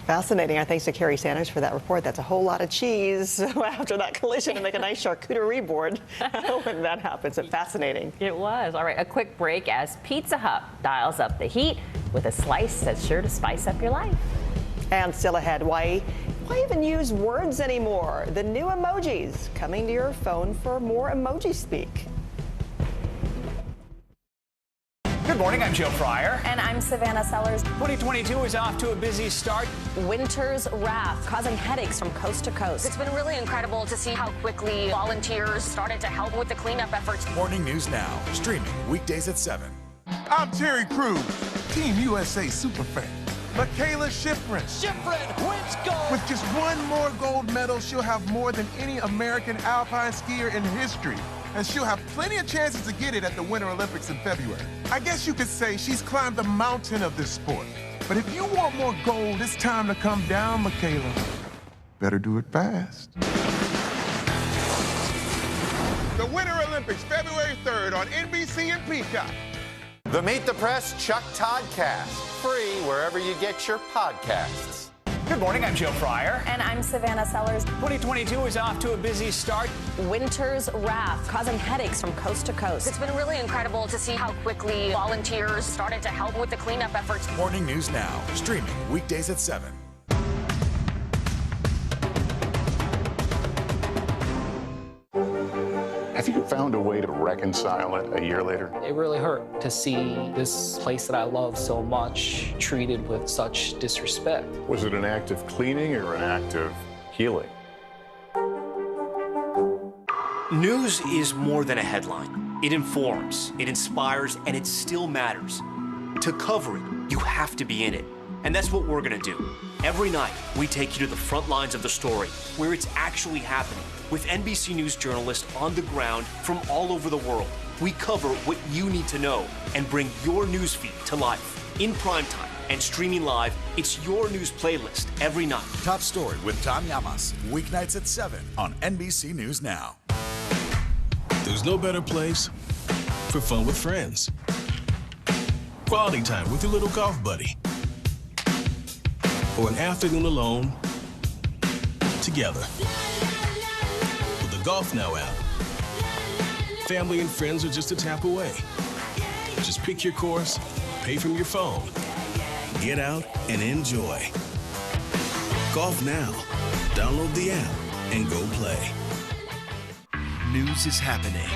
Fascinating. Our thanks to Carrie Sanders for that report. That's a whole lot of cheese after that collision to make a nice charcuterie board when that happens. It's fascinating. It was. All right, a quick break as Pizza Hut dials up the heat with a slice that's sure to spice up your life. And still ahead, why even use words anymore? The new emojis coming to your phone for more emoji speak. Good morning, I'm Joe Fryer. And I'm Savannah Sellers. 2022 is off to a busy start. Winter's wrath causing headaches from coast to coast. It's been really incredidible to see how quickly volunteers started to help with the cleanup efforts. Morning News Now, streaming weekdays at 7. I'm Terry Crews, Team USA superfan. Michaela Schifrin. Schifrin wins gold. With just one more gold medal, she'll have more than any American alpine skier in history. And she'll have plenty of chances to get it at the Winter Olympics in February. I guess you could say she's climbed the mountain of this sport. But if you want more gold, it's time to come down, Michaela. Better do it fast. The Winter Olympics, February 3rd on NBC and Peacock. The Meet the Press Chuck Todd Cast, free wherever you get your podcasts. Good morning, I'm Joe Fryer. And I'm Savannah Sellers. 2022 is off to a busy start. Winter's wrath causing headaches from coast to coast. It's been really incredible to see how quickly volunteers started to help with the cleanup efforts. Morning News Now, streaming weekdays at 7. Have you found a way to reconcile it a year later? It really hurt to see this place that I love so much treated with such disrespect. Was it an act of cleaning or an act of healing? News is more than a headline. It informs, it inspires, and it still matters. To cover it, you have to be in it. And that's what we're gonna do. Every night, we take you to the front lines of the story, where it's actually happening, with NBC News journalists on the ground from all over the world. We cover what you need to know and bring your newsfeed to life. In primetime and streaming live, it's your news playlist every night. Top Story with Tom Llamas, weeknights at 7 on NBC News Now. There's no better place for fun with friends. Quality time with your little golf buddy. Or an afternoon alone together. With the Golf Now app, family and friends are just a tap away. Just pick your course, pay from your phone, get out and enjoy. Golf Now. Download the app and go play. News is happening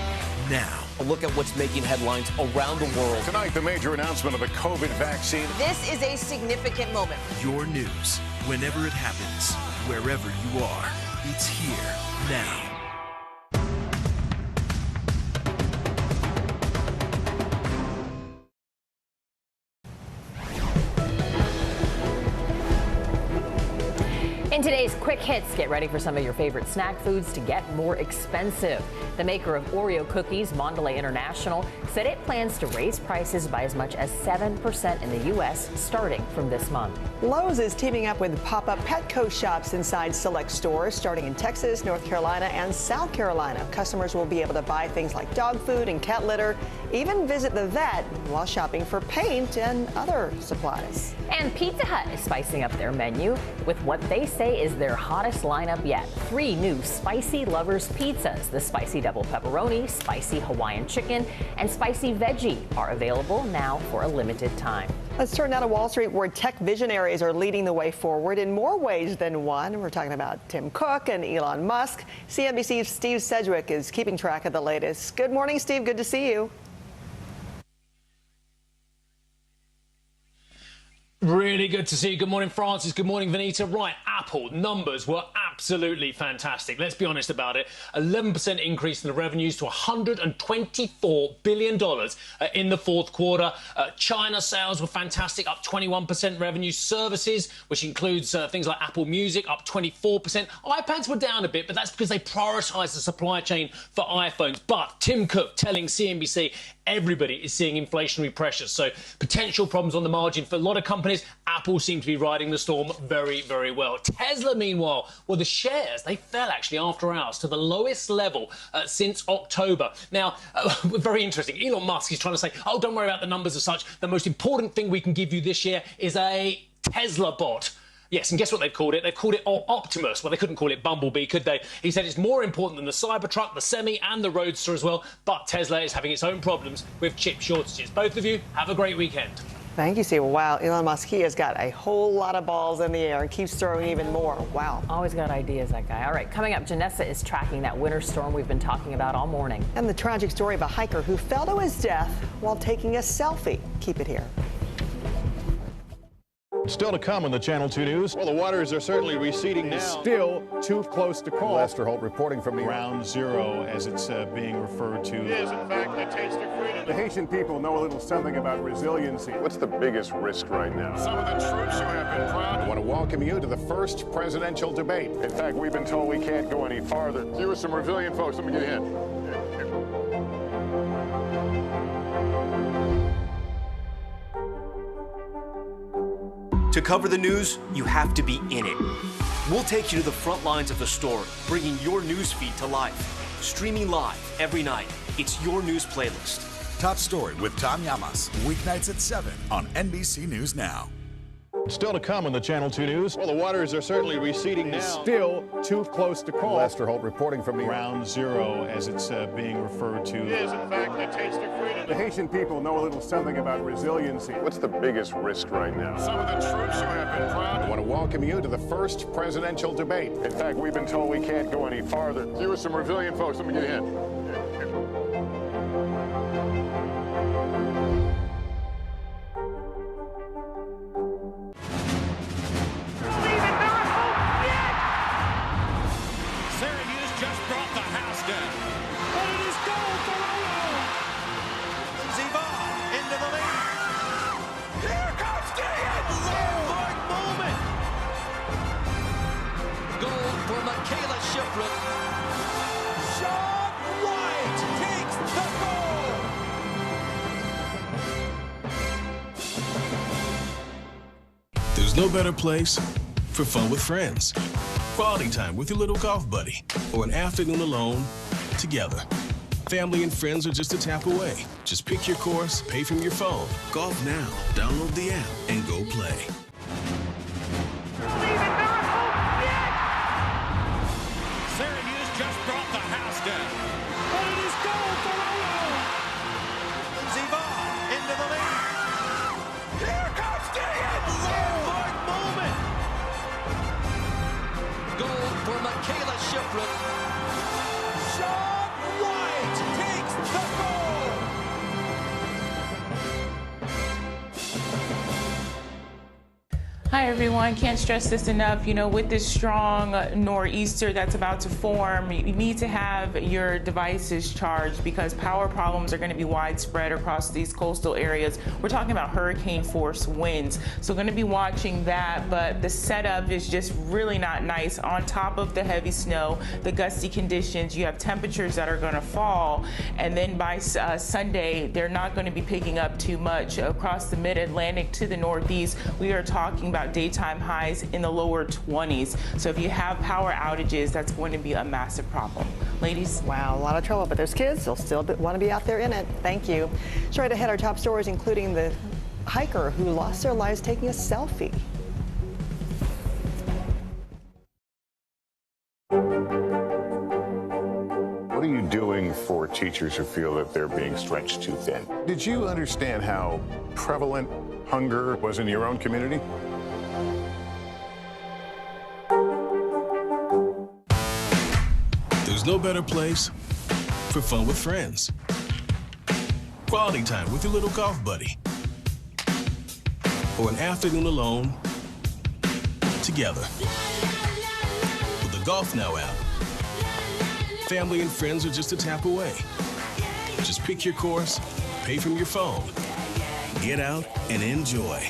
now. A look at what's making headlines around the world. Tonight, the major announcement of the COVID vaccine. This is a significant moment. Your news, whenever it happens, wherever you are, it's here now. In today's Quick Hits, get ready for some of your favorite snack foods to get more expensive. The maker of Oreo cookies, Mondelez International, said it plans to raise prices by as much as 7% in the U.S. starting from this month. Lowe's is teaming up with pop-up Petco shops inside select stores starting in Texas, North Carolina, and South Carolina. Customers will be able to buy things like dog food and cat litter, even visit the vet while shopping for paint and other supplies. And Pizza Hut is spicing up their menu with what they say is their hottest lineup yet. 3 new Spicy Lovers pizzas. The Spicy Double Pepperoni, Spicy Hawaiian Chicken, and Spicy Veggie are available now for a limited time. Let's turn now to Wall Street, where tech visionaries are leading the way forward in more ways than one. We're talking about Tim Cook and Elon Musk. CNBC's Steve Sedgwick is keeping track of the latest. Good morning, Steve. Good to see you. Really good to see you. Good morning, Francis. Good morning, Vanita. Right, Apple numbers were absolutely fantastic. Let's be honest about it. 11% increase in the revenues to $124 billion in the fourth quarter. China sales were fantastic, up 21% revenue. Services, which includes things like Apple Music, up 24%. iPads were down a bit, but that's because they prioritized the supply chain for iPhones. But Tim Cook telling CNBC everybody is seeing inflationary pressures, so potential problems on the margin for a lot of companies. Apple seemed to be riding the storm very, very well. Tesla, meanwhile, well, the shares, they fell actually after hours to the lowest level since October. Now, very interesting. Elon Musk is trying to say, oh, don't worry about the numbers as such. The most important thing we can give you this year is a Tesla bot. Yes, and guess what they've called it? They've called it Optimus. Well, they couldn't call it Bumblebee, could they? He said it's more important than the Cybertruck, the Semi and the Roadster as well, but Tesla is having its own problems with chip shortages. Both of you, have a great weekend. Thank you, Steve. Wow, Elon Musk, he has got a whole lot of balls in the air and keeps throwing even more. Wow. Always got ideas, that guy. All right, coming up, Janessa is tracking that winter storm we've been talking about all morning. And the tragic story of a hiker who fell to his death while taking a selfie. Keep it here. Still to come on the Channel 2 News. Well, the waters are certainly receding now. Still too close to call. Lester Holt reporting from the Ground Zero, as it's being referred to. It is, in fact, the taste of freedom. The Haitian people know a little something about resiliency. What's the biggest risk right now? Some of the troops who have been proud. I want to welcome you to the first presidential debate. In fact, we've been told we can't go any farther. You are some resilient folks. Let me get a hint. To cover the news, you have to be in it. We'll take you to the front lines of the story, bringing your news feed to life. Streaming live every night. It's your news playlist. Top Story with Tom Llamas, weeknights at 7 on NBC News Now. Still to come on the Channel 2 News. Well, the waters are certainly receding now. Still too close to call. Lester Holt reporting from the Ground Zero, as it's being referred to. It is, in fact, the taste of freedom. The Haitian people know a little something about resiliency. What's the biggest risk right now? Some of the troops who have been proud. I want to welcome you to the first presidential debate. In fact, we've been told we can't go any farther. You are some resilient folks. Let me get a hint. There's no better place for fun with friends, quality time with your little golf buddy, or an afternoon alone together. Family and friends are just a tap away. Just pick your course, pay from your phone. Golf now. Download the app and go play. Just brought the house down. But it is goal for Olo. Ziva into the lead. Here comes Diaz. Landmark moment. Goal for Michaela Shiflett. Sean White takes the goal. Hi everyone, can't stress this enough. You know, with this strong nor'easter that's about to form, you need to have your devices charged because power problems are going to be widespread across these coastal areas. We're talking about hurricane force winds. So going to be watching that, but the setup is just really not nice. On top of the heavy snow, the gusty conditions, you have temperatures that are going to fall. And then by Sunday, they're not going to be picking up too much across the mid-Atlantic to the northeast. We are talking about daytime highs in the lower 20s. So if you have power outages, that's going to be a massive problem. Ladies? Wow, a lot of trouble, but those kids, they'll still want to be out there in it. Thank you. Straight ahead, our top stories, including the hiker who lost their lives taking a selfie. What are you doing for teachers who feel that they're being stretched too thin? Did you understand how prevalent hunger was in your own community? There's no better place for fun with friends, quality time with your little golf buddy, or an afternoon alone together. With the Golf Now app, family and friends are just a tap away. Just pick your course, pay from your phone, get out and enjoy.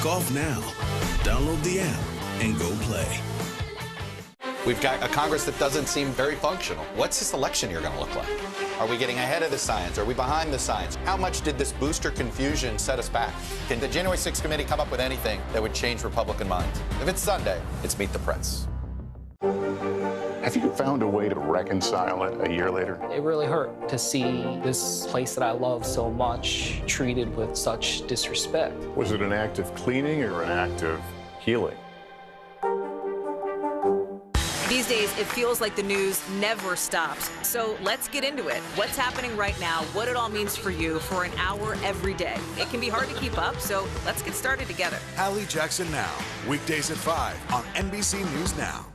Golf Now. Download the app and go play. We've got a Congress that doesn't seem very functional. What's this election year going to look like? Are we getting ahead of the science? Are we behind the science? How much did this booster confusion set us back? Can the January 6th committee come up with anything that would change Republican minds? If it's Sunday, it's Meet the Press. Have you found a way to reconcile it a year later? It really hurt to see this place that I love so much treated with such disrespect. Was it an act of cleaning or an act of healing. These days, it feels like the news never stops. So let's get into it. What's happening right now, what it all means for you for an hour every day. It can be hard to keep up, so let's get started together. Allie Jackson Now, weekdays at 5 on NBC News Now.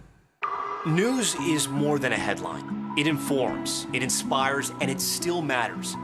News is more than a headline. It informs, it inspires, and it still matters.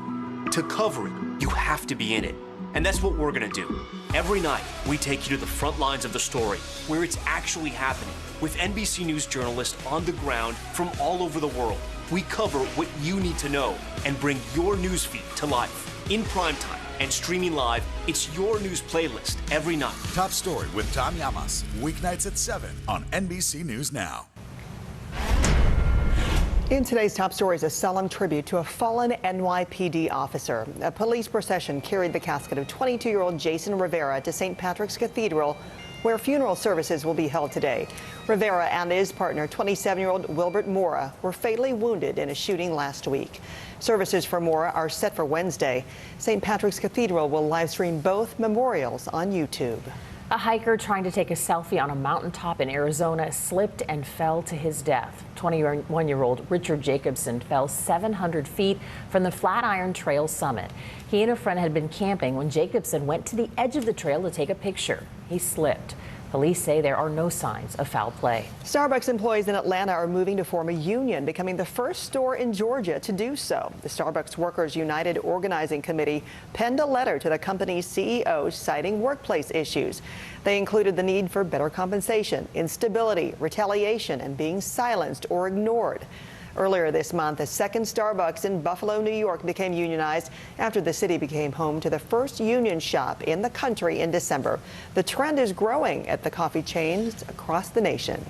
To cover it, you have to be in it. And that's what we're going to do. Every night, we take you to the front lines of the story, where it's actually happening, with NBC News journalists on the ground from all over the world. We cover what you need to know and bring your newsfeed to life. In primetime and streaming live, it's your news playlist every night. Top Story with Tom Llamas, weeknights at 7 on NBC News Now. In today's top stories, a solemn tribute to a fallen NYPD officer. A police procession carried the casket of 22-year-old Jason Rivera to St. Patrick's Cathedral, where funeral services will be held today. Rivera and his partner, 27-year-old Wilbert Mora, were fatally wounded in a shooting last week. Services for Mora are set for Wednesday. St. Patrick's Cathedral will live stream both memorials on YouTube. A hiker trying to take a selfie on a mountaintop in Arizona slipped and fell to his death. 21-year-old Richard Jacobson fell 700 feet from the Flatiron Trail summit. He and a friend had been camping when Jacobson went to the edge of the trail to take a picture. He slipped. Police say there are no signs of foul play. Starbucks employees in Atlanta are moving to form a union, becoming the first store in Georgia to do so. The Starbucks Workers United Organizing Committee penned a letter to the company's CEO citing workplace issues. They included the need for better compensation, instability, retaliation, and being silenced or ignored. Earlier this month, a second Starbucks in Buffalo, New York became unionized after the city became home to the first union shop in the country in December. The trend is growing at the coffee chains across the nation.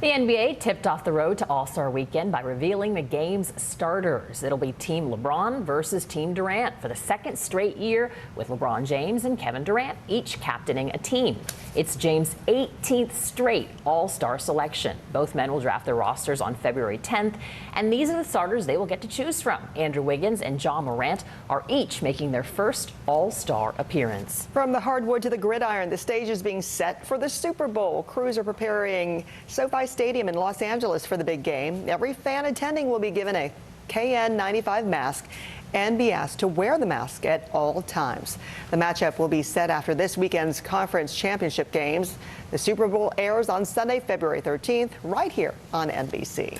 The NBA tipped off the road to All-Star Weekend by revealing the game's starters. It'll be Team LeBron versus Team Durant for the second straight year, with LeBron James and Kevin Durant each captaining a team. It's James' 18th straight All-Star selection. Both men will draft their rosters on February 10th, and these are the starters they will get to choose from. Andrew Wiggins and Ja Morant are each making their first All-Star appearance. From the hardwood to the gridiron, the stage is being set for the Super Bowl. Crews are preparing SoFi Stadium in Los Angeles for the big game. Every fan attending will be given a KN95 mask and be asked to wear the mask at all times. The matchup will be set after this weekend's conference championship games. The Super Bowl airs on Sunday, February 13th, right here on NBC.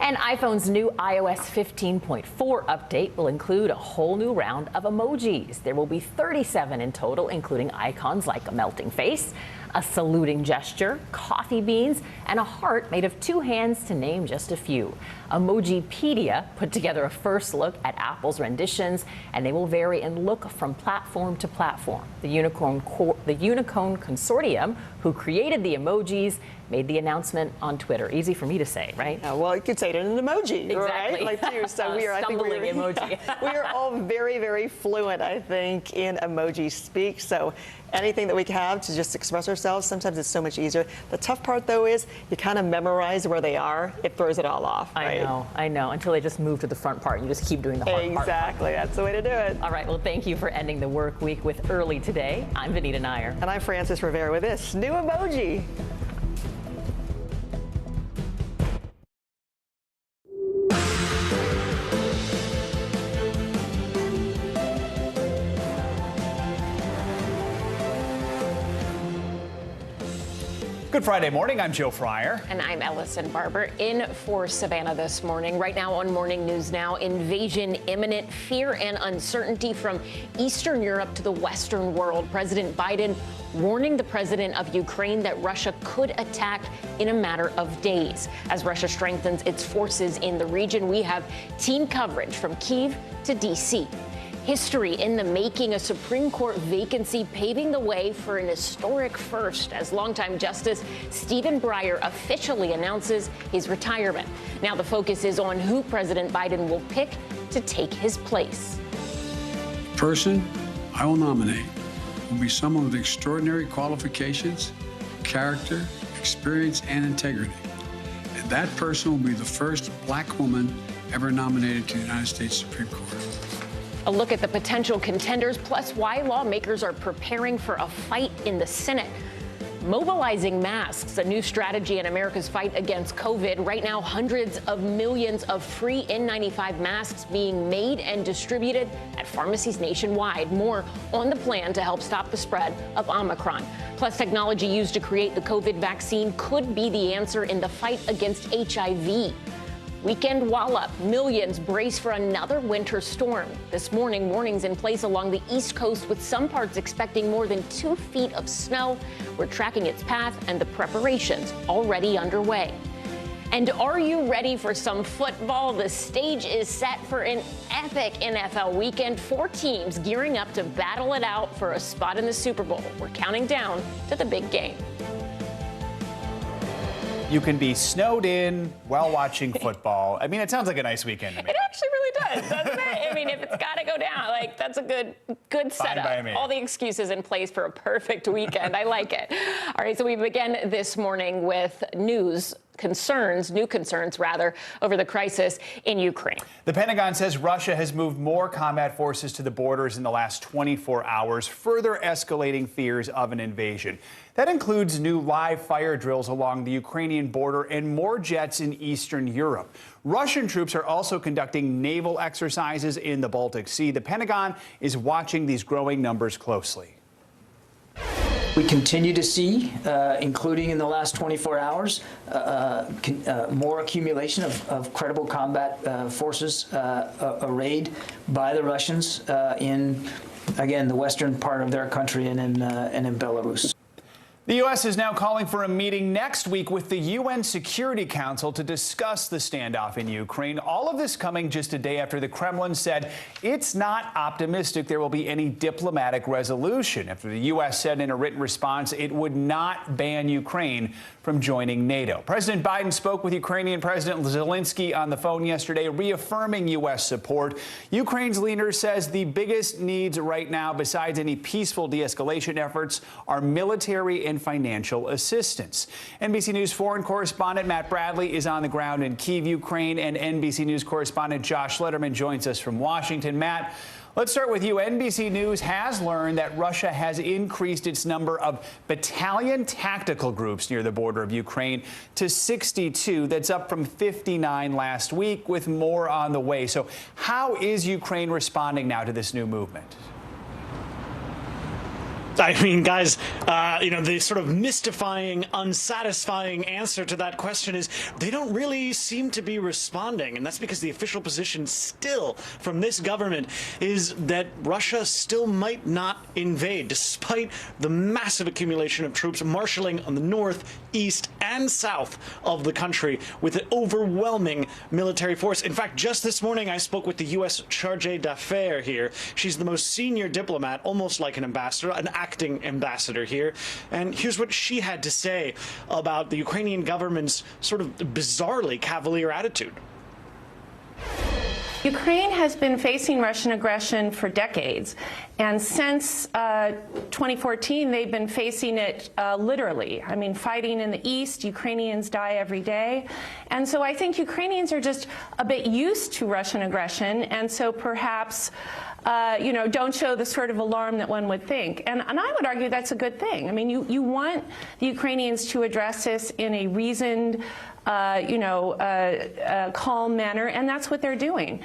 And iPhone's new iOS 15.4 update will include a whole new round of emojis. There will be 37 in total, including icons like a melting face, a saluting gesture, coffee beans, and a heart made of two hands, to name just a few. Emojipedia put together a first look at Apple's renditions, and they will vary in look from platform to platform. The Unicorn Consortium, who created the emojis, made the announcement on Twitter. Easy for me to say, right? Well, you could say it in an emoji, exactly. Right? Like you. So we are, I think emoji. We are all very, very fluent, I think, in emoji speak. So anything that we have to just express ourselves, sometimes it's so much easier. The tough part, though, is you kind of memorize where they are. It throws it all off, right? I know. Until they just move to the front part. You just keep doing the hard part. Exactly. That's the way to do it. All right. Well, thank you for ending the work week with Early Today. I'm Vanita Nair. And I'm Frances Rivera with this new emoji. Good Friday morning. I'm Joe Fryer. And I'm Ellison Barber in for Savannah this morning. Right now on Morning News Now, invasion imminent, fear and uncertainty from Eastern Europe to the Western world. President Biden warning the president of Ukraine that Russia could attack in a matter of days. As Russia strengthens its forces in the region, we have team coverage from Kyiv to D.C. History in the making, a Supreme Court vacancy paving the way for an historic first as longtime Justice Stephen Breyer officially announces his retirement. Now the focus is on who President Biden will pick to take his place. The person I will nominate will be someone with extraordinary qualifications, character, experience, and integrity. And that person will be the first black woman ever nominated to the United States Supreme Court. A look at the potential contenders, plus why lawmakers are preparing for a fight in the Senate. mobilizing masks, a new strategy in America's fight against COVID. Right now, hundreds of millions of free N95 masks being made and distributed at pharmacies nationwide. More on the plan to help stop the spread of Omicron. Plus, technology used to create the COVID vaccine could be the answer in the fight against HIV. Weekend wallop. Millions brace for another winter storm. This morning, warnings in place along the East Coast, with some parts expecting more than 2 feet of snow. We're tracking its path and the preparations already underway. And are you ready for some football? The stage is set for an epic NFL weekend. 4 teams gearing up to battle it out for a spot in the Super Bowl. We're counting down to the big game. You can be snowed in while watching football. I mean, it sounds like a nice weekend to me. It actually really does, doesn't it? I mean, if it's got to go down, like, that's a good setup. Fine by me. All the excuses in place for a perfect weekend. I like it. All right, so we begin this morning with new concerns over the crisis in Ukraine. The Pentagon says Russia has moved more combat forces to the borders in the last 24 hours, further escalating fears of an invasion. That includes new live fire drills along the Ukrainian border and more jets in Eastern Europe. Russian troops are also conducting naval exercises in the Baltic Sea. The Pentagon is watching these growing numbers closely. We continue to see, including in the last 24 hours, more accumulation of credible combat forces arrayed by the Russians in, again, the western part of their country and in Belarus. The U.S. is now calling for a meeting next week with the UN Security Council to discuss the standoff in Ukraine. All of this coming just a day after the Kremlin said it's not optimistic there will be any diplomatic resolution, after the U.S. said in a written response it would not ban Ukraine from joining NATO. President Biden spoke with Ukrainian President Zelensky on the phone yesterday, reaffirming U.S. support. Ukraine's leader says the biggest needs right now, besides any peaceful de-escalation efforts, are military and financial assistance. NBC News foreign correspondent Matt Bradley is on the ground in Kyiv, Ukraine, and NBC News correspondent Josh Letterman joins us from Washington. Matt, let's start with you. NBC News has learned that Russia has increased its number of battalion tactical groups near the border of Ukraine to 62. That's up from 59 last week, with more on the way. So how is Ukraine responding now to this new movement? I mean, guys, the sort of mystifying, unsatisfying answer to that question is they don't really seem to be responding. And that's because the official position still from this government is that Russia still might not invade, despite the massive accumulation of troops marshaling on the north, east, and south of the country with an overwhelming military force. In fact, just this morning, I spoke with the U.S. Charge d'Affaires here. She's the most senior diplomat, almost like an ambassador, an acting ambassador here. And here's what she had to say about the Ukrainian government's sort of bizarrely cavalier attitude. Ukraine has been facing Russian aggression for decades, and since 2014, they've been facing it literally. I mean, fighting in the east, Ukrainians die every day. And so I think Ukrainians are just a bit used to Russian aggression, and so perhaps don't show the sort of alarm that one would think. And I would argue that's a good thing. I mean, you want the Ukrainians to address this in a reasoned, calm manner, and that's what they're doing.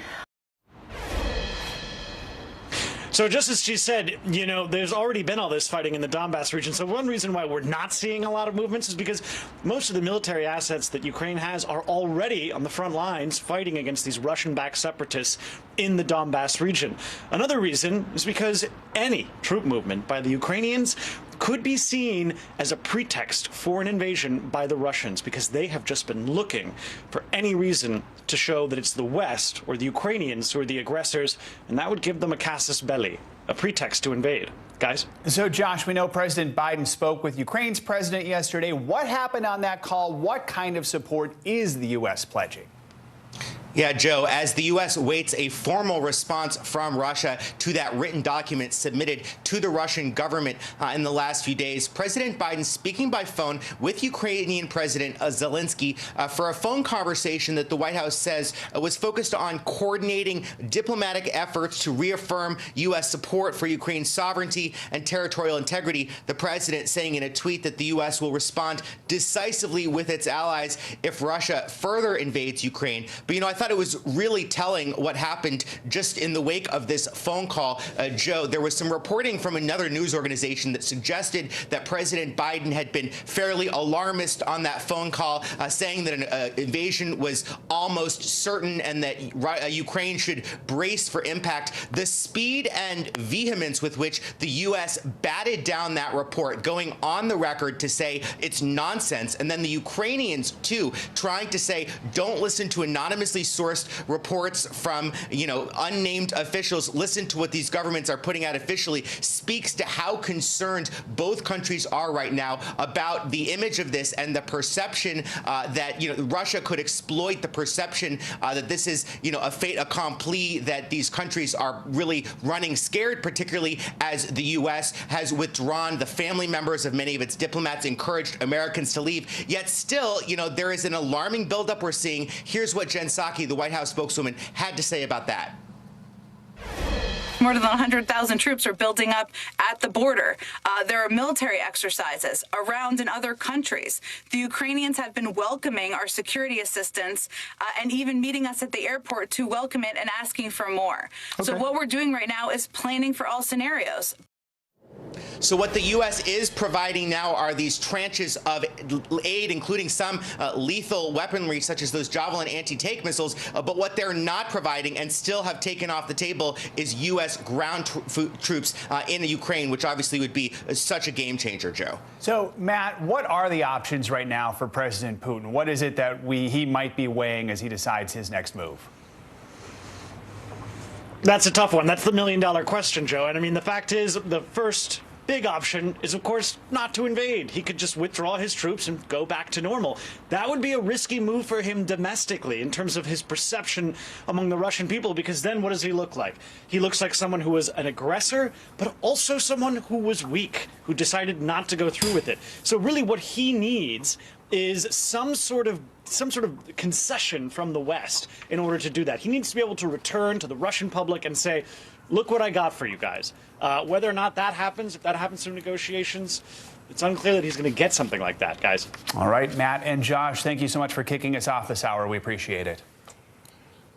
So just as she said, there's already been all this fighting in the Donbass region. So one reason why we're not seeing a lot of movements is because most of the military assets that Ukraine has are already on the front lines fighting against these Russian-backed separatists in the Donbass region. Another reason is because any troop movement by the Ukrainians could be seen as a pretext for an invasion by the Russians, because they have just been looking for any reason to show that it's the West or the Ukrainians who are the aggressors, and that would give them a casus belli, a pretext to invade. Guys? So, Josh, we know President Biden spoke with Ukraine's president yesterday. What happened on that call? What kind of support is the U.S. pledging? Yeah, Joe, as the U.S. waits a formal response from Russia to that written document submitted to the Russian government in the last few days, President Biden speaking by phone with Ukrainian President Zelensky for a phone conversation that the White House says was focused on coordinating diplomatic efforts to reaffirm U.S. support for Ukraine's sovereignty and territorial integrity. The president saying in a tweet that the U.S. will respond decisively with its allies if Russia further invades Ukraine. But, you know, I thought it was really telling what happened just in the wake of this phone call. Joe, there was some reporting from another news organization that suggested that President Biden had been fairly alarmist on that phone call, saying that an invasion was almost certain and that Ukraine should brace for impact. The speed and vehemence with which the U.S. batted down that report, going on the record to say it's nonsense, and then the Ukrainians, too, trying to say, don't listen to anonymously sourced reports from, unnamed officials. Listen to what these governments are putting out officially, speaks to how concerned both countries are right now about the image of this and the perception that, Russia could exploit the perception that this is, a fait accompli, that these countries are really running scared, particularly as the U.S. has withdrawn the family members of many of its diplomats, encouraged Americans to leave. Yet still, there is an alarming buildup we're seeing. Here's what Jen Psaki, the White House spokeswoman, had to say about that. More than 100,000 troops are building up at the border. There are military exercises around in other countries. The Ukrainians have been welcoming our security assistance and even meeting us at the airport to welcome it and asking for more. Okay. So what we're doing right now is planning for all scenarios. So what the U.S. is providing now are these tranches of aid, including some lethal weaponry, such as those Javelin anti-tank missiles. But what they're not providing and still have taken off the table is U.S. ground troops in Ukraine, which obviously would be such a game changer, Joe. So, Matt, what are the options right now for President Putin? What is it that he might be weighing as he decides his next move? That's a tough one. That's the million-dollar question, Joe. And I mean, the fact is, the first big option is, of course, not to invade. He could just withdraw his troops and go back to normal. That would be a risky move for him domestically in terms of his perception among the Russian people, because then what does he look like? He looks like someone who was an aggressor, but also someone who was weak, who decided not to go through with it. So really what he needs is some sort of concession from the West in order to do that. He needs to be able to return to the Russian public and say, look what I got for you guys. Whether or not that happens, if that happens through negotiations, it's unclear that he's going to get something like that, guys. All right, Matt and Josh, thank you so much for kicking us off this hour. We appreciate it.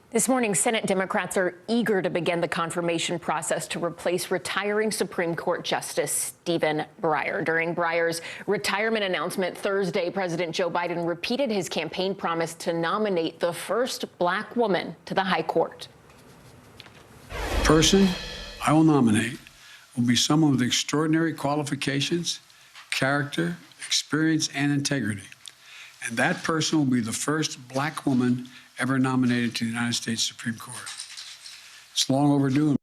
This morning, Senate Democrats are eager to begin the confirmation process to replace retiring Supreme Court Justice Stephen Breyer. During Breyer's retirement announcement Thursday, President Joe Biden repeated his campaign promise to nominate the first black woman to the high court. The person I will nominate will be someone with extraordinary qualifications, character, experience, and integrity. And that person will be the first black woman ever nominated to the United States Supreme Court. It's long overdue.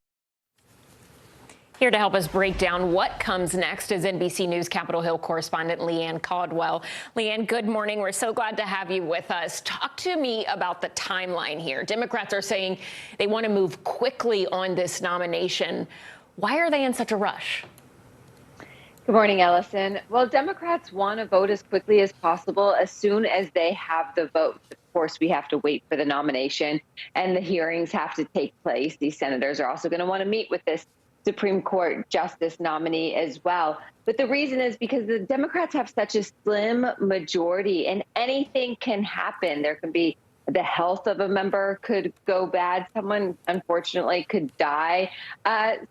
Here to help us break down what comes next is NBC News Capitol Hill correspondent Leanne Caldwell. Leanne, good morning. We're so glad to have you with us. Talk to me about the timeline here. Democrats are saying they want to move quickly on this nomination. Why are they in such a rush? Good morning, Ellison. Well, Democrats want to vote as quickly as possible as soon as they have the vote. Of course, we have to wait for the nomination and the hearings have to take place. These senators are also going to want to meet with this Supreme Court justice nominee as well. But the reason is because the Democrats have such a slim majority and anything can happen. There can be the health of a member could go bad. Someone, unfortunately, could die.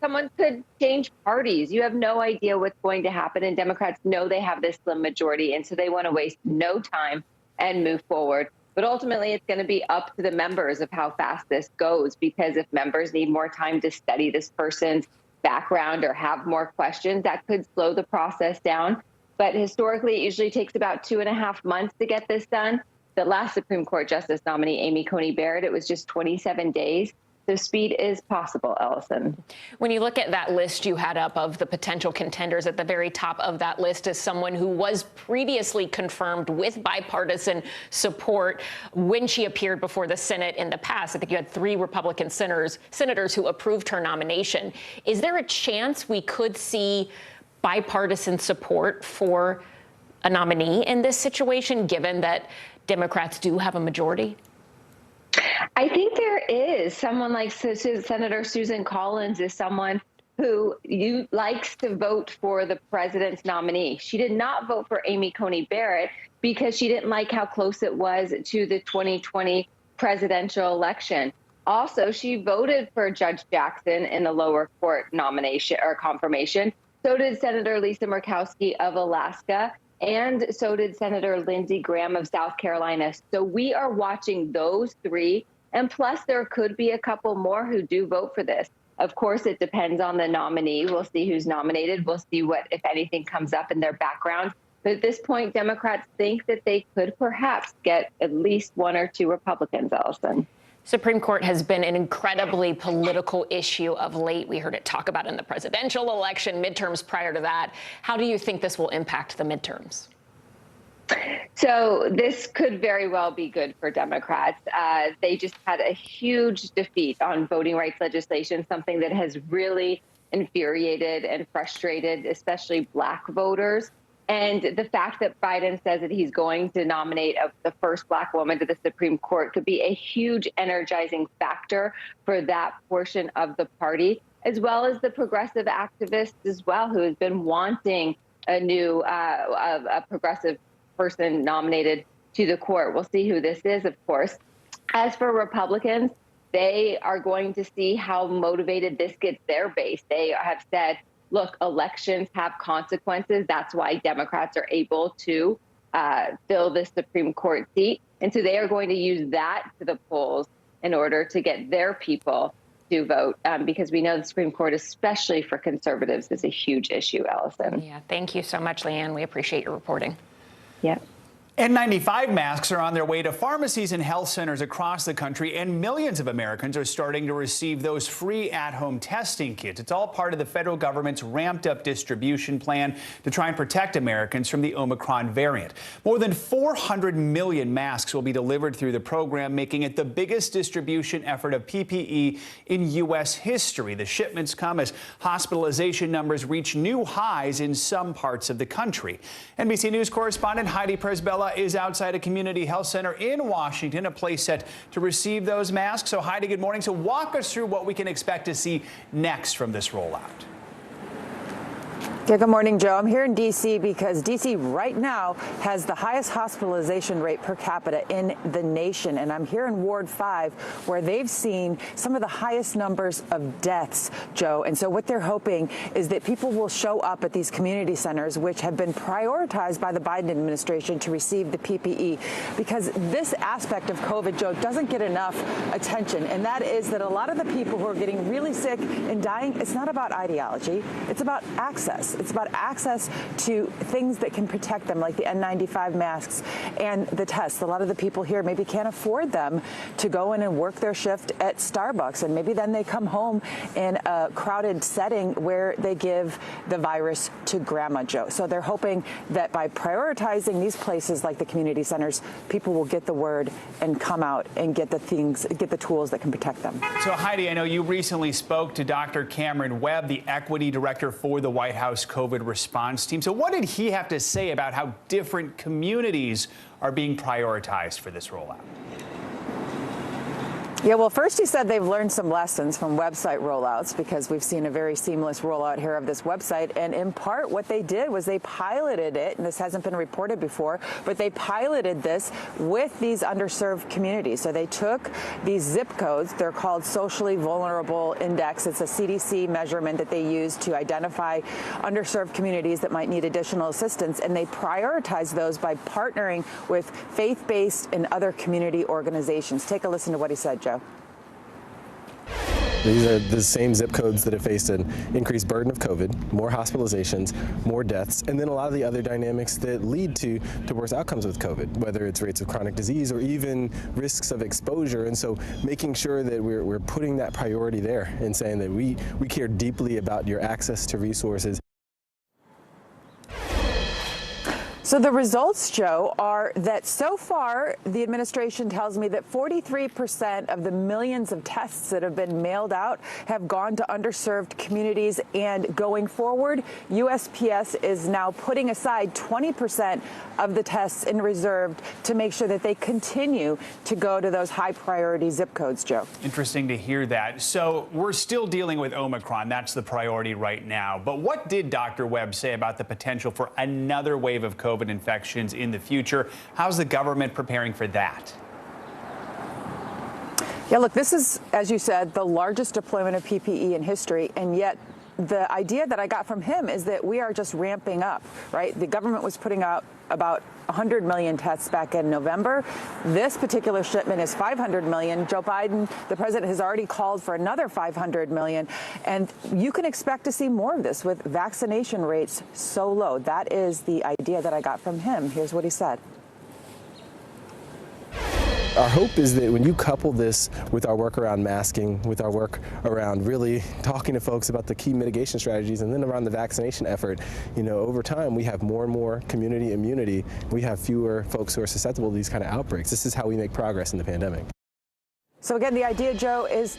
Someone could change parties. You have no idea what's going to happen. And Democrats know they have this slim majority. And so they want to waste no time and move forward. But ultimately, it's going to be up to the members of how fast this goes, because if members need more time to study this person's background or have more questions, that could slow the process down. But historically, it usually takes about 2.5 months to get this done. The last Supreme Court Justice nominee, Amy Coney Barrett, it was just 27 days. So speed is possible, Ellison. When you look at that list you had up of the potential contenders, at the very top of that list is someone who was previously confirmed with bipartisan support when she appeared before the Senate in the past. I think you had 3 Republican senators who approved her nomination. Is there a chance we could see bipartisan support for a nominee in this situation, given that Democrats do have a majority? I think there is. Someone like Senator Susan Collins is someone who likes to vote for the president's nominee. She did not vote for Amy Coney Barrett because she didn't like how close it was to the 2020 presidential election. Also, she voted for Judge Jackson in the lower court nomination or confirmation. So did Senator Lisa Murkowski of Alaska. And so did Senator Lindsey Graham of South Carolina. So we are watching those 3. And plus, there could be a couple more who do vote for this. Of course, it depends on the nominee. We'll see who's nominated. We'll see what, if anything, comes up in their background. But at this point, Democrats think that they could perhaps get at least 1 or 2 Republicans, Ellison. Supreme Court has been an incredibly political issue of late. We heard it talk about in the presidential election, midterms prior to that. How do you think this will impact the midterms? So this could very well be good for Democrats. They just had a huge defeat on voting rights legislation, something that has really infuriated and frustrated, especially Black voters. And the fact that Biden says that he's going to nominate the first Black woman to the Supreme Court could be a huge energizing factor for that portion of the party, as well as the progressive activists as well, who has been wanting a new a progressive person nominated to the court. We'll see who this is, of course. As for Republicans, they are going to see how motivated this gets their base. They have said, look, elections have consequences. That's why Democrats are able to fill this Supreme Court seat. And so they are going to use that to the polls in order to get their people to vote, because we know the Supreme Court, especially for conservatives, is a huge issue, Ellison. Yeah, thank you so much, Leanne. We appreciate your reporting. Yeah. N95 masks are on their way to pharmacies and health centers across the country, and millions of Americans are starting to receive those free at-home testing kits. It's all part of the federal government's ramped-up distribution plan to try and protect Americans from the Omicron variant. More than 400 million masks will be delivered through the program, making it the biggest distribution effort of PPE in U.S. history. The shipments come as hospitalization numbers reach new highs in some parts of the country. NBC News correspondent Heidi Presbella is outside a community health center in Washington, a place set to receive those masks. So Heidi, good morning. So walk us through what we can expect to see next from this rollout. Yeah, good morning, Joe. I'm here in D.C. because D.C. right now has the highest hospitalization rate per capita in the nation. And I'm here in Ward 5, where they've seen some of the highest numbers of deaths, Joe. And so what they're hoping is that people will show up at these community centers, which have been prioritized by the Biden administration to receive the PPE, because this aspect of COVID, Joe, doesn't get enough attention. And that is that a lot of the people who are getting really sick and dying, it's not about ideology. It's about access. It's about access to things that can protect them, like the N95 masks and the tests. A lot of the people here maybe can't afford them to go in and work their shift at Starbucks, and maybe then they come home in a crowded setting where they give the virus to Grandma Joe. So they're hoping that by prioritizing these places like the community centers, people will get the word and come out and get the things, get the tools that can protect them. So Heidi, I know you recently spoke to Dr. Cameron Webb, the equity director for the White House COVID response team. So what did he have to say about how different communities are being prioritized for this rollout? Yeah, well, first he said they've learned some lessons from website rollouts, because we've seen a very seamless rollout here of this website. And in part, what they did was they piloted it, and this hasn't been reported before, but they piloted this with these underserved communities. So they took these zip codes. They're called socially vulnerable index. It's a CDC measurement that they use to identify underserved communities that might need additional assistance. And they prioritized those by partnering with faith-based and other community organizations. Take a listen to what he said, Joe. These are the same zip codes that have faced an increased burden of COVID, more hospitalizations, more deaths, and then a lot of the other dynamics that lead to worse outcomes with COVID, whether it's rates of chronic disease or even risks of exposure. And so making sure that we're putting that priority there and saying that we care deeply about your access to resources. So the results, Joe, are that so far the administration tells me that 43% of the millions of tests that have been mailed out have gone to underserved communities, and going forward, USPS is now putting aside 20% of the tests in reserve to make sure that they continue to go to those high priority zip codes, Joe. Interesting to hear that. So we're still dealing with Omicron. That's the priority right now. But what did Dr. Webb say about the potential for another wave of COVID infections in the future? How's the government preparing for that? Yeah, look, this is, as you said, the largest deployment of PPE in history, and yet the idea that I got from him is that we are just ramping up, right? The government was putting out about 100 million tests back in November. This particular shipment is 500 million. Joe Biden, the president, has already called for another 500 million. And you can expect to see more of this with vaccination rates so low. That is the idea that I got from him. Here's what he said. Our hope is that when you couple this with our work around masking, with our work around really talking to folks about the key mitigation strategies, and then around the vaccination effort, you know, over time we have more and more community immunity. We have fewer folks who are susceptible to these kind of outbreaks. This is how we make progress in the pandemic. So again, the idea, Joe, is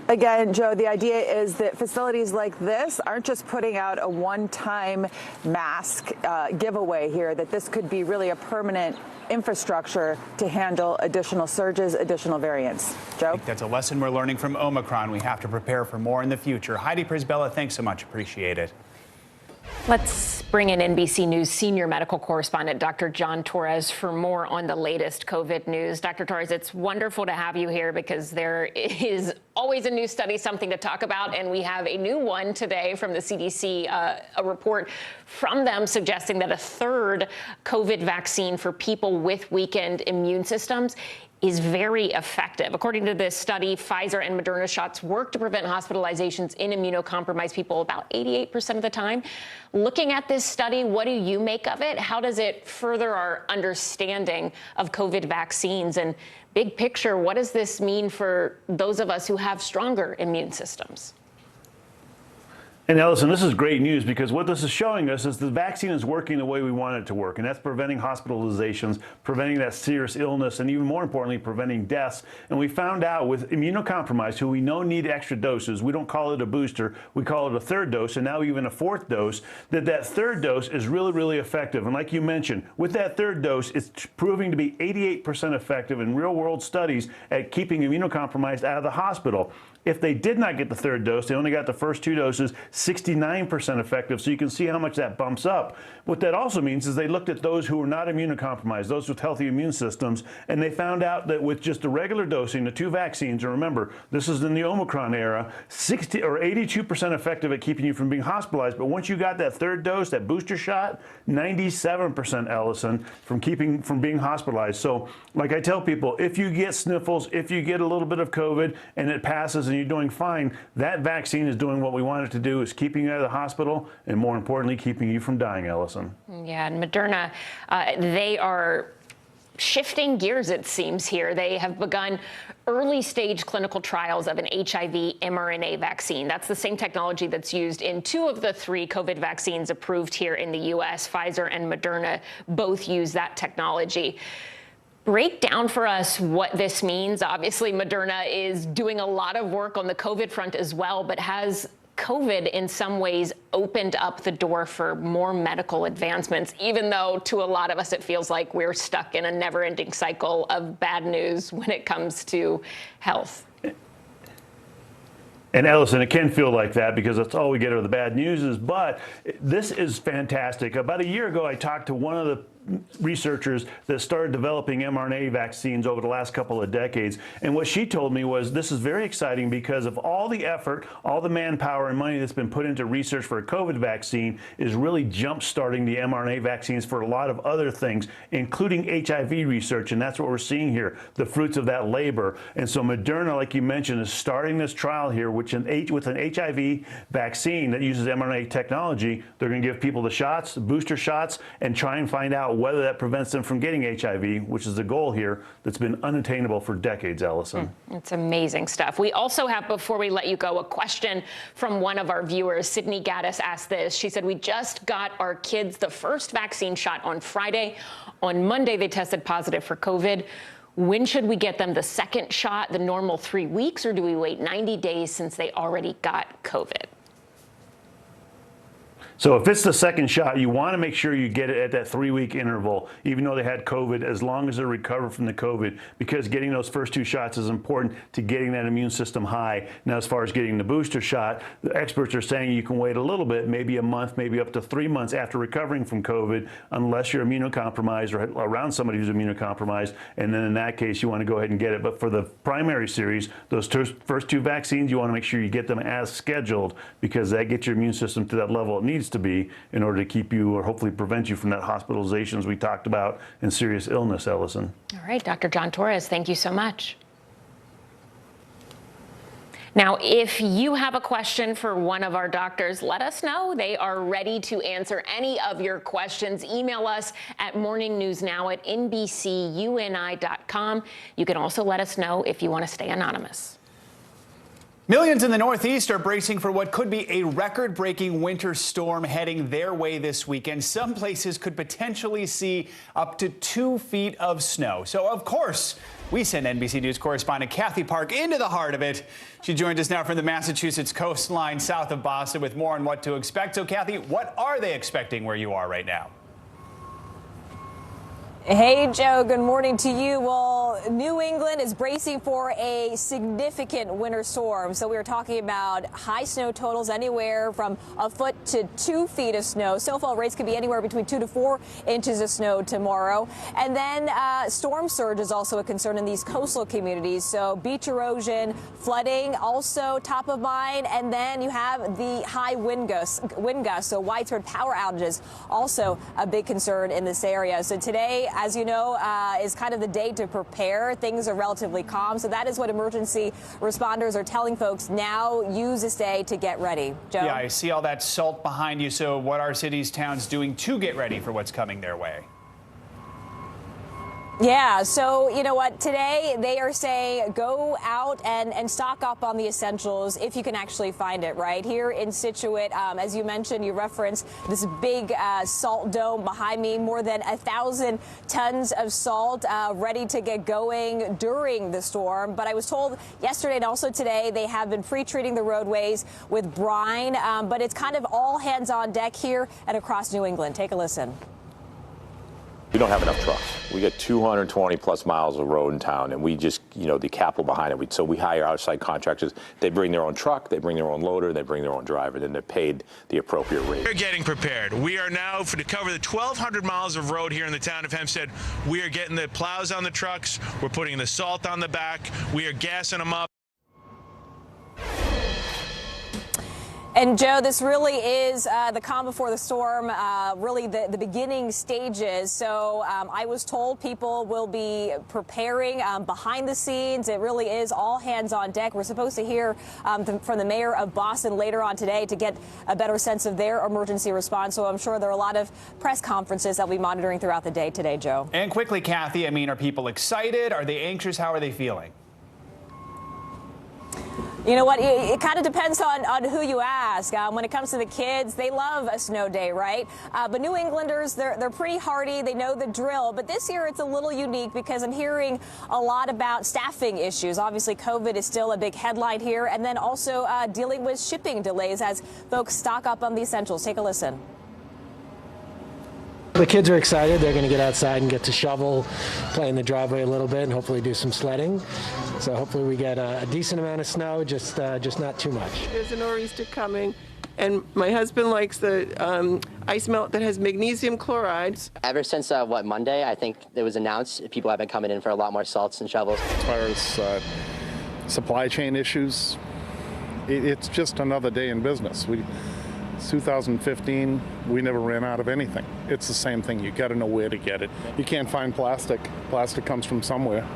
the idea is that facilities like this aren't just putting out a one-time mask giveaway here, that this could be really a permanent infrastructure to handle additional surges, additional variants. Joe? I think that's a lesson we're learning from Omicron. We have to prepare for more in the future. Heidi Prisbilla, thanks so much. Appreciate it. Let's bring in NBC News senior medical correspondent Dr. John Torres for more on the latest COVID news. Dr. Torres, it's wonderful to have you here because there is always a new study, something to talk about, and we have a new one today from the CDC, a report from them suggesting that a third COVID vaccine for people with weakened immune systems is very effective. According to this study, Pfizer and Moderna shots work to prevent hospitalizations in immunocompromised people about 88% of the time. Looking at this study, what do you make of it? How does it further our understanding of COVID vaccines? And big picture, what does this mean for those of us who have stronger immune systems? And Ellison, this is great news because what this is showing us is the vaccine is working the way we want it to work, and that's preventing hospitalizations, preventing that serious illness, and even more importantly, preventing deaths. And we found out with immunocompromised, who we know need extra doses, we don't call it a booster, we call it a third dose, and now even a fourth dose, that third dose is really, really effective. And like you mentioned, with that third dose, it's proving to be 88% effective in real-world studies at keeping immunocompromised out of the hospital. If they did not get the third dose, they only got the first two doses, 69% effective. So you can see how much that bumps up. What that also means is they looked at those who were not immunocompromised, those with healthy immune systems, and they found out that with just the regular dosing, the two vaccines, and remember, this is in the Omicron era, 82% effective at keeping you from being hospitalized. But once you got that third dose, that booster shot, 97%, Ellison, from being hospitalized. So like I tell people, if you get sniffles, if you get a little bit of COVID and it passes and you're doing fine, that vaccine is doing what we want it to do, is keeping you out of the hospital and, more importantly, keeping you from dying, Ellison. Yeah, and Moderna, they are shifting gears, it seems, here. They have begun early stage clinical trials of an HIV mRNA vaccine. That's the same technology that's used in two of the three COVID vaccines approved here in the U.S. Pfizer and Moderna both use that technology. Break down for us what this means. Obviously, Moderna is doing a lot of work on the COVID front as well, but has COVID in some ways opened up the door for more medical advancements, even though to a lot of us it feels like we're stuck in a never-ending cycle of bad news when it comes to health? And Ellison, it can feel like that because that's all we get are the bad news. But this is fantastic. About a year ago, I talked to one of the researchers that started developing mRNA vaccines over the last couple of decades. And what she told me was this is very exciting because of all the effort, all the manpower and money that's been put into research for a COVID vaccine is really jump-starting the mRNA vaccines for a lot of other things, including HIV research. And that's what we're seeing here, the fruits of that labor. And so Moderna, like you mentioned, is starting this trial here, which with an HIV vaccine that uses mRNA technology. They're going to give people the shots, the booster shots, and try and find out whether that prevents them from getting HIV, which is the goal here that's been unattainable for decades, Allison. It's amazing stuff. We also have, before we let you go, a question from one of our viewers. Sydney Gaddis asked this. She said, we just got our kids the first vaccine shot on Friday. On Monday, they tested positive for COVID. When should we get them the second shot, the normal 3 weeks, or do we wait 90 days since they already got COVID? So if it's the second shot, you want to make sure you get it at that 3-week interval, even though they had COVID, as long as they're recovered from the COVID, because getting those first 2 shots is important to getting that immune system high. Now, as far as getting the booster shot, the experts are saying you can wait a little bit, maybe a month, maybe up to 3 months after recovering from COVID, unless you're immunocompromised or around somebody who's immunocompromised. And then in that case, you want to go ahead and get it. But for the primary series, those first 2 vaccines, you want to make sure you get them as scheduled, because that gets your immune system to that level it needs to be in order to keep you or hopefully prevent you from that hospitalizations we talked about and serious illness, Ellison. All right, Dr. John Torres, thank you so much. Now, if you have a question for one of our doctors, let us know. They are ready to answer any of your questions. Email us at morningnewsnow@nbcuni.com. You can also let us know if you want to stay anonymous. Millions in the Northeast are bracing for what could be a record-breaking winter storm heading their way this weekend. Some places could potentially see up to 2 feet of snow. So, of course, we send NBC News correspondent Kathy Park into the heart of it. She joins us now from the Massachusetts coastline south of Boston with more on what to expect. So, Kathy, what are they expecting where you are right now? Hey, Joe, good morning to you. Well, New England is bracing for a significant winter storm. So we are talking about high snow totals anywhere from a foot to 2 feet of snow. Snowfall rates could be anywhere between 2 to 4 inches of snow tomorrow. And then storm surge is also a concern in these coastal communities. So beach erosion, flooding, also top of mind. And then you have the high wind gusts, so widespread power outages, also a big concern in this area. So today, as you know, is kind of the day to prepare. Things are relatively calm. So that is what emergency responders are telling folks now. Use this day to get ready. Joe? Yeah, I see all that salt behind you. So what are cities, towns doing to get ready for what's coming their way? Yeah, so you know what? Today they are saying go out and stock up on the essentials if you can actually find it. Right here in Scituate, as you mentioned, you referenced this big salt dome behind me. More than 1,000 tons of salt ready to get going during the storm. But I was told yesterday and also today they have been pre-treating the roadways with brine. But it's kind of all hands on deck here and across New England. Take a listen. We don't have enough trucks. We get 220 plus miles of road in town, and we just, the capital behind it. So we hire outside contractors. They bring their own truck, they bring their own loader, they bring their own driver, then they're paid the appropriate rate. We're getting prepared. We are now, to cover the 1,200 miles of road here in the town of Hempstead, we are getting the plows on the trucks, we're putting the salt on the back, we are gassing them up. And Joe, this really is the calm before the storm, really the beginning stages. So I was told people will be preparing behind the scenes. It really is all hands on deck. We're supposed to hear from the mayor of Boston later on today to get a better sense of their emergency response. So I'm sure there are a lot of press conferences that we'll be monitoring throughout the day today, Joe. And quickly, Kathy, are people excited? Are they anxious? How are they feeling? You know what? It kind of depends on who you ask. When it comes to the kids, they love a snow day, right? But New Englanders, they're pretty hardy. They know the drill. But this year, it's a little unique because I'm hearing a lot about staffing issues. Obviously, COVID is still a big headline here. And then also dealing with shipping delays as folks stock up on the essentials. Take a listen. The kids are excited. They're going to get outside and get to shovel, play in the driveway a little bit, and hopefully do some sledding. So hopefully we get a decent amount of snow, just not too much. There's a nor'easter coming, and my husband likes the ice melt that has magnesium chloride. Ever since, Monday, I think it was announced, people have been coming in for a lot more salts and shovels. As far as supply chain issues, it's just another day in business. 2015, we never ran out of anything. It's the same thing. You got to know where to get it. You can't find plastic. Plastic comes from somewhere.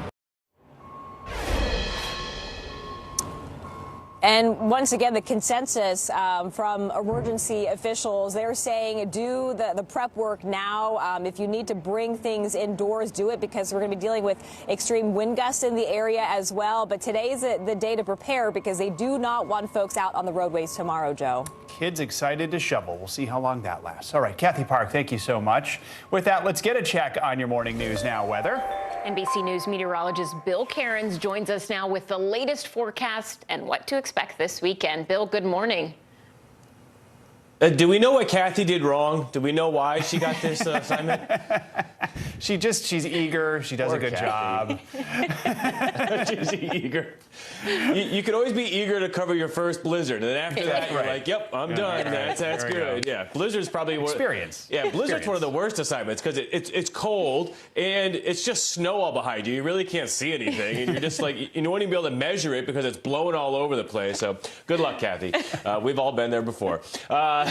And once again, the consensus from emergency officials, they're saying do the prep work now. If you need to bring things indoors, do it, because we're going to be dealing with extreme wind gusts in the area as well. But today's the day to prepare, because they do not want folks out on the roadways tomorrow, Joe. Kids excited to shovel. We'll see how long that lasts. All right, Kathy Park, thank you so much. With that, let's get a check on your morning news now weather. NBC News meteorologist Bill Cairns joins us now with the latest forecast and what to expect this weekend. Bill, good morning. Do we know what Kathy did wrong? Do we know why she got this assignment? She's eager. She does a good job. She's eager. You can always be eager to cover your first blizzard, and then after that, you're like, "Yep, I'm done." Right. That's good. Yeah, blizzard's probably experience. Blizzard's one of the worst assignments because it's cold and it's just snow all behind you. You really can't see anything, and you're just like you won't even be able to measure it because it's blowing all over the place. So good luck, Kathy. We've all been there before. All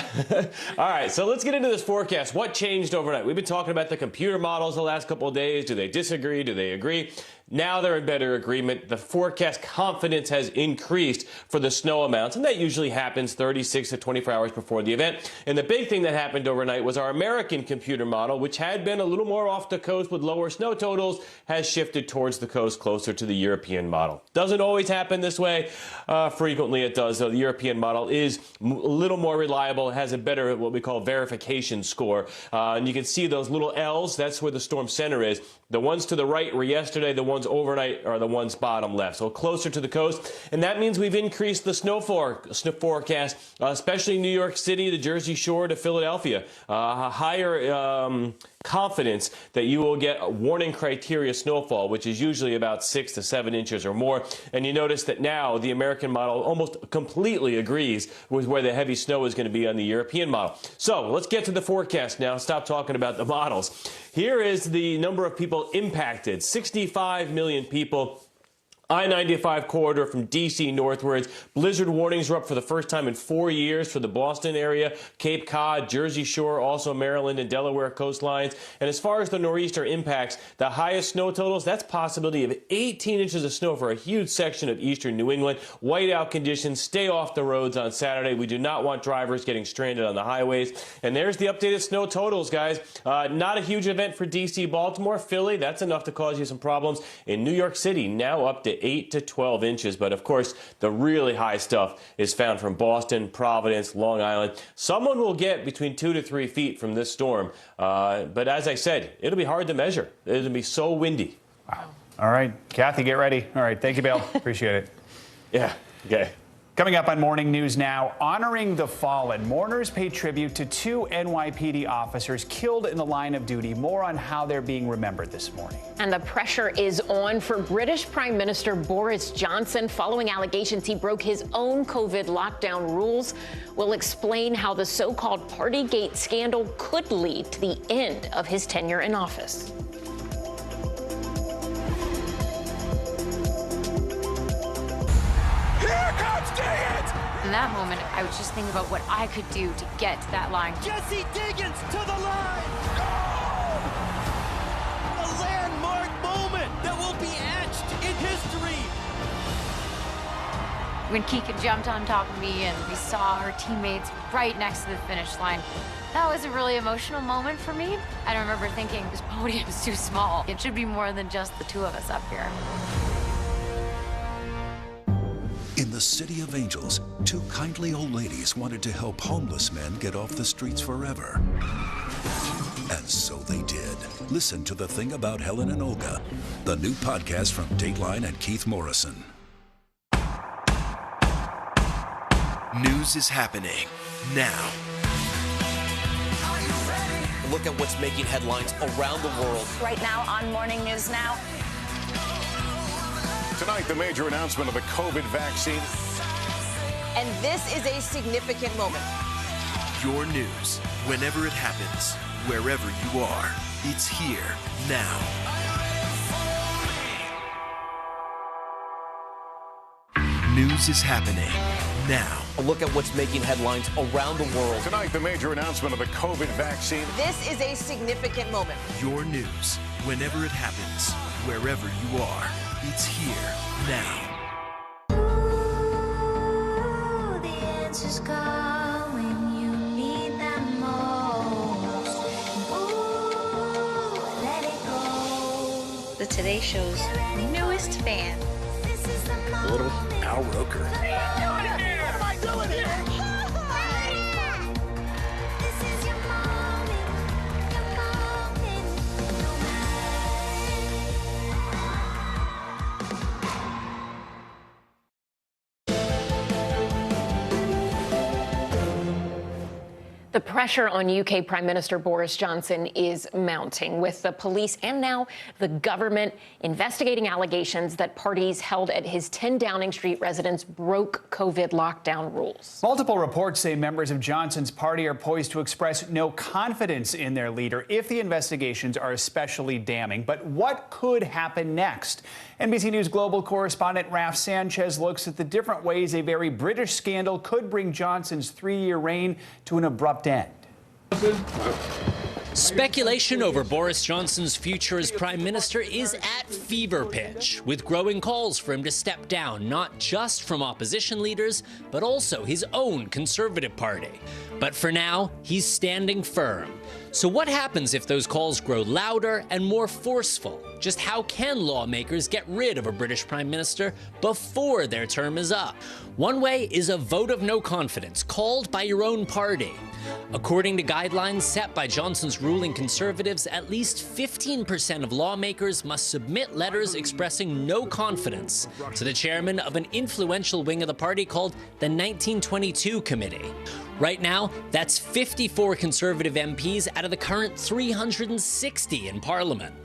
right, so let's get into this forecast. What changed overnight? We've been talking about the computer models the last couple of days. Do they disagree? Do they agree? Now they're in better agreement. The forecast confidence has increased for the snow amounts, and that usually happens 36 to 24 hours before the event. And the big thing that happened overnight was our American computer model, which had been a little more off the coast with lower snow totals, has shifted towards the coast closer to the European model. Doesn't always happen this way. Frequently it does, though. The European model is a little more reliable. It has a better, what we call, verification score. And you can see those little L's. That's where the storm center is. The ones to the right were yesterday. The ones overnight are the ones bottom left, so closer to the coast. And that means we've increased the snow forecast, especially New York City, the Jersey Shore to Philadelphia. Higher confidence that you will get a warning criteria snowfall, which is usually about 6 to 7 inches or more. And you notice that now the American model almost completely agrees with where the heavy snow is going to be on the European model. So let's get to the forecast now. Stop talking about the models. Here is the number of people impacted. 65 million people. I-95 corridor from D.C. northwards. Blizzard warnings are up for the first time in 4 years for the Boston area, Cape Cod, Jersey Shore, also Maryland and Delaware coastlines. And as far as the nor'easter impacts, the highest snow totals, that's possibility of 18 inches of snow for a huge section of eastern New England. Whiteout conditions, stay off the roads on Saturday. We do not want drivers getting stranded on the highways. And there's the updated snow totals, guys. Not a huge event for D.C., Baltimore, Philly. That's enough to cause you some problems. In New York City, now up to 8 to 12 inches. But of course, the really high stuff is found from Boston, Providence, Long Island. Someone will get between 2 to 3 feet from this storm. But as I said, it'll be hard to measure. It'll be so windy. Wow. All right, Kathy, get ready. All right, thank you, Bill. Appreciate it. Yeah, okay. Coming up on Morning News Now, honoring the fallen. Mourners pay tribute to 2 NYPD officers killed in the line of duty. More on how they're being remembered this morning. And the pressure is on for British Prime Minister Boris Johnson following allegations he broke his own COVID lockdown rules. We'll explain how the so-called Partygate scandal could lead to the end of his tenure in office. In that moment, I was just thinking about what I could do to get to that line. Jesse Diggins to the line! A landmark moment that will be etched in history. When Keegan jumped on top of me and we saw our teammates right next to the finish line, that was a really emotional moment for me. I remember thinking, this podium is too small. It should be more than just the 2 of us up here. In the City of Angels, 2 kindly old ladies wanted to help homeless men get off the streets forever. And so they did. Listen to The Thing About Helen and Olga, the new podcast from Dateline and Keith Morrison. News is happening now. Look at what's making headlines around the world. Right now on Morning News Now. Tonight, the major announcement of the COVID vaccine. and this is a significant moment. Your news, whenever it happens, wherever you are, it's here now. News is happening now. A look at what's making headlines around the world. Tonight, the major announcement of the COVID vaccine. This is a significant moment. Your news, whenever it happens, wherever you are, it's here now. The answers come when you need them most. Ooh, let it go. The Today Show's newest fan. A little Al Roker. What am I doing here? This is your moment. Your moment. The pressure on UK Prime Minister Boris Johnson is mounting, with the police and now the government investigating allegations that parties held at his 10 Downing Street residence broke COVID lockdown rules. Multiple reports say members of Johnson's party are poised to express no confidence in their leader if the investigations are especially damning. But what could happen next? NBC News Global correspondent Raf Sanchez looks at the different ways a very British scandal could bring Johnson's 3-year reign to an abrupt end. Speculation over Boris Johnson's future as Prime Minister is at fever pitch, with growing calls for him to step down, not just from opposition leaders, but also his own Conservative Party. But for now, he's standing firm. So what happens if those calls grow louder and more forceful? Just how can lawmakers get rid of a British Prime Minister before their term is up? One way is a vote of no confidence called by your own party. According to guidelines set by Johnson's ruling Conservatives, at least 15% of lawmakers must submit letters expressing no confidence to the chairman of an influential wing of the party called the 1922 Committee. Right now, that's 54 Conservative MPs out of the current 360 in Parliament.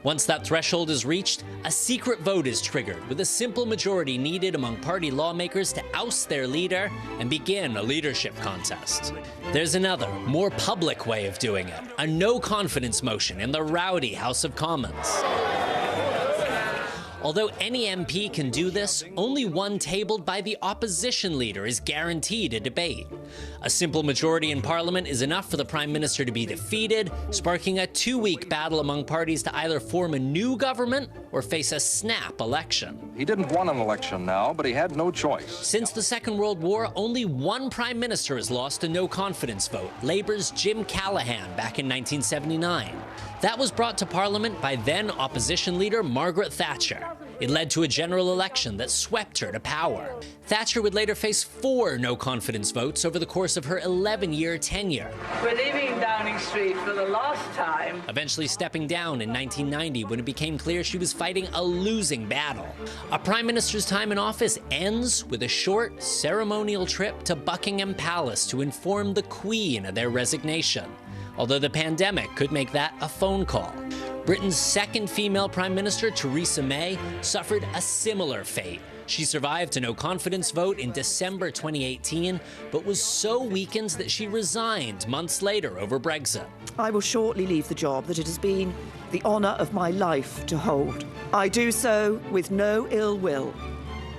Once that threshold is reached, a secret vote is triggered, with a simple majority needed among party lawmakers to oust their leader and begin a leadership contest. There's another, more public way of doing it, a no-confidence motion in the rowdy House of Commons. Although any MP can do this, only one tabled by the opposition leader is guaranteed a debate. A simple majority in Parliament is enough for the Prime Minister to be defeated, sparking a 2-week battle among parties to either form a new government or face a snap election. He didn't want an election now, but he had no choice. Since the Second World War, only one Prime Minister has lost a no-confidence vote, Labour's Jim Callaghan back in 1979. That was brought to Parliament by then opposition leader Margaret Thatcher. It led to a general election that swept her to power. Thatcher would later face 4 no-confidence votes over the course of her 11-year tenure. We're leaving Downing Street for the last time. Eventually stepping down in 1990 when it became clear she was fighting a losing battle. A Prime Minister's time in office ends with a short, ceremonial trip to Buckingham Palace to inform the Queen of their resignation. Although the pandemic could make that a phone call. Britain's second female Prime Minister, Theresa May, suffered a similar fate. She survived a no-confidence vote in December 2018, but was so weakened that she resigned months later over Brexit. I will shortly leave the job that it has been the honour of my life to hold. I do so with no ill will,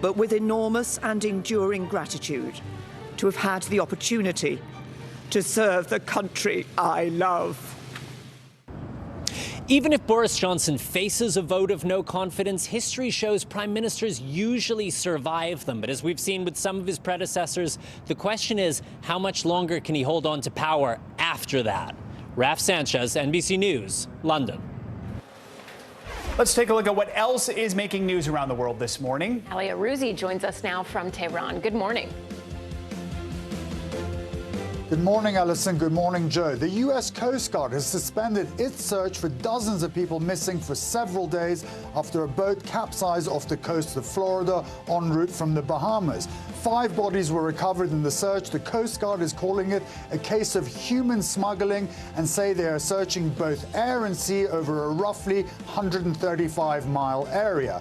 but with enormous and enduring gratitude to have had the opportunity to serve the country I love. Even if Boris Johnson faces a vote of no confidence, history shows Prime Ministers usually survive them. But as we've seen with some of his predecessors, the question is, how much longer can he hold on to power after that? Raf Sanchez, NBC News, London. Let's take a look at what else is making news around the world this morning. Ali Arouzi joins us now from Tehran. Good morning. Good morning, Alison. Good morning, Joe. The U.S. Coast Guard has suspended its search for dozens of people missing for several days after a boat capsized off the coast of Florida en route from the Bahamas. 5 bodies were recovered in the search. The Coast Guard is calling it a case of human smuggling and say they are searching both air and sea over a roughly 135-mile area.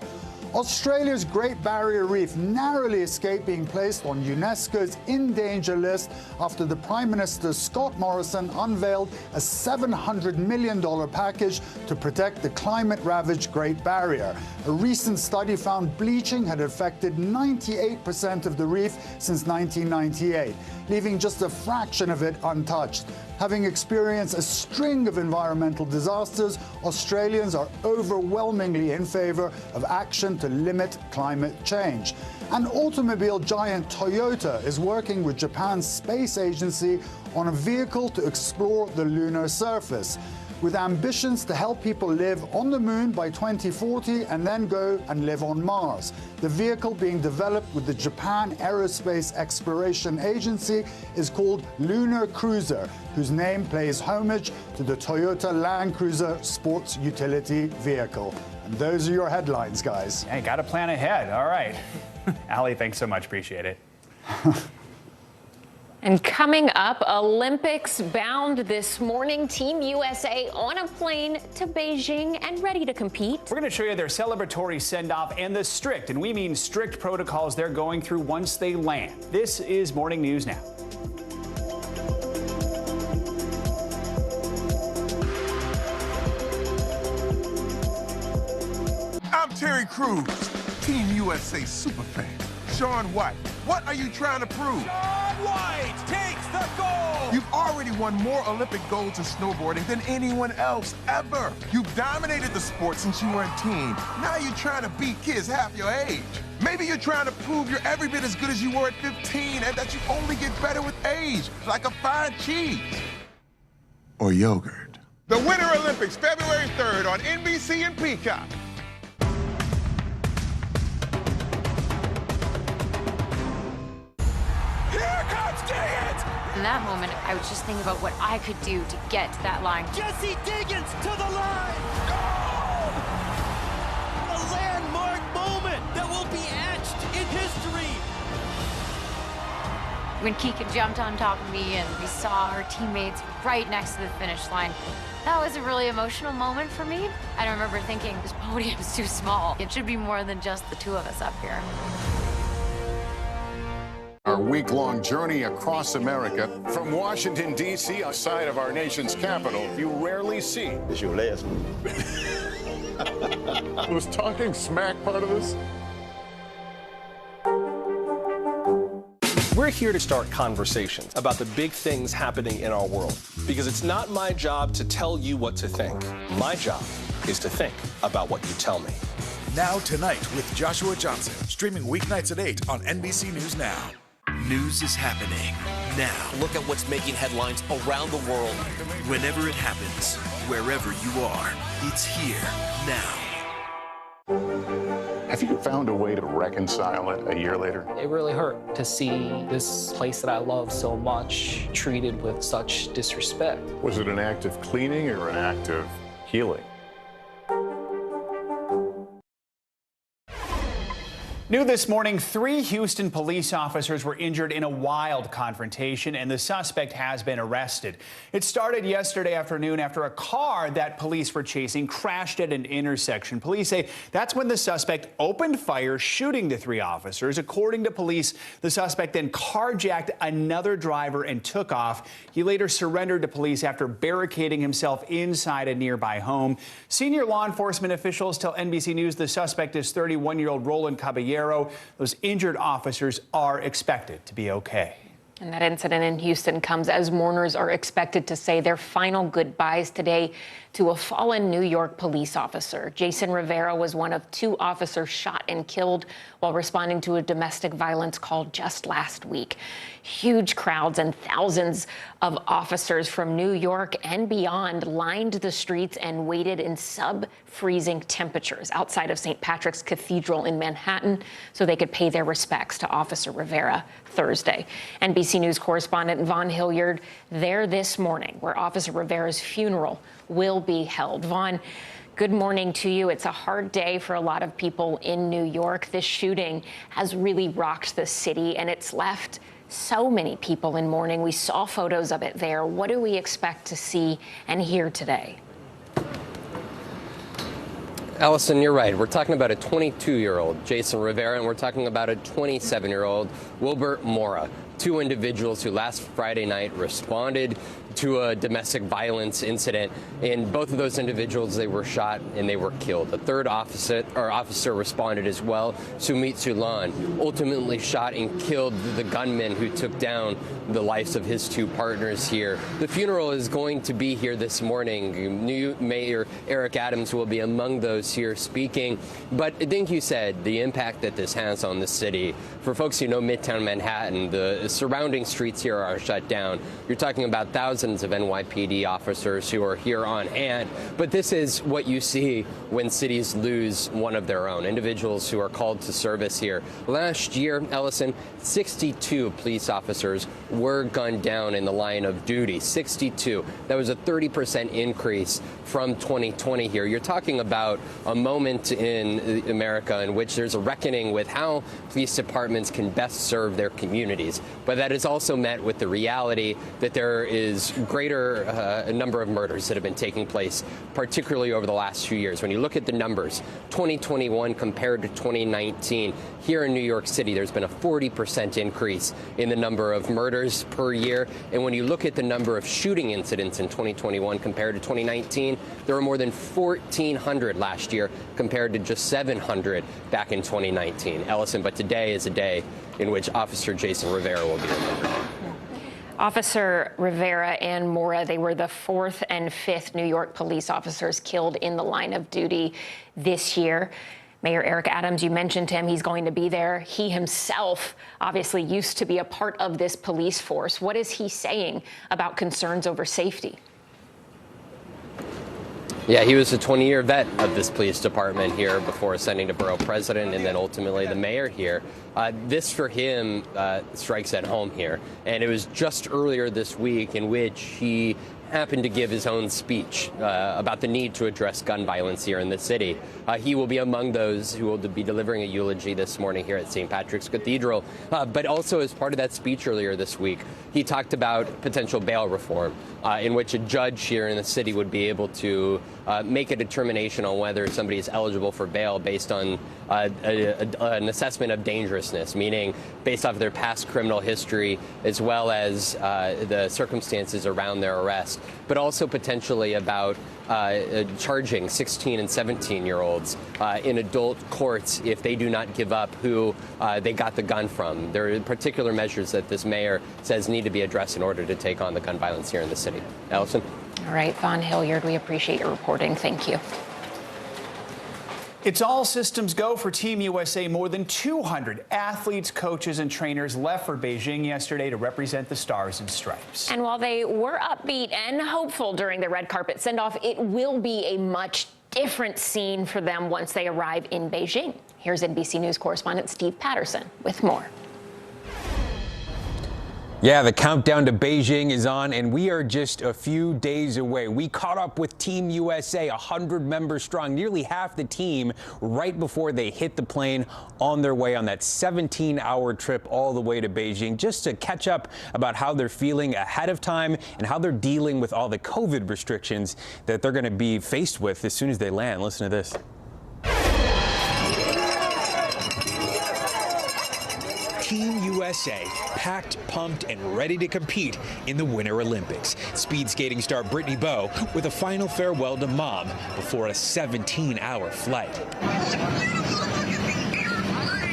Australia's Great Barrier Reef narrowly escaped being placed on UNESCO's in danger list after the Prime Minister Scott Morrison unveiled a $700 million package to protect the climate-ravaged Great Barrier. A recent study found bleaching had affected 98% of the reef since 1998, leaving just a fraction of it untouched. Having experienced a string of environmental disasters, Australians are overwhelmingly in favor of action to limit climate change. And automobile giant Toyota is working with Japan's space agency on a vehicle to explore the lunar surface, with ambitions to help people live on the moon by 2040 and then go and live on Mars. The vehicle being developed with the Japan Aerospace Exploration Agency is called Lunar Cruiser, whose name pays homage to the Toyota Land Cruiser sports utility vehicle. And those are your headlines, guys. Hey, got to plan ahead. All right. Ali, thanks so much. Appreciate it. And coming up, Olympics bound this morning. Team USA on a plane to Beijing and ready to compete. We're going to show you their celebratory send-off and the strict, and we mean strict protocols they're going through once they land. This is Morning News Now. I'm Terry Crews, Team USA superfan. Shaun White, what are you trying to prove? Shaun White takes the gold! You've already won more Olympic golds in snowboarding than anyone else ever. You've dominated the sport since you were a teen. Now you're trying to beat kids half your age. Maybe you're trying to prove you're every bit as good as you were at 15 and that you only get better with age, like a fine cheese. Or yogurt. The Winter Olympics, February 3rd on NBC and Peacock. In that moment, I was just thinking about what I could do to get to that line. Jesse Diggins to the line! Goal! A landmark moment that will be etched in history. When Keegan jumped on top of me and we saw our teammates right next to the finish line, that was a really emotional moment for me. I remember thinking, this podium is too small. It should be more than just the two of us up here. Our week-long journey across America. From Washington, D.C., outside of our nation's capital, you rarely see. It's your last move. Was talking smack part of this? We're here to start conversations about the big things happening in our world, because it's not my job to tell you what to think. My job is to think about what you tell me. Now Tonight with Joshua Johnson, streaming weeknights at 8 on NBC News Now. News is happening now. Look at what's making headlines around the world. Whenever it happens, wherever you are, it's here now. Have you found a way to reconcile it a year later? It really hurt to see this place that I love so much treated with such disrespect. Was it an act of cleaning or an act of healing? New this morning, 3 Houston police officers were injured in a wild confrontation, and the suspect has been arrested. It started yesterday afternoon after a car that police were chasing crashed at an intersection. Police say that's when the suspect opened fire, shooting the 3 officers. According to police, the suspect then carjacked another driver and took off. He later surrendered to police after barricading himself inside a nearby home. Senior law enforcement officials tell NBC News the suspect is 31-year-old Roland Caballero. Those injured officers are expected to be okay. And that incident in Houston comes as mourners are expected to say their final goodbyes today to a fallen New York police officer. Jason Rivera was one of 2 officers shot and killed while responding to a domestic violence call just last week. Huge crowds and thousands of officers from New York and beyond lined the streets and waited in sub-freezing temperatures outside of St. Patrick's Cathedral in Manhattan so they could pay their respects to Officer Rivera Thursday. NBC News correspondent Vaughn Hilliard there this morning where Officer Rivera's funeral will be held. Vaughn, good morning to you. It's a hard day for a lot of people in New York. This shooting has really rocked the city, and it's left so many people in mourning. We saw photos of it there. What do we expect to see and hear today? Allison, you're right. We're talking about a 22-year-old Jason Rivera, and we're talking about a 27-year-old Wilbert Mora. Two individuals who last Friday night responded to a domestic violence incident. In both of those individuals, they were shot and they were killed. A third officer responded as well. Sumit Sulan ultimately shot and killed the gunman who took down the lives of his two partners here. The funeral is going to be here this morning. New Mayor Eric Adams will be among those here speaking. But I think you said the impact that this has on the city. For folks who know Midtown Manhattan, the surrounding streets here are shut down. You're talking about thousands of NYPD officers who are here on hand. But this is what you see when cities lose one of their own, individuals who are called to service here. Last year, Ellison, 62 police officers were gunned down in the line of duty. 62. That was a 30% increase from 2020 here. You're talking about a moment in America in which there's a reckoning with how police departments can best serve their communities. But that is also met with the reality that there is greater number of murders that have been taking place, particularly over the last few years. When you look at the numbers, 2021 compared to 2019, here in New York City, there's been a 40% increase in the number of murders per year. And when you look at the number of shooting incidents in 2021 compared to 2019, there were more than 1,400 last year compared to just 700 back in 2019. Ellison, but today is a day in which Officer Jason Rivera will be remembered. Officer Rivera and Mora, they were the fourth and fifth New York police officers killed in the line of duty this year. Mayor Eric Adams, you mentioned him. He's going to be there. He himself obviously used to be a part of this police force. What is he saying about concerns over safety? Yeah, he was a 20-year vet of this police department here before ascending to borough president and then ultimately the mayor here. This, for him, strikes at home here. And it was just earlier this week in which he happened to give his own speech about the need to address gun violence here in the city. He will be among those who will be delivering a eulogy this morning here at St. Patrick's Cathedral. But also as part of that speech earlier this week, he talked about potential bail reform in which a judge here in the city would be able to make a determination on whether somebody is eligible for bail based on an assessment of dangerousness, meaning based off of their past criminal history as well as the circumstances around their arrest, but also potentially about charging 16 and 17-year-olds in adult courts if they do not give up who they got the gun from. There are particular measures that this mayor says need to be addressed in order to take on the gun violence here in the city. Allison? All right, Vaughn Hilliard, we appreciate your reporting. Thank you. It's all systems go for Team USA. More than 200 athletes, coaches, and trainers left for Beijing yesterday to represent the Stars and Stripes. And while they were upbeat and hopeful during the red carpet send-off, it will be a much different scene for them once they arrive in Beijing. Here's NBC News correspondent Steve Patterson with more. Yeah, the countdown to Beijing is on, and we are just a few days away. We caught up with Team USA, 100 members strong, nearly half the team, right before they hit the plane on their way on that 17-hour trip all the way to Beijing, just to catch up about how they're feeling ahead of time and how they're dealing with all the COVID restrictions that they're going to be faced with as soon as they land. Listen to this. Team USA, packed, pumped, and ready to compete in the Winter Olympics. Speed skating star Brittany Bowe with a final farewell to mom before a 17-hour flight.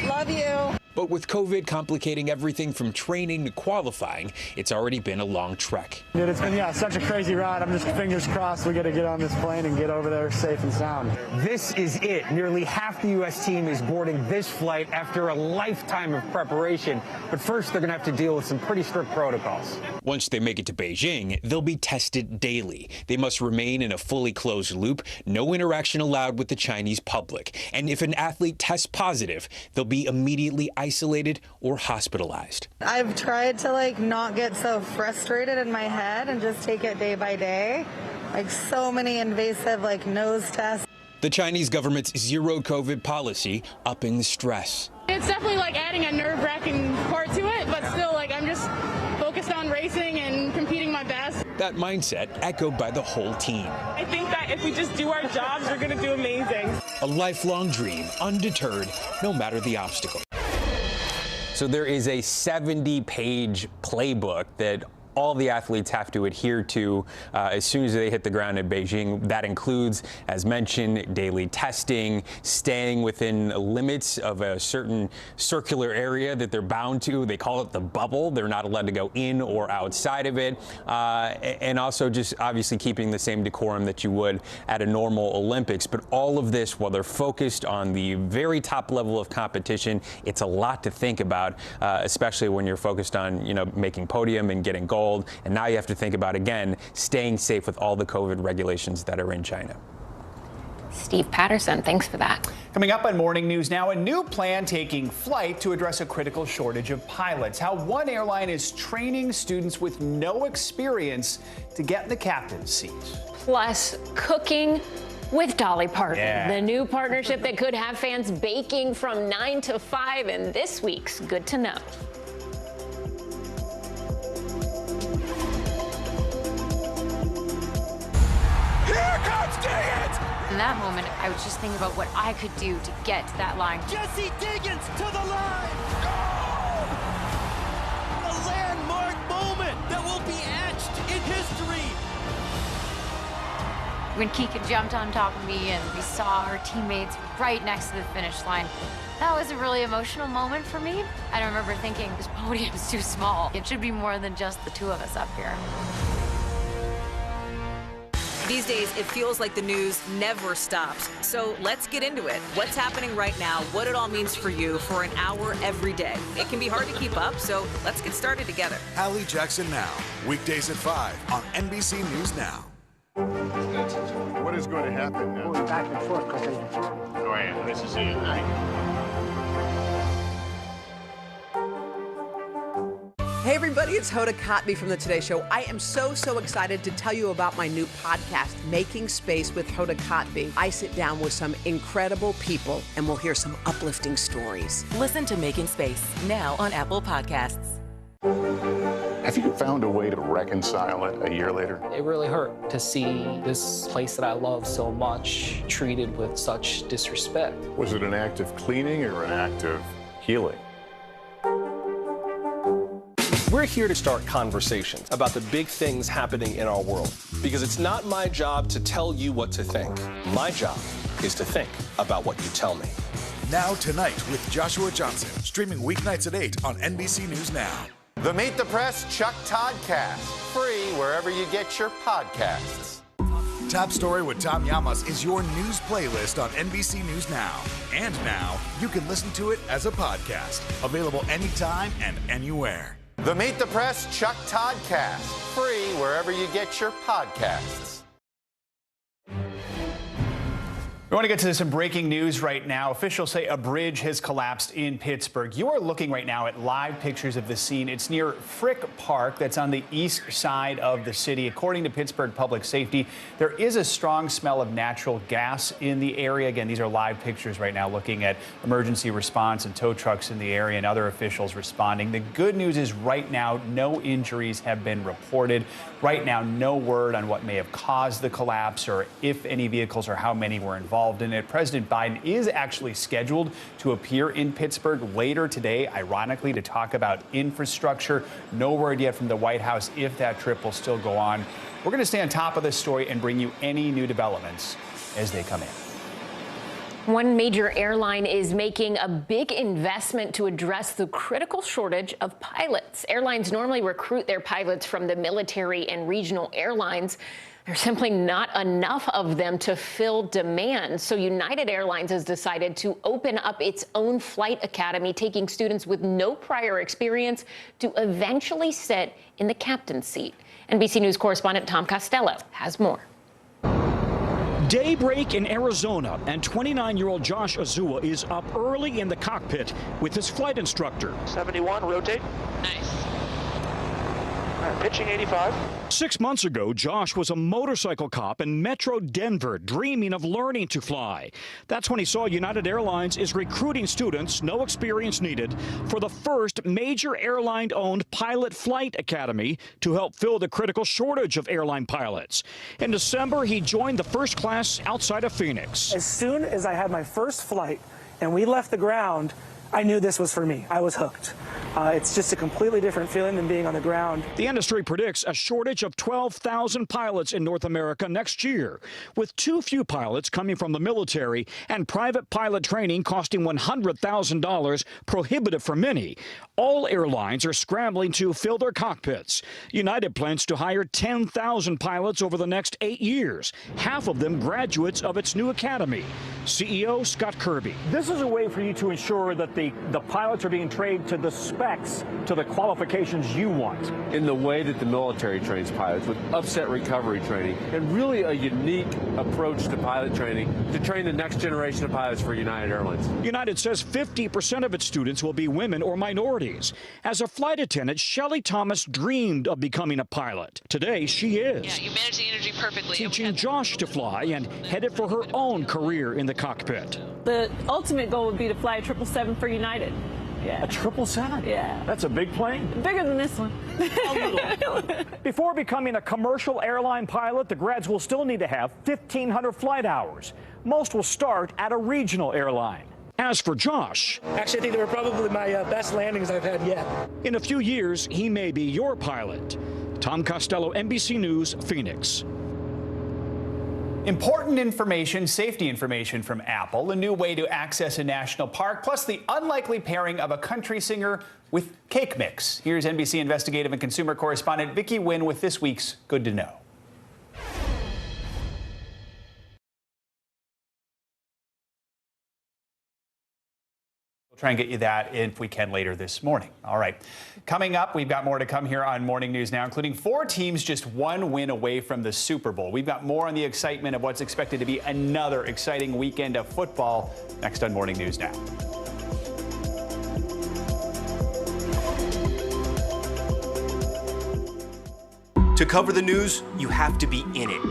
Love you. But with COVID complicating everything from training to qualifying, it's already been a long trek. Dude, it's been, such a crazy ride. I'm just fingers crossed we get to get on this plane and get over there safe and sound. This is it. Nearly half the U.S. team is boarding this flight after a lifetime of preparation. But first, they're going to have to deal with some pretty strict protocols. Once they make it to Beijing, they'll be tested daily. They must remain in a fully closed loop, no interaction allowed with the Chinese public. And if an athlete tests positive, they'll be immediately isolated or hospitalized. I've tried to not get so frustrated in my head and just take it day by day. So many invasive nose tests. The Chinese government's zero COVID policy upping the stress. It's definitely adding a nerve-wracking part to it, but still I'm just focused on racing and competing my best. That mindset echoed by the whole team. I think that if we just do our jobs, we're going to do amazing. A lifelong dream, undeterred, no matter the obstacle. So there is a 70-page playbook that all the athletes have to adhere to as soon as they hit the ground in Beijing. That includes, as mentioned, daily testing, staying within limits of a certain circular area that they're bound to. They call it the bubble. They're not allowed to go in or outside of it. And also just obviously keeping the same decorum that you would at a normal Olympics. But all of this while they're focused on the very top level of competition. It's a lot to think about, especially when you're focused on, making podium and getting gold. And now you have to think about, again, staying safe with all the COVID regulations that are in China. Steve Patterson, thanks for that. Coming up on Morning News Now, a new plan taking flight to address a critical shortage of pilots. How one airline is training students with no experience to get in the captain's seat. Plus, cooking with Dolly Parton, Yeah. the new partnership that could have fans baking from 9 to 5 in this week's Good to Know. Here comes Diggins! In that moment, I was just thinking about what I could do to get to that line. Jesse Diggins to the line! Goal! A landmark moment that will be etched in history. When Kika jumped on top of me and we saw her teammates right next to the finish line, that was a really emotional moment for me. I remember thinking, this podium is too small. It should be more than just the two of us up here. These days, it feels like the news never stops. So let's get into it. What's happening right now, what it all means for you for an hour every day. It can be hard to keep up, so let's get started together. Hallie Jackson Now, weekdays at 5 on NBC News Now. What is going to happen now? Going back and forth because Go ahead. This is it. Hey everybody, it's Hoda Kotb from The Today Show. I am so excited to tell you about my new podcast, Making Space with Hoda Kotb. I sit down with some incredible people and we'll hear some uplifting stories. Listen to Making Space now on Apple Podcasts. Have you found a way to reconcile it a year later? It really hurt to see this place that I love so much treated with such disrespect. Was it an act of cleaning or an act of healing? We're here to start conversations about the big things happening in our world, because it's not my job to tell you what to think. My job is to think about what you tell me. Now Tonight with Joshua Johnson, streaming weeknights at 8 on NBC News Now. The Meet the Press Chuck Toddcast, free wherever you get your podcasts. Top Story with Tom Llamas is your news playlist on NBC News Now. And now you can listen to it as a podcast, available anytime and anywhere. The Meet the Press Chuck Toddcast, free wherever you get your podcasts. We want to get to some breaking news right now. Officials say a bridge has collapsed in Pittsburgh. You are looking right now at live pictures of the scene. It's near Frick Park, that's on the east side of the city. According to Pittsburgh Public Safety, there is a strong smell of natural gas in the area. Again, these are live pictures right now looking at emergency response and tow trucks in the area and other officials responding. The good news is right now, no injuries have been reported. Right now, no word on what may have caused the collapse or if any vehicles or how many were involved in it. President Biden is actually scheduled to appear in Pittsburgh later today, ironically, to talk about infrastructure. No word yet from the White House if that trip will still go on. We're going to stay on top of this story and bring you any new developments as they come in. One major airline is making a big investment to address the critical shortage of pilots. Airlines normally recruit their pilots from the military and regional airlines. There's simply not enough of them to fill demand. So United Airlines has decided to open up its own flight academy, taking students with no prior experience to eventually sit in the captain's seat. NBC News correspondent Tom Costello has more. Daybreak in Arizona, and 29-year-old Josh Azua is up early in the cockpit with his flight instructor. 71, rotate. Nice. Pitching 85. 6 months ago, Josh was a motorcycle cop in Metro Denver, dreaming of learning to fly. That's when he saw United Airlines is recruiting students, no experience needed, for the first major airline-owned pilot flight academy to help fill the critical shortage of airline pilots. In December, he joined the first class outside of Phoenix. As soon as I had my first flight and we left the ground, I knew this was for me. I was hooked. It's just a completely different feeling than being on the ground. The industry predicts a shortage of 12,000 pilots in North America next year, with too few pilots coming from the military and private pilot training costing $100,000, prohibitive for many. All airlines are scrambling to fill their cockpits. United plans to hire 10,000 pilots over the next 8 years, half of them graduates of its new academy. CEO Scott Kirby. This is a way for you to ensure that the pilots are being trained to the specs, to the qualifications you want. In the way that the military trains pilots, with upset recovery training, and really a unique approach to pilot training to train the next generation of pilots for United Airlines. United says 50% of its students will be women or minorities. As a flight attendant, Shelley Thomas dreamed of becoming a pilot. Today, she is. Yeah, you manage the energy perfectly. Teaching Josh to fly and headed for her own career in the cockpit. The ultimate goal would be to fly a 777 for United. Yeah. A 777? Yeah. That's a big plane. Bigger than this one. Before becoming a commercial airline pilot, the grads will still need to have 1,500 flight hours. Most will start at a regional airline. As for Josh, Actually, I think they were probably my best landings I've had yet. in a few years, he may be your pilot. Tom Costello, NBC News, Phoenix. Important information, safety information from Apple, a new way to access a national park, plus the unlikely pairing of a country singer with cake mix. Here's NBC investigative and consumer correspondent Vicki Nguyen with this week's Good to Know. We'll try and get you that if we can later this morning. All right. Coming up, we've got more to come here on Morning News Now, including 4 teams just 1 win away from the Super Bowl. We've got more on the excitement of what's expected to be another exciting weekend of football next on Morning News Now. To cover the news, you have to be in it.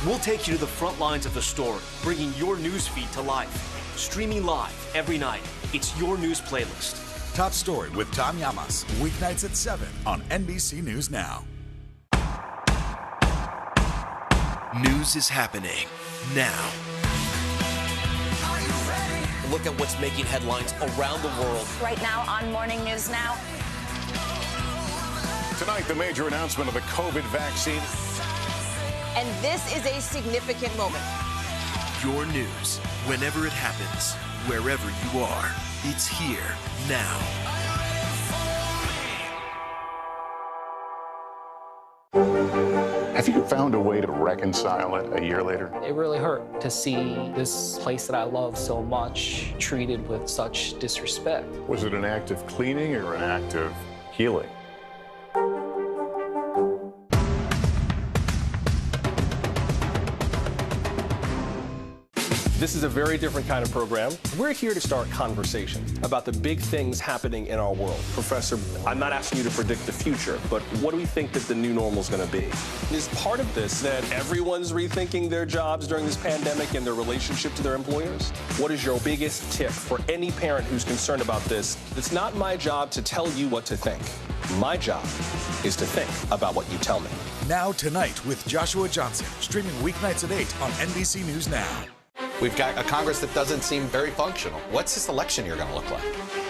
We'll take you to the front lines of the story, bringing your news feed to life. Streaming live every night. It's your news playlist. Top Story with Tom Llamas, weeknights at 7 on NBC News Now. News is happening now. Look at what's making headlines around the world. Right now on Morning News Now. Tonight, the major announcement of the COVID vaccine. And this is a significant moment. Your news, whenever it happens, wherever you are, it's here now. Have you found a way to reconcile it a year later? It really hurt to see this place that I love so much treated with such disrespect. Was it an act of cleaning or an act of healing? This is a very different kind of program. We're here to start conversation about the big things happening in our world. Professor, I'm not asking you to predict the future, but what do we think that the new normal is going to be? Is part of this that everyone's rethinking their jobs during this pandemic and their relationship to their employers? What is your biggest tip for any parent who's concerned about this? It's not my job to tell you what to think. My job is to think about what you tell me. Now Tonight with Joshua Johnson, streaming weeknights at 8 on NBC News Now. We've got a Congress that doesn't seem very functional. What's this election year going to look like?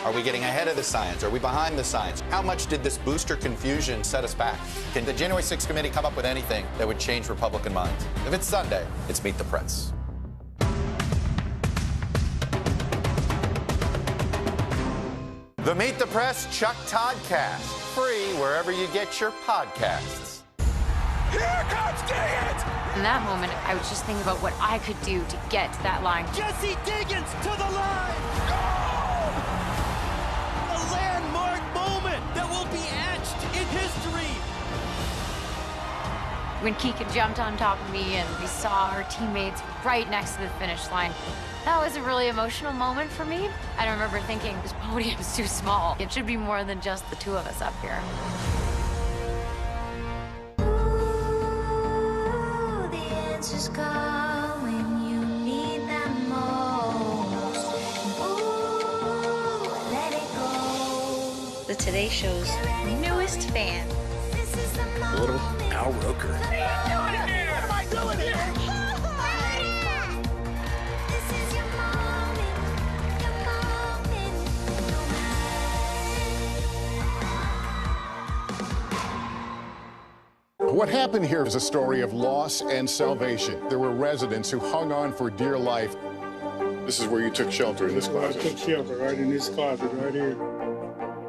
Are we getting ahead of the science? Are we behind the science? How much did this booster confusion set us back? Can the January 6th committee come up with anything that would change Republican minds? If it's Sunday, it's Meet the Press. The Meet the Press Chuck Toddcast, free wherever you get your podcasts. Here comes Diggins! In that moment, I was just thinking about what I could do to get to that line. Jesse Diggins to the line! Goal! A landmark moment that will be etched in history. When Keegan jumped on top of me and we saw our teammates right next to the finish line, that was a really emotional moment for me. I remember thinking, this podium is too small. It should be more than just the 2 of us up here. call when you need them most. Ooh, let it go. The Today Show's newest fan. Little Al Roker. What am I doing here? This is your moment, your moment. What happened here is a story of loss and salvation. There were residents who hung on for dear life. This is where you took shelter, in this closet. I took shelter right in this closet right here.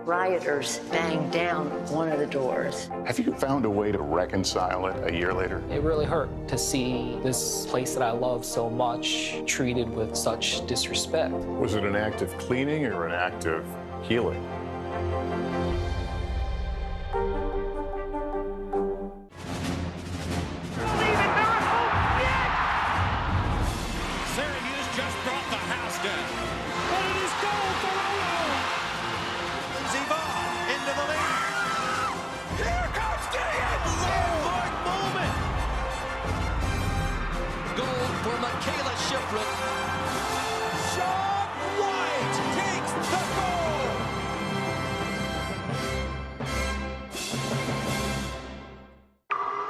Rioters banged down one of the doors. Have you found a way to reconcile it a year later? It really hurt to see this place that I love so much treated with such disrespect. Was it an act of cleaning or an act of healing? Syracuse just brought the house down. But it is goal for Olo. Lindsey Vaughn into the lead. Here comes Gideon. Landmark moment. Goal for Michaela Shiffrin. Sean White takes the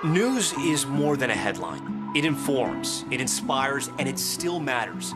goal. News is more than a headline. It informs, it inspires, and it still matters.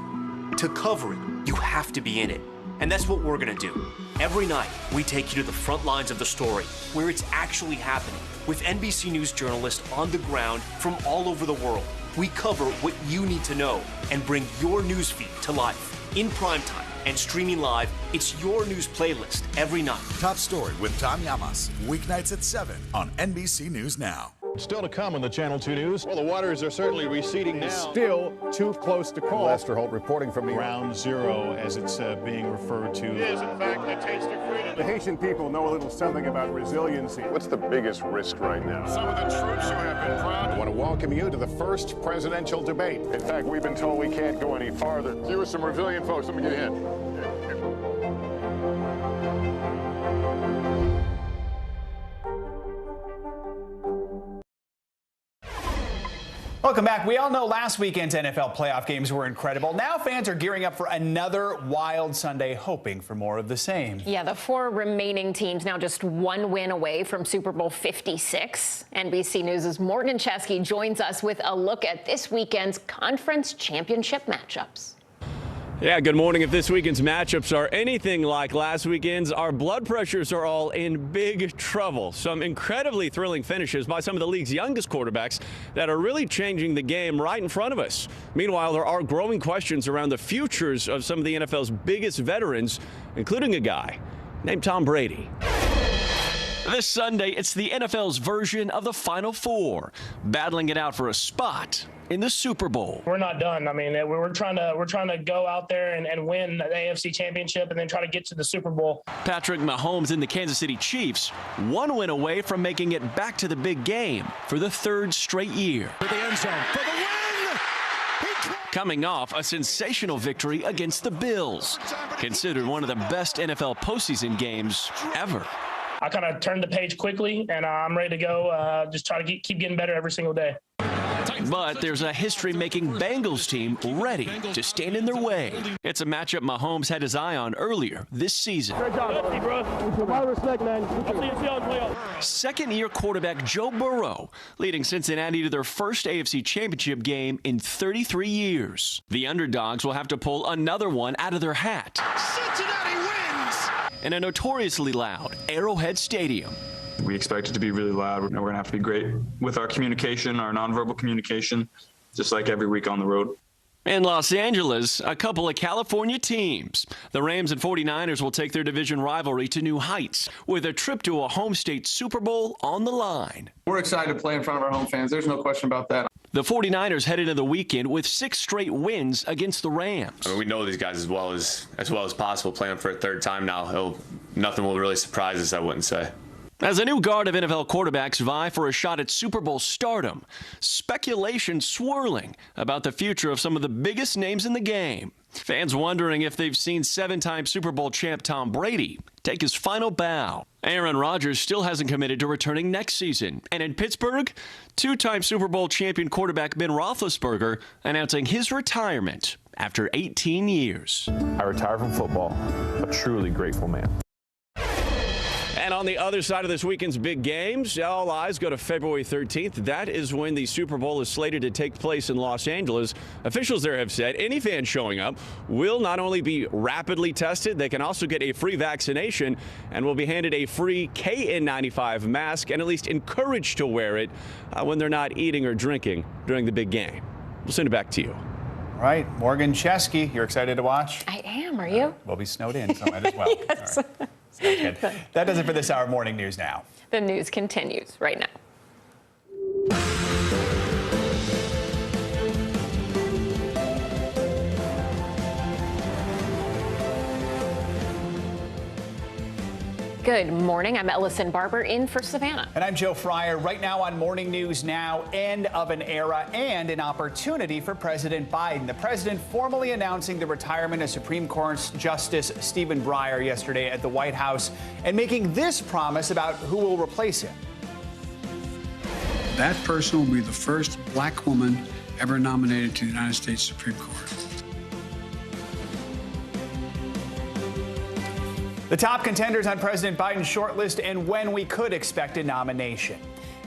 To cover it, you have to be in it. And that's what we're gonna do. Every night, we take you to the front lines of the story, where it's actually happening, with NBC News journalists on the ground from all over the world. We cover what you need to know and bring your newsfeed to life. In primetime and streaming live, it's your news playlist every night. Top Story with Tom Llamas, weeknights at 7 on NBC News Now. Still to come on the Channel 2 News. Well, the waters are certainly receding now. Still too close to call. Lester Holt reporting from the Ground Zero, as it's being referred to. It is, in fact, the taste of freedom. The Haitian people know a little something about resiliency. What's the biggest risk right now? Some of the troops who have been proud. I want to welcome you to the first presidential debate. In fact, we've been told we can't go any farther. You with some resilient folks, let me get a hint. Welcome back. We all know last weekend's NFL playoff games were incredible. Now fans are gearing up for another wild Sunday, hoping for more of the same. Yeah, the 4 remaining teams now just 1 win away from Super Bowl 56. NBC News' Morgan Chesky joins us with a look at this weekend's conference championship matchups. Yeah, good morning. If this weekend's matchups are anything like last weekend's, our blood pressures are all in big trouble. Some incredibly thrilling finishes by some of the league's youngest quarterbacks that are really changing the game right in front of us. Meanwhile, there are growing questions around the futures of some of the NFL's biggest veterans, including a guy named Tom Brady. This Sunday, it's the NFL's version of the Final Four, battling it out for a spot in the Super Bowl. We're not done. I mean, we're trying to go out there and win the AFC Championship and then try to get to the Super Bowl. Patrick Mahomes and the Kansas City Chiefs, 1 win away from making it back to the big game for the 3rd straight year. For the end zone, for the win! Coming off a sensational victory against the Bills, considered one of the best NFL postseason games ever. I kind of turned the page quickly, and I'm ready to go. Just try to keep getting better every single day. But there's a history-making Bengals team ready to stand in their way. It's a matchup Mahomes had his eye on earlier this season. Great job, bro. A lot of respect, man. Second-year quarterback Joe Burrow leading Cincinnati to their first AFC Championship game in 33 years. The underdogs will have to pull another one out of their hat. Cincinnati wins! In a notoriously loud Arrowhead Stadium. We expect it to be really loud. We're going to have to be great with our communication, our nonverbal communication, just like every week on the road. In Los Angeles, a couple of California teams. The Rams and 49ers will take their division rivalry to new heights with a trip to a home state Super Bowl on the line. We're excited to play in front of our home fans. There's no question about that. The 49ers head into the weekend with 6 straight wins against the Rams. I mean, we know these guys as well as possible, playing for a 3rd time now. Nothing will really surprise us, I wouldn't say. As a new guard of NFL quarterbacks vie for a shot at Super Bowl stardom, speculation swirling about the future of some of the biggest names in the game. Fans wondering if they've seen 7-time Super Bowl champ Tom Brady take his final bow. Aaron Rodgers still hasn't committed to returning next season. And in Pittsburgh, two-time Super Bowl champion quarterback Ben Roethlisberger announcing his retirement after 18 years. I retire from football, a truly grateful man. And on the other side of this weekend's big games, all eyes go to February 13th. That is when the Super Bowl is slated to take place in Los Angeles. Officials there have said any fan showing up will not only be rapidly tested, they can also get a free vaccination and will be handed a free KN95 mask and at least encouraged to wear it when they're not eating or drinking during the big game. We'll send it back to you. All right, Morgan Chesky, you're excited to watch? I am. Are you? We'll be snowed in, so might as well. Yes. All right. Sounds good. That does it for this hour of Morning News Now. The news continues right now. Good morning. I'm Ellison Barber in for Savannah. And I'm Joe Fryer. Right now on Morning News Now, end of an era and an opportunity for President Biden. The president formally announcing the retirement of Supreme Court Justice Stephen Breyer yesterday at the White House and making this promise about who will replace him. That person will be the first black woman ever nominated to the United States Supreme Court. The top contenders on President Biden's shortlist and when we could expect a nomination.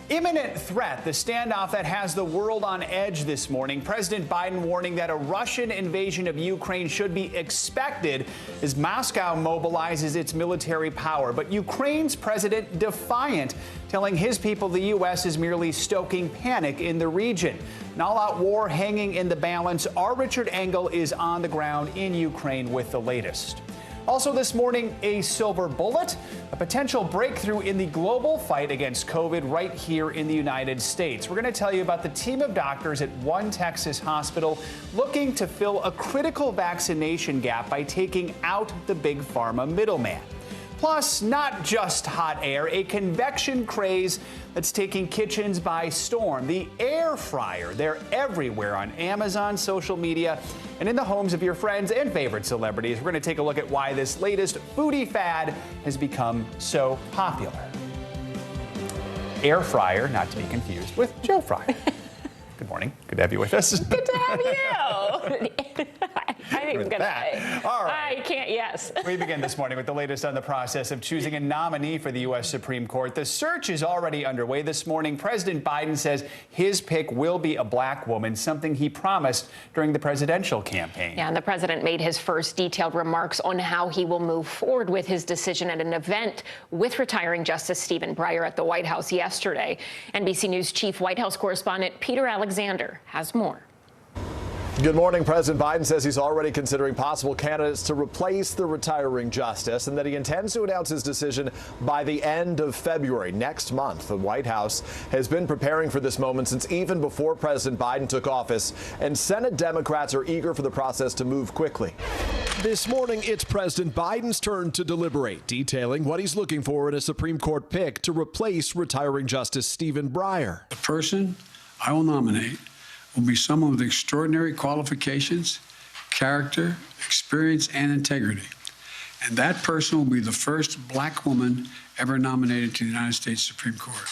Imminent threat, the standoff that has the world on edge this morning. President Biden warning that a Russian invasion of Ukraine should be expected as Moscow mobilizes its military power. But Ukraine's president defiant, telling his people the U.S. is merely stoking panic in the region. An all-out war hanging in the balance. Our Richard Engel is on the ground in Ukraine with the latest. Also this morning, a silver bullet, a potential breakthrough in the global fight against COVID right here in the United States. We're going to tell you about the team of doctors at one Texas hospital looking to fill a critical vaccination gap by taking out the big pharma middleman. Plus, not just hot air, a convection craze that's taking kitchens by storm. The air fryer, they're everywhere on Amazon, social media, and in the homes of your friends and favorite celebrities. We're going to take a look at why this latest foodie fad has become so popular. Air fryer, not to be confused with Joe Fryer. Good morning. Good to have you with us. Good to have you. I think it's good. All right. I can't, yes. We begin this morning with the latest on the process of choosing a nominee for the U.S. Supreme Court. The search is already underway this morning. President Biden says his pick will be a black woman, something he promised during the presidential campaign. Yeah, and the president made his first detailed remarks on how he will move forward with his decision at an event with retiring Justice Stephen Breyer at the White House yesterday. NBC News chief White House correspondent Peter Alexander has more. Good morning. President Biden says he's already considering possible candidates to replace the retiring justice and that he intends to announce his decision by the end of February next month. The White House has been preparing for this moment since even before President Biden took office, and Senate Democrats are eager for the process to move quickly. This morning, it's President Biden's turn to deliberate, detailing what he's looking for in a Supreme Court pick to replace retiring Justice Stephen Breyer. The person I will nominate will be someone with extraordinary qualifications, character, experience, and integrity. And that person will be the first black woman ever nominated to the United States Supreme Court.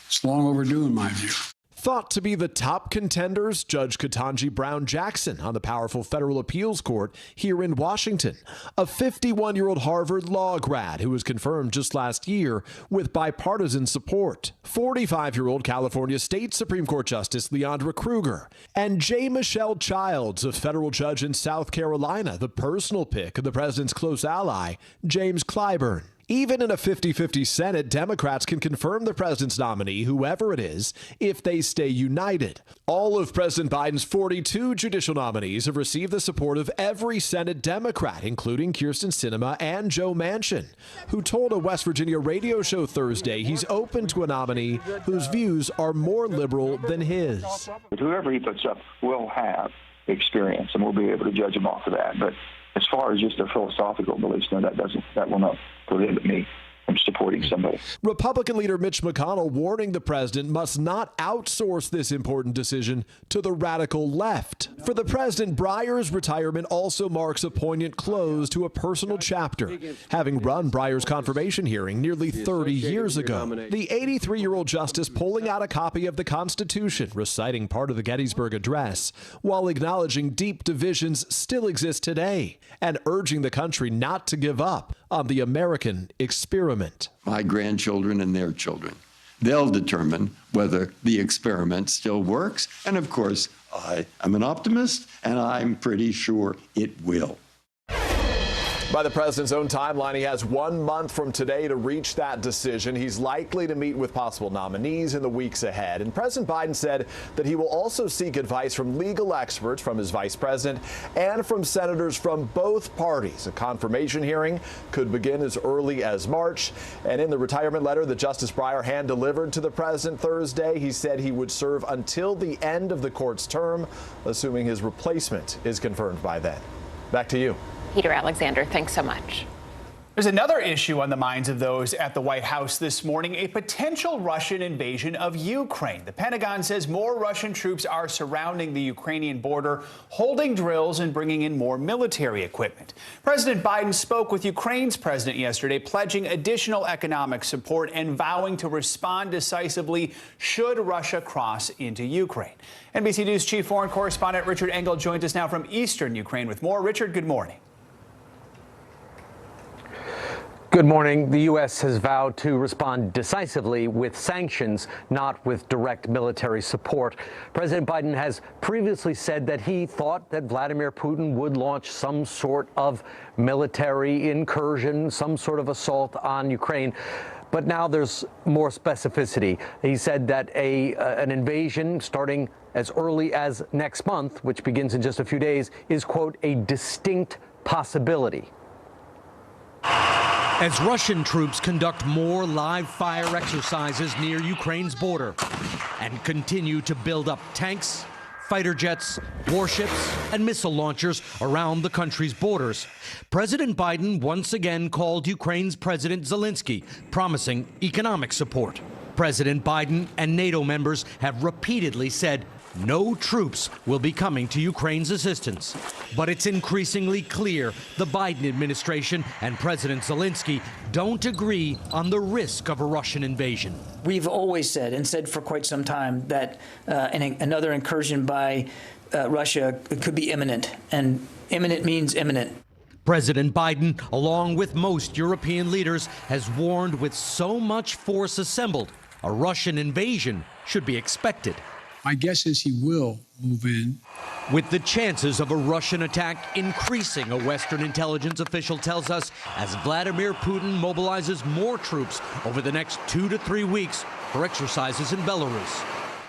It's long overdue in my view. Thought to be the top contenders, Judge Ketanji Brown Jackson on the powerful federal appeals court here in Washington. A 51-year-old Harvard law grad who was confirmed just last year with bipartisan support. 45-year-old California State Supreme Court Justice Leandra Kruger. And J. Michelle Childs, a federal judge in South Carolina, the personal pick of the president's close ally, James Clyburn. Even in a 50-50 Senate, Democrats can confirm the president's nominee, whoever it is, if they stay united. All of President Biden's 42 judicial nominees have received the support of every Senate Democrat, including Kyrsten Sinema and Joe Manchin, who told a West Virginia radio show Thursday he's open to a nominee whose views are more liberal than his. Whoever he puts up will have experience, and we'll be able to judge him off of that. But as far as just their philosophical beliefs, no, that will not prohibit me supporting somebody. Republican leader Mitch McConnell warning the president must not outsource this important decision to the radical left. For the president, Breyer's retirement also marks a poignant close to a personal chapter, having run Breyer's confirmation hearing nearly 30 years ago. The 83-year-old justice pulling out a copy of the Constitution, reciting part of the Gettysburg Address, while acknowledging deep divisions still exist today and urging the country not to give up on the American experiment. My grandchildren and their children, they'll determine whether the experiment still works. And of course, I am an optimist, and I'm pretty sure it will. By the president's own timeline, he has 1 month from today to reach that decision. He's likely to meet with possible nominees in the weeks ahead. And President Biden said that he will also seek advice from legal experts, from his vice president, and from senators from both parties. A confirmation hearing could begin as early as March. And in the retirement letter that Justice Breyer hand-delivered to the president Thursday, he said he would serve until the end of the court's term, assuming his replacement is confirmed by then. Back to you. Peter Alexander, thanks so much. There's another issue on the minds of those at the White House this morning, a potential Russian invasion of Ukraine. The Pentagon says more Russian troops are surrounding the Ukrainian border, holding drills and bringing in more military equipment. President Biden spoke with Ukraine's president yesterday, pledging additional economic support and vowing to respond decisively should Russia cross into Ukraine. NBC News chief foreign correspondent Richard Engel joins us now from eastern Ukraine with more. Richard, good morning. Good morning. The U.S. has vowed to respond decisively with sanctions, not with direct military support. President Biden has previously said that he thought that Vladimir Putin would launch some sort of military incursion, some sort of assault on Ukraine. But now there's more specificity. He said that an invasion starting as early as next month, which begins in just a few days, is, quote, a distinct possibility. As Russian troops conduct more live fire exercises near Ukraine's border and continue to build up tanks, fighter jets, warships, and missile launchers around the country's borders, President Biden once again called Ukraine's President Zelensky, promising economic support. President Biden and NATO members have repeatedly said no troops will be coming to Ukraine's assistance. But it's increasingly clear the Biden administration and President Zelensky don't agree on the risk of a Russian invasion. We've always said, and said for quite some time, that another incursion by Russia could be imminent, and imminent means imminent. President Biden, along with most European leaders, has warned with so much force assembled, a Russian invasion should be expected. My guess is he will move in. With the chances of a Russian attack increasing, a Western intelligence official tells us, as Vladimir Putin mobilizes more troops over the next 2 to 3 weeks for exercises in Belarus.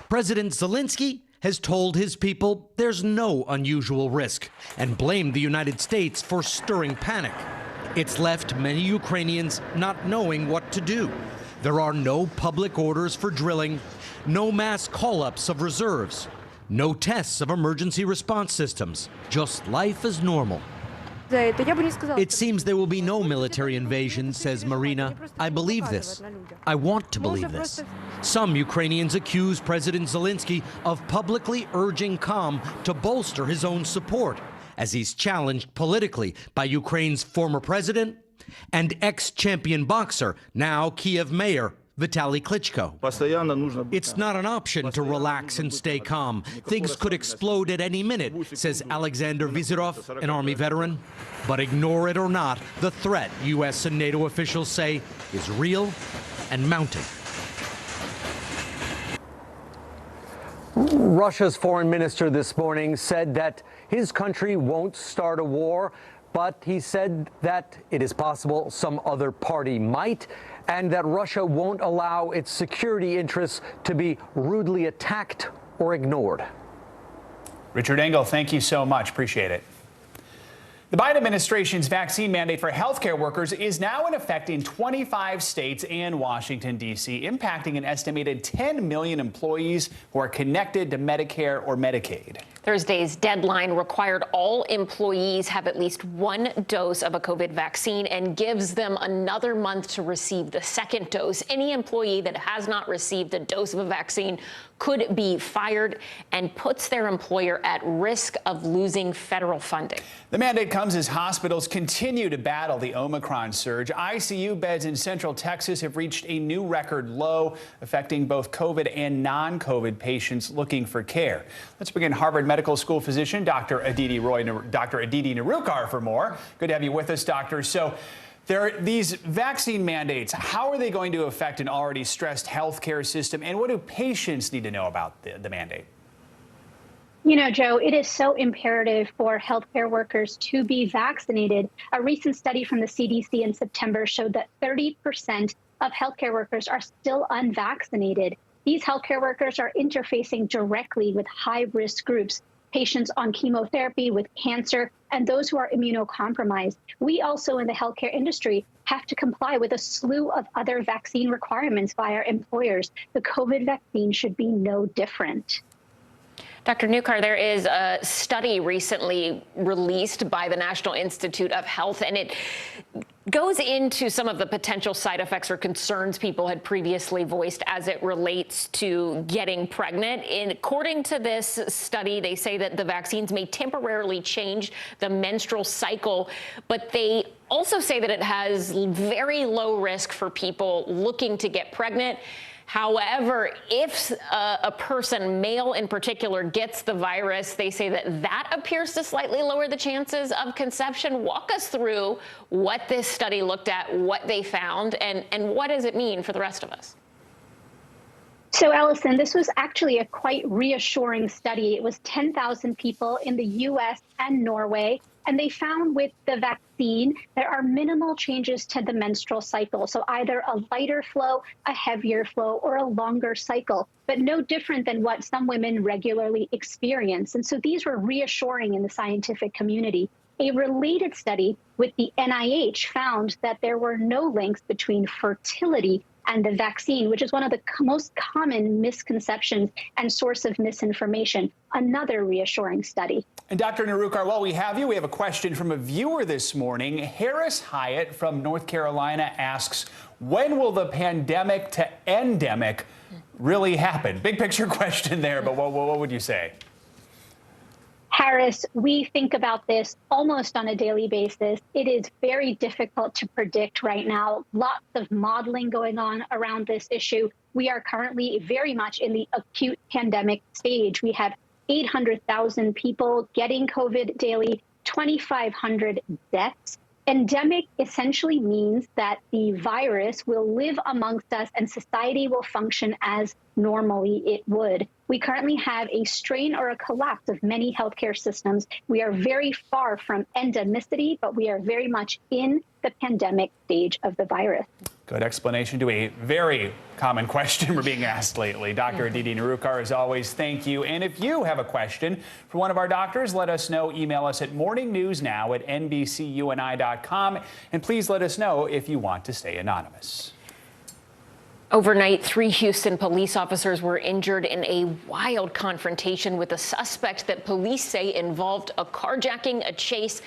President Zelensky has told his people there's no unusual risk and blamed the United States for stirring panic. It's left many Ukrainians not knowing what to do. There are no public orders for drilling, no mass call-ups of reserves, no tests of emergency response systems, just life as normal. It seems there will be no military invasion, says Marina. I believe this. I want to believe this. Some Ukrainians accuse President Zelensky of publicly urging calm to bolster his own support, as he's challenged politically by Ukraine's former president and ex-champion boxer, now Kiev mayor, Vitaly Klitschko. It's not an option to relax and stay calm. Things could explode at any minute, says Alexander Vizirov, an Army veteran. But ignore it or not, the threat, U.S. and NATO officials say, is real and mounting. Russia's foreign minister this morning said that his country won't start a war, but he said that it is possible some other party might, and that Russia won't allow its security interests to be rudely attacked or ignored. Richard Engel, thank you so much. Appreciate it. The Biden administration's vaccine mandate for healthcare workers is now in effect in 25 states and Washington, D.C., impacting an estimated 10 million employees who are connected to Medicare or Medicaid. Thursday's deadline required all employees have at least one dose of a COVID vaccine and gives them another month to receive the second dose. Any employee that has not received a dose of a vaccine could be fired and puts their employer at risk of losing federal funding. The mandate comes as hospitals continue to battle the Omicron surge. ICU beds in Central Texas have reached a new record low, affecting both COVID and non-COVID patients looking for care. Let's begin Harvard Medical School physician Dr. Aditi Nerurkar for more. Good to have you with us, doctor. So there are these vaccine mandates. How are they going to affect an already stressed healthcare system, and what do patients need to know about the mandate? You know, Joe, it is so imperative for healthcare workers to be vaccinated. A recent study from the CDC in September showed that 30% of healthcare workers are still unvaccinated. These healthcare workers are interfacing directly with high-risk groups, patients on chemotherapy, with cancer, and those who are immunocompromised. We also in the healthcare industry have to comply with a slew of other vaccine requirements by our employers. The COVID vaccine should be no different. Dr. Nerurkar, there is a study recently released by the National Institute of Health, and it goes into some of the potential side effects or concerns people had previously voiced as it relates to getting pregnant. And according to this study, they say that the vaccines may temporarily change the menstrual cycle, but they also say that it has very low risk for people looking to get pregnant. However, if a person, male in particular, gets the virus, they say that that appears to slightly lower the chances of conception. Walk us through what this study looked at, what they found, and what does it mean for the rest of us? So, Allison, this was actually a quite reassuring study. It was 10,000 people in the U.S. and Norway, and they found with the vaccine there are minimal changes to the menstrual cycle. So either a lighter flow, a heavier flow, or a longer cycle, but no different than what some women regularly experience. And so these were reassuring in the scientific community. A related study with the NIH found that there were no links between fertility and the vaccine, which is one of the most common misconceptions and source of misinformation. Another reassuring study. And Dr. Nerurkar, while we have you, we have a question from a viewer this morning. Harris Hyatt from North Carolina asks, when will the pandemic to endemic really happen? Big picture question there, but what would you say? Harris, we think about this almost on a daily basis. It is very difficult to predict right now. Lots of modeling going on around this issue. We are currently very much in the acute pandemic stage. We have 800,000 people getting COVID daily, 2,500 deaths. Endemic essentially means that the virus will live amongst us and society will function as normally it would. We currently have a strain or a collapse of many healthcare systems. We are very far from endemicity, but we are very much in the pandemic stage of the virus. Good explanation to a very common question we're being asked lately. Dr. Aditi Nerurkar, as always, thank you. And if you have a question for one of our doctors, let us know. Email us at morningnewsnow@nbcuni.com. And please let us know if you want to stay anonymous. Overnight, 3 Houston police officers were injured in a wild confrontation with a suspect that police say involved a carjacking, a chase,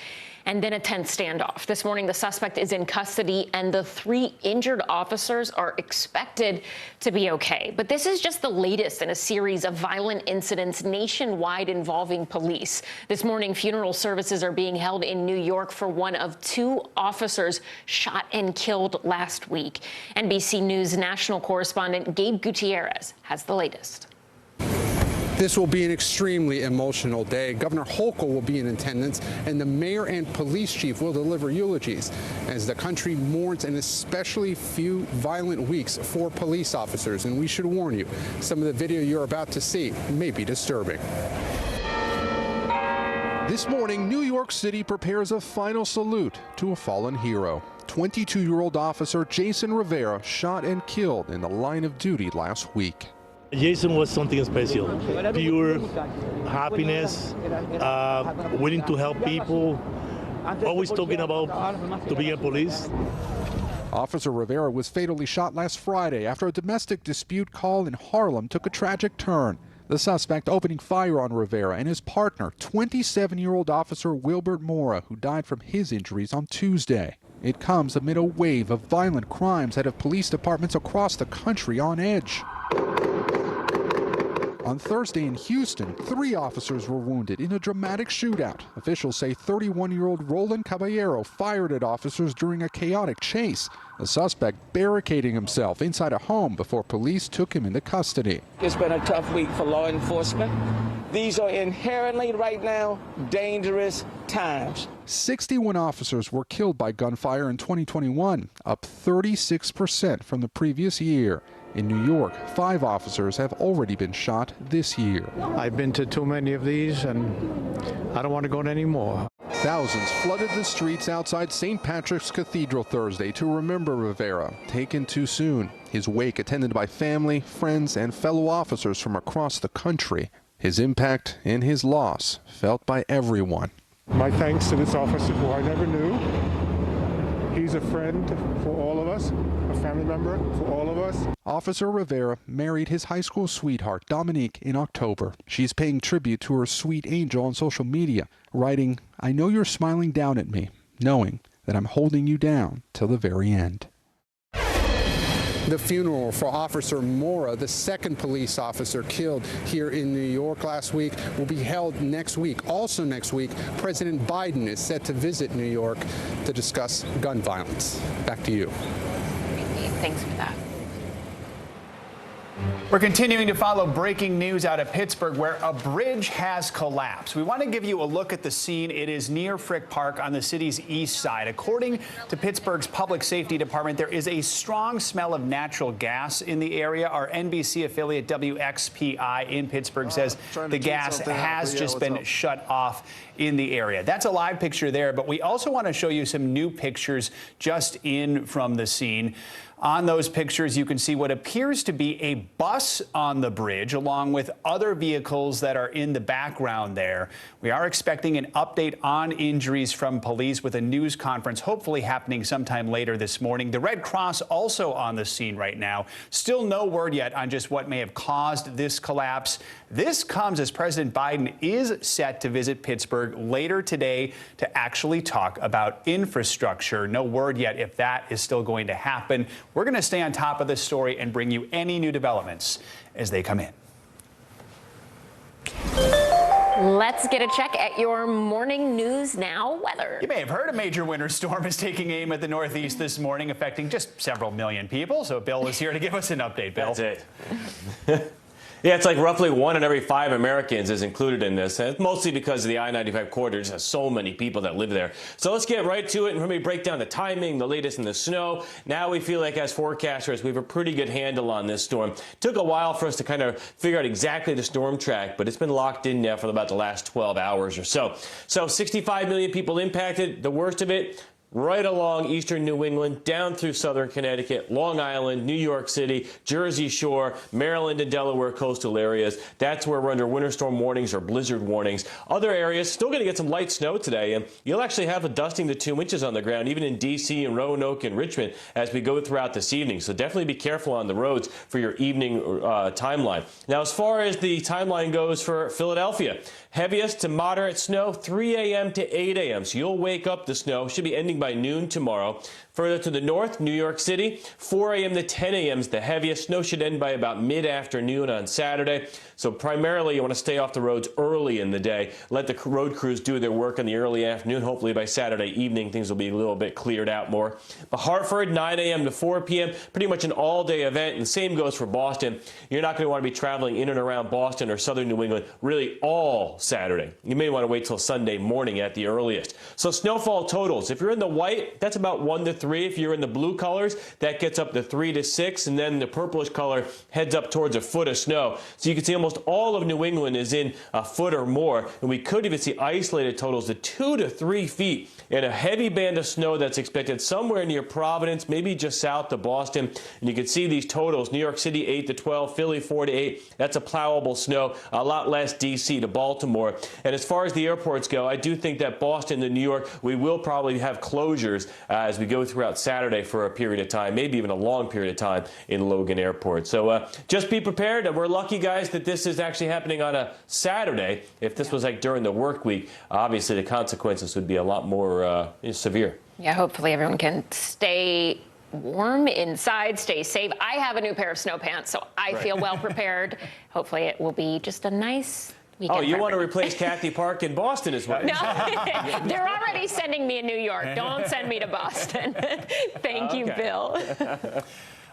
and then a tense standoff. This morning, the suspect is in custody, and the 3 injured officers are expected to be okay. But this is just the latest in a series of violent incidents nationwide involving police. This morning, funeral services are being held in New York for one of 2 officers shot and killed last week. NBC News national correspondent Gabe Gutierrez has the latest. This will be an extremely emotional day. Governor Hochul will be in attendance, and the mayor and police chief will deliver eulogies as the country mourns an especially few violent weeks for police officers. And we should warn you, some of the video you're about to see may be disturbing. This morning, New York City prepares a final salute to a fallen hero. 22-year-old officer Jason Rivera shot and killed in the line of duty last week. Jason was something special, pure happiness, willing to help people, always talking about to be a police. Officer Rivera was fatally shot last Friday after a domestic dispute call in Harlem took a tragic turn. The suspect opening fire on Rivera and his partner, 27-year-old Officer Wilbert Mora, who died from his injuries on Tuesday. It comes amid a wave of violent crimes that have police departments across the country on edge. On Thursday in Houston, 3 officers were wounded in a dramatic shootout. Officials say 31-year-old Roland Caballero fired at officers during a chaotic chase. The suspect barricading himself inside a home before police took him into custody. It's been a tough week for law enforcement. These are inherently right now dangerous times. 61 officers were killed by gunfire in 2021, up 36% from the previous year. In New York, 5 officers have already been shot this year. I've been to too many of these, and I don't want to go to any more. Thousands flooded the streets outside St. Patrick's Cathedral Thursday to remember Rivera, taken too soon. His wake attended by family, friends, and fellow officers from across the country. His impact and his loss felt by everyone. My thanks to this officer who I never knew. He's a friend for all of us, a family member for all of us. Officer Rivera married his high school sweetheart, Dominique, in October. She's paying tribute to her sweet angel on social media, writing, "I know you're smiling down at me, knowing that I'm holding you down till the very end." The funeral for Officer Mora, the second police officer killed here in New York last week, will be held next week. Also next week, President Biden is set to visit New York to discuss gun violence. Back to you. Thanks for that. We're continuing to follow breaking news out of Pittsburgh, where a bridge has collapsed. We want to give you a look at the scene. It is near Frick Park on the city's east side. According to Pittsburgh's Public Safety Department, there is a strong smell of natural gas in the area. Our NBC affiliate WXPI in Pittsburgh says the gas has just been shut off in the area. That's a live picture there, but we also want to show you some new pictures just in from the scene. On those pictures, you can see what appears to be a bus on the bridge, along with other vehicles that are in the background there. We are expecting an update on injuries from police with a news conference hopefully happening sometime later this morning. The Red Cross also on the scene right now. Still no word yet on just what may have caused this collapse. This comes as President Biden is set to visit Pittsburgh later today to actually talk about infrastructure. No word yet if that is still going to happen. We're going to stay on top of this story and bring you any new developments as they come in. Let's get a check at your morning news now weather. You may have heard a major winter storm is taking aim at the Northeast this morning, affecting just several million people. So Bill is here to give us an update. Bill. That's it. Yeah, it's like roughly 1 in every 5 Americans is included in this, and it's mostly because of the I-95 corridor. Just has so many people that live there. So let's get right to it and really break down the timing, the latest in the snow. Now we feel like as forecasters, we have a pretty good handle on this storm. It took a while for us to kind of figure out exactly the storm track, but it's been locked in now for about the last 12 hours or so. So 65 million people impacted. The worst of it, right along eastern New England, down through southern Connecticut, Long Island, New York City, Jersey Shore, Maryland and Delaware coastal areas. That's where we're under winter storm warnings or blizzard warnings. Other areas still going to get some light snow today, and you'll actually have a dusting to 2 inches on the ground, even in D.C. and Roanoke and Richmond as we go throughout this evening. So definitely be careful on the roads for your evening timeline. Now, as far as the timeline goes for Philadelphia, heaviest to moderate snow, 3 a.m. to 8 a.m. So you'll wake up the snow. Should be ending by noon tomorrow. Further to the north, New York City, 4 a.m. to 10 a.m. is the heaviest. Snow should end by about mid-afternoon on Saturday. So primarily you want to stay off the roads early in the day. Let the road crews do their work in the early afternoon. Hopefully by Saturday evening things will be a little bit cleared out more. But Hartford, 9 a.m. to 4 p.m., pretty much an all-day event. And the same goes for Boston. You're not going to want to be traveling in and around Boston or southern New England really all Saturday. You may want to wait till Sunday morning at the earliest. So snowfall totals, if you're in the white, that's about 1 to 3. If you're in the blue colors, that gets up to 3 to 6. And then the purplish color heads up towards a foot of snow. So you can see almost all of New England is in a foot or more. And we could even see isolated totals of 2 to 3 feet and a heavy band of snow that's expected somewhere near Providence, maybe just south of Boston. And you can see these totals: New York City 8 to 12, Philly 4 to 8. That's a plowable snow. A lot less D.C. to Baltimore. And as far as the airports go, I do think that Boston to New York, we will probably have closures as we go throughout Saturday for a period of time, maybe even a long period of time in Logan Airport. So just be prepared. And we're lucky, guys, that this is actually happening on a Saturday. If this was like during the work week, obviously the consequences would be a lot more severe. Yeah, hopefully everyone can stay warm inside, stay safe. I have a new pair of snow pants, so I feel well prepared. Hopefully it will be just a nice weekend. Oh, you want to replace Kathy Park in Boston as well? No, they're already sending me in New York. Don't send me to Boston. Thank you, Bill.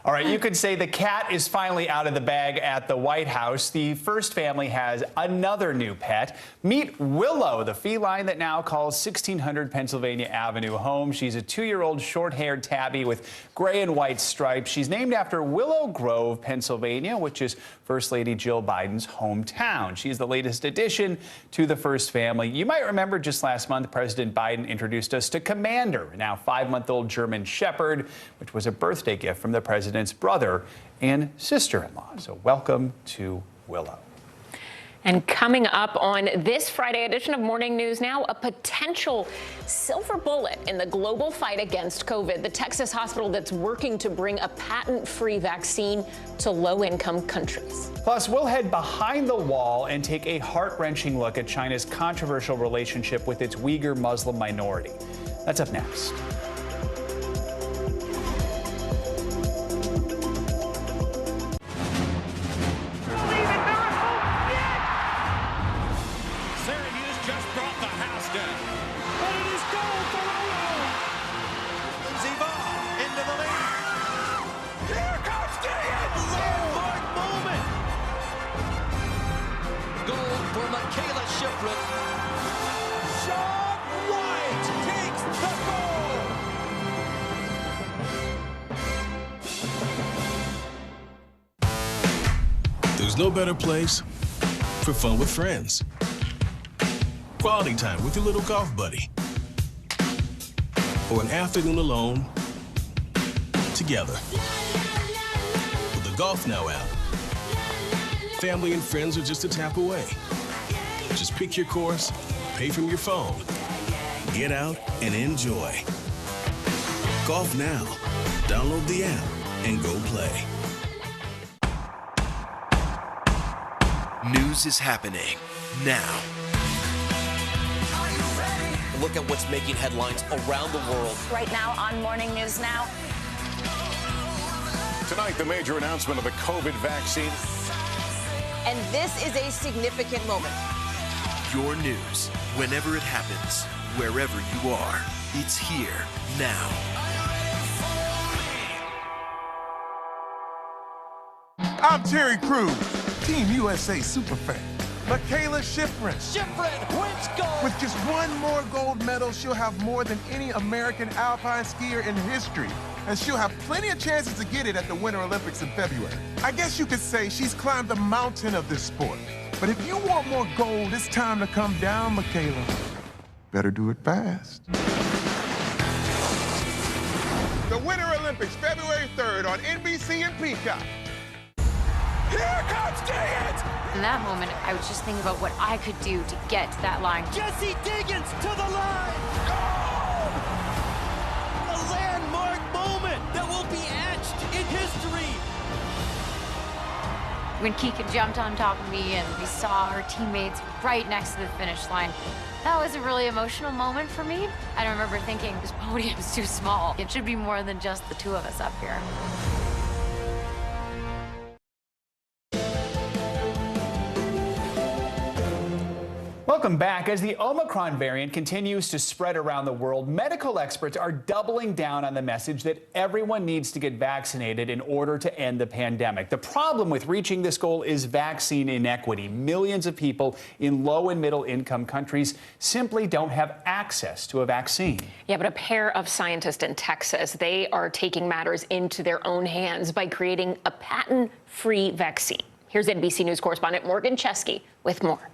All right, you could say the cat is finally out of the bag at the White House. The first family has another new pet. Meet Willow, the feline that now calls 1600 Pennsylvania Avenue home. She's a 2-year-old short-haired tabby with gray and white stripes. She's named after Willow Grove, Pennsylvania, which is First Lady Jill Biden's hometown. She's the latest addition to the first family. You might remember just last month, President Biden introduced us to Commander, a now 5-month-old German Shepherd, which was a birthday gift from the president's brother and sister-in-law. So welcome to Willow. And coming up on this Friday edition of Morning News Now, a potential silver bullet in the global fight against COVID. The Texas hospital that's working to bring a patent-free vaccine to low-income countries. Plus, we'll head behind the wall and take a heart-wrenching look at China's controversial relationship with its Uyghur Muslim minority. That's up next. There's no better place for fun with friends. Quality time with your little golf buddy. Or an afternoon alone together. With the Golf Now app, family and friends are just a tap away. Just pick your course, pay from your phone, get out and enjoy. Golf Now. Download the app and go play. News is happening now. Look at what's making headlines around the world. Right now on Morning News Now. Tonight, the major announcement of the COVID vaccine. And this is a significant moment. Your news, whenever it happens, wherever you are, it's here now. I'm Terry Crews, Team USA Superfan. Michaela Schifrin. Schifrin wins gold. With just one more gold medal, she'll have more than any American alpine skier in history. And she'll have plenty of chances to get it at the Winter Olympics in February. I guess you could say she's climbed the mountain of this sport. But if you want more gold, it's time to come down, Michaela. Better do it fast. The Winter Olympics, February 3rd on NBC and Peacock. Here comes Diggins! In that moment, I was just thinking about what I could do to get to that line. Jesse Diggins to the line! Goal! A landmark moment that will be etched in history. When Keegan jumped on top of me and we saw our teammates right next to the finish line, that was a really emotional moment for me. I remember thinking, this podium's too small. It should be more than just the two of us up here. Welcome back. As the Omicron variant continues to spread around the world, medical experts are doubling down on the message that everyone needs to get vaccinated in order to end the pandemic. The problem with reaching this goal is vaccine inequity. Millions of people in low and middle income countries simply don't have access to a vaccine. Yeah, but a pair of scientists in Texas, they are taking matters into their own hands by creating a patent-free vaccine. Here's NBC News correspondent Morgan Chesky with more.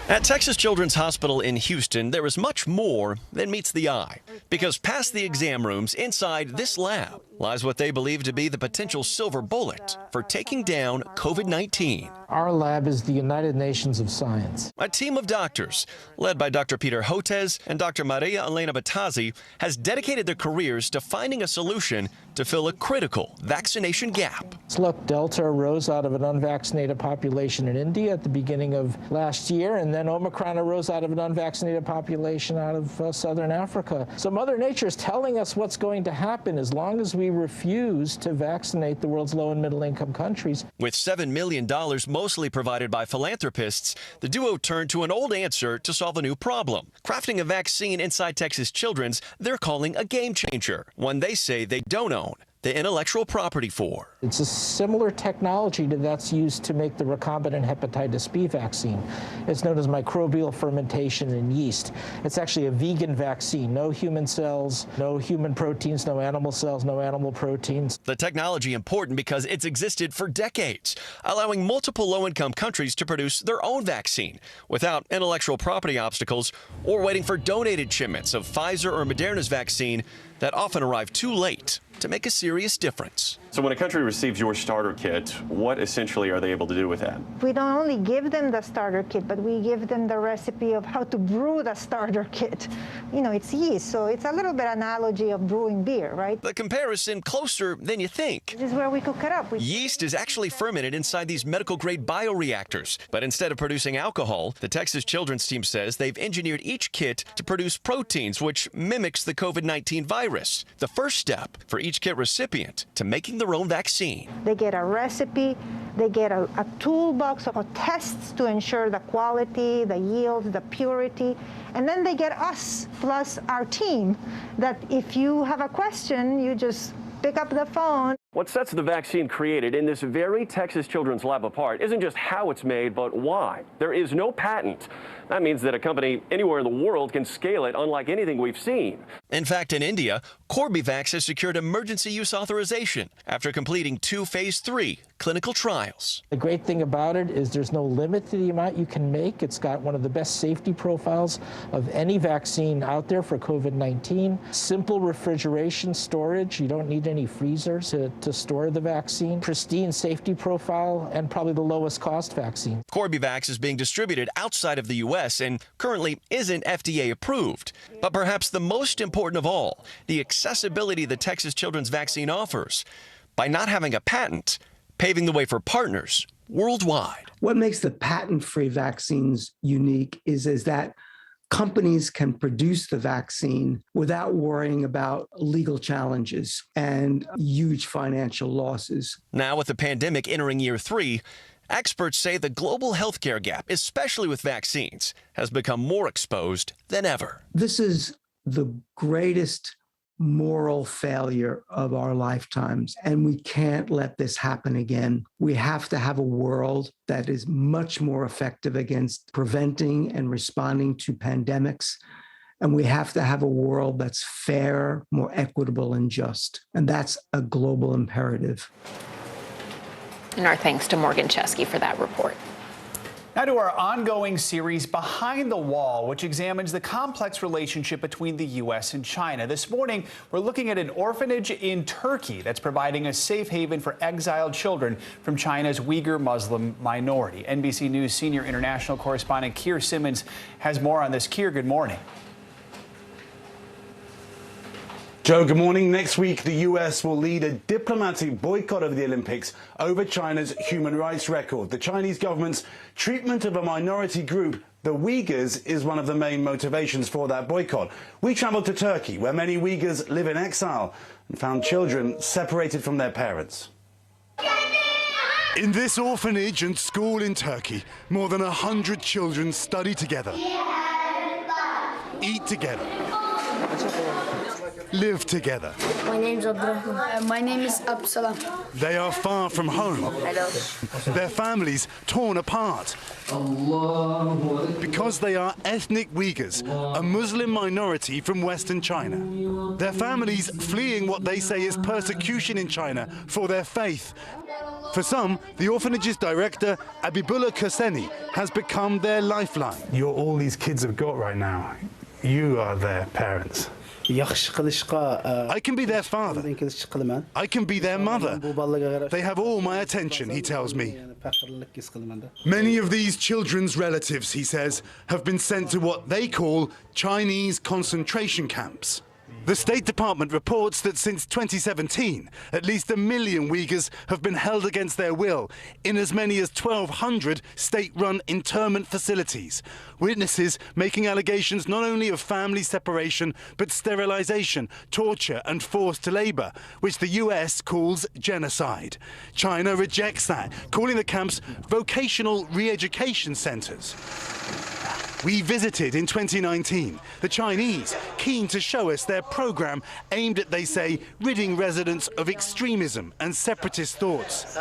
At Texas Children's Hospital in Houston, there is much more than meets the eye. Because past the exam rooms, inside this lab, lies what they believe to be the potential silver bullet for taking down COVID-19. Our lab is the United Nations of Science. A team of doctors, led by Dr. Peter Hotez and Dr. Maria Elena Batazzi, has dedicated their careers to finding a solution to fill a critical vaccination gap. Look, Delta arose out of an unvaccinated population in India at the beginning of last year, and then Omicron arose out of an unvaccinated population out of Southern Africa. So Mother Nature is telling us what's going to happen as long as we refuse to vaccinate the world's low and middle income countries. With $7 million mostly provided by philanthropists, the duo turned to an old answer to solve a new problem. Crafting a vaccine inside Texas Children's they're calling a game changer, one they say they don't own the intellectual property for. It's a similar technology to that's used to make the recombinant hepatitis B vaccine. It's known as microbial fermentation in yeast. It's actually a vegan vaccine. No human cells, no human proteins, no animal cells, no animal proteins. The technology important because it's existed for decades, allowing multiple low-income countries to produce their own vaccine without intellectual property obstacles or waiting for donated shipments of Pfizer or Moderna's vaccine that often arrive too late to make a serious difference. So when a country receives your starter kit, what essentially are they able to do with that? We don't only give them the starter kit, but we give them the recipe of how to brew the starter kit. You know, it's yeast, so it's a little bit analogy of brewing beer, right? The comparison closer than you think. This is where we cook it up. Yeast is actually fermented inside these medical-grade bioreactors. But instead of producing alcohol, the Texas Children's team says they've engineered each kit to produce proteins, which mimics the COVID-19 virus. The first step for each kit recipient to making their own vaccine. They get a recipe, they get a toolbox of tests to ensure the quality, the yield, the purity, and then they get us plus our team that if you have a question, you just pick up the phone. What sets the vaccine created in this very Texas Children's lab apart isn't just how it's made, but why. There is no patent. That means that a company anywhere in the world can scale it unlike anything we've seen. In fact, in India, Corbevax has secured emergency use authorization after completing 2 phase 3 clinical trials. The great thing about it is there's no limit to the amount you can make. It's got one of the best safety profiles of any vaccine out there for COVID-19. Simple refrigeration storage. You don't need any freezers to store the vaccine. Pristine safety profile and probably the lowest cost vaccine. Corbevax is being distributed outside of the U.S. and currently isn't FDA approved. But perhaps the most important of all, the accessibility the Texas Children's vaccine offers. By not having a patent, paving the way for partners worldwide. What makes the patent-free vaccines unique is that companies can produce the vaccine without worrying about legal challenges and huge financial losses. Now, with the pandemic entering year 3, experts say the global healthcare gap, especially with vaccines, has become more exposed than ever. This is the greatest moral failure of our lifetimes, and we can't let this happen again. We have to have a world that is much more effective against preventing and responding to pandemics, and we have to have a world that's fair, more equitable, and just. And that's a global imperative. And our thanks to Morgan Chesky for that report. Now to our ongoing series, Behind the Wall, which examines the complex relationship between the U.S. and China. This morning, we're looking at an orphanage in Turkey that's providing a safe haven for exiled children from China's Uyghur Muslim minority. NBC News senior international correspondent Keir Simmons has more on this. Keir, good morning. Joe, good morning. Next week, the U.S. will lead a diplomatic boycott of the Olympics over China's human rights record. The Chinese government's treatment of a minority group, the Uyghurs, is one of the main motivations for that boycott. We travelled to Turkey, where many Uyghurs live in exile, and found children separated from their parents. In this orphanage and school in Turkey, more than 100 children study together, eat together, live together. My name's Abdurrahman. My name is Absalam. They are far from home. Their families torn apart. Because they are ethnic Uyghurs, a Muslim minority from Western China. Their families fleeing what they say is persecution in China for their faith. For some, the orphanage's director, Abibullah Kurseni, has become their lifeline. You're all these kids have got right now. You are their parents. I can be their father. I can be their mother. They have all my attention, he tells me. Many of these children's relatives, he says, have been sent to what they call Chinese concentration camps. The State Department reports that since 2017, at least 1 million Uyghurs have been held against their will in as many as 1,200 state-run internment facilities. Witnesses making allegations not only of family separation, but sterilization, torture and forced labor, which the US calls genocide. China rejects that, calling the camps vocational re-education centers. We visited in 2019, the Chinese keen to show us their program aimed at, they say, ridding residents of extremism and separatist thoughts.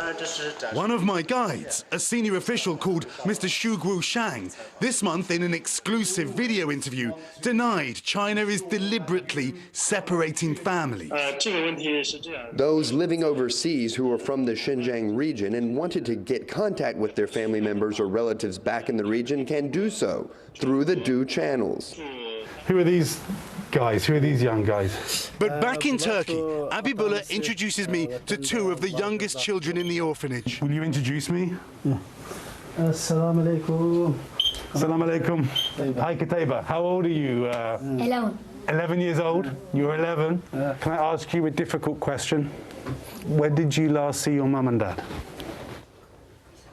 One of my guides, a senior official called Mr. Shuguo Shang, this month in an exclusive video interview, denied China is deliberately separating families. Those living overseas who are from the Xinjiang region and wanted to get contact with their family members or relatives back in the region can do so through the due channels. Who are these guys? Who are these young guys? But back in Turkey, Abibullah introduces me to two of the youngest children in the orphanage. Will you introduce me? Assalamu alaikum. Assalamu alaikum. Hi, Kataiba. How old are you? 11. 11 years old? You're 11? Can I ask you a difficult question? When did you last see your mum and dad?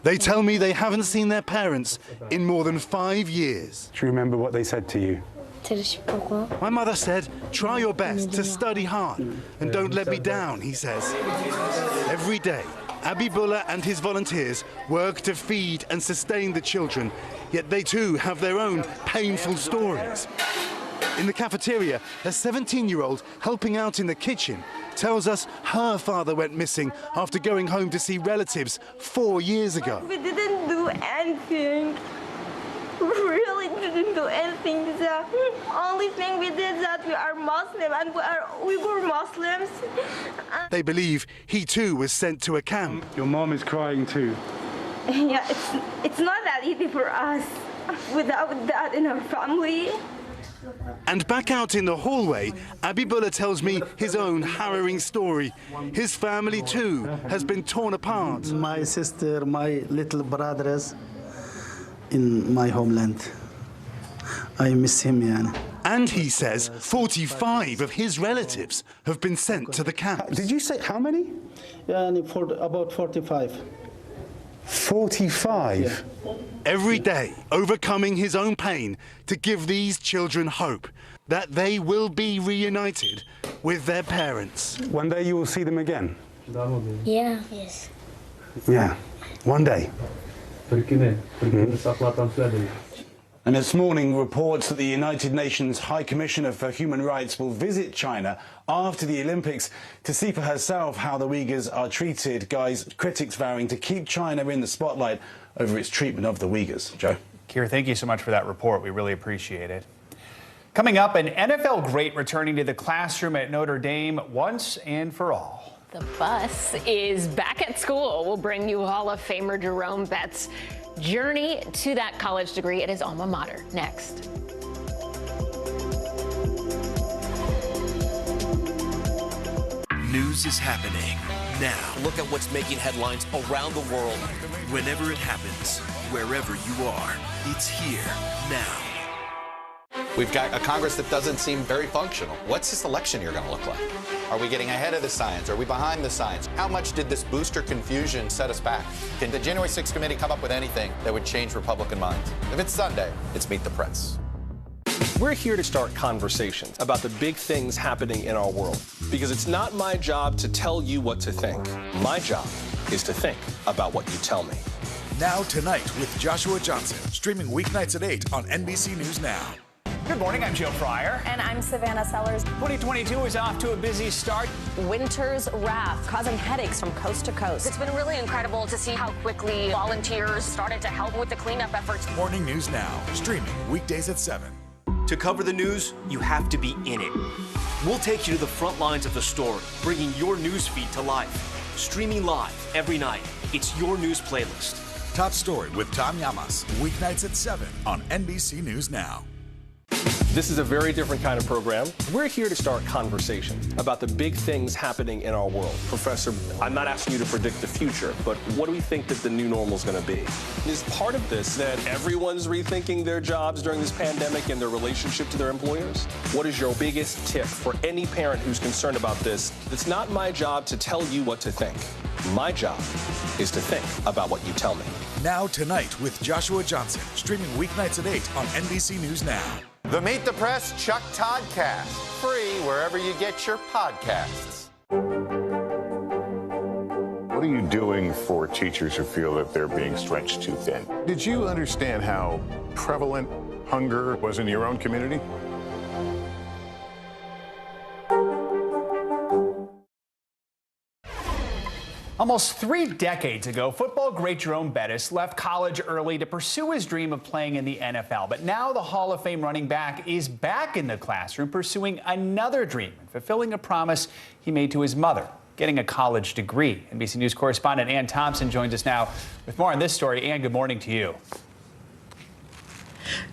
They tell me they haven't seen their parents in more than 5 years. Do you remember what they said to you? My mother said, try your best to study hard and don't let me down, he says. Every day, Abibullah and his volunteers work to feed and sustain the children, yet they too have their own painful stories. In the cafeteria, a 17-year-old helping out in the kitchen tells us her father went missing after going home to see relatives 4 years ago. We didn't do anything. We really didn't do anything. The only thing we did is that we are Muslim and we were Muslims. They believe he too was sent to a camp. Your mom is crying too. Yeah, it's not that easy for us without that in our family. And back out in the hallway, Abibullah tells me his own harrowing story. His family too has been torn apart. My sister, my little brothers in my homeland. I miss him, yeah. And he says 45 of his relatives have been sent to the camps. Did you say how many? Yeah, about 45. 45? Yeah. Every day, overcoming his own pain to give these children hope that they will be reunited with their parents. One day you will see them again? Yeah. Yes. Yeah, one day. And this morning reports that the United Nations High Commissioner for Human Rights will visit China after the Olympics to see for herself how the Uyghurs are treated. Guys, critics vowing to keep China in the spotlight over its treatment of the Uyghurs. Joe. Keir, thank you so much for that report. We really appreciate it. Coming up, an NFL great returning to the classroom at Notre Dame once and for all. The bus is back at school. We'll bring you Hall of Famer Jerome Betts' journey to that college degree at his alma mater next. News is happening now. Look at what's making headlines around the world. Whenever it happens, wherever you are, it's here now. We've got a Congress that doesn't seem very functional. What's this election year going to look like? Are we getting ahead of the science? Are we behind the science? How much did this booster confusion set us back? Can the January 6th committee come up with anything that would change Republican minds? If it's Sunday, it's Meet the Press. We're here to start conversations about the big things happening in our world, because it's not my job to tell you what to think. My job is to think about what you tell me. Now Tonight with Joshua Johnson, streaming weeknights at 8 on NBC News Now. Good morning, I'm Joe Fryer. And I'm Savannah Sellers. 2022 is off to a busy start. Winter's wrath causing headaches from coast to coast. It's been really incredible to see how quickly volunteers started to help with the cleanup efforts. Morning News Now, streaming weekdays at 7. To cover the news, you have to be in it. We'll take you to the front lines of the story, bringing your news feed to life. Streaming live every night. It's your news playlist. Top Story with Tom Llamas, weeknights at 7 on NBC News Now. This is a very different kind of program. We're here to start conversation about the big things happening in our world. Professor, I'm not asking you to predict the future, but what do we think that the new normal is going to be? Is part of this that everyone's rethinking their jobs during this pandemic and their relationship to their employers? What is your biggest tip for any parent who's concerned about this? It's not my job to tell you what to think. My job is to think about what you tell me. Now Tonight with Joshua Johnson, streaming weeknights at 8 on NBC News Now. The Meet the Press Chuck Toddcast, free wherever you get your podcasts. What are you doing for teachers who feel that they're being stretched too thin? Did you understand how prevalent hunger was in your own community? Almost 3 decades ago, football great Jerome Bettis left college early to pursue his dream of playing in the NFL. But now the Hall of Fame running back is back in the classroom pursuing another dream and fulfilling a promise he made to his mother, getting a college degree. NBC News correspondent Ann Thompson joins us now with more on this story. Ann, good morning to you.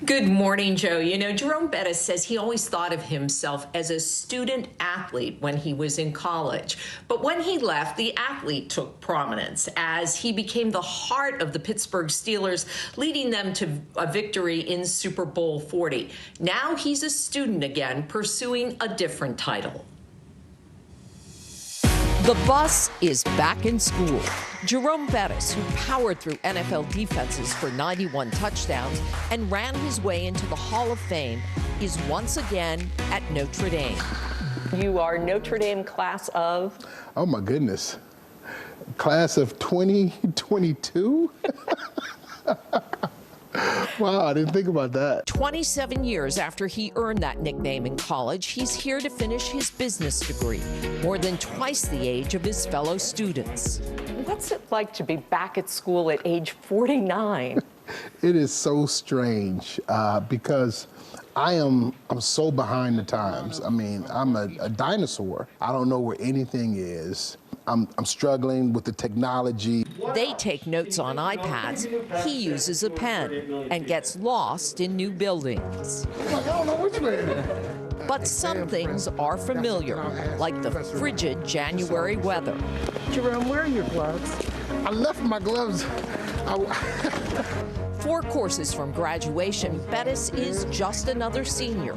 Good morning, Joe. You know, Jerome Bettis says he always thought of himself as a student athlete when he was in college. But when he left, the athlete took prominence as he became the heart of the Pittsburgh Steelers, leading them to a victory in Super Bowl 40. Now he's a student again, pursuing a different title. The bus is back in school. Jerome Bettis, who powered through NFL defenses for 91 touchdowns and ran his way into the Hall of Fame, is once again at Notre Dame. You are Notre Dame class of? Oh my goodness. Class of 2022? Wow, I didn't think about that. 27 years after he earned that nickname in college, he's here to finish his business degree, more than twice the age of his fellow students. What's it like to be back at school at age 49? It is so strange because I'm so behind the times. I mean, I'm a dinosaur. I don't know where anything is. I'm struggling with the technology. They take notes on iPads. He uses a pen and gets lost in new buildings. I don't know which way. But some things are familiar, like the frigid January weather. Jerome, where are your gloves? I left my gloves. 4 courses from graduation, Bettis is just another senior.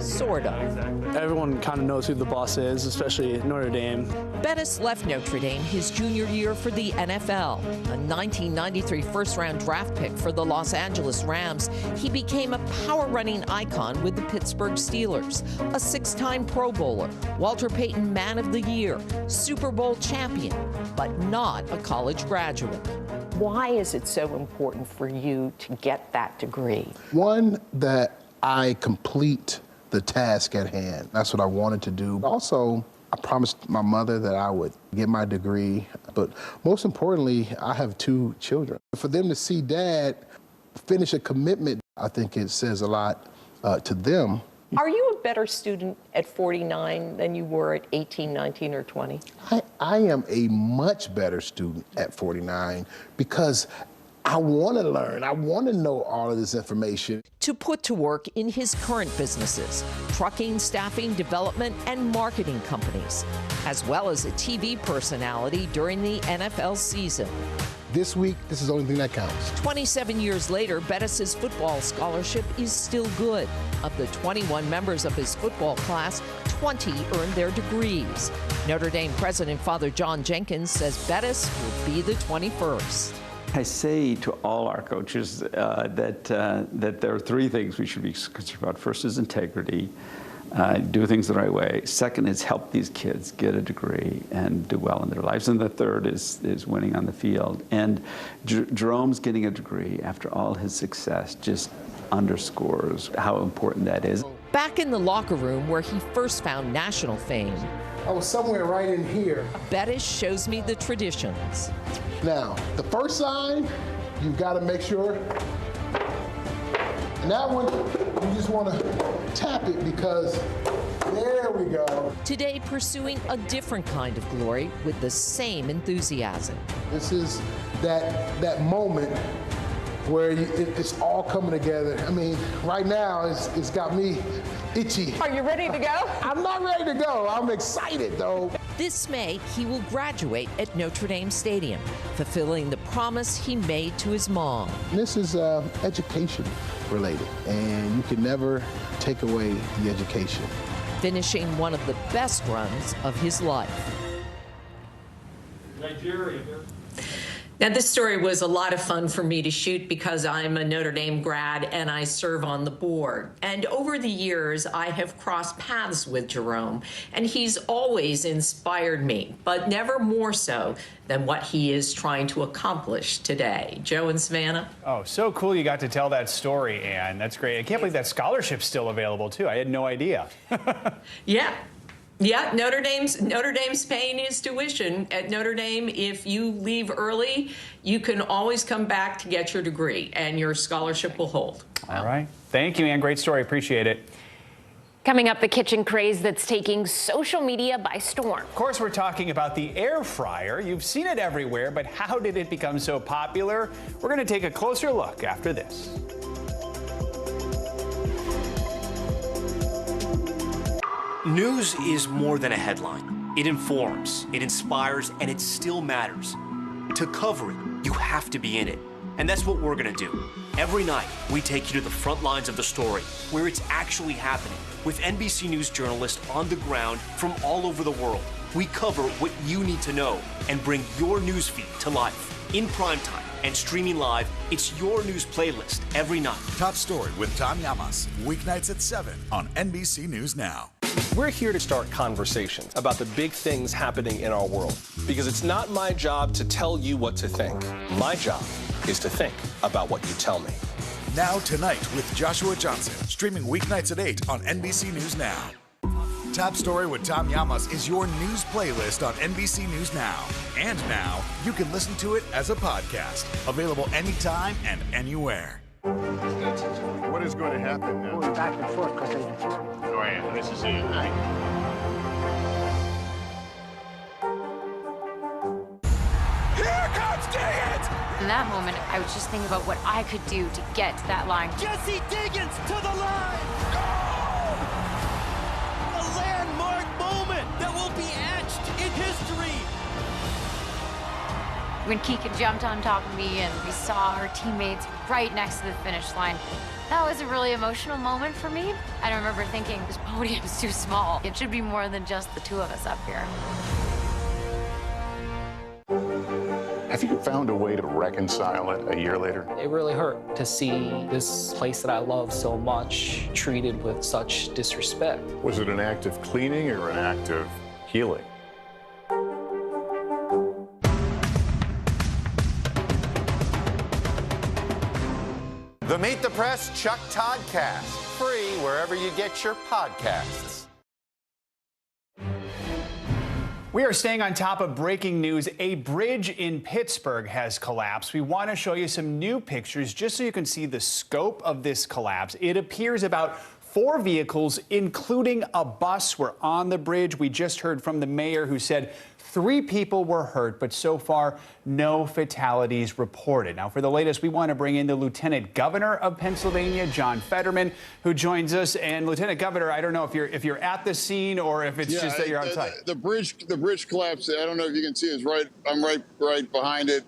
Sort of. Everyone kind of knows who the boss is, especially at Notre Dame. Bettis left Notre Dame his junior year for the NFL. A 1993 first-round draft pick for the Los Angeles Rams, he became a power running icon with the Pittsburgh Steelers. A 6-time Pro Bowler, Walter Payton Man of the Year, Super Bowl champion, but not a college graduate. Why is it so important for you to get that degree? One, that I complete the task at hand. That's what I wanted to do. Also, I promised my mother that I would get my degree, but most importantly, I have 2 children. For them to see Dad finish a commitment, I think it says a lot to them. Are you a better student at 49 than you were at 18, 19, or 20? I am a much better student at 49 because I want to learn. I want to know all of this information. To put to work in his current businesses, trucking, staffing, development, and marketing companies, as well as a TV personality during the NFL season. This week, this is the only thing that counts. 27 years later, Bettis' football scholarship is still good. Of the 21 members of his football class, 20 earned their degrees. Notre Dame President Father John Jenkins says Bettis will be the 21st. I say to all our coaches that there are three things we should be concerned about. First is integrity, do things the right way. Second is help these kids get a degree and do well in their lives. And the third is winning on the field. And Jerome's getting a degree after all his success just underscores how important that is. Back in the locker room where he first found national fame, I was somewhere right in here. Bettis shows me the traditions. Now, the first sign, you've got to make sure. And that one, you just want to tap it because there we go. Today, pursuing a different kind of glory with the same enthusiasm. This is that moment where it's all coming together. I mean, right now, it's got me itchy. Are you ready to go? I'm not ready to go. I'm excited, though. This May, he will graduate at Notre Dame Stadium, fulfilling the promise he made to his mom. This is education related, and you can never take away the education. Finishing one of the best runs of his life. Nigeria. Now, this story was a lot of fun for me to shoot because I'm a Notre Dame grad and I serve on the board. And over the years, I have crossed paths with Jerome, and he's always inspired me, but never more so than what he is trying to accomplish today. Joe and Savannah? Oh, so cool you got to tell that story, Ann. That's great. I can't believe that scholarship's still available, too. I had no idea. Yeah, Notre Dame's paying his tuition. At Notre Dame, if you leave early, you can always come back to get your degree, and your scholarship will hold. All right. Thank you, Ann. Great story. Appreciate it. Coming up, the kitchen craze that's taking social media by storm. Of course, we're talking about the air fryer. You've seen it everywhere, but how did it become so popular? We're going to take a closer look after this. News is more than a headline. It informs, it inspires, and it still matters. To cover it, you have to be in it. And that's what we're gonna do. Every night, we take you to the front lines of the story, where it's actually happening, with NBC News journalists on the ground from all over the world. We cover what you need to know and bring your newsfeed to life. In primetime and streaming live, it's your news playlist every night. Top Story with Tom Llamas, weeknights at 7 on NBC News Now. We're here to start conversations about the big things happening in our world, because it's not my job to tell you what to think. My job is to think about what you tell me. Now Tonight with Joshua Johnson, streaming weeknights at 8 on NBC News Now. Top Story with Tom Llamas is your news playlist on NBC News Now. And now, you can listen to it as a podcast, available anytime and anywhere. What is going to happen now? Going back and forth because Go ahead. This is it. Here comes Diggins! In that moment, I was just thinking about what I could do to get to that line. Jesse Diggins to the line! A landmark moment that will be etched in history. When Keegan jumped on top of me and we saw our teammates right next to the finish line, that was a really emotional moment for me. I remember thinking, this podium's too small. It should be more than just the two of us up here. Have you found a way to reconcile it a year later? It really hurt to see this place that I love so much treated with such disrespect. Was it an act of cleaning or an act of healing? The Meet the Press Chuck Toddcast, free wherever you get your podcasts. We are staying on top of breaking news. A bridge in Pittsburgh has collapsed. We want to show you some new pictures just so you can see the scope of this collapse. It appears about 4 vehicles, including a bus, were on the bridge. We just heard from the mayor, who said 3 people were hurt, but so far, no fatalities reported. Now, for the latest, we want to bring in the Lieutenant Governor of Pennsylvania, John Fetterman, who joins us. And Lieutenant Governor, I don't know if you're at the scene or if it's just that you're outside. The bridge collapsed. I don't know if you can see it. I'm right behind it.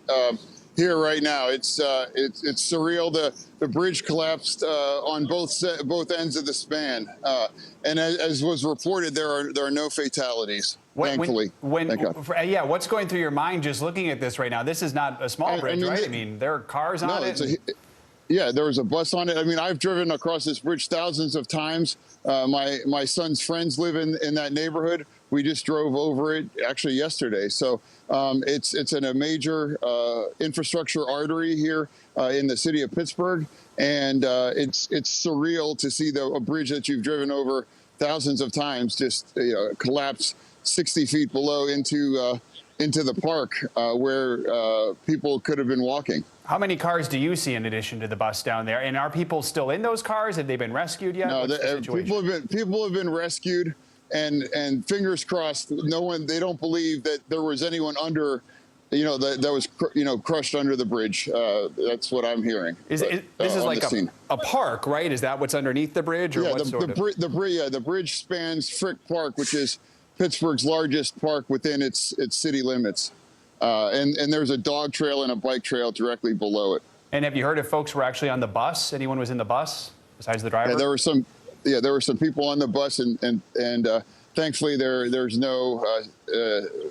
Here right now, it's surreal. The bridge collapsed on both ends of the span, and as was reported, there are no fatalities. thankfully. Thank God. Yeah, what's going through your mind just looking at this right now? This is not a small bridge, right? I mean, there are cars on it. Yeah, there was a bus on it. I mean, I've driven across this bridge thousands of times. My son's friends live in that neighborhood. We just drove over it actually yesterday. So it's in a major infrastructure artery here in the city of Pittsburgh, and it's surreal to see a bridge that you've driven over thousands of times just collapse 60 feet below into the park where people could have been walking. How many cars do you see in addition to the bus down there? And are people still in those cars? Have they been rescued yet? No, people have been rescued, and fingers crossed. They don't believe that there was anyone under, that was crushed under the bridge. That's what I'm hearing. This is like a park, right? Is that what's underneath the bridge, or what sort of? The bridge spans Frick Park, which is Pittsburgh's largest park within its city limits. And there's a dog trail and a bike trail directly below it. And have you heard if folks were actually on the bus? Anyone was in the bus besides the driver? Yeah, there were some people on the bus, and thankfully there's no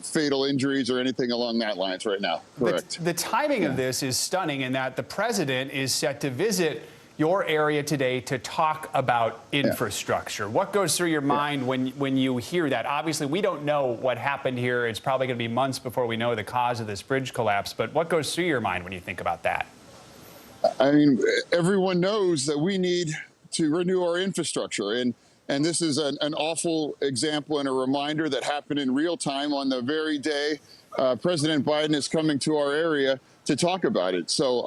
fatal injuries or anything along that lines right now. Correct. The timing of this is stunning in that the president is set to visit your area today to talk about infrastructure. Yeah. What goes through your mind when you hear that? Obviously, we don't know what happened here. It's probably going to be months before we know the cause of this bridge collapse. But what goes through your mind when you think about that? I mean, everyone knows that we need to renew our infrastructure. And this is an awful example and a reminder that happened in real time on the very day President Biden is coming to our area to talk about it. So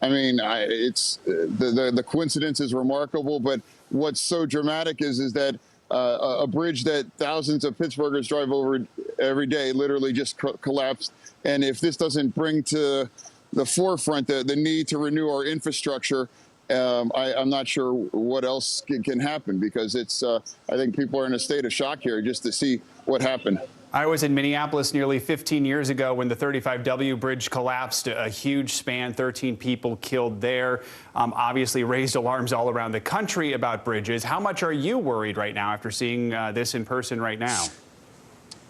it's the coincidence is remarkable, but what's so dramatic is that a bridge that thousands of Pittsburghers drive over every day literally just collapsed. And if this doesn't bring to the forefront the need to renew our infrastructure, I'm not sure what else can happen, because I think people are in a state of shock here just to see what happened. I was in Minneapolis nearly 15 years ago when the 35W bridge collapsed, a huge span, 13 people killed there. Obviously raised alarms all around the country about bridges. How much are you worried right now after seeing this in person right now?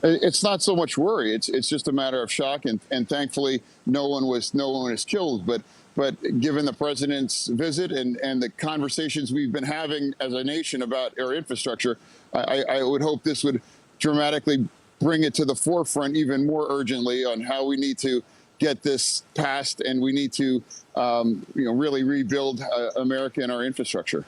It's not so much worry. It's just a matter of shock, and thankfully no one was killed. But given the president's visit and the conversations we've been having as a nation about our infrastructure, I would hope this would dramatically bring it to the forefront even more urgently on how we need to get this passed, and we need to really rebuild America and our infrastructure.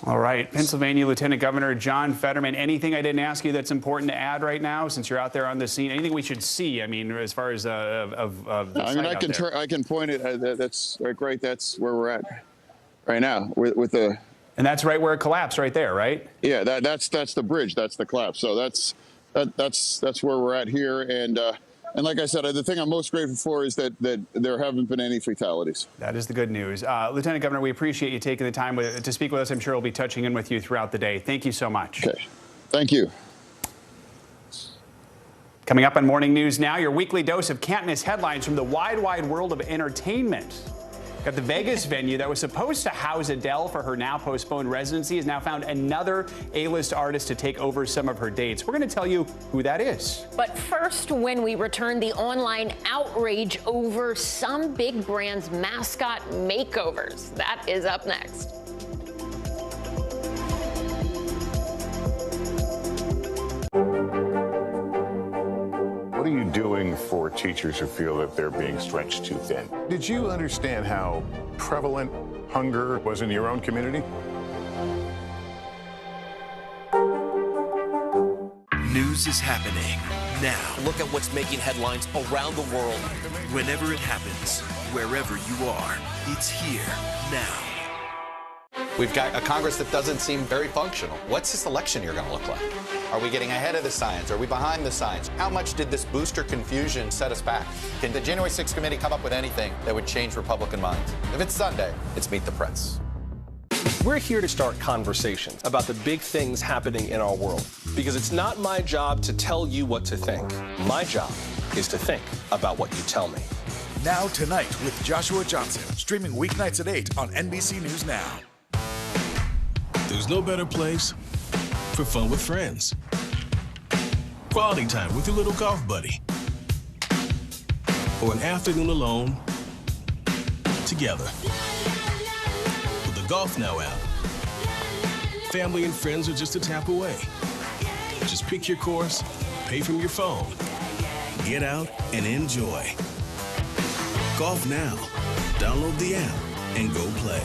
All right. Pennsylvania Lieutenant Governor John Fetterman, anything I didn't ask you that's important to add right now since you're out there on the scene? Anything we should see? I mean, as far as the I can point it. That's great. That's where we're at right now with the. And that's right where it collapsed, right there, right? Yeah, that's the bridge. That's the collapse. So that's where we're at here. And like I said, the thing I'm most grateful for is that there haven't been any fatalities. That is the good news. Lieutenant Governor, we appreciate you taking the time to speak with us. I'm sure we'll be touching in with you throughout the day. Thank you so much. Okay. Thank you. Coming up on Morning News Now, your weekly dose of can't miss headlines from the wide world of entertainment. Got the Vegas venue that was supposed to house Adele for her now postponed residency has now found another A-list artist to take over some of her dates. We're going to tell you who that is. But first, when we return, the online outrage over some big brands' mascot makeovers. That is up next. What are you doing for teachers who feel that they're being stretched too thin? Did you understand how prevalent hunger was in your own community? News is happening now. Look at what's making headlines around the world. Whenever it happens, wherever you are, it's here now. We've got a Congress that doesn't seem very functional. What's this election year going to look like? Are we getting ahead of the science? Are we behind the science? How much did this booster confusion set us back? Can the January 6th committee come up with anything that would change Republican minds? If it's Sunday, it's Meet the Press. We're here to start conversations about the big things happening in our world, because it's not my job to tell you what to think. My job is to think about what you tell me. Now Tonight with Joshua Johnson, streaming weeknights at 8 on NBC News Now. There's no better place for fun with friends. quality time with your little golf buddy, or an afternoon alone together. With the Golf Now app, family and friends are just a tap away. Just pick your course, pay from your phone, get out and enjoy. Golf Now. Download the app and go play.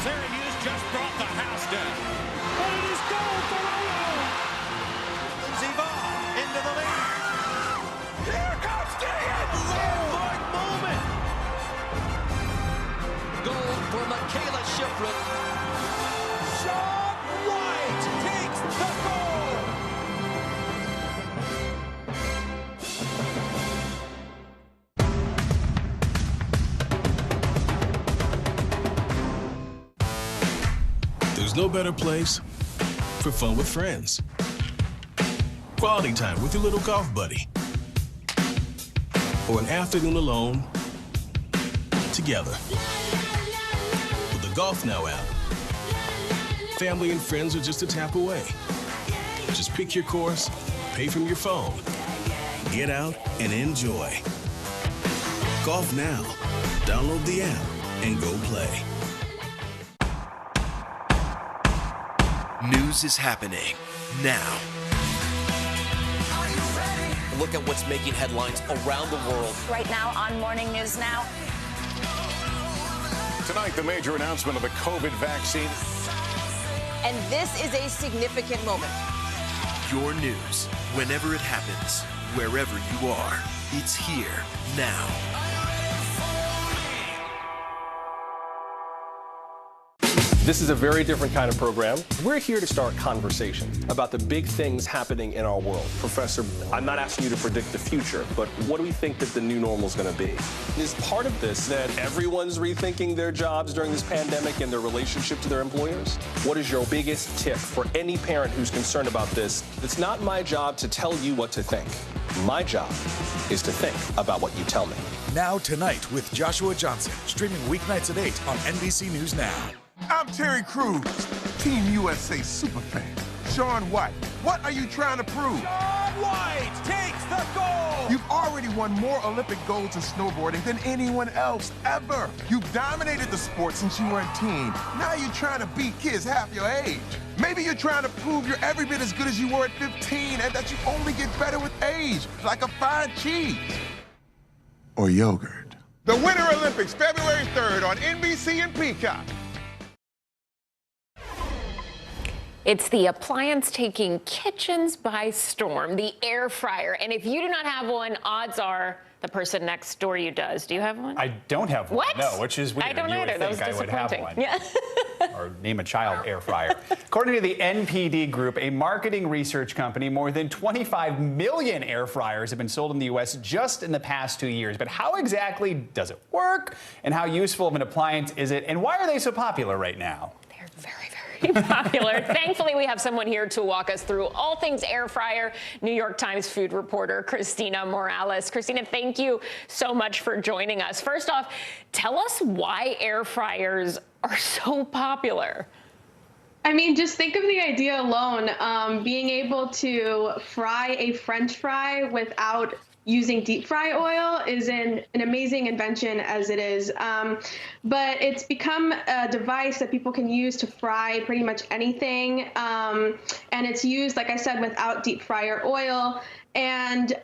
Syracuse just brought the house down. And it is goal for Olo. Ziva into the lead. Here comes Gideon. Landmark moment. Goal for Michaela Shifrin. Sean White takes the goal. There's no better place for fun with friends. Quality time with your little golf buddy, or an afternoon alone together. With the Golf Now app, family and friends are just a tap away. Just pick your course, pay from your phone, get out and enjoy. Golf Now. Download the app and go play. News is happening now. Look at what's making headlines around the world. Right now on Morning News Now. Tonight, the major announcement of the COVID vaccine. And this is a significant moment. Your news, whenever it happens, wherever you are, it's here now. This is a very different kind of program. We're here to start conversation about the big things happening in our world. Professor, I'm not asking you to predict the future, but what do we think that the new normal is going to be? Is part of this that everyone's rethinking their jobs during this pandemic and their relationship to their employers? What is your biggest tip for any parent who's concerned about this? It's not my job to tell you what to think. My job is to think about what you tell me. Now Tonight with Joshua Johnson, streaming weeknights at 8 on NBC News Now. I'm Terry Crews, Team USA superfan. Sean White, what are you trying to prove? Sean White takes the goal. You've already won more Olympic golds in snowboarding than anyone else ever. You've dominated the sport since you were a teen. Now you're trying to beat kids half your age. Maybe you're trying to prove you're every bit as good as you were at 15 and that you only get better with age, like a fine cheese. Or yogurt. The Winter Olympics, February 3rd on NBC and Peacock. It's the appliance taking kitchens by storm, the air fryer. And if you do not have one, odds are the person next door you does. Do you have one? I don't have one. What? No, which is weird. I don't you either. would That was think I would have one. Yeah. Or name a child air fryer. According to the NPD Group, a marketing research company, more than 25 million air fryers have been sold in the U.S. just in the past 2 years. But how exactly does it work? And how useful of an appliance is it? And why are they so popular right now? They're very popular. Thankfully, we have someone here to walk us through all things air fryer, New York Times food reporter Christina Morales. Christina, thank you so much for joining us. First off, tell us why air fryers are so popular. I mean, just think of the idea alone, being able to fry a French fry without using deep fry oil is an amazing invention as it is. But it's become a device that people can use to fry pretty much anything. And it's used, like I said, without deep fryer oil. And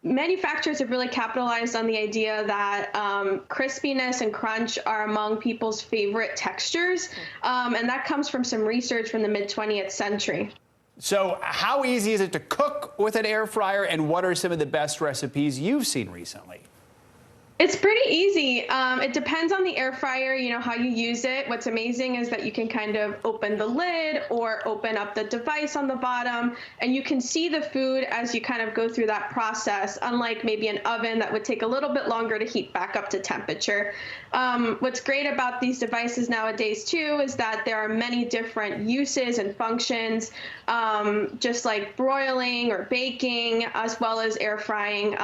manufacturers have really capitalized on the idea that crispiness and crunch are among people's favorite textures. And that comes from some research from the mid-20th century. So how easy is it to cook with an air fryer, and what are some of the best recipes you've seen recently? It's pretty easy. It depends on the air fryer, you know, how you use it. What's amazing is that you can kind of open the lid or open up the device on the bottom, and you can see the food as you kind of go through that process, unlike maybe an oven that would take a little bit longer to heat back up to temperature. What's great about these devices nowadays, too, is that there are many different uses and functions, just like broiling or baking, as well as air frying.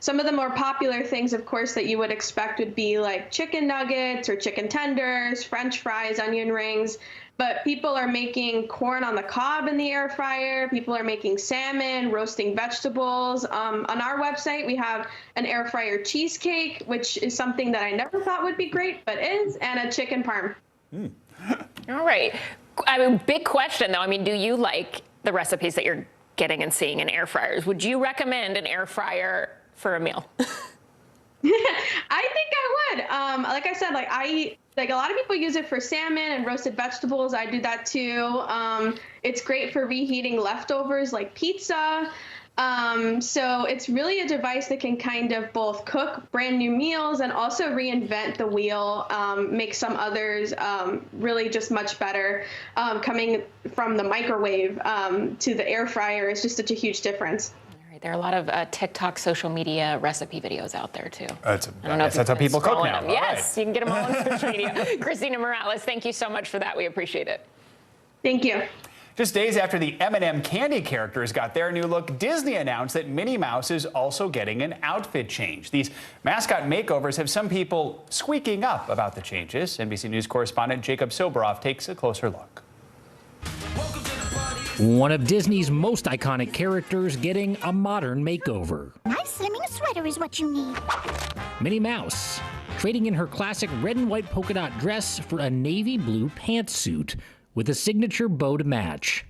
Some of the more popular things, of course, course, that you would expect would be like chicken nuggets or chicken tenders, French fries, onion rings. But people are making corn on the cob in the air fryer. People are making salmon, roasting vegetables. On our website, we have an air fryer cheesecake, which is something that I never thought would be great, but is, and a chicken parm. All right. I mean, big question, though. I mean, do you like the recipes that you're getting and seeing in air fryers? Would you recommend an air fryer for a meal? I think I would. Like I said, like a lot of people use it for salmon and roasted vegetables. I do that too. It's great for reheating leftovers like pizza. So it's really a device that can kind of both cook brand new meals and also reinvent the wheel, make some others really just much better. Coming from the microwave to the air fryer is just such a huge difference. There are a lot of TikTok social media recipe videos out there, too. I don't know if that's how people cook now. Yes, you can get them all on social media. Christina Morales, thank you so much for that. We appreciate it. Thank you. Just days after the M&M candy characters got their new look, Disney announced that Minnie Mouse is also getting an outfit change. These mascot makeovers have some people squeaking up about the changes. NBC News correspondent Jacob Soboroff takes a closer look. One of Disney's most iconic characters getting a modern makeover. Nice slimming sweater is what you need. Minnie Mouse, trading in her classic red and white polka dot dress for a navy blue pantsuit with a signature bow to match.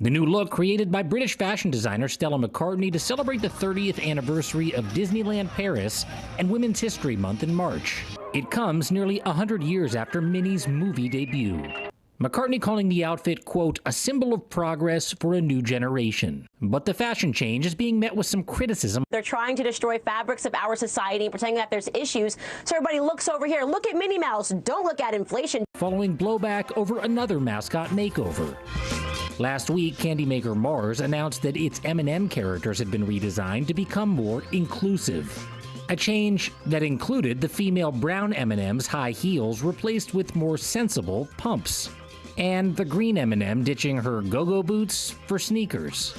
The new look, created by British fashion designer Stella McCartney to celebrate the 30th anniversary of Disneyland Paris and Women's History Month in March. It comes nearly 100 years after Minnie's movie debut. McCartney calling the outfit, quote, a symbol of progress for a new generation. But the fashion change is being met with some criticism. They're trying to destroy fabrics of our society, pretending that there's issues. So everybody looks over here. Look at Minnie Mouse. Don't look at inflation. Following blowback over another mascot makeover. Last week, candy maker Mars announced that its M&M characters had been redesigned to become more inclusive. A change that included the female brown M&M's high heels replaced with more sensible pumps. And the green M&M ditching her go-go boots for sneakers.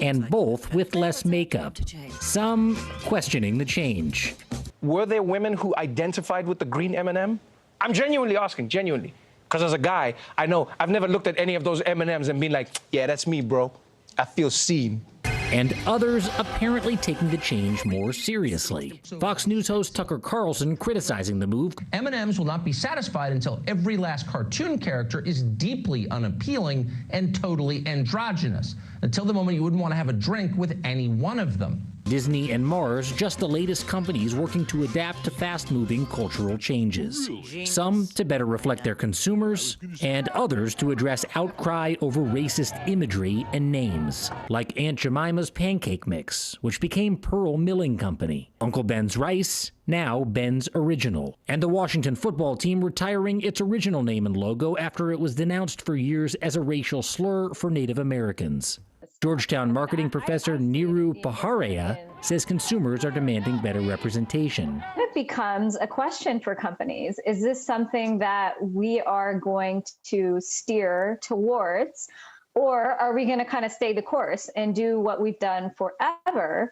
And both with less makeup. Some questioning the change. Were there women who identified with the green M&M? I'm genuinely asking, genuinely. Because as a guy, I know I've never looked at any of those M&Ms and been like, yeah, that's me, bro. I feel seen. And others apparently taking the change more seriously. Fox News host Tucker Carlson criticizing the move. M&Ms will not be satisfied until every last cartoon character is deeply unappealing and totally androgynous. Until the moment you wouldn't want to have a drink with any one of them. Disney and Mars, just the latest companies working to adapt to fast-moving cultural changes. Some to better reflect their consumers, and others to address outcry over racist imagery and names, like Aunt Jemima's Pancake Mix, which became Pearl Milling Company, Uncle Ben's Rice, now Ben's Original, and the Washington football team retiring its original name and logo after it was denounced for years as a racial slur for Native Americans. Georgetown marketing professor Niru Paharia says consumers are demanding better representation. It becomes a question for companies. Is this something that we are going to steer towards, or are we going to kind of stay the course and do what we've done forever?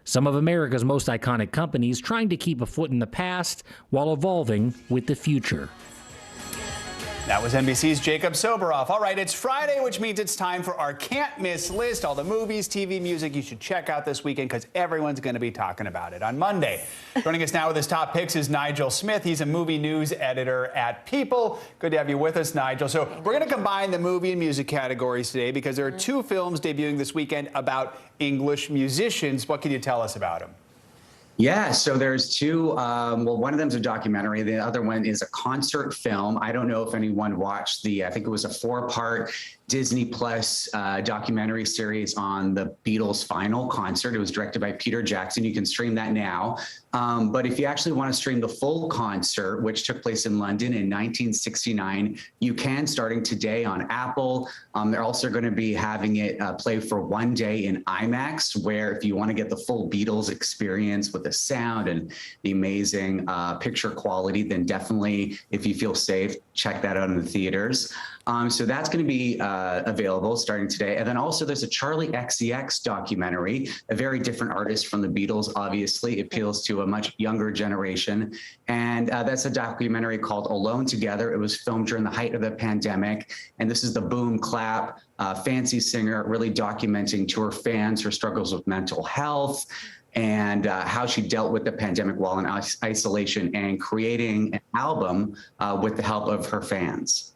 Some of America's most iconic companies trying to keep a foot in the past while evolving with the future. That was NBC's Jacob Soboroff. All right, it's Friday, which means it's time for our can't miss list. All the movies, TV, music you should check out this weekend because everyone's going to be talking about it on Monday. Joining us now with his top picks is Nigel Smith. He's a movie news editor at People. Good to have you with us, Nigel. So we're going to combine the movie and music categories today because there are two films debuting this weekend about English musicians. What can you tell us about them? Yeah, so there's two. Well, one of them is a documentary. The other one is a concert film. I don't know if anyone watched I think it was a 4-part Disney Plus documentary series on the Beatles' final concert. It was directed by Peter Jackson. You can stream that now. But if you actually want to stream the full concert, which took place in London in 1969, you can, starting today on Apple. They're also going to be having it play for one day in IMAX, where if you want to get the full Beatles experience with the sound and the amazing picture quality, then definitely, if you feel safe, check that out in the theaters. So that's going to be available starting today. And then also there's a Charlie XCX documentary, a very different artist from the Beatles, obviously. It appeals to a much younger generation. And that's a documentary called Alone Together. It was filmed during the height of the pandemic. And this is the boom clap fancy singer really documenting to her fans her struggles with mental health and how she dealt with the pandemic while in isolation and creating an album with the help of her fans.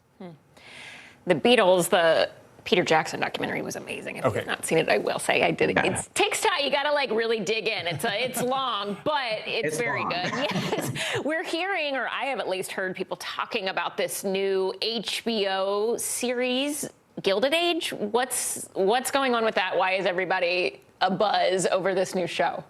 The Beatles, the Peter Jackson documentary was amazing. If you've not seen it, I will say I did it. It takes time. You got to like really dig in. It's long, but it's very good. Yes, we're hearing, or I have at least heard people talking about this new HBO series, Gilded Age. What's going on with that? Why is everybody abuzz over this new show?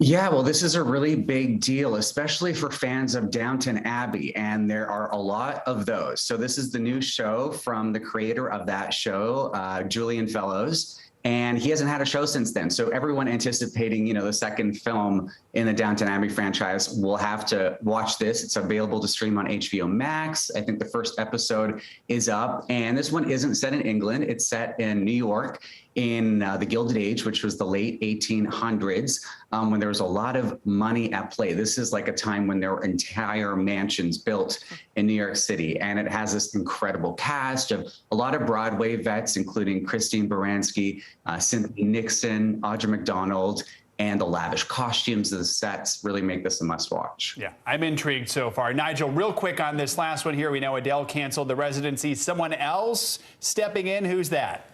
Yeah, well, this is a really big deal, especially for fans of Downton Abbey, and there are a lot of those. So this is the new show from the creator of that show, Julian Fellows, and he hasn't had a show since then. So everyone anticipating, you know, the second film in the Downton Abbey franchise will have to watch this. It's available to stream on HBO Max. I think the first episode is up, and this one isn't set in England. It's set in New York in the Gilded Age, which was the late 1800s, when there was a lot of money at play. This is like a time when there were entire mansions built in New York City, and it has this incredible cast of a lot of Broadway vets, including Christine Baranski, Cynthia Nixon, Audra McDonald, and the lavish costumes of the sets really make this a must-watch. Yeah, I'm intrigued so far. Nigel, real quick on this last one here. We know Adele canceled the residency. Someone else stepping in. Who's that?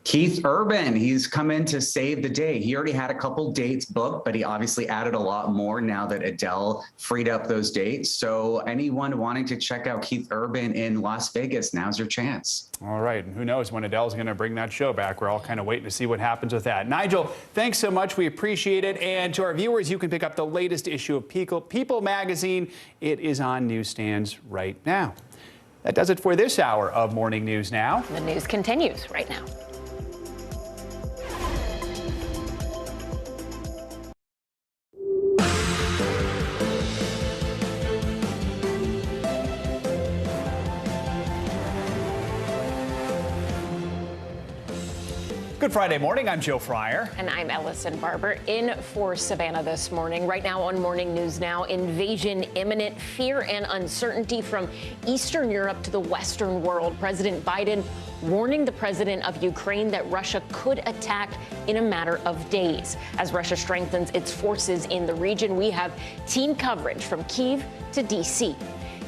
Keith Urban, he's come in to save the day. He already had a couple dates booked, but he obviously added a lot more now that Adele freed up those dates. So anyone wanting to check out Keith Urban in Las Vegas, now's your chance. All right, and who knows when Adele's going to bring that show back. We're all kind of waiting to see what happens with that. Nigel, thanks so much. We appreciate it. And to our viewers, you can pick up the latest issue of People magazine. It is on newsstands right now. That does it for this hour of Morning News Now. The news continues right now. Good Friday morning. I'm Joe Fryer. And I'm Ellison Barber in for Savannah this morning. Right now on Morning News Now, invasion imminent, fear and uncertainty from Eastern Europe to the Western world. President Biden warning the president of Ukraine that Russia could attack in a matter of days. As Russia strengthens its forces in the region, we have team coverage from Kyiv to D.C.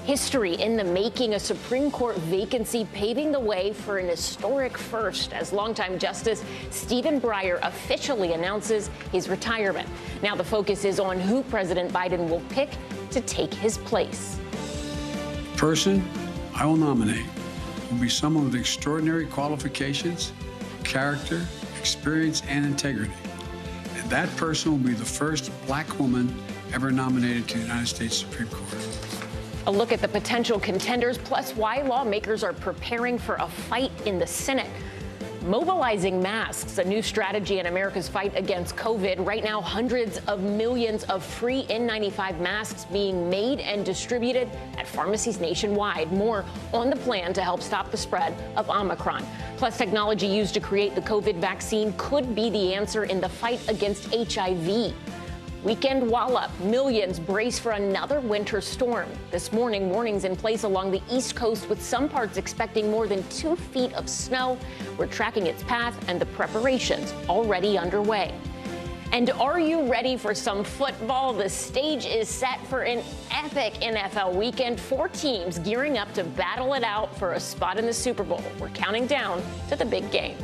History in the making, a Supreme Court vacancy paving the way for an historic first as longtime Justice Stephen Breyer officially announces his retirement. Now the focus is on who President Biden will pick to take his place. The person I will nominate will be someone with extraordinary qualifications, character, experience, and integrity. And that person will be the first Black woman ever nominated to the United States Supreme Court. A look at the potential contenders, plus why lawmakers are preparing for a fight in the Senate. Mobilizing masks, a new strategy in America's fight against COVID. Right now, hundreds of millions of free N95 masks being made and distributed at pharmacies nationwide. More on the plan to help stop the spread of Omicron. Plus, technology used to create the COVID vaccine could be the answer in the fight against HIV. Weekend wallop. Millions brace for another winter storm. This morning, warnings in place along the East Coast with some parts expecting more than 2 feet of snow. We're tracking its path and the preparations already underway. And are you ready for some football? The stage is set for an epic NFL weekend. 4 teams gearing up to battle it out for a spot in the Super Bowl. We're counting down to the big game.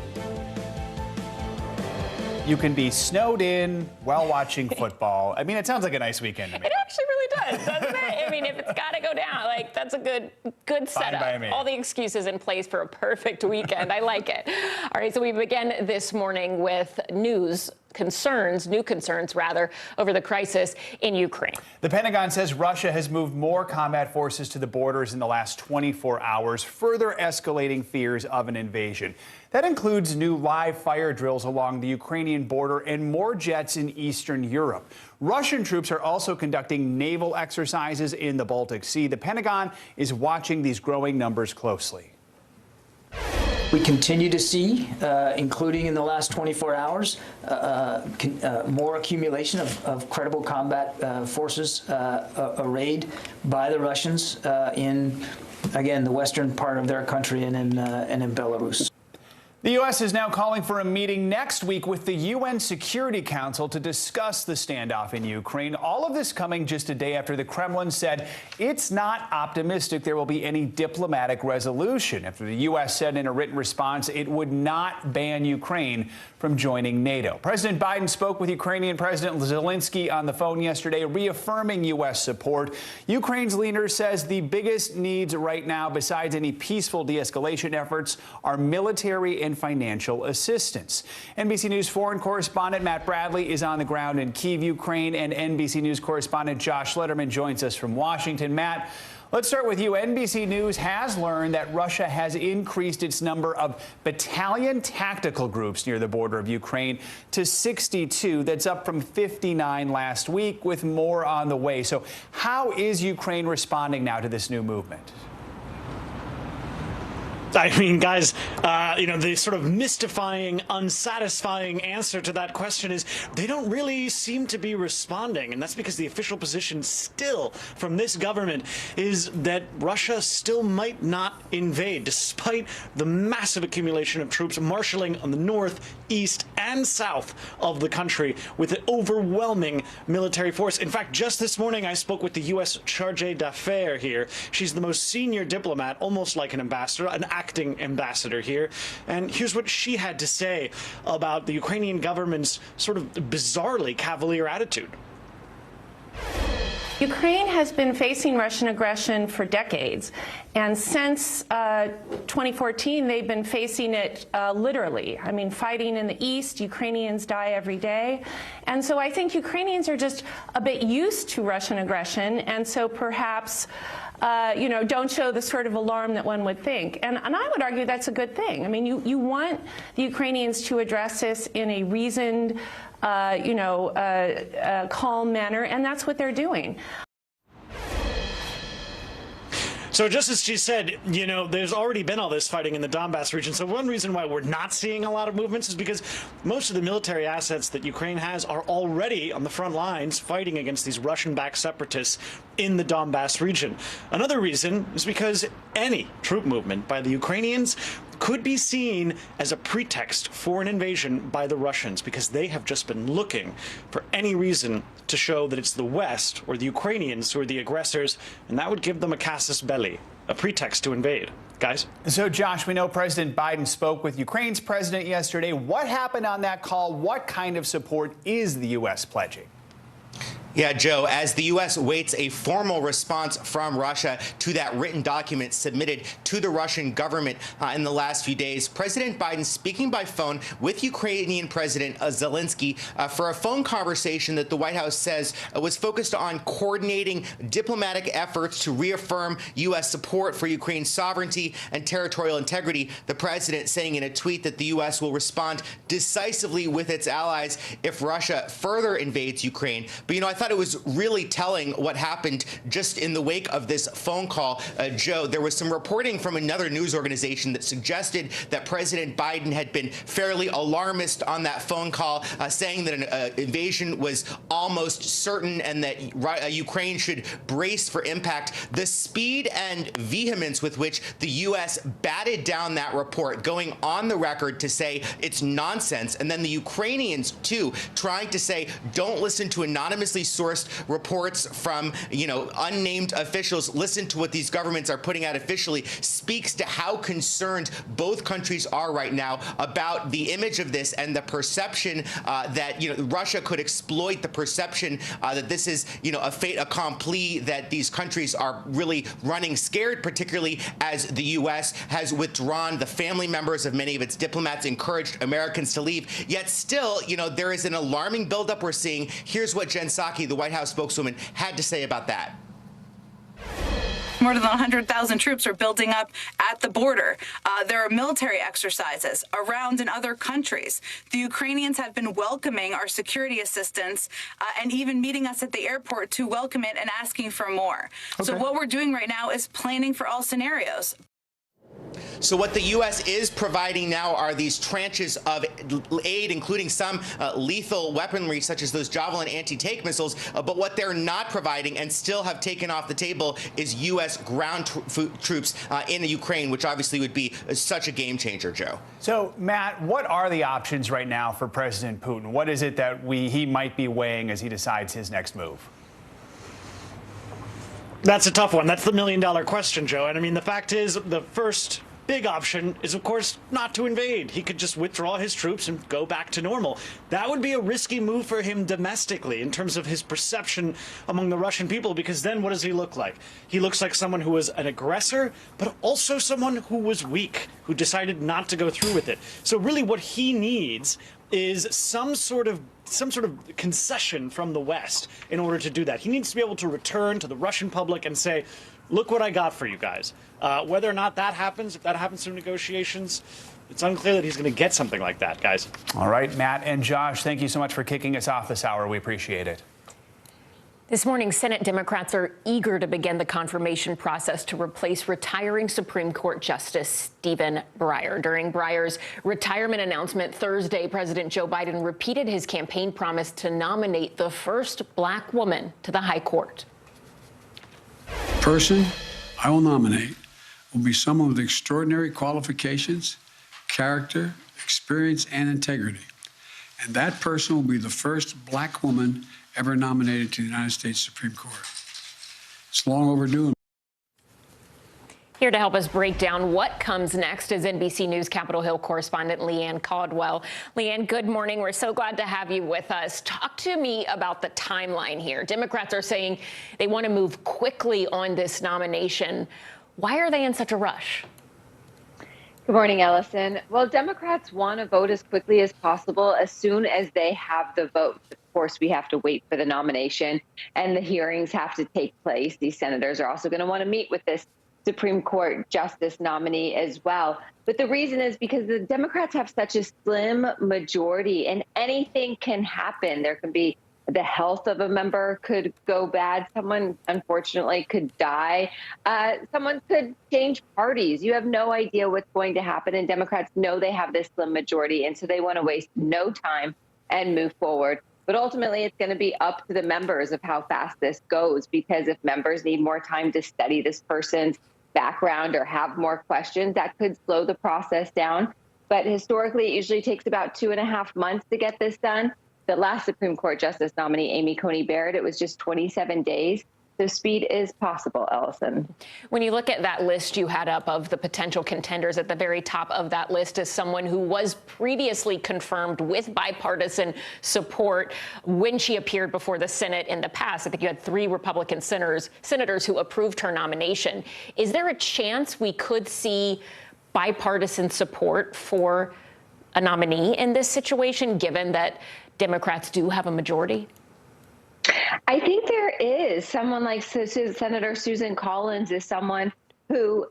You can be snowed in while watching football. I mean, it sounds like a nice weekend to me. It actually really does, doesn't it? I mean, if it's got to go down, like, that's a good setup. Fine by me. All the excuses in place for a perfect weekend. I like it. All right, so we begin this morning with new concerns over the crisis in Ukraine. The Pentagon says Russia has moved more combat forces to the borders in the last 24 hours, further escalating fears of an invasion. That includes new live fire drills along the Ukrainian border and more jets in Eastern Europe. Russian troops are also conducting naval exercises in the Baltic Sea. The Pentagon is watching these growing numbers closely. We continue to see, including in the last 24 hours, more accumulation of credible combat forces arrayed by the Russians in, again, the western part of their country and in Belarus. The U.S. is now calling for a meeting next week with the UN Security Council to discuss the standoff in Ukraine. All of this coming just a day after the Kremlin said it's not optimistic there will be any diplomatic resolution, after the U.S. said in a written response it would not ban Ukraine from joining NATO. President Biden spoke with Ukrainian President Zelensky on the phone yesterday, reaffirming U.S. support. Ukraine's leader says the biggest needs right now, besides any peaceful de-escalation efforts, are military and financial assistance. NBC News foreign correspondent Matt Bradley is on the ground in Kyiv, Ukraine, and NBC News correspondent Josh Letterman joins us from Washington. Matt, let's start with you. NBC News has learned that Russia has increased its number of battalion tactical groups near the border of Ukraine to 62. That's up from 59 last week, with more on the way. So how is Ukraine responding now to this new movement? I mean, guys, the sort of mystifying, unsatisfying answer to that question is they don't really seem to be responding. And that's because the official position still from this government is that Russia still might not invade, despite the massive accumulation of troops marshaling on the north, east, and south of the country with an overwhelming military force. In fact, just this morning, I spoke with the U.S. Charge d'Affaires here. She's the most senior diplomat, almost like an ambassador, an acting ambassador here. And here's what she had to say about the Ukrainian government's sort of bizarrely cavalier attitude. Ukraine has been facing Russian aggression for decades, and since 2014, they've been facing it literally. I mean, fighting in the east, Ukrainians die every day. And so I think Ukrainians are just a bit used to Russian aggression, and so perhaps don't show the sort of alarm that one would think. And I would argue that's a good thing. I mean, you want the Ukrainians to address this in a reasoned, calm manner, and that's what they're doing. So just as she said, there's already been all this fighting in the Donbass region. So one reason why we're not seeing a lot of movements is because most of the military assets that Ukraine has are already on the front lines fighting against these Russian-backed separatists in the Donbass region. Another reason is because any troop movement by the Ukrainians could be seen as a pretext for an invasion by the Russians, because they have just been looking for any reason to show that it's the West or the Ukrainians who are the aggressors, and that would give them a casus belli, a pretext to invade. Guys? So, Josh, we know President Biden spoke with Ukraine's president yesterday. What happened on that call? What kind of support is the U.S. pledging? Yeah, Joe, as the U.S. waits a formal response from Russia to that written document submitted to the Russian government in the last few days, President Biden speaking by phone with Ukrainian President Zelensky for a phone conversation that the White House says was focused on coordinating diplomatic efforts to reaffirm U.S. support for Ukraine's sovereignty and territorial integrity. The president saying in a tweet that the U.S. will respond decisively with its allies if Russia further invades Ukraine. But, I thought it was really telling what happened just in the wake of this phone call. Joe, there was some reporting from another news organization that suggested that President Biden had been fairly alarmist on that phone call, saying that an invasion was almost certain and that Ukraine should brace for impact. The speed and vehemence with which the U.S. batted down that report, going on the record to say it's nonsense, and then the Ukrainians, too, trying to say, don't listen to anonymously sourced reports from, unnamed officials. Listen to what these governments are putting out officially, speaks to how concerned both countries are right now about the image of this and the perception that, Russia could exploit the perception that this is, a fait accompli, that these countries are really running scared, particularly as the U.S. has withdrawn the family members of many of its diplomats, encouraged Americans to leave. Yet still, there is an alarming buildup we're seeing. Here's what Jen Psaki, the White House spokeswoman, had to say about that. More than 100,000 troops are building up at the border. There are military exercises around in other countries. The Ukrainians have been welcoming our security assistance and even meeting us at the airport to welcome it and asking for more. Okay. So what we're doing right now is planning for all scenarios. So what the U.S. is providing now are these tranches of aid, including some lethal weaponry, such as those Javelin anti-tank missiles. But what they're not providing and still have taken off the table is U.S. ground troops in the Ukraine, which obviously would be such a game changer, Joe. So, Matt, what are the options right now for President Putin? What is it that he might be weighing as he decides his next move? That's a tough one. That's the million-dollar question, Joe. And I mean, the fact is, the first big option is, of course, not to invade. He could just withdraw his troops and go back to normal. That would be a risky move for him domestically in terms of his perception among the Russian people, because then what does he look like? He looks like someone who was an aggressor, but also someone who was weak, who decided not to go through with it. So really what he needs is some sort of concession from the West in order to do that. He needs to be able to return to the Russian public and say, look what I got for you guys. Whether or not that happens, if that happens through negotiations, it's unclear that he's going to get something like that, guys. All right, Matt and Josh, thank you so much for kicking us off this hour. We appreciate it. This morning, Senate Democrats are eager to begin the confirmation process to replace retiring Supreme Court Justice Stephen Breyer. During Breyer's retirement announcement Thursday, President Joe Biden repeated his campaign promise to nominate the first black woman to the high court. The person I will nominate will be someone with extraordinary qualifications, character, experience, and integrity. And that person will be the first black woman ever nominated to the United States Supreme Court. It's long overdue. Here to help us break down what comes next is NBC News Capitol Hill correspondent Leanne Caldwell. Leanne, good morning. We're so glad to have you with us. Talk to me about the timeline here. Democrats are saying they want to move quickly on this nomination. Why are they in such a rush? Good morning, Ellison. Well, Democrats want to vote as quickly as possible as soon as they have the vote. Of course, we have to wait for the nomination and the hearings have to take place. These senators are also going to want to meet with this Supreme Court justice nominee as well. But the reason is because the Democrats have such a slim majority and anything can happen. There can be the health of a member could go bad. Someone, unfortunately, could die. Someone could change parties. You have no idea what's going to happen. And Democrats know they have this slim majority. And so they want to waste no time and move forward. But ultimately, it's going to be up to the members of how fast this goes, because if members need more time to study this person's background or have more questions, that could slow the process down. But historically, it usually takes about 2.5 months to get this done. The last Supreme Court Justice nominee, Amy Coney Barrett, it was just 27 days. So speed is possible, Ellison. When you look at that list you had up of the potential contenders, at the very top of that list is someone who was previously confirmed with bipartisan support when she appeared before the Senate in the past. I think you had 3 Republican senators who approved her nomination. Is there a chance we could see bipartisan support for a nominee in this situation, given that Democrats do have a majority? I think there is. Someone like Senator Susan Collins is someone who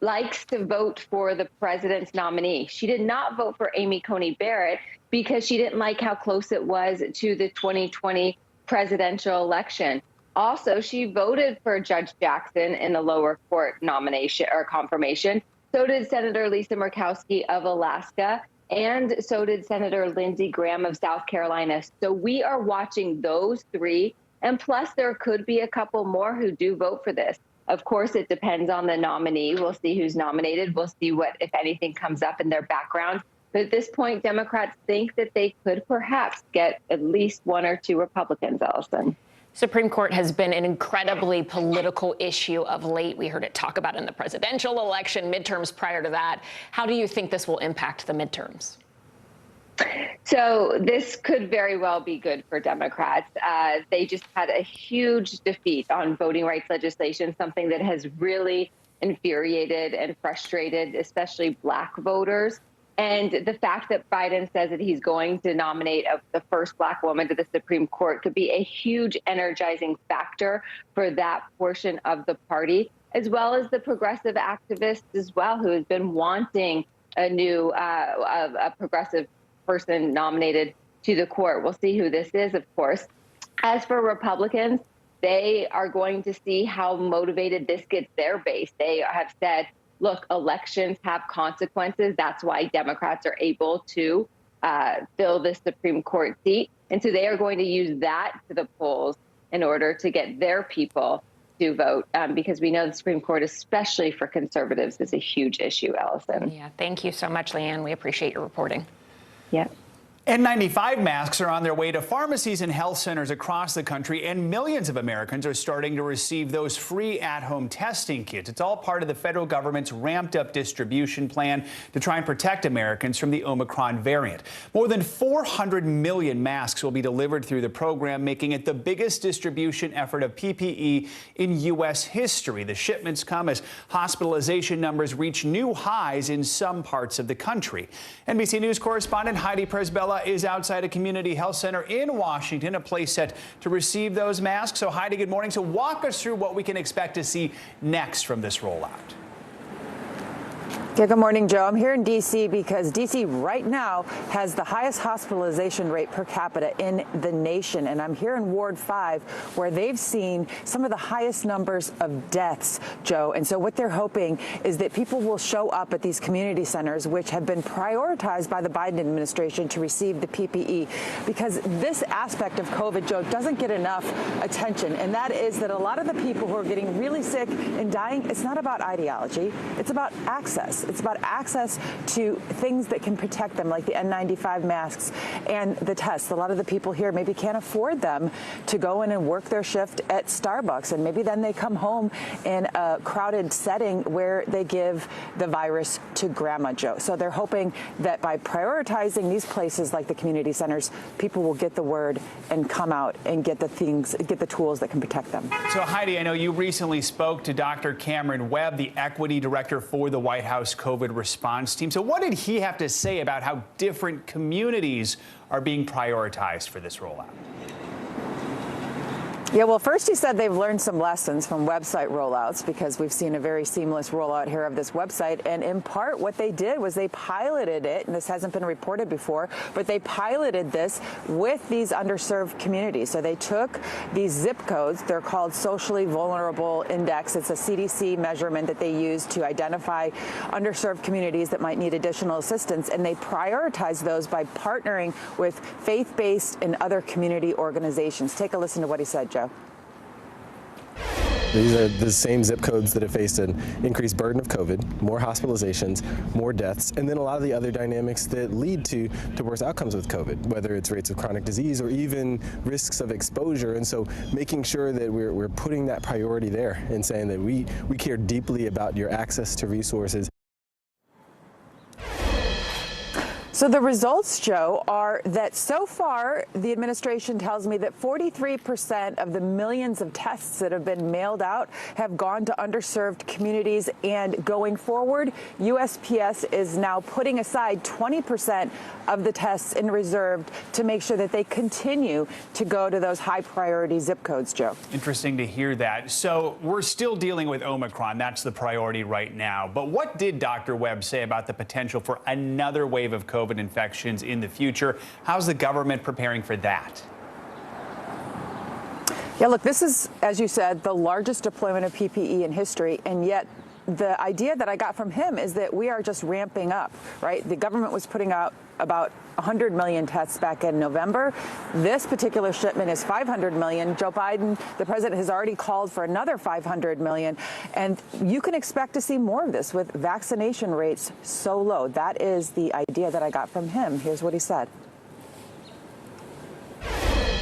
likes to vote for the president's nominee. She did not vote for Amy Coney Barrett because she didn't like how close it was to the 2020 presidential election. Also, she voted for Judge Jackson in the lower court nomination or confirmation. So did Senator Lisa Murkowski of Alaska. And so did Senator Lindsey Graham of South Carolina. So we are watching those 3. And plus, there could be a couple more who do vote for this. Of course, it depends on the nominee. We'll see who's nominated. We'll see what, if anything, comes up in their background. But at this point, Democrats think that they could perhaps get at least 1 or 2 Republicans, Ellison. Supreme Court has been an incredibly political issue of late. We heard it talk about in the presidential election, midterms prior to that. How do you think this will impact the midterms? So this could very well be good for Democrats. They just had a huge defeat on voting rights legislation, something that has really infuriated and frustrated, especially Black voters. And the fact that Biden says that he's going to nominate the first Black woman to the Supreme Court could be a huge energizing factor for that portion of the party, as well as the progressive activists as well, who has been wanting a new a progressive person nominated to the court. We'll see who this is, of course. As for Republicans, they are going to see how motivated this gets their base. They have said look, elections have consequences. That's why Democrats are able to fill this Supreme Court seat. And so they are going to use that to the polls in order to get their people to vote, because we know the Supreme Court, especially for conservatives, is a huge issue, Allison. Yeah, thank you so much, Leanne. We appreciate your reporting. Yeah. N95 masks are on their way to pharmacies and health centers across the country, and millions of Americans are starting to receive those free at-home testing kits. It's all part of the federal government's ramped-up distribution plan to try and protect Americans from the Omicron variant. More than 400 million masks will be delivered through the program, making it the biggest distribution effort of PPE in U.S. history. The shipments come as hospitalization numbers reach new highs in some parts of the country. NBC News correspondent Heidi Presbella is outside a community health center in Washington, a place set to receive those masks. So Heidi, good morning. So walk us through what we can expect to see next from this rollout. Yeah, good morning, Joe. I'm here in D.C. because D.C. right now has the highest hospitalization rate per capita in the nation. And I'm here in Ward 5, where they've seen some of the highest numbers of deaths, Joe. And so what they're hoping is that people will show up at these community centers, which have been prioritized by the Biden administration to receive the PPE, because this aspect of COVID, Joe, doesn't get enough attention. And that is that a lot of the people who are getting really sick and dying, it's not about ideology. It's about access. It's about access to things that can protect them, like the N95 masks and the tests. A lot of the people here maybe can't afford them to go in and work their shift at Starbucks, and maybe then they come home in a crowded setting where they give the virus to Grandma Joe. So they're hoping that by prioritizing these places like the community centers, people will get the word and come out and get the things, get the tools that can protect them. So Heidi, I know you recently spoke to Dr. Cameron Webb, the equity director for the White House COVID response team. So what did he have to say about how different communities are being prioritized for this rollout? Yeah, well, first he said they've learned some lessons from website rollouts, because we've seen a very seamless rollout here of this website. And in part, what they did was they piloted it, and this hasn't been reported before, but they piloted this with these underserved communities. So they took these zip codes, they're called socially vulnerable index. It's a CDC measurement that they use to identify underserved communities that might need additional assistance. And they prioritized those by partnering with faith-based and other community organizations. Take a listen to what he said, Joe. These are the same zip codes that have faced an increased burden of COVID, more hospitalizations, more deaths, and then a lot of the other dynamics that lead to worse outcomes with COVID, whether it's rates of chronic disease or even risks of exposure. And so making sure that we're putting that priority there and saying that we care deeply about your access to resources. So the results, Joe, are that so far the administration tells me that 43% of the millions of tests that have been mailed out have gone to underserved communities. And going forward, USPS is now putting aside 20% of the tests in reserve to make sure that they continue to go to those high priority zip codes, Joe. Interesting to hear that. So we're still dealing with Omicron. That's the priority right now. But what did Dr. Webb say about the potential for another wave of COVID infections in the future? How's the government preparing for that? Yeah, look, this is, as you said, the largest deployment of PPE in history, and yet the idea that I got from him is that we are just ramping up, right? The government was putting out about 100 million tests back in November. This particular shipment is 500 million. Joe Biden, the president, has already called for another 500 million. And you can expect to see more of this with vaccination rates so low. That is the idea that I got from him. Here's what he said.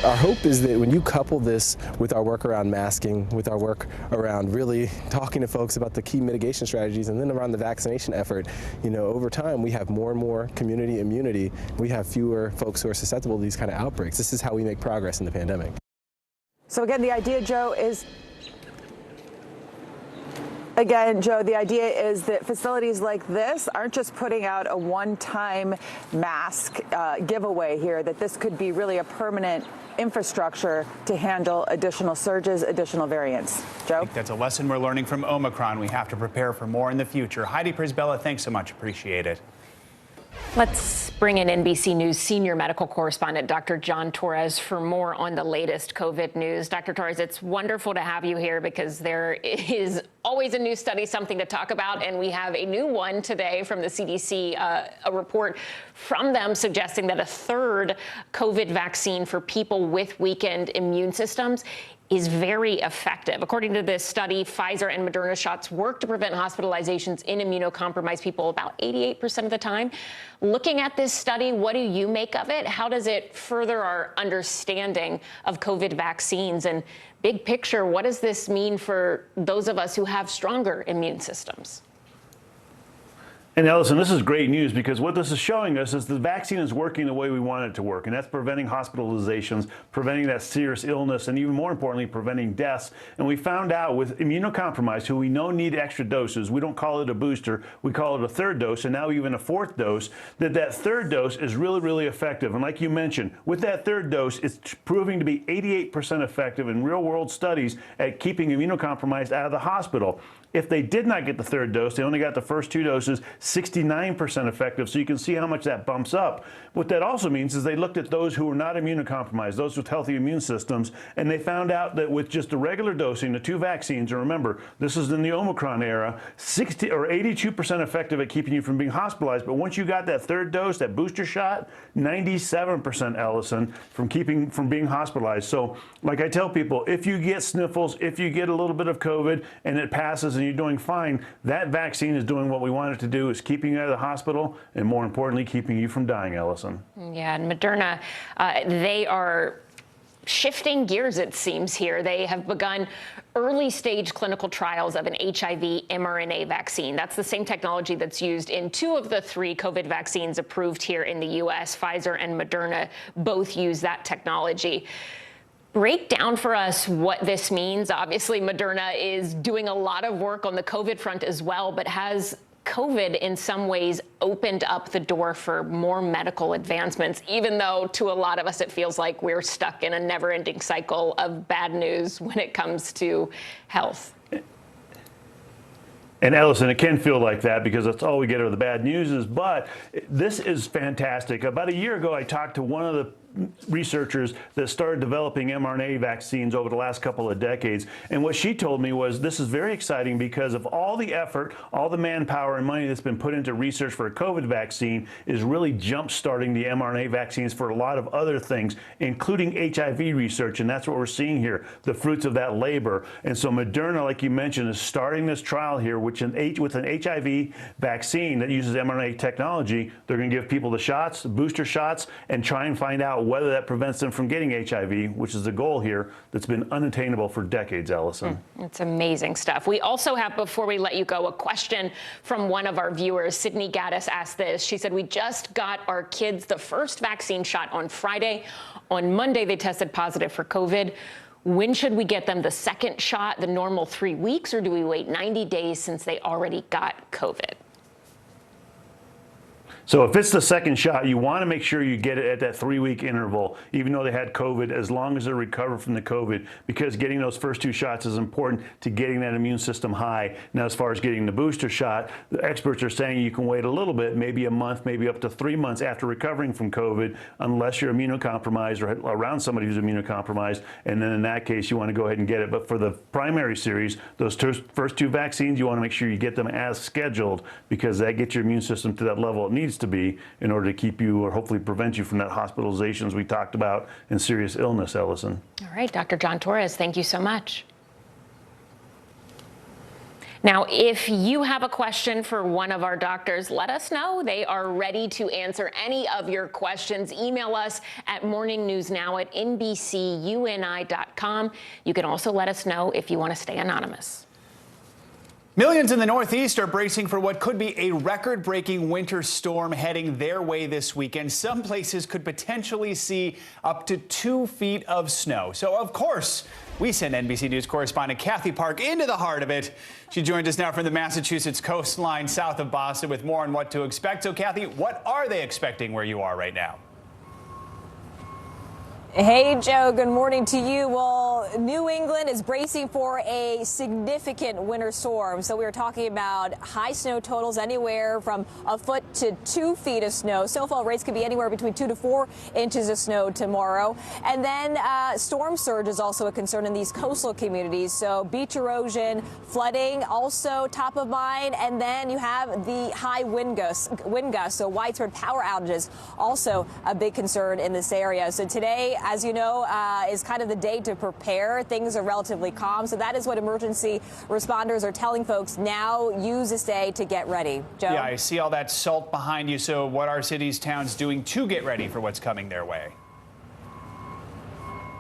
Our hope is that when you couple this with our work around masking, with our work around really talking to folks about the key mitigation strategies, and then around the vaccination effort, you know, over time we have more and more community immunity. We have fewer folks who are susceptible to these kind of outbreaks. This is how we make progress in the pandemic. So again, the idea, Joe, is Again, Joe, the idea is that facilities like this aren't just putting out a one-time mask giveaway here, that this could be really a permanent infrastructure to handle additional surges, additional variants. Joe? I think that's a lesson we're learning from Omicron. We have to prepare for more in the future. Heidi Prisbella, thanks so much. Appreciate it. Let's Bring in NBC News senior medical correspondent Dr. John Torres for more on the latest COVID news. Dr. Torres, it's wonderful to have you here because there is always a new study, something to talk about, and we have a new one today from the CDC, a report from them suggesting that a third COVID vaccine for people with weakened immune systems is very effective. According to this study, Pfizer and Moderna shots work to prevent hospitalizations in immunocompromised people about 88% of the time. Looking at this study, what do you make of it? How does it further our understanding of COVID vaccines? And big picture, what does this mean for those of us who have stronger immune systems? And Ellison, this is great news because what this is showing us is the vaccine is working the way we want it to work, and that's preventing hospitalizations, preventing that serious illness, and even more importantly, preventing deaths. And we found out with immunocompromised, who we know need extra doses, we don't call it a booster, we call it a third dose, and now even a fourth dose, that third dose is really, really effective. And like you mentioned, with that third dose, it's proving to be 88% effective in real-world studies at keeping immunocompromised out of the hospital. If they did not get the third dose, they only got the first two doses, 69% effective. So you can see how much that bumps up. What that also means is they looked at those who were not immunocompromised, those with healthy immune systems, and they found out that with just the regular dosing, the two vaccines, and remember, this is in the Omicron era, 82% effective at keeping you from being hospitalized. But once you got that third dose, that booster shot, 97%, Ellison, from being hospitalized. So like I tell people, if you get sniffles, if you get a little bit of COVID and it passes and you're doing fine, that vaccine is doing what we want it to do, is keeping you out of the hospital and more importantly, keeping you from dying, Ellison. Yeah, and Moderna, they are shifting gears, it seems here. They have begun early stage clinical trials of an HIV mRNA vaccine. That's the same technology that's used in two of the three COVID vaccines approved here in the U.S. Pfizer and Moderna both use that technology. Break down for us what this means. Obviously, Moderna is doing a lot of work on the COVID front as well, but has COVID in some ways opened up the door for more medical advancements, even though to a lot of us it feels like we're stuck in a never-ending cycle of bad news when it comes to health? And Ellison, it can feel like that because that's all we get are the bad news. But this is fantastic. About a year ago, I talked to one of the researchers that started developing mRNA vaccines over the last couple of decades. And what she told me was this is very exciting because of all the effort, all the manpower and money that's been put into research for a COVID vaccine is really jump-starting the mRNA vaccines for a lot of other things, including HIV research. And that's what we're seeing here, the fruits of that labor. And so Moderna, like you mentioned, is starting this trial here, with an HIV vaccine that uses mRNA technology. They're going to give people the shots, the booster shots, and try and find out whether that prevents them from getting HIV, which is the goal here that's been unattainable for decades, Ellison. It's amazing stuff. We also have, before we let you go, a question from one of our viewers. Sydney Gaddis asked this. She said, we just got our kids the first vaccine shot on Friday. On Monday, they tested positive for COVID. When should we get them the second shot, the normal 3 weeks, or do we wait 90 days since they already got COVID? So if it's the second shot, you want to make sure you get it at that 3-week interval, even though they had COVID, as long as they're recovered from the COVID, because getting those first two shots is important to getting that immune system high. Now, as far as getting the booster shot, the experts are saying you can wait a little bit, maybe a month, maybe up to 3 months after recovering from COVID, unless you're immunocompromised or around somebody who's immunocompromised. And then in that case, you want to go ahead and get it. But for the primary series, those first two vaccines, you want to make sure you get them as scheduled, because that gets your immune system to that level it needs to be in order to keep you or hopefully prevent you from that hospitalizations we talked about and serious illness, Ellison. All right, Dr. John Torres, thank you so much. Now, if you have a question for one of our doctors, let us know. They are ready to answer any of your questions. Email us at morningnewsnow@nbcuni.com. You can also let us know if you want to stay anonymous. Millions in the Northeast are bracing for what could be a record-breaking winter storm heading their way this weekend. Some places could potentially see up to 2 feet of snow. So, of course, we send NBC News correspondent Kathy Park into the heart of it. She joins us now from the Massachusetts coastline south of Boston with more on what to expect. So, Kathy, what are they expecting where you are right now? Hey, Joe, good morning to you. Well, New England is bracing for a significant winter storm. So we are talking about high snow totals anywhere from a foot to 2 feet of snow. Snowfall rates could be anywhere between 2 to 4 inches of snow tomorrow. And then storm surge is also a concern in these coastal communities. So beach erosion, flooding, also top of mind. And then you have the high wind gusts, so widespread power outages, also a big concern in this area. So today, as you know, is kind of the day to prepare. Things are relatively calm. So that is what emergency responders are telling folks now. Use this day to get ready. Joe? Yeah, I see all that salt behind you. So what are cities, towns doing to get ready for what's coming their way?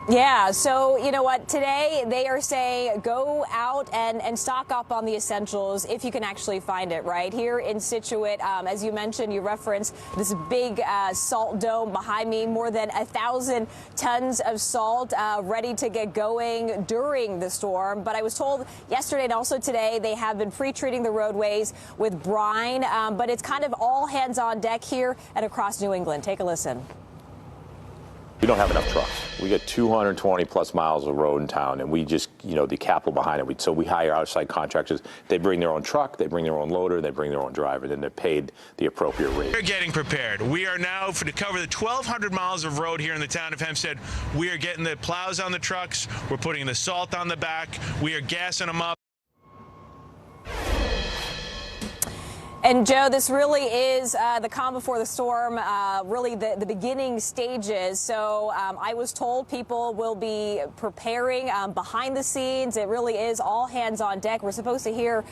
Yeah, so you know what? Today they are saying go out and stock up on the essentials if you can actually find it, right? Here in Scituate, as you mentioned, you referenced this big salt dome behind me, more than 1,000 tons of salt ready to get going during the storm. But I was told yesterday and also today they have been pre-treating the roadways with brine, but it's kind of all hands on deck here and across New England. Take a listen. We don't have enough trucks. We get 220 plus miles of road in town, and we just, the capital behind it. So we hire outside contractors. They bring their own truck, they bring their own loader, they bring their own driver, then they're paid the appropriate rate. We're getting prepared. We are now, to cover the 1,200 miles of road here in the town of Hempstead, we are getting the plows on the trucks, we're putting the salt on the back, we are gassing them up. And Joe, this really is the calm before the storm, really the beginning stages. So I was told people will be preparing behind the scenes. It really is all hands on deck. We're supposed to hear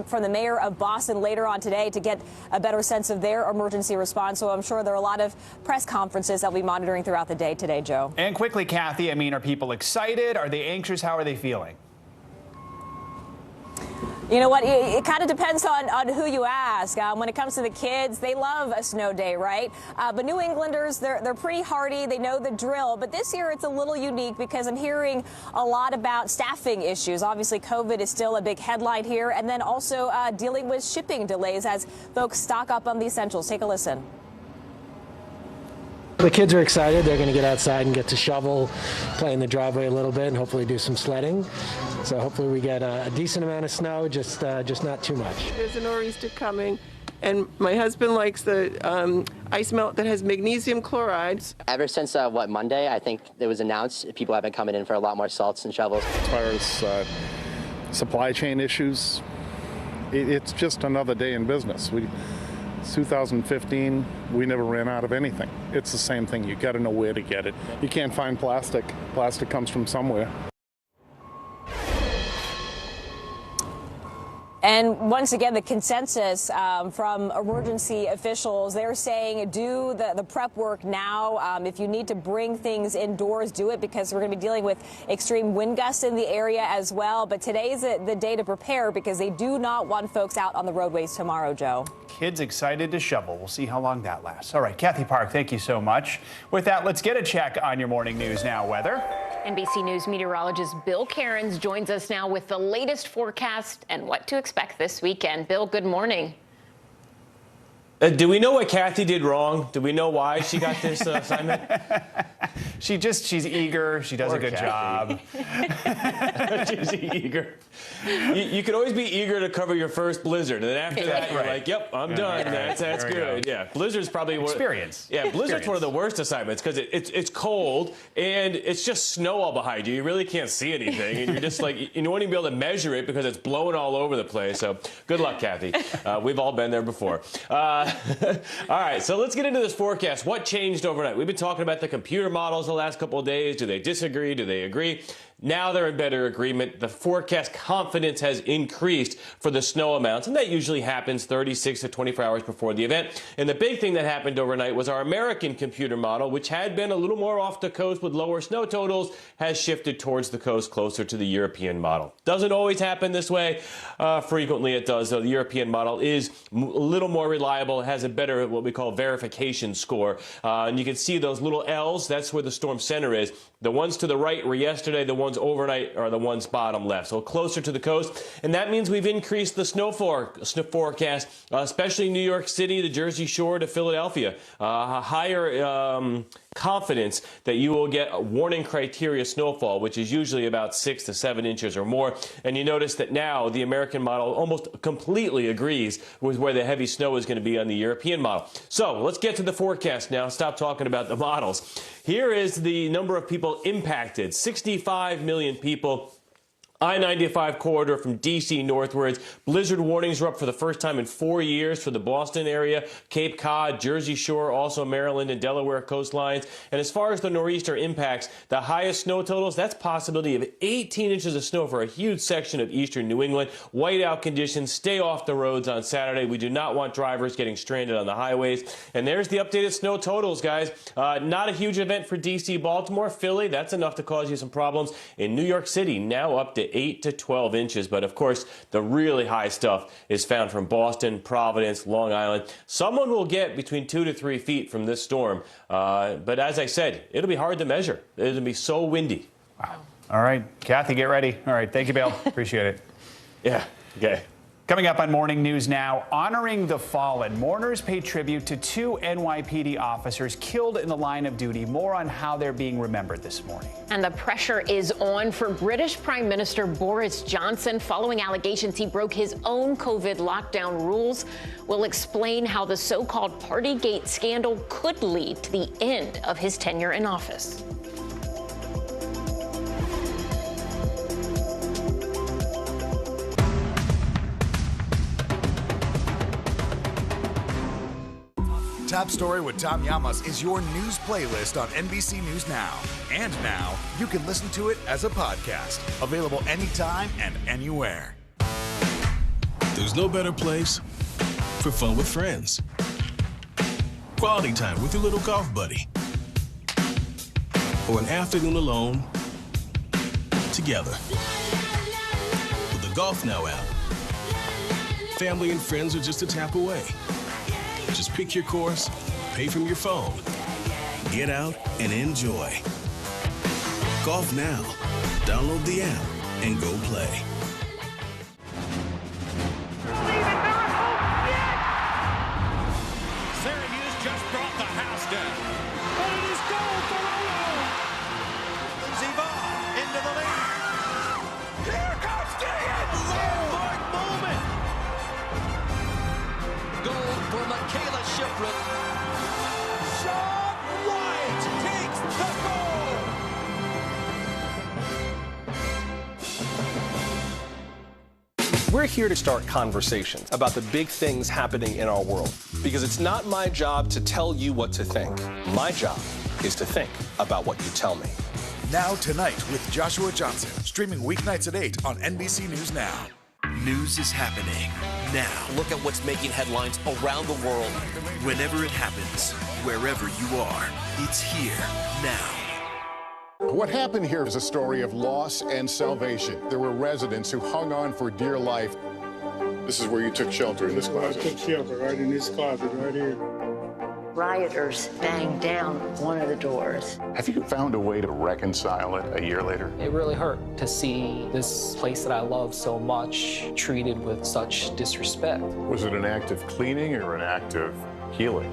from the mayor of Boston later on today to get a better sense of their emergency response. So I'm sure there are a lot of press conferences that we'll be monitoring throughout the day today, Joe. And quickly, Kathy, are people excited? Are they anxious? How are they feeling? You know what? It kind of depends on who you ask. When it comes to the kids, they love a snow day, right? But New Englanders, they're pretty hardy. They know the drill. But this year, it's a little unique because I'm hearing a lot about staffing issues. Obviously, COVID is still a big headline here. And then also dealing with shipping delays as folks stock up on the essentials. Take a listen. The kids are excited. They're going to get outside and get to shovel, play in the driveway a little bit, and hopefully do some sledding. So hopefully we get a decent amount of snow, just not too much. There's a nor'easter coming, and my husband likes the ice melt that has magnesium chloride. Ever since, Monday, I think it was announced, people have been coming in for a lot more salts and shovels. As far as supply chain issues, it's just another day in business. 2015, we never ran out of anything. It's the same thing. You got to know where to get it. You can't find plastic. Plastic comes from somewhere. And once again, the consensus from emergency officials, they're saying do the prep work now. If you need to bring things indoors, do it, because we're going to be dealing with extreme wind gusts in the area as well. But today's the day to prepare because they do not want folks out on the roadways tomorrow, Joe. Kids excited to shovel. We'll see how long that lasts. All right, Kathy Park, thank you so much. With that, let's get a check on your morning news now weather. NBC News meteorologist Bill Cairns joins us now with the latest forecast and what to expect this weekend. Bill, good morning. Do we know what Kathy did wrong? Do we know why she got this assignment? She's eager. She does a good job. She's eager. You can always be eager to cover your first blizzard, and then after that, you're like, "Yep, I'm done." Right. That's good. Yeah, blizzard's probably experience. Blizzard's one of the worst assignments because it's cold and it's just snow all behind you. You really can't see anything, and you're just like you won't even be able to measure it because it's blowing all over the place. So good luck, Kathy. We've all been there before. All right, so let's get into this forecast. What changed overnight? We've been talking about the computer models the last couple of days. Do they disagree? Do they agree? Now they're in better agreement. The forecast confidence has increased for the snow amounts, and that usually happens 36 to 24 hours before the event. And the big thing that happened overnight was our American computer model, which had been a little more off the coast with lower snow totals, has shifted towards the coast closer to the European model. Doesn't always happen this way. Frequently it does, though. The European model is a little more reliable. It has a better, what we call, verification score. And you can see those little L's. That's where the storm center is. The ones to the right were yesterday. The ones overnight are the ones bottom left, so closer to the coast. And that means we've increased the snow forecast, especially New York City, the Jersey Shore to Philadelphia. Higher confidence that you will get a warning criteria snowfall, which is usually about 6 to 7 inches or more. And you notice that now the American model almost completely agrees with where the heavy snow is going to be on the European model. So let's get to the forecast now. Stop talking about the models. Here is the number of people impacted. 65 million people. I-95 corridor from D.C. northwards. Blizzard warnings are up for the first time in 4 years for the Boston area, Cape Cod, Jersey Shore, also Maryland and Delaware coastlines. And as far as the nor'easter impacts, the highest snow totals, that's possibility of 18 inches of snow for a huge section of eastern New England. Whiteout conditions, stay off the roads on Saturday. We do not want drivers getting stranded on the highways. And there's the updated snow totals, guys. Not a huge event for D.C., Baltimore, Philly. That's enough to cause you some problems. In New York City, now up to 8 to 12 inches. But of course, the really high stuff is found from Boston, Providence, Long Island. Someone will get between 2 to 3 feet from this storm. But as I said, it'll be hard to measure. It'll be so windy. Wow. All right, Kathy, get ready. All right, thank you, Bill. Appreciate it. Yeah, okay. Coming up on Morning News Now, honoring the fallen. Mourners pay tribute to 2 NYPD officers killed in the line of duty. More on how they're being remembered this morning. And the pressure is on for British Prime Minister Boris Johnson following allegations he broke his own COVID lockdown rules. We'll explain how the so-called Partygate scandal could lead to the end of his tenure in office. Top Story with Tom Llamas is your news playlist on NBC News Now. And now, you can listen to it as a podcast. Available anytime and anywhere. There's no better place for fun with friends. Quality time with your little golf buddy. Or an afternoon alone together. With the Golf Now app. Family and friends are just a tap away. Just pick your course, pay from your phone, get out and enjoy. Golf Now. Download the app and go play. Syracuse just brought the house down. But it is goal for Rolo. Lindsey Vonn into the lead. Here comes Gideon. Landmark moment. Goal for Michaela Shiffrin. Shaun White takes the goal. We're here to start conversations about the big things happening in our world. Because it's not my job to tell you what to think. My job is to think about what you tell me. Now Tonight with Joshua Johnson. Streaming weeknights at 8 on NBC News Now. News is happening now. Look at what's making headlines around the world. Whenever it happens, wherever you are, it's here now. What happened here is a story of loss and salvation. There were residents who hung on for dear life. This is where you took shelter, in this closet. I took shelter right in this closet right here. Rioters banged down one of the doors. Have you found a way to reconcile it a year later? It really hurt to see this place that I love so much treated with such disrespect. Was it an act of cleaning or an act of healing?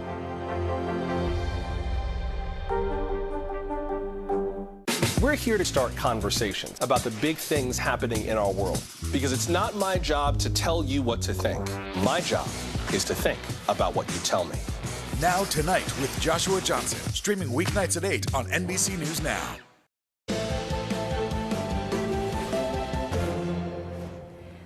We're here to start conversations about the big things happening in our world. Because it's not my job to tell you what to think. My job is to think about what you tell me. Now Tonight with Joshua Johnson. Streaming weeknights at 8 on NBC News Now.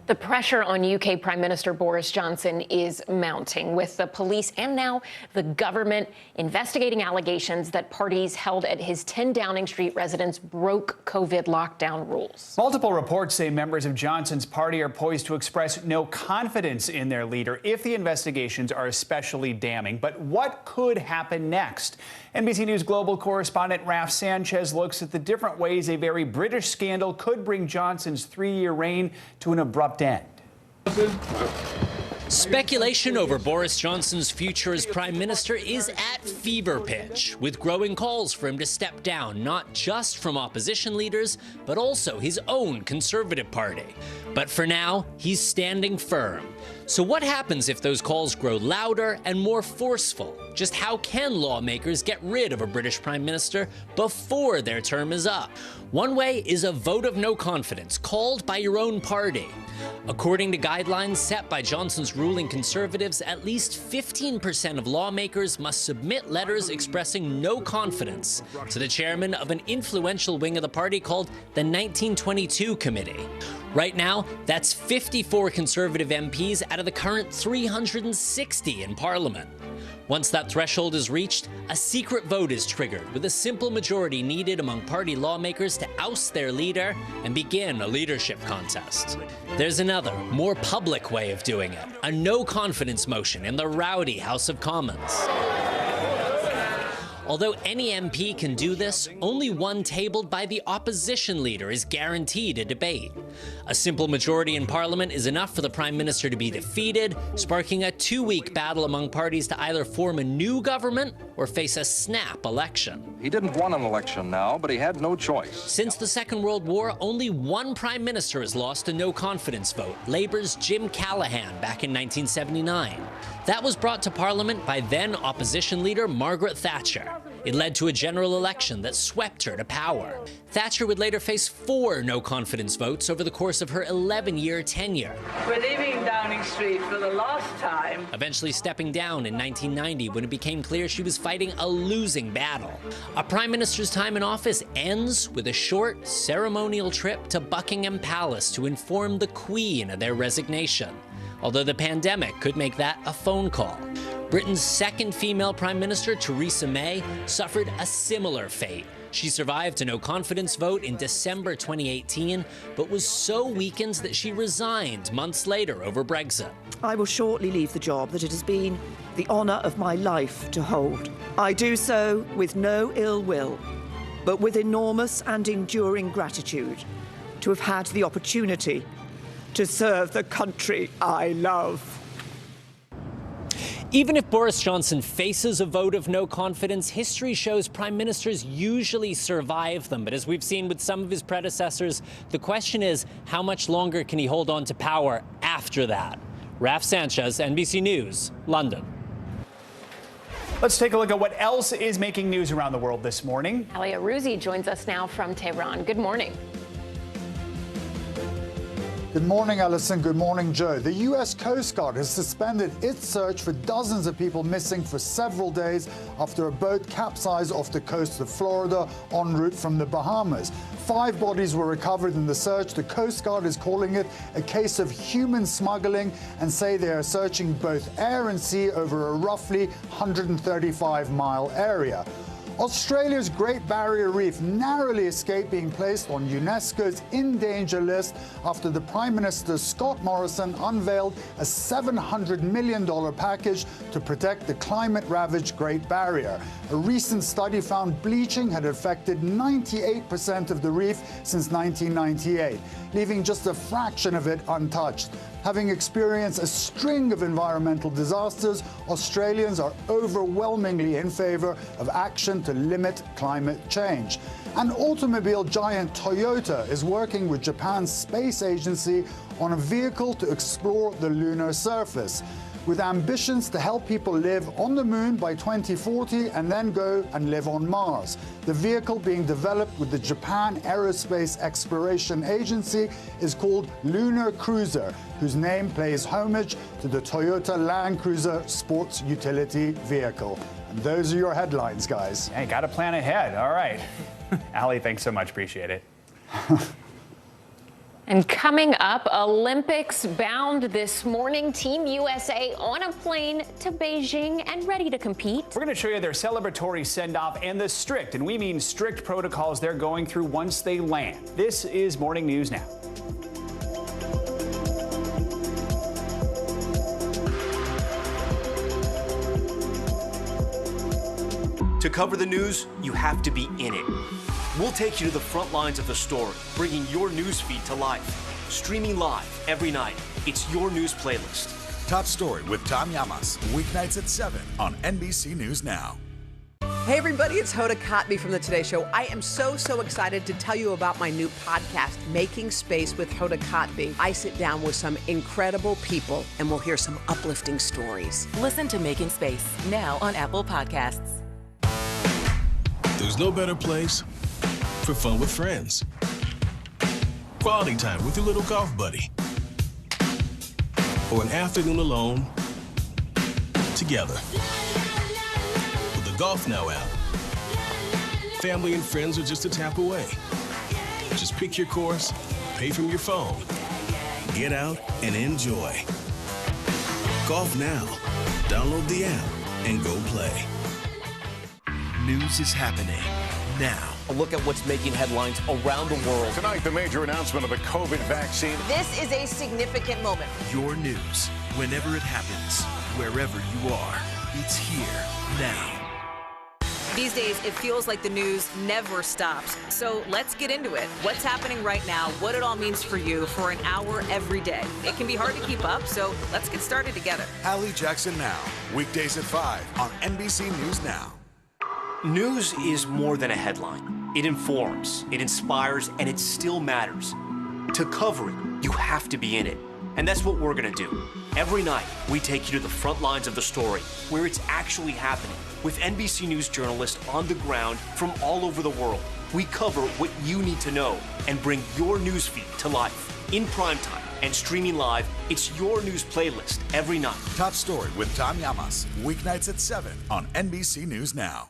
The pressure on UK Prime Minister Boris Johnson is mounting, with the police and now the government investigating allegations that parties held at his 10 Downing Street residence broke COVID lockdown rules. Multiple reports say members of Johnson's party are poised to express no confidence in their leader if the investigations are especially damning. But what could happen next? NBC News Global correspondent Raf Sanchez looks at the different ways a very British scandal could bring Johnson's 3-year reign to an abrupt end. Speculation over Boris Johnson's future as Prime Minister is at fever pitch, with growing calls for him to step down, not just from opposition leaders, but also his own Conservative Party. But for now, he's standing firm. So what happens if those calls grow louder and more forceful? Just how can lawmakers get rid of a British Prime Minister before their term is up? One way is a vote of no confidence, called by your own party. According to guidelines set by Johnson's ruling Conservatives, at least 15% of lawmakers must submit letters expressing no confidence to the chairman of an influential wing of the party called the 1922 Committee. Right now, that's 54 Conservative MPs out of the current 360 in Parliament. Once that threshold is reached, a secret vote is triggered, with a simple majority needed among party lawmakers to oust their leader and begin a leadership contest. There's another, more public way of doing it, a no-confidence motion in the rowdy House of Commons. Although any MP can do this, only one tabled by the opposition leader is guaranteed a debate. A simple majority in Parliament is enough for the Prime Minister to be defeated, sparking a 2-week battle among parties to either form a new government or face a snap election. He didn't want an election now, but he had no choice. Since the Second World War, only one Prime Minister has lost a no-confidence vote, Labour's Jim Callaghan back in 1979. That was brought to Parliament by then opposition leader Margaret Thatcher. It led to a general election that swept her to power. Thatcher would later face 4 no-confidence votes over the course of her 11-year tenure. We're leaving Downing Street for the last time. Eventually stepping down in 1990 when it became clear she was fighting a losing battle. A Prime Minister's time in office ends with a short, ceremonial trip to Buckingham Palace to inform the Queen of their resignation. Although the pandemic could make that a phone call. Britain's second female Prime Minister, Theresa May, suffered a similar fate. She survived a no-confidence vote in December 2018, but was so weakened that she resigned months later over Brexit. I will shortly leave the job that it has been the honour of my life to hold. I do so with no ill will, but with enormous and enduring gratitude to have had the opportunity to serve the country I love. Even if Boris Johnson faces a vote of no confidence, history shows Prime Ministers usually survive them. But as we've seen with some of his predecessors, the question is, how much longer can he hold on to power after that? Raf Sanchez, NBC News, London. Let's take a look at what else is making news around the world this morning. Ali Arouzi joins us now from Tehran. Good morning. Good morning, Alison. Good morning, Joe. The U.S. Coast Guard has suspended its search for dozens of people missing for several days after a boat capsized off the coast of Florida en route from the Bahamas. 5 bodies were recovered in the search. The Coast Guard is calling it a case of human smuggling and say they are searching both air and sea over a roughly 135-mile area. Australia's Great Barrier Reef narrowly escaped being placed on UNESCO's in danger list after the Prime Minister Scott Morrison unveiled a $700 million package to protect the climate-ravaged Great Barrier. A recent study found bleaching had affected 98% of the reef since 1998, leaving just a fraction of it untouched. Having experienced a string of environmental disasters, Australians are overwhelmingly in favor of action to limit climate change. And automobile giant Toyota is working with Japan's space agency on a vehicle to explore the lunar surface, with ambitions to help people live on the moon by 2040 and then go and live on Mars. The vehicle being developed with the Japan Aerospace Exploration Agency is called Lunar Cruiser, whose name pays homage to the Toyota Land Cruiser sports utility vehicle. And those are your headlines, guys. Hey, got to plan ahead. All right. Ali, thanks so much. Appreciate it. And coming up, Olympics bound this morning. Team USA on a plane to Beijing and ready to compete. We're going to show you their celebratory send-off and the strict, and we mean strict protocols they're going through once they land. This is Morning News Now. To cover the news, you have to be in it. We'll take you to the front lines of the story, bringing your news feed to life. Streaming live every night, it's your news playlist. Top Story with Tom Llamas, weeknights at 7 on NBC News Now. Hey everybody, it's Hoda Kotb from the Today Show. I am so excited to tell you about my new podcast, Making Space with Hoda Kotb. I sit down with some incredible people and we'll hear some uplifting stories. Listen to Making Space now on Apple Podcasts. There's no better place for fun with friends. Quality time with your little golf buddy. Or an afternoon alone together. With the Golf Now app, family and friends are just a tap away. Just pick your course, pay from your phone, get out and enjoy. Golf Now. Download the app and go play. News is happening now. A look at what's making headlines around the world. Tonight, the major announcement of the COVID vaccine. This is a significant moment. Your news, whenever it happens, wherever you are, it's here now. These days, it feels like the news never stops. So let's get into it. What's happening right now, what it all means for you for an hour every day. It can be hard to keep up, so let's get started together. Hallie Jackson Now, weekdays at 5 on NBC News Now. News is more than a headline. It informs, it inspires, and it still matters. To cover it, you have to be in it. And that's what we're gonna do. Every night, we take you to the front lines of the story, where it's actually happening, with NBC News journalists on the ground from all over the world. We cover what you need to know and bring your newsfeed to life. In primetime and streaming live, it's your news playlist every night. Top Story with Tom Llamas, weeknights at 7 on NBC News Now.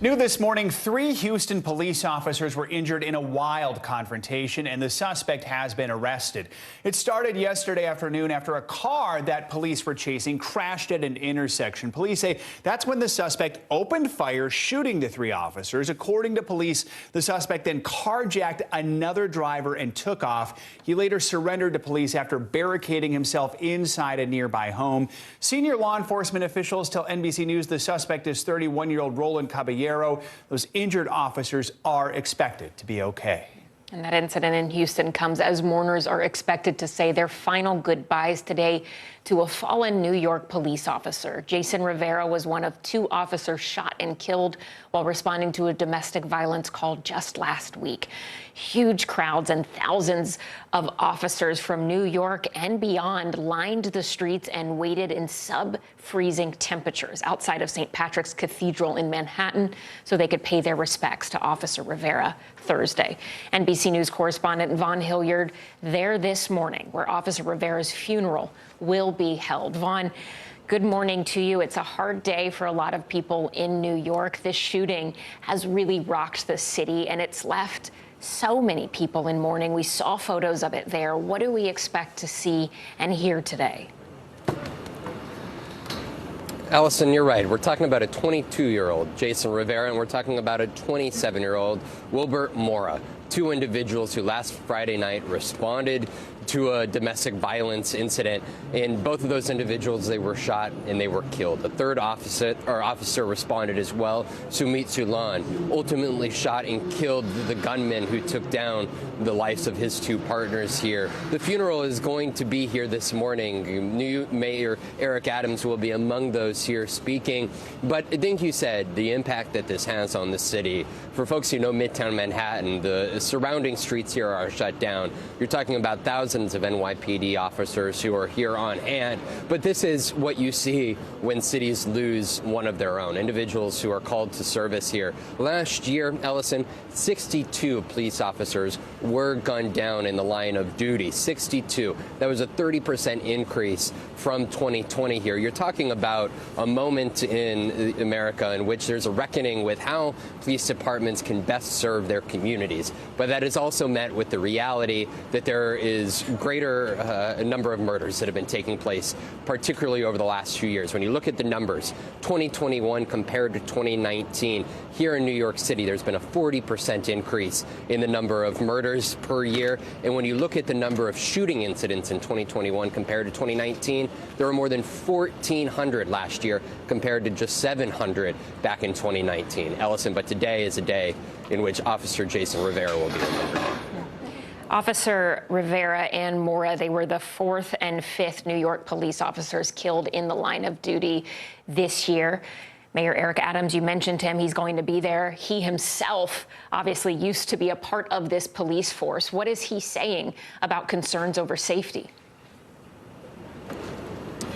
New this morning, 3 Houston police officers were injured in a wild confrontation, and the suspect has been arrested. It started yesterday afternoon after a car that police were chasing crashed at an intersection. Police say that's when the suspect opened fire, shooting the 3 officers. According to police, the suspect then carjacked another driver and took off. He later surrendered to police after barricading himself inside a nearby home. Senior law enforcement officials tell NBC News the suspect is 31-year-old Roland Caballero. Those injured officers are expected to be okay. And that incident in Houston comes as mourners are expected to say their final goodbyes today to a fallen New York police officer. Jason Rivera was one of 2 officers shot and killed while responding to a domestic violence call just last week. Huge crowds and thousands of officers from New York and beyond lined the streets and waited in sub-freezing temperatures outside of St. Patrick's Cathedral in Manhattan so they could pay their respects to Officer Rivera Thursday. NBC News correspondent Vaughn Hilliard there this morning where Officer Rivera's funeral will be held. Vaughn, good morning to you. It's a hard day for a lot of people in New York. This shooting has really rocked the city, and it's left so many people in mourning. We saw photos of it there. What do we expect to see and hear today? Allison, you're right. We're talking about a 22-year-old Jason Rivera, and we're talking about a 27-year-old Wilbert Mora. 2 individuals who last Friday night responded to a domestic violence incident. In both of those individuals, they were shot and they were killed. A third officer responded as well. Sumit Sulan ultimately shot and killed the gunman who took down the lives of his 2 partners here. The funeral is going to be here this morning. New Mayor Eric Adams will be among those here speaking. But I think you said the impact that this has on the city. For folks who know Midtown Manhattan, the surrounding streets here are shut down. You're talking about thousands of NYPD officers who are here on hand. But this is what you see when cities lose one of their own, individuals who are called to service here. Last year, Ellison, 62 police officers were gunned down in the line of duty. 62. That was a 30% increase from 2020 here. You're talking about a moment in America in which there's a reckoning with how police departments can best serve their communities. But that is also met with the reality that there is greater number of murders that have been taking place, particularly over the last few years. When you look at the numbers, 2021 compared to 2019, here in New York City, there's been a 40% increase in the number of murders per year. And when you look at the number of shooting incidents in 2021 compared to 2019, there were more than 1,400 last year compared to just 700 back in 2019. Ellison, but today is a day in which Officer Jason Rivera will be remembered. Officer Rivera and Mora, they were the 4th and 5th New York police officers killed in the line of duty this year. Mayor Eric Adams, you mentioned him. He's going to be there. He himself obviously used to be a part of this police force. What is he saying about concerns over safety?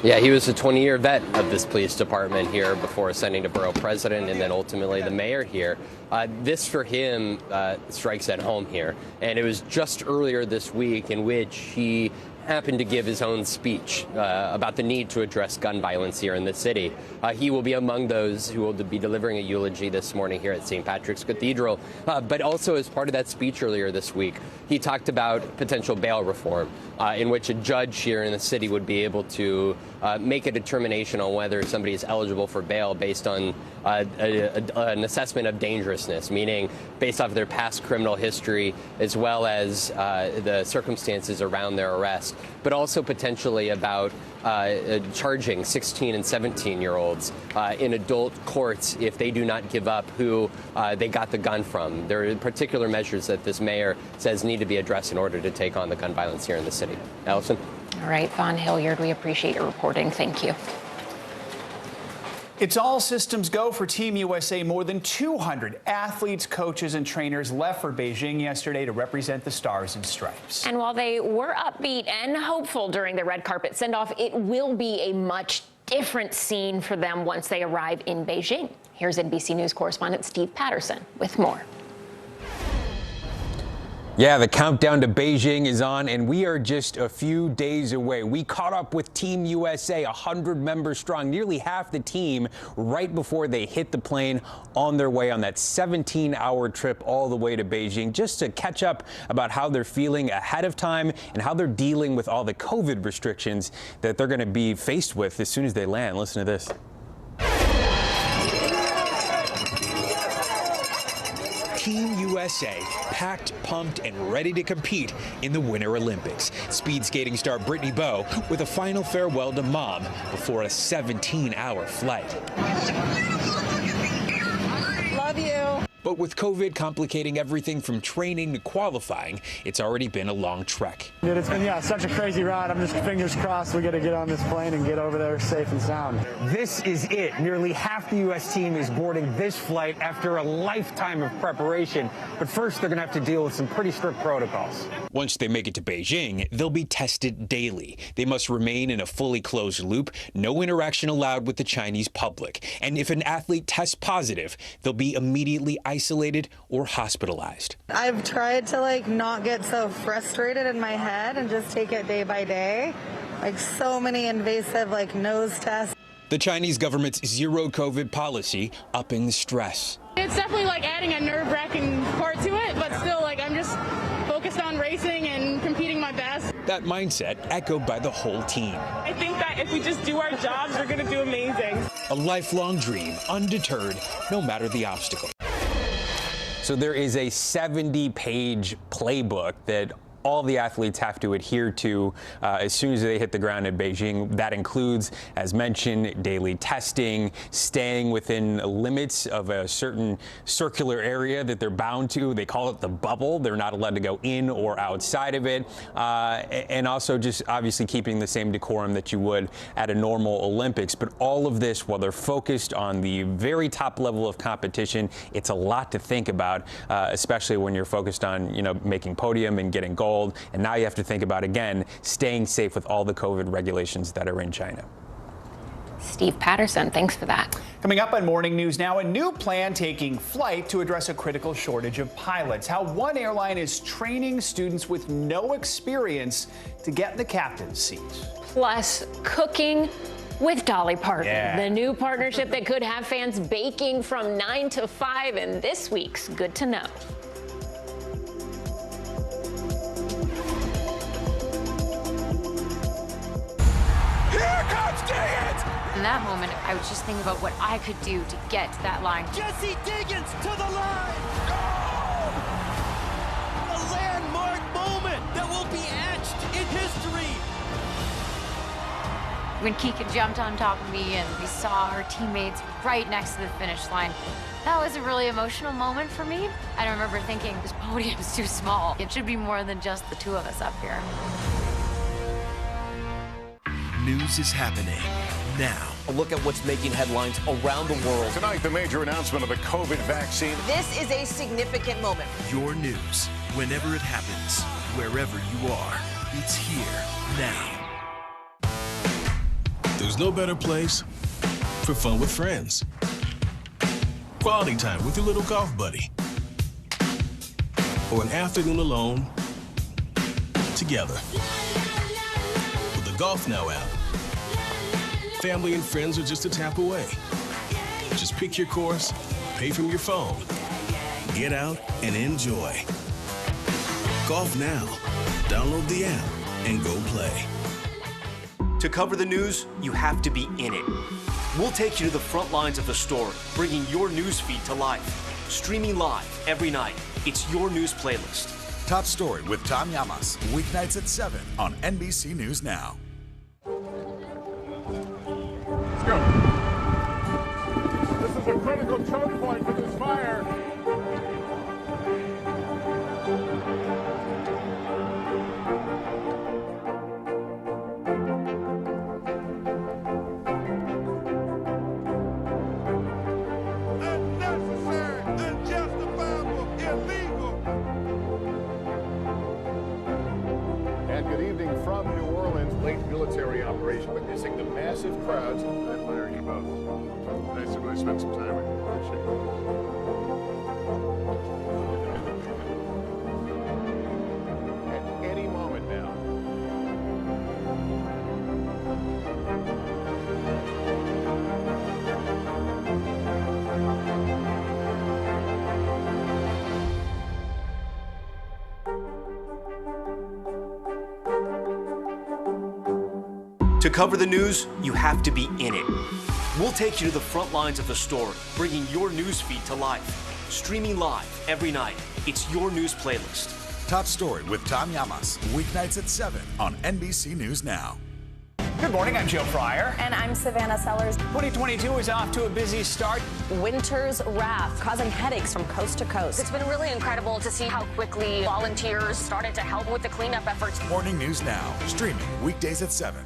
Yeah, he was a 20-year vet of this police department here before ascending to borough president and then ultimately the mayor here. This, for him, strikes at home here. And it was just earlier this week in which he happened to give his own speech about the need to address gun violence here in the city. He will be among those who will be delivering a eulogy this morning here at St. Patrick's Cathedral. But also, as part of that speech earlier this week, he talked about potential bail reform, in which a judge here in the city would be able to make a determination on whether somebody is eligible for bail based on an assessment of dangerousness, meaning based off of their past criminal history as well as the circumstances around their arrest, but also potentially about charging 16 and 17-year-olds in adult courts if they do not give up who they got the gun from. There are particular measures that this mayor says need to be addressed in order to take on the gun violence here in the city. Allison? All right, Vaughn Hilliard, we appreciate your reporting. Thank you. It's all systems go for Team USA. More than 200 athletes, coaches, and trainers left for Beijing yesterday to represent the Stars and Stripes. And while they were upbeat and hopeful during the red carpet send-off, it will be a much different scene for them once they arrive in Beijing. Here's NBC News correspondent Steve Patterson with more. Yeah, the countdown to Beijing is on, and we are just a few days away. We caught up with Team USA, 100 members strong, nearly half the team, right before they hit the plane on their way on that 17-hour trip all the way to Beijing, just to catch up about how they're feeling ahead of time and how they're dealing with all the COVID restrictions that they're going to be faced with as soon as they land. Listen to this. Team USA, packed, pumped, and ready to compete in the Winter Olympics. Speed skating star Brittany Bowe with a final farewell to mom before a 17-hour flight. Love you. But with COVID complicating everything from training to qualifying, it's already been a long trek. Dude, it's been, such a crazy ride. I'm just fingers crossed we get to get on this plane and get over there safe and sound. This is it. Nearly half the U.S. team is boarding this flight after a lifetime of preparation. But first, they're going to have to deal with some pretty strict protocols. Once they make it to Beijing, they'll be tested daily. They must remain in a fully closed loop, no interaction allowed with the Chinese public. And if an athlete tests positive, they'll be immediately isolated or hospitalized. I've tried to not get so frustrated in my head and just take it day by day. So many invasive nose tests. The Chinese government's zero COVID policy upping the stress. It's definitely adding a nerve-wracking part to it, but still I'm just focused on racing and competing my best. That mindset echoed by the whole team. I think that if we just do our jobs, we're going to do amazing. A lifelong dream, undeterred, no matter the obstacle. So there is a 70-page playbook that all the athletes have to adhere to as soon as they hit the ground in Beijing. That includes, as mentioned, daily testing, staying within limits of a certain circular area that they're bound to. They call it the bubble. They're not allowed to go in or outside of it. And also just obviously keeping the same decorum that you would at a normal Olympics. But all of this while they're focused on the very top level of competition. It's a lot to think about, especially when you're focused on, making podium and getting gold. And now you have to think about, again, staying safe with all the COVID regulations that are in China. Steve Patterson, thanks for that. Coming up on Morning News Now, a new plan taking flight to address a critical shortage of pilots. How one airline is training students with no experience to get in the captain's seat. Plus, cooking with Dolly Parton, the new partnership that could have fans baking from 9 to 5 in this week's Good to Know. In that moment, I was just thinking about what I could do to get to that line. Jesse Diggins to the line! A landmark moment that will be etched in history. When Keegan jumped on top of me and we saw our teammates right next to the finish line, that was a really emotional moment for me. I remember thinking, this podium is too small. It should be more than just the two of us up here. News is happening now. A look at what's making headlines around the world. Tonight, the major announcement of the COVID vaccine. This is a significant moment. Your news, whenever it happens, wherever you are, it's here now. There's no better place for fun with friends. Quality time with your little golf buddy. Or an afternoon alone together. With the Golf Now app, family and friends are just a tap away. Just pick your course, pay from your phone, get out and enjoy. Golf Now. Download the app and go play. To cover the news, you have to be in it. We'll take you to the front lines of the story, bringing your news feed to life. Streaming live every night. It's your news playlist. Top Story with Tom Llamas, weeknights at 7 on NBC News Now. Let's go. This is a critical choke point for this fire. Military operation, witnessing the massive crowds. I admire you both. Nice to really spend some time with you. Appreciate it. At any moment now. To cover the news, you have to be in it. We'll take you to the front lines of the story, bringing your news feed to life. Streaming live every night. It's your news playlist. Top Story with Tom Llamas, weeknights at 7 on NBC News Now. Good morning, I'm Joe Fryer. And I'm Savannah Sellers. 2022 is off to a busy start. Winter's wrath causing headaches from coast to coast. It's been really incredible to see how quickly volunteers started to help with the cleanup efforts. Morning News Now, streaming weekdays at 7.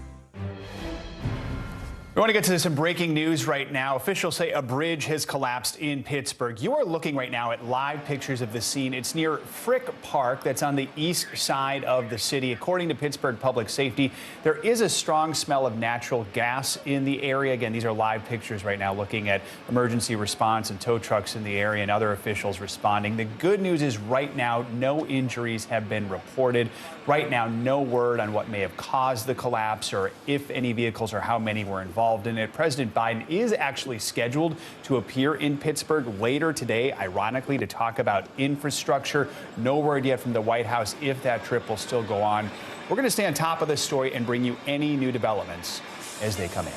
We want to get to some breaking news right now. Officials say a bridge has collapsed in Pittsburgh. You are looking right now at live pictures of the scene. It's near Frick Park, that's on the east side of the city. According to Pittsburgh Public Safety, there is a strong smell of natural gas in the area. Again, these are live pictures right now looking at emergency response and tow trucks in the area and other officials responding. The good news is right now, no injuries have been reported. Right now, no word on what may have caused the collapse or if any vehicles or how many were involved in it. President Biden is actually scheduled to appear in Pittsburgh later today, ironically, to talk about infrastructure. No word yet from the White House if that trip will still go on. We're going to stay on top of this story and bring you any new developments as they come in.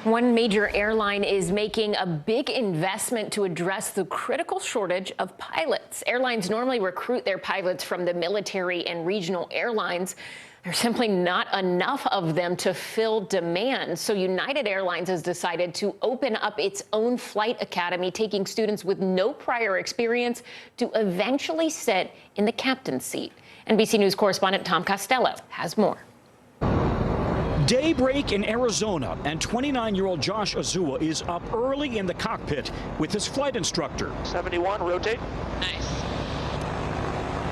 One major airline is making a big investment to address the critical shortage of pilots. Airlines normally recruit their pilots from the military and regional airlines. There's simply not enough of them to fill demand. So United Airlines has decided to open up its own flight academy, taking students with no prior experience to eventually sit in the captain's seat. NBC News correspondent Tom Costello has more. Daybreak in Arizona, and 29-year-old Josh Azua is up early in the cockpit with his flight instructor. 71, rotate. Nice.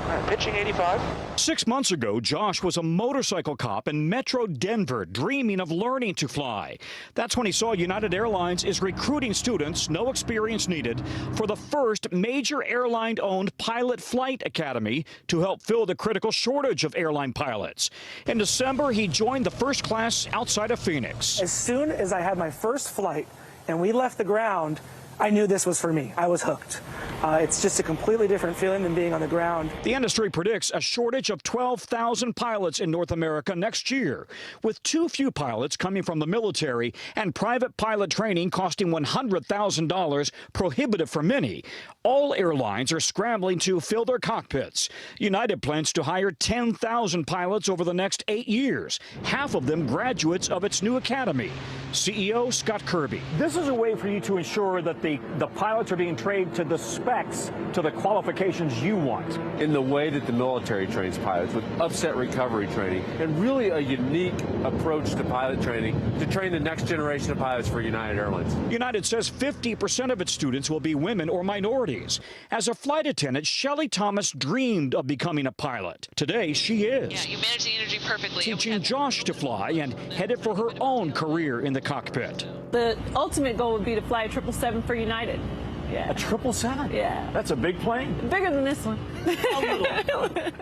All right, pitching 85. 6 months ago, Josh was a motorcycle cop in Metro Denver, dreaming of learning to fly. That's when he saw United Airlines is recruiting students, no experience needed, for the first major airline-owned pilot flight academy to help fill the critical shortage of airline pilots. In December, he joined the first class outside of Phoenix. As soon as I had my first flight and we left the ground, I knew this was for me. I was hooked. It's just a completely different feeling than being on the ground. The industry predicts a shortage of 12,000 pilots in North America next year, with too few pilots coming from the military and private pilot training costing $100,000, prohibitive for many. All airlines are scrambling to fill their cockpits. United plans to hire 10,000 pilots over the next 8 years, half of them graduates of its new academy. CEO Scott Kirby. This is a way for you to ensure that the pilots are being trained to the specs, to the qualifications you want. In the way that the military trains pilots, with upset recovery training, and really a unique approach to pilot training to train the next generation of pilots for United Airlines. United says 50% of its students will be women or minorities. As a flight attendant, Shelley Thomas dreamed of becoming a pilot. Today, she is. Yeah, you manage the energy perfectly. Teaching Josh to fly and headed for her own career in the cockpit. The ultimate goal would be to fly a 777 for United. Yeah. A 777? Yeah. That's a big plane? Bigger than this one.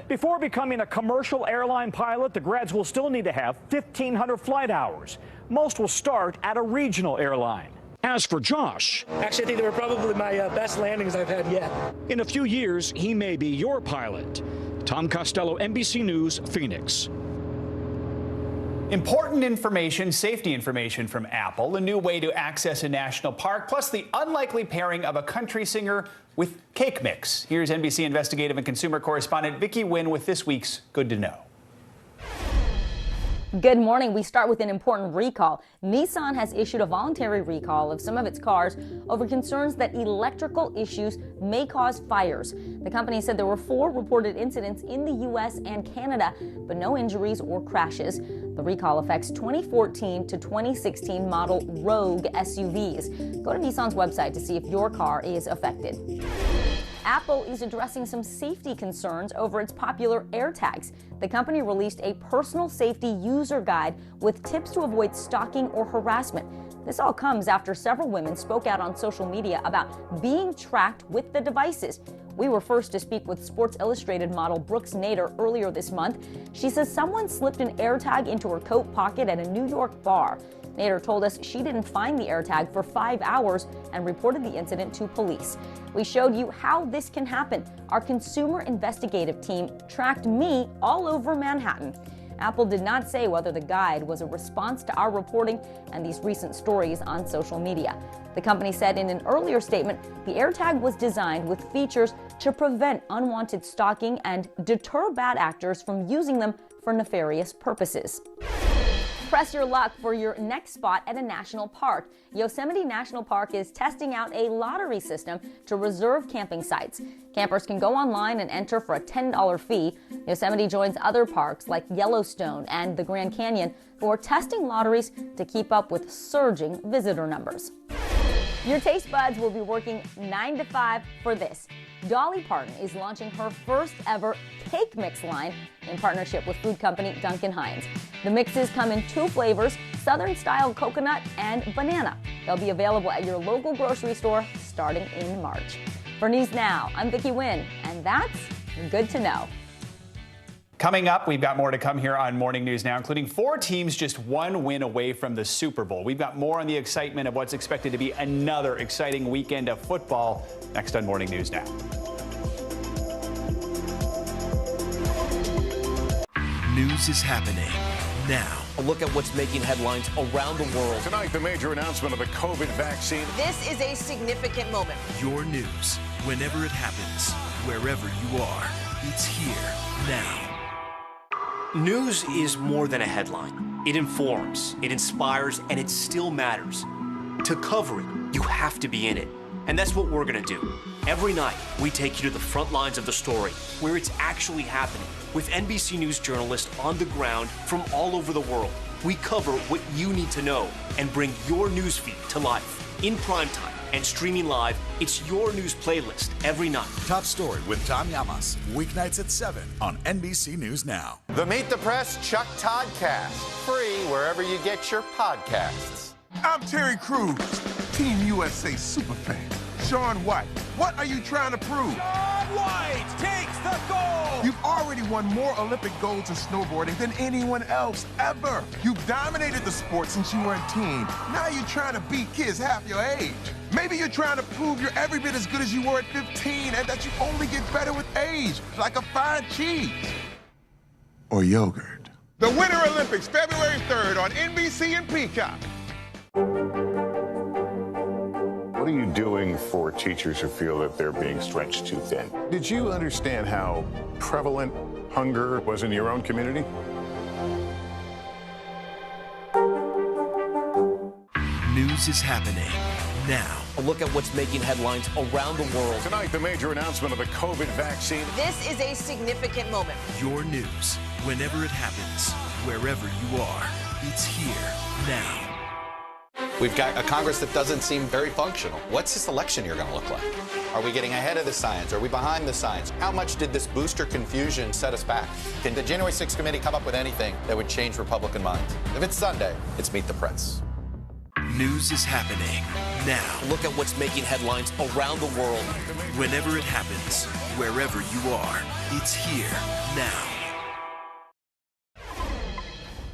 Before becoming a commercial airline pilot, the grads will still need to have 1,500 flight hours. Most will start at a regional airline. As for Josh, Actually, I think they were probably my best landings I've had yet. in a few years, he may be your pilot. Tom Costello, NBC News, Phoenix. Important information, safety information from Apple, a new way to access a national park, plus the unlikely pairing of a country singer with cake mix. Here's NBC investigative and consumer correspondent Vicki Nguyen with this week's Good to Know. Good morning. We start with an important recall. Nissan has issued a voluntary recall of some of its cars over concerns that electrical issues may cause fires. The company said there were 4 reported incidents in the U.S. and Canada, but no injuries or crashes. The recall affects 2014 to 2016 model Rogue SUVs. Go to Nissan's website to see if your car is affected. Apple is addressing some safety concerns over its popular AirTags. The company released a personal safety user guide with tips to avoid stalking or harassment. This all comes after several women spoke out on social media about being tracked with the devices. We were first to speak with Sports Illustrated model Brooks Nader earlier this month. She says someone slipped an AirTag into her coat pocket at a New York bar. Nader told us she didn't find the AirTag for 5 hours and reported the incident to police. We showed you how this can happen. Our consumer investigative team tracked me all over Manhattan. Apple did not say whether the guide was a response to our reporting and these recent stories on social media. The company said in an earlier statement, the AirTag was designed with features to prevent unwanted stalking and deter bad actors from using them for nefarious purposes. Press your luck for your next spot at a national park. Yosemite National Park is testing out a lottery system to reserve camping sites. Campers can go online and enter for a $10 fee. Yosemite joins other parks like Yellowstone and the Grand Canyon who are testing lotteries to keep up with surging visitor numbers. Your taste buds will be working 9 to 5 for this. Dolly Parton is launching her first ever cake mix line in partnership with food company Duncan Hines. The mixes come in 2 flavors, Southern style coconut and banana. They'll be available at your local grocery store starting in March. For News Now, I'm Vicki Nguyen, and that's Good to Know. Coming up, we've got more to come here on Morning News Now, including 4 teams just 1 win away from the Super Bowl. We've got more on the excitement of what's expected to be another exciting weekend of football next on Morning News Now. News is happening now. A look at what's making headlines around the world. Tonight, the major announcement of the COVID vaccine. This is a significant moment. Your news, whenever it happens, wherever you are, it's here now. News is more than a headline. It informs, it inspires, and it still matters. To cover it, you have to be in it. And that's what we're going to do. Every night, we take you to the front lines of the story, where it's actually happening, with NBC News journalists on the ground from all over the world. We cover what you need to know and bring your newsfeed to life. In primetime and streaming live, it's your news playlist every night. Top Story with Tom Llamas, weeknights at 7 on NBC News Now. The Meet the Press Chuck Toddcast, free wherever you get your podcasts. I'm Terry Crews, Team USA superfan. Sean White, what are you trying to prove? White takes the gold. You've already won more Olympic golds in snowboarding than anyone else ever. You've dominated the sport since you were a teen. Now you're trying to beat kids half your age. Maybe you're trying to prove you're every bit as good as you were at 15 and that you only get better with age, like a fine cheese. Or yogurt. The Winter Olympics, February 3rd on NBC and Peacock. What are you doing for teachers who feel that they're being stretched too thin? Did you understand how prevalent hunger was in your own community? News is happening now. A look at what's making headlines around the world. Tonight, the major announcement of the COVID vaccine. This is a significant moment. Your news, whenever it happens, wherever you are, it's here now. We've got a Congress that doesn't seem very functional. What's this election year going to look like? Are we getting ahead of the science? Are we behind the science? How much did this booster confusion set us back? Can the January 6th committee come up with anything that would change Republican minds? If it's Sunday, it's Meet the Press. News is happening now. Look at what's making headlines around the world. Whenever it happens, wherever you are, it's here now.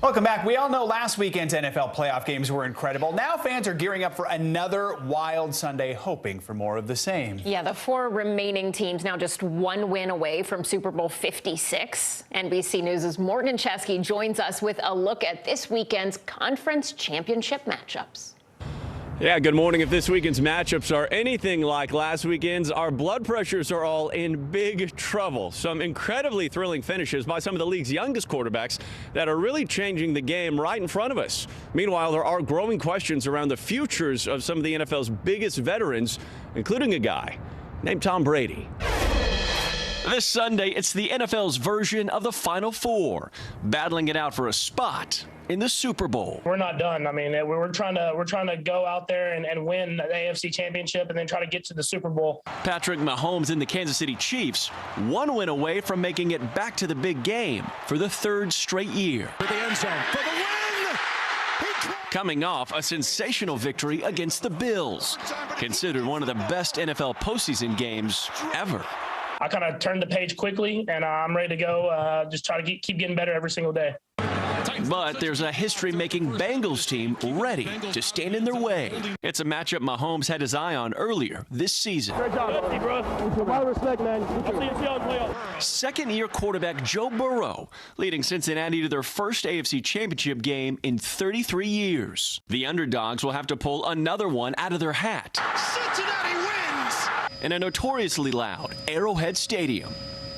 Welcome back. We all know last weekend's NFL playoff games were incredible. Now fans are gearing up for another wild Sunday, hoping for more of the same. Yeah, the 4 remaining teams now just 1 win away from Super Bowl 56. NBC News' Morgan Chesky joins us with a look at this weekend's conference championship matchups. Yeah, good morning. If this weekend's matchups are anything like last weekend's, our blood pressures are all in big trouble. Some incredibly thrilling finishes by some of the league's youngest quarterbacks that are really changing the game right in front of us. Meanwhile, there are growing questions around the futures of some of the NFL's biggest veterans, including a guy named Tom Brady. This Sunday, it's the NFL's version of the Final Four, battling it out for a spot in the Super Bowl. We're not done. I mean, we're trying to go out there and win the AFC Championship and then try to get to the Super Bowl. Patrick Mahomes and the Kansas City Chiefs, 1 win away from making it back to the big game for the 3rd straight year. For the end zone, for the win! Coming off a sensational victory against the Bills, considered one of the best NFL postseason games ever. I kind of turned the page quickly, and I'm ready to go. Just try to keep getting better every single day. But there's a history-making Bengals team ready to stand in their way. It's a matchup Mahomes had his eye on earlier this season. Great job, bro. Respect, man. I'll see you on playoff. Second-year quarterback Joe Burrow leading Cincinnati to their first AFC Championship game in 33 years. The underdogs will have to pull another one out of their hat. Cincinnati wins! In a notoriously loud Arrowhead Stadium.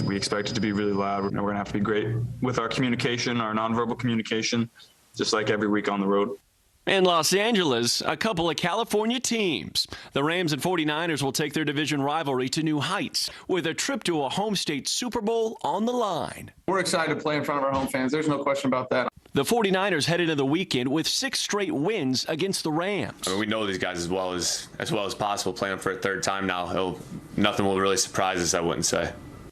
We expect it to be really loud. We're going to have to be great with our communication, our nonverbal communication, just like every week on the road. In Los Angeles, a couple of California teams. The Rams and 49ers will take their division rivalry to new heights with a trip to a home state Super Bowl on the line. We're excited to play in front of our home fans. There's no question about that. The 49ers head into the weekend with 6 straight wins against the Rams. I mean, we know these guys as well as possible, playing for a 3rd time now. Nothing will really surprise us, I wouldn't say.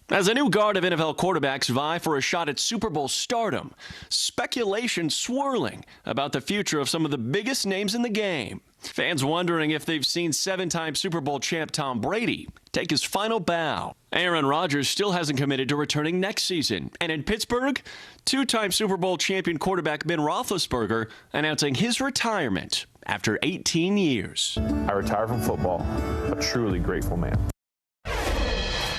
As a new guard of NFL quarterbacks vie for a shot at Super Bowl stardom, speculation swirling about the future of some of the biggest names in the game. Fans wondering if they've seen 7-time Super Bowl champ Tom Brady take his final bow. Aaron Rodgers still hasn't committed to returning next season. And in Pittsburgh, 2-time Super Bowl champion quarterback Ben Roethlisberger announcing his retirement after 18 years. I retire from football, a truly grateful man.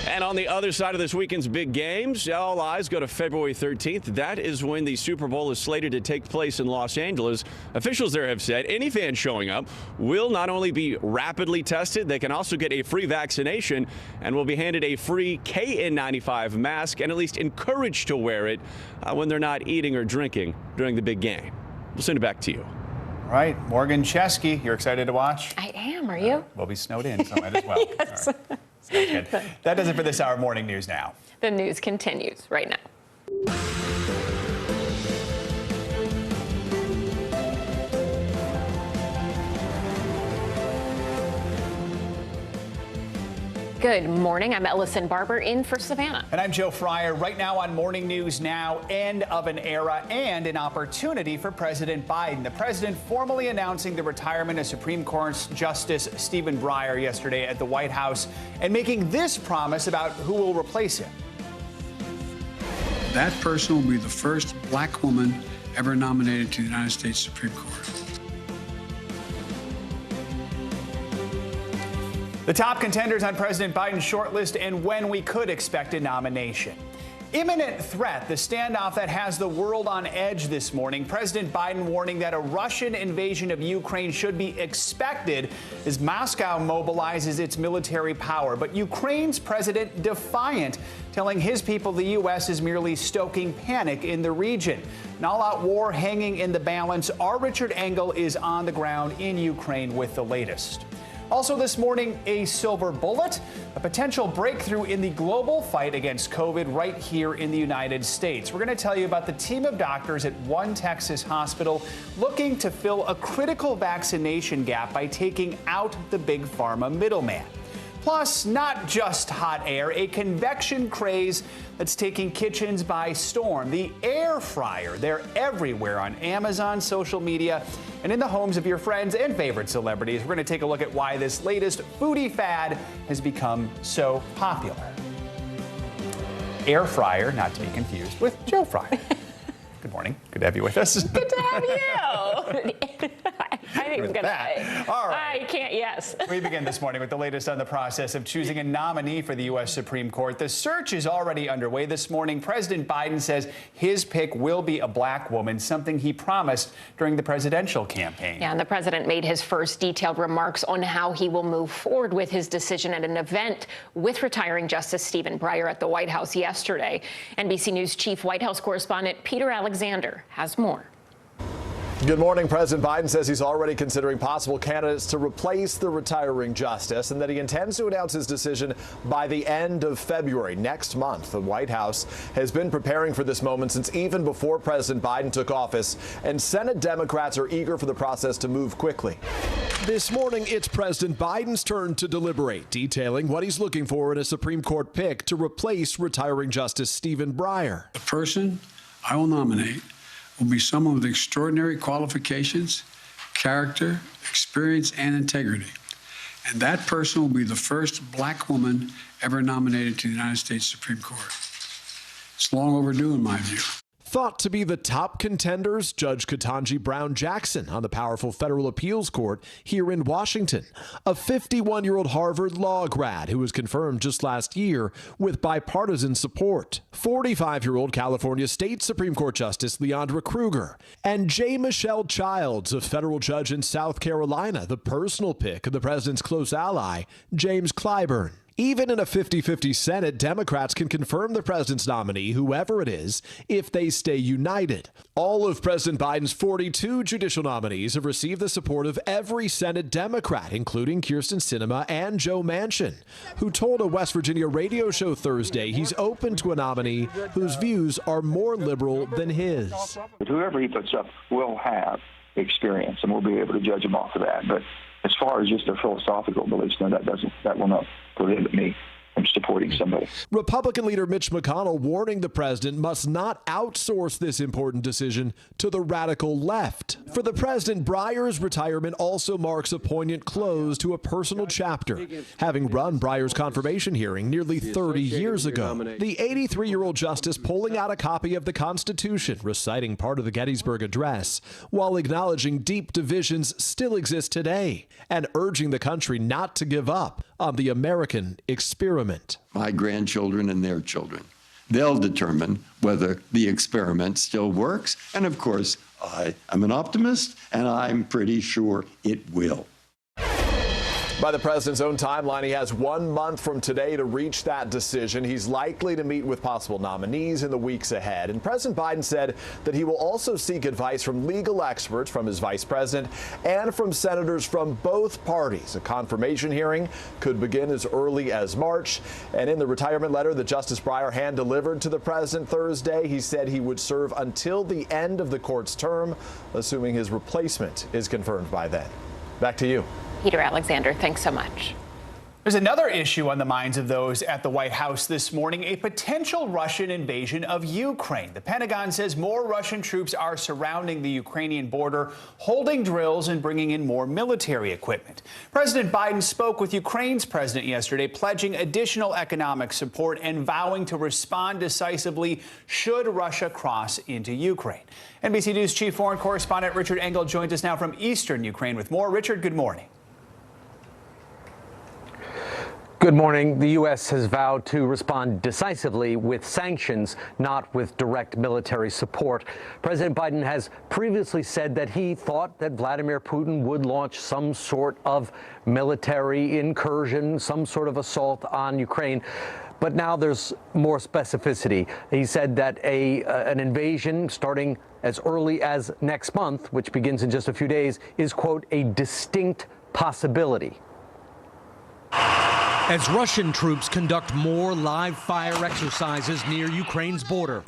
And on the other side of this weekend's big games, all eyes go to February 13th. That is when the Super Bowl is slated to take place in Los Angeles. Officials there have said any fan showing up will not only be rapidly tested, they can also get a free vaccination and will be handed a free KN95 mask and at least encouraged to wear it when they're not eating or drinking during the big game. We'll send it back to you. All right, Morgan Chesky, you're excited to watch? I am. Are you? We'll be snowed in, so might as well. Yes. All right. Sounds good. That does it for this hour Morning News Now. The news continues right now. Good morning. I'm Ellison Barber in for Savannah. And I'm Joe Fryer. Right now on Morning News Now, end of an era and an opportunity for President Biden. The president formally announcing the retirement of Supreme Court Justice Stephen Breyer yesterday at the White House and making this promise about who will replace him. That person will be the first black woman ever nominated to the United States Supreme Court. The top contenders on President Biden's shortlist and when we could expect a nomination. Imminent threat, the standoff that has the world on edge this morning. President Biden warning that a Russian invasion of Ukraine should be expected as Moscow mobilizes its military power. But Ukraine's president defiant, telling his people the U.S. is merely stoking panic in the region. An all-out war hanging in the balance. Our Richard Engel is on the ground in Ukraine with the latest. Also this morning, a silver bullet, a potential breakthrough in the global fight against COVID right here in the United States. We're going to tell you about the team of doctors at one Texas hospital looking to fill a critical vaccination gap by taking out the big pharma middleman. Plus, not just hot air, a convection craze that's taking kitchens by storm. The air fryer, they're everywhere on Amazon, social media, and in the homes of your friends and favorite celebrities. We're going to take a look at why this latest foodie fad has become so popular. Air fryer, not to be confused with Joe Fryer. Good morning. Good to have you with us. Good to have you. I think it's going to. All right. I can't, yes. We begin this morning with the latest on the process of choosing a nominee for the U.S. Supreme Court. The search is already underway this morning. President Biden says his pick will be a black woman, something he promised during the presidential campaign. Yeah, and the president made his first detailed remarks on how he will move forward with his decision at an event with retiring Justice Stephen Breyer at the White House yesterday. NBC News chief White House correspondent Peter Alexander has more. Good morning. President Biden says he's already considering possible candidates to replace the retiring justice and that he intends to announce his decision by the end of February next month. The White House has been preparing for this moment since even before President Biden took office, and Senate Democrats are eager for the process to move quickly. This morning, it's President Biden's turn to deliberate, detailing what he's looking for in a Supreme Court pick to replace retiring Justice Stephen Breyer. The person I will nominate will be someone with extraordinary qualifications, character, experience, and integrity. And that person will be the first black woman ever nominated to the United States Supreme Court. It's long overdue in my view. Thought to be the top contenders, Judge Ketanji Brown Jackson on the powerful federal appeals court here in Washington. A 51-year-old Harvard law grad who was confirmed just last year with bipartisan support. 45-year-old California State Supreme Court Justice Leandra Kruger. And J. Michelle Childs, a federal judge in South Carolina, the personal pick of the president's close ally, James Clyburn. Even in a 50-50 Senate, Democrats can confirm the president's nominee, whoever it is, if they stay united. All of President Biden's 42 judicial nominees have received the support of every Senate Democrat, including Kyrsten Sinema and Joe Manchin, who told a West Virginia radio show Thursday he's open to a nominee whose views are more liberal than his. But whoever he puts up will have experience, and we'll be able to judge him off of that. But as far as just their philosophical beliefs, no, that will not prohibit me from supporting somebody. Republican leader Mitch McConnell warning the president must not outsource this important decision to the radical left. For the president, Breyer's retirement also marks a poignant close to a personal chapter, having run Breyer's confirmation hearing nearly 30 years ago. The 83-year-old justice pulling out a copy of the Constitution, reciting part of the Gettysburg Address, while acknowledging deep divisions still exist today and urging the country not to give up on the American experiment. My grandchildren and their children, they'll determine whether the experiment still works. And of course, I am an optimist, and I'm pretty sure it will. By the president's own timeline, he has 1 month from today to reach that decision. He's likely to meet with possible nominees in the weeks ahead. And President Biden said that he will also seek advice from legal experts, from his vice president, and from senators from both parties. A confirmation hearing could begin as early as March. And in the retirement letter that Justice Breyer hand-delivered to the president Thursday, he said he would serve until the end of the court's term, assuming his replacement is confirmed by then. Back to you. Peter Alexander, thanks so much. There's another issue on the minds of those at the White House this morning, a potential Russian invasion of Ukraine. The Pentagon says more Russian troops are surrounding the Ukrainian border, holding drills and bringing in more military equipment. President Biden spoke with Ukraine's president yesterday, pledging additional economic support and vowing to respond decisively should Russia cross into Ukraine. NBC News chief foreign correspondent Richard Engel joins us now from eastern Ukraine with more. Richard, good morning. Good morning. The U.S. has vowed to respond decisively with sanctions, not with direct military support. President Biden has previously said that he thought that Vladimir Putin would launch some sort of military incursion, some sort of assault on Ukraine. But now there's more specificity. He said that an invasion starting as early as next month, which begins in just a few days, is, quote, a distinct possibility. As Russian troops conduct more live fire exercises near Ukraine's border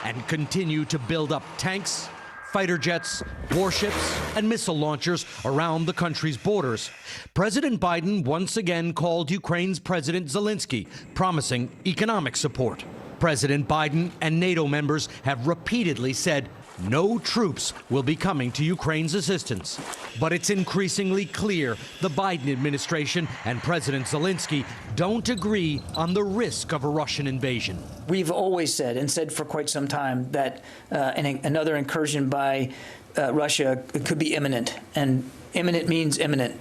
and continue to build up tanks, fighter jets, warships, and missile launchers around the country's borders, President Biden once again called Ukraine's President Zelensky, promising economic support. President Biden and NATO members have repeatedly said no troops will be coming to Ukraine's assistance. But it's increasingly clear the Biden administration and President Zelensky don't agree on the risk of a Russian invasion. We've always said, and said for quite some time, that another incursion by Russia could be imminent, and imminent means imminent.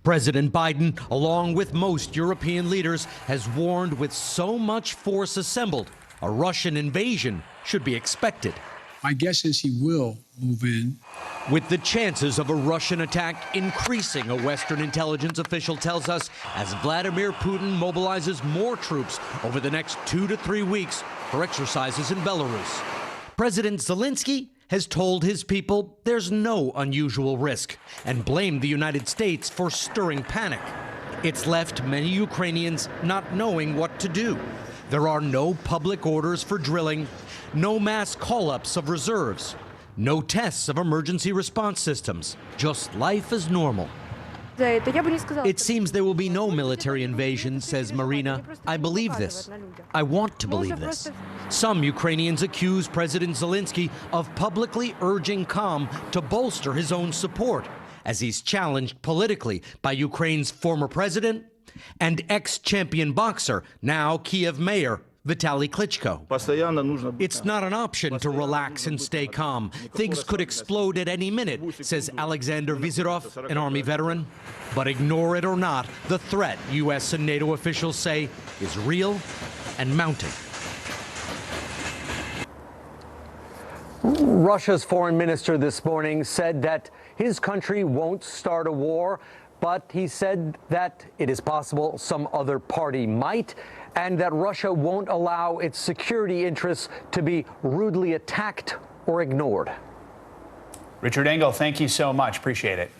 President Biden, along with most European leaders, has warned with so much force assembled, a Russian invasion should be expected. My guess is he will move in. With the chances of a Russian attack increasing, a Western intelligence official tells us, as Vladimir Putin mobilizes more troops over the next 2 to 3 weeks for exercises in Belarus. President Zelensky has told his people there's no unusual risk and blamed the United States for stirring panic. It's left many Ukrainians not knowing what to do. There are no public orders for drilling, no mass call-ups of reserves, no tests of emergency response systems, just life as normal. It seems there will be no military invasion, says Marina. I believe this. I want to believe this. Some Ukrainians accuse President Zelensky of publicly urging calm to bolster his own support, as he's challenged politically by Ukraine's former president and ex-champion boxer, now Kiev mayor, Vitaly Klitschko. It's not an option to relax and stay calm. Things could explode at any minute, says Alexander Vizirov, an Army veteran. But ignore it or not, the threat, U.S. and NATO officials say, is real and mounting. Russia's foreign minister this morning said that his country won't start a war, but he said that it is possible some other party might, and that Russia won't allow its security interests to be rudely attacked or ignored. Richard Engel, thank you so much. Appreciate it.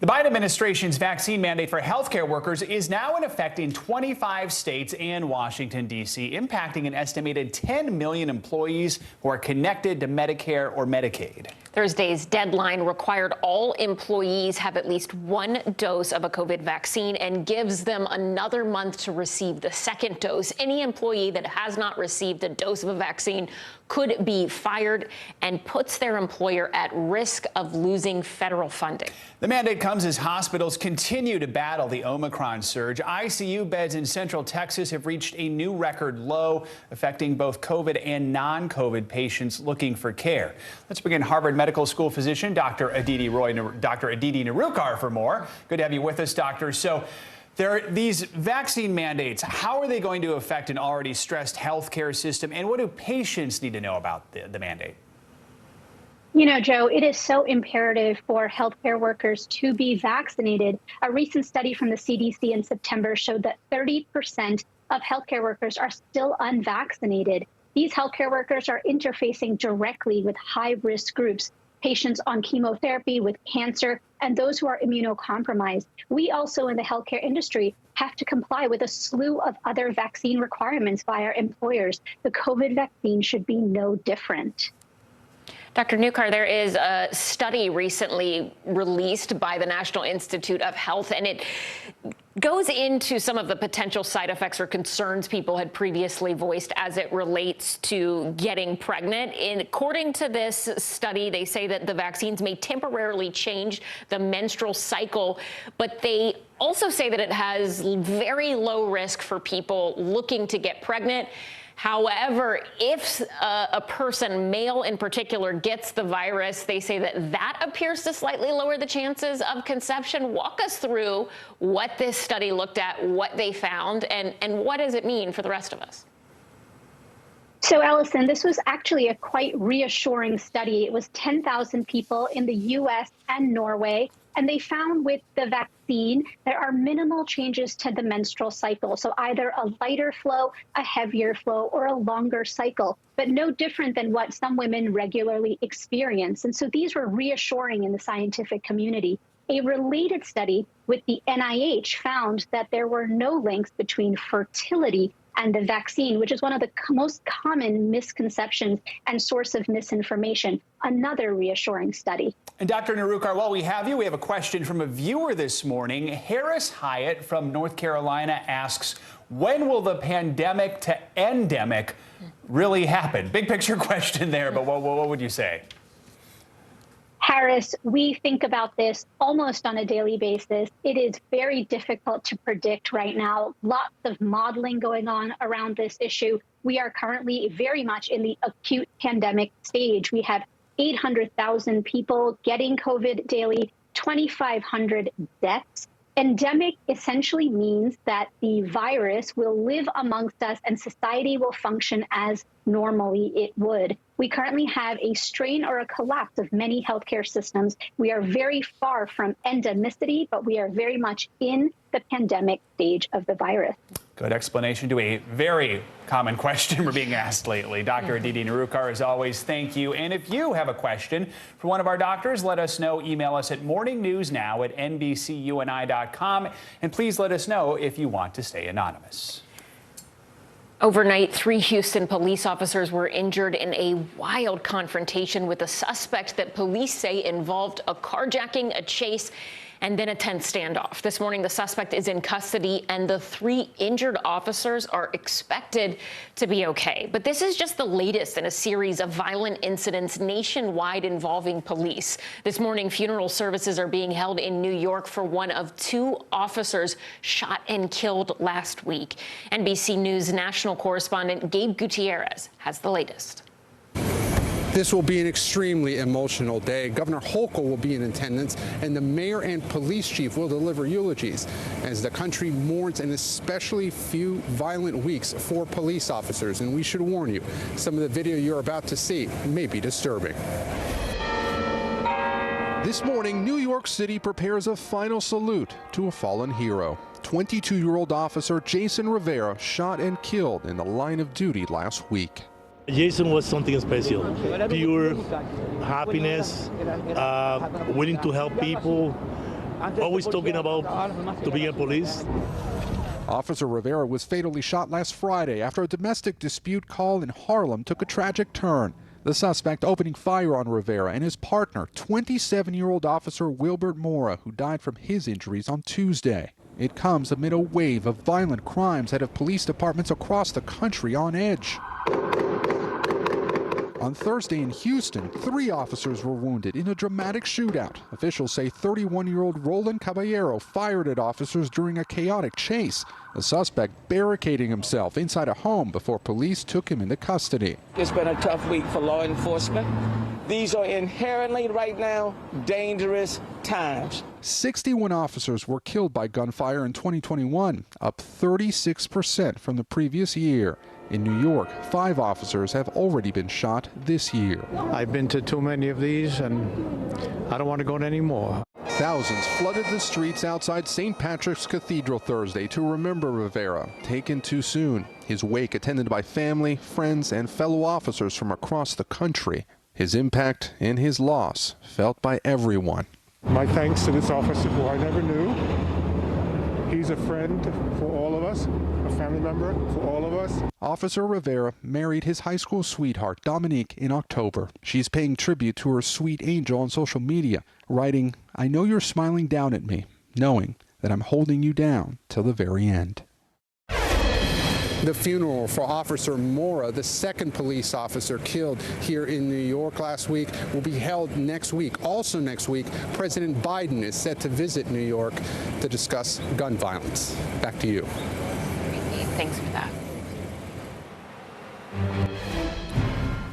The Biden administration's vaccine mandate for healthcare workers is now in effect in 25 states and Washington, D.C., impacting an estimated 10 million employees who are connected to Medicare or Medicaid. Thursday's deadline required all employees have at least one dose of a COVID vaccine and gives them another month to receive the second dose. Any employee that has not received a dose of a vaccine could be fired and puts their employer at risk of losing federal funding. The mandate comes as hospitals continue to battle the Omicron surge. ICU beds in Central Texas have reached a new record low, affecting both COVID and non-COVID patients looking for care. Let's begin Harvard Medical School physician Dr. Aditi Nerurkar for more. Good to have you with us, doctor. So there are these vaccine mandates. How are they going to affect an already stressed healthcare system, and what do patients need to know about the mandate? You know, Joe, it is so imperative for healthcare workers to be vaccinated. A recent study from the CDC in September showed that 30% of healthcare workers are still unvaccinated. These healthcare workers are interfacing directly with high-risk groups, patients on chemotherapy, with cancer, and those who are immunocompromised. We also in the healthcare industry have to comply with a slew of other vaccine requirements by our employers. The COVID vaccine should be no different. Dr. Nerurkar, there is a study recently released by the National Institute of Health, and it goes into some of the potential side effects or concerns people had previously voiced as it relates to getting pregnant. According to this study, they say that the vaccines may temporarily change the menstrual cycle, but they also say that it has very low risk for people looking to get pregnant. However, if a person, male in particular, gets the virus, they say that that appears to slightly lower the chances of conception. Walk us through what this study looked at, what they found, and what does it mean for the rest of us? So, Allison, this was actually a quite reassuring study. It was 10,000 people in the U.S. and Norway, and they found with the vaccine there are minimal changes to the menstrual cycle. So either a lighter flow, a heavier flow, or a longer cycle, but no different than what some women regularly experience. And so these were reassuring in the scientific community. A related study with the NIH found that there were no links between fertility and the vaccine, which is one of the most common misconceptions and source of misinformation. Another reassuring study. And Dr. Narukar, while we have you, we have a question from a viewer this morning. Harris Hyatt from North Carolina asks, when will the pandemic to endemic really happen? Big picture question there, but what would you say? Harris, we think about this almost on a daily basis. It is very difficult to predict right now. Lots of modeling going on around this issue. We are currently very much in the acute pandemic stage. We have 800,000 people getting COVID daily, 2,500 deaths. Endemic essentially means that the virus will live amongst us and society will function as normally it would. We currently have a strain or a collapse of many healthcare systems. We are very far from endemicity, but we are very much in the pandemic stage of the virus. Good explanation to a very common question we're being asked lately. Dr. Aditi Narukar, as always, thank you. And if you have a question for one of our doctors, let us know. Email us at morningnewsnow@nbcuni.com. And please let us know if you want to stay anonymous. Overnight, 3 Houston police officers were injured in a wild confrontation with a suspect that police say involved a carjacking, a chase, and then a tense standoff. This morning, the suspect is in custody, and the 3 injured officers are expected to be okay. But this is just the latest in a series of violent incidents nationwide involving police. This morning, funeral services are being held in New York for one of 2 officers shot and killed last week. NBC News national correspondent Gabe Gutierrez has the latest. This will be an extremely emotional day. Governor Hochul will be in attendance, and the mayor and police chief will deliver eulogies as the country mourns an especially few violent weeks for police officers. And we should warn you, some of the video you're about to see may be disturbing. This morning, New York City prepares a final salute to a fallen hero. 22-year-old officer Jason Rivera shot and killed in the line of duty last week. Jason was something special, pure happiness, willing to help people, always talking about to be a police. Officer Rivera was fatally shot last Friday after a domestic dispute call in Harlem took a tragic turn. The suspect opening fire on Rivera and his partner, 27-year-old Officer Wilbert Mora, who died from his injuries on Tuesday. It comes amid a wave of violent crimes that have police departments across the country on edge. On Thursday in Houston, 3 officers were wounded in a dramatic shootout. Officials say 31-year-old Roland Caballero fired at officers during a chaotic chase, the suspect barricading himself inside a home before police took him into custody. It's been a tough week for law enforcement. These are inherently, right now, dangerous times. 61 officers were killed by gunfire in 2021, up 36% from the previous year. In New York, 5 officers have already been shot this year. I've been to too many of these, and I don't want to go to any more. Thousands flooded the streets outside St. Patrick's Cathedral Thursday to remember Rivera, taken too soon. His wake attended by family, friends, and fellow officers from across the country. His impact and his loss felt by everyone. My thanks to this officer who I never knew. He's a friend for all of us, a family member for all of us. Officer Rivera married his high school sweetheart, Dominique, in October. She's paying tribute to her sweet angel on social media, writing, "I know you're smiling down at me, knowing that I'm holding you down till the very end. The funeral for Officer Mora, the second police officer killed here in New York last week, will be held next week. Also next week, President Biden is set to visit New York to discuss gun violence. Back to you. Thanks for that.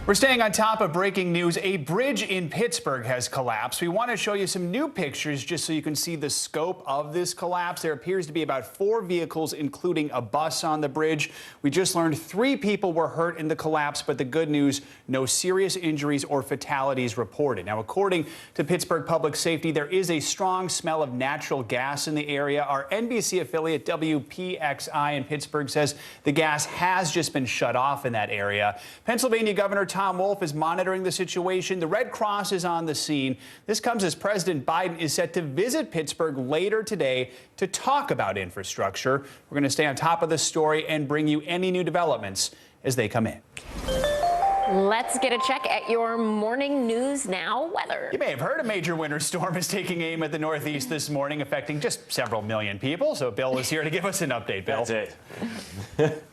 We're staying on top of breaking news. A bridge in Pittsburgh has collapsed. We want to show you some new pictures just so you can see the scope of this collapse. There appears to be about 4 vehicles, including a bus, on the bridge. We just learned 3 people were hurt in the collapse, but the good news, no serious injuries or fatalities reported. Now, according to Pittsburgh Public Safety, there is a strong smell of natural gas in the area. Our NBC affiliate WPXI in Pittsburgh says the gas has just been shut off in that area. Pennsylvania Governor Tom Wolf is monitoring the situation. The Red Cross is on the scene. This comes as President Biden is set to visit Pittsburgh later today to talk about infrastructure. We're going to stay on top of the story and bring you any new developments as they come in. Let's get a check at your morning news now weather. You may have heard a major winter storm is taking aim at the Northeast this morning, affecting just several million people. So Bill is here to give us an update. Bill. That's it.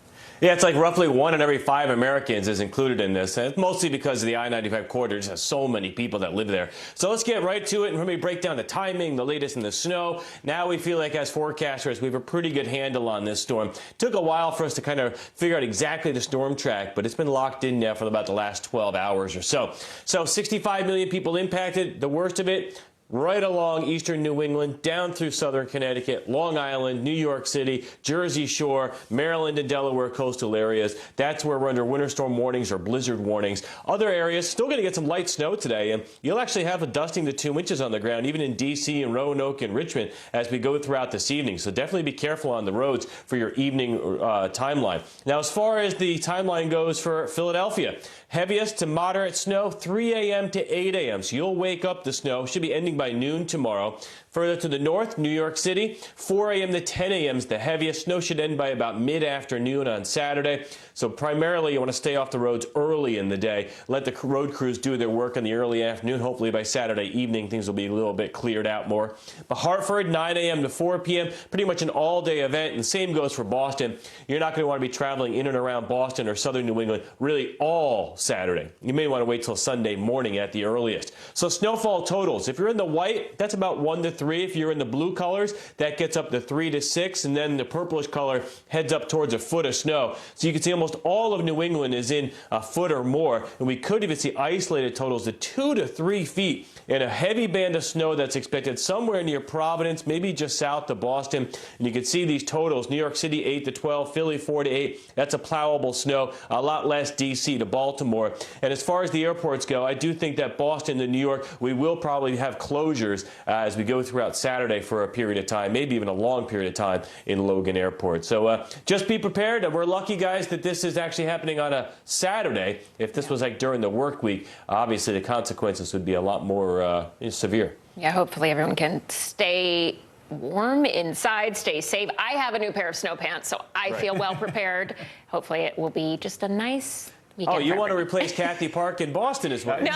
Yeah, it's like roughly 1 in every 5 Americans is included in this, and it's mostly because of the I-95 corridor. Just has so many people that live there. So let's get right to it and let me break down the timing, the latest in the snow. Now we feel like, as forecasters, we have a pretty good handle on this storm. Took a while for us to kind of figure out exactly the storm track, but it's been locked in now for about the last 12 hours or so. So 65 million people impacted. The worst of it, right along eastern New England, down through southern Connecticut, Long Island, New York City, Jersey Shore, Maryland and Delaware coastal areas. That's where we're under winter storm warnings or blizzard warnings. Other areas still going to get some light snow today, and you'll actually have a dusting to 2 inches on the ground, even in D.C. and Roanoke and Richmond as we go throughout this evening. So definitely be careful on the roads for your evening timeline. Now, as far as the timeline goes for Philadelphia, heaviest to moderate snow, 3 a.m. to 8 a.m. So you'll wake up the snow. Should be ending by noon tomorrow. Further to the north, New York City, 4 a.m. to 10 a.m. is the heaviest. Snow should end by about mid-afternoon on Saturday. So primarily you want to stay off the roads early in the day. Let the road crews do their work in the early afternoon. Hopefully by Saturday evening things will be a little bit cleared out more. But Hartford, 9 a.m. to 4 p.m., pretty much an all-day event. And the same goes for Boston. You're not going to want to be traveling in and around Boston or southern New England really all Saturday. You may want to wait till Sunday morning at the earliest. So snowfall totals, if you're in the white, that's about 1 to 3. If you're in the blue colors, that gets up to 3 to 6, and then the purplish color heads up towards a foot of snow. So you can see almost all of New England is in a foot or more, and we could even see isolated totals of 2 to 3 feet and a heavy band of snow that's expected somewhere near Providence, maybe just south of Boston. And you can see these totals: New York City 8 to 12, Philly 4 to 8. That's a plowable snow. A lot less D.C. to Baltimore. And as far as the airports go, I do think that Boston and New York, we will probably have closures as we go throughout Saturday for a period of time, maybe even a long period of time in Logan Airport. So just be prepared. We're lucky, guys, that this is actually happening on a Saturday. If this was like during the work week, obviously the consequences would be a lot more severe. Yeah, hopefully everyone can stay warm inside, stay safe. I have a new pair of snow pants, so I feel well prepared. Hopefully it will be just a nice weekend. Oh, you want to replace Kathy Park in Boston as well? No,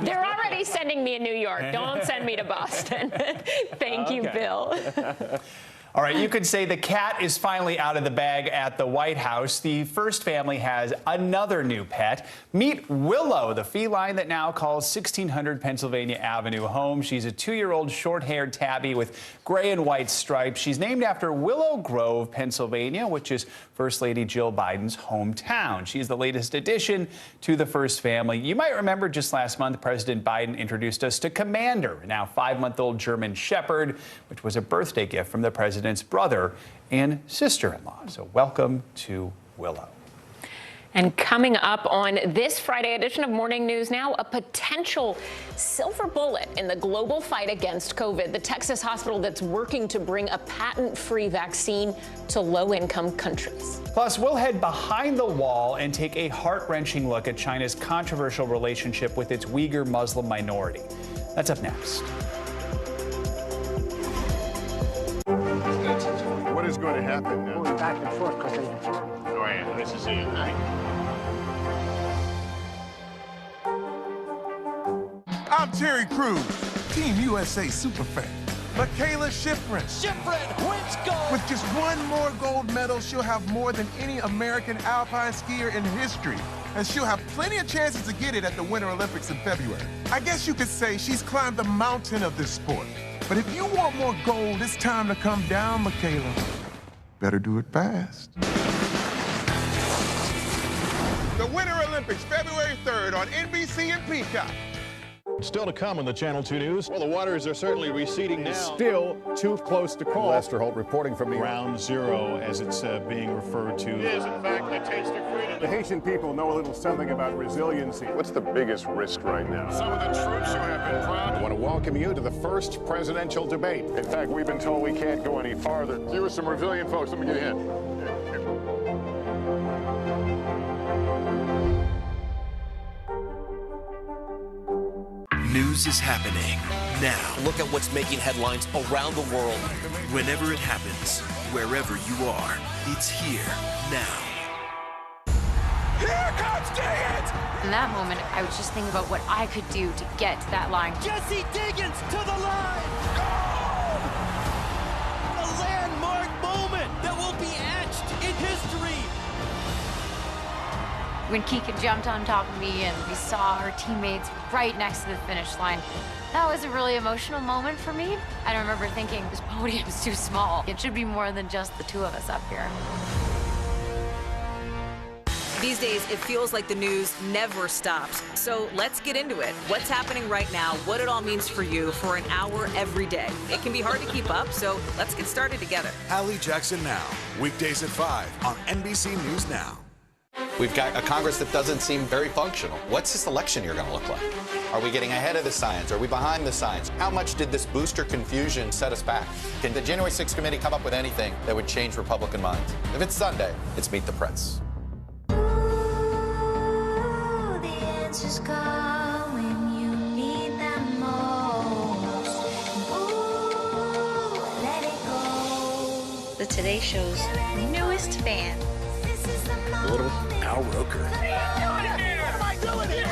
they're already sending me in New York. Don't send me to Boston. Thank you, Bill. All right, you could say the cat is finally out of the bag at the White House. The first family has another new pet. Meet Willow, the feline that now calls 1600 Pennsylvania Avenue home. She's a 2-year-old short-haired tabby with gray and white stripes. She's named after Willow Grove, Pennsylvania, which is First Lady Jill Biden's hometown. She's the latest addition to the first family. You might remember just last month, President Biden introduced us to Commander, a now 5-month-old German Shepherd, which was a birthday gift from the president's brother and sister-in-law. So welcome to Willow. And coming up on this Friday edition of Morning News Now, a potential silver bullet in the global fight against COVID. The Texas hospital that's working to bring a patent-free vaccine to low-income countries. Plus, we'll head behind the wall and take a heart-wrenching look at China's controversial relationship with its Uyghur Muslim minority. That's up next. What is going to happen now? Going back and forth because This is it, right? I'm Terry Crews, Team USA Superfan. Michaela Schifrin. Schifrin wins gold. With just one more gold medal, she'll have more than any American alpine skier in history. And she'll have plenty of chances to get it at the Winter Olympics in February. I guess you could say she's climbed the mountain of this sport. But if you want more gold, it's time to come down, Michaela. Better do it fast. The Winter Olympics, February 3rd on NBC and Peacock. Still to come on the Channel 2 News. Well, the waters are certainly receding now. Still too close to call. Lester Holt reporting from Ground Zero, as it's being referred to. It is, in fact, a taste of freedom. The Haitian people know a little something about resiliency. What's the biggest risk right now? Some of the troops who have been proud. I want to welcome you to the first presidential debate. In fact, we've been told we can't go any farther. You are some resilient folks. Let me get a hint. News is happening now. Look at what's making headlines around the world. Whenever it happens, wherever you are, it's here now. Here comes Diggins! In that moment, I was just thinking about what I could do to get to that line. Jesse Diggins to the line! Goal! A landmark moment that will be etched in history. When Keegan jumped on top of me and we saw our teammates right next to the finish line, that was a really emotional moment for me. I remember thinking, this podium's too small. It should be more than just the two of us up here. These days, it feels like the news never stops. So let's get into it. What's happening right now, what it all means for you for an hour every day. It can be hard to keep up, so let's get started together. Hallie Jackson Now, weekdays at 5 on NBC News Now. We've got a Congress that doesn't seem very functional. What's this election year going to look like? Are we getting ahead of the science? Are we behind the science? How much did this booster confusion set us back? Can the January 6th committee come up with anything that would change Republican minds? If it's Sunday, it's Meet the Press. The Today Show's newest fan. Little Al Roker. What am I doing here?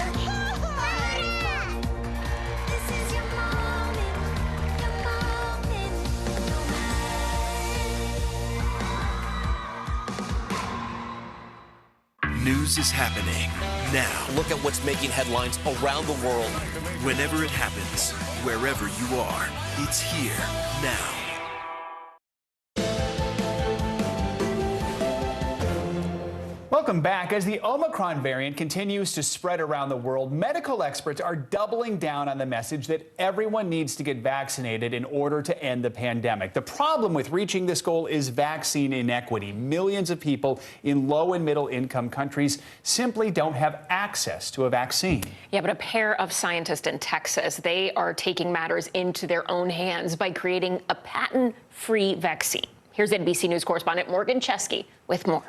News is happening now. Look at what's making headlines around the world. Whenever it happens, wherever you are, it's here now. Welcome back. As the Omicron variant continues to spread around the world, medical experts are doubling down on the message that everyone needs to get vaccinated in order to end the pandemic. The problem with reaching this goal is vaccine inequity. Millions of people in low and middle income countries simply don't have access to a vaccine. Yeah, but a pair of scientists in Texas, they are taking matters into their own hands by creating a patent-free vaccine. Here's NBC News correspondent Morgan Chesky with more.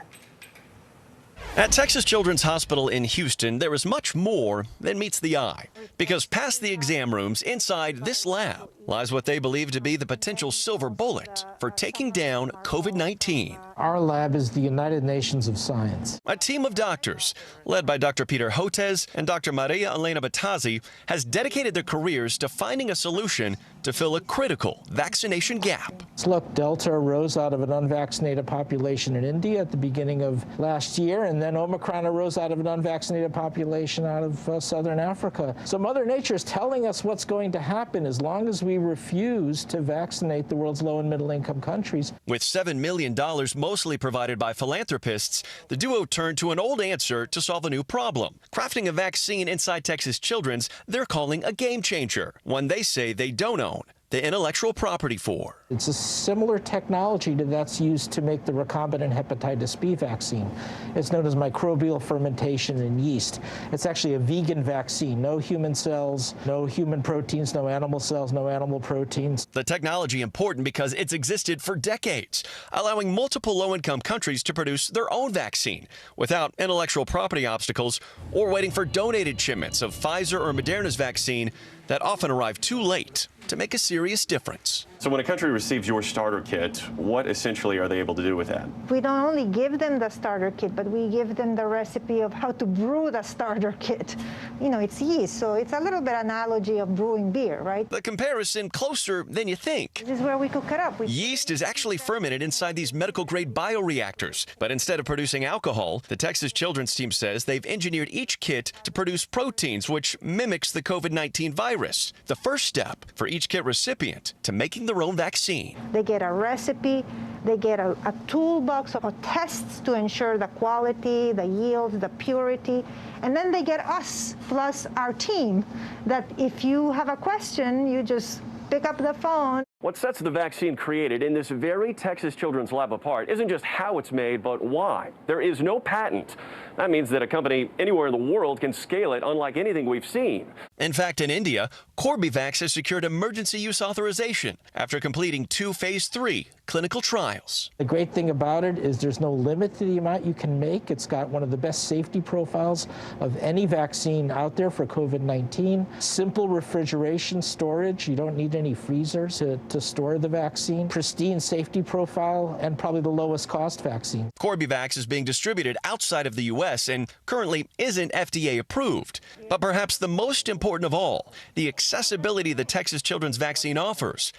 At Texas Children's Hospital in Houston, there is much more than meets the eye. Because past the exam rooms, inside this lab, lies what they believe to be the potential silver bullet for taking down COVID-19. Our lab is the United Nations of Science. A team of doctors, led by Dr. Peter Hotez and Dr. Maria Elena Batazzi, has dedicated their careers to finding a solution to fill a critical vaccination gap. Look, Delta arose out of an unvaccinated population in India at the beginning of last year, and then Omicron arose out of an unvaccinated population out of Southern Africa. So Mother Nature is telling us what's going to happen as long as we refuse to vaccinate the world's low and middle income countries. With $7 million mostly provided by philanthropists, the duo turned to an old answer to solve a new problem. Crafting a vaccine inside Texas Children's they're calling a game changer, one they say they don't own the intellectual property for. It's a similar technology to that's used to make the recombinant hepatitis B vaccine. It's known as microbial fermentation in yeast. It's actually a vegan vaccine. No human cells, no human proteins, no animal cells, no animal proteins. The technology important because it's existed for decades, allowing multiple low-income countries to produce their own vaccine without intellectual property obstacles or waiting for donated shipments of Pfizer or Moderna's vaccine that often arrive too late to make a serious difference. So when a country receives your starter kit, what essentially are they able to do with that? We don't only give them the starter kit, but we give them the recipe of how to brew the starter kit. You know, it's yeast, so it's a little bit analogy of brewing beer, right? The comparison closer than you think. This is where we cook it up. Yeast is actually fermented inside these medical-grade bioreactors. But instead of producing alcohol, the Texas Children's team says they've engineered each kit to produce proteins, which mimics the COVID-19 virus. The first step for each kit recipient to making their own vaccine. They get a recipe, they get a toolbox of tests to ensure the quality, the yield, the purity, and then they get us plus our team that if you have a question, you just pick up the phone. What sets the vaccine created in this very Texas Children's lab apart isn't just how it's made, but why. There is no patent. That means that a company anywhere in the world can scale it unlike anything we've seen. In fact, in India, Corbevax has secured emergency use authorization after completing 2 phase 3 clinical trials. The great thing about it is there's no limit to the amount you can make. It's got one of the best safety profiles of any vaccine out there for COVID-19. Simple refrigeration storage. You don't need any freezers to store the vaccine. Pristine safety profile and probably the lowest cost vaccine. Corbevax is being distributed outside of the U.S. and currently isn't FDA approved. But perhaps the most important of all, the accessibility the Texas Children's vaccine offers.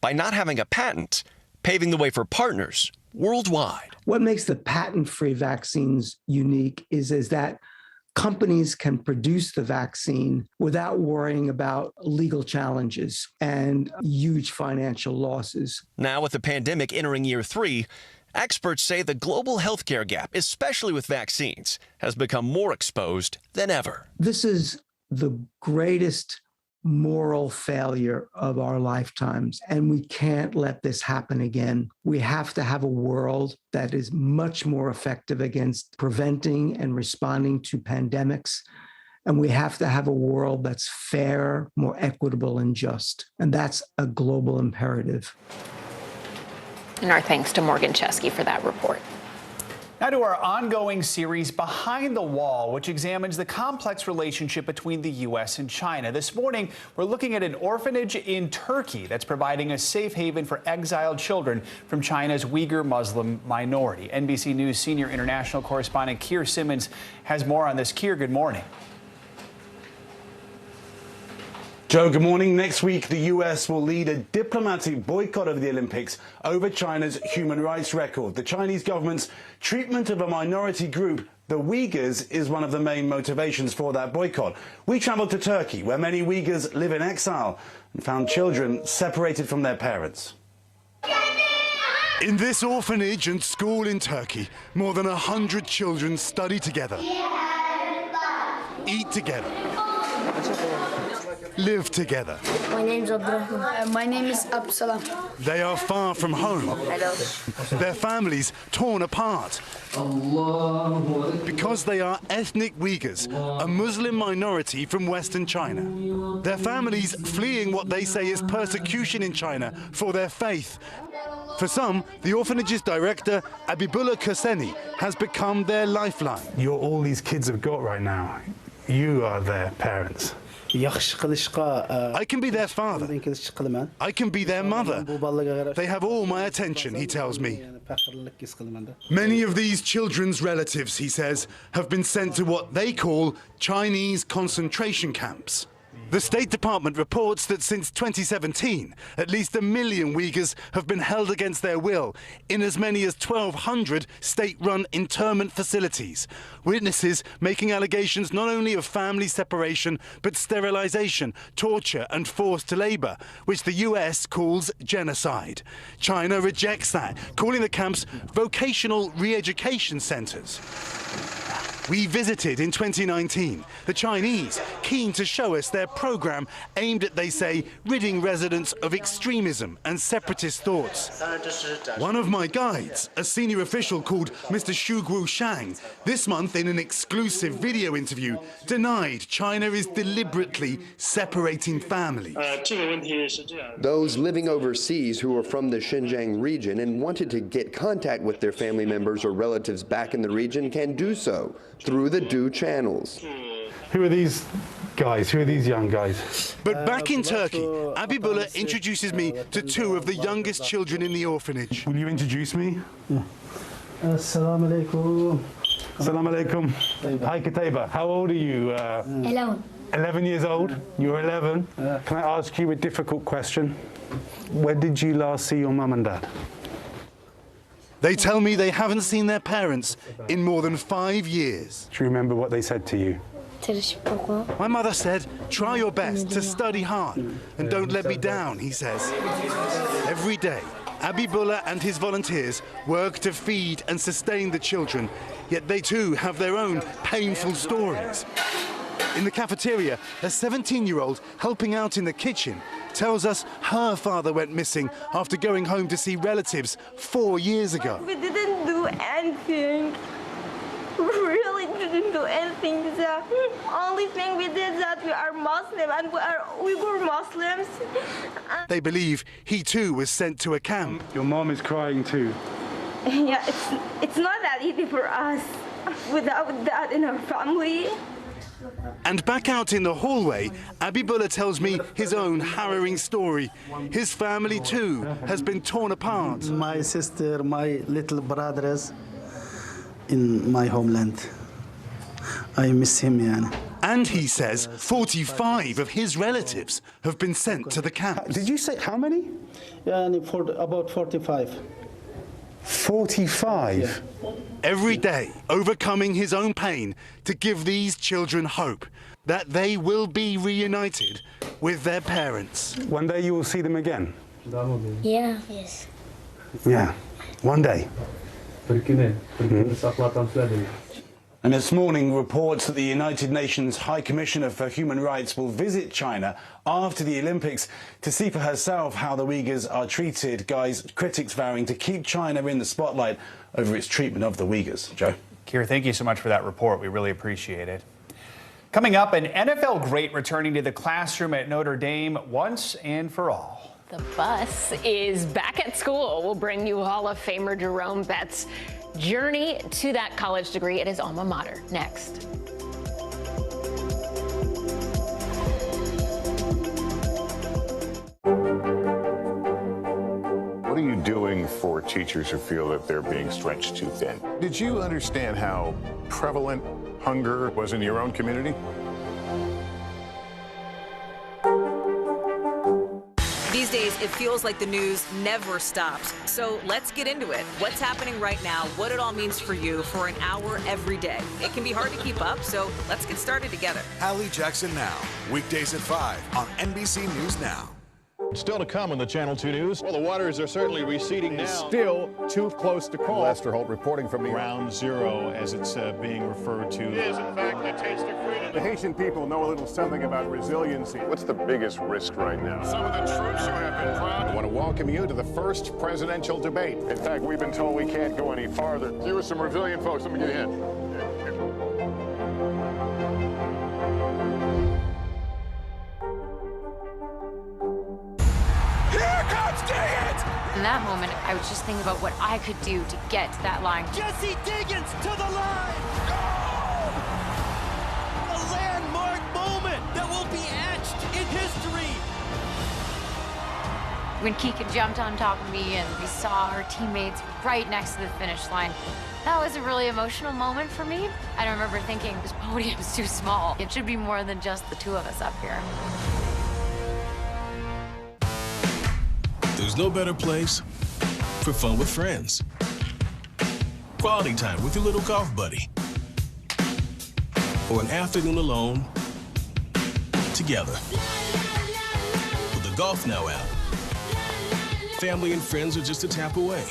By not having a patent, paving the way for partners worldwide. What makes the patent-free vaccines unique is that companies can produce the vaccine without worrying about legal challenges and huge financial losses. Now, with the pandemic entering year 3, experts say the global healthcare gap, especially with vaccines, has become more exposed than ever. This is the greatest moral failure of our lifetimes, and we can't let this happen again. We have to have a world that is much more effective against preventing and responding to pandemics, and we have to have a world that's fair, more equitable, and just, and that's a global imperative. And our thanks to Morgan Chesky for that report. Now to our ongoing series, Behind the Wall, which examines the complex relationship between the U.S. and China. This morning, we're looking at an orphanage in Turkey that's providing a safe haven for exiled children from China's Uyghur Muslim minority. NBC News senior international correspondent Keir Simmons has more on this. Keir, good morning. Joe, good morning. Next week, the U.S. will lead a diplomatic boycott of the Olympics over China's human rights record. The Chinese government's treatment of a minority group, the Uyghurs, is one of the main motivations for that boycott. We travelled to Turkey, where many Uyghurs live in exile, and found children separated from their parents. In this orphanage and school in Turkey, more than 100 children study together, eat together, live together. My name's Abdurrahman. My name is Absalam. They are far from home. Their families torn apart. Because they are ethnic Uyghurs, a Muslim minority from Western China. Their families fleeing what they say is persecution in China for their faith. For some, the orphanage's director, Abibullah Kurseni, has become their lifeline. You're all these kids have got right now. You are their parents. I can be their father. I can be their mother. They have all my attention, he tells me. Many of these children's relatives, he says, have been sent to what they call Chinese concentration camps. The State Department reports that since 2017, at least 1 million Uyghurs have been held against their will in as many as 1,200 state-run internment facilities. Witnesses making allegations not only of family separation, but sterilization, torture and forced labor, which the US calls genocide. China rejects that, calling the camps vocational re-education centers. We visited in 2019, the Chinese keen to show us their program aimed at, they say, ridding residents of extremism and separatist thoughts. One of my guides, a senior official called Mr. Shuguo Shang, this month in an exclusive video interview, denied China is deliberately separating families. Those living overseas who are from the Xinjiang region and wanted to get contact with their family members or relatives back in the region can do so through the due channels. Who are these guys? Who are these young guys? But back in Turkey, Abibullah introduces me to two of the youngest children in the orphanage. Will you introduce me? Assalamu alaikum. Assalamu alaikum. Hi, Kataiba. How old are you? 11. 11 years old? You're 11? Can I ask you a difficult question? When did you last see your mum and dad? They tell me they haven't seen their parents in more than 5 years. Do you remember what they said to you? My mother said, try your best to study hard and don't let me down, he says. Every day, Abibullah and his volunteers work to feed and sustain the children, yet they too have their own painful stories. In the cafeteria, a 17-year-old helping out in the kitchen tells us her father went missing after going home to see relatives 4 years ago. We didn't do anything. We really didn't do anything. The only thing we did is that we are Muslim and we are Uyghur Muslims. They believe he too was sent to a camp. Your mom is crying too. Yeah, it's not that easy for us without that in our family. And back out in the hallway, Abibullah tells me his own harrowing story. His family too has been torn apart. My sister, my little brothers in my homeland. I miss him, yani. And he says 45 of his relatives have been sent to the camps. Did you say how many? Yeah, about 45. 45? Yeah. Every day, overcoming his own pain to give these children hope that they will be reunited with their parents. One day you will see them again? Yeah. Yes. Yeah, one day. And this morning reports that the United Nations High Commissioner for Human Rights will visit China after the Olympics to see for herself how the Uyghurs are treated. Guys, critics vowing to keep China in the spotlight over its treatment of the Uyghurs. Joe? Kira, thank you so much for that report. We really appreciate it. Coming up, an NFL great returning to the classroom at Notre Dame once and for all. The bus is back at school. We'll bring you Hall of Famer Jerome Betts' journey to that college degree at his alma mater next. What are you doing for teachers who feel that they're being stretched too thin? Did you understand how prevalent hunger was in your own community? These days, it feels like the news never stops. So let's get into it. What's happening right now, what it all means for you for an hour every day. It can be hard to keep up, so let's get started together. Hallie Jackson Now, weekdays at 5 on NBC News Now. Still to come in the Channel 2 News. Well, the waters are certainly receding now. Still too close to call. Lester Holt reporting from Ground Zero, as it's being referred to. It is, in fact, the taste of freedom. The Haitian people know a little something about resiliency. What's the biggest risk right now? Some of the troops who have been proud. I want to welcome you to the first presidential debate. In fact, we've been told we can't go any farther. You are some resilient folks. Let me get a hint. In that moment, I was just thinking about what I could do to get to that line. Jesse Diggins to the line! Oh! A landmark moment that will be etched in history. When Keegan jumped on top of me and we saw our teammates right next to the finish line, that was a really emotional moment for me. I remember thinking, this podium's too small. It should be more than just the two of us up here. There's no better place for fun with friends. Quality time with your little golf buddy. Or an afternoon alone together. With the Golf Now app, family and friends are just a tap away.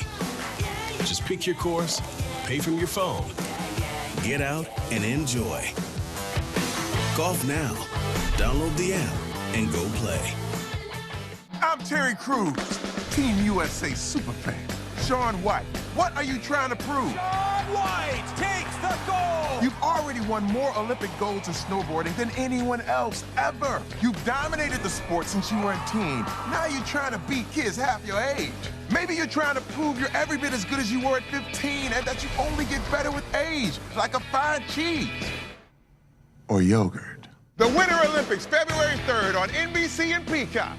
Just pick your course, pay from your phone, get out and enjoy. Golf Now. Download the app and go play. I'm Terry Crews, Team USA Superfan. Shaun White, what are you trying to prove? Shaun White takes the gold! You've already won more Olympic golds in snowboarding than anyone else ever. You've dominated the sport since you were a teen. Now you're trying to beat kids half your age. Maybe you're trying to prove you're every bit as good as you were at 15 and that you only get better with age, like a fine cheese. Or yogurt. The Winter Olympics, February 3rd on NBC and Peacock.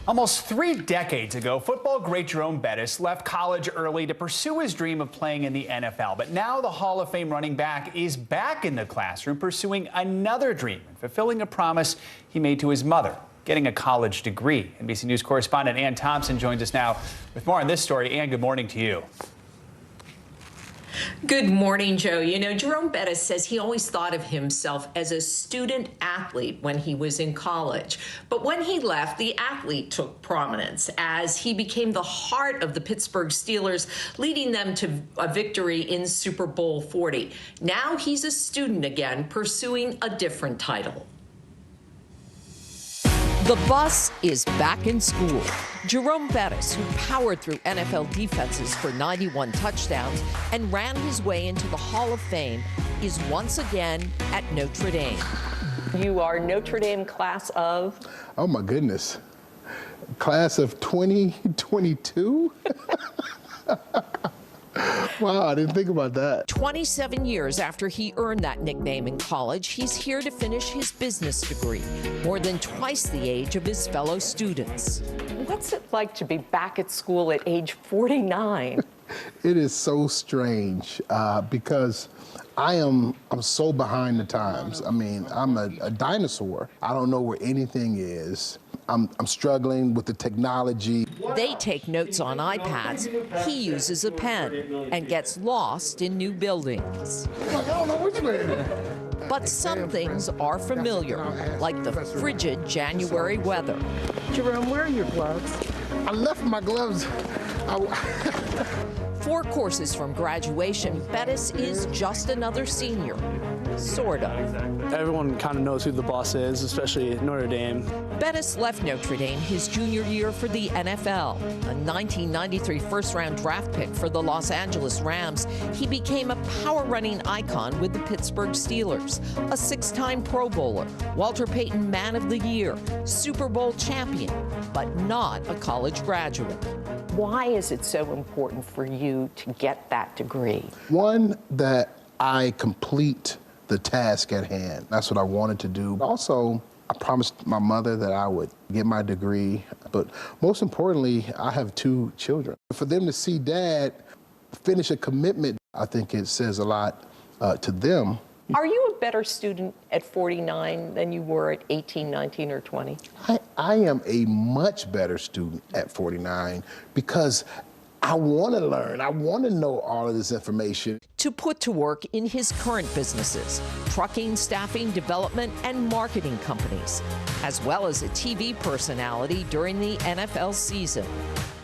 Almost 3 decades ago, football great Jerome Bettis left college early to pursue his dream of playing in the NFL. But now the Hall of Fame running back is back in the classroom pursuing another dream and fulfilling a promise he made to his mother, getting a college degree. NBC News correspondent Ann Thompson joins us now with more on this story. Ann, good morning to you. Good morning, Joe. You know, Jerome Bettis says he always thought of himself as a student athlete when he was in college. But when he left, the athlete took prominence as he became the heart of the Pittsburgh Steelers, leading them to a victory in Super Bowl 40. Now he's a student again, pursuing a different title. The bus is back in school. Jerome Bettis, who powered through NFL defenses for 91 touchdowns and ran his way into the Hall of Fame, is once again at Notre Dame. You are Notre Dame class of? Oh my goodness. Class of 2022? Wow, I didn't think about that. 27 years after he earned that nickname in college, he's here to finish his business degree, more than twice the age of his fellow students. What's it like to be back at school at age 49? It is so strange because I'm so behind the times. I mean, I'm a dinosaur. I don't know where anything is. I'm struggling with the technology. They take notes on iPads. He uses a pen and gets lost in new buildings. I don't know which way. But some things are familiar, like the frigid January weather. Jerome, where are your gloves? I left my gloves. 4 courses from graduation, Bettis is just another senior. Sort of. Everyone kind of knows who the boss is, especially at Notre Dame. Bettis left Notre Dame his junior year for the NFL. A 1993 first-round draft pick for the Los Angeles Rams, he became a power-running icon with the Pittsburgh Steelers. A 6-time Pro Bowler, Walter Payton Man of the Year, Super Bowl champion, but not a college graduate. Why is it so important for you to get that degree? One, that I complete the task at hand. That's what I wanted to do. Also, I promised my mother that I would get my degree, but most importantly, I have 2 children. For them to see Dad finish a commitment, I think it says a lot to them. Are you a better student at 49 than you were at 18, 19, or 20? I am a much better student at 49 because I want to learn. I want to know all of this information. To put to work in his current businesses, trucking, staffing, development, and marketing companies, as well as a TV personality during the NFL season.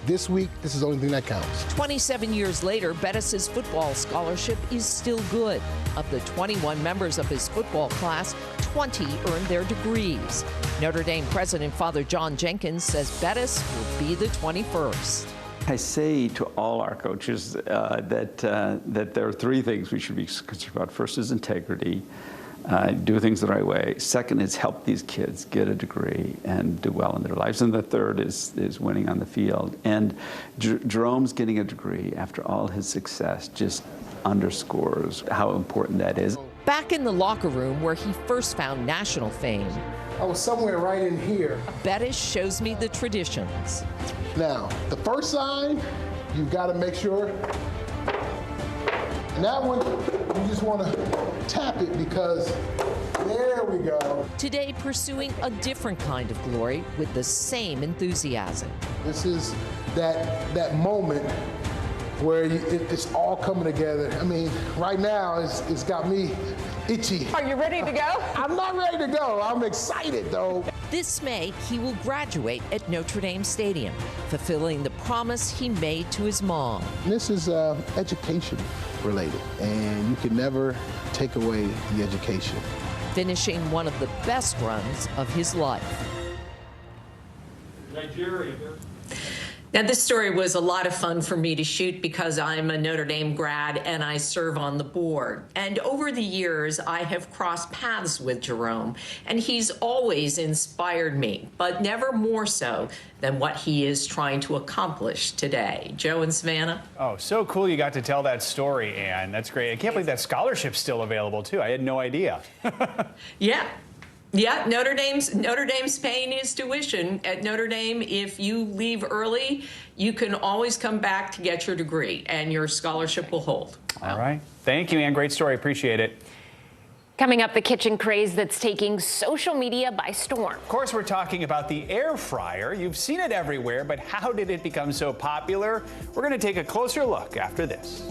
This week, this is the only thing that counts. 27 years later, Bettis' football scholarship is still good. Of the 21 members of his football class, 20 earned their degrees. Notre Dame President Father John Jenkins says Bettis will be the 21st. I say to all our coaches that there are 3 things we should be concerned about. First is integrity, do things the right way. Second is help these kids get a degree and do well in their lives. And the third is winning on the field. And Jerome's getting a degree after all his success just underscores how important that is. Back in the locker room where he first found national fame, I was somewhere right in here. Bettis shows me the traditions. Now, the first sign, you've got to make sure. And that one, you just want to tap it because there we go. Today, pursuing a different kind of glory with the same enthusiasm. This is that moment where it's all coming together. I mean, right now, it's got me itchy. Are you ready to go? I'm not ready to go. I'm excited, though. This May, he will graduate at Notre Dame Stadium, fulfilling the promise he made to his mom. This is education related, and you can never take away the education. Finishing one of the best runs of his life. Nigeria. Now, this story was a lot of fun for me to shoot because I'm a Notre Dame grad and I serve on the board. And over the years, I have crossed paths with Jerome, and he's always inspired me, but never more so than what he is trying to accomplish today. Joe and Savannah? Oh, so cool you got to tell that story, Ann. That's great. I can't believe that scholarship's still available, too. I had no idea. Yeah, Notre Dame's paying his tuition. At Notre Dame, if you leave early, you can always come back to get your degree, and your scholarship will hold. All right. Thank you, Ann. Great story. Appreciate it. Coming up, the kitchen craze that's taking social media by storm. Of course, we're talking about the air fryer. You've seen it everywhere, but how did it become so popular? We're going to take a closer look after this.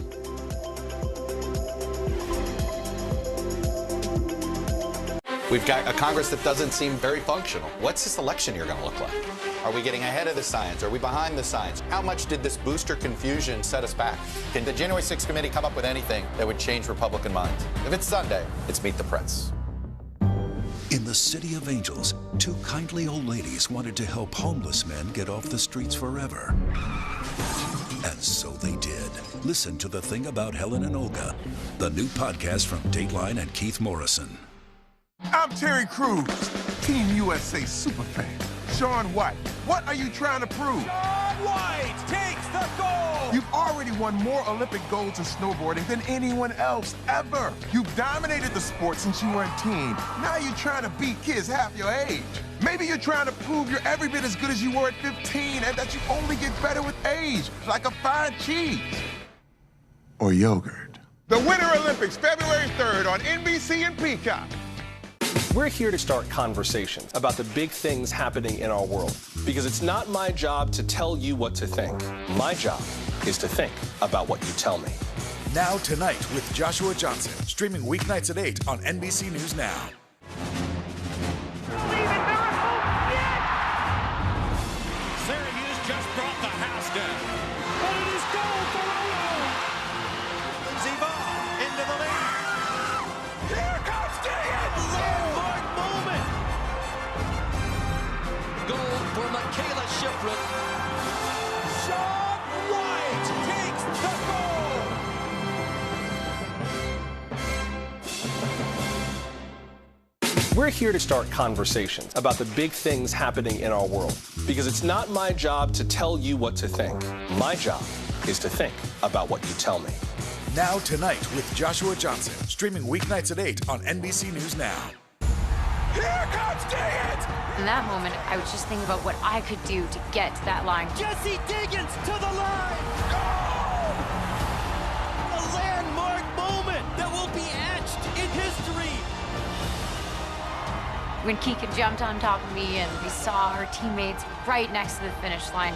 We've got a Congress that doesn't seem very functional. What's this election year going to look like? Are we getting ahead of the science? Are we behind the science? How much did this booster confusion set us back? Can the January 6th committee come up with anything that would change Republican minds? If it's Sunday, it's Meet the Press. In the City of Angels, two kindly old ladies wanted to help homeless men get off the streets forever. And so they did. Listen to The Thing About Helen and Olga, the new podcast from Dateline and Keith Morrison. I'm Terry Crews, Team USA superfan. Shaun White, what are you trying to prove? Shaun White takes the gold! You've already won more Olympic golds in snowboarding than anyone else ever. You've dominated the sport since you were a teen. Now you're trying to beat kids half your age. Maybe you're trying to prove you're every bit as good as you were at 15 and that you only get better with age, like a fine cheese. Or yogurt. The Winter Olympics, February 3rd on NBC and Peacock. We're here to start conversations about the big things happening in our world, because it's not my job to tell you what to think. My job is to think about what you tell me. Now Tonight with Joshua Johnson, streaming weeknights at 8 on NBC News Now. Syracuse just brought the house down. But it is goal for Olo. Ziva into the lead. Here comes Diaz. Landmark moment. Goal for Michaela Shipwreck. Shaun White takes the goal. We're here to start conversations about the big things happening in our world, because it's not my job to tell you what to think. My job is to think about what you tell me. Now Tonight with Joshua Johnson, streaming weeknights at 8 on NBC News Now. Here comes Diggins! In that moment, I was just thinking about what I could do to get to that line. Jesse Diggins to the line! Goal! A landmark moment that will be etched in history. When Keegan jumped on top of me and we saw our teammates right next to the finish line,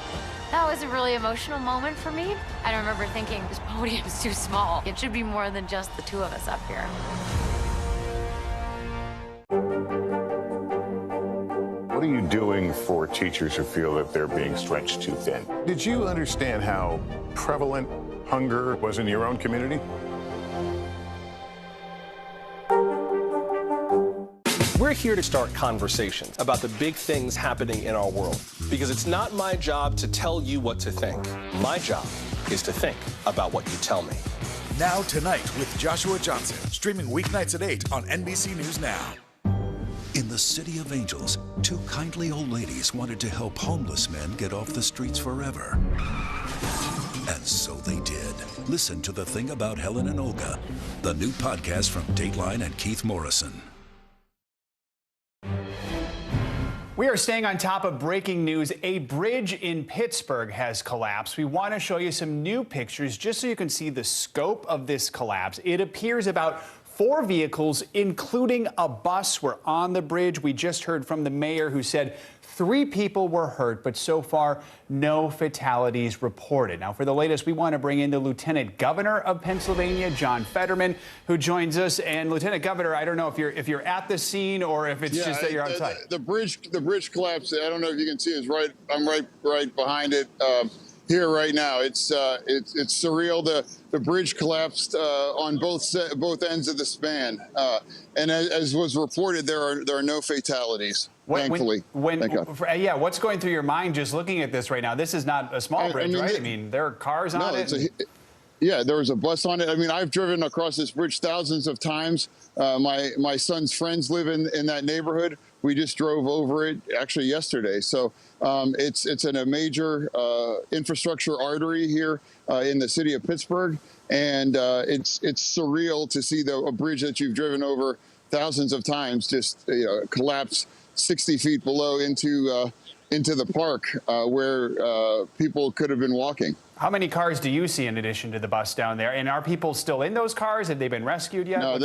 that was a really emotional moment for me. I remember thinking, this podium is too small. It should be more than just the two of us up here. What are you doing for teachers who feel that they're being stretched too thin? Did you understand how prevalent hunger was in your own community? We're here to start conversations about the big things happening in our world, because it's not my job to tell you what to think. My job is to think about what you tell me. Now Tonight with Joshua Johnson, streaming weeknights at 8 on NBC News Now. In the City of Angels, two kindly old ladies wanted to help homeless men get off the streets forever. And so they did. Listen to The Thing About Helen and Olga, the new podcast from Dateline and Keith Morrison. We are staying on top of breaking news. A bridge in Pittsburgh has collapsed. We want to show you some new pictures just so you can see the scope of this collapse. It appears about 4 vehicles, including a bus, were on the bridge. We just heard from the mayor, who said 3 people were hurt, but so far no fatalities reported. Now, for the latest, we want to bring in the Lieutenant Governor of Pennsylvania, John Fetterman, who joins us. And Lieutenant Governor, I don't know if you're at the scene or if it's just that you're outside. The bridge collapsed. I don't know if you can see. I'm right behind it. here right now. It's surreal. The bridge collapsed on both ends of the span, and as was reported, there are no fatalities. Thankfully, thank God. Yeah, what's going through your mind just looking at this right now? This is not a small bridge, right? I mean, there are cars on it. Yeah, there was a bus on it. I mean, I've driven across this bridge thousands of times. My son's friends live in that neighborhood. We just drove over it actually yesterday. So it's in a major infrastructure artery here in the city of Pittsburgh, and it's surreal to see a bridge that you've driven over thousands of times just collapse 60 feet below into the park where people could have been walking. How many cars do you see in addition to the bus down there? And are people still in those cars? Have they been rescued yet? No,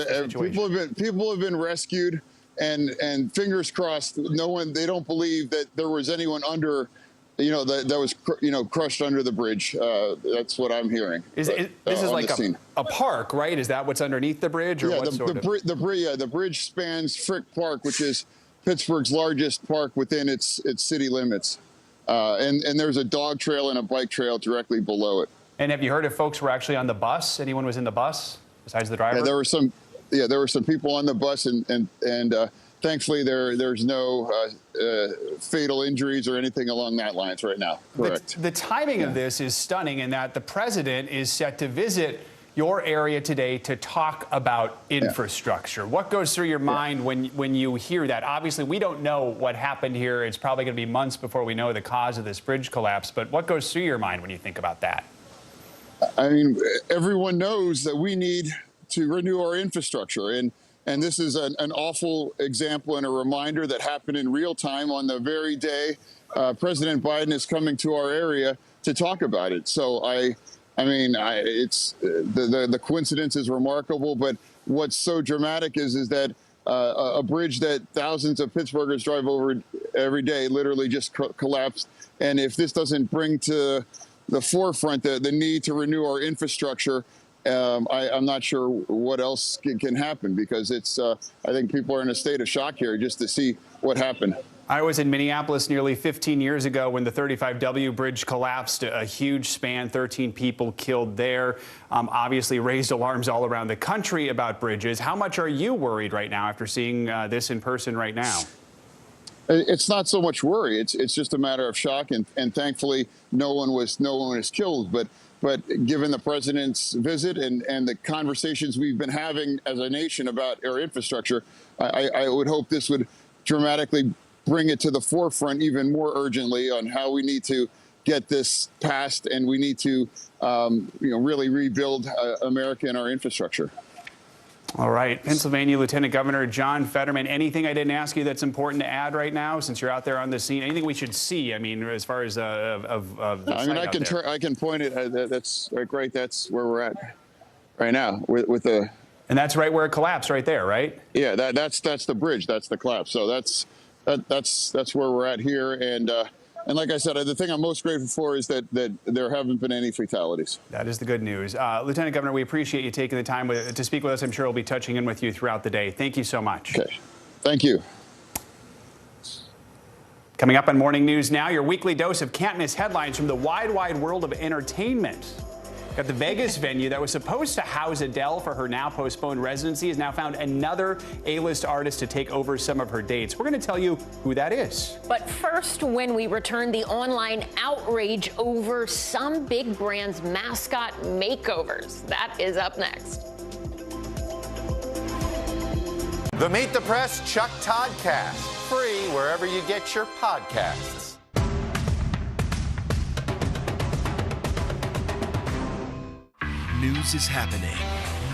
people have been rescued, and fingers crossed. They don't believe that there was anyone under, that was crushed under the bridge. That's what I'm hearing. This is like a park, right? Is that what's underneath the bridge, or yeah, what the bridge spans Frick Park, which is Pittsburgh's largest park within its city limits. And there's a dog trail and a bike trail directly below it. And have you heard if folks were actually on the bus? Anyone was in the bus besides the driver? Yeah, there were some people on the bus, and thankfully there's no fatal injuries or anything along that lines right now. Correct. The timing of this is stunning in that the president is set to visit your area today to talk about infrastructure. Yeah. What goes through your mind when you hear that? Obviously, we don't know what happened here. It's probably going to be months before we know the cause of this bridge collapse. But what goes through your mind when you think about that? I mean, everyone knows that we need to renew our infrastructure. And this is an awful example and a reminder that happened in real time on the very day President Biden is coming to our area to talk about it. So it's the coincidence is remarkable, but what's so dramatic is that a bridge that thousands of Pittsburghers drive over every day literally just collapsed. And if this doesn't bring to the forefront the need to renew our infrastructure, I'm not sure what else can happen, because I think people are in a state of shock here just to see what happened. I was in Minneapolis nearly 15 years ago when the 35W bridge collapsed, a huge span, 13 people killed there. Obviously raised alarms all around the country about bridges. How much are you worried right now after seeing this in person right now? It's not so much worry. It's just a matter of shock, and thankfully no one was killed. But given the president's visit and the conversations we've been having as a nation about our infrastructure, I would hope this would dramatically bring it to the forefront even more urgently on how we need to get this passed, and we need to really rebuild America and our infrastructure. All right. Pennsylvania Lieutenant Governor John Fetterman, anything I didn't ask you that's important to add right now since you're out there on the scene? Anything we should see? I mean, as far as I can point it. That's great. That's where we're at right now with the. And that's right where it collapsed, right there, right? Yeah, that's the bridge. That's the collapse. So that's where we're at here. And like I said, the thing I'm most grateful for is that there haven't been any fatalities. That is the good news. Lieutenant Governor, we appreciate you taking the time to speak with us. I'm sure we'll be touching in with you throughout the day. Thank you so much. Okay. Thank you. Coming up on Morning News Now, your weekly dose of can't miss headlines from the wide world of entertainment. Got the Vegas venue that was supposed to house Adele for her now postponed residency has now found another A-list artist to take over some of her dates. We're going to tell you who that is. But first, when we return, the online outrage over some big brands' mascot makeovers. That is up next. The Meet the Press Chuck Todd Cast, free wherever you get your podcasts. News is happening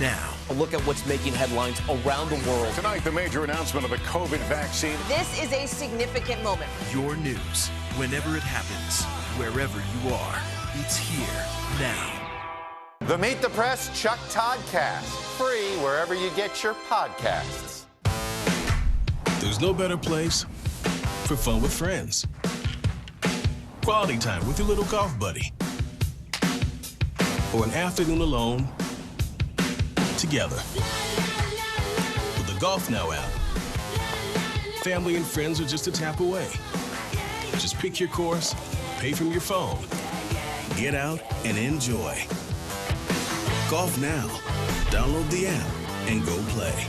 now. A look at what's making headlines around the world. Tonight, the major announcement of the COVID vaccine. This is a significant moment. Your news, whenever it happens, wherever you are, it's here now. The Meet the Press Chuck Todd Cast, free wherever you get your podcasts. There's no better place for fun with friends. Quality time with your little golf buddy. Or an afternoon alone together. With the Golf Now app, family and friends are just a tap away. Just pick your course, pay from your phone, get out and enjoy. Golf Now. Download the app and go play.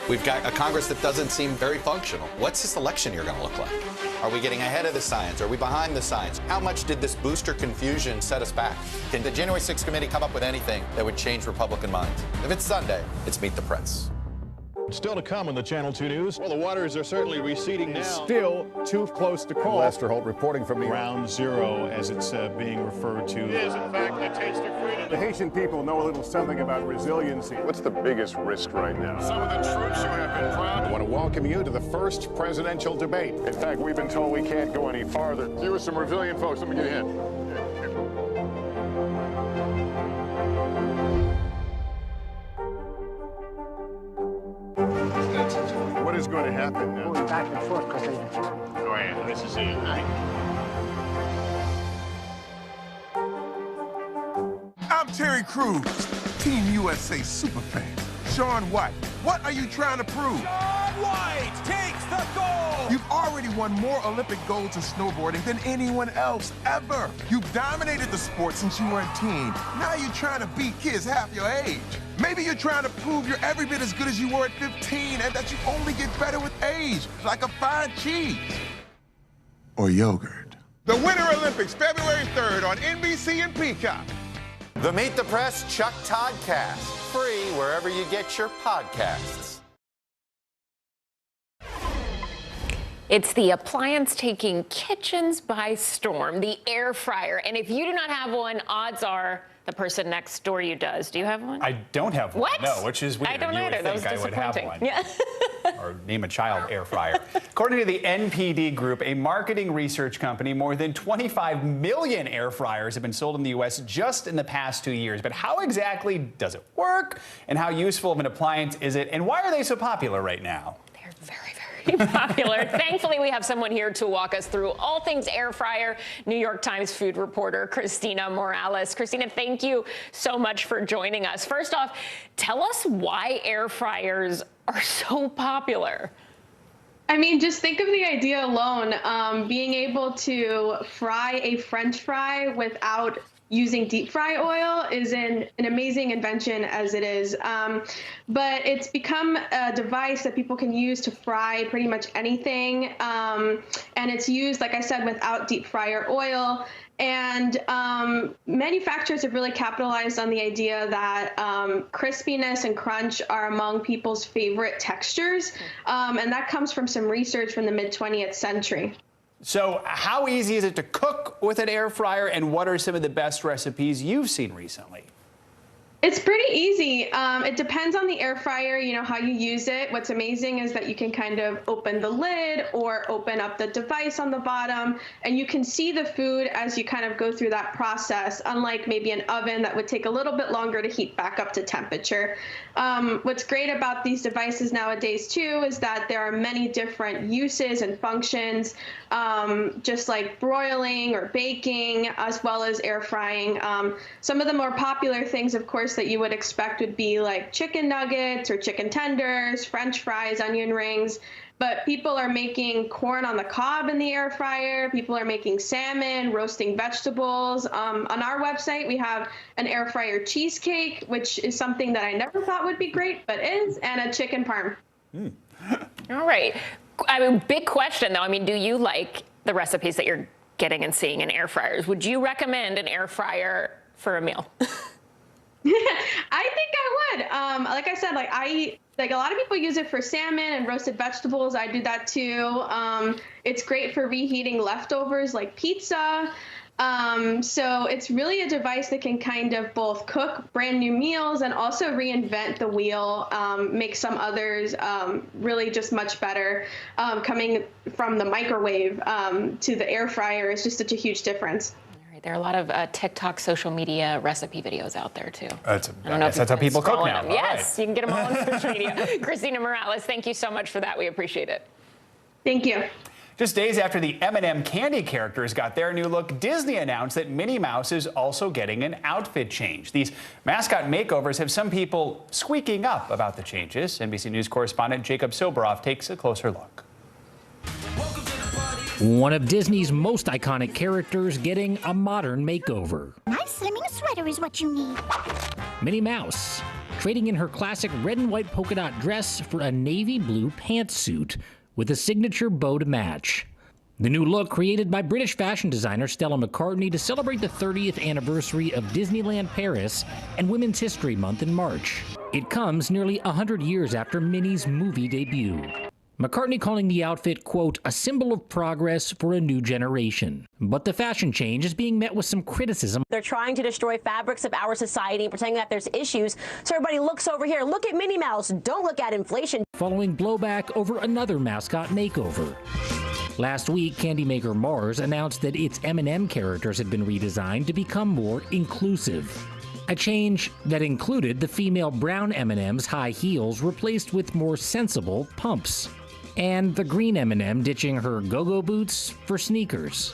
We've got a Congress that doesn't seem very functional. What's this election year going to look like? Are we getting ahead of the science? Are we behind the science? How much did this booster confusion set us back? Can the January 6th committee come up with anything that would change Republican minds? If it's Sunday, it's Meet the Press. Still to come on the Channel 2 News. Well, the waters are certainly receding now. Still too close to call. Lester Holt reporting from the Ground Zero, as it's being referred to. It is, in fact, the taste of freedom. The Haitian people know a little something about resiliency. What's the biggest risk right now? Some of the troops who have been proud. I want to welcome you to the first presidential debate. In fact, we've been told we can't go any farther. You with some resilient folks. Let me get a hint. What is going to happen now? Going back and forth because Go ahead. This is it. I'm Terry Crews, Team USA superfan. Sean White, what are you trying to prove? Sean White takes the gold! You've already won more Olympic golds in snowboarding than anyone else ever. You've dominated the sport since you were a teen. Now you're trying to beat kids half your age. Maybe you're trying to prove you're every bit as good as you were at 15 and that you only get better with age, like a fine cheese. Or yogurt. The Winter Olympics, February 3rd on NBC and Peacock. The Meet the Press Chuck Toddcast, free wherever you get your podcasts. It's the appliance taking kitchens by storm, the air fryer. And if you do not have one, odds are the person next door you does. Do you have one? I don't have one. What? No, which is weird. I don't you either. would That was think I would have disappointing. one. Yeah. Or name a child air fryer. According to the NPD Group, a marketing research company, more than 25 million air fryers have been sold in the U.S. just in the past 2 years. But how exactly does it work? And how useful of an appliance is it? And why are they so popular right now? They're very popular. Thankfully, we have someone here to walk us through all things air fryer. New York Times food reporter Christina Morales. Christina, thank you so much for joining us. First off, tell us why air fryers are so popular. I mean, just think of the idea alone, being able to fry a French fry without using deep fry oil is an amazing invention as it is. But it's become a device that people can use to fry pretty much anything. And it's used, like I said, without deep fryer oil. And manufacturers have really capitalized on the idea that crispiness and crunch are among people's favorite textures. And that comes from some research from the mid-20th century. So how easy is it to cook with an air fryer, and what are some of the best recipes you've seen recently? It's pretty easy. It depends on the air fryer, you know, how you use it. What's amazing is that you can kind of open the lid or open up the device on the bottom, and you can see the food as you kind of go through that process, unlike maybe an oven that would take a little bit longer to heat back up to temperature. What's great about these devices nowadays, too, is that there are many different uses and functions, just like broiling or baking, as well as air frying. Some of the more popular things, of course, that you would expect would be like chicken nuggets or chicken tenders, French fries, onion rings. But people are making corn on the cob in the air fryer. People are making salmon, roasting vegetables. On our website, we have an air fryer cheesecake, which is something that I never thought would be great, but is, and a chicken parm. All right. I mean, big question, though. I mean, do you like the recipes that you're getting and seeing in air fryers? Would you recommend an air fryer for a meal? I think I would. Like I said, like a lot of people use it for salmon and roasted vegetables. I do that too. It's great for reheating leftovers like pizza. So it's really a device that can kind of both cook brand new meals and also reinvent the wheel, make some others really just much better. Coming from the microwave to the air fryer is just such a huge difference. There are a lot of TikTok social media recipe videos out there, too. I don't know if that's how people cook now. Yes, you can get them all on social media. Christina Morales, thank you so much for that. We appreciate it. Thank you. Just days after the M&M candy characters got their new look, Disney announced that Minnie Mouse is also getting an outfit change. These mascot makeovers have some people squeaking up about the changes. NBC News correspondent Jacob Soboroff takes a closer look. Welcome to the party. One of Disney's most iconic characters getting a modern makeover. Nice slimming sweater is what you need. Minnie Mouse, trading in her classic red and white polka dot dress for a navy blue pantsuit with a signature bow to match. The new look created by British fashion designer Stella McCartney to celebrate the 30th anniversary of Disneyland Paris and Women's History Month in March. It comes nearly 100 years after Minnie's movie debut. McCartney calling the outfit, quote, a symbol of progress for a new generation. But the fashion change is being met with some criticism. They're trying to destroy fabrics of our society and pretending that there's issues. So everybody looks over here. Look at Minnie Mouse. Don't look at inflation. Following blowback over another mascot makeover. Last week, candy maker Mars announced that its M&M characters had been redesigned to become more inclusive. A change that included the female brown M&M's high heels replaced with more sensible pumps. And the green M&M ditching her go-go boots for sneakers.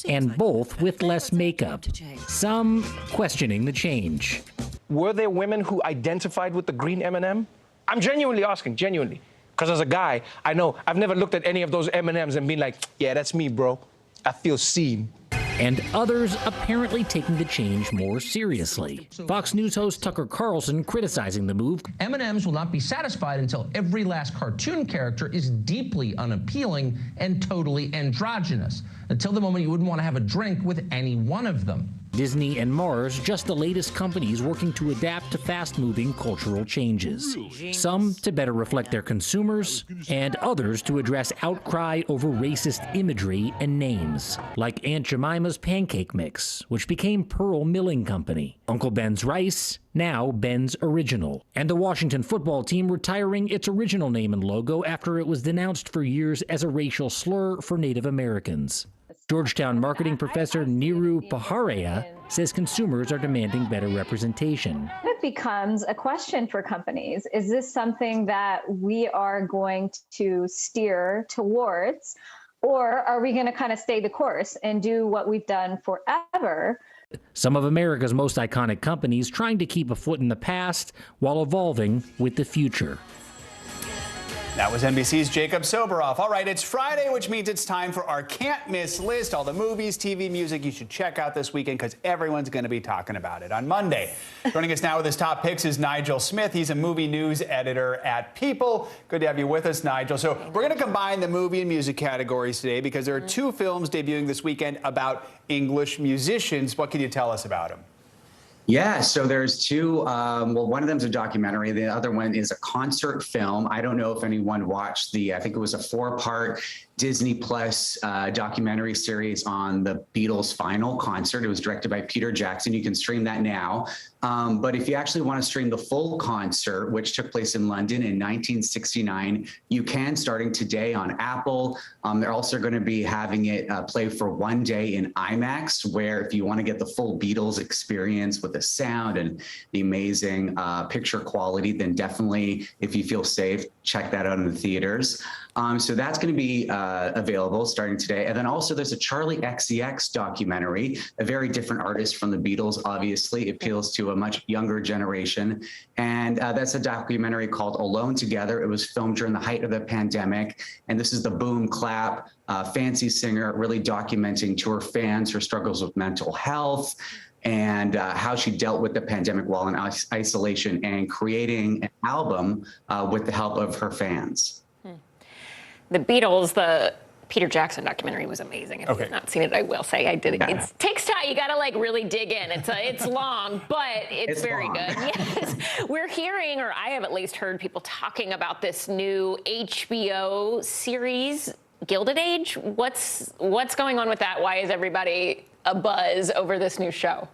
And both with less makeup. Some questioning the change. Were there women who identified with the green M&M? I'm genuinely asking, genuinely. Because as a guy, I know I've never looked at any of those M&Ms and been like, yeah, that's me, bro. I feel seen. And others apparently taking the change more seriously. Fox News host Tucker Carlson criticizing the move. M&Ms will not be satisfied until every last cartoon character is deeply unappealing and totally androgynous. Until the moment you wouldn't want to have a drink with any one of them. Disney and Mars, just the latest companies working to adapt to fast-moving cultural changes. Some to better reflect their consumers, and others to address outcry over racist imagery and names, like Aunt Jemima's Pancake Mix, which became Pearl Milling Company, Uncle Ben's Rice, now Ben's Original, and the Washington football team retiring its original name and logo after it was denounced for years as a racial slur for Native Americans. Georgetown marketing professor Niru Paharia says consumers are demanding better representation. It becomes a question for companies. Is this something that we are going to steer towards, or are we going to kind of stay the course and do what we've done forever? Some of America's most iconic companies trying to keep a foot in the past while evolving with the future. That was NBC's Jacob Soboroff. All right, it's Friday, which means it's time for our can't miss list. All the movies, TV, music you should check out this weekend because everyone's going to be talking about it on Monday. Joining us now with his top picks is Nigel Smith. He's a movie news editor at People. Good to have you with us, Nigel. So we're going to combine the movie and music categories today because there are two films debuting this weekend about English musicians. What can you tell us about them? Yeah, so there's two. Well, one of them is a documentary. The other one is a concert film. I don't know if anyone watched I think it was a 4-part Disney Plus documentary series on the Beatles' final concert. It was directed by Peter Jackson. You can stream that now. But if you actually want to stream the full concert, which took place in London in 1969, you can, starting today on Apple. They're also going to be having it play for one day in IMAX, where if you want to get the full Beatles experience with the sound and the amazing picture quality, then definitely, if you feel safe, check that out in the theaters. So that's going to be available starting today. And then also there's a Charlie XCX documentary, a very different artist from the Beatles, obviously. It appeals to a much younger generation. And that's a documentary called Alone Together. It was filmed during the height of the pandemic. And this is the boom clap fancy singer really documenting to her fans her struggles with mental health and how she dealt with the pandemic while in isolation and creating an album with the help of her fans. The Beatles, the Peter Jackson documentary was amazing. If you've not seen it, I will say I did it. It takes time. You got to like really dig in. It's long, but it's very long. Good. Yes. We're hearing, or I have at least heard people talking about this new HBO series, Gilded Age. What's going on with that? Why is everybody abuzz over this new show?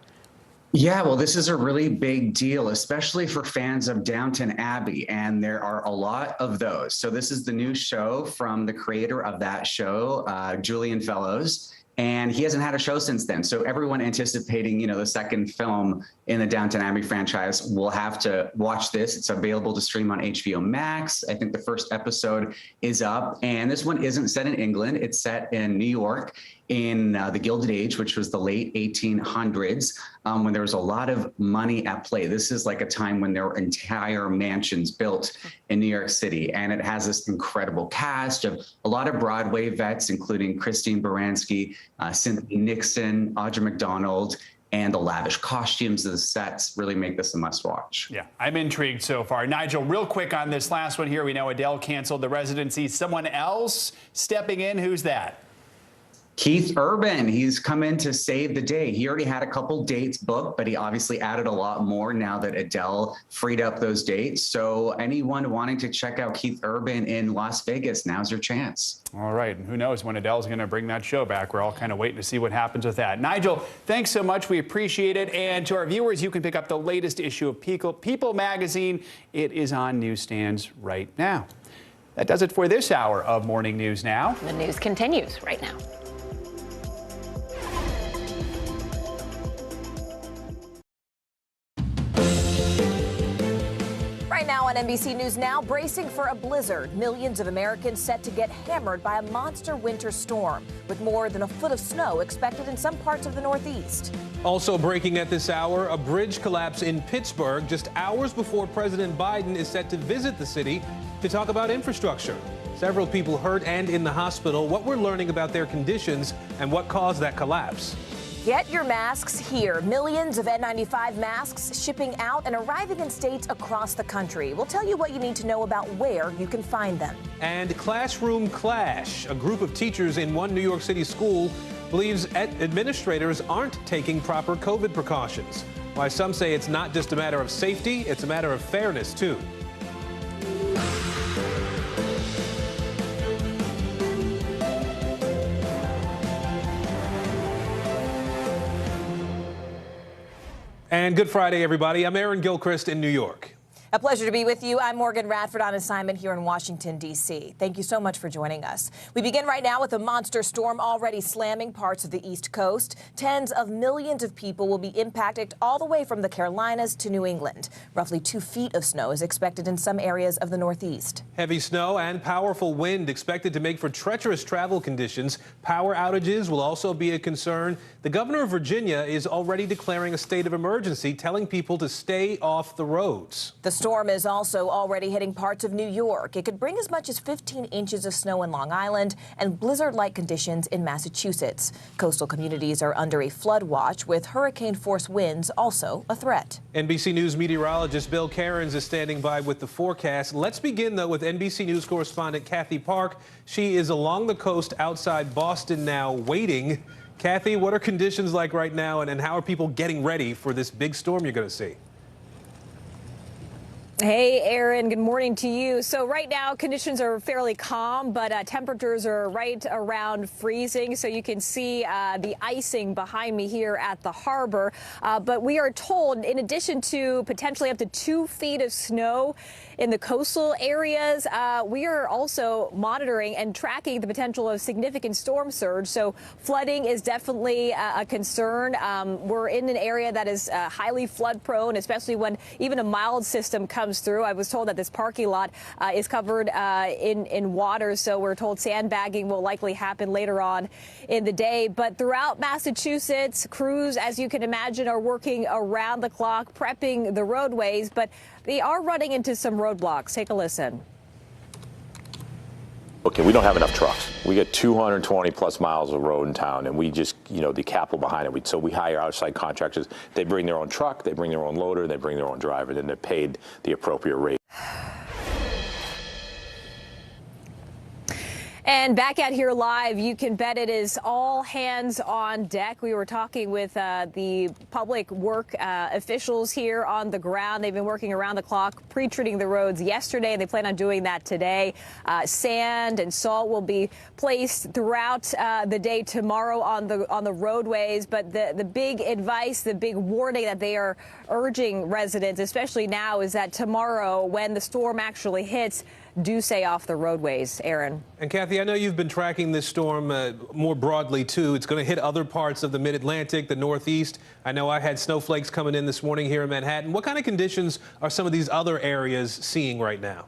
Yeah, well, this is a really big deal, especially for fans of Downton Abbey, and there are a lot of those. So this is the new show from the creator of that show, Julian Fellows, And he hasn't had a show since then. So everyone anticipating, you know, the second film in the Downton Abbey franchise will have to watch this. It's available to stream on HBO Max. I think the first episode is up. And this one isn't set in England. It's set in New York in the Gilded Age, which was the late 1800s, when there was a lot of money at play. This is like a time when there were entire mansions built in New York City. And it has this incredible cast of a lot of Broadway vets, including Christine Baranski, Cynthia Nixon, Audra McDonald, and the lavish costumes of the sets really make this a must-watch. Yeah, I'm intrigued so far. Nigel, real quick on this last one here. We know Adele canceled the residency. Someone else stepping in. Who's that? Keith Urban, he's come in to save the day. He already had a couple dates booked, but he obviously added a lot more now that Adele freed up those dates. So anyone wanting to check out Keith Urban in Las Vegas, now's your chance. All right, and who knows when Adele's going to bring that show back. We're all kind of waiting to see what happens with that. Nigel, thanks so much. We appreciate it. And to our viewers, you can pick up the latest issue of People magazine. It is on newsstands right now. That does it for this hour of Morning News Now. The news continues right now. Right now on NBC News Now, bracing for a blizzard. Millions of Americans set to get hammered by a monster winter storm, with more than a foot of snow expected in some parts of the Northeast. Also breaking at this hour, a bridge collapse in Pittsburgh just hours before President Biden is set to visit the city to talk about infrastructure. Several people hurt and in the hospital. What we're learning about their conditions and what caused that collapse. Get your masks here. Millions of N95 masks shipping out and arriving in states across the country. We'll tell you what you need to know about where you can find them. And classroom clash. A group of teachers in one New York City school believes administrators aren't taking proper COVID precautions. Why some say it's not just a matter of safety, it's a matter of fairness, too. And good Friday, everybody. I'm Aaron Gilchrist in New York. A pleasure to be with you. I'm Morgan Radford on assignment here in Washington, D.C. Thank you so much for joining us. We begin right now with a monster storm already slamming parts of the East Coast. Tens of millions of people will be impacted all the way from the Carolinas to New England. Roughly 2 feet of snow is expected in some areas of the Northeast. Heavy snow and powerful wind expected to make for treacherous travel conditions. Power outages will also be a concern. The governor of Virginia is already declaring a state of emergency, telling people to stay off the roads. The storm is also already hitting parts of New York. It could bring as much as 15 inches of snow in Long Island and blizzard-like conditions in Massachusetts. Coastal communities are under a flood watch, with hurricane-force winds also a threat. NBC News meteorologist Bill Cairns is standing by with the forecast. Let's begin, though, with NBC News correspondent Kathy Park. She is along the coast outside Boston now, waiting. Kathy, what are conditions like right now, and how are people getting ready for this big storm you're going to see? Hey, Aaron, good morning to you. So right now conditions are fairly calm, but temperatures are right around freezing. So you can see the icing behind me here at the harbor. But we are told, in addition to potentially up to 2 feet of snow in the coastal areas, we are also monitoring and tracking the potential of significant storm surge. So flooding is definitely a concern. We're in an area that is highly flood prone, especially when even a mild system comes through. I was told that this parking lot is covered in water, so we're told sandbagging will likely happen later on in the day. But throughout Massachusetts, crews, as you can imagine, are working around the clock, prepping the roadways, but they are running into some roadblocks. Take a listen. Okay, we don't have enough trucks. We get 220 plus miles of road in town, and we just, the capital behind it. So we hire outside contractors. They bring their own truck, they bring their own loader, they bring their own driver, then they're paid the appropriate rate. And back out here live, you can bet it is all hands on deck. We were talking with the public work officials here on the ground. They've been working around the clock, pre-treating the roads yesterday, and they plan on doing that today. Sand and salt will be placed throughout the day tomorrow on the roadways. But the big advice, the big warning that they are urging residents, especially now, is that tomorrow, when the storm actually hits, do stay off the roadways, Aaron. And Kathy, I know you've been tracking this storm more broadly, too. It's going to hit other parts of the mid-Atlantic, the Northeast. I know I had snowflakes coming in this morning here in Manhattan. What kind of conditions are some of these other areas seeing right now?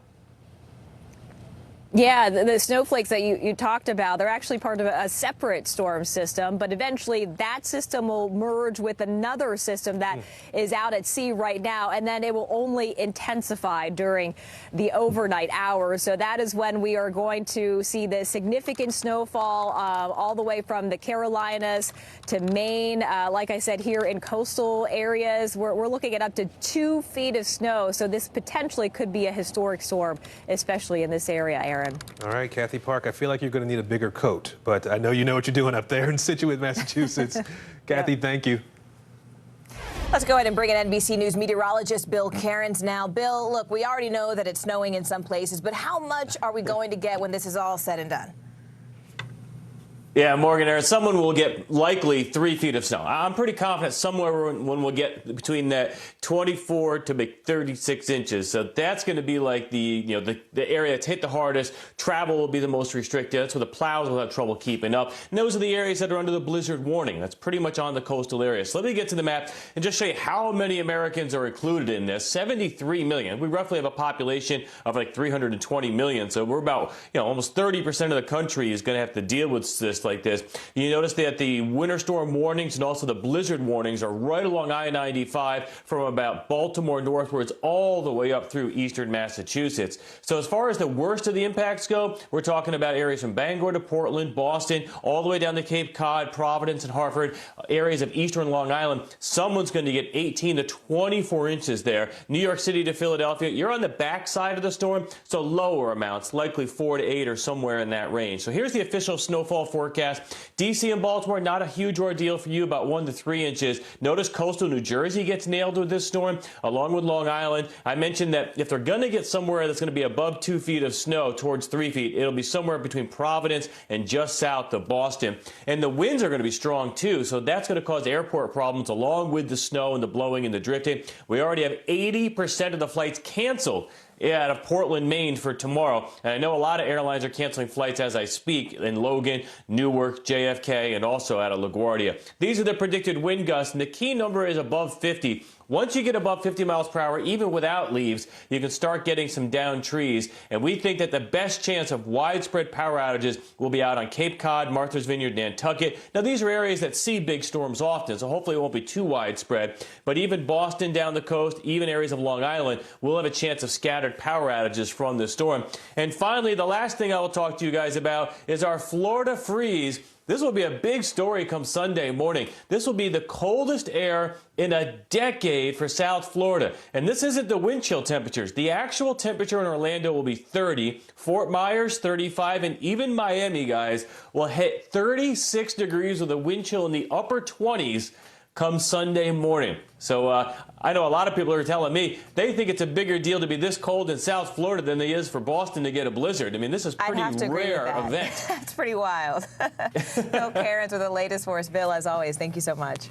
Yeah, the snowflakes that you talked about, they're actually part of a separate storm system, but eventually that system will merge with another system that is out at sea right now, and then it will only intensify during the overnight hours. So that is when we are going to see the significant snowfall all the way from the Carolinas to Maine. Like I said, here in coastal areas, we're looking at up to 2 feet of snow. So this potentially could be a historic storm, especially in this area, Aaron. All right, Kathy Park, I feel like you're going to need a bigger coat, but I know you know what you're doing up there in Situate, Massachusetts. Kathy, thank you. Let's go ahead and bring in NBC News meteorologist Bill Cairns now. Bill, look, we already know that it's snowing in some places, but how much are we going to get when this is all said and done? Yeah, Morgan, someone will get likely 3 feet of snow. I'm pretty confident somewhere when we'll get between that 24 to 36 inches. So that's going to be like the area that's hit the hardest. Travel will be the most restricted. That's where the plows will have trouble keeping up. And those are the areas that are under the blizzard warning. That's pretty much on the coastal area. So let me get to the map and just show you how many Americans are included in this. 73 million. We roughly have a population of like 320 million. So we're about, almost 30% of the country is going to have to deal with this like this. You notice that the winter storm warnings and also the blizzard warnings are right along I-95 from about Baltimore northwards all the way up through eastern Massachusetts. So as far as the worst of the impacts go, we're talking about areas from Bangor to Portland, Boston, all the way down to Cape Cod, Providence, and Hartford, areas of eastern Long Island. Someone's going to get 18 to 24 inches there. New York City to Philadelphia, you're on the backside of the storm, so lower amounts, likely 4 to 8 or somewhere in that range. So here's the official snowfall forecast. D.C. and Baltimore, not a huge ordeal for you, about 1 to 3 inches. Notice coastal New Jersey gets nailed with this storm, along with Long Island. I mentioned that if they're going to get somewhere that's going to be above 2 feet of snow towards 3 feet, it'll be somewhere between Providence and just south of Boston. And the winds are going to be strong, too, so that's going to cause airport problems along with the snow and the blowing and the drifting. We already have 80% of the flights canceled out of Portland, Maine for tomorrow. And I know a lot of airlines are canceling flights as I speak in Logan, Newark, JFK, and also out of LaGuardia. These are the predicted wind gusts, and the key number is above 50. Once you get above 50 miles per hour, even without leaves, you can start getting some downed trees. And we think that the best chance of widespread power outages will be out on Cape Cod, Martha's Vineyard, Nantucket. Now, these are areas that see big storms often, so hopefully it won't be too widespread. But even Boston down the coast, even areas of Long Island, will have a chance of scattered power outages from this storm. And finally, the last thing I will talk to you guys about is our Florida freeze. This will be a big story come Sunday morning. This will be the coldest air in a decade for South Florida. And this isn't the wind chill temperatures. The actual temperature in Orlando will be 30, Fort Myers 35, and even Miami, guys, will hit 36 degrees with a wind chill in the upper 20s come Sunday morning. So I know a lot of people are telling me they think it's a bigger deal to be this cold in South Florida than it is for Boston to get a blizzard. I mean, this is a pretty rare event. That's pretty wild. Bill Cairns with the latest for us. Bill, as always, thank you so much.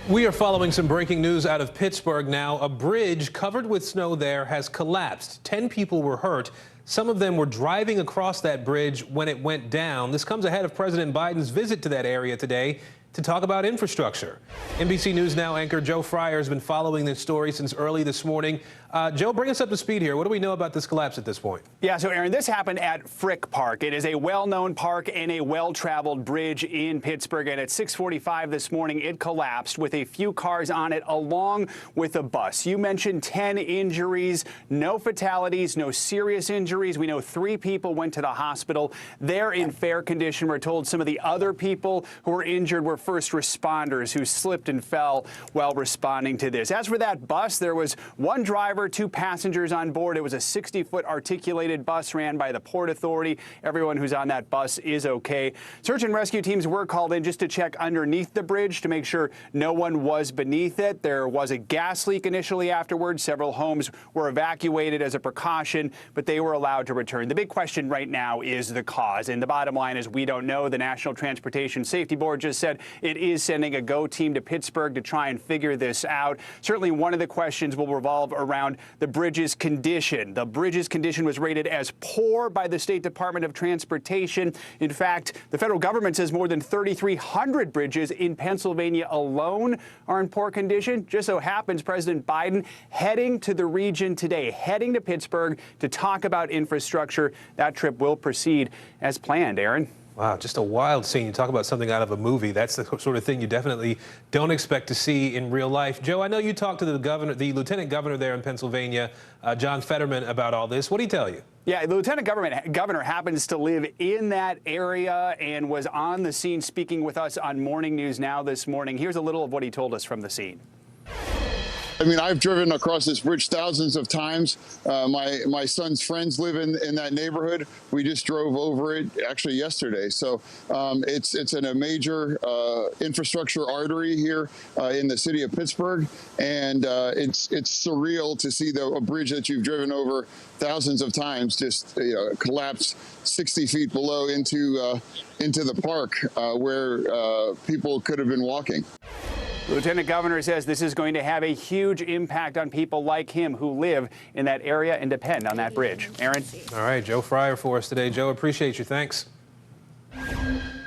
We are following some breaking news out of Pittsburgh now. A bridge covered with snow there has collapsed. 10 people were hurt. Some of them were driving across that bridge when it went down. This comes ahead of President Biden's visit to that area today to talk about infrastructure. NBC News Now anchor Joe Fryer has been following this story since early this morning. Joe, bring us up to speed here. What do we know about this collapse at this point? Yeah, so Aaron, this happened at Frick Park. It is a well-known park and a well-traveled bridge in Pittsburgh. And at 6:45 this morning, it collapsed with a few cars on it along with a bus. You mentioned 10 injuries, no fatalities, no serious injuries. We know 3 people went to the hospital. They're in fair condition. We're told some of the other people who were injured were first responders who slipped and fell while responding to this. As for that bus, there was one driver, 2 passengers on board. It was a 60-foot articulated bus ran by the Port Authority. Everyone who's on that bus is okay. Search and rescue teams were called in just to check underneath the bridge to make sure no one was beneath it. There was a gas leak initially afterwards. Several homes were evacuated as a precaution, but they were allowed to return. The big question right now is the cause, and the bottom line is we don't know. The National Transportation Safety Board just said it is sending a GO team to Pittsburgh to try and figure this out. Certainly one of the questions will revolve around the bridge's condition. The bridge's condition was rated as poor by the State Department of Transportation. In fact, the federal government says more than 3,300 bridges in Pennsylvania alone are in poor condition. Just so happens President Biden heading to the region today, heading to Pittsburgh to talk about infrastructure. That trip will proceed as planned. Aaron? Wow, just a wild scene. You talk about something out of a movie. That's the sort of thing you definitely don't expect to see in real life. Joe, I know you talked to the lieutenant governor there in Pennsylvania, John Fetterman, about all this. What did he tell you? Yeah, the lieutenant governor happens to live in that area and was on the scene speaking with us on Morning News Now this morning. Here's a little of what he told us from the scene. I mean, I've driven across this bridge thousands of times. My son's friends live in that neighborhood. We just drove over it actually yesterday. So it's in a major infrastructure artery here in the city of Pittsburgh, and it's surreal to see a bridge that you've driven over thousands of times just collapse 60 feet below into the park where people could have been walking. The Lieutenant Governor says this is going to have a huge impact on people like him who live in that area and depend on that bridge. Aaron? All right, Joe Fryer for us today. Joe, appreciate you. Thanks.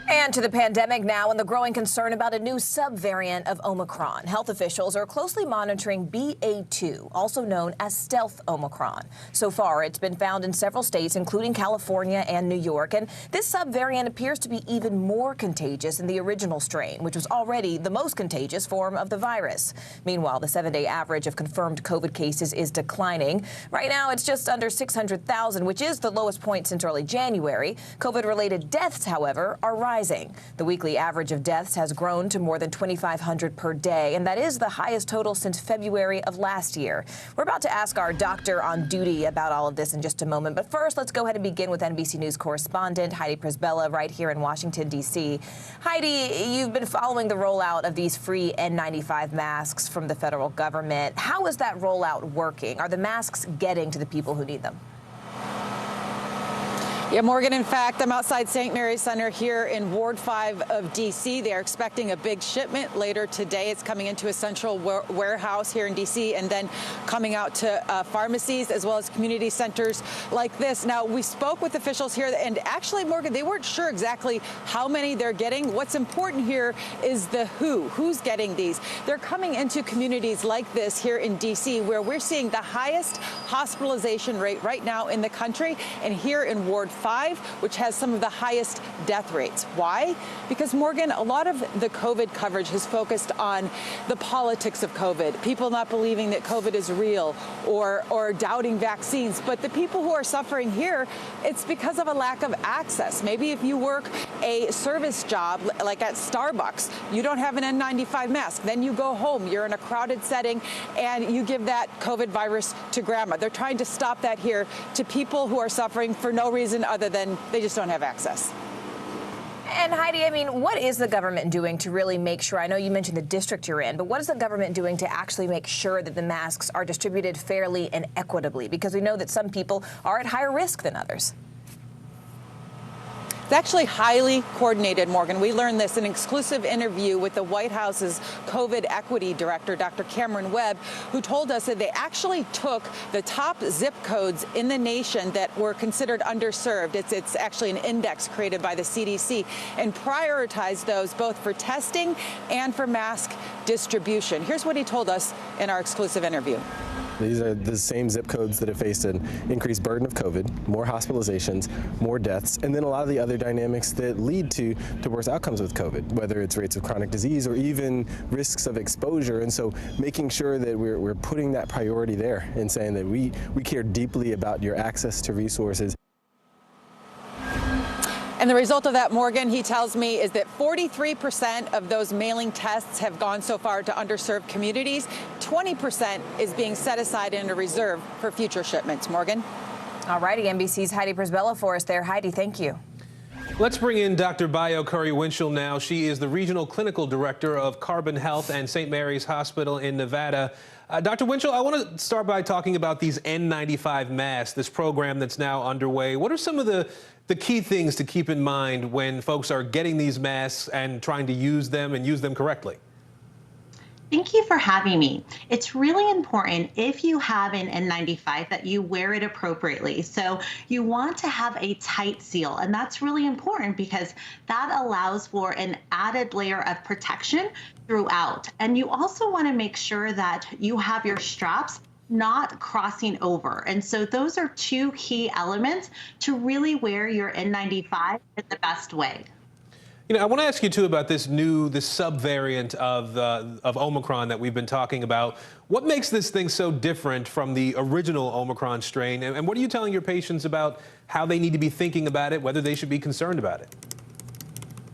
And to the pandemic now and the growing concern about a new subvariant of Omicron. Health officials are closely monitoring BA2, also known as stealth Omicron. So far, it's been found in several states, including California and New York. And this subvariant appears to be even more contagious than the original strain, which was already the most contagious form of the virus. Meanwhile, the 7-day average of confirmed COVID cases is declining. Right now, it's just under 600,000, which is the lowest point since early January. COVID-related deaths, however, are rising. The weekly average of deaths has grown to more than 2,500 per day, and that is the highest total since February of last year. We're about to ask our doctor on duty about all of this in just a moment, but first, let's go ahead and begin with NBC News correspondent Heidi Prisbilla right here in Washington, D.C. Heidi, you've been following the rollout of these free N95 masks from the federal government. How is that rollout working? Are the masks getting to the people who need them? Yeah, Morgan, in fact, I'm outside St. Mary's Center here in Ward 5 of D.C. They are expecting a big shipment later today. It's coming into a central warehouse here in D.C. and then coming out to pharmacies as well as community centers like this. Now, we spoke with officials here, and actually, Morgan, they weren't sure exactly how many they're getting. What's important here is the who's getting these. They're coming into communities like this here in D.C. where we're seeing the highest hospitalization rate right now in the country, and here in Ward 5, which has some of the highest death rates. Why? Because, Morgan, a lot of the COVID coverage has focused on the politics of COVID, people not believing that COVID is real or doubting vaccines. But the people who are suffering here, it's because of a lack of access. Maybe if you work a service job like at Starbucks, you don't have an N95 mask. Then you go home, you're in a crowded setting, and you give that COVID virus to grandma. They're trying to stop that here to people who are suffering for no reason other than they just don't have access. And Heidi, I mean, what is the government doing to really make sure, I know you mentioned the district you're in, but what is the government doing to actually make sure that the masks are distributed fairly and equitably? Because we know that some people are at higher risk than others. It's actually highly coordinated, Morgan. We learned this in an exclusive interview with the White House's COVID equity director, Dr. Cameron Webb, who told us that they actually took the top zip codes in the nation that were considered underserved. It's actually an index created by the CDC, and prioritized those both for testing and for mask distribution. Here's what he told us in our exclusive interview. These are the same zip codes that have faced an increased burden of COVID, more hospitalizations, more deaths, and then a lot of the other dynamics that lead to worse outcomes with COVID, whether it's rates of chronic disease or even risks of exposure. And so making sure that we're putting that priority there and saying that we care deeply about your access to resources. And the result of that, Morgan, he tells me, is that 43% of those mailing tests have gone so far to underserved communities. 20% is being set aside in a reserve for future shipments. Morgan? All righty, NBC's Heidi Prisbilla for us there. Heidi, thank you. Let's bring in Dr. Bayo Curry-Winchell now. She is the Regional Clinical Director of Carbon Health and St. Mary's Hospital in Nevada. Dr. Winchell, I want to start by talking about these N95 masks, this program that's now underway. What are some of the key things to keep in mind when folks are getting these masks and trying to use them and use them correctly? Thank you for having me. It's really important if you have an N95 that you wear it appropriately. So you want to have a tight seal, and that's really important because that allows for an added layer of protection throughout. And you also want to make sure that you have your straps not crossing over. And so those are two key elements to really wear your N95 in the best way. You know, I want to ask you, too, about this subvariant of Omicron that we've been talking about. What makes this thing so different from the original Omicron strain? And what are you telling your patients about how they need to be thinking about it, whether they should be concerned about it?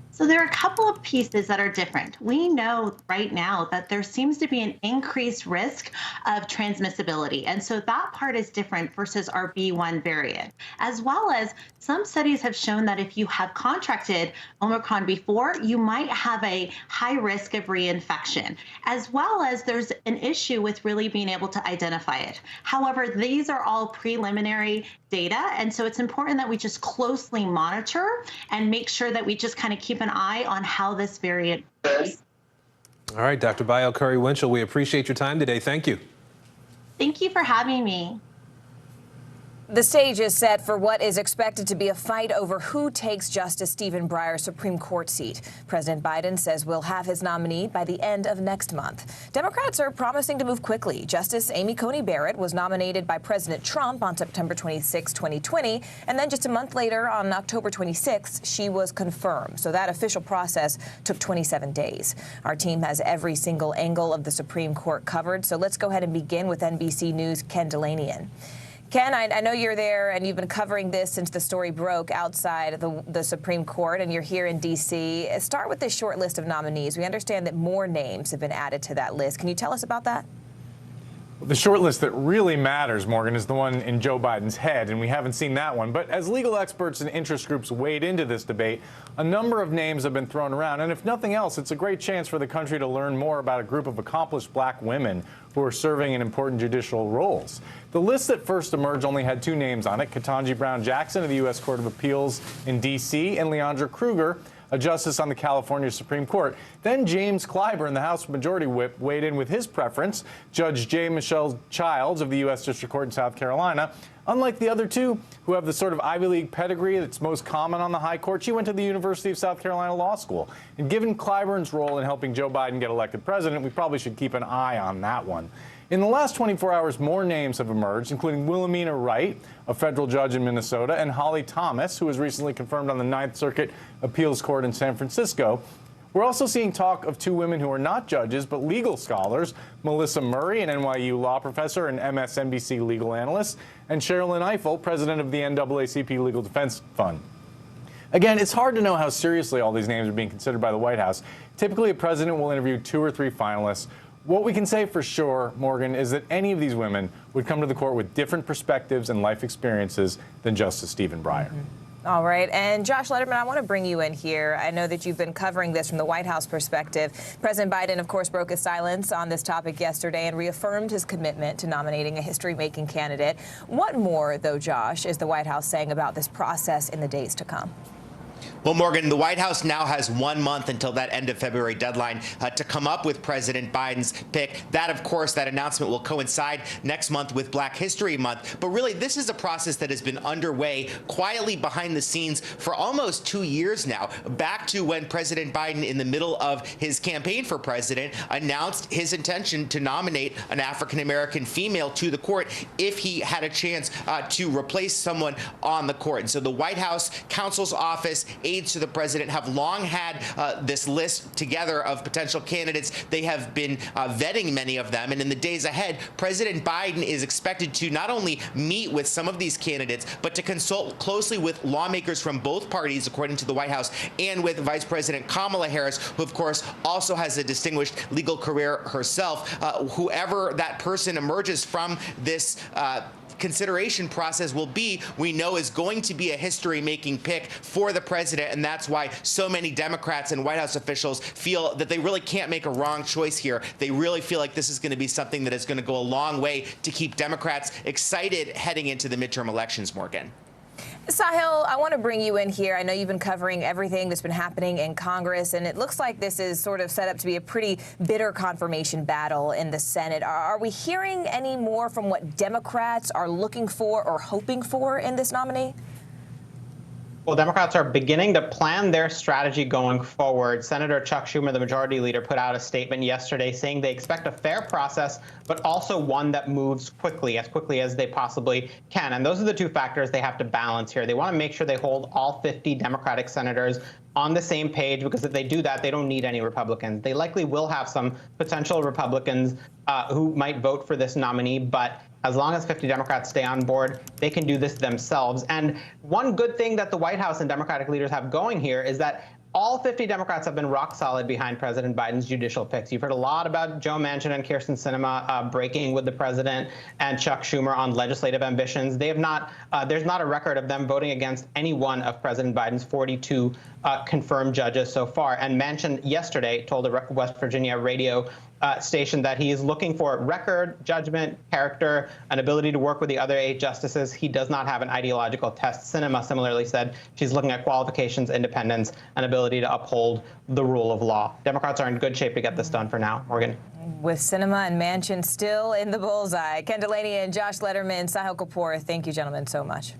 So there are a couple of pieces that are different. We know right now that there seems to be an increased risk of transmissibility. And so that part is different versus our B1 variant, as well as some studies have shown that if you have contracted Omicron before, you might have a high risk of reinfection, as well as there's an issue with really being able to identify it. However, these are all preliminary data. And so it's important that we just closely monitor and make sure that we just kind of keep an eye on how this variant goes. All right, Dr. Bayo Curry-Winchell, we appreciate your time today. Thank you. Thank you for having me. The stage is set for what is expected to be a fight over who takes Justice Stephen Breyer's Supreme Court seat. President Biden says we'll have his nominee by the end of next month. Democrats are promising to move quickly. Justice Amy Coney Barrett was nominated by President Trump on September 26, 2020, and then just a month later, on October 26, she was confirmed. So that official process took 27 days. Our team has every single angle of the Supreme Court covered, so let's go ahead and begin with NBC News' Ken Delanian. Ken, I know you're there and you've been covering this since the story broke outside the Supreme Court, and you're here in D.C. Start with this short list of nominees. We understand that more names have been added to that list. Can you tell us about that? The short list that really matters, Morgan, is the one in Joe Biden's head, and we haven't seen that one. But as legal experts and interest groups wade into this debate, a number of names have been thrown around. And if nothing else, it's a great chance for the country to learn more about a group of accomplished black women who are serving in important judicial roles. The list that first emerged only had two names on it: Ketanji Brown Jackson of the U.S. Court of Appeals in D.C. and Leandra Kruger, a justice on the California Supreme Court. Then James Clyburn, the House Majority Whip, weighed in with his preference, Judge J. Michelle Childs of the U.S. District Court in South Carolina. Unlike the other two, who have the sort of Ivy League pedigree that's most common on the high court, she went to the University of South Carolina Law School. And given Clyburn's role in helping Joe Biden get elected president, we probably should keep an eye on that one. In the last 24 hours, more names have emerged, including Wilhelmina Wright, a federal judge in Minnesota, and Holly Thomas, who was recently confirmed on the Ninth Circuit Appeals Court in San Francisco. We're also seeing talk of two women who are not judges, but legal scholars: Melissa Murray, an NYU law professor and MSNBC legal analyst, and Sherilyn Ifill, president of the NAACP Legal Defense Fund. Again, it's hard to know how seriously all these names are being considered by the White House. Typically, a president will interview 2 or 3 finalists. What we can say for sure, Morgan, is that any of these women would come to the court with different perspectives and life experiences than Justice Stephen Breyer. All right. And Josh Letterman, I want to bring you in here. I know that you've been covering this from the White House perspective. President Biden, of course, broke his silence on this topic yesterday and reaffirmed his commitment to nominating a history-making candidate. What more, though, Josh, is the White House saying about this process in the days to come? Well, Morgan, the White House now has 1 month until that end of February deadline to come up with President Biden's pick. That, of course, that announcement will coincide next month with Black History Month. But really, this is a process that has been underway quietly behind the scenes for almost 2 years now, back to when President Biden, in the middle of his campaign for president, announced his intention to nominate an African-American female to the court if he had a chance to replace someone on the court. And so the White House counsel's office, aides to the president, have long had this list together of potential candidates. They have been vetting many of them. And in the days ahead, President Biden is expected to not only meet with some of these candidates, but to consult closely with lawmakers from both parties, according to the White House, and with Vice President Kamala Harris, who, of course, also has a distinguished legal career herself. Whoever that person emerges from this consideration process will be, we know is going to be a history-making pick for the president, and that's why so many Democrats and White House officials feel that they really can't make a wrong choice here. They really feel like this is going to be something that is going to go a long way to keep Democrats excited heading into the midterm elections, Morgan. Sahil, I want to bring you in here. I know you've been covering everything that's been happening in Congress, and it looks like this is sort of set up to be a pretty bitter confirmation battle in the Senate. Are we hearing any more from what Democrats are looking for or hoping for in this nominee? Well, Democrats are beginning to plan their strategy going forward. Senator Chuck Schumer, the majority leader, put out a statement yesterday saying they expect a fair process, but also one that moves quickly as they possibly can. And those are the two factors they have to balance here. They want to make sure they hold all 50 Democratic senators on the same page, because if they do that, they don't need any Republicans. They likely will have some potential Republicans who might vote for this nominee, but as long as 50 Democrats stay on board, they can do this themselves. And one good thing that the White House and Democratic leaders have going here is that all 50 Democrats have been rock solid behind President Biden's judicial picks. You've heard a lot about Joe Manchin and Kyrsten Sinema breaking with the president and Chuck Schumer on legislative ambitions. They have not. There's not a record of them voting against any one of President Biden's 42 confirmed judges so far. And Manchin yesterday told a West Virginia radio station that he is looking for record, judgment, character, an ability to work with the other 8 justices. He does not have an ideological test. Sinema similarly said she's looking at qualifications, independence, and ability to uphold the rule of law. Democrats are in good shape to get this done for now. Morgan. With Sinema and Manchin still in the bullseye. Ken Delaney and Josh Letterman, Sahil Kapoor, thank you, gentlemen, so much.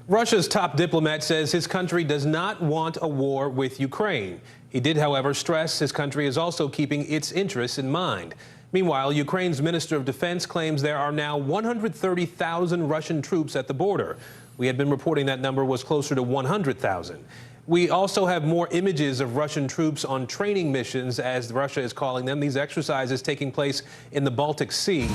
Russia's top diplomat says his country does not want a war with Ukraine. He did, however, stress his country is also keeping its interests in mind. Meanwhile, Ukraine's Minister of Defense claims there are now 130,000 Russian troops at the border. We had been reporting that number was closer to 100,000. We also have more images of Russian troops on training missions, as Russia is calling them. These exercises taking place in the Baltic Sea.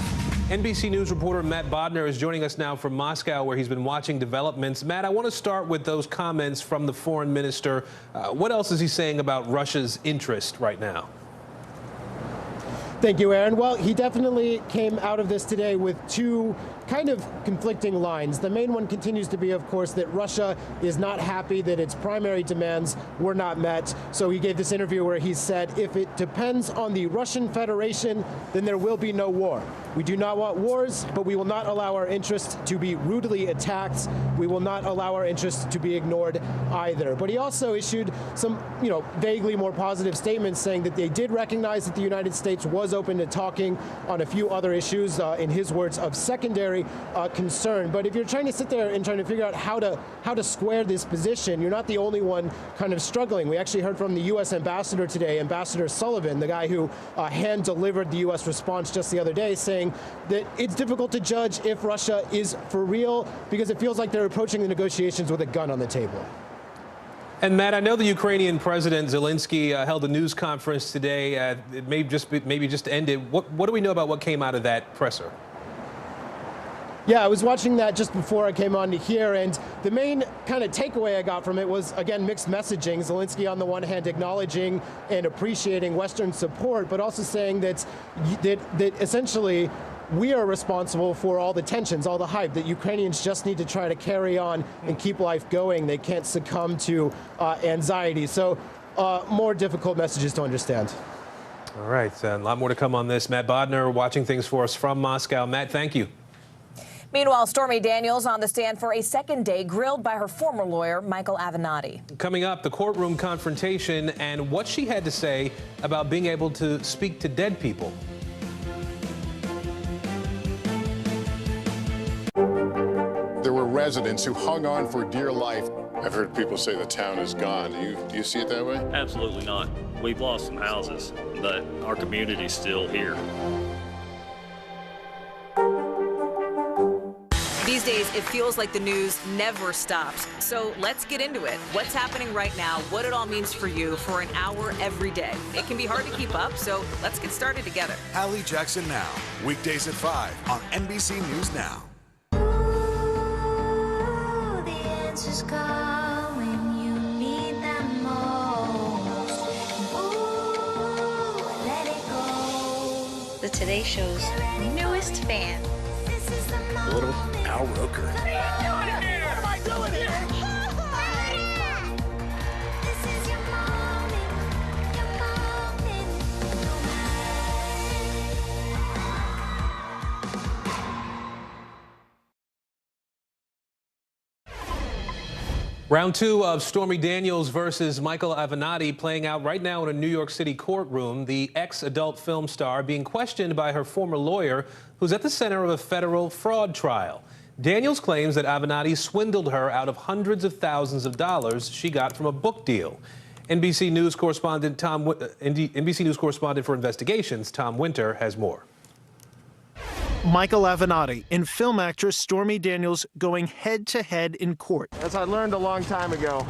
NBC News reporter Matt Bodner is joining us now from Moscow, where he's been watching developments. Matt, I want to start with those comments from the foreign minister. What else is he saying about Russia's interest right now? Thank you, Aaron. Well, he definitely came out of this today with two kind of conflicting lines. The main one continues to be, of course, that Russia is not happy that its primary demands were not met. So he gave this interview where he said, if it depends on the Russian Federation, then there will be no war. We do not want wars, but we will not allow our interests to be rudely attacked. We will not allow our interests to be ignored either. But he also issued some, vaguely more positive statements saying that they did recognize that the United States was open to talking on a few other issues, in his words, of secondary concern. But if you're trying to sit there and trying to figure out how to square this position, you're not the only one kind of struggling. We actually heard from the U.S. ambassador today, Ambassador Sullivan, the guy who hand-delivered the U.S. response just the other day, saying that it's difficult to judge if Russia is for real because it feels like they're approaching the negotiations with a gun on the table. And Matt, I know the Ukrainian President Zelensky held a news conference today. It maybe just ended. What do we know about what came out of that presser? Yeah, I was watching that just before I came on to here, and the main kind of takeaway I got from it was, again, mixed messaging. Zelensky, on the one hand, acknowledging and appreciating Western support, but also saying that essentially we are responsible for all the tensions, all the hype, that Ukrainians just need to try to carry on and keep life going. They can't succumb to anxiety. So more difficult messages to understand. All right, a lot more to come on this. Matt Bodner watching things for us from Moscow. Matt, thank you. Meanwhile, Stormy Daniels on the stand for a second day, grilled by her former lawyer, Michael Avenatti. Coming up, the courtroom confrontation and what she had to say about being able to speak to dead people. There were residents who hung on for dear life. I've heard people say the town is gone. Do you see it that way? Absolutely not. We've lost some houses, but our community's still here. These days, it feels like the news never stops. So let's get into it. What's happening right now, what it all means for you for an hour every day. It can be hard to keep up, so let's get started together. Hallie Jackson Now, weekdays at 5 on NBC News Now. Ooh, the answers come when you need them most. Ooh, let it go. The Today Show's newest fan. Little Al Roker. What am I doing here? This is your moment, your moment. Round two of Stormy Daniels versus Michael Avenatti playing out right now in a New York City courtroom. The ex-adult film star being questioned by her former lawyer, who's at the center of a federal fraud trial. Daniels claims that Avenatti swindled her out of hundreds of thousands of dollars she got from a book deal. NBC News correspondent NBC News correspondent for investigations, Tom Winter, has more. Michael Avenatti and film actress Stormy Daniels going head-to-head in court. As I learned a long time ago,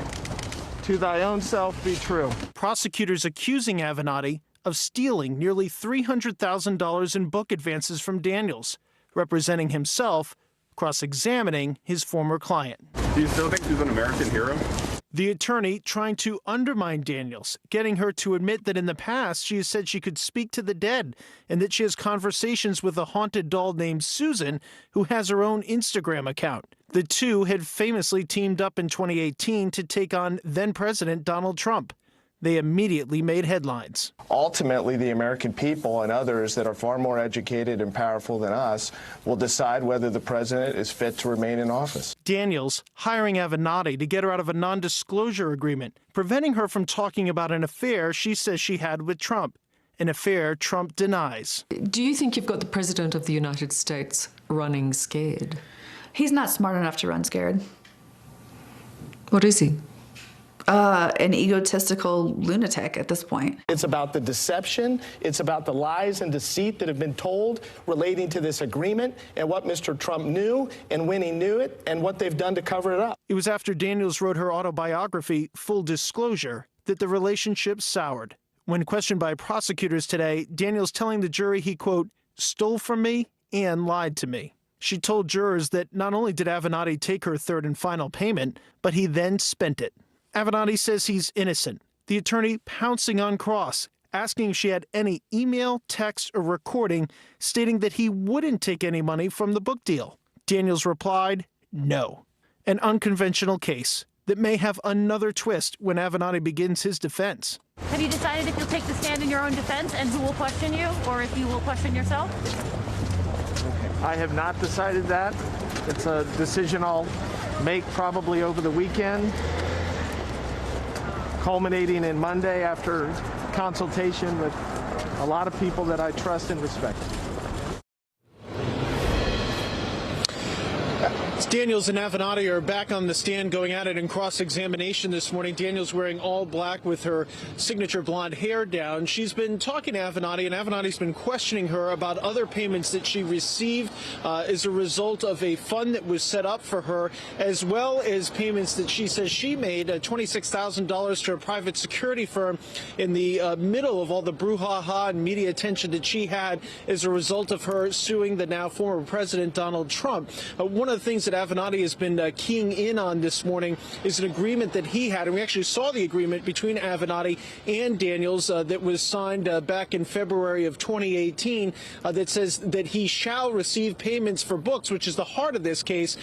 to thy own self be true. Prosecutors accusing Avenatti of stealing nearly $300,000 in book advances from Daniels, representing himself, cross-examining his former client. Do you still think she's an American hero? The attorney trying to undermine Daniels, getting her to admit that in the past she has said she could speak to the dead and that she has conversations with a haunted doll named Susan, who has her own Instagram account. The two had famously teamed up in 2018 to take on then-President Donald Trump. They immediately made headlines. Ultimately, the American people and others that are far more educated and powerful than us will decide whether the president is fit to remain in office. Daniels hiring Avenatti to get her out of a non-disclosure agreement, preventing her from talking about an affair she says she had with Trump, an affair Trump denies. Do you think you've got the President of the United States running scared? He's not smart enough to run scared. What is he? An egotistical lunatic at this point. It's about the deception, it's about the lies and deceit that have been told relating to this agreement and what Mr. Trump knew and when he knew it and what they've done to cover it up. It was after Daniels wrote her autobiography, Full Disclosure, that the relationship soured. When questioned by prosecutors today, Daniels telling the jury he, quote, stole from me and lied to me. She told jurors that not only did Avenatti take her third and final payment, but he then spent it. Avenatti says he's innocent. The attorney pouncing on cross, asking if she had any email, text, or recording stating that he wouldn't take any money from the book deal. Daniels replied, no. An unconventional case that may have another twist when Avenatti begins his defense. Have you decided if you'll take the stand in your own defense and who will question you, or if you will question yourself? I have not decided that. It's a decision I'll make probably over the weekend, culminating in Monday after consultation with a lot of people that I trust and respect. Daniels and Avenatti are back on the stand going at it in cross-examination this morning. Daniels wearing all black with her signature blonde hair down. She's been talking to Avenatti, and Avenatti's been questioning her about other payments that she received as a result of a fund that was set up for her, as well as payments that she says she made, $26,000 to a private security firm in the middle of all the brouhaha and media attention that she had as a result of her suing the now former President Donald Trump. One of the things that Avenatti has been keying in on this morning is an agreement that he had, and we actually saw the agreement between Avenatti and Daniels that was signed back in February of 2018 that says that he shall receive payments for books, which is the heart of this case.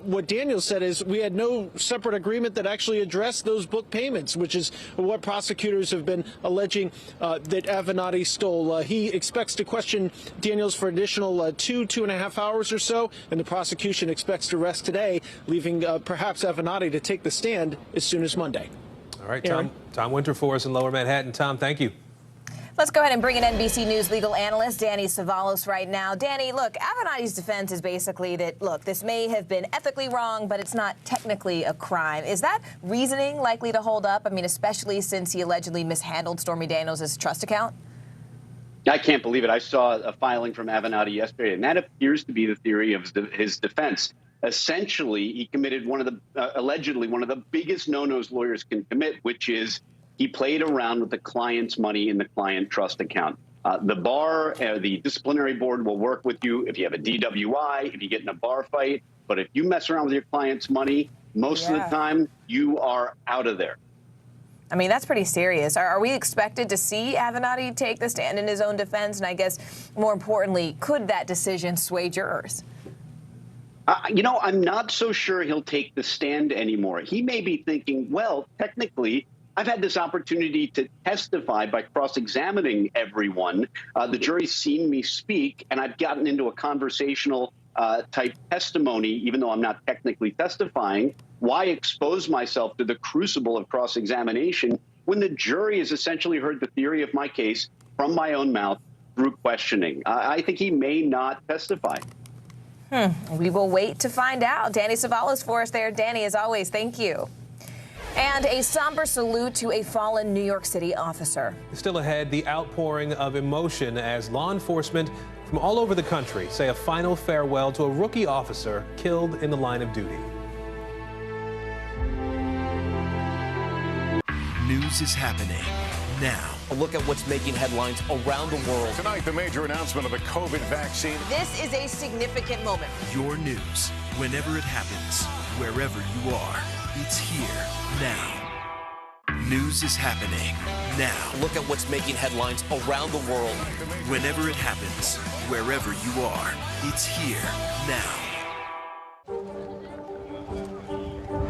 What Daniels said is we had no separate agreement that actually addressed those book payments, which is what prosecutors have been alleging that Avenatti stole. He expects to question Daniels for additional 2.5 hours or so, and the prosecution expects to rest today, leaving perhaps Avenatti to take the stand as soon as Monday. All right, Tom Winter for us in Lower Manhattan. Tom, thank you. Let's go ahead and bring in NBC News legal analyst Danny Savalos right now. Danny, look, Avenatti's defense is basically that, look, this may have been ethically wrong, but it's not technically a crime. Is that reasoning likely to hold up? I mean, especially since he allegedly mishandled Stormy Daniels' trust account? I can't believe it. I saw a filing from Avenatti yesterday, and that appears to be the theory of his defense. Essentially, he committed allegedly one of the biggest no-nos lawyers can commit, which is he played around with the client's money in the client trust account. The bar, the disciplinary board will work with you if you have a DWI, if you get in a bar fight. But if you mess around with your client's money, most of the time, you are out of there. I mean, that's pretty serious. Are we expected to see Avenatti take the stand in his own defense? And I guess, more importantly, could that decision sway jurors? I'm not so sure he'll take the stand anymore. He may be thinking, well, technically, I've had this opportunity to testify by cross-examining everyone. The jury's seen me speak, and I've gotten into a conversational type testimony, even though I'm not technically testifying. Why expose myself to the crucible of cross-examination when the jury has essentially heard the theory of my case from my own mouth through questioning? I think he may not testify. We will wait to find out. Danny Savalas for us there. Danny, as always, thank you. And a somber salute to a fallen New York City officer. Still ahead, the outpouring of emotion as law enforcement from all over the country say a final farewell to a rookie officer killed in the line of duty. News is happening now. A look at what's making headlines around the world. Tonight, the major announcement of the COVID vaccine. This is a significant moment. Your news, whenever it happens, wherever you are, it's here now. News is happening now. A look at what's making headlines around the world. Whenever it happens, wherever you are, it's here now.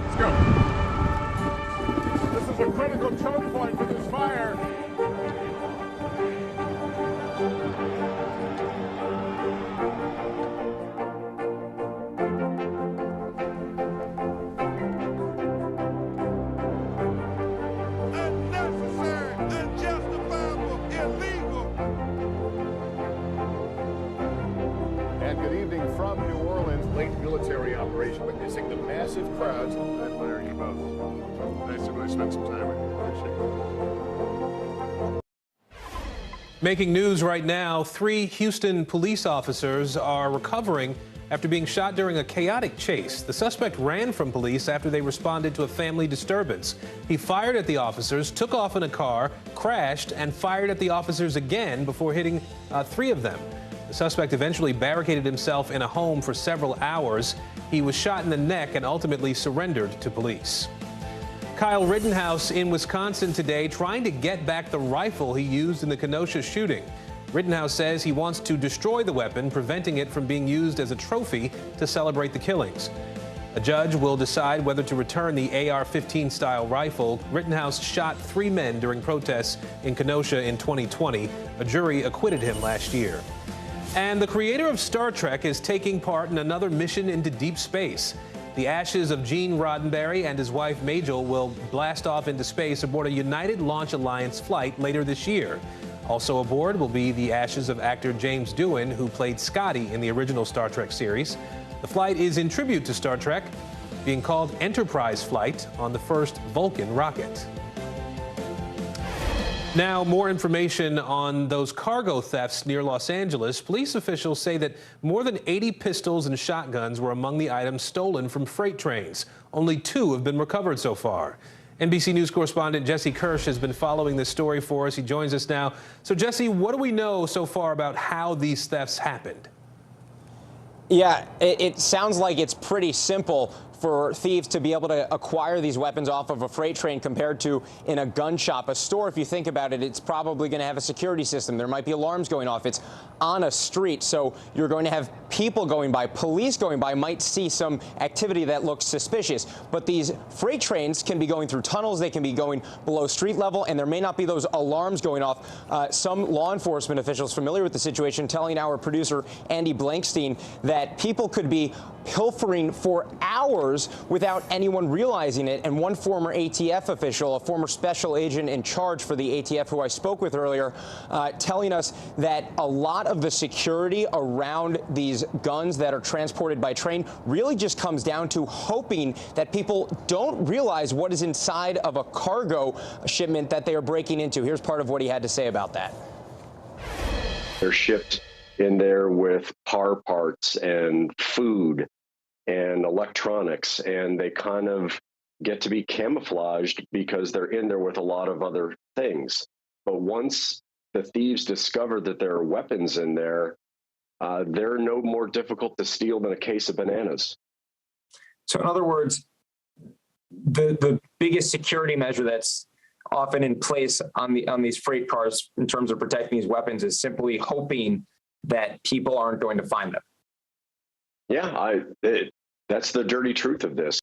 Let's go. This is a critical choke point for this fire. From New Orleans, late military operation witnessing the massive crowds. I admire you both. Nice to really spend some time with you. Appreciate it. Making news right now, 3 Houston police officers are recovering after being shot during a chaotic chase. The suspect ran from police after they responded to a family disturbance. He fired at the officers, took off in a car, crashed, and fired at the officers again before hitting 3 of them. The suspect eventually barricaded himself in a home for several hours. He was shot in the neck and ultimately surrendered to police. Kyle Rittenhouse in Wisconsin today trying to get back the rifle he used in the Kenosha shooting. Rittenhouse says he wants to destroy the weapon, preventing it from being used as a trophy to celebrate the killings. A judge will decide whether to return the AR-15 style rifle. Rittenhouse shot 3 men during protests in Kenosha in 2020. A jury acquitted him last year. And the creator of Star Trek is taking part in another mission into deep space. The ashes of Gene Roddenberry and his wife Majel will blast off into space aboard a United Launch Alliance flight later this year. Also aboard will be the ashes of actor James Doohan, who played Scotty in the original Star Trek series. The flight is in tribute to Star Trek, being called Enterprise Flight on the first Vulcan rocket. Now, more information on those cargo thefts near Los Angeles. Police officials say that more than 80 pistols and shotguns were among the items stolen from freight trains. Only 2 have been recovered so far. NBC News correspondent Jesse Kirsch has been following this story for us. He joins us now. So, Jesse, what do we know so far about how these thefts happened? Yeah, it sounds like it's pretty simple for thieves to be able to acquire these weapons off of a freight train compared to in a gun shop. A store, if you think about it, it's probably going to have a security system. There might be alarms going off. It's on a street, so you're going to have people going by, police going by, might see some activity that looks suspicious. But these freight trains can be going through tunnels, they can be going below street level, and there may not be those alarms going off. Some law enforcement officials familiar with the situation telling our producer Andy Blankstein that people could be pilfering for hours without anyone realizing it. And one former ATF official, a former special agent in charge for the ATF who I spoke with earlier, telling us that a lot of the security around these guns that are transported by train really just comes down to hoping that people don't realize what is inside of a cargo shipment that they are breaking into. Here's part of what he had to say about that. They're shipped in there with car parts and food and electronics, and they kind of get to be camouflaged because they're in there with a lot of other things. But once the thieves discover that there are weapons in there, they're no more difficult to steal than a case of bananas. So in other words, the biggest security measure that's often in place on these freight cars in terms of protecting these weapons is simply hoping that people aren't going to find them. Yeah, that's the dirty truth of this.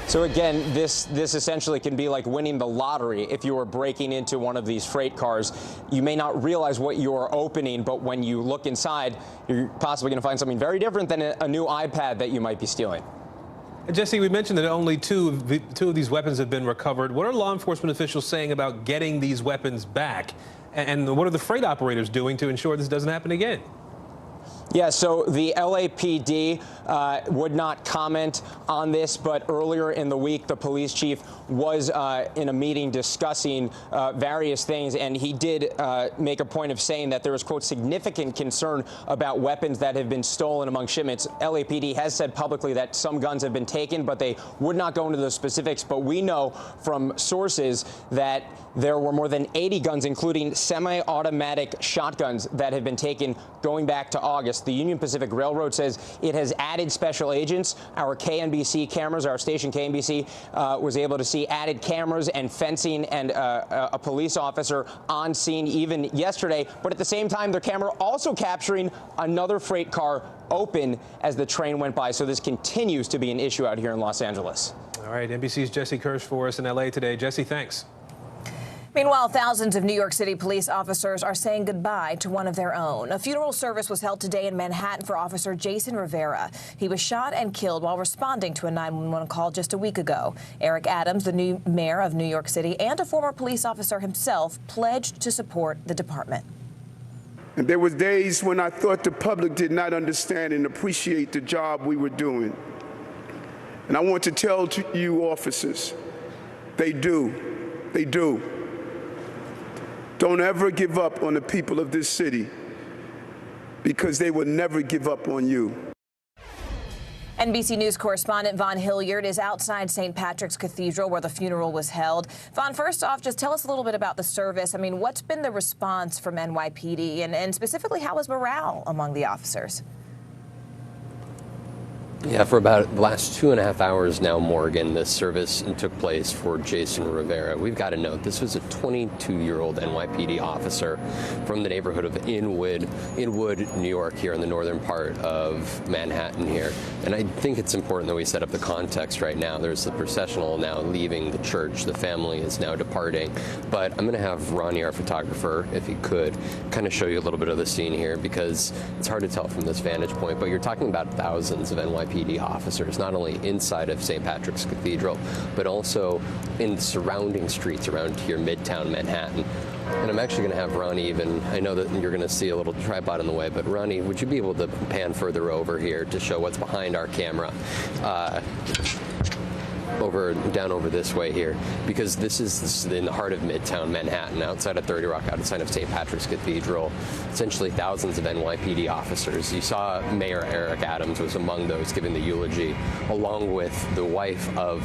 So again, this essentially can be like winning the lottery. If you were breaking into one of these freight cars, you may not realize what you're opening, but when you look inside, you're possibly going to find something very different than a new iPad that you might be stealing. Jesse, we mentioned that only two of these weapons have been recovered. What are law enforcement officials saying about getting these weapons back? And what are the freight operators doing to ensure this doesn't happen again? Yeah, so the LAPD would not comment on this, but earlier in the week, the police chief was in a meeting discussing various things, and he did make a point of saying that there was, quote, significant concern about weapons that have been stolen among shipments. LAPD has said publicly that some guns have been taken, but they would not go into the specifics. But we know from sources that there were more than 80 guns, including semi-automatic shotguns, that have been taken going back to August. The Union Pacific Railroad says it has added special agents. Our KNBC cameras, our station KNBC, was able to see added cameras and fencing and a police officer on scene even yesterday. But at the same time, their camera also capturing another freight car open as the train went by. So this continues to be an issue out here in Los Angeles. All right, NBC's Jesse Kirsch for us in L.A. today. Jesse, thanks. Meanwhile, thousands of New York City police officers are saying goodbye to one of their own. A funeral service was held today in Manhattan for Officer Jason Rivera. He was shot and killed while responding to a 911 call just a week ago. Eric Adams, the new mayor of New York City and a former police officer himself, pledged to support the department. And there was days when I thought the public did not understand and appreciate the job we were doing. And I want to tell you officers, they do. They do. Don't ever give up on the people of this city, because they will never give up on you. NBC News correspondent Vaughn Hilliard is outside St. Patrick's Cathedral where the funeral was held. Vaughn, first off, just tell us a little bit about the service. I mean, what's been the response from NYPD and specifically how is morale among the officers? Yeah, for about the last 2.5 hours now, Morgan, this service took place for Jason Rivera. We've got to note, this was a 22-year-old NYPD officer from the neighborhood of Inwood, New York, here in the northern part of Manhattan here. And I think it's important that we set up the context right now. There's the processional now leaving the church. The family is now departing. But I'm going to have Ronnie, our photographer, if he could, kind of show you a little bit of the scene here, because it's hard to tell from this vantage point. But you're talking about thousands of NYPD officers, not only inside of St. Patrick's Cathedral, but also in the surrounding streets around here, Midtown Manhattan. And I'm actually going to have Ronnie even, I know that you're going to see a little tripod in the way, but Ronnie, would you be able to pan further over here to show what's behind our camera? Down over this way here, because this is in the heart of Midtown Manhattan, outside of 30 Rock, outside of St. Patrick's Cathedral. Essentially thousands of NYPD officers. You saw Mayor Eric Adams was among those giving the eulogy, along with the wife of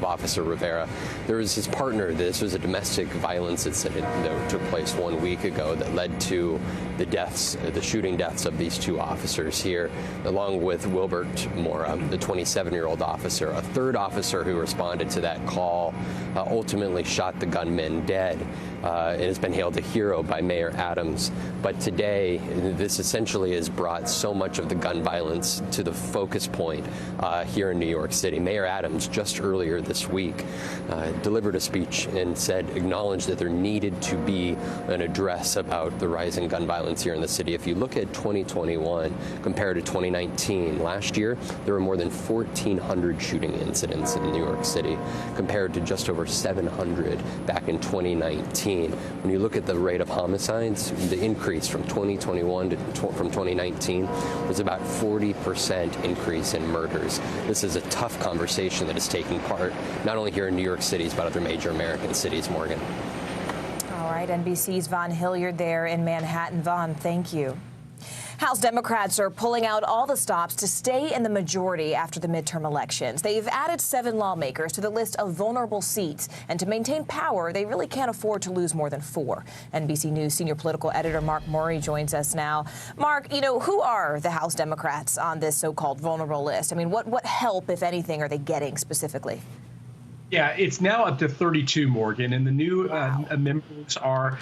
Officer Rivera. There was his partner. This was a domestic violence incident that took place 1 week ago that led to the deaths, the shooting deaths of these two officers here, along with Wilbert Mora, the 27-year-old officer. A third officer who responded to that call ultimately shot the gunman dead. It has been hailed a hero by Mayor Adams. But today, this essentially has brought so much of the gun violence to the focus point here in New York City. Mayor Adams, just earlier this week, delivered a speech and acknowledged that there needed to be an address about the rising gun violence here in the city. If you look at 2021 compared to 2019, last year, there were more than 1,400 shooting incidents in New York City, compared to just over 700 back in 2019. When you look at the rate of homicides, the increase from 2021 to from 2019 was about 40% increase in murders. This is a tough conversation that is taking part not only here in New York City, but other major American cities. Morgan. All right, NBC's Vaughn Hilliard there in Manhattan. Vaughn, thank you. House Democrats are pulling out all the stops to stay in the majority after the midterm elections. They've added 7 lawmakers to the list of vulnerable seats, and to maintain power, they really can't afford to lose more than 4. NBC News senior political editor Mark Murray joins us now. Mark, who are the House Democrats on this so-called vulnerable list? I mean, what help, if anything, are they getting specifically? Yeah, it's now up to 32, Morgan, and the new members are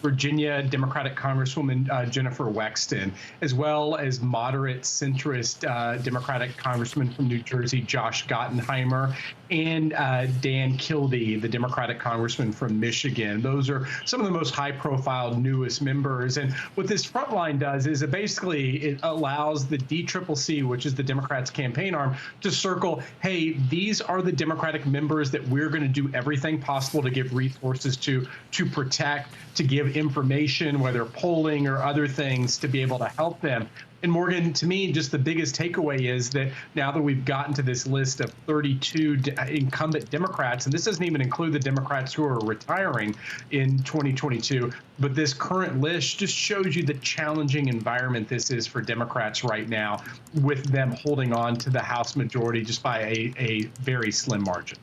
Virginia Democratic Congresswoman Jennifer Wexton, as well as moderate centrist Democratic Congressman from New Jersey Josh Gottheimer, and Dan Kildee, the Democratic Congressman from Michigan. Those are some of the most high-profile newest members. And what this front line does is it allows the DCCC, which is the Democrats' campaign arm, to circle, hey, these are the Democratic members that we're going to do everything possible to give resources to protect, to give information, whether polling or other things, to be able to help them. And Morgan, to me, just the biggest takeaway is that now that we've gotten to this list of 32 incumbent Democrats, and this doesn't even include the Democrats who are retiring in 2022, but this current list just shows you the challenging environment this is for Democrats right now, with them holding on to the House majority just by a very slim margin.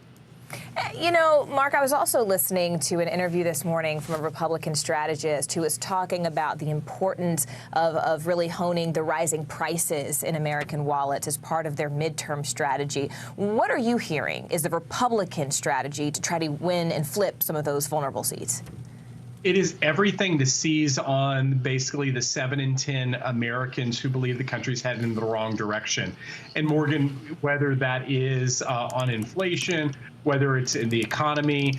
You know, Mark, I was also listening to an interview this morning from a Republican strategist who was talking about the importance of really honing the rising prices in American wallets as part of their midterm strategy. What are you hearing is the Republican strategy to try to win and flip some of those vulnerable seats? It is everything to seize on basically the 7 in 10 Americans who believe the country's headed in the wrong direction. And Morgan, whether that is on inflation, whether it's in the economy,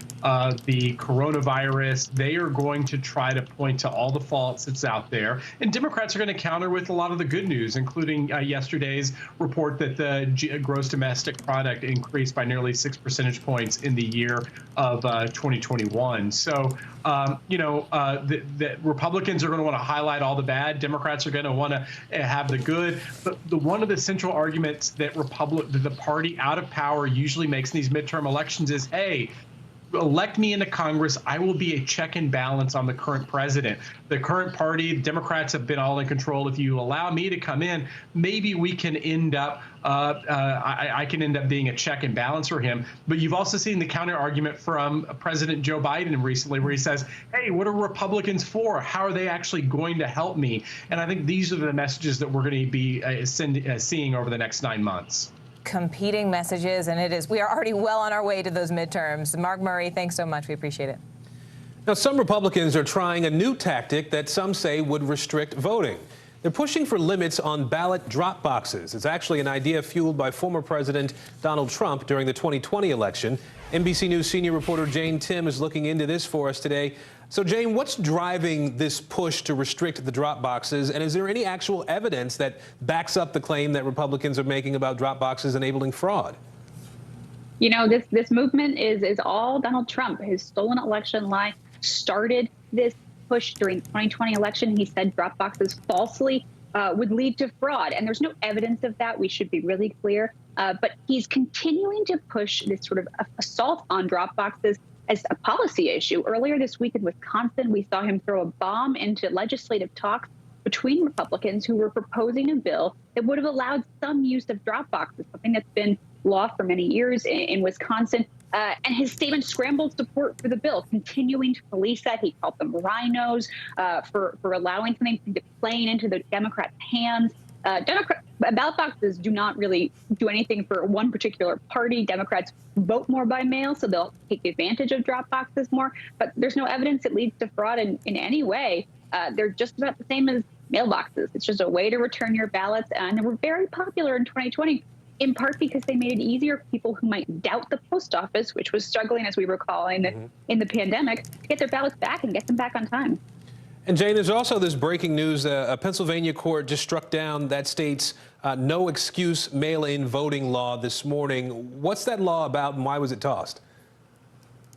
the coronavirus, they are going to try to point to all the faults that's out there. And Democrats are going to counter with a lot of the good news, including yesterday's report that the gross domestic product increased by nearly 6 percentage points in the year of 2021. So, the Republicans are going to want to highlight all the bad. Democrats are going to want to have the good. But one of the central arguments that the party out of power usually makes in these midterm elections is, hey, elect me into Congress, I will be a check and balance on the current president. The current party, Democrats have been all in control. If you allow me to come in, maybe we can end up, I can end up being a check and balance for him. But you've also seen the counter argument from President Joe Biden recently, where he says, hey, what are Republicans for? How are they actually going to help me? And I think these are the messages that we're going to be seeing over the next 9 months. Competing messages, and we are already well on our way to those midterms. Mark Murray, thanks so much. We appreciate it. Now, some Republicans are trying a new tactic that some say would restrict voting. They're pushing for limits on ballot drop boxes. It's actually an idea fueled by former President Donald Trump during the 2020 election. NBC News senior reporter Jane Tim is looking into this for us today. So, Jane, what's driving this push to restrict the drop boxes? And is there any actual evidence that backs up the claim that Republicans are making about drop boxes enabling fraud? You know, this movement is all Donald Trump. His stolen election lie started this push during the 2020 election. He said drop boxes falsely would lead to fraud. And there's no evidence of that. We should be really clear. But he's continuing to push this sort of assault on drop boxes as a policy issue. Earlier this week in Wisconsin, we saw him throw a bomb into legislative talks between Republicans who were proposing a bill that would have allowed some use of drop boxes, something that's been law for many years in Wisconsin. And his statement scrambled support for the bill, continuing to police that. He called them rhinos for allowing something to play into the Democrats' hands. Ballot boxes do not really do anything for one particular party. Democrats vote more by mail, so they'll take advantage of drop boxes more. But there's no evidence it leads to fraud in any way. They're just about the same as mailboxes. It's just a way to return your ballots. And they were very popular in 2020, in part because they made it easier for people who might doubt the post office, which was struggling, as we recall, in the pandemic, to get their ballots back and get them back on time. And Jane, there's also this breaking news. A Pennsylvania court just struck down that state's no excuse mail-in voting law this morning. What's that law about and why was it tossed?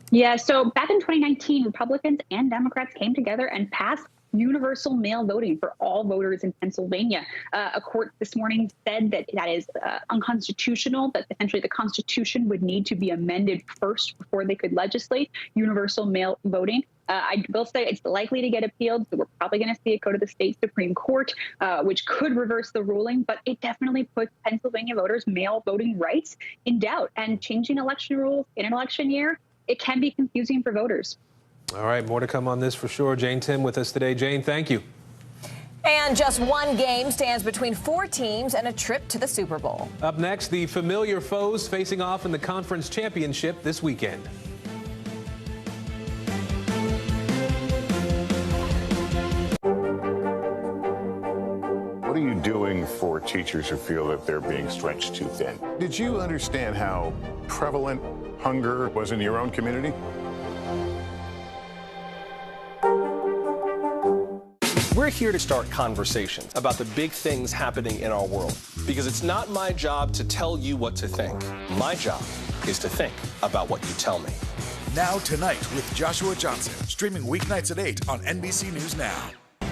Yeah, so back in 2019, Republicans and Democrats came together and passed universal mail voting for all voters in Pennsylvania. A court this morning said that that is unconstitutional, that essentially the Constitution would need to be amended first before they could legislate universal mail voting. I will say it's likely to get appealed, so we're probably going to see it go to the state Supreme Court, which could reverse the ruling, but it definitely puts Pennsylvania voters' mail voting rights in doubt. And changing election rules in an election year, it can be confusing for voters. All right, more to come on this for sure. Jane Tim with us today. Jane, thank you. Hey. And just one game stands between 4 teams and a trip to the Super Bowl. Up next, the familiar foes facing off in the conference championship this weekend. What are you doing for teachers who feel that they're being stretched too thin? Did you understand how prevalent hunger was in your own community? We're here to start conversations about the big things happening in our world, because it's not my job to tell you what to think. My job is to think about what you tell me. Now Tonight with Joshua Johnson, streaming weeknights at 8 on NBC News Now.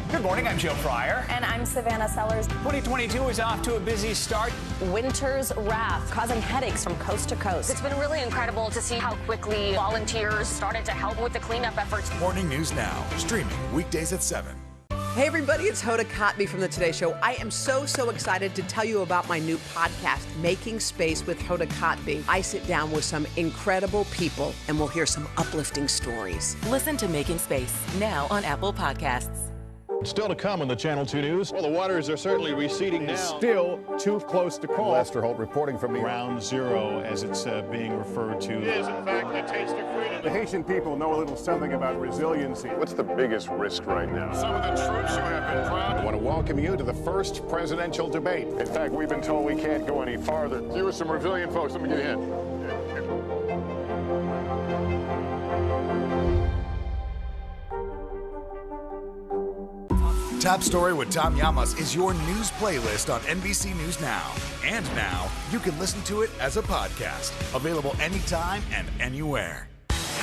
Good morning, I'm Joe Fryer. And I'm Savannah Sellers. 2022 is off to a busy start. Winter's wrath causing headaches from coast to coast. It's been really incredible to see how quickly volunteers started to help with the cleanup efforts. Morning News Now, streaming weekdays at 7. Hey everybody, it's Hoda Kotb from The Today Show. I am so excited to tell you about my new podcast, Making Space with Hoda Kotb. I sit down with some incredible people and we'll hear some uplifting stories. Listen to Making Space now on Apple Podcasts. Still to come on the Channel 2 News. Well, the waters are certainly receding now. Still too close to call. Lester Holt reporting from Ground Zero, as it's being referred to. It is, in fact, the taste of freedom. The Haitian people know a little something about resiliency. What's the biggest risk right now? Some of the troops who have been proud. I want to welcome you to the first presidential debate. In fact, we've been told we can't go any farther. Here are some resilient folks. Let me get a hint. Top Story with Tom Llamas is your news playlist on NBC News Now. And now, you can listen to it as a podcast. Available anytime and anywhere.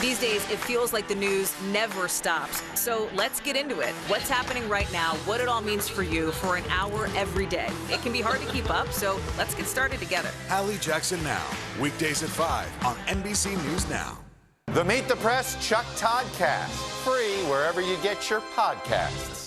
These days, it feels like the news never stops. So let's get into it. What's happening right now, what it all means for you for an hour every day. It can be hard to keep up, so let's get started together. Hallie Jackson Now, weekdays at 5 on NBC News Now. The Meet the Press Chuck Toddcast, free wherever you get your podcasts.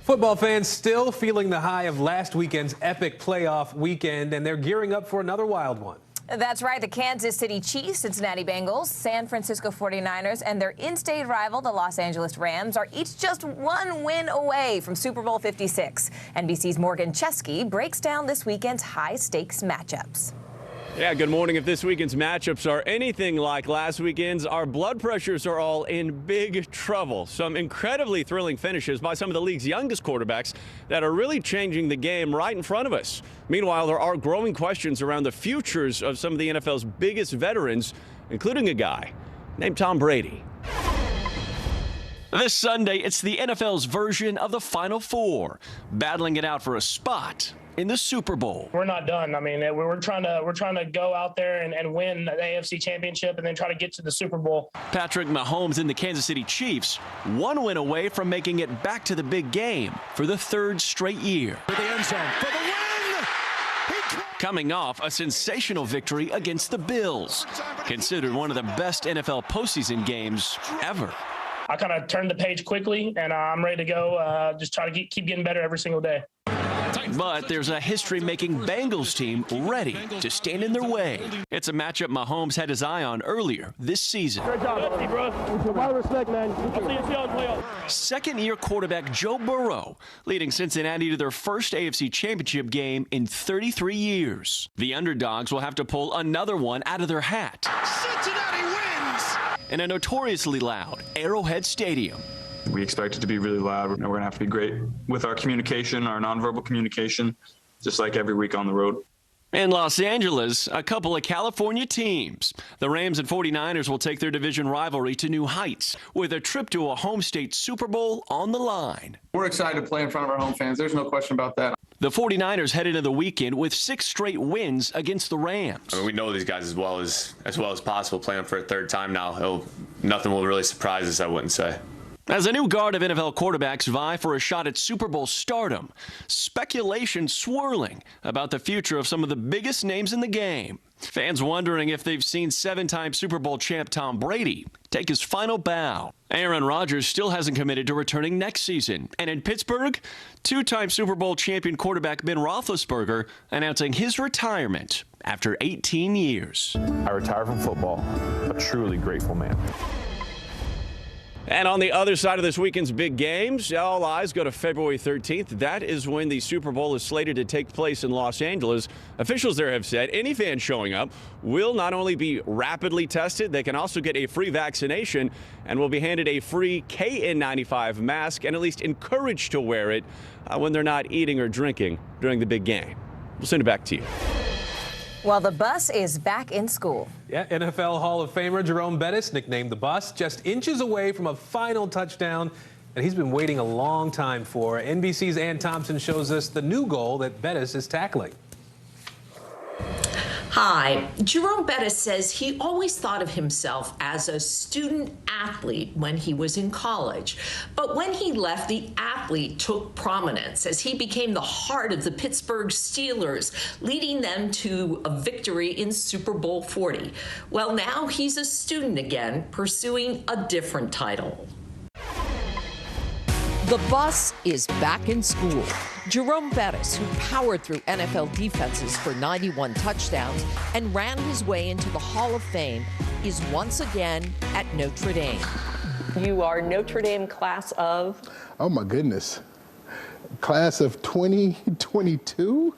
Football fans still feeling the high of last weekend's epic playoff weekend, and they're gearing up for another wild one. That's right. The Kansas City Chiefs, Cincinnati Bengals, San Francisco 49ers, and their in-state rival, the Los Angeles Rams, are each just one win away from Super Bowl 56. NBC's Morgan Chesky breaks down this weekend's high-stakes matchups. Yeah, good morning. If this weekend's matchups are anything like last weekend's, our blood pressures are all in big trouble. Some incredibly thrilling finishes by some of the league's youngest quarterbacks that are really changing the game right in front of us. Meanwhile, there are growing questions around the futures of some of the NFL's biggest veterans, including a guy named Tom Brady. This Sunday, it's the NFL's version of the Final Four, battling it out for a spot in the Super Bowl. We're not done. I mean, we're trying to go out there and win the AFC Championship and then try to get to the Super Bowl. Patrick Mahomes and the Kansas City Chiefs, one win away from making it back to the big game for the 3rd straight year. For the end zone, for the win! Coming off a sensational victory against the Bills, considered one of the best NFL postseason games ever. I kind of turned the page quickly, and I'm ready to go. Just try to keep getting better every single day. But there's a history-making Bengals team ready to stand in their way. It's a matchup Mahomes had his eye on earlier this season. Great job, bro. My respect, man. I'll see you on playoff. Second-year quarterback Joe Burrow leading Cincinnati to their first AFC Championship game in 33 years. The underdogs will have to pull another one out of their hat. Cincinnati wins! In a notoriously loud Arrowhead Stadium. We expect it to be really loud. We're going to have to be great with our communication, our nonverbal communication, just like every week on the road. In Los Angeles, a couple of California teams. The Rams and 49ers will take their division rivalry to new heights with a trip to a home state Super Bowl on the line. We're excited to play in front of our home fans. There's no question about that. The 49ers head into the weekend with 6 straight wins against the Rams. I mean, we know these guys as well as possible, playing for a 3rd time now. Nothing will really surprise us, I wouldn't say. As a new guard of NFL quarterbacks vie for a shot at Super Bowl stardom, speculation swirling about the future of some of the biggest names in the game. Fans wondering if they've seen 7-time Super Bowl champ Tom Brady take his final bow. Aaron Rodgers still hasn't committed to returning next season. And in Pittsburgh, 2-time Super Bowl champion quarterback Ben Roethlisberger announcing his retirement after 18 years. I retire from football, a truly grateful man. And on the other side of this weekend's big games, all eyes go to February 13th. That is when the Super Bowl is slated to take place in Los Angeles. Officials there have said any fan showing up will not only be rapidly tested, they can also get a free vaccination and will be handed a free KN95 mask and at least encouraged to wear it when they're not eating or drinking during the big game. We'll send it back to you. Well, the bus is back in school. Yeah, NFL Hall of Famer Jerome Bettis, nicknamed the Bus, just inches away from a final touchdown that he's been waiting a long time for. NBC's Ann Thompson shows us the new goal that Bettis is tackling. Hi, Jerome Bettis says he always thought of himself as a student athlete when he was in college. But when he left, the athlete took prominence as he became the heart of the Pittsburgh Steelers, leading them to a victory in Super Bowl 40. Well, now he's a student again, pursuing a different title. The bus is back in school. Jerome Bettis, who powered through NFL defenses for 91 touchdowns and ran his way into the Hall of Fame, is once again at Notre Dame. You are Notre Dame class of? Oh my goodness. Class of 2022?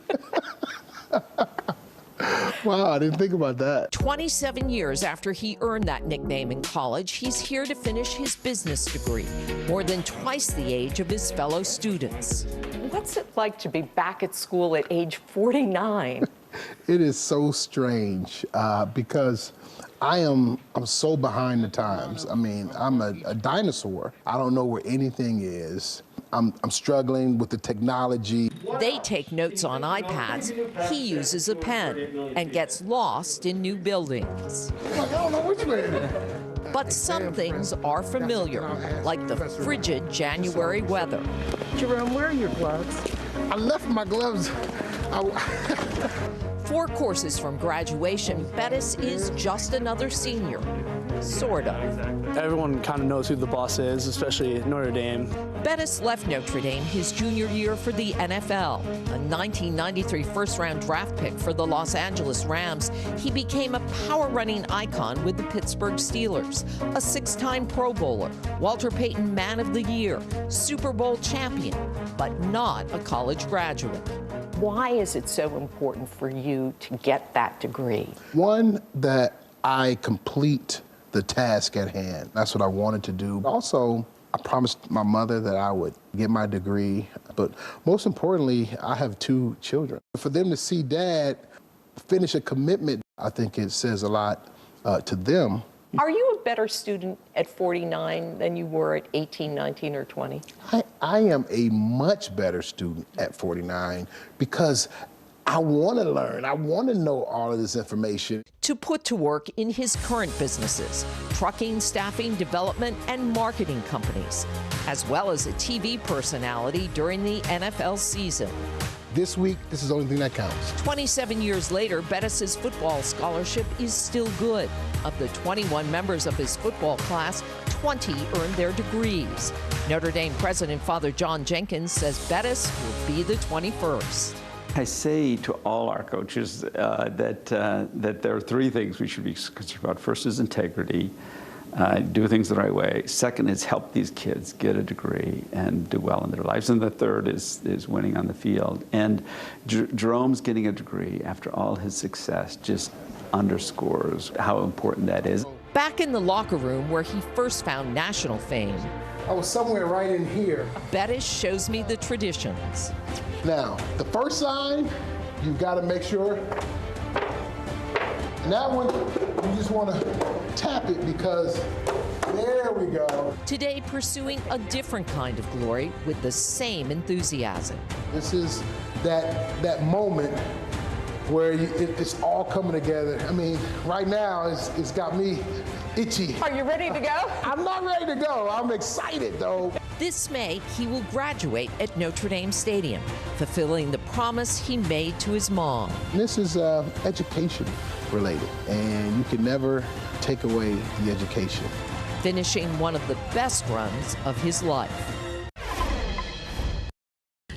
Wow, I didn't think about that. 27 years after he earned that nickname in college, he's here to finish his business degree, more than twice the age of his fellow students. What's it like to be back at school at age 49? It is so strange because I'm so behind the times. I mean, I'm a dinosaur. I don't know where anything is. I'm struggling with the technology. They take notes on iPads. He uses a pen and gets lost in new buildings. I don't know which way. But some things are familiar, like the frigid January weather. Jerome, where are your gloves? I left my gloves. 4 courses from graduation, Bettis is just another senior. Sort of. Everyone kind of knows who the boss is, especially at Notre Dame. Bettis left Notre Dame his junior year for the NFL. A 1993 first-round draft pick for the Los Angeles Rams, he became a power-running icon with the Pittsburgh Steelers. A 6-time Pro Bowler, Walter Payton Man of the Year, Super Bowl champion, but not a college graduate. Why is it so important for you to get that degree? One, that I complete the task at hand. That's what I wanted to do. Also, I promised my mother that I would get my degree, but most importantly, I have 2 children. For them to see Dad finish a commitment, I think it says a lot to them. Are you a better student at 49 than you were at 18, 19, or 20? I am a much better student at 49 because I want to learn. I want to know all of this information. To put to work in his current businesses, trucking, staffing, development, and marketing companies, as well as a TV personality during the NFL season. This week, this is the only thing that counts. 27 years later, Bettis' football scholarship is still good. Of the 21 members of his football class, 20 earned their degrees. Notre Dame President Father John Jenkins says Bettis will be the 21st. I say to all our coaches that there are 3 things we should be concerned about. First is integrity, do things the right way. Second is help these kids get a degree and do well in their lives. And the third is winning on the field. And Jerome's getting a degree after all his success just underscores how important that is. Back in the locker room where he first found national fame, I was somewhere right in here. Bettis shows me the traditions. Now, the first sign, you've got to make sure. And that one, you just want to tap it because there we go. Today, pursuing a different kind of glory with the same enthusiasm. This is that moment where it's all coming together. I mean, right now, it's got me itchy. Are you ready to go? I'm not ready to go. I'm excited, though. This May, he will graduate at Notre Dame Stadium, fulfilling the promise he made to his mom. This is education related, and you can never take away the education. Finishing one of the best runs of his life.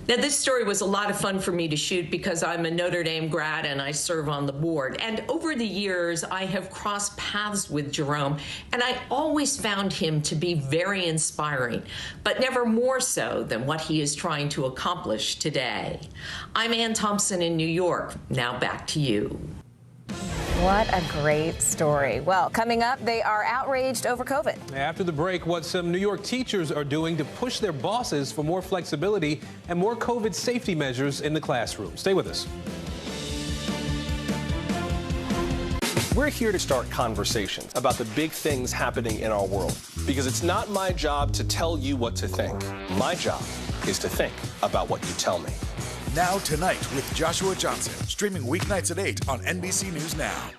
Now, this story was a lot of fun for me to shoot because I'm a Notre Dame grad and I serve on the board. And over the years, I have crossed paths with Jerome, and I always found him to be very inspiring, but never more so than what he is trying to accomplish today. I'm Ann Thompson in New York. Now back to you. What a great story. Well, coming up, they are outraged over COVID. After the break, what some New York teachers are doing to push their bosses for more flexibility and more COVID safety measures in the classroom. Stay with us. We're here to start conversations about the big things happening in our world, because it's not my job to tell you what to think. My job is to think about what you tell me. Now Tonight with Joshua Johnson, streaming weeknights at 8 on NBC News Now.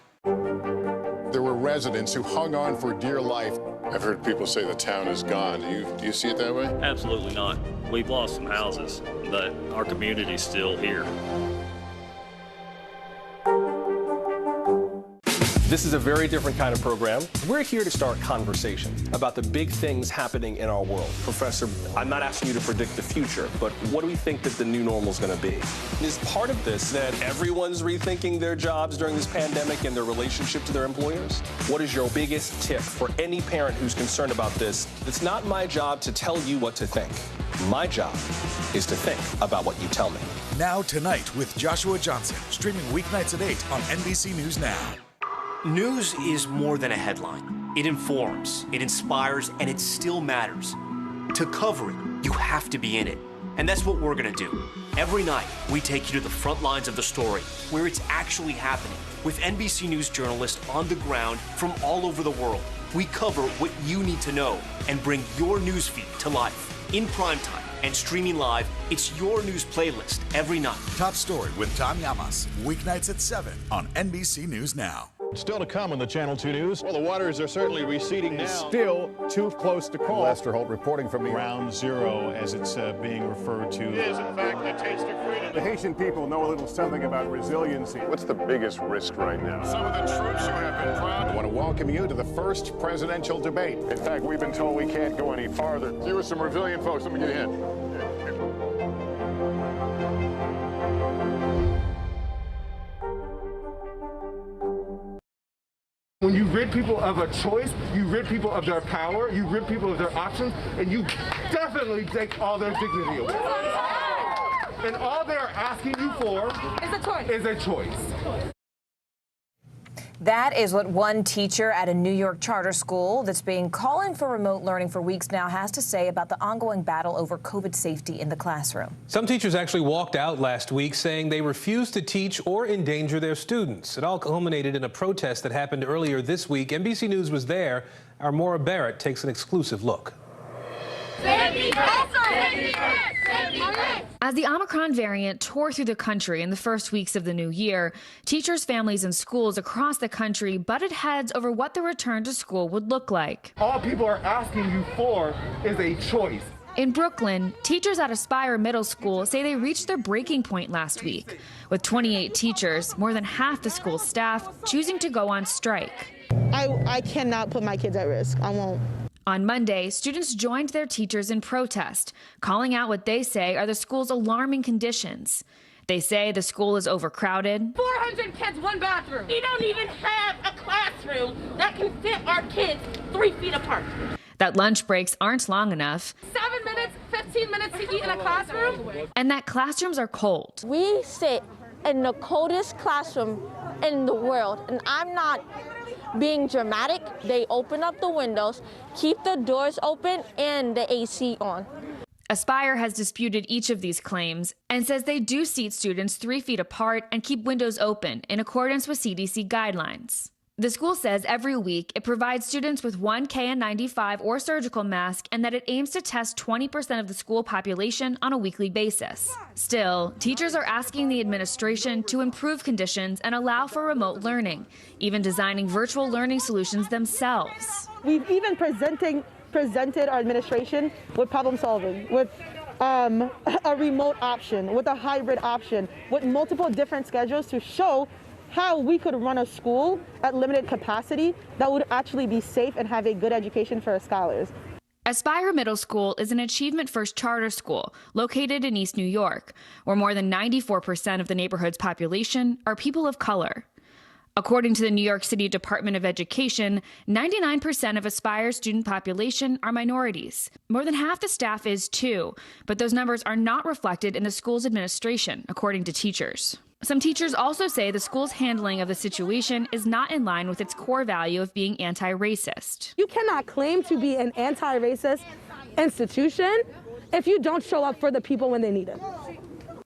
There were residents who hung on for dear life. I've heard people say the town is gone. Do you see it that way? Absolutely not. We've lost some houses, but our community's still here. This is a very different kind of program. We're here to start conversations about the big things happening in our world. Professor, I'm not asking you to predict the future, but what do we think that the new normal is going to be? Is part of this that everyone's rethinking their jobs during this pandemic and their relationship to their employers? What is your biggest tip for any parent who's concerned about this? It's not my job to tell you what to think. My job is to think about what you tell me. Now Tonight with Joshua Johnson, streaming weeknights at 8 on NBC News Now. News is more than a headline. It informs, it inspires, and it still matters. To cover it, you have to be in it. And that's what we're gonna do. Every night, we take you to the front lines of the story, where it's actually happening, with NBC News journalists on the ground from all over the world. We cover what you need to know and bring your newsfeed to life. In primetime and streaming live, it's your news playlist every night. Top Story with Tom Llamas, weeknights at 7 on NBC News Now. Still to come on the Channel 2 News. Well, the waters are certainly receding now. Still too close to call. Lester Holt reporting from the Ground Zero, as it's being referred to. It is, in fact, the taste of freedom. The Haitian people know a little something about resiliency. What's the biggest risk right now? Some of the troops who have been proud. I want to welcome you to the first presidential debate. In fact, we've been told we can't go any farther. You with some resilient folks. Let me get a hint. When you rid people of a choice, you rid people of their power, you rid people of their options, and you definitely take all their dignity away. And all they're asking you for is a choice. That is what one teacher at a New York charter school that's been calling for remote learning for weeks now has to say about the ongoing battle over COVID safety in the classroom. Some teachers actually walked out last week saying they refuse to teach or endanger their students. It all culminated in a protest that happened earlier this week. NBC News was there. Our Maura Barrett takes an exclusive look. As the Omicron variant tore through the country in the first weeks of the new year, teachers, families, and schools across the country butted heads over what the return to school would look like. All people are asking you for is a choice. In Brooklyn, teachers at Aspire Middle School say they reached their breaking point last week, with 28 teachers, more than half the school staff, choosing to go on strike. I cannot put my kids at risk. I won't. On Monday, students joined their teachers in protest, calling out what they say are the school's alarming conditions. They say the school is overcrowded. 400 kids, one bathroom. We don't even have a classroom that can fit our kids 3 feet apart. That lunch breaks aren't long enough. 7 minutes, 15 minutes to eat in a classroom. And that classrooms are cold. We sit in the coldest classroom in the world, and I'm not being dramatic. They open up the windows, keep the doors open, and the AC on. Aspire has disputed each of these claims and says they do seat students 3 feet apart and keep windows open in accordance with CDC guidelines. The school says every week it provides students with one KN95 or surgical mask and that it aims to test 20% of the school population on a weekly basis. Still, teachers are asking the administration to improve conditions and allow for remote learning, even designing virtual learning solutions themselves. We've even presented our administration with problem solving, with a remote option, with a hybrid option, with multiple different schedules to show how we could run a school at limited capacity that would actually be safe and have a good education for our scholars. Aspire Middle School is an achievement-first charter school located in East New York, where more than 94% of the neighborhood's population are people of color. According to the New York City Department of Education, 99% of Aspire's student population are minorities. More than half the staff is too, but those numbers are not reflected in the school's administration, according to teachers. Some teachers also say the school's handling of the situation is not in line with its core value of being anti-racist. You cannot claim to be an anti-racist institution if you don't show up for the people when they need it.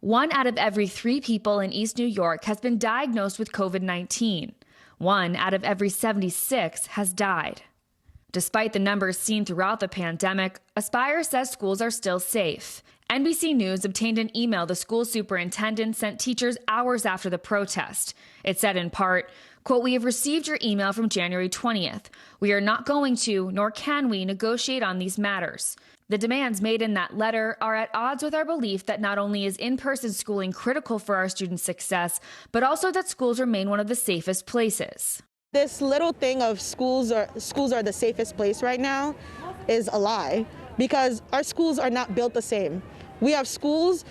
1 out of every 3 people in East New York has been diagnosed with COVID-19. 1 out of every 76 has died. Despite the numbers seen throughout the pandemic, Aspire says schools are still safe. NBC News obtained an email the school superintendent sent teachers hours after the protest. It said in part, quote, "We have received your email from January 20th. We are not going to, nor can we, negotiate on these matters. The demands made in that letter are at odds with our belief that not only is in-person schooling critical for our students' success, but also that schools remain one of the safest places." This little thing of schools are the safest place right now is a lie, because our schools are not built the same. We have schools,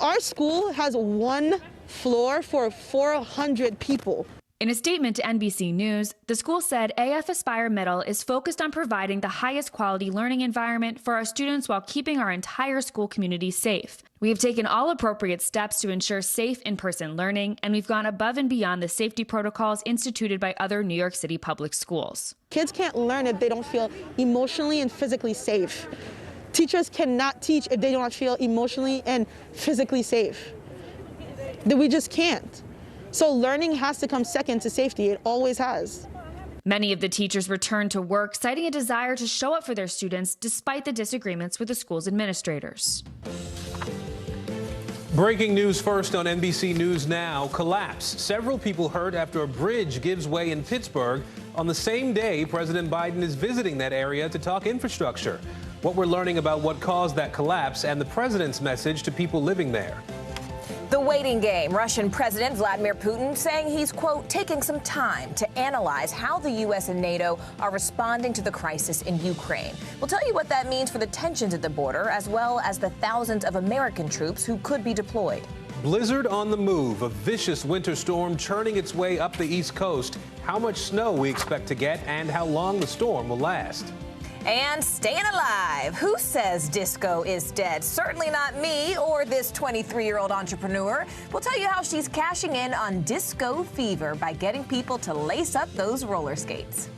our school has 1 floor for 400 people. In a statement to NBC News, the school said AF Aspire Middle is focused on providing the highest quality learning environment for our students while keeping our entire school community safe. We have taken all appropriate steps to ensure safe in-person learning, and we've gone above and beyond the safety protocols instituted by other New York City public schools. Kids can't learn if they don't feel emotionally and physically safe. Teachers cannot teach if they do not feel emotionally and physically safe. We just can't. So learning has to come second to safety. It always has. Many of the teachers returned to work, citing a desire to show up for their students despite the disagreements with the school's administrators. Breaking news first on NBC News Now. Collapse. Several people hurt after a bridge gives way in Pittsburgh on the same day President Biden is visiting that area to talk infrastructure. What we're learning about what caused that collapse and the president's message to people living there. The waiting game. Russian President Vladimir Putin saying he's, quote, taking some time to analyze how the U.S. and NATO are responding to the crisis in Ukraine. We'll tell you what that means for the tensions at the border, as well as the thousands of American troops who could be deployed. Blizzard on the move. A vicious winter storm churning its way up the East Coast. How much snow we expect to get and how long the storm will last. And staying alive. Who says disco is dead? Certainly not me or this 23-year-old entrepreneur. We'll tell you how she's cashing in on disco fever by getting people to lace up those roller skates.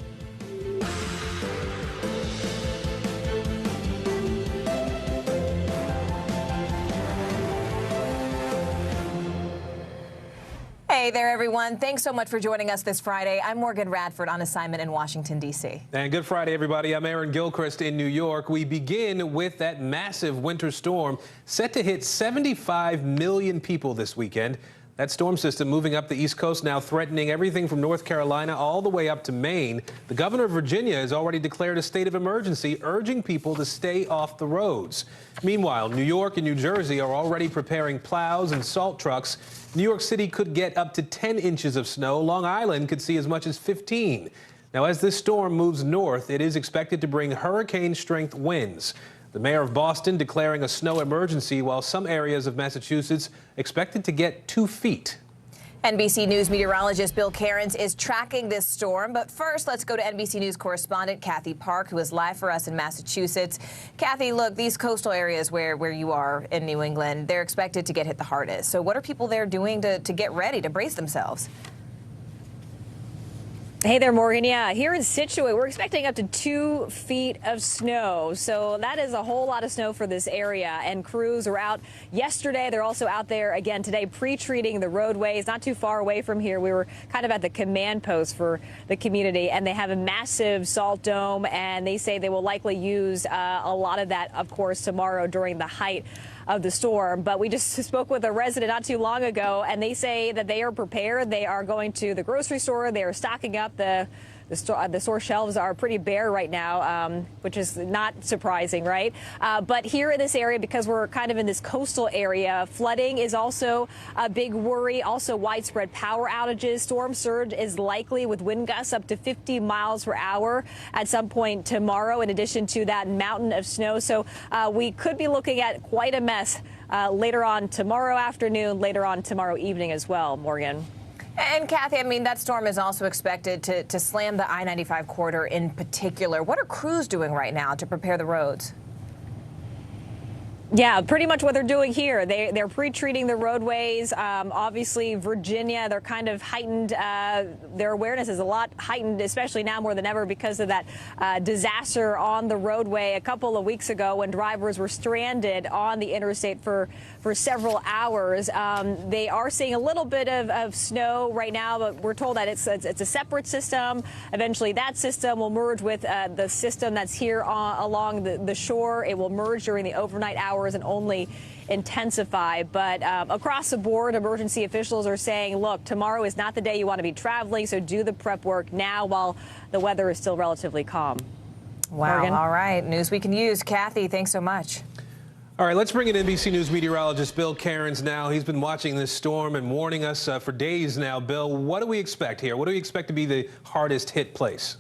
Hey there, everyone. Thanks so much for joining us this Friday. I'm Morgan Radford on assignment in Washington, D.C. And good Friday, everybody. I'm Aaron Gilchrist in New York. We begin with that massive winter storm set to hit 75 million people this weekend. That storm system moving up the East Coast now threatening everything from North Carolina all the way up to Maine. The governor of Virginia has already declared a state of emergency, urging people to stay off the roads. Meanwhile, New York and New Jersey are already preparing plows and salt trucks. New York City could get up to 10 inches of snow. Long Island could see as much as 15. Now, as this storm moves north, it is expected to bring hurricane-strength winds. The mayor of Boston declaring a snow emergency, while some areas of Massachusetts expected to get 2 feet. NBC News meteorologist Bill Cairns is tracking this storm. But first, let's go to NBC News correspondent Kathy Park, who is live for us in Massachusetts. Kathy, look, these coastal areas where you are in New England, they're expected to get hit the hardest. So what are people there doing to get ready, to brace themselves? Hey there, Morgan. Yeah, here in Scituate, we're expecting up to 2 feet of snow. So that is a whole lot of snow for this area. And crews were out yesterday. They're also out there again today pre-treating the roadways not too far away from here. We were kind of at the command post for the community, and they have a massive salt dome, and they say they will likely use a lot of that, of course, tomorrow during the height of the storm. But we just spoke with a resident not too long ago, and they say that they are prepared. They are going to the grocery store. They are stocking up the The store shelves are pretty bare right now, which is not surprising, right? But here in this area, because we're kind of in this coastal area, flooding is also a big worry. Also widespread power outages. Storm surge is likely with wind gusts up to 50 miles per hour at some point tomorrow, in addition to that mountain of snow. So we could be looking at quite a mess later on tomorrow afternoon, later on tomorrow evening as well, Morgan. And Kathy, I mean, that storm is also expected to slam the I-95 corridor in particular. What are crews doing right now to prepare the roads? Yeah, pretty much what they're doing here. They're pre-treating the roadways. Obviously, Virginia, they're kind of heightened. Their awareness is a lot heightened, especially now more than ever because of that disaster on the roadway a couple of weeks ago when drivers were stranded on the interstate for several hours. They are seeing a little bit of snow right now, but we're told that it's a separate system. Eventually, that system will merge with the system that's here along the shore. It will merge during the overnight hours and only intensify. But across the board, emergency officials are saying, look, tomorrow is not the day you want to be traveling, so do the prep work now while the weather is still relatively calm. Wow. Morgan? All right. News we can use. Kathy, thanks so much. All right, let's bring in NBC News meteorologist Bill Cairns now. He's been watching this storm and warning us for days now. Bill, what do we expect here? What do we expect to be the hardest hit place?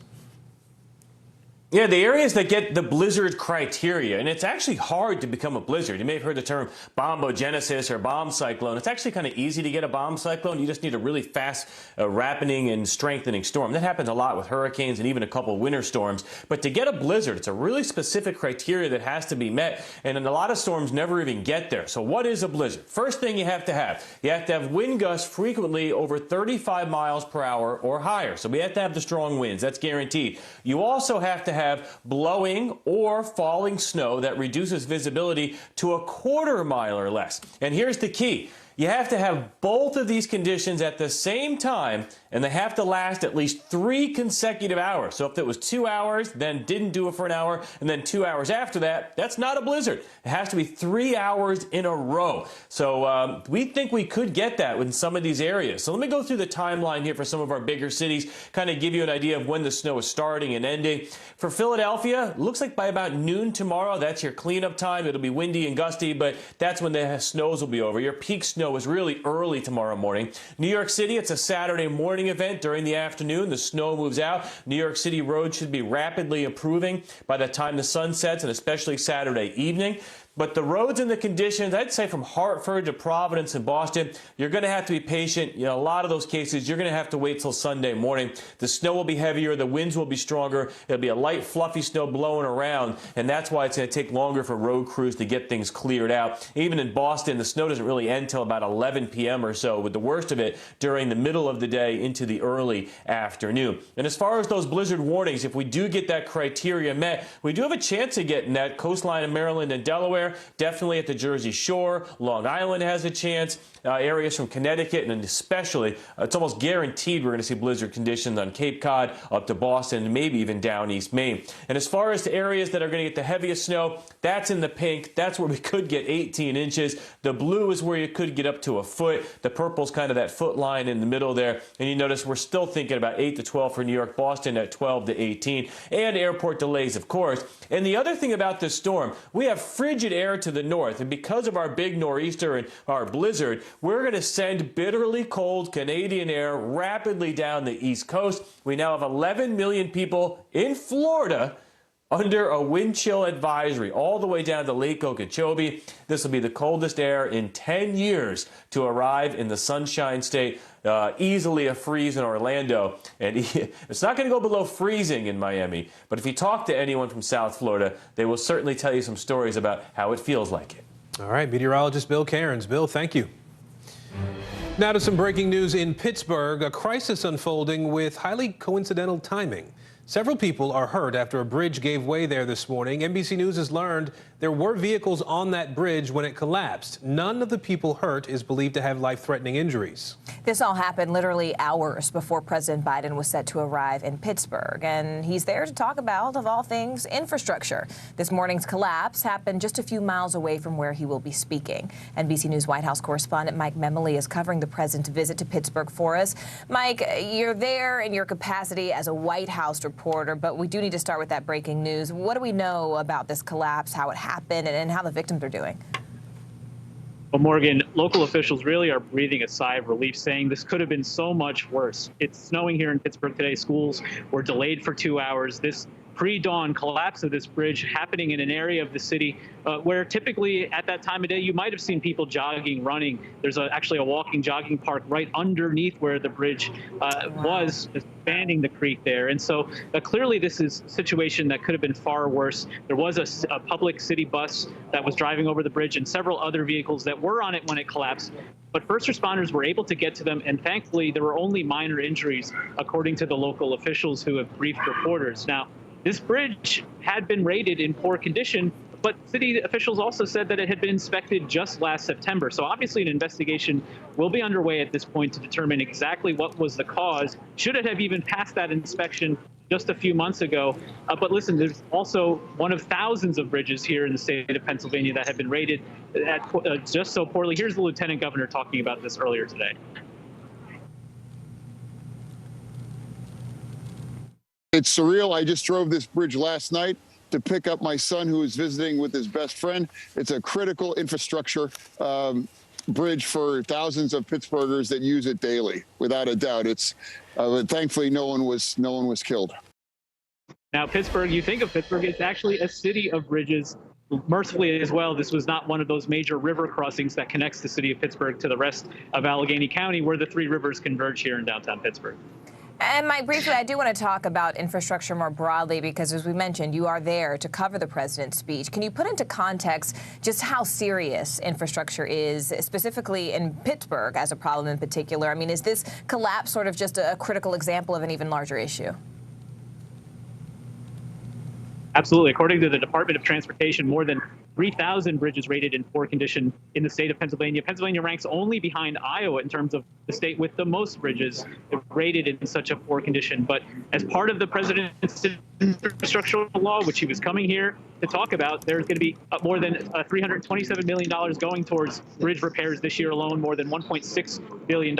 Yeah, the areas that get the blizzard criteria, and it's actually hard to become a blizzard. You may have heard the term bombogenesis or bomb cyclone. It's actually kind of easy to get a bomb cyclone. You just need a really fast rapiding and strengthening storm. That happens a lot with hurricanes and even a couple winter storms. But to get a blizzard, it's a really specific criteria that has to be met, and a lot of storms never even get there. So what is a blizzard? First thing you have to have wind gusts frequently over 35 miles per hour or higher. So we have to have the strong winds. That's guaranteed. You also have to have blowing or falling snow that reduces visibility to a quarter mile or less. And here's the key. You have to have both of these conditions at the same time, and they have to last at least 3 consecutive hours. So if it was 2 hours, then didn't do it for an hour, and then 2 hours after that, that's not a blizzard. It has to be 3 hours in a row. So we think we could get that in some of these areas. So let me go through the timeline here for some of our bigger cities, kind of give you an idea of when the snow is starting and ending. For Philadelphia, looks like by about noon tomorrow, that's your cleanup time. It'll be windy and gusty, but that's when the snows will be over. Your peak snow is really early tomorrow morning. New York City, it's a Saturday morning event. During the afternoon, the snow moves out. New York City roads should be rapidly improving by the time the sun sets, and especially Saturday evening. But the roads and the conditions, I'd say from Hartford to Providence and Boston, you're going to have to be patient. You know, a lot of those cases, you're going to have to wait till Sunday morning. The snow will be heavier. The winds will be stronger. It'll be a light, fluffy snow blowing around, and that's why it's going to take longer for road crews to get things cleared out. Even in Boston, the snow doesn't really end till about 11 p.m. or so, with the worst of it during the middle of the day into the early afternoon. And as far as those blizzard warnings, if we do get that criteria met, we do have a chance of getting that coastline of Maryland and Delaware. Definitely at the Jersey Shore. Long Island has a chance. Areas from Connecticut, and especially, it's almost guaranteed we're going to see blizzard conditions on Cape Cod up to Boston and maybe even down East Maine. And as far as the areas that are going to get the heaviest snow, that's in the pink. That's where we could get 18 inches. The blue is where you could get up to a foot. The purple's kind of that foot line in the middle there. And you notice we're still thinking about 8 to 12 for New York, Boston at 12 to 18. And airport delays, of course. And the other thing about this storm, we have frigid air to the north. And because of our big nor'easter and our blizzard, we're going to send bitterly cold Canadian air rapidly down the East Coast. We now have 11 million people in Florida under a wind chill advisory all the way down to Lake Okeechobee. This will be the coldest air in 10 years to arrive in the Sunshine State. Easily a freeze in Orlando, and it's not going to go below freezing in Miami. But if you talk to anyone from South Florida, they will certainly tell you some stories about how it feels like it. All right, meteorologist Bill Cairns. Bill, thank you. Now to some breaking news in Pittsburgh, a crisis unfolding with highly coincidental timing. Several people are hurt after a bridge gave way there this morning. NBC News has learned there were vehicles on that bridge when it collapsed. None of the people hurt is believed to have life-threatening injuries. This all happened literally hours before President Biden was set to arrive in Pittsburgh, and he's there to talk about, of all things, infrastructure. This morning's collapse happened just a few miles away from where he will be speaking. NBC News White House correspondent Mike Memoli is covering the president's visit to Pittsburgh for us. Mike, you're there in your capacity as a White House reporter, but we do need to start with that breaking news. What do we know about this collapse, how it happened, and how the victims are doing? Well, Morgan, local officials really are breathing a sigh of relief, saying this could have been so much worse. It's snowing here in Pittsburgh today. Schools were delayed for 2 hours. This pre-dawn collapse of this bridge happening in an area of the city where typically at that time of day you might have seen people jogging, running. There's actually a walking, jogging park right underneath where the bridge was, spanning the creek there. And so clearly this is a situation that could have been far worse. There was a public city bus that was driving over the bridge and several other vehicles that were on it when it collapsed. But first responders were able to get to them, and thankfully there were only minor injuries, according to the local officials who have briefed reporters. Now, this bridge had been rated in poor condition, but city officials also said that it had been inspected just last September. So obviously an investigation will be underway at this point to determine exactly what was the cause. Should it have even passed that inspection just a few months ago? But listen, there's also one of thousands of bridges here in the state of Pennsylvania that have been rated at just so poorly. Here's the lieutenant governor talking about this earlier today. It's surreal. I just drove this bridge last night to pick up my son who was visiting with his best friend. It's a critical infrastructure bridge for thousands of Pittsburghers that use it daily, without a doubt. It's thankfully no one was killed. Now, Pittsburgh, you think of Pittsburgh, it's actually a city of bridges. Mercifully as well, this was not one of those major river crossings that connects the city of Pittsburgh to the rest of Allegheny County, where the three rivers converge here in downtown Pittsburgh. And Mike, briefly, I do want to talk about infrastructure more broadly because, as we mentioned, you are there to cover the president's speech. Can you put into context just how serious infrastructure is, specifically in Pittsburgh as a problem in particular? I mean, is this collapse sort of just a critical example of an even larger issue? Absolutely. According to the Department of Transportation, more than 3,000 bridges rated in poor condition in the state of Pennsylvania. Pennsylvania ranks only behind Iowa in terms of the state with the most bridges rated in such a poor condition. But as part of the president's infrastructure law, which he was coming here to talk about, there's going to be more than $327 million going towards bridge repairs this year alone, more than $1.6 billion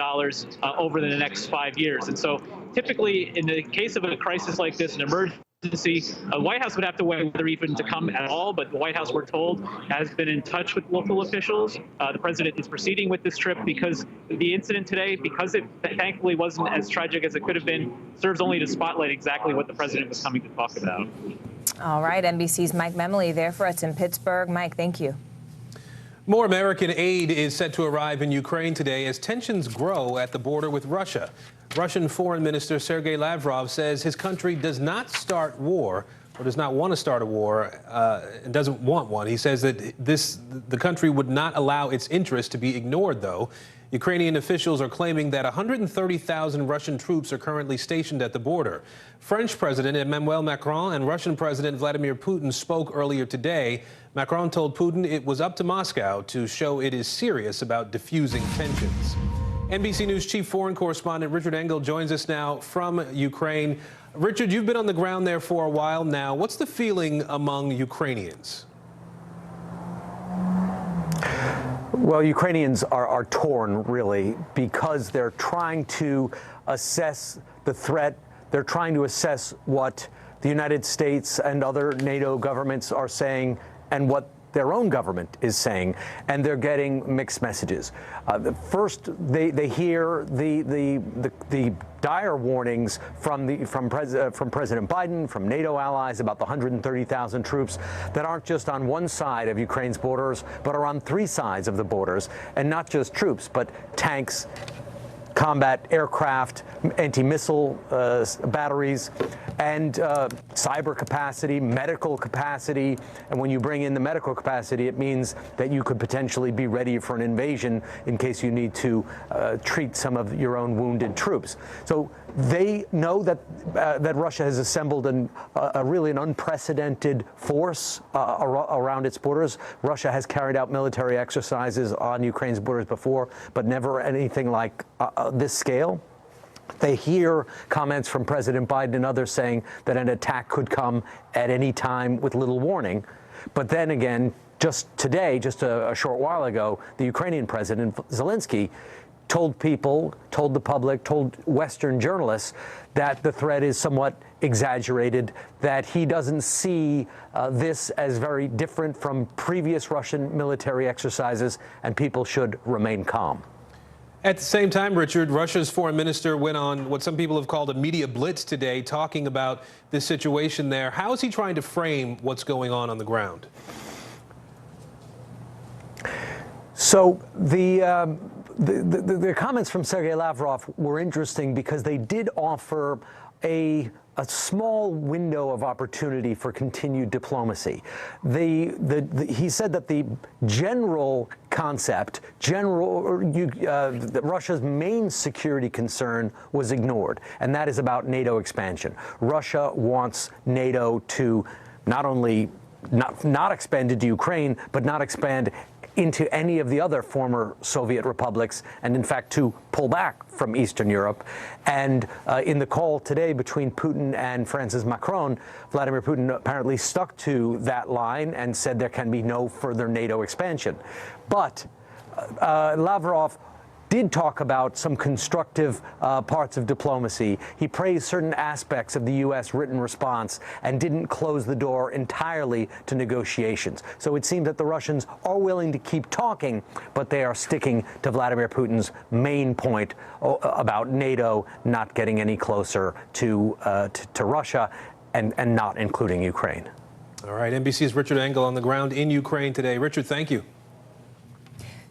over the next 5 years. And so typically in the case of a crisis like this, an emergency, the White House would have to weigh whether even to come at all, but the White House, we're told, has been in touch with local officials. The president is proceeding with this trip because the incident today, because it thankfully wasn't as tragic as it could have been, serves only to spotlight exactly what the president was coming to talk about. All right, NBC's Mike Memoli there for us in Pittsburgh. Mike, thank you. More American aid is set to arrive in Ukraine today as tensions grow at the border with Russia. Russian Foreign Minister Sergei Lavrov says his country does not start war, or does not want to start a war, and doesn't want one. He says that the country would not allow its interests to be ignored, though. Ukrainian officials are claiming that 130,000 Russian troops are currently stationed at the border. French President Emmanuel Macron and Russian President Vladimir Putin spoke earlier today. Macron told Putin it was up to Moscow to show it is serious about diffusing tensions. NBC News chief foreign correspondent Richard Engel joins us now from Ukraine. Richard, you've been on the ground there for a while now. What's the feeling among Ukrainians? Well, Ukrainians are torn, really, because they're trying to assess the threat. They're trying to assess what the United States and other NATO governments are saying and what their own government is saying, and they're getting mixed messages. First, they hear the dire warnings from President Biden, from NATO allies about the 130,000 troops that aren't just on one side of Ukraine's borders, but are on three sides of the borders, and not just troops, but tanks combat aircraft, anti-missile batteries, and cyber capacity, medical capacity. And when you bring in the medical capacity, it means that you could potentially be ready for an invasion in case you need to treat some of your own wounded troops. So they know that that Russia has assembled really an unprecedented force around its borders. Russia has carried out military exercises on Ukraine's borders before, but never anything like this scale. They hear comments from President Biden and others saying that an attack could come at any time with little warning. But then again, just today, just a short while ago, the Ukrainian President Zelensky told people, told the public, told Western journalists that the threat is somewhat exaggerated, that he doesn't see this as very different from previous Russian military exercises, and people should remain calm. At the same time, Richard, Russia's foreign minister went on what some people have called a media blitz today, talking about this situation there. How is he trying to frame what's going on the ground? So the comments from Sergei Lavrov were interesting because they did offer a small window of opportunity for continued diplomacy. He said that the general concept, that Russia's main security concern was ignored, and that is about NATO expansion. Russia wants NATO to not only not expand into Ukraine, but not expand into any of the other former Soviet republics, and in fact to pull back from Eastern Europe. And in the call today between Putin and France's Macron, Vladimir Putin apparently stuck to that line and said there can be no further NATO expansion. But Lavrov did talk about some constructive parts of diplomacy. He praised certain aspects of the U.S. written response and didn't close the door entirely to negotiations. So it seemed that the Russians are willing to keep talking, but they are sticking to Vladimir Putin's main point about NATO not getting any closer to Russia and not including Ukraine. All right, NBC's Richard Engel on the ground in Ukraine today. Richard, thank you.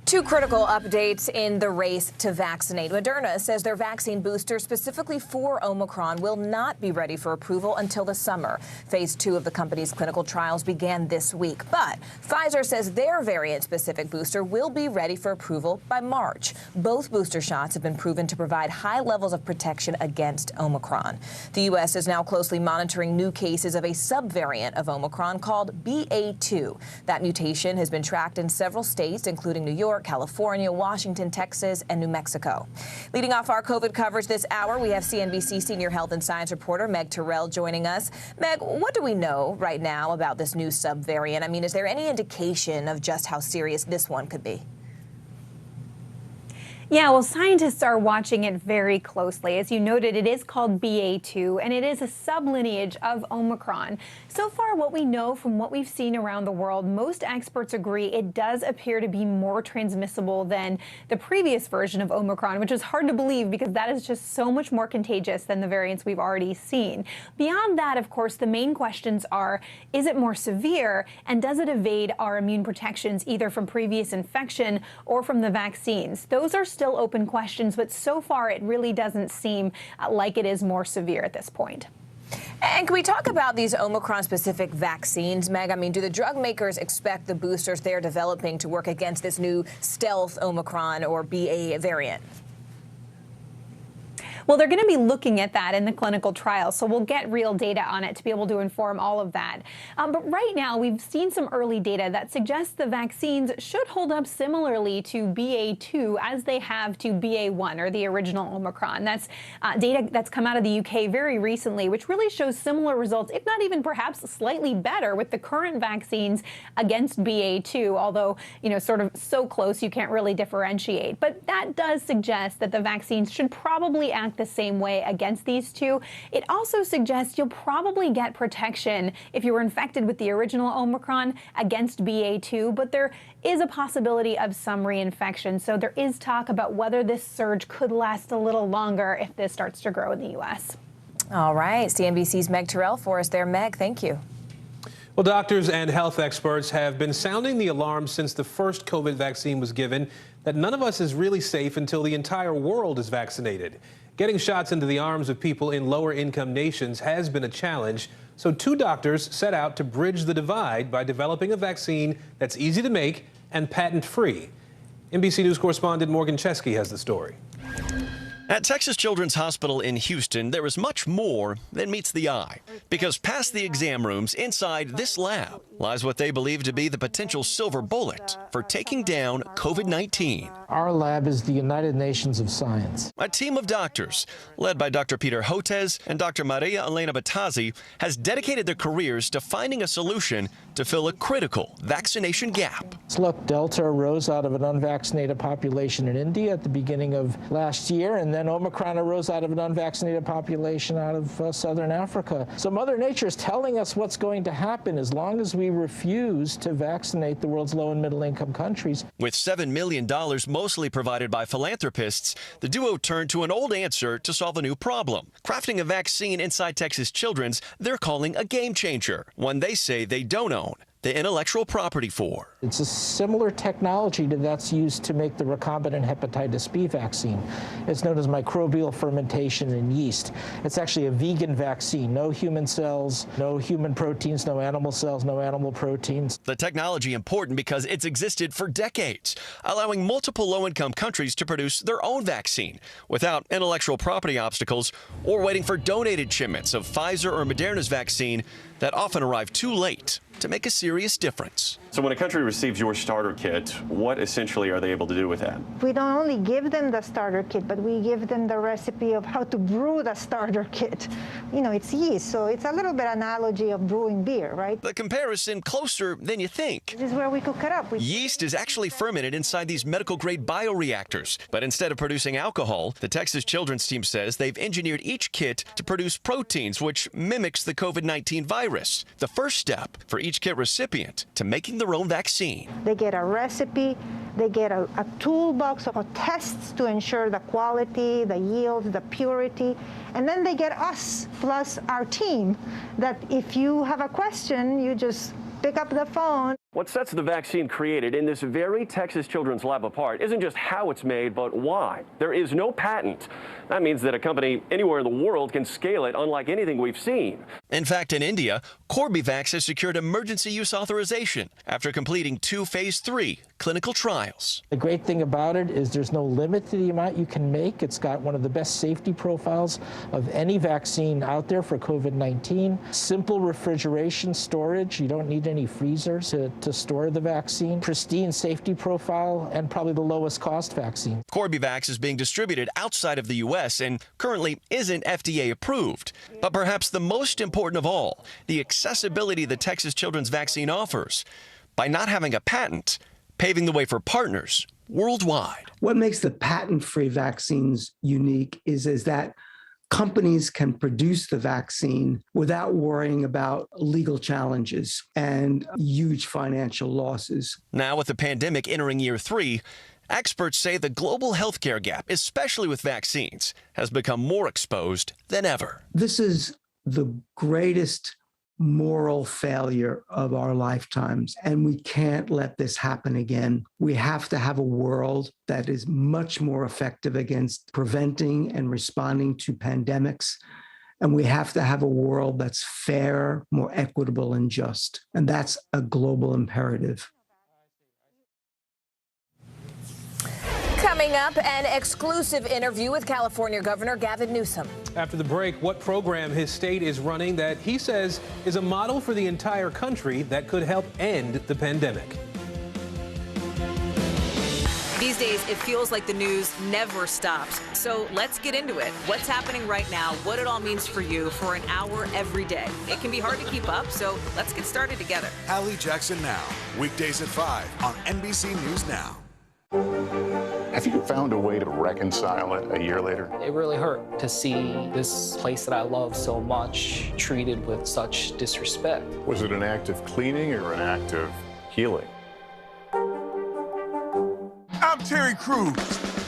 Two critical updates in the race to vaccinate. Moderna says their vaccine booster specifically for Omicron will not be ready for approval until the summer. Phase 2 of the company's clinical trials began this week. But Pfizer says their variant-specific booster will be ready for approval by March. Both booster shots have been proven to provide high levels of protection against Omicron. The U.S. is now closely monitoring new cases of a subvariant of Omicron called BA2. That mutation has been tracked in several states, including New York, California, Washington, Texas, and New Mexico. Leading off our COVID coverage this hour, we have CNBC senior health and science reporter Meg Terrell joining us. Meg, what do we know right now about this new subvariant? I mean, is there any indication of just how serious this one could be? Yeah, well, scientists are watching it very closely. As you noted, it is called BA2, and it is a sublineage of Omicron. So far, what we know from what we've seen around the world, most experts agree it does appear to be more transmissible than the previous version of Omicron, which is hard to believe because that is just so much more contagious than the variants we've already seen. Beyond that, of course, the main questions are, is it more severe, and does it evade our immune protections either from previous infection or from the vaccines? Those are still open questions, but so far it really doesn't seem like it is more severe at this point. And can we talk about these Omicron-specific vaccines, Meg? I mean, do the drug makers expect the boosters they're developing to work against this new stealth Omicron or BA variant? Well, they're going to be looking at that in the clinical trial, so we'll get real data on it to be able to inform all of that. But right now, we've seen some early data that suggests the vaccines should hold up similarly to BA2 as they have to BA1, or the original Omicron. That's data that's come out of the UK very recently, which really shows similar results, if not even perhaps slightly better, with the current vaccines against BA2, although, you know, sort of so close you can't really differentiate. But that does suggest that the vaccines should probably act the same way against these two. It also suggests you'll probably get protection if you were infected with the original Omicron against BA2, but there is a possibility of some reinfection. So there is talk about whether this surge could last a little longer if this starts to grow in the U.S. All right. CNBC's Meg Terrell for us there. Meg, thank you. Well, doctors and health experts have been sounding the alarm since the first COVID vaccine was given that none of us is really safe until the entire world is vaccinated. Getting shots into the arms of people in lower income nations has been a challenge. So 2 doctors set out to bridge the divide by developing a vaccine that's easy to make and patent-free. NBC News correspondent Morgan Chesky has the story. At Texas Children's Hospital in Houston, there is much more than meets the eye. Because past the exam rooms, inside this lab, lies what they believe to be the potential silver bullet for taking down COVID-19. Our lab is the United Nations of Science. A team of doctors, led by Dr. Peter Hotez and Dr. Maria Elena Batazzi, has dedicated their careers to finding a solution to fill a critical vaccination gap. Look, Delta arose out of an unvaccinated population in India at the beginning of last year, and then Omicron arose out of an unvaccinated population out of Southern Africa. So Mother Nature is telling us what's going to happen as long as we refuse to vaccinate the world's low and middle income countries. With $7 million mostly provided by philanthropists, the duo turned to an old answer to solve a new problem. Crafting a vaccine inside Texas Children's they're calling a game changer, one they say they don't own the intellectual property for. It's a similar technology to that's used to make the recombinant hepatitis B vaccine. It's known as microbial fermentation in yeast. It's actually a vegan vaccine. No human cells, no human proteins, no animal cells, no animal proteins. The technology important because it's existed for decades, allowing multiple low-income countries to produce their own vaccine without intellectual property obstacles or waiting for donated shipments of Pfizer or Moderna's vaccine that often arrive too late to make a serious difference. So when a country receives your starter kit, what essentially are they able to do with that? We don't only give them the starter kit, but we give them the recipe of how to brew the starter kit. You know, it's yeast, so it's a little bit analogy of brewing beer, right? The comparison closer than you think. This is where we cook it up. Yeast is actually fermented inside these medical-grade bioreactors. But instead of producing alcohol, the Texas Children's team says they've engineered each kit to produce proteins, which mimics the COVID-19 virus. The first step for each kit recipient to making their own vaccine. They get a recipe, they get a toolbox of tests to ensure the quality, the yield, the purity, and then they get us plus our team that if you have a question, you just pick up the phone. What sets the vaccine created in this very Texas Children's lab apart isn't just how it's made, but why. There is no patent. That means that a company anywhere in the world can scale it unlike anything we've seen. In fact, in India, Corbevax has secured emergency use authorization after completing 2 phase 3 clinical trials. The great thing about it is there's no limit to the amount you can make. It's got one of the best safety profiles of any vaccine out there for COVID-19. Simple refrigeration storage. You don't need any freezers to store the vaccine. Pristine safety profile and probably the lowest cost vaccine. Corbevax is being distributed outside of the U.S. and currently isn't FDA approved. But perhaps the most important of all, the accessibility the Texas Children's vaccine offers. By not having a patent, paving the way for partners worldwide. What makes the patent-free vaccines unique is that companies can produce the vaccine without worrying about legal challenges and huge financial losses. Now, with the pandemic entering year 3, experts say the global healthcare gap, especially with vaccines, has become more exposed than ever. This is the greatest moral failure of our lifetimes, and we can't let this happen again. We have to have a world that is much more effective against preventing and responding to pandemics, and we have to have a world that's fair, more equitable, and just. And that's a global imperative. Coming up, an exclusive interview with California Governor Gavin Newsom. After the break, what program his state is running that he says is a model for the entire country that could help end the pandemic. These days, it feels like the news never stops. So let's get into it. What's happening right now, what it all means for you for an hour every day. It can be hard to keep up, so let's get started together. Hallie Jackson Now, weekdays at 5 on NBC News Now. Have you found a way to reconcile it a year later? It really hurt to see this place that I love so much treated with such disrespect. Was it an act of cleaning or an act of healing? I'm Terry Crews,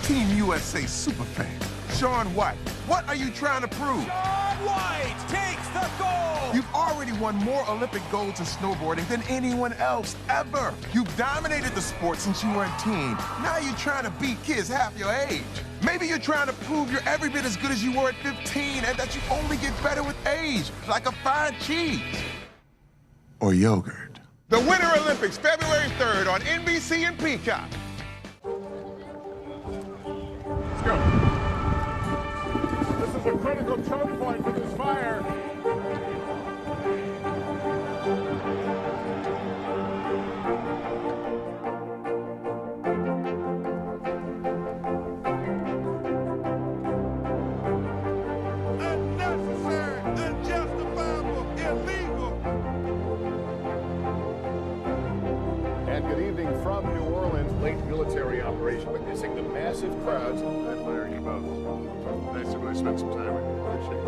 Team USA superfan. Shaun White, what are you trying to prove? Shaun White takes the goal! You've already won more Olympic golds in snowboarding than anyone else ever. You've dominated the sport since you were a teen. Now you're trying to beat kids half your age. Maybe you're trying to prove you're every bit as good as you were at 15 and that you only get better with age, like a fine cheese. Or yogurt. The Winter Olympics, February 3rd on NBC and Peacock. Let's go. This is a critical choke point for this fire. Unnecessary, unjustifiable, illegal. And good evening from New Orleans. Late military operation witnessing the massive crowds. I admire you both. Nice to really spend some time with you. Appreciate it.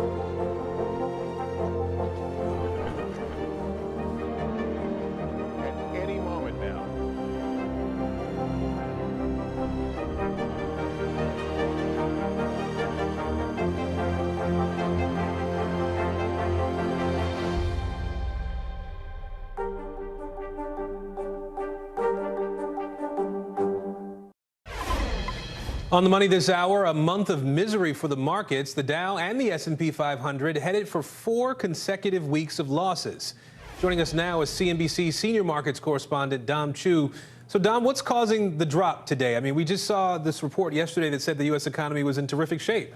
At any moment now. On the money this hour, a month of misery for the markets. The Dow and the S&P 500 headed for 4 consecutive weeks of losses. Joining us now is CNBC senior markets correspondent Dom Chu. So, Dom, what's causing the drop today? I mean, we just saw this report yesterday that said the U.S. economy was in terrific shape.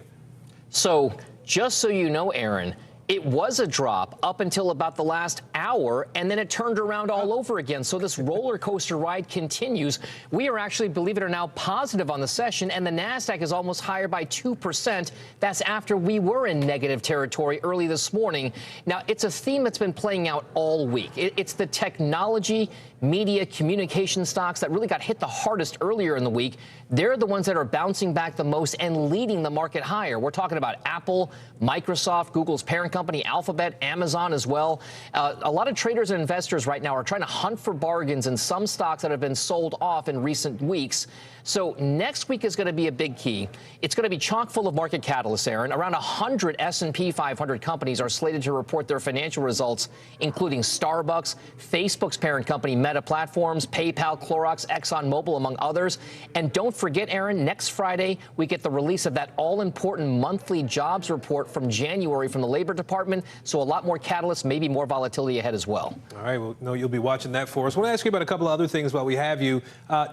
So, just so you know, Aaron, it was a drop up until about the last hour, and then it turned around all over again. So this roller coaster ride continues. We are actually, believe it or not, positive on the session, and the Nasdaq is almost higher by 2%. That's after we were in negative territory early this morning. Now, it's a theme that's been playing out all week. It's the technology, media, communication stocks that really got hit the hardest earlier in the week. They're the ones that are bouncing back the most and leading the market higher. We're talking about Apple, Microsoft, Google's parent company, Alphabet, Amazon as well. A lot of traders and investors right now are trying to hunt for bargains in some stocks that have been sold off in recent weeks. So next week is going to be a big key. It's going to be chock full of market catalysts, Aaron. Around 100 S&P 500 companies are slated to report their financial results, including Starbucks, Facebook's parent company, Meta Platforms, PayPal, Clorox, ExxonMobil, among others. And don't forget, Aaron, next Friday, we get the release of that all-important monthly jobs report from January from the Labor Department. So a lot more catalysts, maybe more volatility ahead as well. All right, well, no, you'll be watching that for us. I want to ask you about a couple of other things while we have you.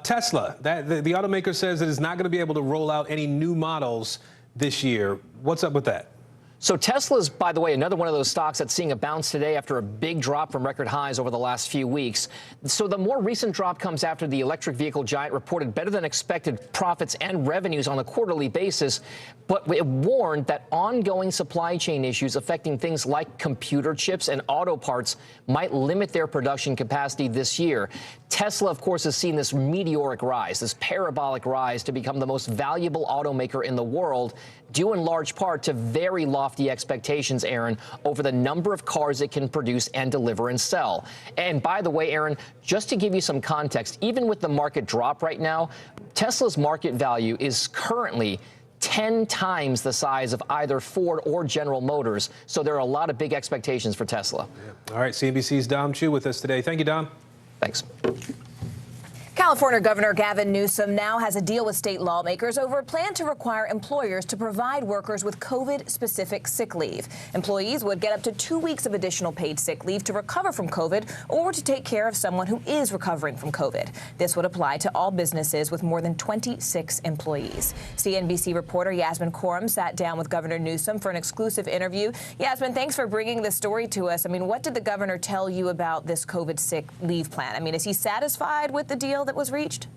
Tesla, the automaker says it is not going to be able to roll out any new models this year. What's up with that? So Tesla's, by the way, another one of those stocks that's seeing a bounce today after a big drop from record highs over the last few weeks. So the more recent drop comes after the electric vehicle giant reported better than expected profits and revenues on a quarterly basis, but it warned that ongoing supply chain issues affecting things like computer chips and auto parts might limit their production capacity this year. Tesla, of course, has seen this meteoric rise, this parabolic rise to become the most valuable automaker in the world, due in large part to very lofty expectations, Aaron, over the number of cars it can produce and deliver and sell. And by the way, Aaron, just to give you some context, even with the market drop right now, Tesla's market value is currently 10 times the size of either Ford or General Motors. So there are a lot of big expectations for Tesla. Yeah. All right, CNBC's Dom Chu with us today. Thank you, Dom. Thanks. California Governor Gavin Newsom now has a deal with state lawmakers over a plan to require employers to provide workers with COVID-specific sick leave. Employees would get up to 2 weeks of additional paid sick leave to recover from COVID or to take care of someone who is recovering from COVID. This would apply to all businesses with more than 26 employees. CNBC reporter Yasmin Khorram sat down with Governor Newsom for an exclusive interview. Yasmin, thanks for bringing this story to us. I mean, what did the governor tell you about this COVID sick leave plan? I mean, is he satisfied with the deal that was reached?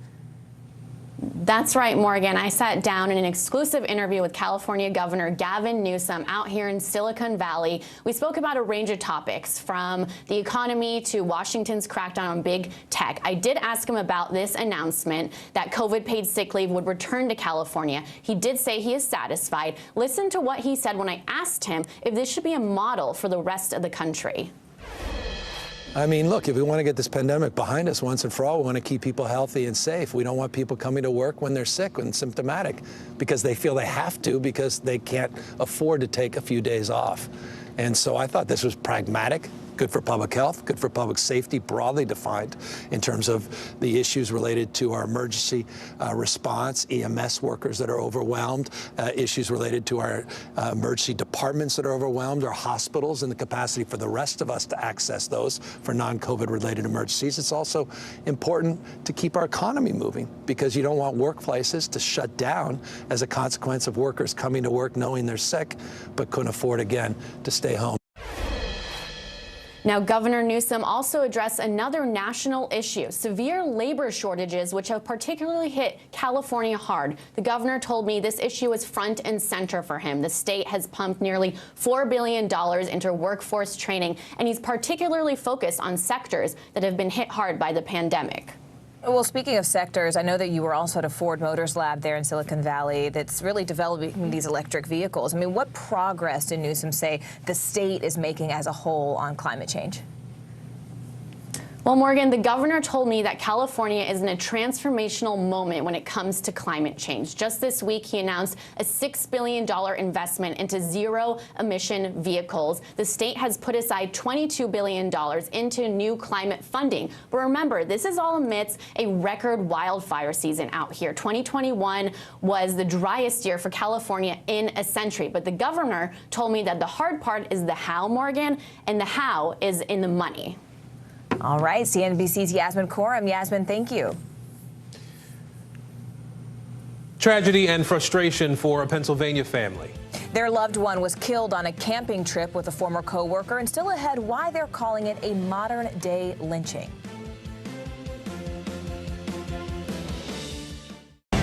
That's right, Morgan. I sat down in an exclusive interview with California Governor Gavin Newsom out here in Silicon Valley. We spoke about a range of topics, from the economy to Washington's crackdown on big tech. I did ask him about this announcement that COVID paid sick leave would return to California. He did say he is satisfied. Listen to what he said when I asked him if this should be a model for the rest of the country. I mean, look, if we want to get this pandemic behind us once and for all, we want to keep people healthy and safe. We don't want people coming to work when they're sick and symptomatic because they feel they have to, because they can't afford to take a few days off. And so I thought this was pragmatic, good for public health, good for public safety, broadly defined in terms of the issues related to our emergency response, EMS workers that are overwhelmed, issues related to our emergency departments that are overwhelmed, our hospitals and the capacity for the rest of us to access those for non-COVID related emergencies. It's also important to keep our economy moving because you don't want workplaces to shut down as a consequence of workers coming to work knowing they're sick but couldn't afford again to stay home. Now, Governor Newsom also addressed another national issue, severe labor shortages, which have particularly hit California hard. The governor told me this issue is front and center for him. The state has pumped nearly $4 billion into workforce training, and he's particularly focused on sectors that have been hit hard by the pandemic. Well, speaking of sectors, I know that you were also at a Ford Motors lab there in Silicon Valley that's really developing these electric vehicles. I mean, what progress did Newsom say the state is making as a whole on climate change? Well, Morgan, the governor told me that California is in a transformational moment when it comes to climate change. Just this week, he announced a $6 billion investment into zero-emission vehicles. The state has put aside $22 billion into new climate funding. But remember, this is all amidst a record wildfire season out here. 2021 was the driest year for California in a century. But the governor told me that the hard part is the how, Morgan, and the how is in the money. All right, CNBC's Yasmin Khorram. Yasmin, thank you. Tragedy and frustration for a Pennsylvania family. Their loved one was killed on a camping trip with a former co-worker, and still ahead why they're calling it a modern-day lynching.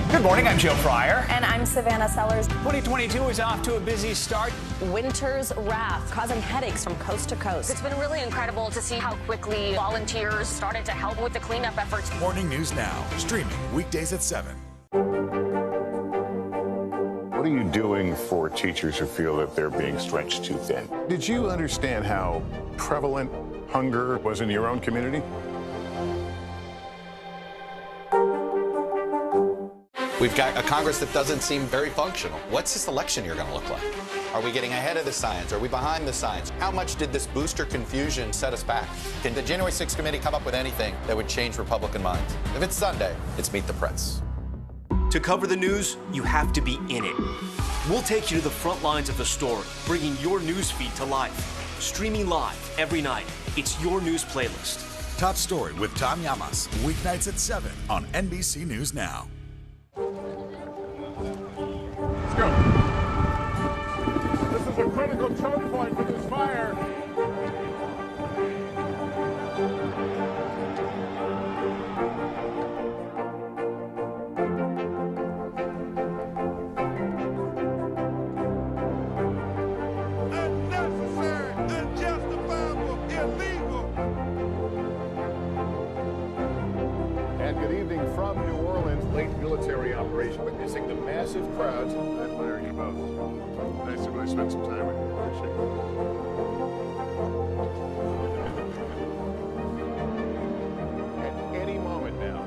Good morning, I'm Joe Fryer. And I'm Savannah Sellers. 2022 is off to a busy start. Winter's wrath causing headaches from coast to coast. It's been really incredible to see how quickly volunteers started to help with the cleanup efforts. Morning News Now, streaming weekdays at 7. What are you doing for teachers who feel that they're being stretched too thin? Did you understand how prevalent hunger was in your own community? We've got a Congress that doesn't seem very functional. What's this election year going to look like? Are we getting ahead of the science? Are we behind the science? How much did this booster confusion set us back? Can the January 6th committee come up with anything that would change Republican minds? If it's Sunday, it's Meet the Press. To cover the news, you have to be in it. We'll take you to the front lines of the story, bringing your news feed to life. Streaming live every night. It's your news playlist. Top Story with Tom Llamas, weeknights at 7 on NBC News Now. Let's go. This is a critical choke point for this fire. Unnecessary, unjustifiable, illegal. And good evening from New Orleans. Late military operation witnessing the massive crowds. I admire you both. Nice to really spend some time with you. Appreciate it. At any moment now.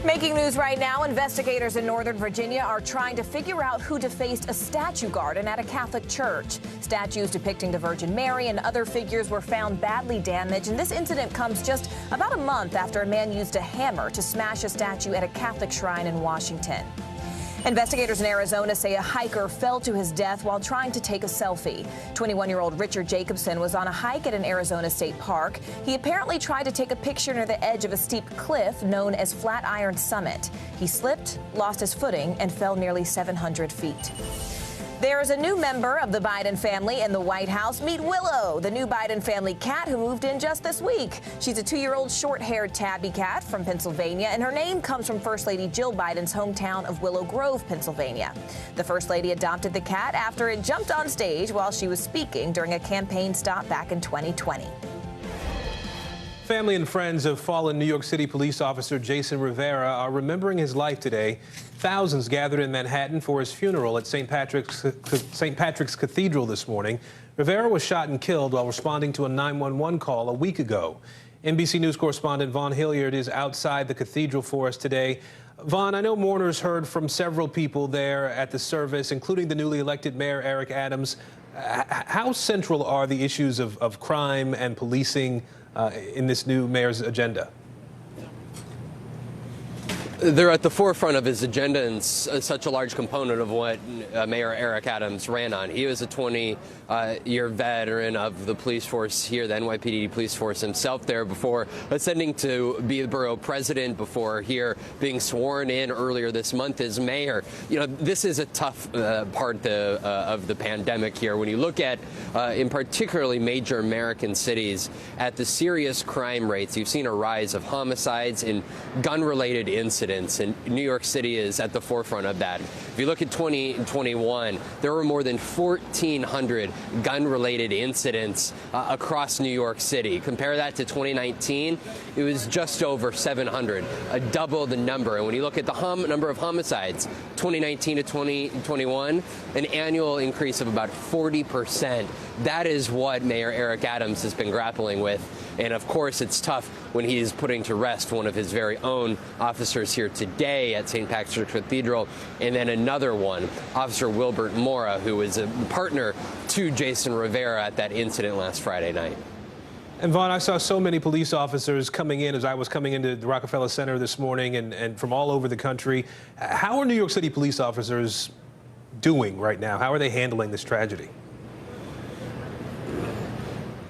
Making news right now, investigators in Northern Virginia are trying to figure out who defaced a statue garden at a Catholic church. Statues depicting the Virgin Mary and other figures were found badly damaged, and this incident comes just about a month after a man used a hammer to smash a statue at a Catholic shrine in Washington. Investigators in Arizona say a hiker fell to his death while trying to take a selfie. 21-year-old Richard Jacobson was on a hike at an Arizona state park. He apparently tried to take a picture near the edge of a steep cliff known as Flatiron Summit. He slipped, lost his footing, and fell nearly 700 feet. There is a new member of the Biden family in the White House. Meet Willow, the new Biden family cat who moved in just this week. She's a 2-year-old short-haired tabby cat from Pennsylvania, and her name comes from First Lady Jill Biden's hometown of Willow Grove, Pennsylvania. The First Lady adopted the cat after it jumped on stage while she was speaking during a campaign stop back in 2020. Family and friends of fallen New York City police officer Jason Rivera are remembering his life today thousands gathered in Manhattan for his funeral at St. Patrick's Cathedral this morning. Rivera was shot and killed while responding to a 911 call a week ago. NBC News correspondent Vaughn Hilliard is outside the cathedral for us today. Vaughn, I know mourners heard from several people there at the service, including the newly elected Mayor Eric Adams. How central are the issues of crime and policing in this new mayor's agenda? They're at the forefront of his agenda and such a large component of what Mayor Eric Adams ran on. He was a 20-year veteran of the police force here, the NYPD police force himself there before ascending to be the borough president, before here being sworn in earlier this month as mayor. You know, this is a tough part of the pandemic here. When you look at, in particularly major American cities, at the serious crime rates, you've seen a rise of homicides and gun-related incidents. And New York City is at the forefront of that. If you look at 2021, there were more than 1,400 gun-related incidents across New York City. Compare that to 2019, it was just over 700, double the number. And when you look at the number of homicides, 2019 to 2021, an annual increase of about 40%. That is what Mayor Eric Adams has been grappling with. And of course, it's tough when he is putting to rest one of his very own officers here today at St. Patrick's Cathedral, and then another one, Officer Wilbert Mora, who is a partner to Jason Rivera at that incident last Friday night. And Vaughn, I saw so many police officers coming in as I was coming into the Rockefeller Center this morning and from all over the country. How are New York City police officers doing right now? How are they handling this tragedy?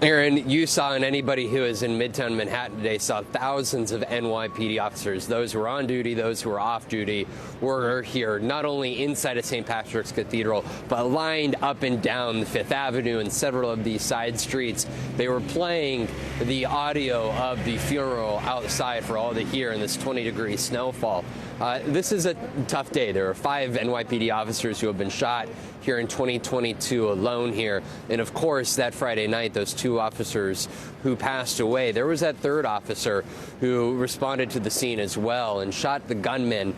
Aaron, you saw, and anybody who is in Midtown Manhattan today saw thousands of NYPD officers, those who are on duty, those who are off duty, were here not only inside of St. Patrick's Cathedral, but lined up and down the Fifth Avenue and several of these side streets. They were playing the audio of the funeral outside for all to hear in this 20-degree snowfall. This is a tough day. There are 5 NYPD officers who have been shot here in 2022 alone here. And of course, that Friday night, those 2 officers who passed away, there was that 3rd officer who responded to the scene as well and shot the gunman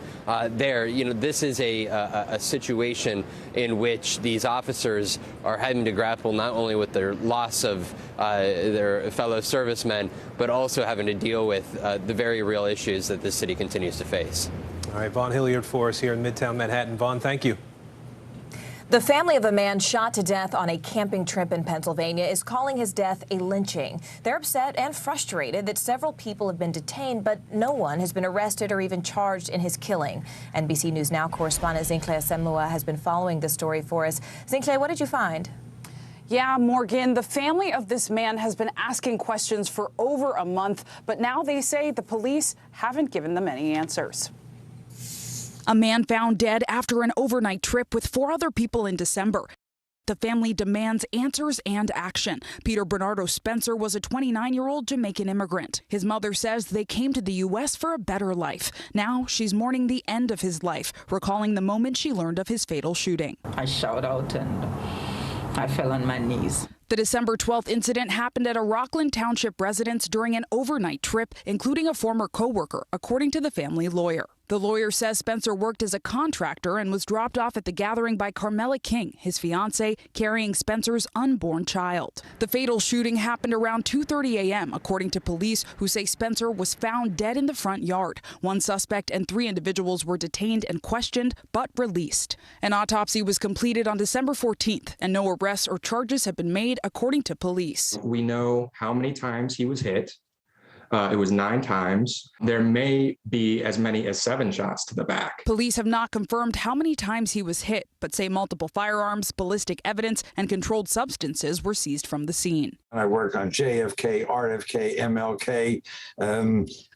there. You know, this is a situation in which these officers are having to grapple not only with their loss of their fellow servicemen, but also having to deal with the very real issues that this city continues to face. All right, Vaughn Hilliard for us here in Midtown Manhattan. Vaughn, thank you. The family of a man shot to death on a camping trip in Pennsylvania is calling his death a lynching. They're upset and frustrated that several people have been detained, but no one has been arrested or even charged in his killing. NBC News Now correspondent Zincle Asemlua has been following this story for us. Zincle, what did you find? Yeah, Morgan, the family of this man has been asking questions for over a month, but now they say the police haven't given them any answers. A man found dead after an overnight trip with 4 other people in December. The family demands answers and action. Peter Bernardo Spencer was a 29-year-old Jamaican immigrant. His mother says they came to the U.S. for a better life. Now she's mourning the end of his life, recalling the moment she learned of his fatal shooting. I shouted out and I fell on my knees. The December 12th incident happened at a Rockland Township residence during an overnight trip, including a former co-worker, according to the family lawyer. The lawyer says Spencer worked as a contractor and was dropped off at the gathering by Carmela King, his fiancee, carrying Spencer's unborn child. The fatal shooting happened around 2:30 a.m., according to police, who say Spencer was found dead in the front yard. 1 suspect and 3 individuals were detained and questioned, but released. An autopsy was completed on December 14th, and no arrests or charges have been made, according to police. We know how many times he was hit. It was 9 times. There may be as many as 7 shots to the back. Police have not confirmed how many times he was hit, but say multiple firearms, ballistic evidence, and controlled substances were seized from the scene. I worked on JFK, RFK, MLK,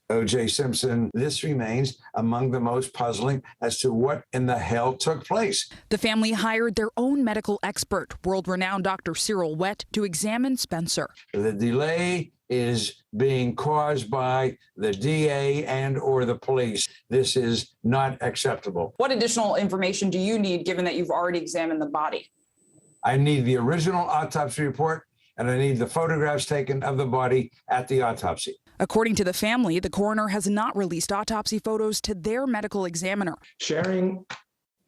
O.J. Simpson. This remains among the most puzzling as to what in the hell took place. The family hired their own medical expert, world-renowned Dr. Cyril Wett, to examine Spencer. The delay is being caused by the DA and or the police. This is not acceptable. What additional information do you need, given that you've already examined the body? I need the original autopsy report and I need the photographs taken of the body at the autopsy. According to the family, the coroner has not released autopsy photos to their medical examiner. Sharing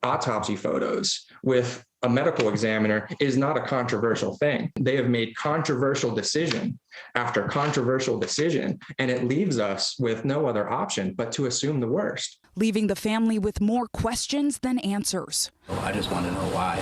autopsy photos with a medical examiner is not a controversial thing. They have made controversial decision after controversial decision, and it leaves us with no other option but to assume the worst, leaving the family with more questions than answers. I just want to know why.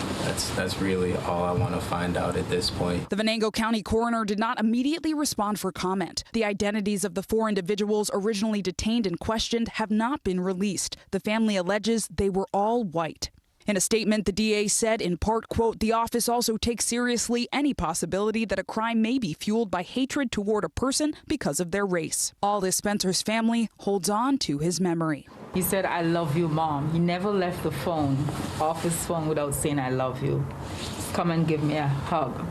That's really all I want to find out at this point. The Venango County coroner did not immediately respond for comment. The identities of the 4 individuals originally detained and questioned have not been released. The family alleges they were all white. In a statement, the DA said, in part, quote, "The office also takes seriously any possibility that a crime may be fueled by hatred toward a person because of their race." Aldous Spencer's family holds on to his memory. He said, "I love you, Mom." He never left the phone, office phone, without saying, "I love you. Come and give me a hug."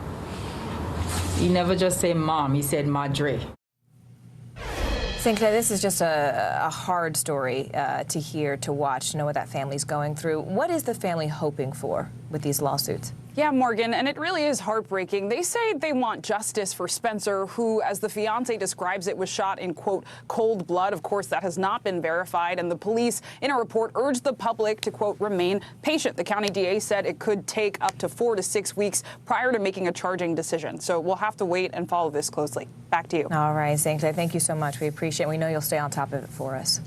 He never just said Mom, he said Madre. Cynthia, this is just a hard story to hear, to watch, to know what that family's going through. What is the family hoping for with these lawsuits? Yeah, Morgan, and it really is heartbreaking. They say they want justice for Spencer, who, as the fiance describes it, was shot in, quote, cold blood. Of course, that has not been verified, and the police, in a report, urged the public to, quote, remain patient. The county DA said it could take up to 4 to 6 weeks prior to making a charging decision. So we'll have to wait and follow this closely. Back to you. All right, Cynthia, thank you so much. We appreciate it. We know you'll stay on top of it for us.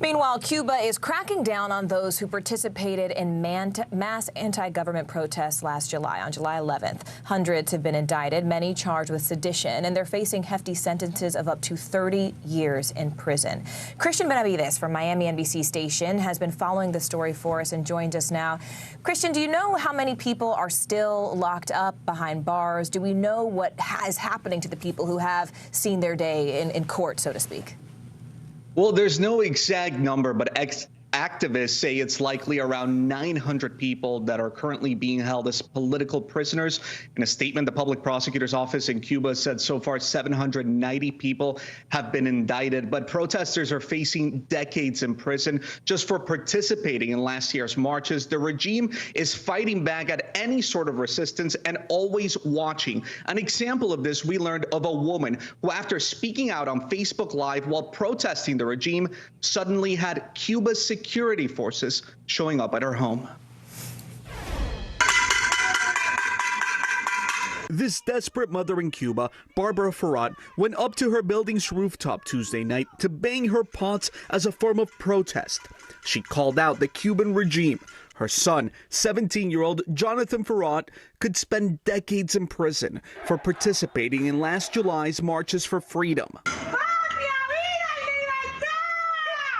Meanwhile, Cuba is cracking down on those who participated in mass anti-government protests last July, on July 11th. Hundreds have been indicted, many charged with sedition, and they're facing hefty sentences of up to 30 years in prison. Christian Benavides from Miami NBC station has been following the story for us and joins us now. Christian, do you know how many people are still locked up behind bars? Do we know what is happening to the people who have seen their day in court, so to speak? Well, there's no exact number, but activists say it's likely around 900 people that are currently being held as political prisoners. In a statement, the public prosecutor's office in Cuba said so far 790 people have been indicted, but protesters are facing decades in prison just for participating in last year's marches. The regime is fighting back at any sort of resistance and always watching. An example of this we learned of a woman who, after speaking out on Facebook Live while protesting the regime, suddenly had Cuba's security forces showing up at her home. This desperate mother in Cuba, Barbara Farrat, went up to her building's rooftop Tuesday night to bang her pots as a form of protest. She called out the Cuban regime. Her son, 17-year-old Jonathan Farrat, could spend decades in prison for participating in last July's marches for freedom.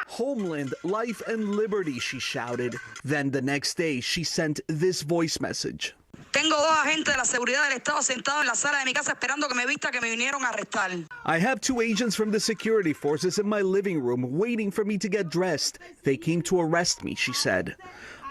Homeland, life, and liberty, she shouted. Then the next day, she sent this voice message. Tengo dos agentes de la seguridad del Estado sentados en la sala de mi casa esperando que me vista que me vinieron a arrestar. I have 2 agents from the security forces in my living room waiting for me to get dressed. They came to arrest me, she said.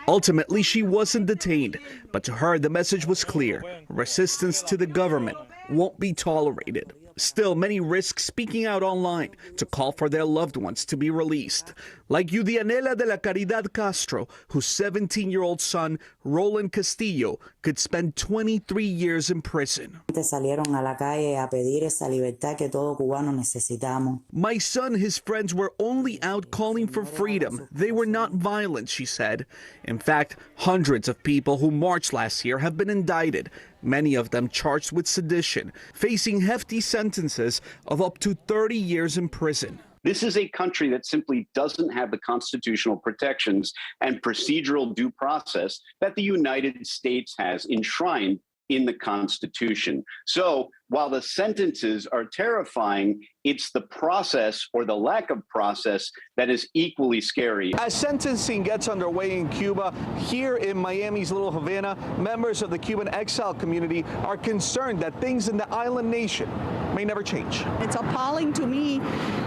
Ultimately, she wasn't detained, but to her, the message was clear. Resistance to the government won't be tolerated. Still, many risk speaking out online to call for their loved ones to be released, like Yudianela de la Caridad Castro, whose 17-year-old son, Roland Castillo, could spend 23 years in prison. Salieron a la calle a pedir esa libertad que todo cubano necesitamos. My son, his friends were only out calling for freedom. They were not violent, she said. In fact, hundreds of people who marched last year have been indicted, many of them charged with sedition, facing hefty sentences of up to 30 years in prison. This is a country that simply doesn't have the constitutional protections and procedural due process that the United States has enshrined in the Constitution. So while the sentences are terrifying, it's the process or the lack of process that is equally scary. As sentencing gets underway in Cuba, here in Miami's Little Havana, members of the Cuban exile community are concerned that things in the island nation may never change. It's appalling to me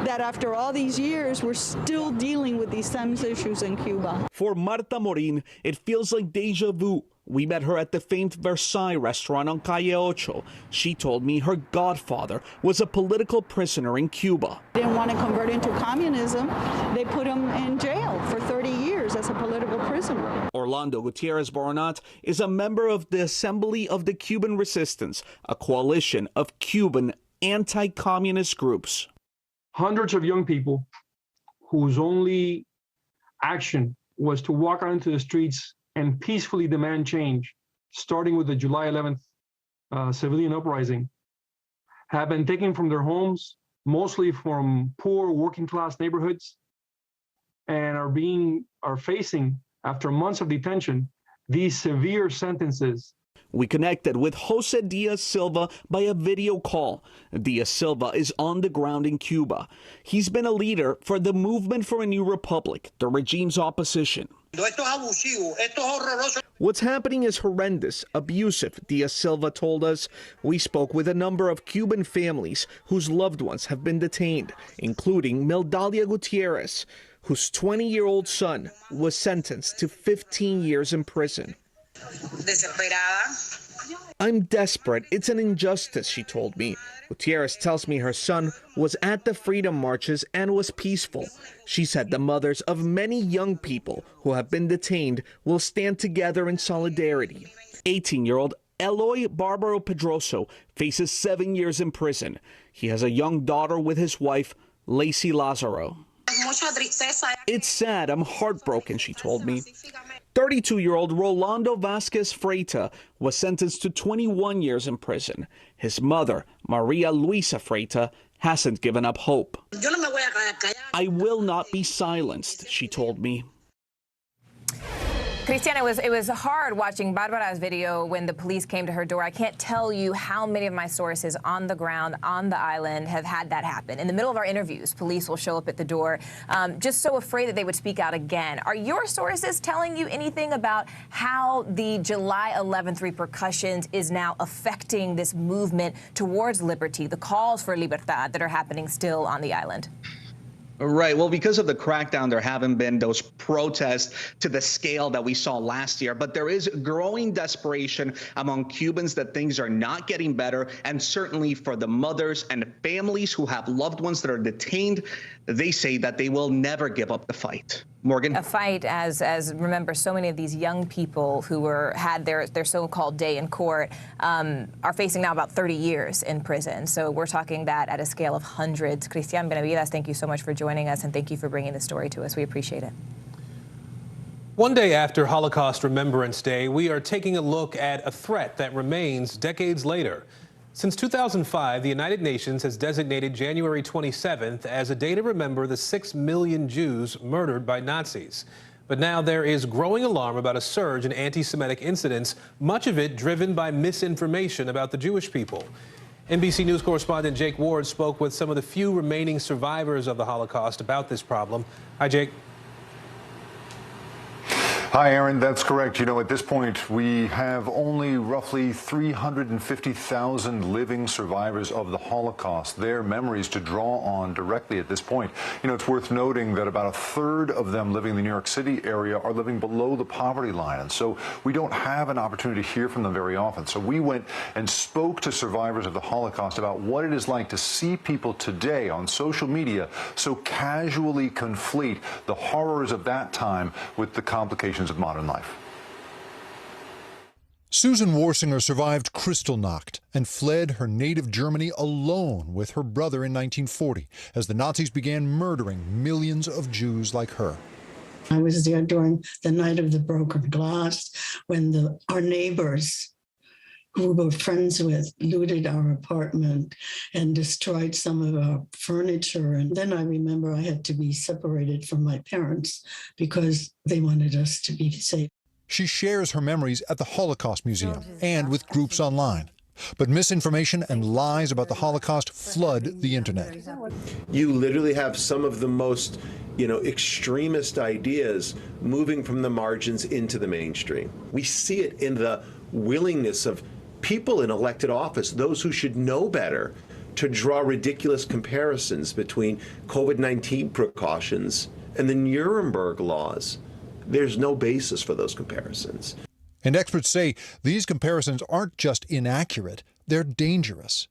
that after all these years, we're still dealing with these same issues in Cuba. For Marta Morin, it feels like deja vu. We met her at the famed Versailles restaurant on Calle Ocho. She told me her godfather was a political prisoner in Cuba. Didn't want to convert into communism. They put him in jail for 30 years as a political prisoner. Orlando Gutierrez Boronat is a member of the Assembly of the Cuban Resistance, a coalition of Cuban anti-communist groups. Hundreds of young people whose only action was to walk out into the streets and peacefully demand change, starting with the July 11th civilian uprising, have been taken from their homes, mostly from poor working class neighborhoods, and are facing, after months of detention, these severe sentences. We connected with Jose Diaz Silva by a video call. Diaz Silva is on the ground in Cuba. He's been a leader for the Movement for a New Republic, the regime's opposition. What's happening is horrendous, abusive, Diaz Silva told us. We spoke with a number of Cuban families whose loved ones have been detained, including Mildalia Gutierrez, whose 20-year-old son was sentenced to 15 years in prison. I'm desperate. It's an injustice, she told me. Gutierrez tells me her son was at the freedom marches and was peaceful. She said the mothers of many young people who have been detained will stand together in solidarity. 18-year-old Eloy Barbaro Pedroso faces 7 years in prison. He has a young daughter with his wife, Lacey Lazaro. It's sad. I'm heartbroken, she told me. 32-year-old Rolando Vasquez Freita was sentenced to 21 years in prison. His mother, Maria Luisa Freita, hasn't given up hope. I will not be silenced, she told me. Cristiana, it was hard watching Barbara's video when the police came to her door. I can't tell you how many of my sources on the ground, on the island, have had that happen. In the middle of our interviews, police will show up at the door, just so afraid that they would speak out again. Are your sources telling you anything about how the July 11th repercussions is now affecting this movement towards liberty, the calls for libertad that are happening still on the island? Right. Well, because of the crackdown, there haven't been those protests to the scale that we saw last year. But there is growing desperation among Cubans that things are not getting better. And certainly for the mothers and families who have loved ones that are detained, they say that they will never give up the fight. Morgan? A fight, as remember, so many of these young people who had their so-called day in court are facing now about 30 years in prison. So we're talking that at a scale of hundreds. Cristian Benavides, thank you so much for joining us, and thank you for bringing the story to us. We appreciate it. One day after Holocaust Remembrance Day, we are taking a look at a threat that remains decades later. Since 2005, the United Nations has designated January 27th as a day to remember the 6 million Jews murdered by Nazis. But now there is growing alarm about a surge in anti-Semitic incidents, much of it driven by misinformation about the Jewish people. NBC News correspondent Jake Ward spoke with some of the few remaining survivors of the Holocaust about this problem. Hi, Jake. Hi, Aaron. That's correct. You know, at this point, we have only roughly 350,000 living survivors of the Holocaust, their memories to draw on directly at this point. You know, it's worth noting that about a third of them living in the New York City area are living below the poverty line. And so we don't have an opportunity to hear from them very often. So we went and spoke to survivors of the Holocaust about what it is like to see people today on social media so casually conflate the horrors of that time with the complications of modern life. Susan Warsinger survived Kristallnacht and fled her native Germany alone with her brother in 1940 as the Nazis began murdering millions of Jews like her. I was there during the night of the broken glass when our neighbors, who we were friends with, looted our apartment and destroyed some of our furniture. And then I remember I had to be separated from my parents because they wanted us to be safe. She shares her memories at the Holocaust Museum and with groups online. But misinformation and lies about the Holocaust flood the internet. You literally have some of the most, extremist ideas moving from the margins into the mainstream. We see it in the willingness of people in elected office, those who should know better, to draw ridiculous comparisons between COVID-19 precautions and the Nuremberg laws. There's no basis for those comparisons. And experts say these comparisons aren't just inaccurate, they're dangerous.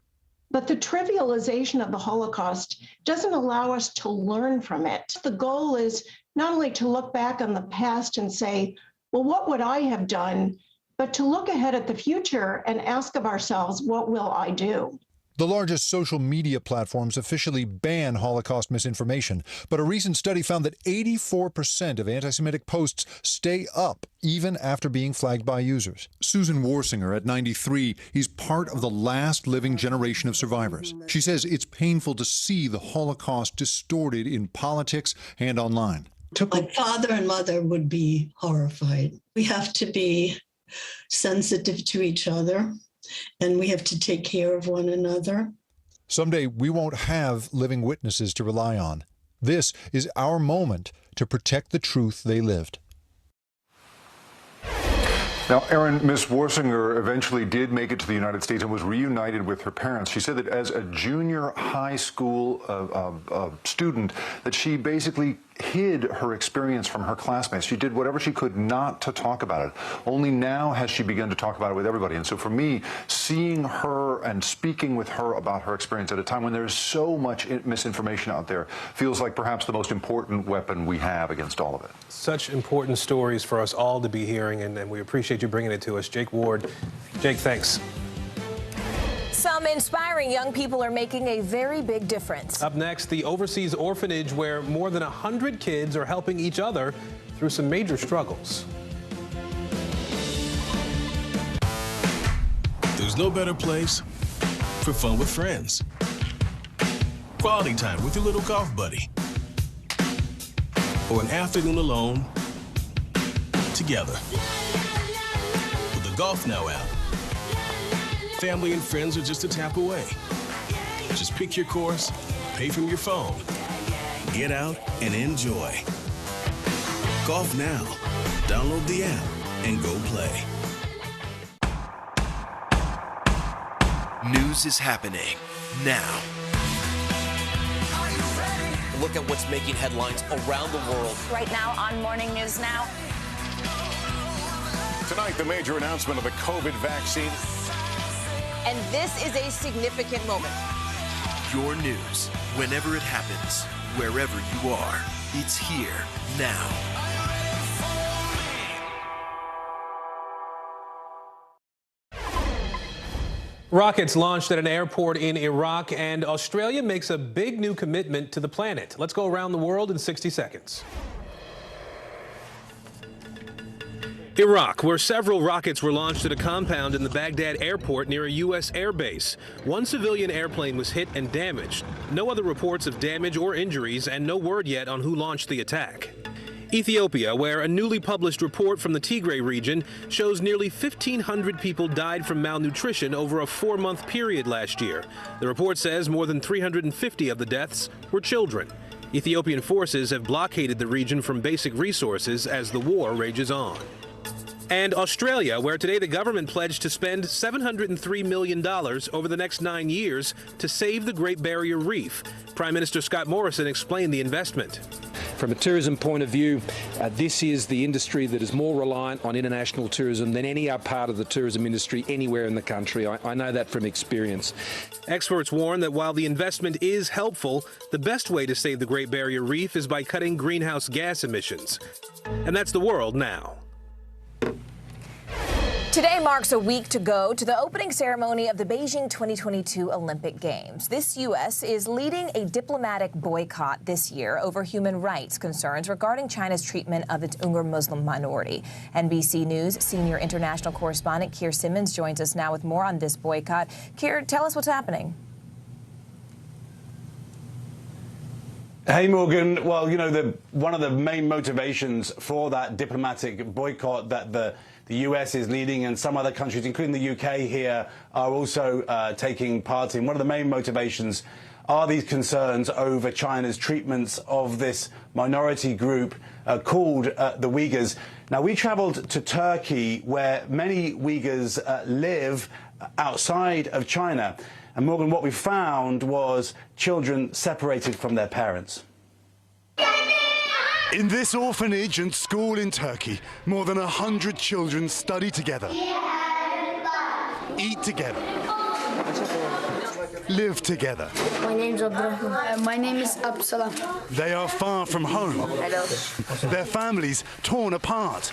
But the trivialization of the Holocaust doesn't allow us to learn from it. The goal is not only to look back on the past and say, well, what would I have done? But to look ahead at the future and ask of ourselves, what will I do? The largest social media platforms officially ban Holocaust misinformation, but a recent study found that 84% of anti-Semitic posts stay up even after being flagged by users. Susan Warsinger, at 93, is part of the last living generation of survivors. She says it's painful to see the Holocaust distorted in politics and online. My father and mother would be horrified. We have to be sensitive to each other, and we have to take care of one another. Someday we won't have living witnesses to rely on. This is our moment to protect the truth they lived. Now, Aaron, Ms. Warsinger eventually did make it to the United States and was reunited with her parents. She said that as a junior high school student, that she basically hid her experience from her classmates. She did whatever she could not to talk about it. Only now has she begun to talk about it with everybody. And so for me, seeing her and speaking with her about her experience at a time when there's so much misinformation out there feels like perhaps the most important weapon we have against all of it. Such important stories for us all to be hearing, and we appreciate you bringing it to us. Jake Ward. Jake, thanks. Some inspiring young people are making a very big difference. Up next, the overseas orphanage where more than 100 kids are helping each other through some major struggles. There's no better place for fun with friends. Quality time with your little golf buddy. Or an afternoon alone together. With the Golf Now app, family and friends are just a tap away. Just pick your course, pay from your phone, get out and enjoy. Golf Now. Download the app and go play. News is happening now. Look at what's making headlines around the world. Right now on Morning News Now. Tonight, the major announcement of the COVID vaccine. And this is a significant moment. Your news, whenever it happens, wherever you are, it's here now. Rockets launched at an airport in Iraq, and Australia makes a big new commitment to the planet. Let's go around the world in 60 seconds. Iraq, where several rockets were launched at a compound in the Baghdad airport near a U.S. airbase. One civilian airplane was hit and damaged. No other reports of damage or injuries, and no word yet on who launched the attack. Ethiopia, where a newly published report from the Tigray region shows nearly 1,500 people died from malnutrition over a 4-month period last year. The report says more than 350 of the deaths were children. Ethiopian forces have blockaded the region from basic resources as the war rages on. And Australia, where today the government pledged to spend $703 million over the next 9 years to save the Great Barrier Reef. Prime Minister Scott Morrison explained the investment. From a tourism point of view, this is the industry that is more reliant on international tourism than any other part of the tourism industry anywhere in the country. I know that from experience. Experts warn that while the investment is helpful, the best way to save the Great Barrier Reef is by cutting greenhouse gas emissions. And that's the world now. Today marks a week to go to the opening ceremony of the Beijing 2022 Olympic Games. This U.S. is leading a diplomatic boycott this year over human rights concerns regarding China's treatment of its Uyghur Muslim minority. NBC News senior international correspondent Keir Simmons joins us now with more on this boycott. Keir, tell us what's happening. Hey, Morgan. Well, you know, one of the main motivations for that diplomatic boycott that the U.S. is leading, and some other countries, including the U.K. here, are also taking part in. One of the main motivations are these concerns over China's treatments of this minority group called the Uyghurs. Now, we traveled to Turkey, where many Uyghurs live outside of China. And Morgan, what we found was children separated from their parents. In this orphanage and school in Turkey, more than 100 children study together, eat together, live together. My name's Abdurrahman. My name is Absalam. They are far from home. Hello. Their families torn apart.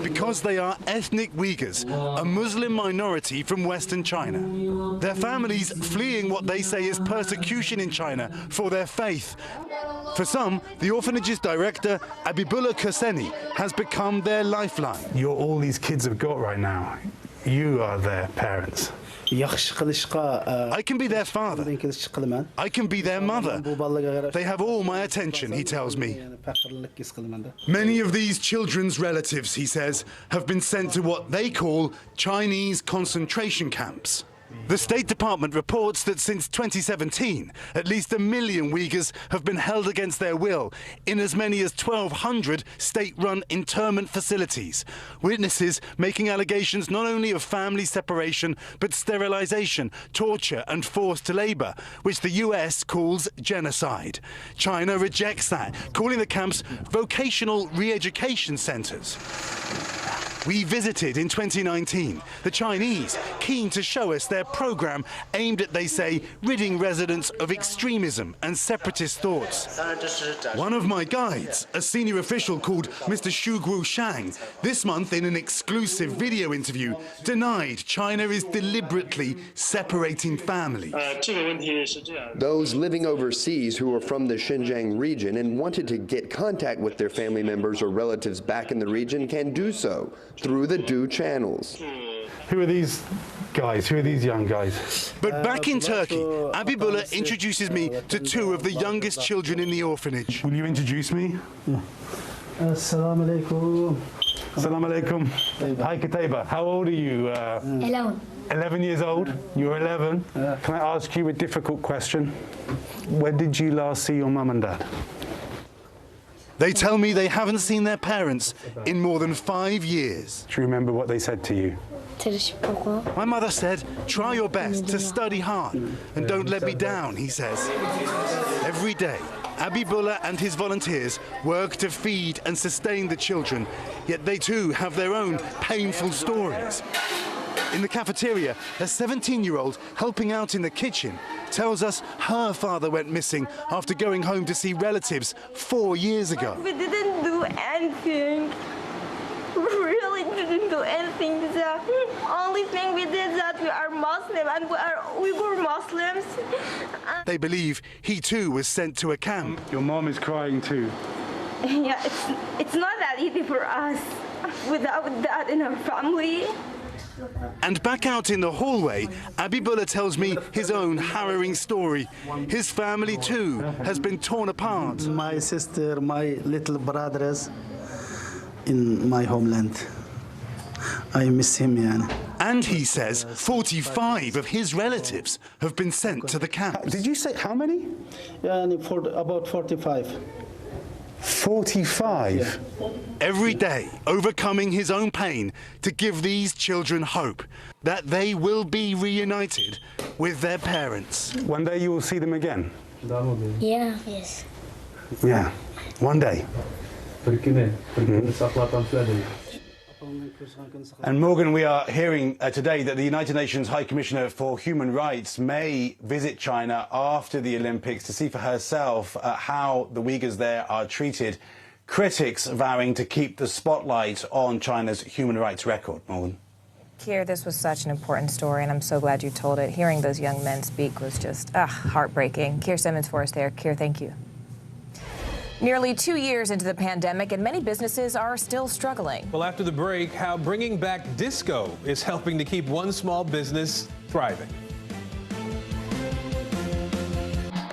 Because they are ethnic Uyghurs, a Muslim minority from Western China. Their families fleeing what they say is persecution in China for their faith. For some, the orphanage's director, Abibullah Kurseni, has become their lifeline. You're all these kids have got right now. You are their parents. I can be their father. I can be their mother. They have all my attention, he tells me. Many of these children's relatives, he says, have been sent to what they call Chinese concentration camps. The State Department reports that since 2017, at least 1 million Uyghurs have been held against their will in as many as 1,200 state-run internment facilities. Witnesses making allegations not only of family separation, but sterilization, torture and forced labor, which the US calls genocide. China rejects that, calling the camps vocational re-education centers. We visited in 2019, the Chinese keen to show us their program aimed at, they say, ridding residents of extremism and separatist thoughts. One of my guides, a senior official called Mr. Xu Guoshang, this month in an exclusive video interview, denied China is deliberately separating families. Those living overseas who are from the Xinjiang region and wanted to get contact with their family members or relatives back in the region can do so through the due channels. Who are these guys? Who are these young guys? But back in Turkey, Abibullah introduces me to two of the youngest children in the orphanage. Will you introduce me? Assalamu alaikum. Assalamu alaikum. Hi, Kataiba. How old are you? 11. 11 years old? You're 11. Can I ask you a difficult question? When did you last see your mum and dad? They tell me they haven't seen their parents in more than 5 years. Do you remember what they said to you? My mother said, try your best to study hard and don't let me down, he says. Every day, Abibullah and his volunteers work to feed and sustain the children, yet they too have their own painful stories. In the cafeteria, a 17-year-old helping out in the kitchen tells us her father went missing after going home to see relatives 4 years ago. We didn't do anything. We really didn't do anything. The only thing we did is that we are Muslim and we were Muslims. They believe he too was sent to a camp. Your mom is crying too. Yeah, it's not that easy for us without that in our family. And back out in the hallway, Abibullah tells me his own harrowing story. His family too has been torn apart. My sister, my little brothers in my homeland. I miss him, yeah. And he says 45 of his relatives have been sent to the camps. Did you say how many? Yeah, about 45. 45? Yeah. Every day, overcoming his own pain to give these children hope that they will be reunited with their parents. One day you will see them again? Yeah. Yes. Yeah, one day. And Morgan, we are hearing today that the United Nations High Commissioner for Human Rights may visit China after the Olympics to see for herself how the Uyghurs there are treated. Critics vowing to keep the spotlight on China's human rights record. Morgan. Keir, this was such an important story, and I'm so glad you told it. Hearing those young men speak was just heartbreaking. Keir Simmons for us there. Keir, thank you. Nearly 2 years into the pandemic, and many businesses are still struggling. Well, after the break, how bringing back disco is helping to keep one small business thriving.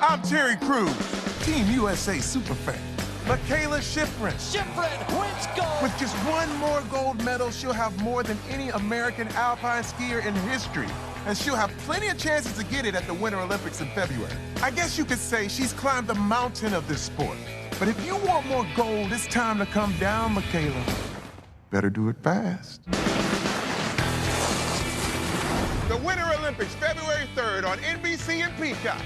I'm Terry Crews, Team USA Superfan. Michaela Schifrin. Schifrin wins gold. With just one more gold medal, she'll have more than any American alpine skier in history. And she'll have plenty of chances to get it at the Winter Olympics in February. I guess you could say she's climbed the mountain of this sport. But if you want more gold, it's time to come down, Michaela. Better do it fast. The Winter Olympics, February 3rd on NBC and Peacock.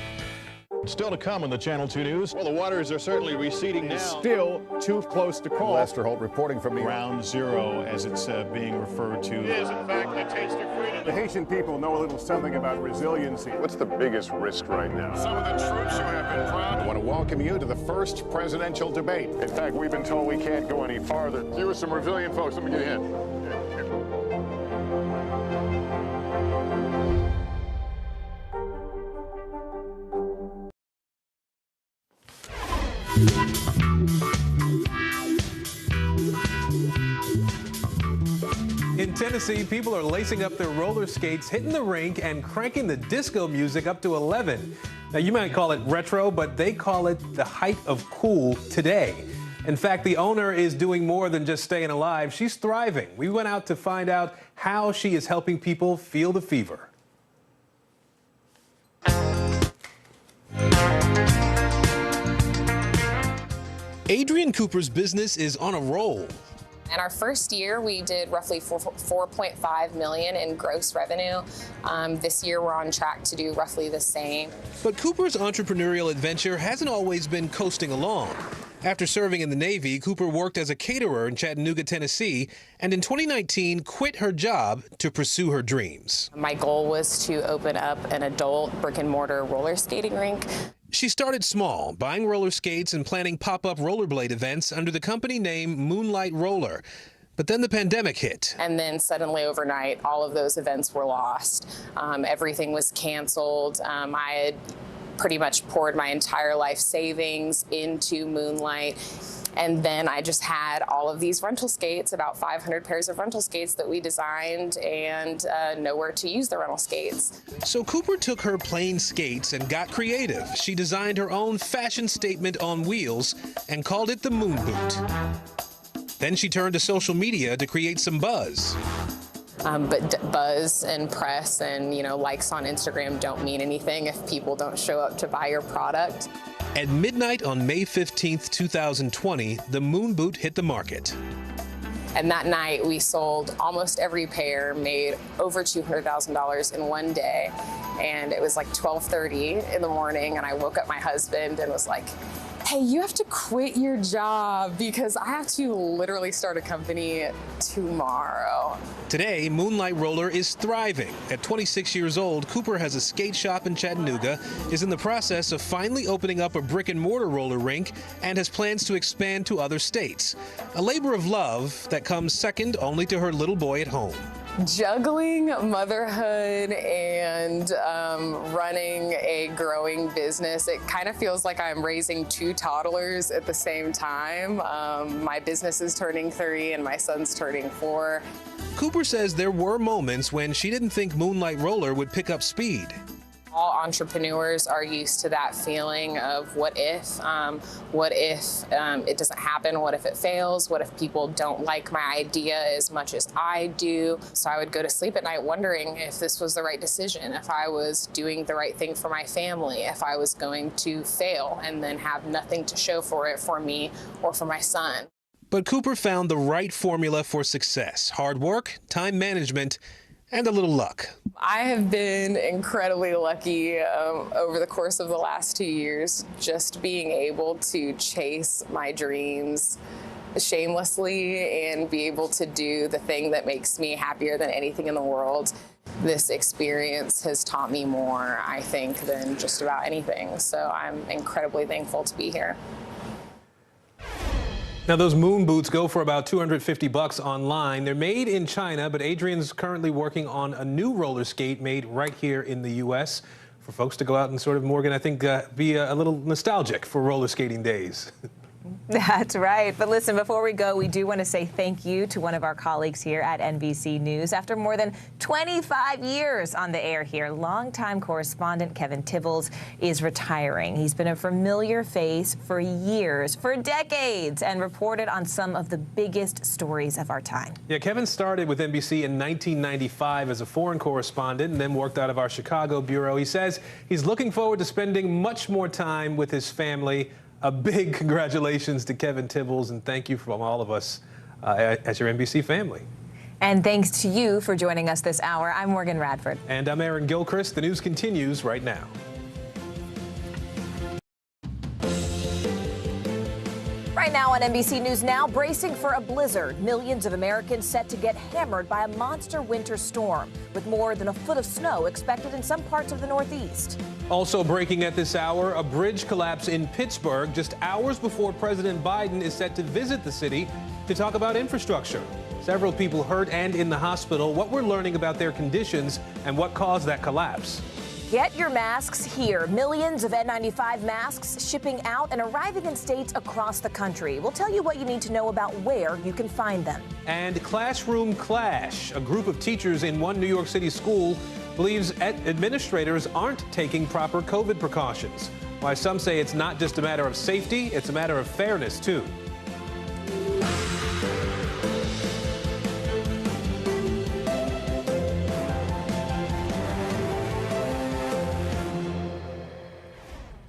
Still to come in the Channel 2 News. Well, the waters are certainly receding now. Still too close to call. Lester Holt reporting from Ground Zero, as it's being referred to. It is, in fact, a taste of freedom. The Haitian people know a little something about resiliency. What's the biggest risk right now? Some of the troops who have been proud. I want to welcome you to the first presidential debate. In fact, we've been told we can't go any farther. You are some resilient folks. Let me get in. In Tennessee, people are lacing up their roller skates, hitting the rink, and cranking the disco music up to 11. Now, you might call it retro, but they call it the height of cool today. In fact, the owner is doing more than just staying alive. She's thriving. We went out to find out how she is helping people feel the fever. Adrienne Cooper's business is on a roll. In our first year, we did roughly $4.5 million in gross revenue. This year, we're on track to do roughly the same. But Cooper's entrepreneurial adventure hasn't always been coasting along. After serving in the Navy, Cooper worked as a caterer in Chattanooga, Tennessee, and in 2019 quit her job to pursue her dreams. My goal was to open up an adult brick-and-mortar roller skating rink. She started small, buying roller skates and planning pop-up rollerblade events under the company name Moonlight Roller. But then the pandemic hit. And then suddenly overnight, all of those events were lost. Everything was canceled. I had pretty much poured my entire life savings into Moonlight. And then I just had all of these rental skates, about 500 pairs of rental skates that we designed, and nowhere to use the rental skates. So Cooper took her plain skates and got creative. She designed her own fashion statement on wheels and called it the Moon Boot. Then she turned to social media to create some buzz. But buzz and press and, likes on Instagram don't mean anything if people don't show up to buy your product. At midnight on May 15th, 2020, the Moon Boot hit the market. And that night, we sold almost every pair, made over $200,000 in one day. And it was like 12:30 in the morning, and I woke up my husband and was like, hey, you have to quit your job because I have to literally start a company tomorrow. Today, Moonlight Roller is thriving. At 26 years old, Cooper has a skate shop in Chattanooga, is in the process of finally opening up a brick-and-mortar roller rink, and has plans to expand to other states. A labor of love that comes second only to her little boy at home. Juggling motherhood and running a growing business, it kind of feels like I'm raising two toddlers at the same time. My business is turning 3 and my son's turning 4. Cooper says there were moments when she didn't think Moonlight Roller would pick up speed. All entrepreneurs are used to that feeling of what if it doesn't happen, what if it fails, what if people don't like my idea as much as I do. So I would go to sleep at night wondering if this was the right decision, if I was doing the right thing for my family, if I was going to fail and then have nothing to show for it for me or for my son. But Cooper found the right formula for success: hard work, time management, and a little luck. I have been incredibly lucky over the course of the last 2 years, just being able to chase my dreams shamelessly and be able to do the thing that makes me happier than anything in the world. This experience has taught me more, I think, than just about anything. So I'm incredibly thankful to be here. Now, those Moon Boots go for about $250 online. They're made in China, but Adrienne's currently working on a new roller skate made right here in the U.S. for folks to go out and sort of, Morgan, I think, be a little nostalgic for roller skating days. That's right. But listen, before we go, we do want to say thank you to one of our colleagues here at NBC News. After more than 25 years on the air here, longtime correspondent Kevin Tibbles is retiring. He's been a familiar face for years, for decades, and reported on some of the biggest stories of our time. Yeah, Kevin started with NBC in 1995 as a foreign correspondent and then worked out of our Chicago bureau. He says he's looking forward to spending much more time with his family. A big congratulations to Kevin Tibbles, and thank you from all of us as your NBC family. And thanks to you for joining us this hour. I'm Morgan Radford. And I'm Aaron Gilchrist. The news continues right now. Right now on NBC News Now, bracing for a blizzard. Millions of Americans set to get hammered by a monster winter storm, with more than a foot of snow expected in some parts of the Northeast. Also breaking at this hour, a bridge collapse in Pittsburgh just hours before President Biden is set to visit the city to talk about infrastructure. Several people hurt and in the hospital. What we're learning about their conditions and what caused that collapse. Get your masks here. Millions of N95 masks shipping out and arriving in states across the country. We'll tell you what you need to know about where you can find them. And classroom clash. A group of teachers in one New York City school believes administrators aren't taking proper COVID precautions. Why some say it's not just a matter of safety, it's a matter of fairness, too.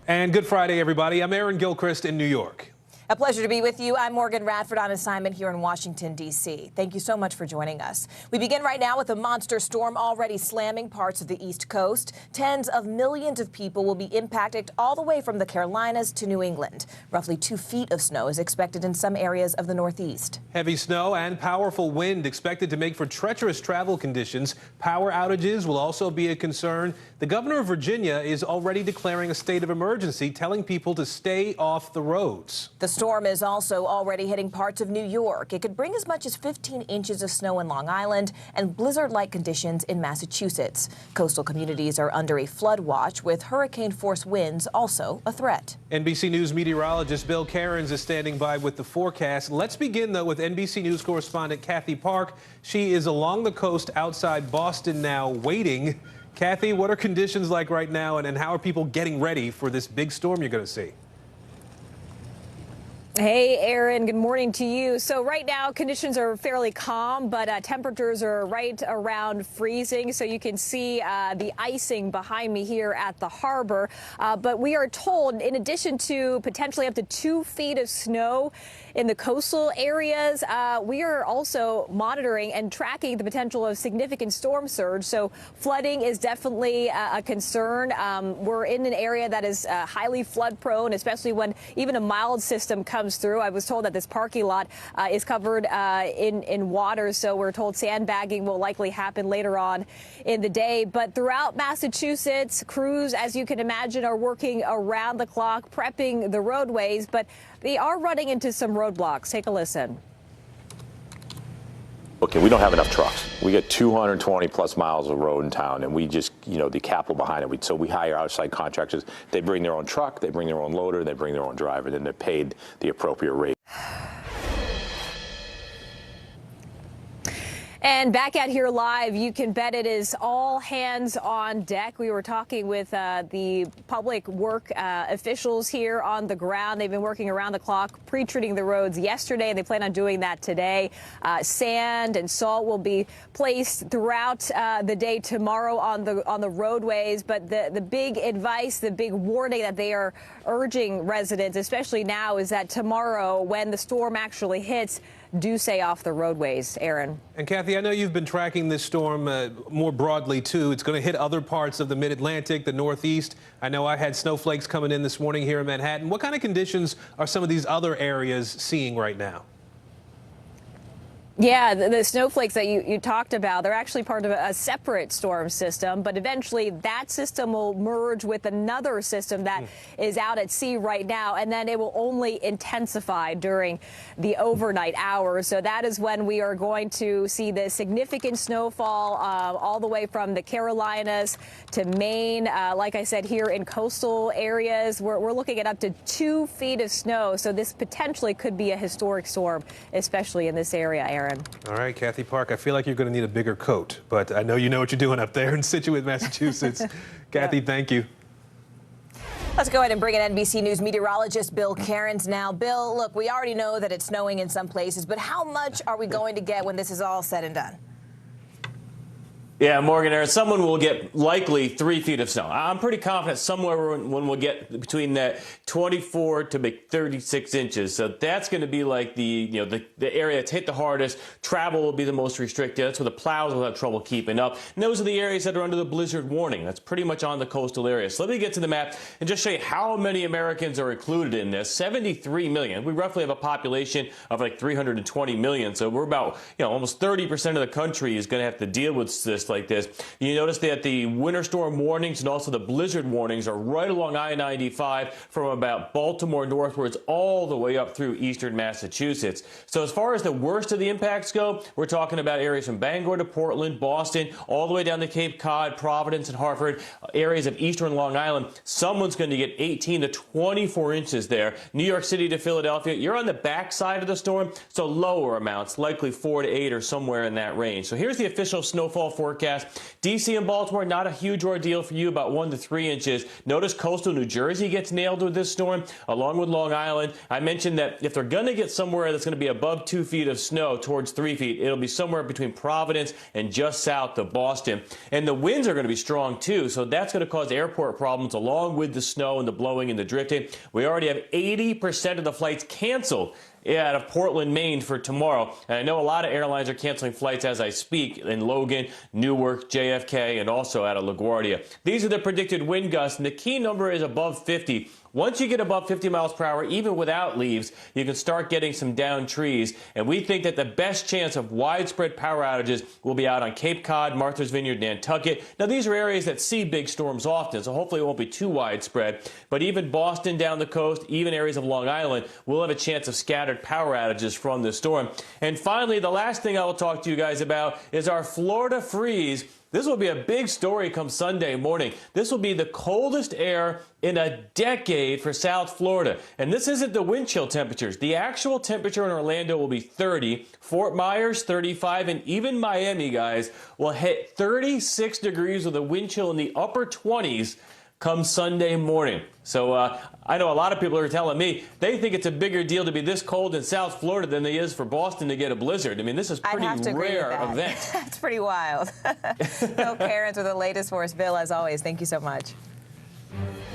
And good Friday, everybody. I'm Aaron Gilchrist in New York. A pleasure to be with you. I'm Morgan Radford on assignment here in Washington, D.C. Thank you so much for joining us. We begin right now with a monster storm already slamming parts of the East Coast. Tens of millions of people will be impacted all the way from the Carolinas to New England. Roughly 2 feet of snow is expected in some areas of the Northeast. Heavy snow and powerful wind expected to make for treacherous travel conditions. Power outages will also be a concern. The governor of Virginia is already declaring a state of emergency, telling people to stay off the roads. The storm is also already hitting parts of New York. It could bring as much as 15 inches of snow in Long Island and blizzard-like conditions in Massachusetts. Coastal communities are under a flood watch, with hurricane-force winds also a threat. NBC News meteorologist Bill Cairns is standing by with the forecast. Let's begin, though, with NBC News correspondent Kathy Park. She is along the coast outside Boston now, waiting. Kathy, what are conditions like right now, and how are people getting ready for this big storm you're going to see? Hey, Aaron, good morning to you. So right now, conditions are fairly calm, but temperatures are right around freezing. So you can see the icing behind me here at the harbor. But we are told, in addition to potentially up to 2 feet of snow in the coastal areas, we are also monitoring and tracking the potential of significant storm surge. So flooding is definitely a concern. We're in an area that is highly flood prone, especially when even a mild system comes through. I was told that this parking lot is covered in water, so we're told sandbagging will likely happen later on in the day. But throughout Massachusetts, crews, as you can imagine, are working around the clock, prepping the roadways, but they are running into some roadblocks. Take a listen. Okay, we don't have enough trucks. We get 220 plus miles of road in town, and we just, the capital behind it. So we hire outside contractors. They bring their own truck, they bring their own loader, they bring their own driver, then they're paid the appropriate rate. And back out here live, you can bet it is all hands on deck. We were talking with the public work officials here on the ground. They've been working around the clock, pre-treating the roads yesterday, and they plan on doing that today. Sand and salt will be placed throughout the day tomorrow on the roadways. But the big advice, the big warning that they are urging residents, especially now, is that tomorrow, when the storm actually hits, do stay off the roadways. Aaron. And Kathy, I know you've been tracking this storm more broadly, too. It's going to hit other parts of the mid-Atlantic, the Northeast. I know I had snowflakes coming in this morning here in Manhattan. What kind of conditions are some of these other areas seeing right now? Yeah, the snowflakes that you talked about, they're actually part of a separate storm system, but eventually that system will merge with another system that is out at sea right now, and then it will only intensify during the overnight hours. So that is when we are going to see the significant snowfall all the way from the Carolinas to Maine. Like I said, here in coastal areas, we're looking at up to 2 feet of snow. So this potentially could be a historic storm, especially in this area, Aaron. All right, Kathy Park, I feel like you're going to need a bigger coat, but I know you know what you're doing up there in Situate, Massachusetts. Kathy, thank you. Let's go ahead and bring in NBC News meteorologist Bill Cairns now. Bill, look, we already know that it's snowing in some places, but how much are we going to get when this is all said and done? Yeah, Morgan, Aaron, someone will get likely 3 feet of snow. I'm pretty confident somewhere when we'll get between that 24 to 36 inches. So that's going to be like the area that's hit the hardest. Travel will be the most restricted. That's where the plows will have trouble keeping up. And those are the areas that are under the blizzard warning. That's pretty much on the coastal area. So let me get to the map and just show you how many Americans are included in this. 73 million. We roughly have a population of like 320 million. So we're about, almost 30% of the country is going to have to deal with this like this. You notice that the winter storm warnings and also the blizzard warnings are right along I-95 from about Baltimore northwards all the way up through eastern Massachusetts. So as far as the worst of the impacts go, we're talking about areas from Bangor to Portland, Boston, all the way down to Cape Cod, Providence, and Hartford, areas of eastern Long Island. Someone's going to get 18 to 24 inches there. New York City to Philadelphia, you're on the backside of the storm, so lower amounts, likely 4 to 8 or somewhere in that range. So here's the official snowfall forecast. D.C. and Baltimore, not a huge ordeal for you, about 1 to 3 inches. Notice coastal New Jersey gets nailed with this storm, along with Long Island. I mentioned that if they're going to get somewhere that's going to be above 2 feet of snow towards 3 feet, it'll be somewhere between Providence and just south of Boston. And the winds are going to be strong, too, so that's going to cause airport problems along with the snow and the blowing and the drifting. We already have 80% of the flights canceled out of Portland, Maine for tomorrow. And I know a lot of airlines are canceling flights as I speak in Logan, Newark, JFK, and also out of LaGuardia. These are the predicted wind gusts, and the key number is above 50. Once you get above 50 miles per hour, even without leaves, you can start getting some downed trees. And we think that the best chance of widespread power outages will be out on Cape Cod, Martha's Vineyard, Nantucket. Now, these are areas that see big storms often, so hopefully it won't be too widespread. But even Boston down the coast, even areas of Long Island, will have a chance of scattered power outages from this storm. And finally, the last thing I will talk to you guys about is our Florida freeze. This will be a big story come Sunday morning. This will be the coldest air in a decade for South Florida. And this isn't the wind chill temperatures. The actual temperature in Orlando will be 30, Fort Myers 35, and even Miami, guys, will hit 36 degrees with a wind chill in the upper 20s come Sunday morning. So I know a lot of people are telling me they think it's a bigger deal to be this cold in South Florida than it is for Boston to get a blizzard. I mean, this is a pretty rare event. That's pretty wild. Bill Cairns with the latest for us. Bill, as always, thank you so much.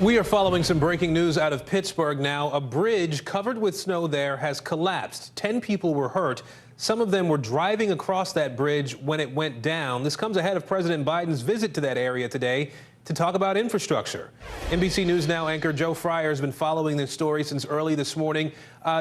We are following some breaking news out of Pittsburgh now. A bridge covered with snow there has collapsed. 10 people were hurt. Some of them were driving across that bridge when it went down. This comes ahead of President Biden's visit to that area today to talk about infrastructure. NBC News Now anchor Joe Fryer has been following this story since early this morning.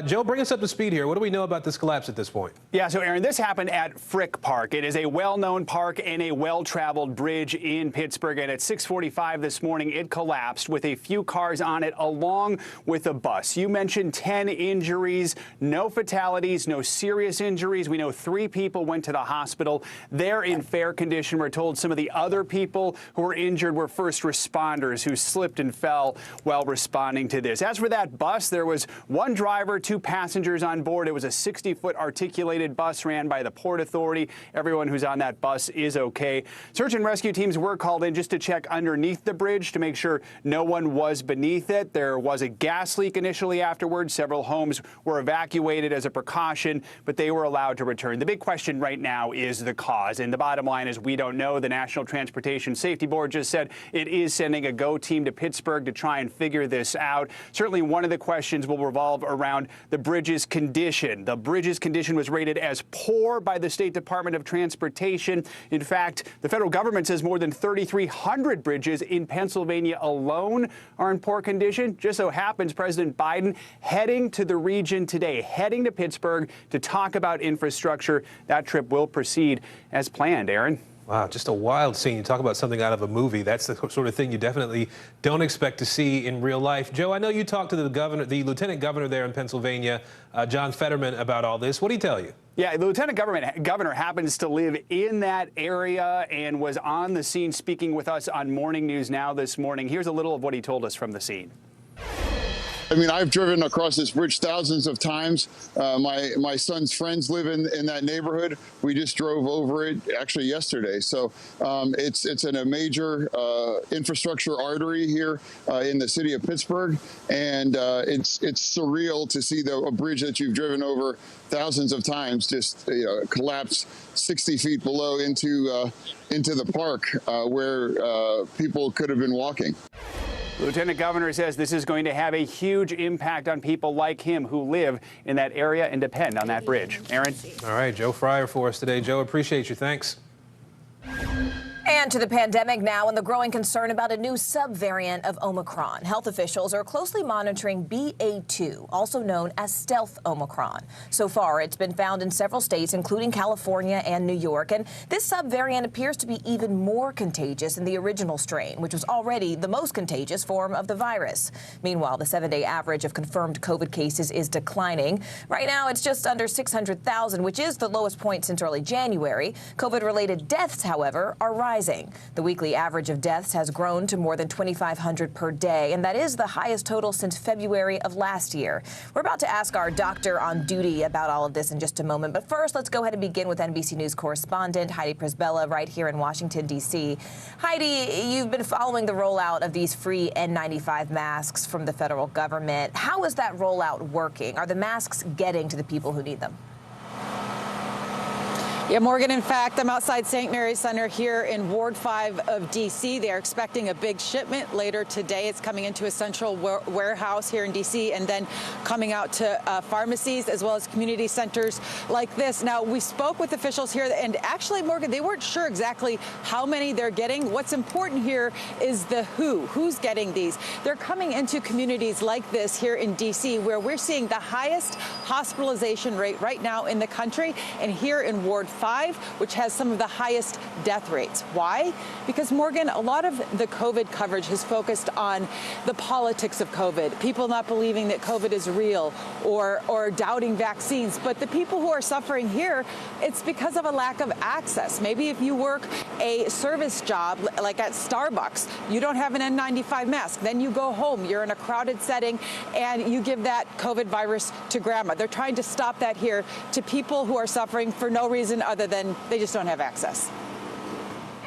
Joe, bring us up to speed here. What do we know about this collapse at this point? Yeah, so Aaron, this happened at Frick Park. It is a well-known park and a well-traveled bridge in Pittsburgh. And at 6:45 this morning, it collapsed with a few cars on it along with a bus. You mentioned 10 injuries, no fatalities, no serious injuries. We know 3 people went to the hospital. They're in fair condition. We're told some of the other people who were injured were first responders who slipped and fell while responding to this. As for that bus, there was one driver, 2 passengers on board. It was a 60-foot articulated bus ran by the Port Authority. Everyone who's on that bus is okay. Search and rescue teams were called in just to check underneath the bridge to make sure no one was beneath it. There was a gas leak initially afterwards. Several homes were evacuated as a precaution, but they were allowed to return. The big question right now is the cause, and the bottom line is we don't know. The National Transportation Safety Board just said it is sending a GO team to Pittsburgh to try and figure this out. Certainly one of the questions will revolve around the bridge's condition. The bridge's condition was rated as poor by the State Department of Transportation. In fact, the federal government says more than 3,300 bridges in Pennsylvania alone are in poor condition. Just so happens President Biden heading to the region today, heading to Pittsburgh to talk about infrastructure. That trip will proceed as planned, Aaron. Wow, just a wild scene. You talk about something out of a movie. That's the sort of thing you definitely don't expect to see in real life. Joe, I know you talked to the governor, the lieutenant governor there in Pennsylvania, John Fetterman, about all this. What did he tell you? Yeah, the lieutenant governor happens to live in that area and was on the scene speaking with us on Morning News Now this morning. Here's a little of what he told us from the scene. I mean, I've driven across this bridge thousands of times. My son's friends live in that neighborhood. We just drove over it actually yesterday. So it's in a major infrastructure artery here in the city of Pittsburgh, and it's surreal to see a bridge that you've driven over thousands of times just collapse 60 feet below into the park where people could have been walking. The Lieutenant Governor says this is going to have a huge impact on people like him who live in that area and depend on that bridge. Aaron? All right, Joe Fryer for us today. Joe, appreciate you. Thanks. And to the pandemic now and the growing concern about a new subvariant of Omicron. Health officials are closely monitoring BA2, also known as stealth Omicron. So far, it's been found in several states, including California and New York. And this subvariant appears to be even more contagious than the original strain, which was already the most contagious form of the virus. Meanwhile, the 7-day average of confirmed COVID cases is declining. Right now, it's just under 600,000, which is the lowest point since early January. COVID-related deaths, however, are rising. The weekly average of deaths has grown to more than 2,500 per day, and that is the highest total since February of last year. We're about to ask our doctor on duty about all of this in just a moment, but first, let's go ahead and begin with NBC News correspondent Heidi Prisbilla right here in Washington, D.C. Heidi, you've been following the rollout of these free N95 masks from the federal government. How is that rollout working? Are the masks getting to the people who need them? Yeah, Morgan, in fact, I'm outside St. Mary's Center here in Ward 5 of D.C. They are expecting a big shipment later today. It's coming into a central warehouse here in D.C. and then coming out to pharmacies as well as community centers like this. Now, we spoke with officials here, and actually, Morgan, they weren't sure exactly how many they're getting. What's important here is the who's getting these. They're coming into communities like this here in D.C. where we're seeing the highest hospitalization rate right now in the country, and here in Ward 5, which has some of the highest death rates. Why? Because, Morgan, a lot of the COVID coverage has focused on the politics of COVID, people not believing that COVID is real or doubting vaccines. But the people who are suffering here, it's because of a lack of access. Maybe if you work a service job like at Starbucks, you don't have an N95 mask. Then you go home, you're in a crowded setting, and you give that COVID virus to grandma. They're trying to stop that here to people who are suffering for no reason other than they just don't have access.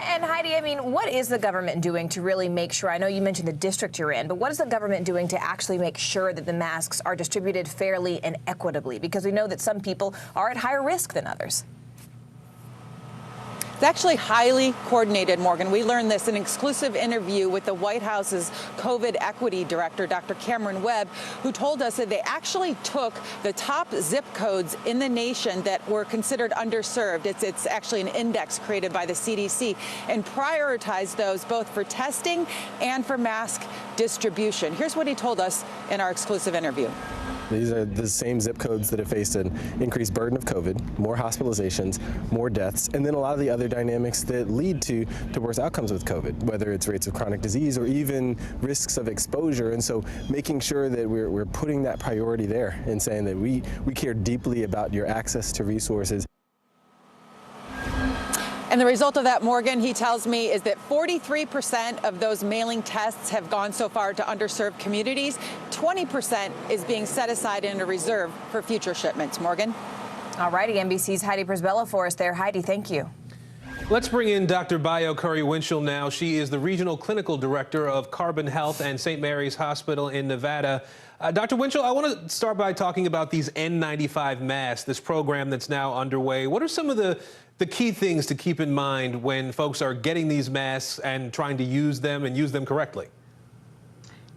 And Heidi, I mean, what is the government doing to really make sure, I know you mentioned the district you're in, but what is the government doing to actually make sure that the masks are distributed fairly and equitably? Because we know that some people are at higher risk than others. It's actually highly coordinated, Morgan. We learned this in an exclusive interview with the White House's COVID equity director, Dr. Cameron Webb, who told us that they actually took the top zip codes in the nation that were considered underserved. It's actually an index created by the CDC, and prioritized those both for testing and for mask distribution. Here's what he told us in our exclusive interview. These are the same zip codes that have faced an increased burden of COVID, more hospitalizations, more deaths, and then a lot of the other dynamics that lead to worse outcomes with COVID, whether it's rates of chronic disease or even risks of exposure. And so making sure that we're putting that priority there and saying that we care deeply about your access to resources. And the result of that, Morgan, he tells me, is that 43% of those mailing tests have gone so far to underserved communities. 20% is being set aside in a reserve for future shipments. Morgan? All righty, NBC's Heidi Prisbilla for us there. Heidi, thank you. Let's bring in Dr. Bayo Curry-Winchell now. She is the Regional Clinical Director of Carbon Health and St. Mary's Hospital in Nevada. Dr. Winchell, I want to start by talking about these N95 masks, this program that's now underway. What are some of the key things to keep in mind when folks are getting these masks and trying to use them and use them correctly?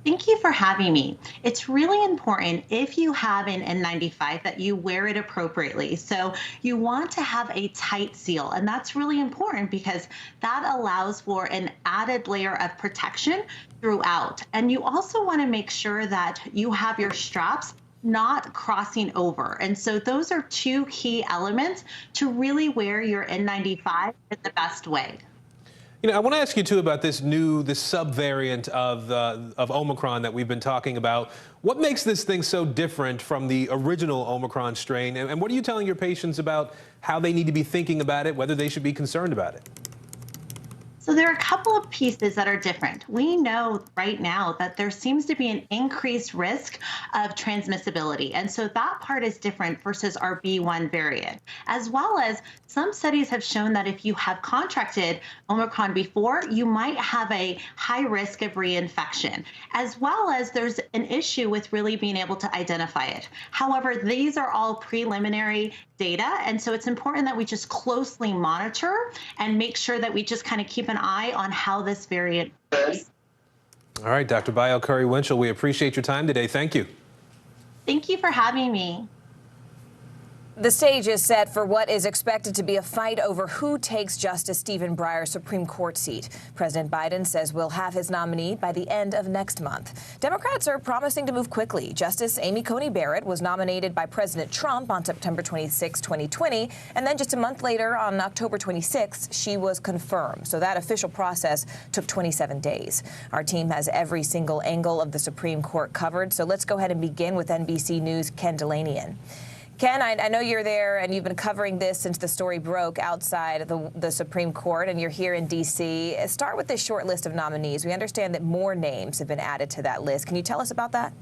Thank you for having me. It's really important if you have an N95 that you wear it appropriately. So you want to have a tight seal, and that's really important because that allows for an added layer of protection throughout. And you also want to make sure that you have your straps not crossing over. And so those are two key elements to really wear your N95 in the best way. You know, I want to ask you, too, about this subvariant of Omicron that we've been talking about. What makes this thing so different from the original Omicron strain? And what are you telling your patients about how they need to be thinking about it, whether they should be concerned about it? So there are a couple of pieces that are different. We know right now that there seems to be an increased risk of transmissibility. And so that part is different versus our B1 variant, as well as some studies have shown that if you have contracted Omicron before, you might have a high risk of reinfection, as well as there's an issue with really being able to identify it. However, these are all preliminary data, and so it's important that we just closely monitor and make sure that we just kind of keep an eye on how this variant goes. All right, Dr. Bayo Curry-Winchell, we appreciate your time today. Thank you. Thank you for having me. The stage is set for what is expected to be a fight over who takes Justice Stephen Breyer's Supreme Court seat. President Biden says we'll have his nominee by the end of next month. Democrats are promising to move quickly. Justice Amy Coney Barrett was nominated by President Trump on September 26, 2020, and then just a month later, on October 26, she was confirmed. So that official process took 27 days. Our team has every single angle of the Supreme Court covered, so let's go ahead and begin with NBC News' Ken Delanian. Ken, I know you're there and you've been covering this since the story broke outside the Supreme Court, and you're here in D.C. Start with this short list of nominees. We understand that more names have been added to that list. Can you tell us about that?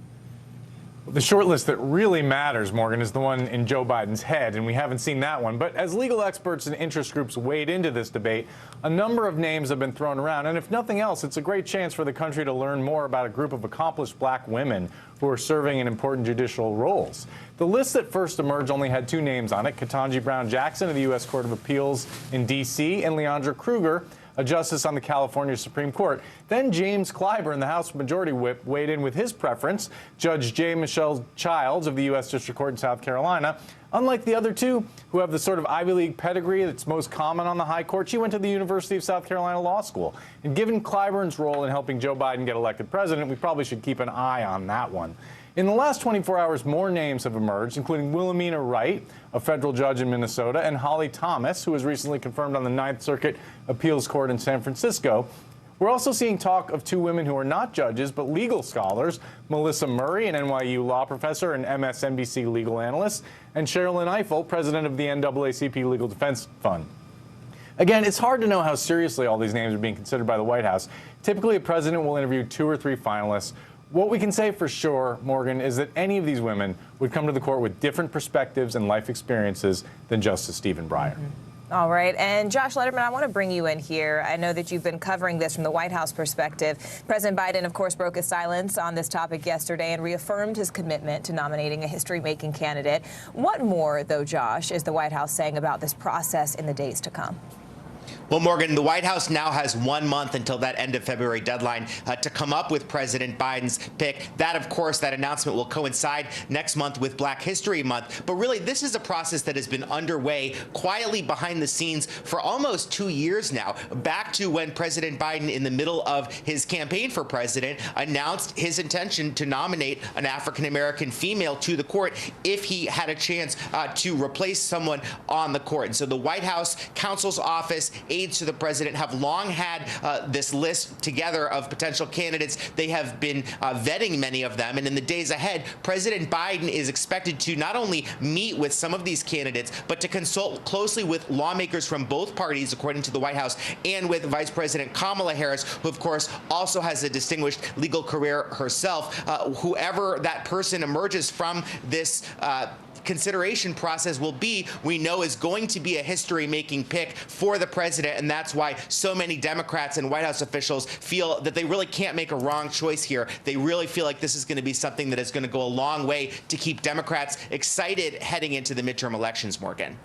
The short list that really matters, Morgan, is the one in Joe Biden's head, and we haven't seen that one. But as legal experts and interest groups wade into this debate, a number of names have been thrown around. And if nothing else, it's a great chance for the country to learn more about a group of accomplished black women who are serving in important judicial roles. The list that first emerged only had two names on it: Ketanji Brown Jackson of the U.S. Court of Appeals in D.C. and Leandra Kruger, a justice on the California Supreme Court. Then James Clyburn, the House Majority Whip, weighed in with his preference, Judge J. Michelle Childs of the U.S. District Court in South Carolina. Unlike the other two, who have the sort of Ivy League pedigree that's most common on the high court, she went to the University of South Carolina Law School. And given Clyburn's role in helping Joe Biden get elected president, we probably should keep an eye on that one. In the last 24 hours, more names have emerged, including Wilhelmina Wright, a federal judge in Minnesota, and Holly Thomas, who was recently confirmed on the Ninth Circuit Appeals Court in San Francisco. We're also seeing talk of two women who are not judges, but legal scholars: Melissa Murray, an NYU law professor and MSNBC legal analyst, and Sherilyn Ifill, president of the NAACP Legal Defense Fund. Again, it's hard to know how seriously all these names are being considered by the White House. Typically, a president will interview 2 or 3 finalists. What we can say for sure, Morgan, is that any of these women would come to the court with different perspectives and life experiences than Justice Stephen Breyer. All right. And Josh Letterman, I want to bring you in here. I know that you've been covering this from the White House perspective. President Biden, of course, broke his silence on this topic yesterday and reaffirmed his commitment to nominating a history-making candidate. What more, though, Josh, is the White House saying about this process in the days to come? Well, Morgan, the White House now has 1 month until that end of February deadline to come up with President Biden's pick. That, of course, that announcement will coincide next month with Black History Month. But really, this is a process that has been underway quietly behind the scenes for almost 2 years now, back to when President Biden, in the middle of his campaign for president, announced his intention to nominate an African-American female to the court if he had a chance to replace someone on the court. And so the White House counsel's office, aides to the president, have long had this list together of potential candidates. They have been vetting many of them, and in the days ahead, President Biden is expected to not only meet with some of these candidates, but to consult closely with lawmakers from both parties, according to the White House, and with Vice President Kamala Harris, who, of course, also has a distinguished legal career herself. Whoever that person emerges from this consideration process will be, we know, is going to be a history-making pick for the president, and that's why so many Democrats and White House officials feel that they really can't make a wrong choice here. They really feel like this is going to be something that is going to go a long way to keep Democrats excited heading into the midterm elections, Morgan.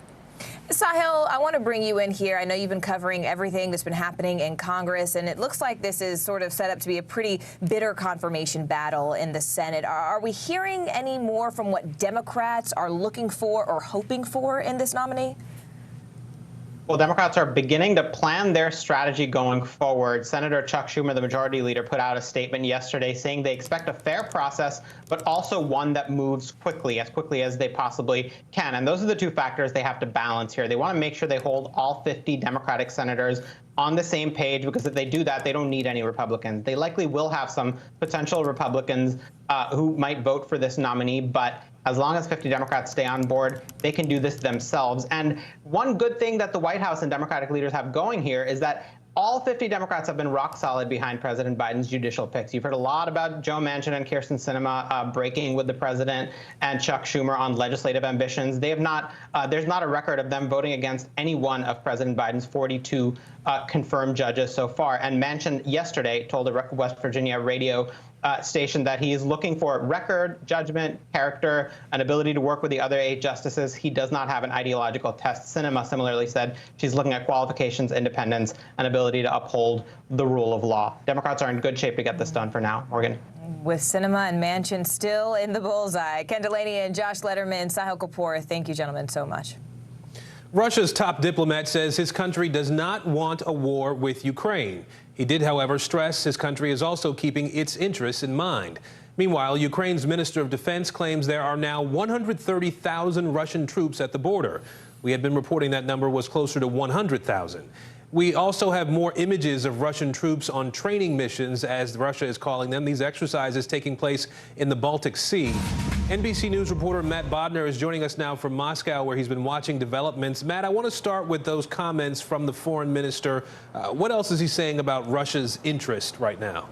Sahil, I want to bring you in here. I know you've been covering everything that's been happening in Congress, and it looks like this is sort of set up to be a pretty bitter confirmation battle in the Senate. Are we hearing any more from what Democrats are looking for or hoping for in this nominee? Well, Democrats are beginning to plan their strategy going forward. Senator Chuck Schumer, the majority leader, put out a statement yesterday saying they expect a fair process, but also one that moves quickly as they possibly can. And those are the two factors they have to balance here. They want to make sure they hold all 50 Democratic senators on the same page, because if they do that, they don't need any Republicans. They likely will have some potential Republicans who might vote for this nominee, but as long as 50 Democrats stay on board, they can do this themselves. And one good thing that the White House and Democratic leaders have going here is that All 50 Democrats have been rock solid behind President Biden's judicial picks. You've heard a lot about Joe Manchin and Kyrsten Sinema breaking with the president and Chuck Schumer on legislative ambitions. They have not. There's not a record of them voting against any one of President Biden's 42 confirmed judges so far. And Manchin yesterday told a West Virginia radio station that he is looking for record, judgment, character, an ability to work with the other 8 justices. He does not have an ideological test. Sinema similarly said she's looking at qualifications, independence, and ability to uphold the rule of law. Democrats are in good shape to get this done for now. Morgan. With Sinema and Manchin still in the bullseye. Ken Delaney and Josh Letterman, Sahil Kapoor, thank you, gentlemen, so much. Russia's top diplomat says his country does not want a war with Ukraine. He did, however, stress his country is also keeping its interests in mind. Meanwhile, Ukraine's Minister of Defense claims there are now 130,000 Russian troops at the border. We had been reporting that number was closer to 100,000. We also have more images of Russian troops on training missions, as Russia is calling them. These exercises taking place in the Baltic Sea. NBC News reporter Matt Bodner is joining us now from Moscow, where he's been watching developments. Matt, I want to start with those comments from the foreign minister. What else is he saying about Russia's interest right now?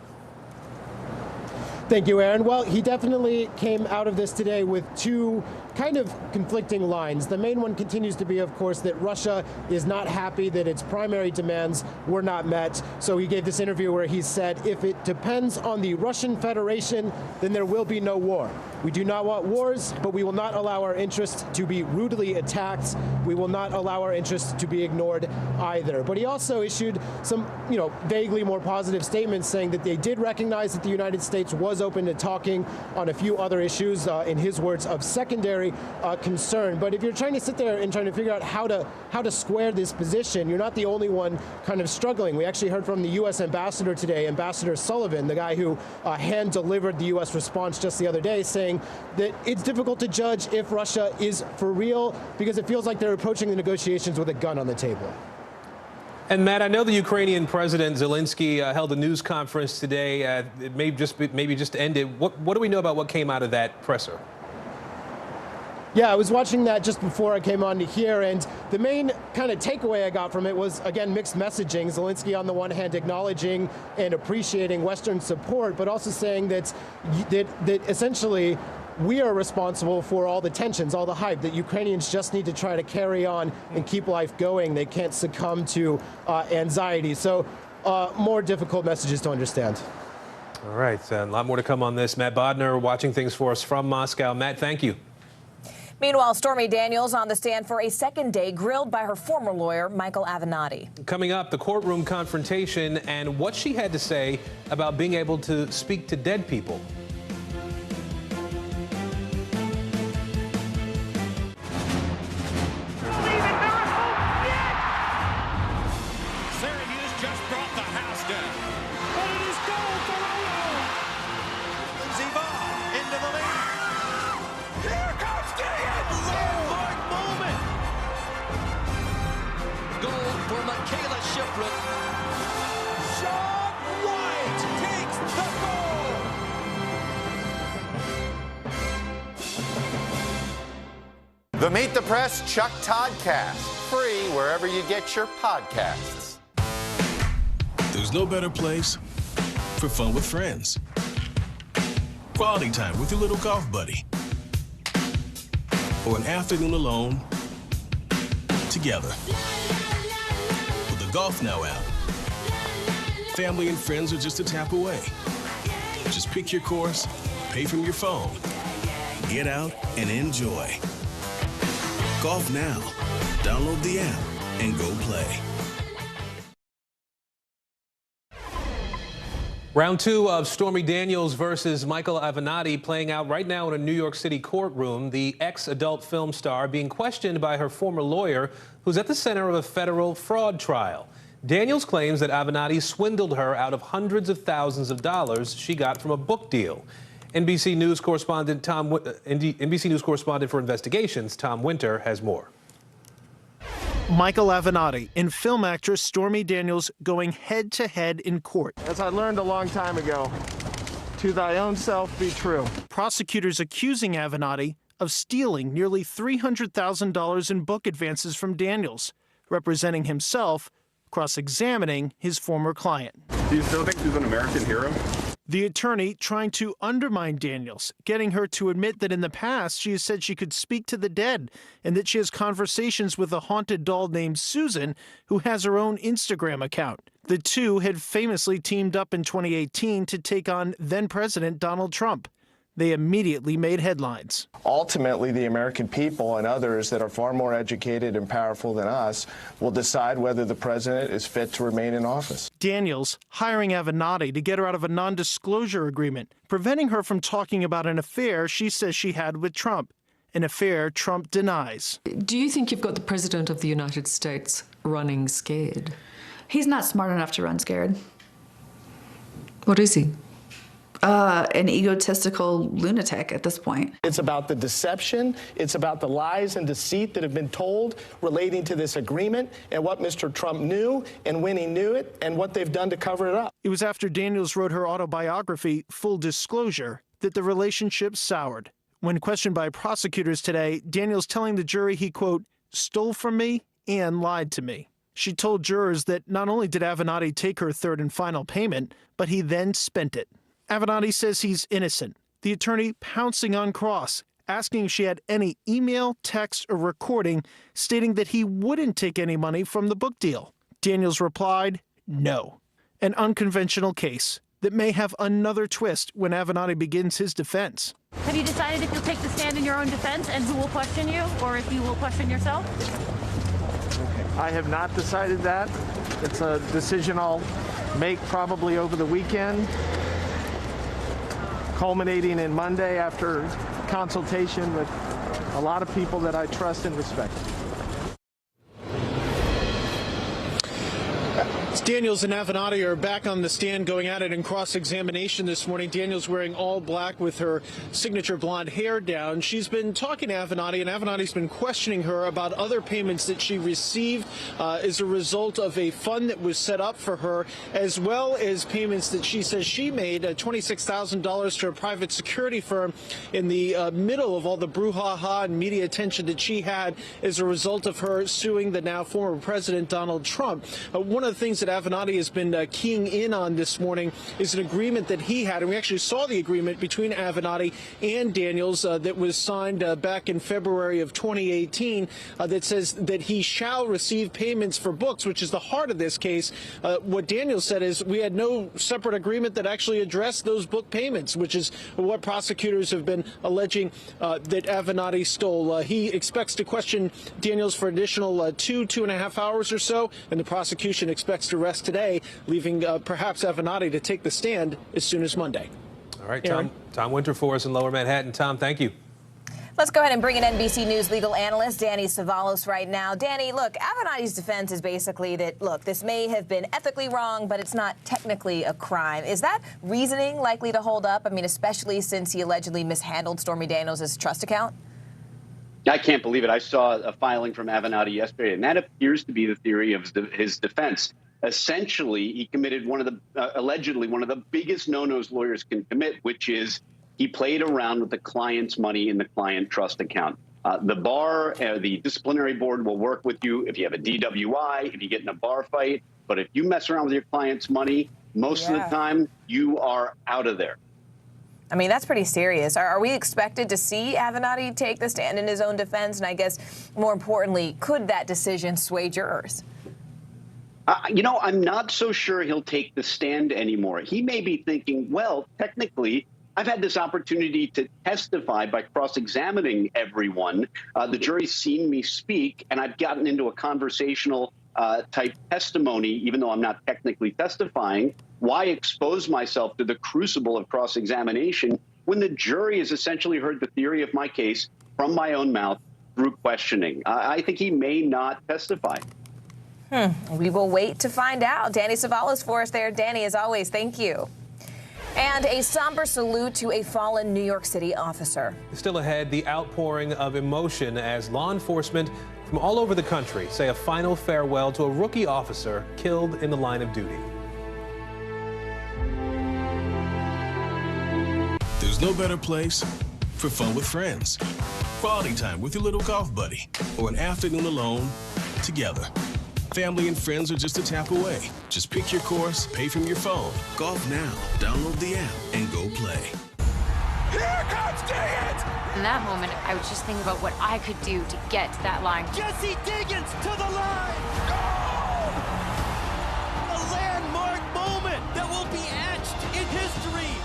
Thank you, Aaron. Well, he definitely came out of this today with two kind of conflicting lines. The main one continues to be, of course, that Russia is not happy that its primary demands were not met. So he gave this interview where he said, if it depends on the Russian Federation, then there will be no war. We do not want wars, but we will not allow our interests to be rudely attacked. We will not allow our interests to be ignored either. But he also issued some, vaguely more positive statements saying that they did recognize that the United States was open to talking on a few other issues, in his words, of secondary concern. But if you're trying to sit there and trying to figure out how to square this position, you're not the only one kind of struggling. We actually heard from the U.S. ambassador today, Ambassador Sullivan, the guy who hand-delivered the U.S. response just the other day, saying that it's difficult to judge if Russia is for real because it feels like they're approaching the negotiations with a gun on the table. And Matt, I know the Ukrainian President Zelensky held a news conference today. It maybe just ended. What do we know about what came out of that presser? Yeah, I was watching that just before I came on to here, and the main kind of takeaway I got from it was, again, mixed messaging. Zelensky, on the one hand, acknowledging and appreciating Western support, but also saying that essentially we are responsible for all the tensions, all the hype, that Ukrainians just need to try to carry on and keep life going. They can't succumb to anxiety. So more difficult messages to understand. All right, a lot more to come on this. Matt Bodner watching things for us from Moscow. Matt, thank you. Meanwhile, Stormy Daniels on the stand for a second day, grilled by her former lawyer, Michael Avenatti. Coming up, the courtroom confrontation and what she had to say about being able to speak to dead people. The Meet the Press Chuck Toddcast, free wherever you get your podcasts. There's no better place for fun with friends. Quality time with your little golf buddy. Or an afternoon alone together. With the Golf Now app, family and friends are just a tap away. Just pick your course, pay from your phone, get out and enjoy. Golf Now. Download the app and go play. Round two of Stormy Daniels versus Michael Avenatti playing out right now in a New York City courtroom. The ex-adult film star being questioned by her former lawyer, who's at the center of a federal fraud trial. Daniels claims that Avenatti swindled her out of hundreds of thousands of dollars she got from a book deal. NBC News correspondent NBC News correspondent for investigations, Tom Winter, has more. Michael Avenatti and film actress Stormy Daniels going head-to-head in court. As I learned a long time ago, to thy own self be true. Prosecutors accusing Avenatti of stealing nearly $300,000 in book advances from Daniels, representing himself, cross-examining his former client. Do you still think she's an American hero? The attorney trying to undermine Daniels, getting her to admit that in the past she has said she could speak to the dead and that she has conversations with a haunted doll named Susan who has her own Instagram account. The two had famously teamed up in 2018 to take on then-President Donald Trump. They immediately made headlines. Ultimately, the American people and others that are far more educated and powerful than us will decide whether the president is fit to remain in office. Daniels hiring Avenatti to get her out of a non-disclosure agreement, preventing her from talking about an affair she says she had with Trump, an affair Trump denies. Do you think you've got the President of the United States running scared? He's not smart enough to run scared. What is he? An egotistical lunatic at this point. It's about the deception. It's about the lies and deceit that have been told relating to this agreement and what Mr. Trump knew and when he knew it and what they've done to cover it up. It was after Daniels wrote her autobiography, Full Disclosure, that the relationship soured. When questioned by prosecutors today, Daniels telling the jury he, quote, stole from me and lied to me. She told jurors that not only did Avenatti take her third and final payment, but he then spent it. Avenatti says he's innocent. The attorney pouncing on Cross, asking if she had any email, text, or recording stating that he wouldn't take any money from the book deal. Daniels replied, no. An unconventional case that may have another twist when Avenatti begins his defense. Have you decided if you'll take the stand in your own defense and who will question you, or if you will question yourself? I have not decided that. It's a decision I'll make probably over the weekend, culminating in Monday after consultation with a lot of people that I trust and respect. Daniels and Avenatti are back on the stand going at it in cross-examination this morning. Daniels wearing all black with her signature blonde hair down. She's been talking to Avenatti, and Avenatti's been questioning her about other payments that she received as a result of a fund that was set up for her, as well as payments that she says she made, $26,000 to a private security firm in the middle of all the brouhaha and media attention that she had as a result of her suing the now former President Donald Trump. One of the things that Avenatti has been keying in on this morning is an agreement that he had, and we actually saw the agreement between Avenatti and Daniels that was signed back in February of 2018 that says that he shall receive payments for books, which is the heart of this case. What Daniels said is we had no separate agreement that actually addressed those book payments, which is what prosecutors have been alleging that Avenatti stole. He expects to question Daniels for additional 2.5 hours or so, and the prosecution expects to rest today, leaving perhaps Avenatti to take the stand as soon as Monday. All right, Tom Winter for us in Lower Manhattan. Tom, thank you. Let's go ahead and bring in NBC News legal analyst Danny Savalos right now. Danny, look, Avenatti's defense is basically that, look, this may have been ethically wrong, but it's not technically a crime. Is that reasoning likely to hold up? I mean, especially since he allegedly mishandled Stormy Daniels' trust account? I can't believe it. I saw a filing from Avenatti yesterday, and that appears to be the theory of his defense. Essentially, he committed allegedly one of the biggest no-nos lawyers can commit, which is he played around with the client's money in the client trust account. The bar, the disciplinary board will work with you if you have a DWI, if you get in a bar fight. But if you mess around with your client's money, most of the time, you are out of there. I mean, that's pretty serious. Are we expected to see Avenatti take the stand in his own defense? And I guess, more importantly, could that decision sway jurors? You know, I'm not so sure he'll take the stand anymore. He may be thinking, well, technically, I've had this opportunity to testify by cross-examining everyone. The jury's seen me speak, and I've gotten into a conversational type testimony, even though I'm not technically testifying. Why expose myself to the crucible of cross-examination when the jury has essentially heard the theory of my case from my own mouth through questioning? I think he may not testify. We will wait to find out. Danny Savalos for us there. Danny, as always, thank you. And a somber salute to a fallen New York City officer. Still ahead, the outpouring of emotion as law enforcement from all over the country say a final farewell to a rookie officer killed in the line of duty. There's no better place for fun with friends, quality time with your little golf buddy, or an afternoon alone together. Family and friends are just a tap away. Just pick your course, pay from your phone. Golf Now. Download the app and go play. Here comes Diggins! In that moment, I was just thinking about what I could do to get to that line. Jesse Diggins to the line! Goal! A landmark moment that will be etched in history.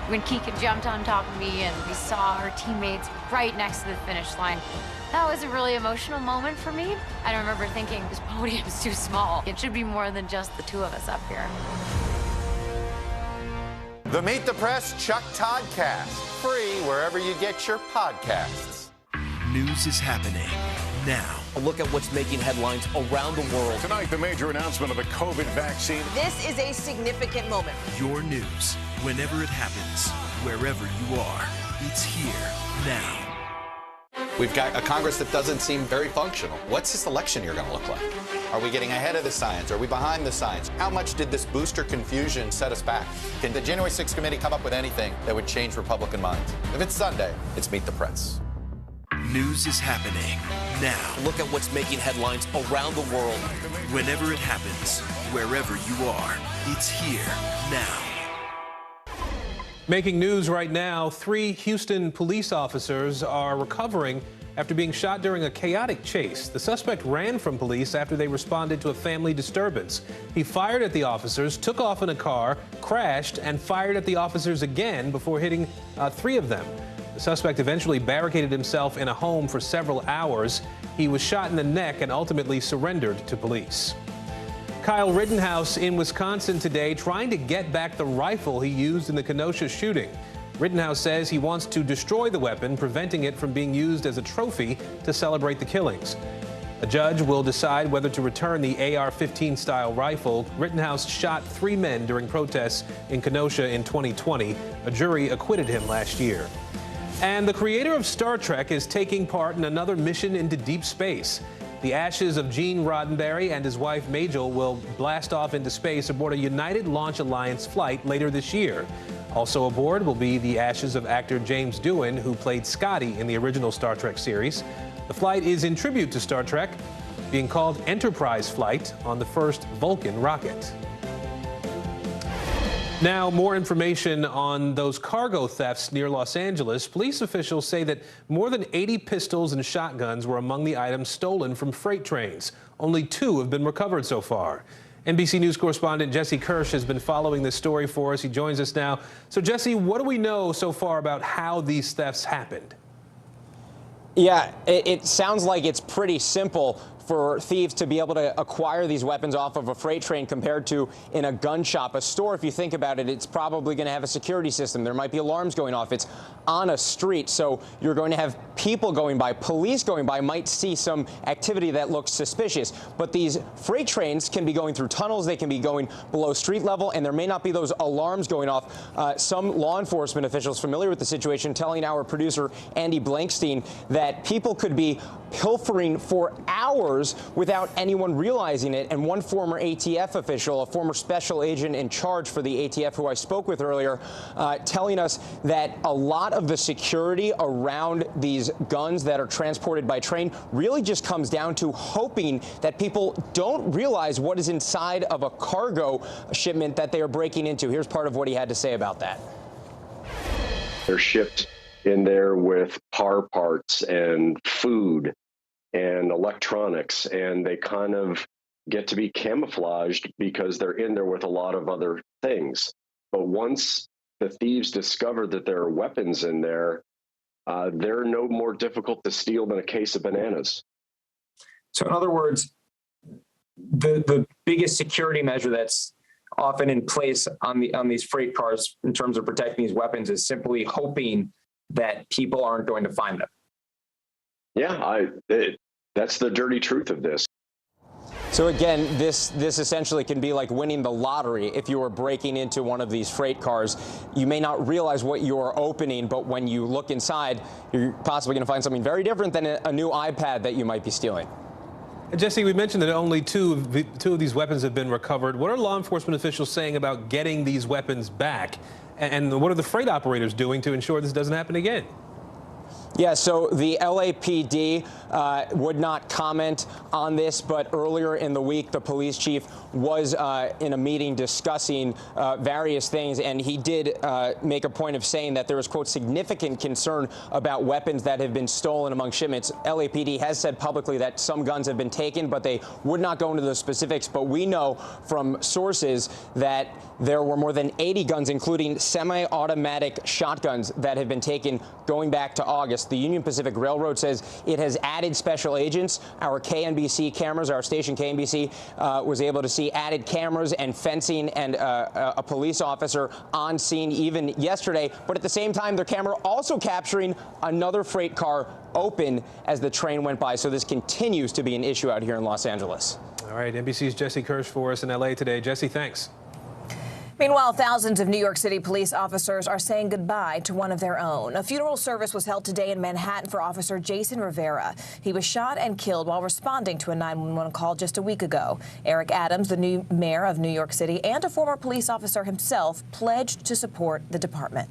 When Keegan jumped on top of me and we saw our teammates right next to the finish line, that was a really emotional moment for me. I remember thinking, this podium's too small. It should be more than just the two of us up here. The Meet the Press Chuck Toddcast, free wherever you get your podcasts. News is happening now. A look at what's making headlines around the world. Tonight, the major announcement of the COVID vaccine. This is a significant moment. Your news, whenever it happens, wherever you are, it's here now. We've got a Congress that doesn't seem very functional. What's this election year going to look like? Are we getting ahead of the science? Are we behind the science? How much did this booster confusion set us back? Can the January 6th committee come up with anything that would change Republican minds? If it's Sunday, it's Meet the Press. News is happening now. A look at what's making headlines around the world. Whenever it happens, wherever you are, it's here now. Making news right now, 3 Houston police officers are recovering after being shot during a chaotic chase. The suspect ran from police after they responded to a family disturbance. He fired at the officers, took off in a car, crashed, and fired at the officers again before hitting 3 of them. The suspect eventually barricaded himself in a home for several hours. He was shot in the neck and ultimately surrendered to police. Kyle Rittenhouse in Wisconsin today trying to get back the rifle he used in the Kenosha shooting. Rittenhouse says he wants to destroy the weapon, preventing it from being used as a trophy to celebrate the killings. A judge will decide whether to return the AR-15 style rifle. Rittenhouse shot 3 men during protests in Kenosha in 2020. A jury acquitted him last year. And the creator of Star Trek is taking part in another mission into deep space. The ashes of Gene Roddenberry and his wife Majel will blast off into space aboard a United Launch Alliance flight later this year. Also aboard will be the ashes of actor James Doohan, who played Scotty in the original Star Trek series. The flight is in tribute to Star Trek, being called Enterprise Flight on the first Vulcan rocket. Now, more information on those cargo thefts near Los Angeles. Police officials say that more than 80 pistols and shotguns were among the items stolen from freight trains. Only 2 have been recovered so far. NBC News correspondent Jesse Kirsch has been following this story for us. He joins us now. So, Jesse, what do we know so far about how these thefts happened? Yeah, it sounds like it's pretty simple for thieves to be able to acquire these weapons off of a freight train compared to in a gun shop. A store, if you think about it, it's probably going to have a security system. There might be alarms going off. It's on a street, so you're going to have people going by, police going by, might see some activity that looks suspicious. But these freight trains can be going through tunnels, they can be going below street level, and there may not be those alarms going off. Some law enforcement officials familiar with the situation telling our producer Andy Blankstein that people could be pilfering for hours without anyone realizing it. And one former ATF official, a former special agent in charge for the ATF who I spoke with earlier, telling us that a lot of the security around these guns that are transported by train really just comes down to hoping that people don't realize what is inside of a cargo shipment that they are breaking into. Here's part of what he had to say about that. They're shipped in there with car parts and food and electronics, and they kind of get to be camouflaged because they're in there with a lot of other things. But once the thieves discover that there are weapons in there, they're no more difficult to steal than a case of bananas. So in other words, the biggest security measure that's often in place on these freight cars in terms of protecting these weapons is simply hoping that people aren't going to find them. Yeah, that's the dirty truth of this. So again, this essentially can be like winning the lottery. If you were breaking into one of these freight cars, you may not realize what you're opening, but when you look inside, you're possibly going to find something very different than a new iPad that you might be stealing. Jesse, we mentioned that only two of these weapons have been recovered. What are law enforcement officials saying about getting these weapons back? And what are the freight operators doing to ensure this doesn't happen again? Yeah, so the LAPD would not comment on this, but earlier in the week, the police chief was in a meeting discussing various things, and he did make a point of saying that there was, quote, significant concern about weapons that have been stolen among shipments. LAPD has said publicly that some guns have been taken, but they would not go into the specifics. But we know from sources that there were more than 80 guns, including semi-automatic shotguns, that have been taken going back to August. The Union Pacific Railroad says it has added special agents. Our KNBC cameras, our station KNBC, was able to see added cameras and fencing and a police officer on scene even yesterday. But at the same time, their camera also capturing another freight car open as the train went by. So this continues to be an issue out here in Los Angeles. All right, NBC's Jesse Kirsch for us in L.A. today. Jesse, thanks. Meanwhile, thousands of New York City police officers are saying goodbye to one of their own. A funeral service was held today in Manhattan for Officer Jason Rivera. He was shot and killed while responding to a 911 call just a week ago. Eric Adams, the new mayor of New York City and a former police officer himself, pledged to support the department.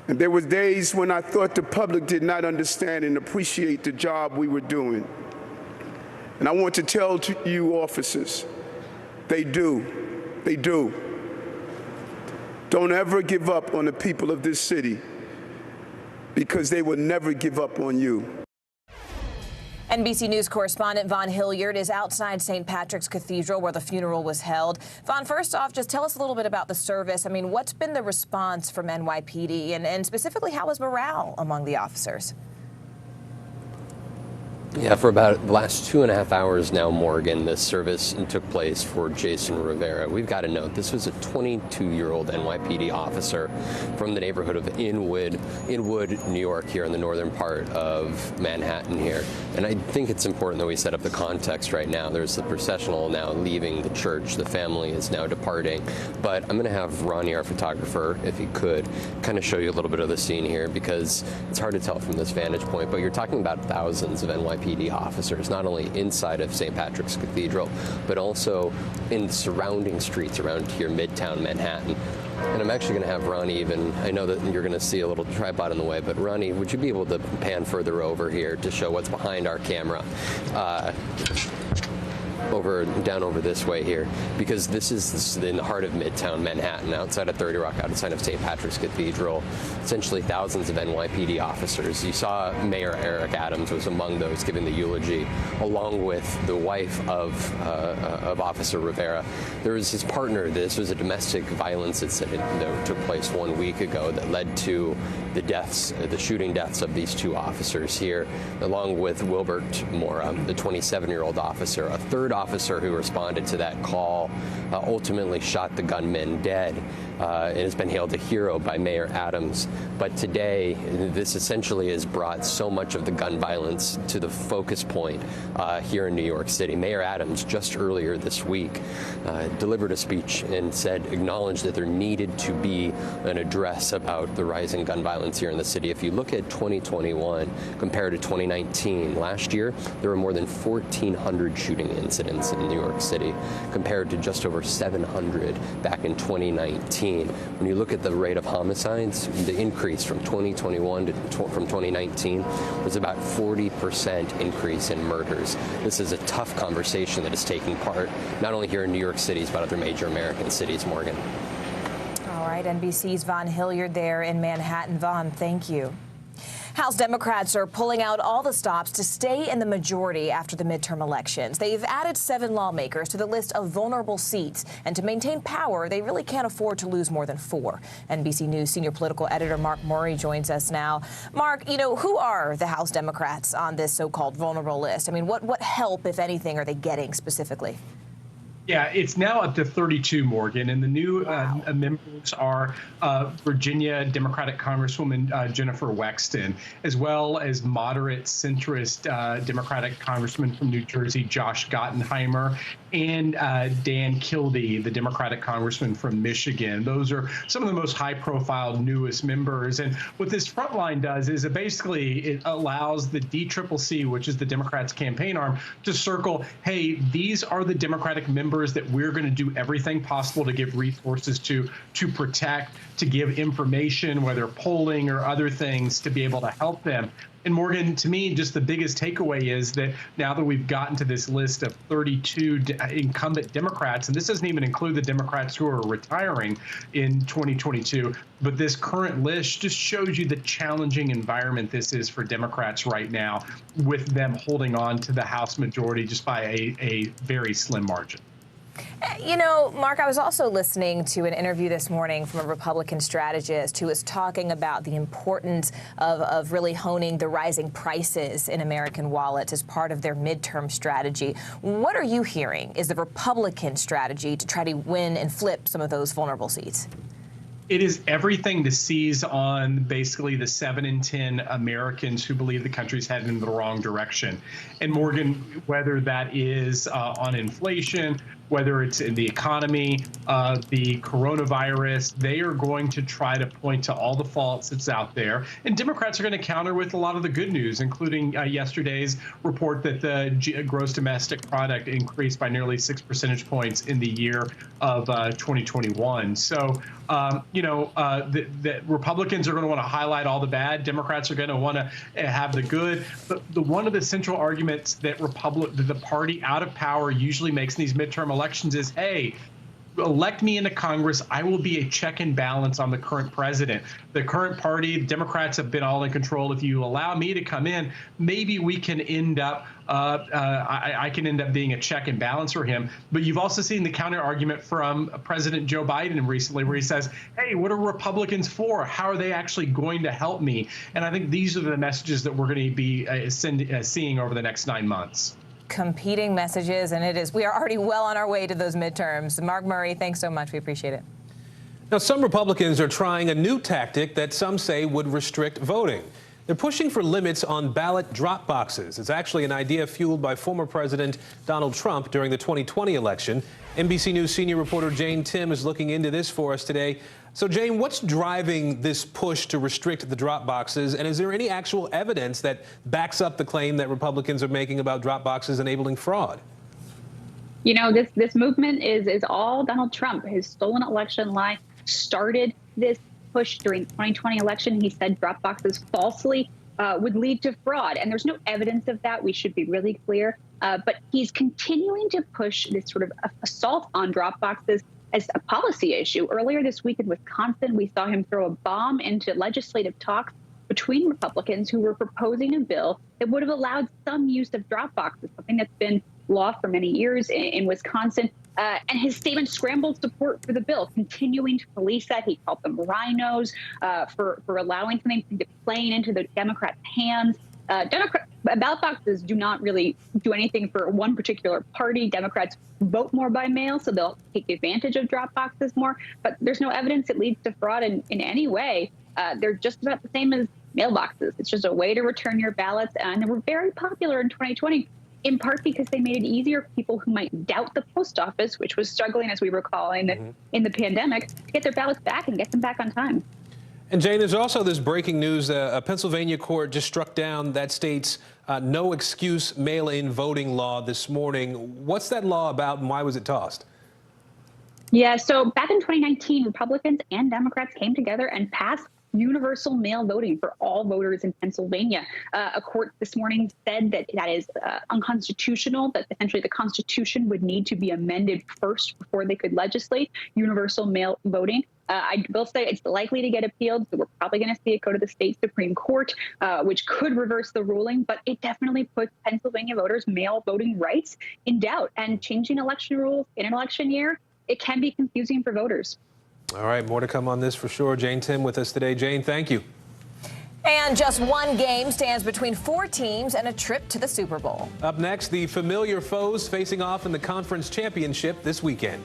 And there was days when I thought the public did not understand and appreciate the job we were doing. And I want to tell you officers, they do. They do. Don't ever give up on the people of this city, because they will never give up on you. NBC News correspondent Vaughn Hilliard is outside St. Patrick's Cathedral where the funeral was held. Vaughn, first off, just tell us a little bit about the service. I mean, what's been the response from NYPD, and specifically, how is morale among the officers? Yeah, for about the last 2.5 hours now, Morgan, this service took place for Jason Rivera. We've got to note, this was a 22-year-old NYPD officer from the neighborhood of Inwood, New York, here in the northern part of Manhattan here. And I think it's important that we set up the context right now. There's the processional now leaving the church. The family is now departing. But I'm going to have Ronnie, our photographer, if he could, kind of show you a little bit of the scene here, because it's hard to tell from this vantage point, but you're talking about thousands of NYPD officers, not only inside of St. Patrick's Cathedral, but also in the surrounding streets around here, Midtown Manhattan. And I'm actually going to have Ronnie even, I know that you're going to see a little tripod in the way, but Ronnie, would you be able to pan further over here to show what's behind our camera? Down over this way here, because this is in the heart of Midtown Manhattan, outside of 30 Rock, outside of St. Patrick's Cathedral. Essentially thousands of NYPD officers. You saw Mayor Eric Adams was among those giving the eulogy, along with the wife of Officer Rivera. There was his partner. This was a domestic violence incident that took place 1 week ago that led to the deaths, the shooting deaths of these two officers here, along with Wilbert Mora, the 27-year-old officer. A third officer who responded to that call ultimately shot the gunman dead and has been hailed a hero by Mayor Adams. But today, this essentially has brought so much of the gun violence to the focus point here in New York City. Mayor Adams, just earlier this week, delivered a speech and acknowledged that there needed to be an address about the rising gun violence here in the city. If you look at 2021 compared to 2019, last year, there were more than 1,400 shooting incidents in New York City, compared to just over 700 back in 2019. When you look at the rate of homicides, the increase from 2021 to from 2019 was about 40% increase in murders. This is a tough conversation that is taking part not only here in New York City, but other major American cities. Morgan. All right, NBC's Vaughn Hilliard there in Manhattan. Vaughn, thank you. House Democrats are pulling out all the stops to stay in the majority after the midterm elections. They've added 7 lawmakers to the list of vulnerable seats, and to maintain power, they really can't afford to lose more than 4. NBC News senior political editor Mark Murray joins us now. Mark, who are the House Democrats on this so-called vulnerable list? I mean, what help, if anything, are they getting specifically? Yeah, it's now up to 32, Morgan, and the new members are Virginia Democratic Congresswoman Jennifer Wexton, as well as moderate centrist Democratic Congressman from New Jersey Josh Gottheimer, and Dan Kildee, the Democratic Congressman from Michigan. Those are some of the most high-profile newest members. And what this front line does is it allows the DCCC, which is the Democrats' campaign arm, to circle, hey, these are the Democratic members members that we're going to do everything possible to give resources to protect, to give information, whether polling or other things, to be able to help them. And Morgan, to me, just the biggest takeaway is that now that we've gotten to this list of 32 incumbent Democrats, and this doesn't even include the Democrats who are retiring in 2022, but this current list just shows you the challenging environment this is for Democrats right now, with them holding on to the House majority just by a very slim margin. You know, Mark, I was also listening to an interview this morning from a Republican strategist who was talking about the importance of really honing the rising prices in American wallets as part of their midterm strategy. What are you hearing is the Republican strategy to try to win and flip some of those vulnerable seats? It is everything to seize on basically the 7 in 10 Americans who believe the country's headed in the wrong direction. And Morgan, whether that is on inflation, whether it's in the economy, the coronavirus, they are going to try to point to all the faults that's out there. And Democrats are going to counter with a lot of the good news, including yesterday's report that the gross domestic product increased by nearly 6 percentage points in the year of 2021. So, the Republicans are going to want to highlight all the bad. Democrats are going to want to have the good. But one of the central arguments that the party out of power usually makes in these midterm elections is, hey, elect me into Congress, I will be a check and balance on the current president. The current party, Democrats have been all in control. If you allow me to come in, maybe we can end up, I can end up being a check and balance for him. But you've also seen the counter argument from President Joe Biden recently, where he says, hey, what are Republicans for? How are they actually going to help me? And I think these are the messages that we're going to be seeing over the next 9 months. Competing messages, and we are already well on our way to those midterms. Mark Murray, thanks so much. We appreciate it. Now, some Republicans are trying a new tactic that some say would restrict voting. They're pushing for limits on ballot drop boxes. It's actually an idea fueled by former President Donald Trump during the 2020 election. NBC News senior reporter Jane Tim is looking into this for us today. So, Jane, what's driving this push to restrict the drop boxes? And is there any actual evidence that backs up the claim that Republicans are making about drop boxes enabling fraud? You know, this movement is all Donald Trump. His stolen election lie started this push during the 2020 election. He said drop boxes falsely would lead to fraud. And there's no evidence of that. We should be really clear. But he's continuing to push this sort of assault on drop boxes as a policy issue. Earlier this week in Wisconsin, we saw him throw a bomb into legislative talks between Republicans who were proposing a bill that would have allowed some use of drop boxes, something that's been law for many years in Wisconsin. And his statement scrambled support for the bill, continuing to police that. He called them rhinos for allowing something to get playing into the Democrats' hands. Ballot boxes do not really do anything for one particular party. Democrats vote more by mail, so they'll take advantage of drop boxes more. But there's no evidence it leads to fraud in any way. They're just about the same as mailboxes. It's just a way to return your ballots. And they were very popular in 2020, in part because they made it easier for people who might doubt the post office, which was struggling, as we recall, in the pandemic, to get their ballots back and get them back on time. And Jane, there's also this breaking news. A Pennsylvania court just struck down that state's no excuse mail-in voting law this morning. What's that law about and why was it tossed? Yeah, so back in 2019, Republicans and Democrats came together and passed universal mail voting for all voters in Pennsylvania. A court this morning said that that is unconstitutional, that essentially the Constitution would need to be amended first before they could legislate universal mail voting. I will say it's likely to get appealed, so we're probably going to see it go to the state Supreme Court, which could reverse the ruling, but it definitely puts Pennsylvania voters' mail voting rights in doubt. And changing election rules in an election year, it can be confusing for voters. All right, more to come on this for sure. Jane Tim with us today. Jane, thank you. And just one game stands between 4 teams and a trip to the Super Bowl. Up next, the familiar foes facing off in the conference championship this weekend.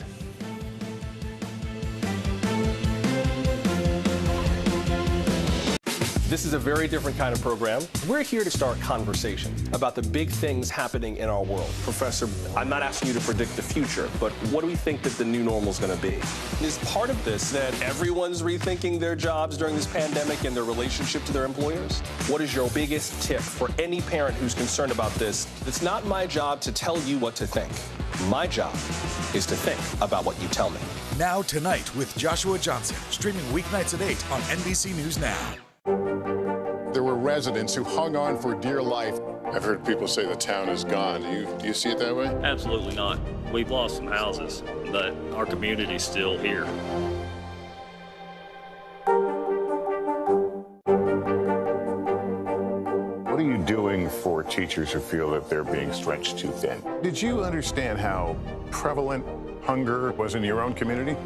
This is a very different kind of program. We're here to start conversation about the big things happening in our world. Professor, I'm not asking you to predict the future, but what do we think that the new normal is going to be? Is part of this that everyone's rethinking their jobs during this pandemic and their relationship to their employers? What is your biggest tip for any parent who's concerned about this? It's not my job to tell you what to think. My job is to think about what you tell me. Now Tonight with Joshua Johnson, streaming weeknights at 8 on NBC News Now. There were residents who hung on for dear life. I've heard people say the town is gone. Do you see it that way? Absolutely not. We've lost some houses, but our community's still here. What are you doing for teachers who feel that they're being stretched too thin? Did you understand how prevalent hunger was in your own community?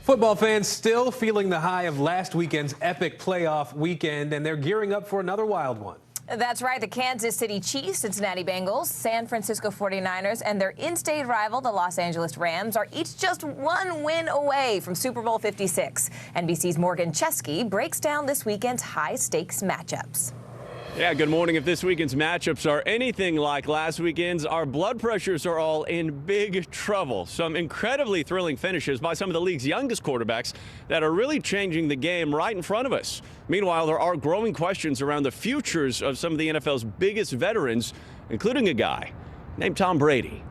Football fans still feeling the high of last weekend's epic playoff weekend, and they're gearing up for another wild one. That's right. The Kansas City Chiefs, Cincinnati Bengals, San Francisco 49ers, and their in-state rival, the Los Angeles Rams, are each just one win away from Super Bowl 56. NBC's Morgan Chesky breaks down this weekend's high-stakes matchups. Yeah, good morning. If this weekend's matchups are anything like last weekend's, our blood pressures are all in big trouble. Some incredibly thrilling finishes by some of the league's youngest quarterbacks that are really changing the game right in front of us. Meanwhile, there are growing questions around the futures of some of the NFL's biggest veterans, including a guy named Tom Brady.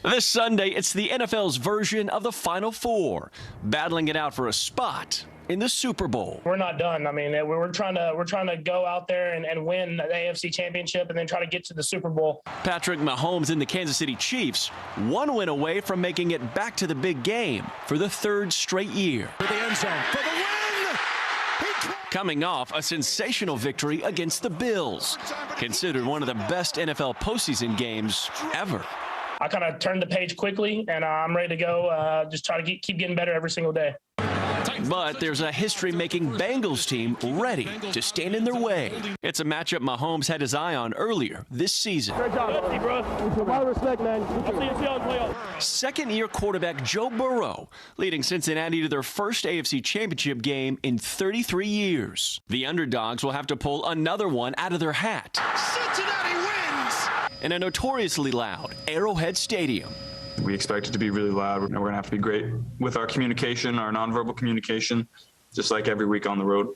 This Sunday, it's the NFL's version of the Final Four, battling it out for a spot in the Super Bowl. We're not done. I mean, we're trying to go out there and win the AFC Championship and then try to get to the Super Bowl. Patrick Mahomes and the Kansas City Chiefs, one win away from making it back to the big game for the third straight year. For the end zone, for the win! Coming off a sensational victory against the Bills, considered one of the best NFL postseason games ever. I kind of turned the page quickly, and I'm ready to go. Just try to keep getting better every single day. But there's a history-making Bengals team ready to stand in their way. It's a matchup Mahomes had his eye on earlier this season. Great job, bro. A lot of respect, man. I'll see you on playoffs. Second-year quarterback Joe Burrow leading Cincinnati to their first AFC Championship game in 33 years. The underdogs will have to pull another one out of their hat. Cincinnati wins! In a notoriously loud Arrowhead Stadium. We expect it to be really loud. We're going to have to be great with our communication, our nonverbal communication, just like every week on the road.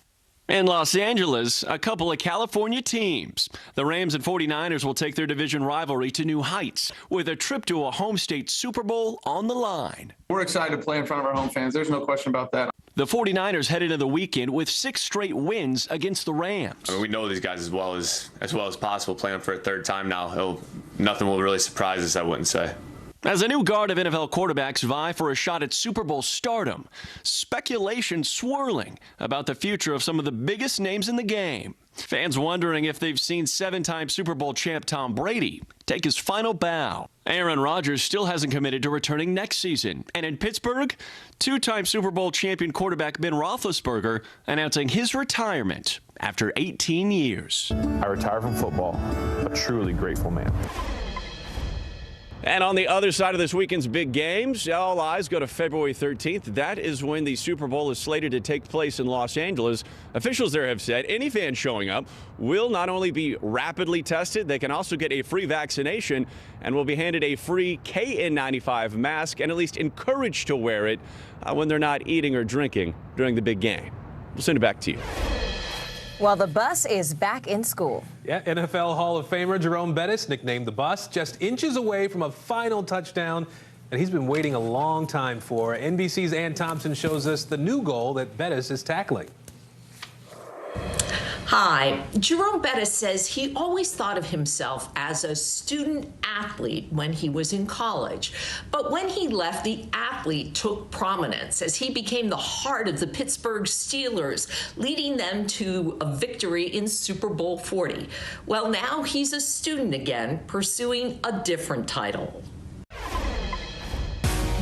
In Los Angeles, a couple of California teams. The Rams and 49ers will take their division rivalry to new heights with a trip to a home state Super Bowl on the line. We're excited to play in front of our home fans. There's no question about that. The 49ers head into the weekend with 6 straight wins against the Rams. I mean, we know these guys as well as possible, playing for a third time now. Nothing will really surprise us, I wouldn't say. As a new guard of NFL quarterbacks vie for a shot at Super Bowl stardom, speculation swirling about the future of some of the biggest names in the game. Fans wondering if they've seen 7-time Super Bowl champ Tom Brady take his final bow. Aaron Rodgers still hasn't committed to returning next season. And in Pittsburgh, 2-time Super Bowl champion quarterback Ben Roethlisberger announcing his retirement after 18 years. I retire from football, a truly grateful man. And on the other side of this weekend's big games, all eyes go to February 13th. That is when the Super Bowl is slated to take place in Los Angeles. Officials there have said any fan showing up will not only be rapidly tested, they can also get a free vaccination and will be handed a free KN95 mask and at least encouraged to wear it when they're not eating or drinking during the big game. We'll send it back to you. Well, the bus is back in school. Yeah, NFL Hall of Famer Jerome Bettis, nicknamed the Bus, just inches away from a final touchdown that he's been waiting a long time for. NBC's Ann Thompson shows us the new goal that Bettis is tackling. Hi, Jerome Bettis says he always thought of himself as a student athlete when he was in college. But when he left, the athlete took prominence as he became the heart of the Pittsburgh Steelers, leading them to a victory in Super Bowl 40. Well, now he's a student again, pursuing a different title.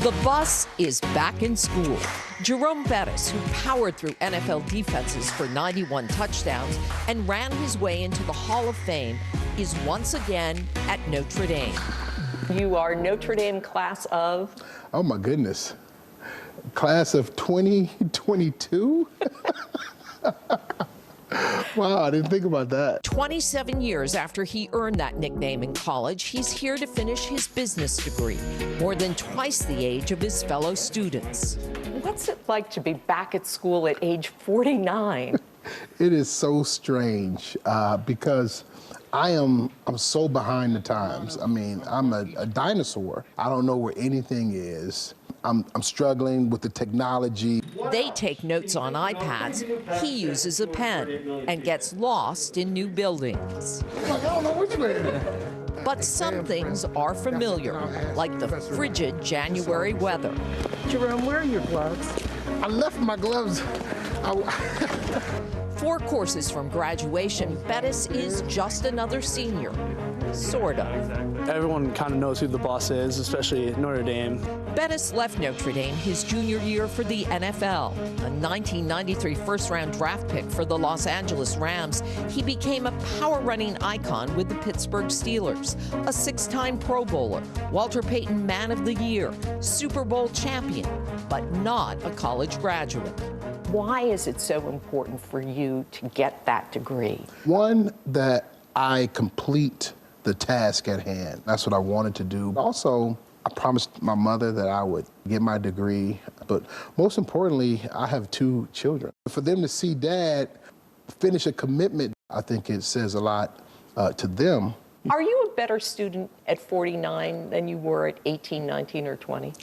The bus is back in school. Jerome Bettis, who powered through NFL defenses for 91 touchdowns and ran his way into the Hall of Fame, is once again at Notre Dame. You are Notre Dame class of? Oh my goodness. Class of 2022? Wow, I didn't think about that. 27 years after he earned that nickname in college, he's here to finish his business degree, more than twice the age of his fellow students. What's it like to be back at school at age 49? It is so strange because I'm so behind the times. I mean, I'm a dinosaur. I don't know where anything is. I'm struggling with the technology. They take notes on iPads. He uses a pen and gets lost in new buildings. I don't know which way. But some things are familiar, like the frigid January weather. Jerome, where are your gloves? I left my gloves. 4 courses from graduation, Bettis is just another senior. Sort of. Everyone kind of knows who the boss is, especially at Notre Dame. Bettis left Notre Dame his junior year for the NFL. A 1993 first-round draft pick for the Los Angeles Rams, he became a power-running icon with the Pittsburgh Steelers. A 6-time Pro Bowler, Walter Payton Man of the Year, Super Bowl champion, but not a college graduate. Why is it so important for you to get that degree? One, that I complete the task at hand. That's what I wanted to do. Also, I promised my mother that I would get my degree, but most importantly, I have 2 children. For them to see Dad finish a commitment, I think it says a lot to them. Are you a better student at 49 than you were at 18, 19, or 20?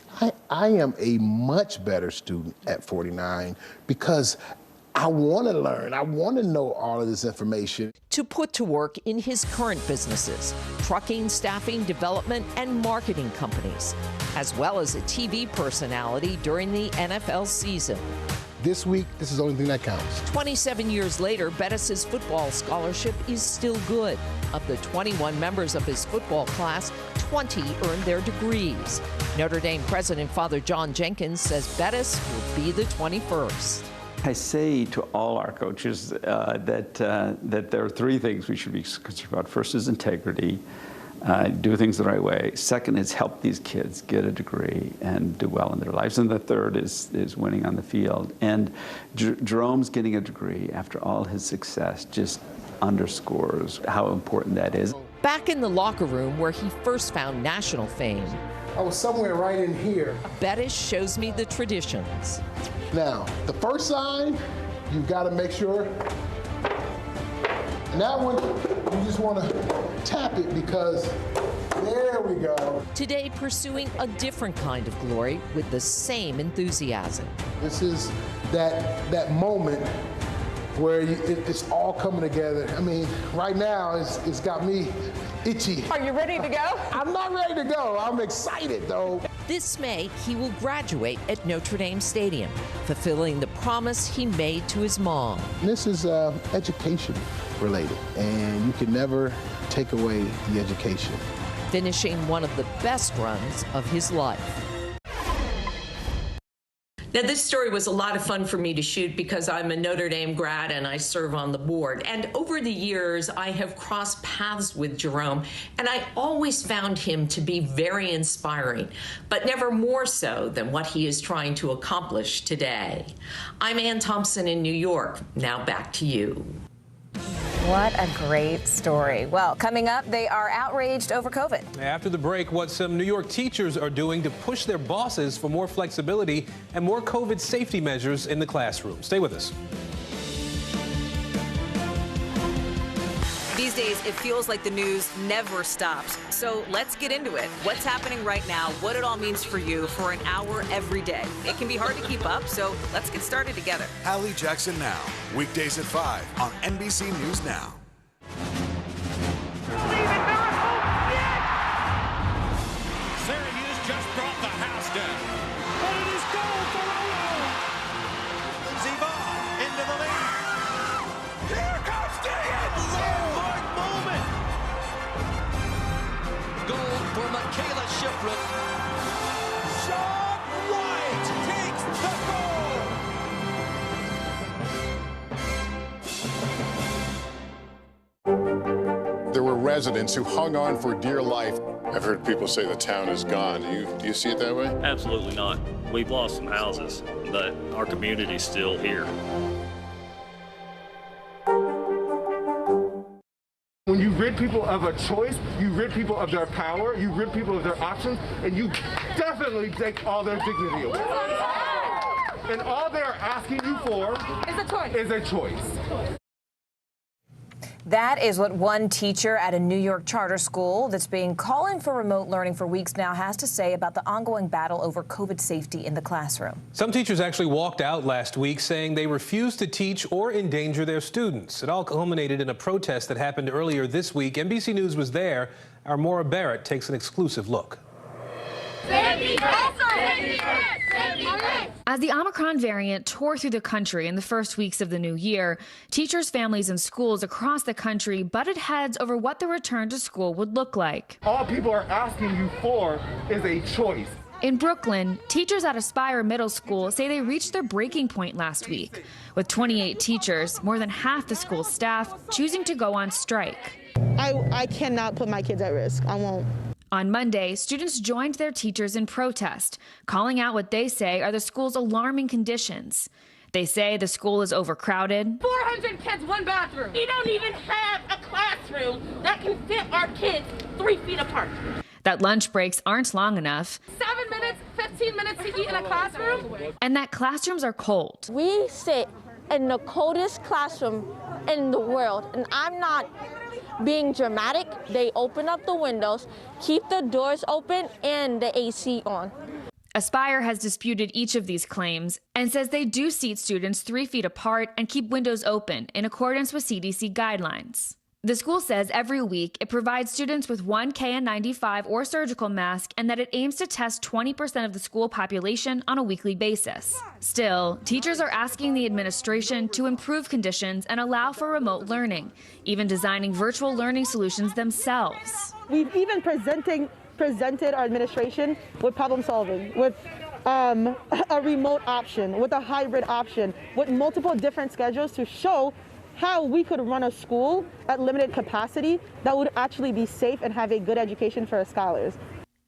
I am a much better student at 49 because I want to learn. I want to know all of this information. To put to work in his current businesses, trucking, staffing, development, and marketing companies, as well as a TV personality during the NFL season. This week, this is the only thing that counts. 27 years later, Bettis's football scholarship is still good. Of the 21 members of his football class, 20 earned their degrees. Notre Dame President Father John Jenkins says Bettis will be the 21st. I say to all our coaches that there are 3 things we should be concerned about. First is integrity, do things the right way. Second is help these kids get a degree and do well in their lives. And the third is winning on the field. And Jerome's getting a degree after all his success just underscores how important that is. Back in the locker room where he first found national fame, I was somewhere right in here. Bettis shows me the traditions. Now, the first sign, you've got to make sure. And that one, you just want to tap it because there we go. Today, pursuing a different kind of glory with the same enthusiasm. This is that moment where it's all coming together. I mean, right now, it's got me itchy. Are you ready to go? I'm not ready to go. I'm excited, though. This May, he will graduate at Notre Dame Stadium, fulfilling the promise he made to his mom. This is education related, and you can never take away the education. Finishing one of the best runs of his life. Now, this story was a lot of fun for me to shoot because I'm a Notre Dame grad and I serve on the board. And over the years, I have crossed paths with Jerome, and I always found him to be very inspiring, but never more so than what he is trying to accomplish today. I'm Ann Thompson in New York. Now back to you. What a great story. Well, coming up, they are outraged over COVID. After the break, what some New York teachers are doing to push their bosses for more flexibility and more COVID safety measures in the classroom. Stay with us. These days, it feels like the news never stops. So let's get into it. What's happening right now, what it all means for you for an hour every day. It can be hard to keep up, so let's get started together. Hallie Jackson Now, weekdays at 5 on NBC News Now. Syracuse just brought the house down. But it is goal for Olo. Zivon into the lead. Here comes Diaz. Landmark moment. Goal for Michaela Shifrin. Sean White takes the There were residents who hung on for dear life. I've heard people say the town is gone. Do you see it that way? Absolutely not. We've lost some houses, but our community's still here. When you rid people of a choice, you rid people of their power, you rid people of their options, and you definitely take all their dignity away. And all they're asking you for is a choice. That is what one teacher at a New York charter school that's been calling for remote learning for weeks now has to say about the ongoing battle over COVID safety in the classroom. Some teachers actually walked out last week saying they refused to teach or endanger their students. It all culminated in a protest that happened earlier this week. NBC News was there. Our Maura Barrett takes an exclusive look. As the Omicron variant tore through the country in the first weeks of the new year, teachers, families, and schools across the country butted heads over what the return to school would look like. All people are asking you for is a choice. In Brooklyn, teachers at Aspire Middle School say they reached their breaking point last week, with 28 teachers, more than half the school's staff, choosing to go on strike. I cannot put my kids at risk. I won't. On Monday, students joined their teachers in protest, calling out what they say are the school's alarming conditions. They say the school is overcrowded. 400 kids, one bathroom. We don't even have a classroom that can fit our kids 3 feet apart. That lunch breaks aren't long enough. 7 minutes, 15 minutes to eat in a classroom. And that classrooms are cold. We sit in the coldest classroom in the world, and I'm not being dramatic. They open up the windows, keep the doors open, and the AC on. Aspire has disputed each of these claims and says they do seat students 3 feet apart and keep windows open in accordance with CDC guidelines. The school says every week it provides students with one KN95 or surgical mask and that it aims to test 20% of the school population on a weekly basis. Still, teachers are asking the administration to improve conditions and allow for remote learning, even designing virtual learning solutions themselves. We've even presented our administration with problem solving, with a remote option, with a hybrid option, with multiple different schedules to show how we could run a school at limited capacity that would actually be safe and have a good education for our scholars.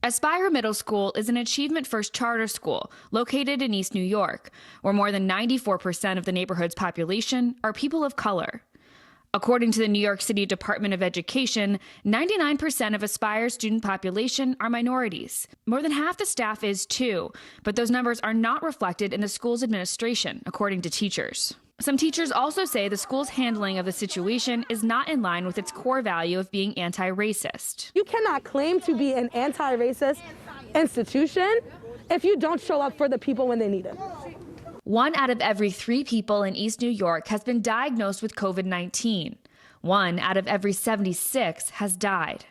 Aspire Middle School is an Achievement First charter school located in East New York, where more than 94% of the neighborhood's population are people of color. According to the New York City Department of Education, 99% of Aspire's student population are minorities. More than half the staff is too, but those numbers are not reflected in the school's administration, according to teachers. Some teachers also say the school's handling of the situation is not in line with its core value of being anti-racist. You cannot claim to be an anti-racist institution if you don't show up for the people when they need it. 1 out of every 3 people in East New York has been diagnosed with COVID-19. 1 out of every 76 has died.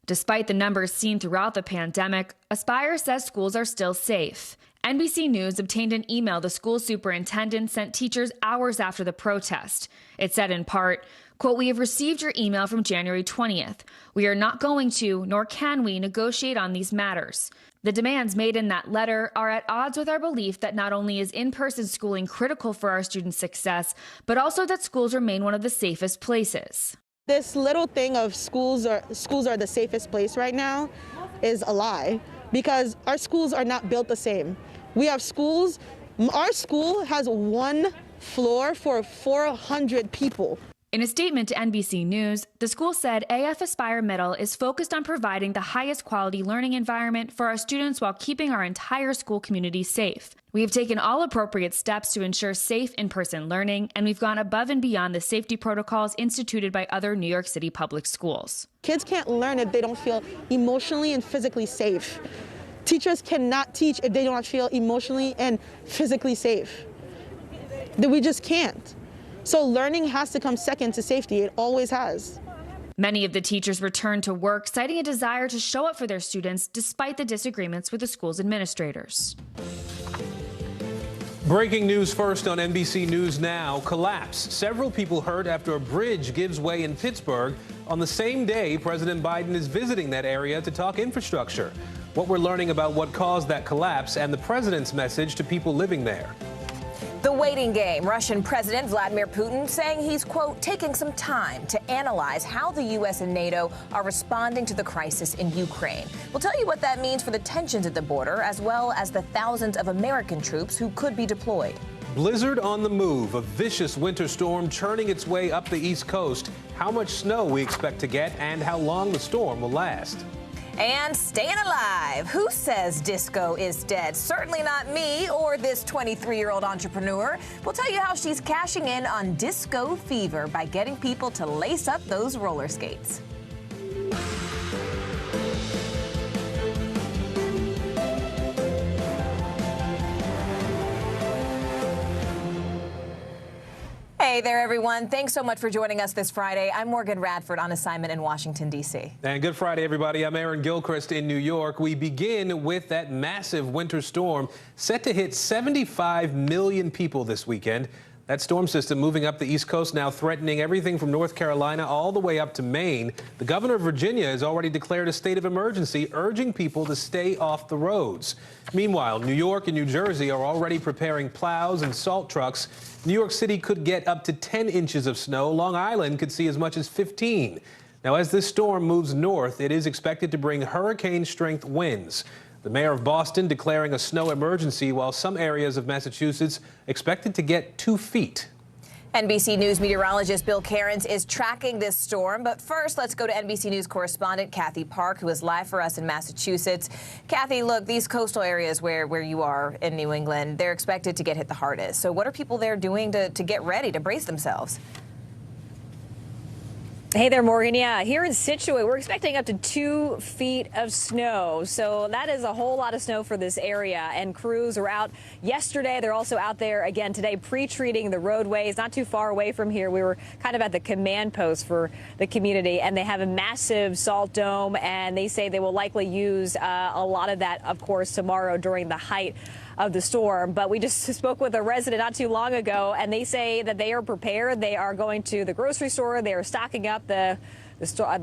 Despite the numbers seen throughout the pandemic, Aspire says schools are still safe. NBC News obtained an email the school superintendent sent teachers hours after the protest. It said in part, quote, "We have received your email from January 20th. We are not going to, nor can we, negotiate on these matters. The demands made in that letter are at odds with our belief that not only is in-person schooling critical for our students' success, but also that schools remain one of the safest places." This little thing of schools are the safest place right now is a lie, because our schools are not built the same. We have schools, our school has 1 floor for 400 people. In a statement to NBC News, the school said AF Aspire Middle is focused on providing the highest quality learning environment for our students while keeping our entire school community safe. We have taken all appropriate steps to ensure safe in-person learning, and we've gone above and beyond the safety protocols instituted by other New York City public schools. Kids can't learn if they don't feel emotionally and physically safe. Teachers cannot teach if they don't feel emotionally and physically safe. We just can't. So learning has to come second to safety. It always has. Many of the teachers returned to work, citing a desire to show up for their students despite the disagreements with the school's administrators. Breaking news first on NBC News Now. Collapse. Several people hurt after a bridge gives way in Pittsburgh on the same day President Biden is visiting that area to talk infrastructure. What we're learning about what caused that collapse and the president's message to people living there. The waiting game. Russian President Vladimir Putin saying he's, quote, taking some time to analyze how the U.S. and NATO are responding to the crisis in Ukraine. We'll tell you what that means for the tensions at the border, as well as the thousands of American troops who could be deployed. Blizzard on the move, a vicious winter storm churning its way up the East Coast. How much snow we expect to get and how long the storm will last. And staying alive. Who says disco is dead? Certainly not me or this 23-year-old entrepreneur. We'll tell you how she's cashing in on disco fever by getting people to lace up those roller skates. Hey there, everyone. Thanks so much for joining us this Friday. I'm Morgan Radford on assignment in Washington, D.C. And good Friday, everybody. I'm Aaron Gilchrist in New York. We begin with that massive winter storm set to hit 75 million people this weekend. That storm system moving up the East Coast now threatening everything from North Carolina all the way up to Maine. The governor of Virginia has already declared a state of emergency, urging people to stay off the roads. Meanwhile, New York and New Jersey are already preparing plows and salt trucks. New York City could get up to 10 inches of snow. Long Island could see as much as 15. Now, as this storm moves north, it is expected to bring hurricane-strength winds. The mayor of Boston declaring a snow emergency, while some areas of Massachusetts expected to get 2 feet. NBC News meteorologist Bill Cairns is tracking this storm. But first, let's go to NBC News correspondent Kathy Park, who is live for us in Massachusetts. Kathy, look, these coastal areas where you are in New England, they're expected to get hit the hardest. So what are people there doing to get ready, to brace themselves? Hey there, Morgan. Yeah, here in Scituate, we're expecting up to 2 feet of snow. So that is a whole lot of snow for this area. And crews were out yesterday. They're also out there again today pre-treating the roadways not too far away from here. We were kind of at the command post for the community, and they have a massive salt dome, and they say they will likely use a lot of that, of course, tomorrow during the height of the storm. But we just spoke with a resident not too long ago, and they say that they are prepared. They are going to the grocery store. They are stocking up. The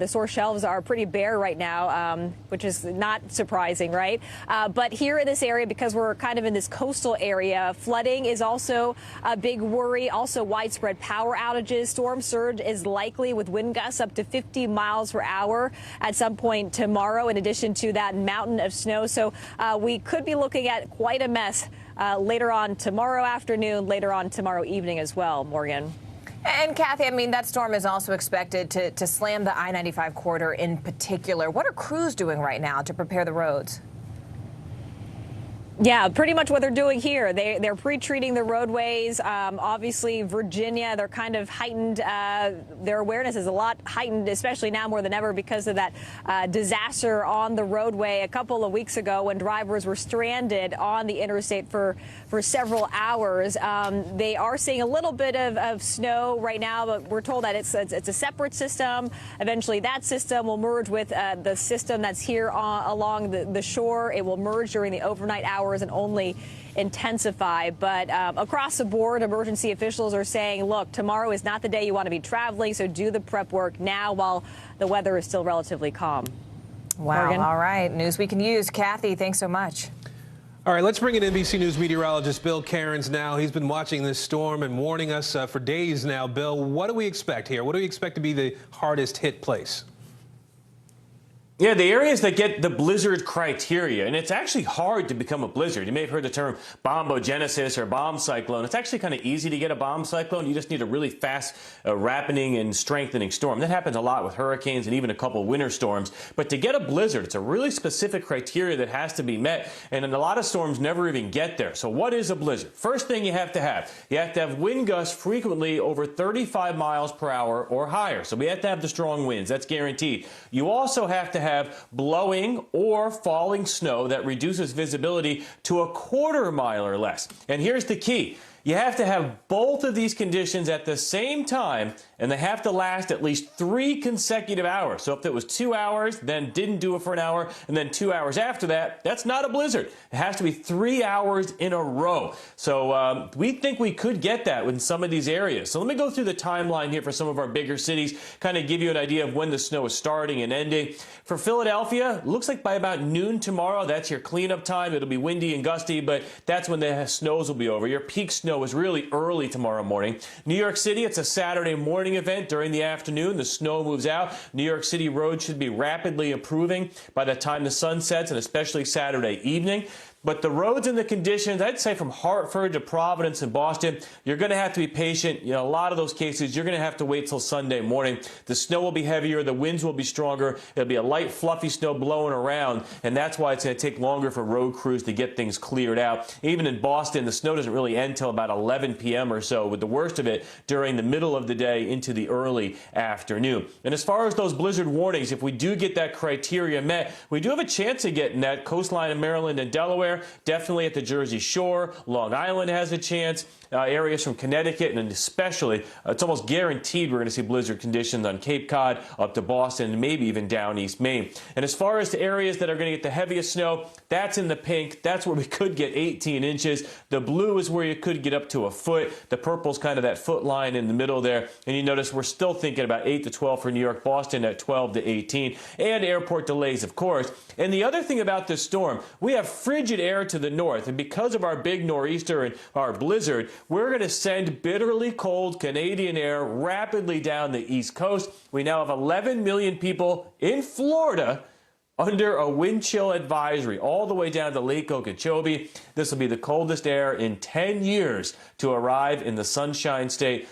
store shelves are pretty bare right now, which is not surprising, right? But here in this area, because we're kind of in this coastal area, flooding is also a big worry. Also widespread power outages. Storm surge is likely with wind gusts up to 50 miles per hour at some point tomorrow, in addition to that mountain of snow. So we could be looking at quite a mess later on tomorrow afternoon, later on tomorrow evening as well, Morgan. And Kathy, I mean, that storm is also expected to slam the I-95 corridor in particular. What are crews doing right now to prepare the roads? Yeah, pretty much what they're doing here. They're pre-treating the roadways. Obviously, Virginia, they're kind of heightened. Their awareness is a lot heightened, especially now more than ever because of that disaster on the roadway a couple of weeks ago when drivers were stranded on the interstate for several hours. They are seeing a little bit of snow right now, but we're told that it's a separate system. Eventually, that system will merge with the system that's here along the shore. It will merge during the overnight hours and only intensify. But across the board, emergency officials are saying, look, tomorrow is not the day you want to be traveling, so do the prep work now while the weather is still relatively calm. Wow. Morgan? All right. News we can use. Kathy, thanks so much. All right, let's bring in NBC News meteorologist Bill Cairns now. He's been watching this storm and warning us for days now. Bill, what do we expect here? What do we expect to be the hardest hit place? Yeah, the areas that get the blizzard criteria, and it's actually hard to become a blizzard. You may have heard the term bombogenesis or bomb cyclone. It's actually kind of easy to get a bomb cyclone. You just need a really fast rapiding and strengthening storm. That happens a lot with hurricanes and even a couple winter storms. But to get a blizzard, it's a really specific criteria that has to be met, and a lot of storms never even get there. So what is a blizzard? First thing you have to have wind gusts frequently over 35 miles per hour or higher. So we have to have the strong winds. That's guaranteed. You also have to have blowing or falling snow that reduces visibility to a quarter mile or less. And here's the key. You have to have both of these conditions at the same time, and they have to last at least 3 consecutive hours. So if it was 2 hours, then didn't do it for an hour, and then 2 hours after that, that's not a blizzard. It has to be 3 hours in a row. So we think we could get that in some of these areas. So let me go through the timeline here for some of our bigger cities, kind of give you an idea of when the snow is starting and ending. For Philadelphia, looks like by about noon tomorrow, that's your cleanup time. It'll be windy and gusty, but that's when the snows will be over. Your peak snow snow is really early tomorrow morning. New York City, it's a Saturday morning event. During the afternoon, the snow moves out. New York City roads should be rapidly improving by the time the sun sets, and especially Saturday evening. But the roads and the conditions, I'd say from Hartford to Providence and Boston, you're going to have to be patient. You know, a lot of those cases, you're going to have to wait till Sunday morning. The snow will be heavier. The winds will be stronger. It'll be a light, fluffy snow blowing around, and that's why it's going to take longer for road crews to get things cleared out. Even in Boston, the snow doesn't really end till about 11 p.m. or so, with the worst of it during the middle of the day into the early afternoon. And as far as those blizzard warnings, if we do get that criteria met, we do have a chance of getting that coastline of Maryland and Delaware. Definitely at the Jersey Shore. Long Island has a chance. Areas from Connecticut, and especially, it's almost guaranteed we're going to see blizzard conditions on Cape Cod up to Boston and maybe even down East Maine. And as far as the areas that are going to get the heaviest snow, that's in the pink. That's where we could get 18 inches. The blue is where you could get up to a foot. The purple's kind of that foot line in the middle there. And you notice we're still thinking about 8 to 12 for New York, Boston at 12 to 18. And airport delays, of course. And the other thing about this storm, we have frigid air to the north. And because of our big nor'easter and our blizzard, we're going to send bitterly cold Canadian air rapidly down the East Coast. We now have 11 million people in Florida under a wind chill advisory all the way down to Lake Okeechobee. This will be the coldest air in 10 years to arrive in the Sunshine State.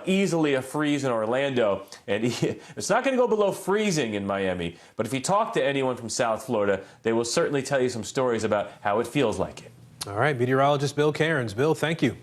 Easily a freeze in Orlando, and it's not going to go below freezing in Miami. But if you talk to anyone from South Florida, they will certainly tell you some stories about how it feels like it. All right, meteorologist Bill Cairns. Bill, thank you.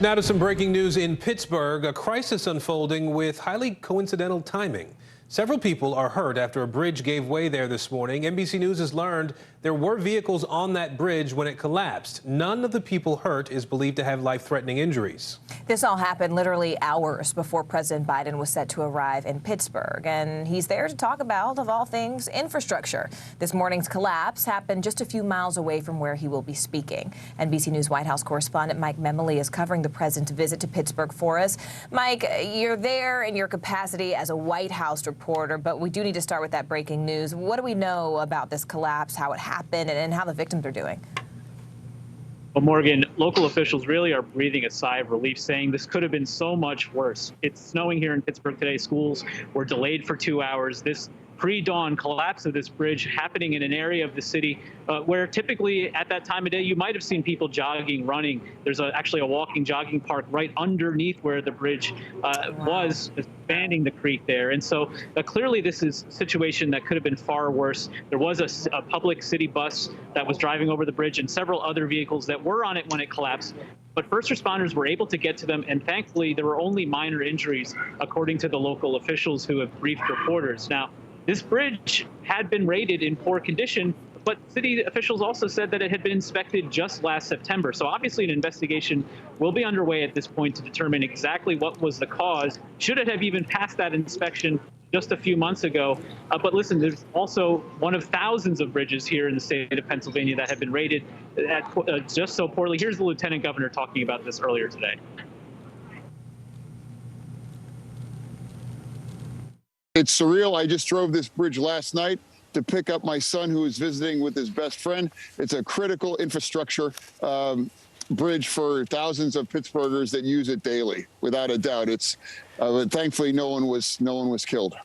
Now to some breaking news in Pittsburgh, a crisis unfolding with highly coincidental timing. Several people are hurt after a bridge gave way there this morning. NBC News has learned there were vehicles on that bridge when it collapsed. None of the people hurt is believed to have life-threatening injuries. This all happened literally hours before President Biden was set to arrive in Pittsburgh, and he's there to talk about, of all things, infrastructure. This morning's collapse happened just a few miles away from where he will be speaking. NBC News White House correspondent Mike Memoli is covering the president's visit to Pittsburgh for us. Mike, you're there in your capacity as a White House reporter, but we do need to start with that breaking news. What do we know about this collapse, how it happened, and how the victims are doing? Well, Morgan, local officials really are breathing a sigh of relief, saying this could have been so much worse. It's snowing here in Pittsburgh today. Schools were delayed for 2 hours. This pre-dawn collapse of this bridge happening in an area of the city where typically at that time of day you might have seen people jogging, running. There's actually a walking, jogging park right underneath where the bridge was, spanning the creek there. And so clearly this is a situation that could have been far worse. There was a public city bus that was driving over the bridge and several other vehicles that were on it when it collapsed. But first responders were able to get to them, and thankfully there were only minor injuries, according to the local officials who have briefed reporters. Now, this bridge had been rated in poor condition, but city officials also said that it had been inspected just last September. So obviously an investigation will be underway at this point to determine exactly what was the cause. Should it have even passed that inspection just a few months ago? But listen, there's also one of thousands of bridges here in the state of Pennsylvania that have been rated just so poorly. Here's the lieutenant governor talking about this earlier today. It's surreal. I just drove this bridge last night to pick up my son who was visiting with his best friend. It's a critical infrastructure bridge for thousands of Pittsburghers that use it daily, without a doubt. It's thankfully no one was killed.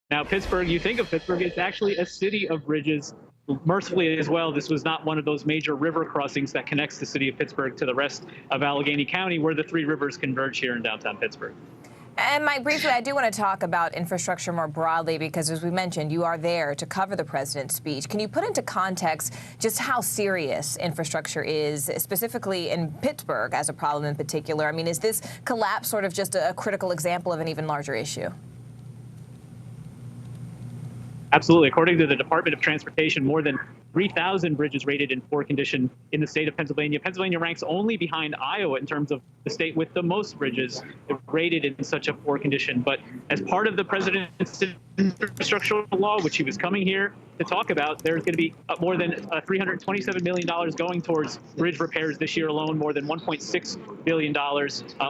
Now, Pittsburgh, you think of Pittsburgh, it's actually a city of bridges. Mercifully as well, this was not one of those major river crossings that connects the city of Pittsburgh to the rest of Allegheny County, where the three rivers converge here in downtown Pittsburgh. And Mike, briefly, I do want to talk about infrastructure more broadly because, as we mentioned, you are there to cover the president's speech. Can you put into context just how serious infrastructure is, specifically in Pittsburgh as a problem in particular? I mean, is this collapse sort of just a critical example of an even larger issue? Absolutely. According to the Department of Transportation, more than 3,000 bridges rated in poor condition in the state of Pennsylvania. Pennsylvania ranks only behind Iowa in terms of the state with the most bridges rated in such a poor condition. But as part of the president's infrastructure law, which he was coming here to talk about, there's going to be more than $327 million going towards bridge repairs this year alone, more than $1.6 billion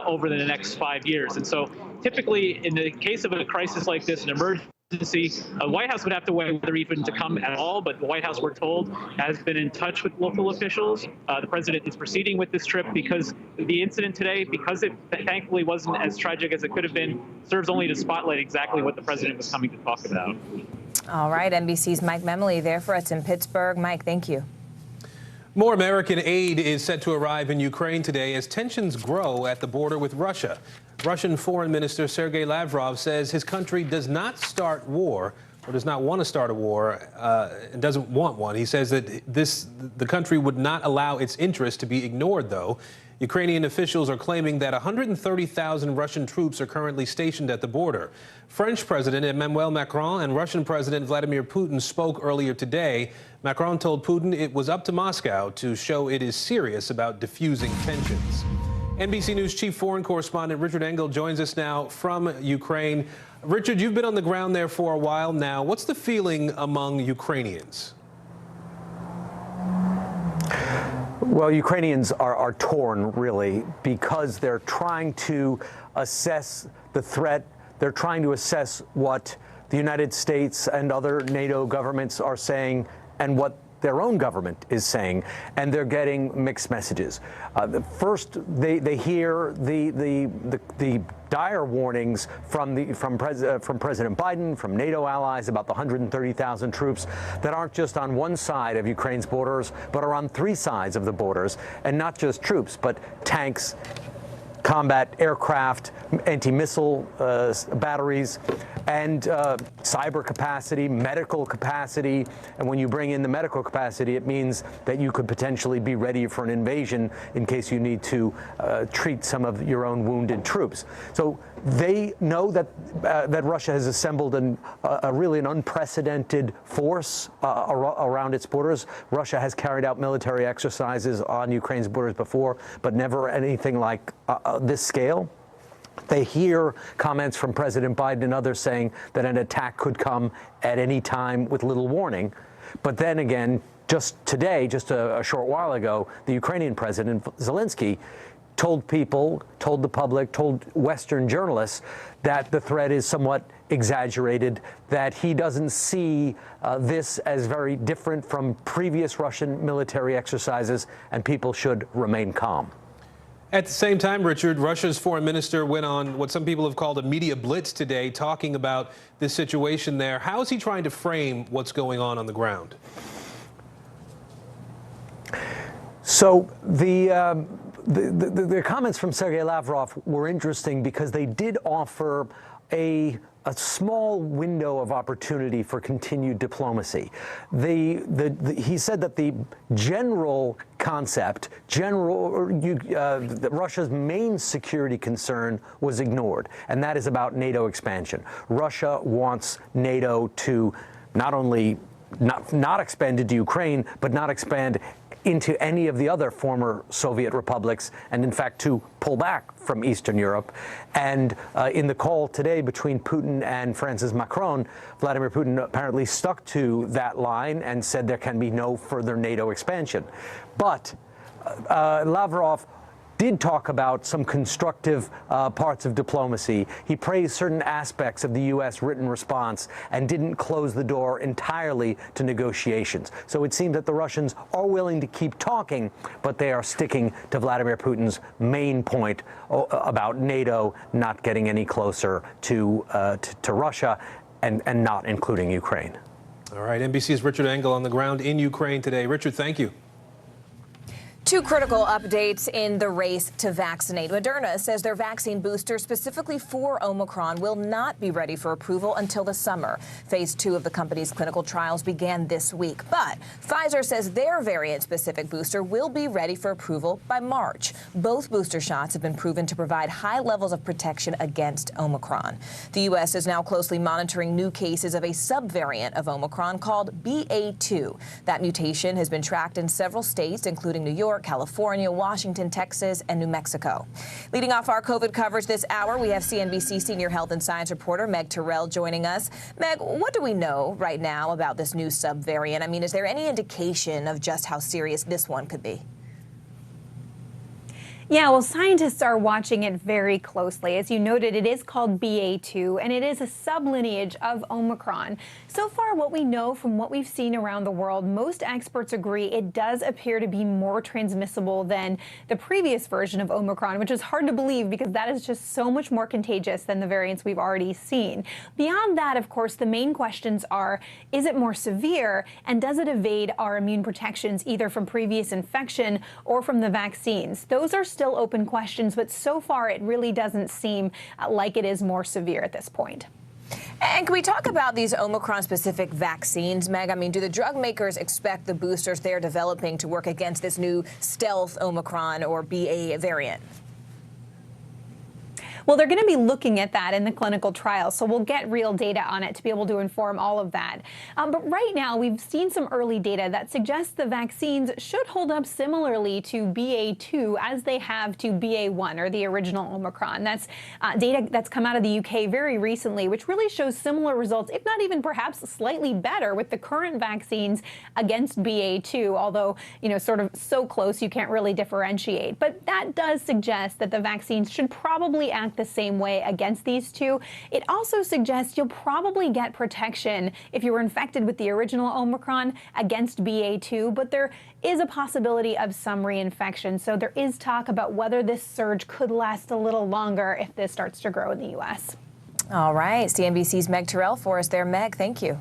over the next 5 years. And so typically, in the case of a crisis like this, an emergency The White House would have to weigh whether even to come at all, but the White House, we're told, has been in touch with local officials. The president is proceeding with this trip because the incident today, because it thankfully wasn't as tragic as it could have been, serves only to spotlight exactly what the president was coming to talk about. All right, NBC's Mike Memley there for us in Pittsburgh. Mike, thank you. More American aid is set to arrive in Ukraine today as tensions grow at the border with Russia. Russian Foreign Minister Sergei Lavrov says his country does not start war, or does not want to start a war, and doesn't want one. He says that the country would not allow its interests to be ignored, though. Ukrainian officials are claiming that 130,000 Russian troops are currently stationed at the border. French President Emmanuel Macron and Russian President Vladimir Putin spoke earlier today. Macron told Putin it was up to Moscow to show it is serious about diffusing tensions. NBC News chief foreign correspondent Richard Engel joins us now from Ukraine. Richard, you've been on the ground there for a while now. What's the feeling among Ukrainians? Well, Ukrainians are torn, really, because they're trying to assess the threat. They're trying to assess what the United States and other NATO governments are saying and what their own government is saying, and they're getting mixed messages. First, they hear the dire warnings from President Biden, from NATO allies about the 130,000 troops that aren't just on one side of Ukraine's borders, but are on three sides of the borders, and not just troops, but tanks, combat aircraft, anti-missile batteries, and cyber capacity, medical capacity. And when you bring in the medical capacity, it means that you could potentially be ready for an invasion in case you need to treat some of your own wounded troops. So they know that that Russia has assembled really an unprecedented force around its borders. Russia has carried out military exercises on Ukraine's borders before, but never anything like this scale. They hear comments from President Biden and others saying that an attack could come at any time with little warning. But then again, just today, just a short while ago, the Ukrainian President Zelensky told people, told the public, told Western journalists that the threat is somewhat exaggerated, that he doesn't see this as very different from previous Russian military exercises, and people should remain calm. At the same time, Richard, Russia's foreign minister went on what some people have called a media blitz today, talking about this situation there. How is he trying to frame what's going on the ground? So the comments from Sergei Lavrov were interesting because they did offer a small window of opportunity for continued diplomacy. He said that the general concept, Russia's main security concern was ignored, and that is about NATO expansion. Russia wants NATO to not only not expand into Ukraine, but not expand into any of the other former Soviet republics, and in fact to pull back from Eastern Europe. And in the call today between Putin and France's Macron, Vladimir Putin apparently stuck to that line and said there can be no further NATO expansion. But Lavrov did talk about some constructive parts of diplomacy. He praised certain aspects of the U.S. written response and didn't close the door entirely to negotiations. So it seems that the Russians are willing to keep talking, but they are sticking to Vladimir Putin's main point about NATO not getting any closer to Russia and not including Ukraine. All right, NBC's Richard Engel on the ground in Ukraine today. Richard, thank you. Two critical updates in the race to vaccinate. Moderna says their vaccine booster specifically for Omicron will not be ready for approval until the summer. Phase 2 of the company's clinical trials began this week. But Pfizer says their variant-specific booster will be ready for approval by March. Both booster shots have been proven to provide high levels of protection against Omicron. The U.S. is now closely monitoring new cases of a subvariant of Omicron called BA2. That mutation has been tracked in several states, including New York, California, Washington, Texas, and New Mexico. Leading off our COVID coverage this hour, we have CNBC senior health and science reporter Meg Terrell joining us. Meg, what do we know right now about this new subvariant? I mean, is there any indication of just how serious this one could be? Yeah, well, scientists are watching it very closely. As you noted, it is called BA2, and it is a sublineage of Omicron. So far, what we know from what we've seen around the world, most experts agree it does appear to be more transmissible than the previous version of Omicron, which is hard to believe because that is just so much more contagious than the variants we've already seen. Beyond that, of course, the main questions are, is it more severe, and does it evade our immune protections either from previous infection or from the vaccines? Those are still open questions, but so far it really doesn't seem like it is more severe at this point. And can we talk about these Omicron-specific vaccines, Meg? I mean, do the drug makers expect the boosters they're developing to work against this new stealth Omicron or BA variant? Well, they're going to be looking at that in the clinical trials, so we'll get real data on it to be able to inform all of that. But right now, we've seen some early data that suggests the vaccines should hold up similarly to BA2 as they have to BA1, or the original Omicron. That's data that's come out of the UK very recently, which really shows similar results, if not even perhaps slightly better with the current vaccines against BA2, although, you know, sort of so close you can't really differentiate. But that does suggest that the vaccines should probably act the same way against these two. It also suggests you'll probably get protection if you were infected with the original Omicron against BA2, but there is a possibility of some reinfection. So there is talk about whether this surge could last a little longer if this starts to grow in the U.S. All right, CNBC's Meg Terrell for us there. Meg, thank you.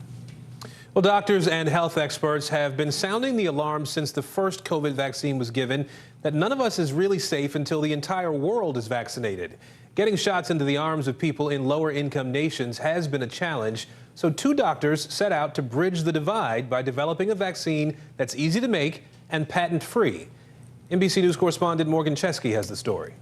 Well, doctors and health experts have been sounding the alarm since the first COVID vaccine was given that none of us is really safe until the entire world is vaccinated. Getting shots into the arms of people in lower income nations has been a challenge. So 2 doctors set out to bridge the divide by developing a vaccine that's easy to make and patent free. NBC News correspondent Morgan Chesky has the story.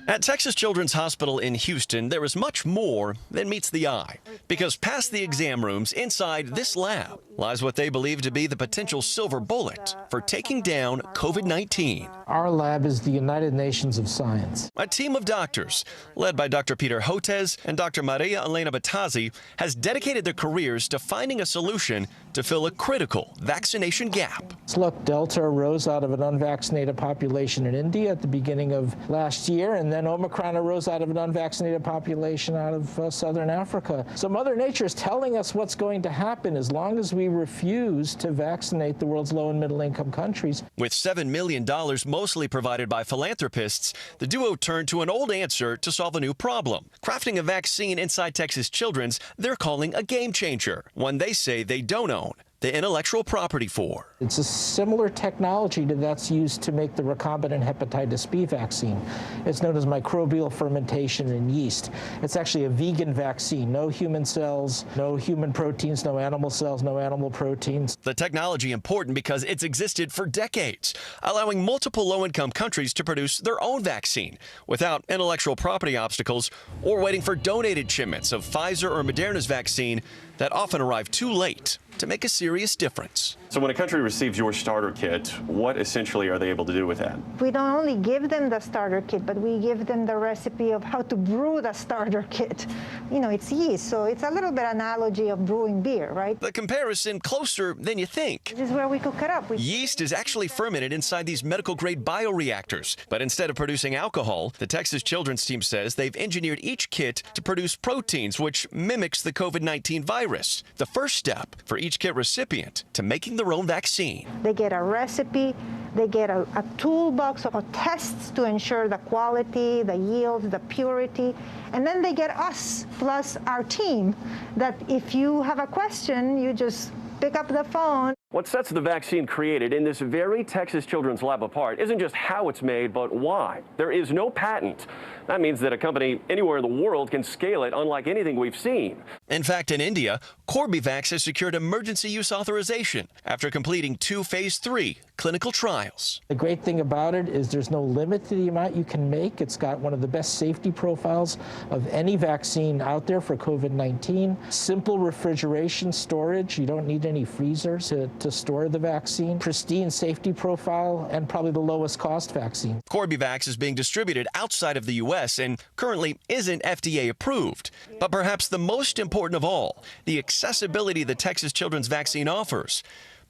At Texas Children's Hospital in Houston, there is much more than meets the eye. Because past the exam rooms, inside this lab, lies what they believe to be the potential silver bullet for taking down COVID-19. Our lab is the United Nations of Science. A team of doctors, led by Dr. Peter Hotez and Dr. Maria Elena Batazzi, has dedicated their careers to finding a solution to fill a critical vaccination gap. Look, Delta arose out of an unvaccinated population in India at the beginning of last year, and then Omicron arose out of an unvaccinated population out of Southern Africa. So Mother Nature is telling us what's going to happen as long as we refuse to vaccinate the world's low and middle income countries. With $7 million mostly provided by philanthropists, the duo turned to an old answer to solve a new problem. Crafting a vaccine inside Texas Children's they're calling a game changer, one they say they don't own the intellectual property for. It's a similar technology to that's used to make the recombinant hepatitis B vaccine. It's known as microbial fermentation in yeast. It's actually a vegan vaccine. No human cells, no human proteins, no animal cells, no animal proteins. The technology important because it's existed for decades, allowing multiple low-income countries to produce their own vaccine without intellectual property obstacles or waiting for donated shipments of Pfizer or Moderna's vaccine that often arrive too late to make a serious difference. So when a country receives your starter kit, what essentially are they able to do with that? We don't only give them the starter kit, but we give them the recipe of how to brew the starter kit. You know, it's yeast, so it's a little bit analogy of brewing beer, right? The comparison closer than you think. This is where we cook it up. Yeast is actually fermented inside these medical-grade bioreactors. But instead of producing alcohol, the Texas Children's team says they've engineered each kit to produce proteins, which mimics the COVID-19 virus. The first step for each kit recipient to making their own vaccine. They get a recipe, they get a toolbox of tests to ensure the quality, the yield, the purity, and then they get us plus our team that if you have a question, you just pick up the phone. What sets the vaccine created in this very Texas Children's lab apart isn't just how it's made, but why. There is no patent. That means that a company anywhere in the world can scale it unlike anything we've seen. In fact, in India, Corbevax has secured emergency use authorization after completing 2 phase 3 clinical trials. The great thing about it is there's no limit to the amount you can make. It's got one of the best safety profiles of any vaccine out there for COVID-19. Simple refrigeration storage. You don't need any freezers to store the vaccine. Pristine safety profile and probably the lowest cost vaccine. Corbevax is being distributed outside of the U.S. and currently isn't FDA approved. But perhaps the most important of all, the accessibility the Texas Children's vaccine offers.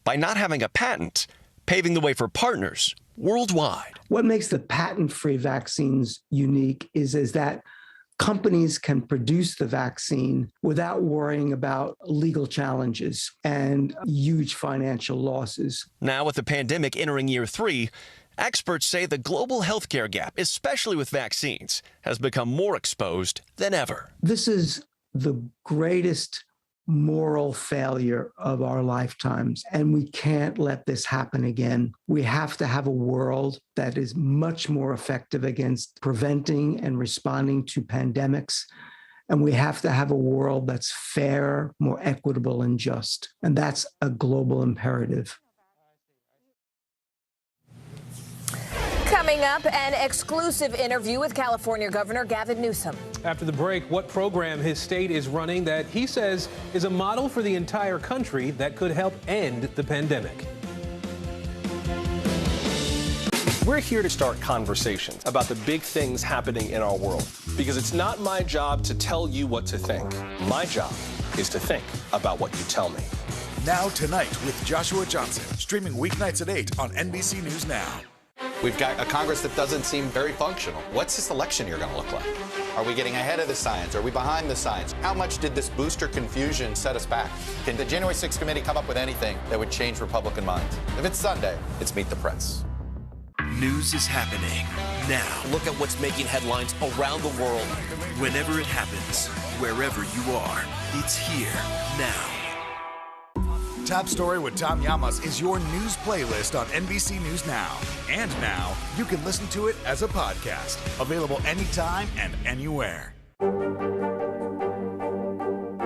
By not having a patent, paving the way for partners worldwide. What makes the patent-free vaccines unique is that companies can produce the vaccine without worrying about legal challenges and huge financial losses. Now, with the pandemic entering year 3, experts say the global healthcare gap, especially with vaccines, has become more exposed than ever. This is the greatest moral failure of our lifetimes, and we can't let this happen again. We have to have a world that is much more effective against preventing and responding to pandemics, and we have to have a world that's fair, more equitable, and just, and that's a global imperative. Coming up, an exclusive interview with California Governor Gavin Newsom. After the break, what program his state is running that he says is a model for the entire country that could help end the pandemic. We're here to start conversations about the big things happening in our world, because it's not my job to tell you what to think. My job is to think about what you tell me. Now Tonight with Joshua Johnson, streaming weeknights at 8 on NBC News Now. We've got a Congress that doesn't seem very functional. What's this election year going to look like? Are we getting ahead of the science? Are we behind the science? How much did this booster confusion set us back? Can the January 6th committee come up with anything that would change Republican minds? If it's Sunday, it's Meet the Press. News is happening now. Look at what's making headlines around the world. Whenever it happens, wherever you are, it's here now. Top Story with Tom Llamas is your news playlist on NBC News Now. And now, you can listen to it as a podcast. Available anytime and anywhere. What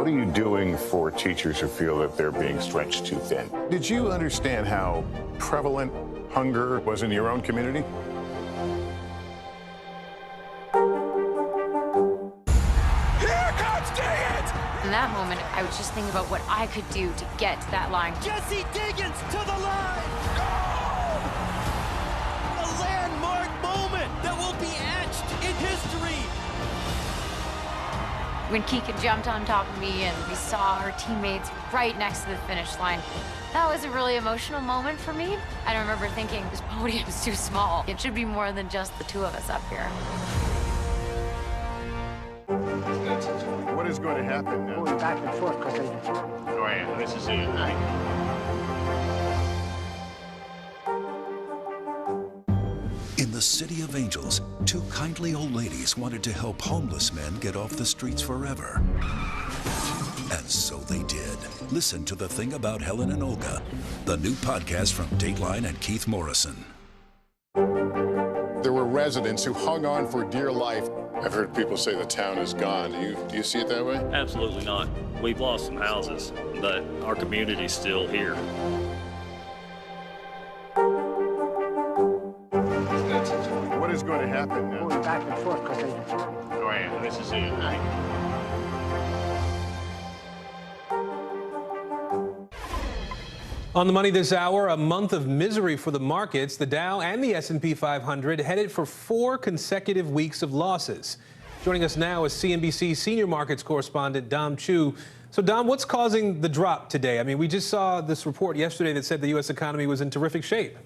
are you doing for teachers who feel that they're being stretched too thin? Did you understand how prevalent hunger was in your own community? In that moment, I was just thinking about what I could do to get to that line. Jesse Diggins to the line! Goal! A landmark moment that will be etched in history. When Keegan jumped on top of me and we saw her teammates right next to the finish line, that was a really emotional moment for me. I remember thinking, this podium's too small. It should be more than just the two of us up here. What is going to happen now? Going back and forth because Go ahead. This is it. In the City of Angels, two kindly old ladies wanted to help homeless men get off the streets forever. And so they did. Listen to The Thing About Helen and Olga, the new podcast from Dateline and Keith Morrison. There were residents who hung on for dear life. I've heard people say the town is gone. Do you see it that way? Absolutely not. We've lost some houses, but our community's still here. What is going to happen now? going back and forth because Go ahead. This is it. On the money this hour, a month of misery for the markets. The Dow and the S&P 500 headed for 4 consecutive weeks of losses. Joining us now is CNBC senior markets correspondent Dom Chu. So, Dom, what's causing the drop today? I mean, we just saw this report yesterday that said the U.S. economy was in terrific shape.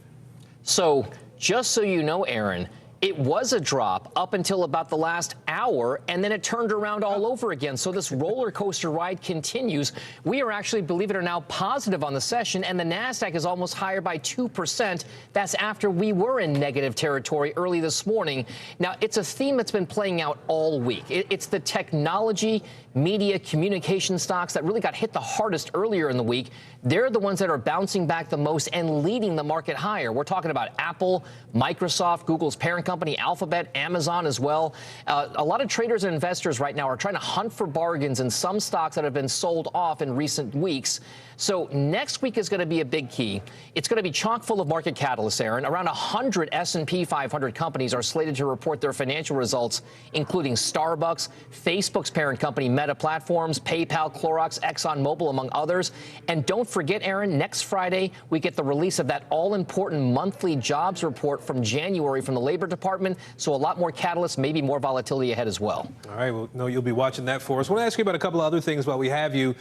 So, just so you know, Aaron, it was a drop up until about the last hour, and then it turned around all over again. So this roller coaster ride continues. We are actually, believe it or not, positive on the session, and the NASDAQ is almost higher by 2%. That's after we were in negative territory early this morning. Now, it's a theme that's been playing out all week. It's the technology, media, communication stocks that really got hit the hardest earlier in the week. They're the ones that are bouncing back the most and leading the market higher. We're talking about Apple, Microsoft, Google's parent company, Alphabet, Amazon as well. A lot of traders and investors right now are trying to hunt for bargains in some stocks that have been sold off in recent weeks. So next week is going to be a big key. It's going to be chock full of market catalysts, Aaron. Around 100 S&P 500 companies are slated to report their financial results, including Starbucks, Facebook's parent company, Meta Platforms, PayPal, Clorox, ExxonMobil, among others. And don't forget, Aaron, next Friday, we get the release of that all-important monthly jobs report from January from the Labor Department. So a lot more catalysts, maybe more volatility ahead as well. All right, well, no, you'll be watching that for us. I want to ask you about a couple of other things while we have you.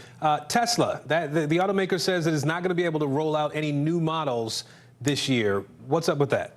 Tesla, the automaker says it is not going to be able to roll out any new models this year. What's up with that?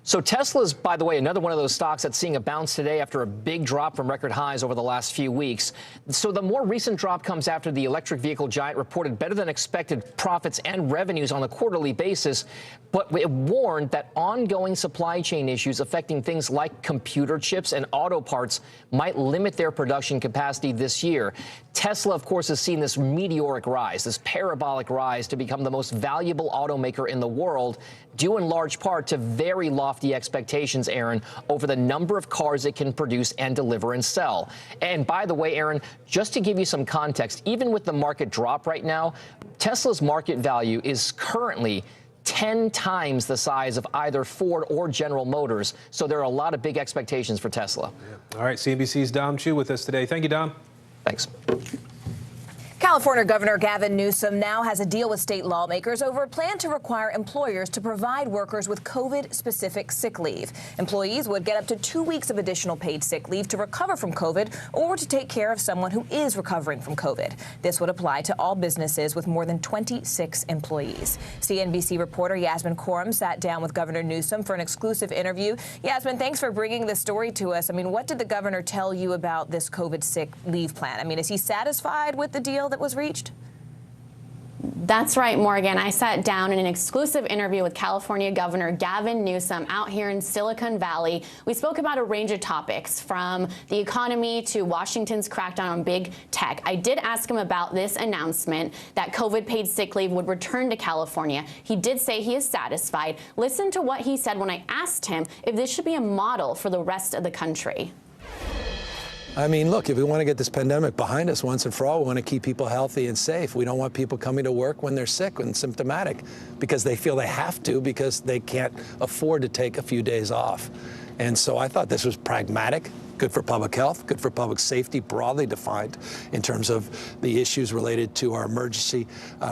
So Tesla's, by the way, another one of those stocks that's seeing a bounce today after a big drop from record highs over the last few weeks. So the more recent drop comes after the electric vehicle giant reported better than expected profits and revenues on a quarterly basis, but it warned that ongoing supply chain issues affecting things like computer chips and auto parts might limit their production capacity this year. Tesla, of course, has seen this meteoric rise, this parabolic rise to become the most valuable automaker in the world, due in large part to very lofty expectations, Aaron, over the number of cars it can produce and deliver and sell. And by the way, Aaron, just to give you some context, even with the market drop right now, Tesla's market value is currently 10 times the size of either Ford or General Motors. So there are a lot of big expectations for Tesla. Yeah. All right, CNBC's Dom Chu with us today. Thank you, Dom. Thanks. California Governor Gavin Newsom now has a deal with state lawmakers over a plan to require employers to provide workers with COVID-specific sick leave. Employees would get up to 2 weeks of additional paid sick leave to recover from COVID or to take care of someone who is recovering from COVID. This would apply to all businesses with more than 26 employees. CNBC reporter Yasmin Khorram sat down with Governor Newsom for an exclusive interview. Yasmin, thanks for bringing this story to us. I mean, what did the governor tell you about this COVID sick leave plan? I mean, is he satisfied with the deal that was reached? That's right, Morgan. I sat down in an exclusive interview with California Governor Gavin Newsom out here in Silicon Valley. We spoke about a range of topics, from the economy to Washington's crackdown on big tech. I did ask him about this announcement that COVID paid sick leave would return to California. He did say he is satisfied. Listen to what he said when I asked him if this should be a model for the rest of the country. I mean, look, if we want to get this pandemic behind us once and for all, we want to keep people healthy and safe. We don't want people coming to work when they're sick and symptomatic because they feel they have to, because they can't afford to take a few days off. And so I thought this was pragmatic, good for public health, good for public safety, broadly defined in terms of the issues related to our emergency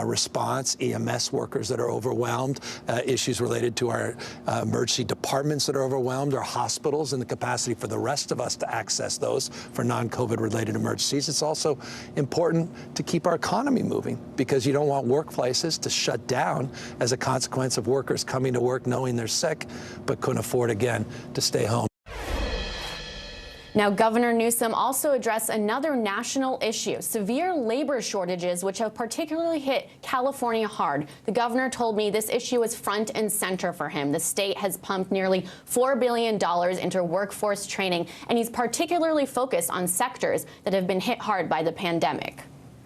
response, EMS workers that are overwhelmed, issues related to our emergency departments that are overwhelmed, our hospitals and the capacity for the rest of us to access those for non-COVID related emergencies. It's also important to keep our economy moving, because you don't want workplaces to shut down as a consequence of workers coming to work knowing they're sick but couldn't afford again to stay home. Now, Governor Newsom also addressed another national issue, severe labor shortages, which have particularly hit California hard. The governor told me this issue is front and center for him. The state has pumped nearly $4 billion into workforce training, and he's particularly focused on sectors that have been hit hard by the pandemic.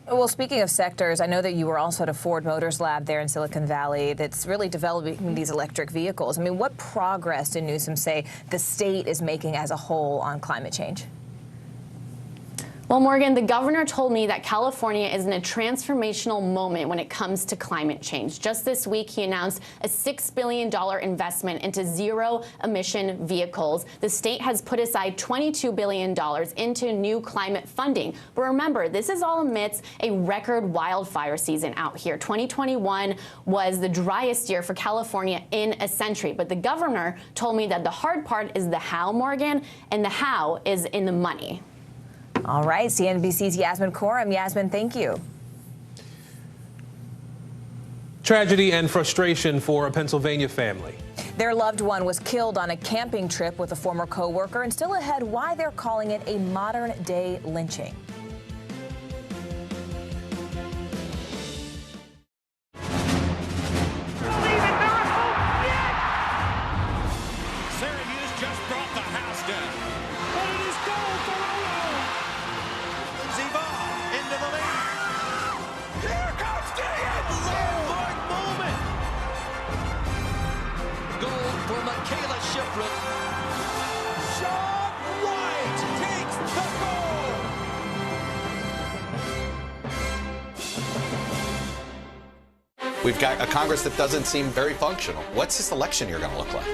Well, speaking of sectors, I know that you were also at a Ford Motors lab there in Silicon Valley that's really developing these electric vehicles. I mean, what progress did Newsom say the state is making as a whole on climate change? Well, Morgan, the governor told me that California is in a transformational moment when it comes to climate change. Just this week, he announced a $6 billion investment into zero-emission vehicles. The state has put aside $22 billion into new climate funding. But remember, this is all amidst a record wildfire season out here. 2021 was the driest year for California in a century. But the governor told me that the hard part is the how, Morgan, and the how is in the money. All right, CNBC's Yasmin Khorram. Yasmin, thank you. Tragedy and frustration for a Pennsylvania family. Their loved one was killed on a camping trip with a former co-worker, and still ahead why they're calling it a modern-day lynching. We've got a Congress that doesn't seem very functional. What's this election year going to look like?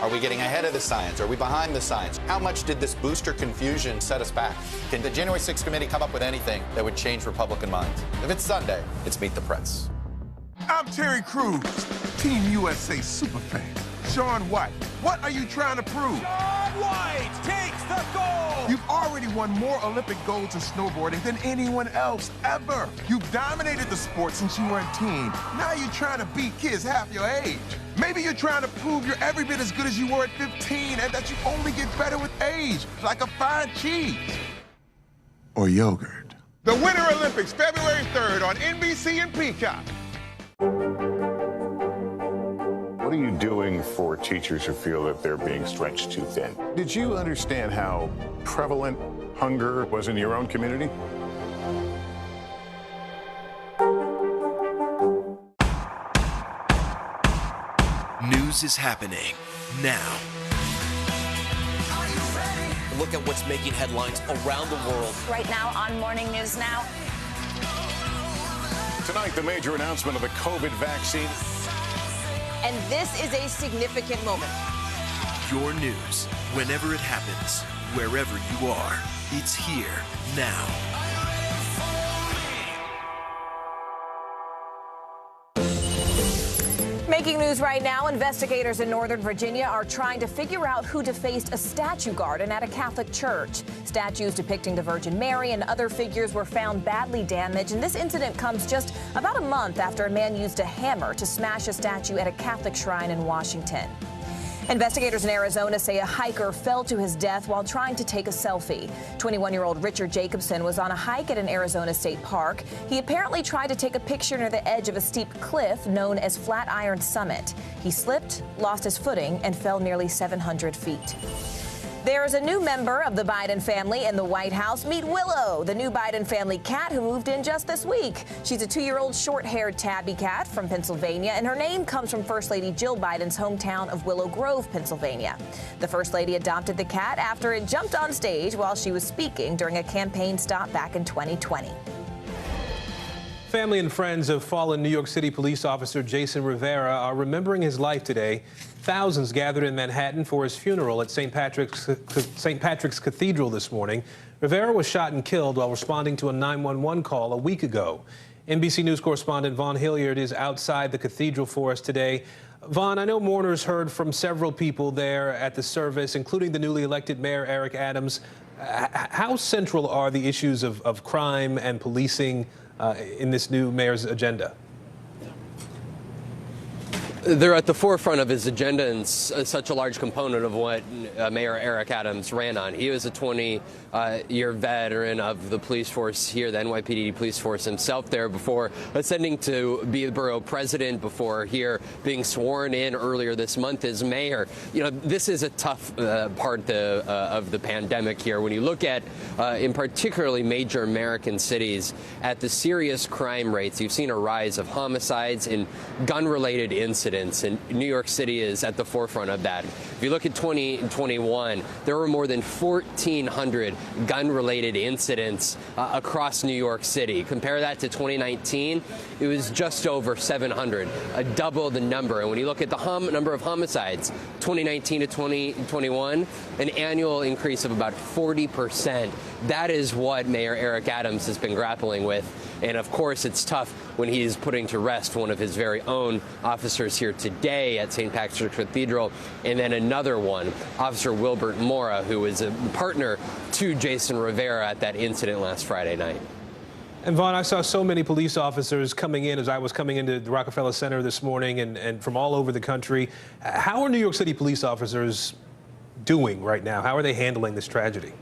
Are we getting ahead of the science? Are we behind the science? How much did this booster confusion set us back? Can the January 6th committee come up with anything that would change Republican minds? If it's Sunday, it's Meet the Press. I'm Terry Crews, Team USA superfan. Sean White, What are you trying to prove? John White takes the gold! You've already won more Olympic golds in snowboarding than anyone else ever. You've dominated the sport since you were a teen. Now you're trying to beat kids half your age. Maybe you're trying to prove you're every bit as good as you were at 15 and that you only get better with age, like a fine cheese. Or yogurt. The Winter Olympics, February 3rd on NBC and Peacock. What are you doing for teachers who feel that they're being stretched too thin? Did you understand how prevalent hunger was in your own community? News is happening now. Look at what's making headlines around the world. Right now on Morning News Now. Tonight, the major announcement of the COVID vaccine. And this is a significant moment. Your news, whenever it happens, wherever you are, it's here now. Making news right now, investigators in Northern Virginia are trying to figure out who defaced a statue garden at a Catholic church. Statues depicting the Virgin Mary and other figures were found badly damaged, and this incident comes just about a month after a man used a hammer to smash a statue at a Catholic shrine in Washington. Investigators in Arizona say a hiker fell to his death while trying to take a selfie. 21-year-old Richard Jacobson was on a hike at an Arizona state park. He apparently tried to take a picture near the edge of a steep cliff known as Flatiron Summit. He slipped, lost his footing, and fell nearly 700 feet. There is a new member of the Biden family in the White House. Meet Willow, the new Biden family cat who moved in just this week. She's a 2-year-old short-haired tabby cat from Pennsylvania, and her name comes from First Lady Jill Biden's hometown of Willow Grove, Pennsylvania. The First Lady adopted the cat after it jumped on stage while she was speaking during a campaign stop back in 2020. Family and friends of fallen New York City police officer Jason Rivera are remembering his life today. Thousands gathered in Manhattan for his funeral at St. Patrick's Cathedral this morning. Rivera was shot and killed while responding to a 911 call a week ago. NBC News correspondent Vaughn Hilliard is outside the cathedral for us today. Vaughn, I know mourners heard from several people there at the service, including the newly elected Mayor Eric Adams. How central are the issues of crime and policing in this new mayor's agenda? They're at the forefront of his agenda and such a large component of what Mayor Eric Adams ran on. He was a 20-year veteran of the police force here, the NYPD police force himself there before ascending to be the borough president, before here being sworn in earlier this month as mayor. You know, this is a tough part of the pandemic here. When you look at, in particularly major American cities, at the serious crime rates, you've seen a rise of homicides and gun-related incidents. And New York City is at the forefront of that. If you look at 2021, there were more than 1,400 gun-related incidents across New York City. Compare that to 2019, it was just over 700, double the number. And when you look at the number of homicides, 2019 to 2021, an annual increase of about 40%. That is what Mayor Eric Adams has been grappling with. And of course, it's tough when he's putting to rest one of his very own officers here today at St. Patrick's Cathedral, and then another one, Officer Wilbert Mora, who was a partner to Jason Rivera at that incident last Friday night. And Vaughn, I saw so many police officers coming in as I was coming into the Rockefeller Center this morning and from all over the country. How are New York City police officers doing right now? How are they handling this tragedy?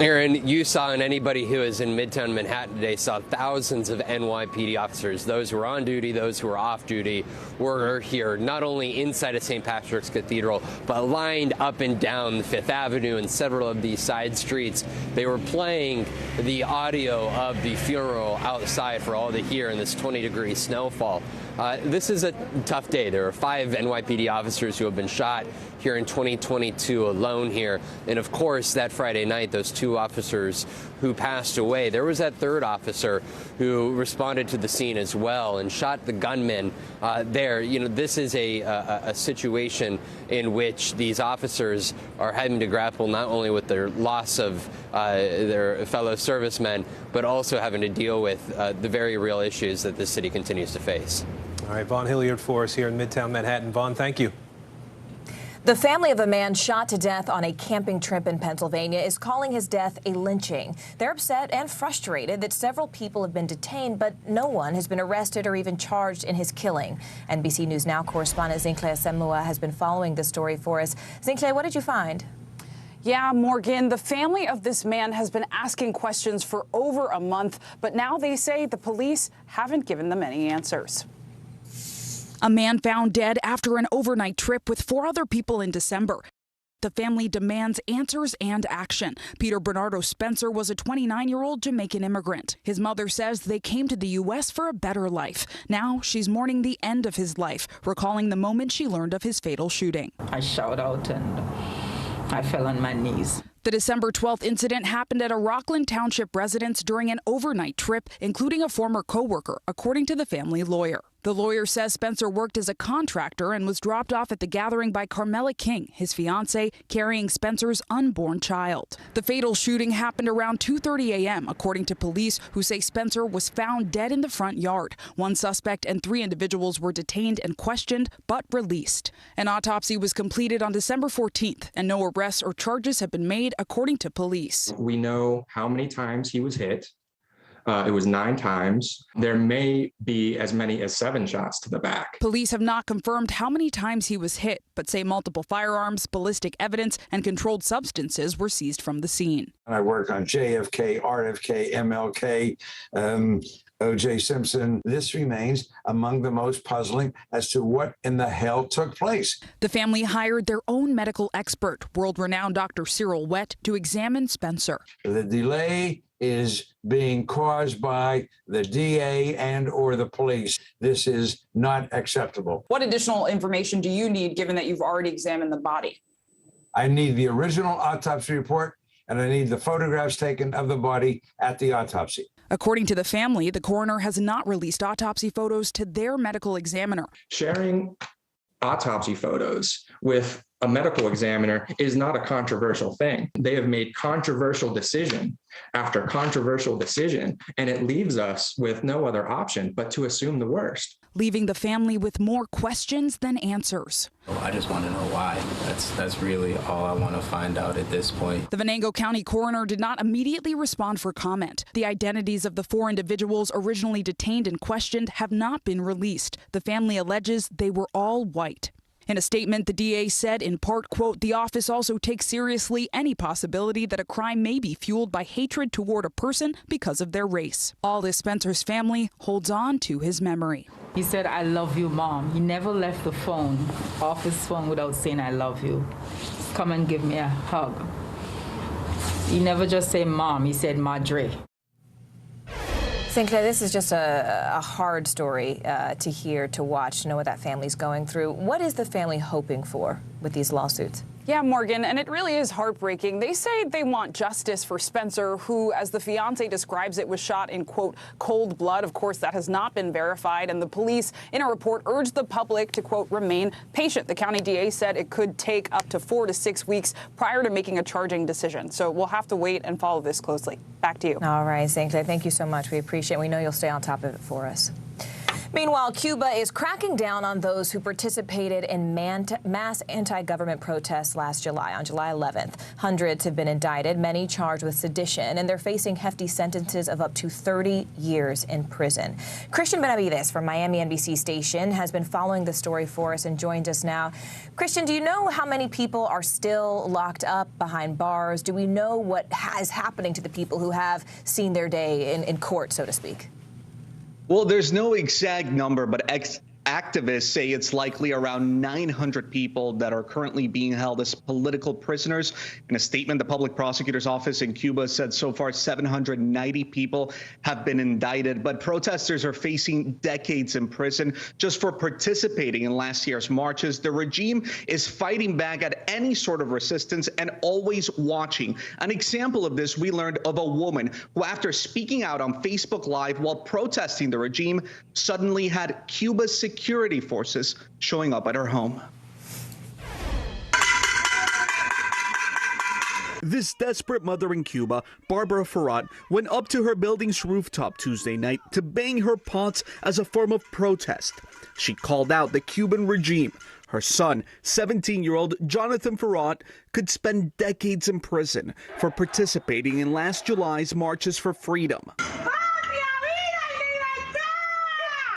Aaron, you saw, and anybody who is in Midtown Manhattan today saw thousands of NYPD officers, those who are on duty, those who are off duty, were here not only inside of St. Patrick's Cathedral, but lined up and down Fifth Avenue and several of these side streets. They were playing the audio of the funeral outside for all to hear in this 20-degree snowfall. This is a tough day. There are 5 NYPD officers who have been shot here in 2022 alone here. And of course, that Friday night, those 2 officers who passed away, there was that 3rd officer who responded to the scene as well and shot the gunman there. You know, this is a situation in which these officers are having to grapple not only with their loss of their fellow servicemen, but also having to deal with the very real issues that the city continues to face. All right, Vaughn Hilliard for us here in Midtown Manhattan. Vaughn, thank you. The family of a man shot to death on a camping trip in Pennsylvania is calling his death a lynching. They're upset and frustrated that several people have been detained, but no one has been arrested or even charged in his killing. NBC News Now correspondent Zincle Asemua has been following this story for us. Zincle, what did you find? Yeah, Morgan, the family of this man has been asking questions for over a month, but now they say the police haven't given them any answers. A man found dead after an overnight trip with 4 other people in December. The family demands answers and action. Peter Bernardo Spencer was a 29-year-old Jamaican immigrant. His mother says they came to the U.S. for a better life. Now she's mourning the end of his life, recalling the moment she learned of his fatal shooting. I shouted out and I fell on my knees. The December 12th incident happened at a Rockland Township residence during an overnight trip, including a former co-worker, according to the family lawyer. The lawyer says Spencer worked as a contractor and was dropped off at the gathering by Carmela King, his fiancée, carrying Spencer's unborn child. The fatal shooting happened around 2:30 a.m., according to police, who say Spencer was found dead in the front yard. 1 suspect and 3 individuals were detained and questioned, but released. An autopsy was completed on December 14th, and no arrests or charges have been made, according to police. We know how many times he was hit. It was 9 times. There may be as many as 7 shots to the back. Police have not confirmed how many times he was hit, but say multiple firearms, ballistic evidence, and controlled substances were seized from the scene. I worked on JFK, RFK, MLK, O.J. Simpson. This remains among the most puzzling as to what in the hell took place. The family hired their own medical expert, world-renowned Dr. Cyril Wett, to examine Spencer. The delay is being caused by the DA and or the police. This is not acceptable. What additional information do you need, given that you've already examined the body? I need the original autopsy report, and I need the photographs taken of the body at the autopsy. According to the family, the coroner has not released autopsy photos to their medical examiner. Sharing autopsy photos with a medical examiner is not a controversial thing. They have made controversial decision after controversial decision, and it leaves us with no other option but to assume the worst, leaving the family with more questions than answers. I just want to know why. That's really all I want to find out at this point. The Venango County coroner did not immediately respond for comment. The identities of the 4 individuals originally detained and questioned have not been released. The family alleges they were all white. In a statement, the DA said, in part, quote, "The office also takes seriously any possibility that a crime may be fueled by hatred toward a person because of their race." Aldous Spencer's family holds on to his memory. He said, "I love you, Mom." He never left the phone, office phone, without saying, "I love you. Come and give me a hug." He never just said Mom, he said Madre. Zincle, this is just a hard story to hear, to watch, to know what that family's going through. What is the family hoping for with these lawsuits? Yeah, Morgan, and it really is heartbreaking. They say they want justice for Spencer, who, as the fiancé describes it, was shot in, quote, cold blood. Of course, that has not been verified, and the police, in a report, urged the public to, quote, remain patient. The county DA said it could take up to 4 to 6 weeks prior to making a charging decision. So we'll have to wait and follow this closely. Back to you. All right, Zincle, thank you so much. We appreciate it. We know you'll stay on top of it for us. Meanwhile, Cuba is cracking down on those who participated in mass anti-government protests last July, on July 11th. Hundreds have been indicted, many charged with sedition, and they're facing hefty sentences of up to 30 years in prison. Christian Benavides from Miami NBC station has been following the story for us and joins us now. Christian, do you know how many people are still locked up behind bars? Do we know what is happening to the people who have seen their day in court, so to speak? Well, there's no exact number, but activists say it's likely around 900 people that are currently being held as political prisoners. In a statement, the public prosecutor's office in Cuba said so far 790 people have been indicted, but protesters are facing decades in prison just for participating in last year's marches. The regime is fighting back at any sort of resistance and always watching. An example of this, we learned of a woman who, after speaking out on Facebook Live while protesting the regime, suddenly had Cuba's security forces showing up at her home. This desperate mother in Cuba, Barbara Ferrat, went up to her building's rooftop Tuesday night to bang her pots as a form of protest. She called out the Cuban regime. Her son, 17-year-old Jonathan Ferrat, could spend decades in prison for participating in last July's marches for freedom.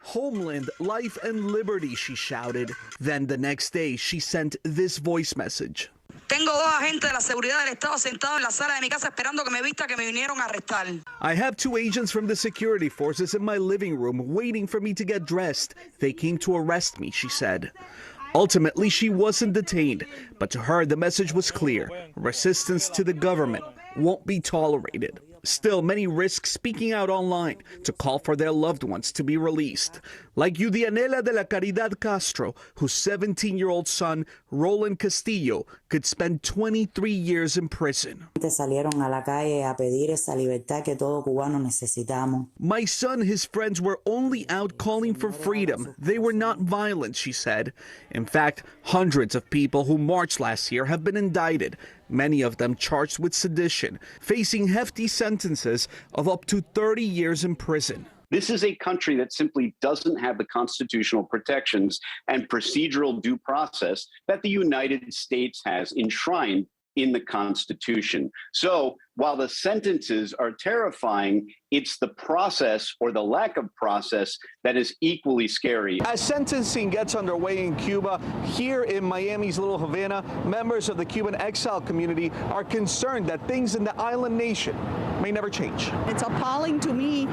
Homeland, life, and liberty, she shouted. Then the next day, she sent this voice message. Tengo dos agentes de la seguridad del Estado sentados en la sala de mi casa esperando que me vista que me vinieron a arrestar. I have 2 agents from the security forces in my living room waiting for me to get dressed. They came to arrest me, she said. Ultimately, she wasn't detained, but to her, the message was clear. Resistance to the government won't be tolerated. Still, many risk speaking out online to call for their loved ones to be released, like Yudianela de la Caridad Castro, whose 17-year-old son, Roland Castillo, could spend 23 years in prison. Salieron a la calle a pedir esa libertad que todo cubano necesitamos. My son, his friends were only out calling for freedom. They were not violent, she said. In fact, hundreds of people who marched last year have been indicted, many of them charged with sedition, facing hefty sentences of up to 30 years in prison. This is a country that simply doesn't have the constitutional protections and procedural due process that the United States has enshrined in the Constitution. So while the sentences are terrifying, it's the process or the lack of process that is equally scary. As sentencing gets underway in Cuba, here in Miami's Little Havana, members of the Cuban exile community are concerned that things in the island nation may never change. It's appalling to me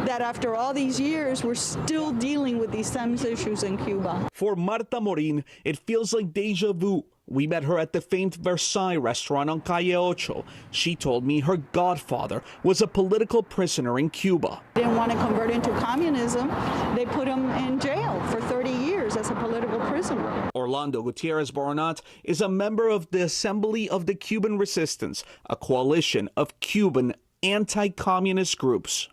that after all these years, we're still dealing with these same issues in Cuba. For Marta Morin, it feels like deja vu. We met her at the famed Versailles restaurant on Calle Ocho. She told me her godfather was a political prisoner in Cuba. They didn't want to convert into communism. They put him in jail for 30 years as a political prisoner. Orlando Gutierrez Boronat is a member of the Assembly of the Cuban Resistance, a coalition of Cuban anti-communist groups.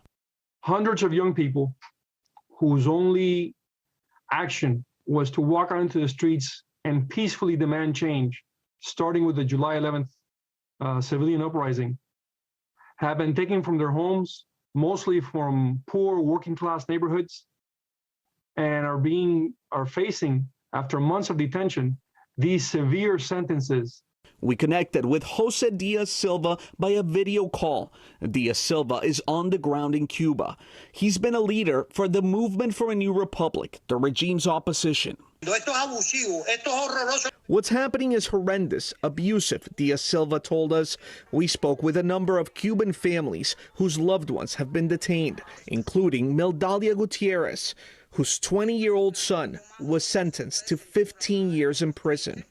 Hundreds of young people whose only action was to walk out into the streets and peacefully demand change, starting with the July 11th civilian uprising, have been taken from their homes, mostly from poor working class neighborhoods, and are facing, after months of detention, these severe sentences. We connected with Jose Diaz Silva by a video call. Diaz Silva is on the ground in Cuba. He's been a leader for the Movement for a New Republic, the regime's opposition. What's happening is horrendous, abusive, Diaz Silva told us. We spoke with a number of Cuban families whose loved ones have been detained, including Mildalia Gutierrez, whose 20-year-old son was sentenced to 15 years in prison.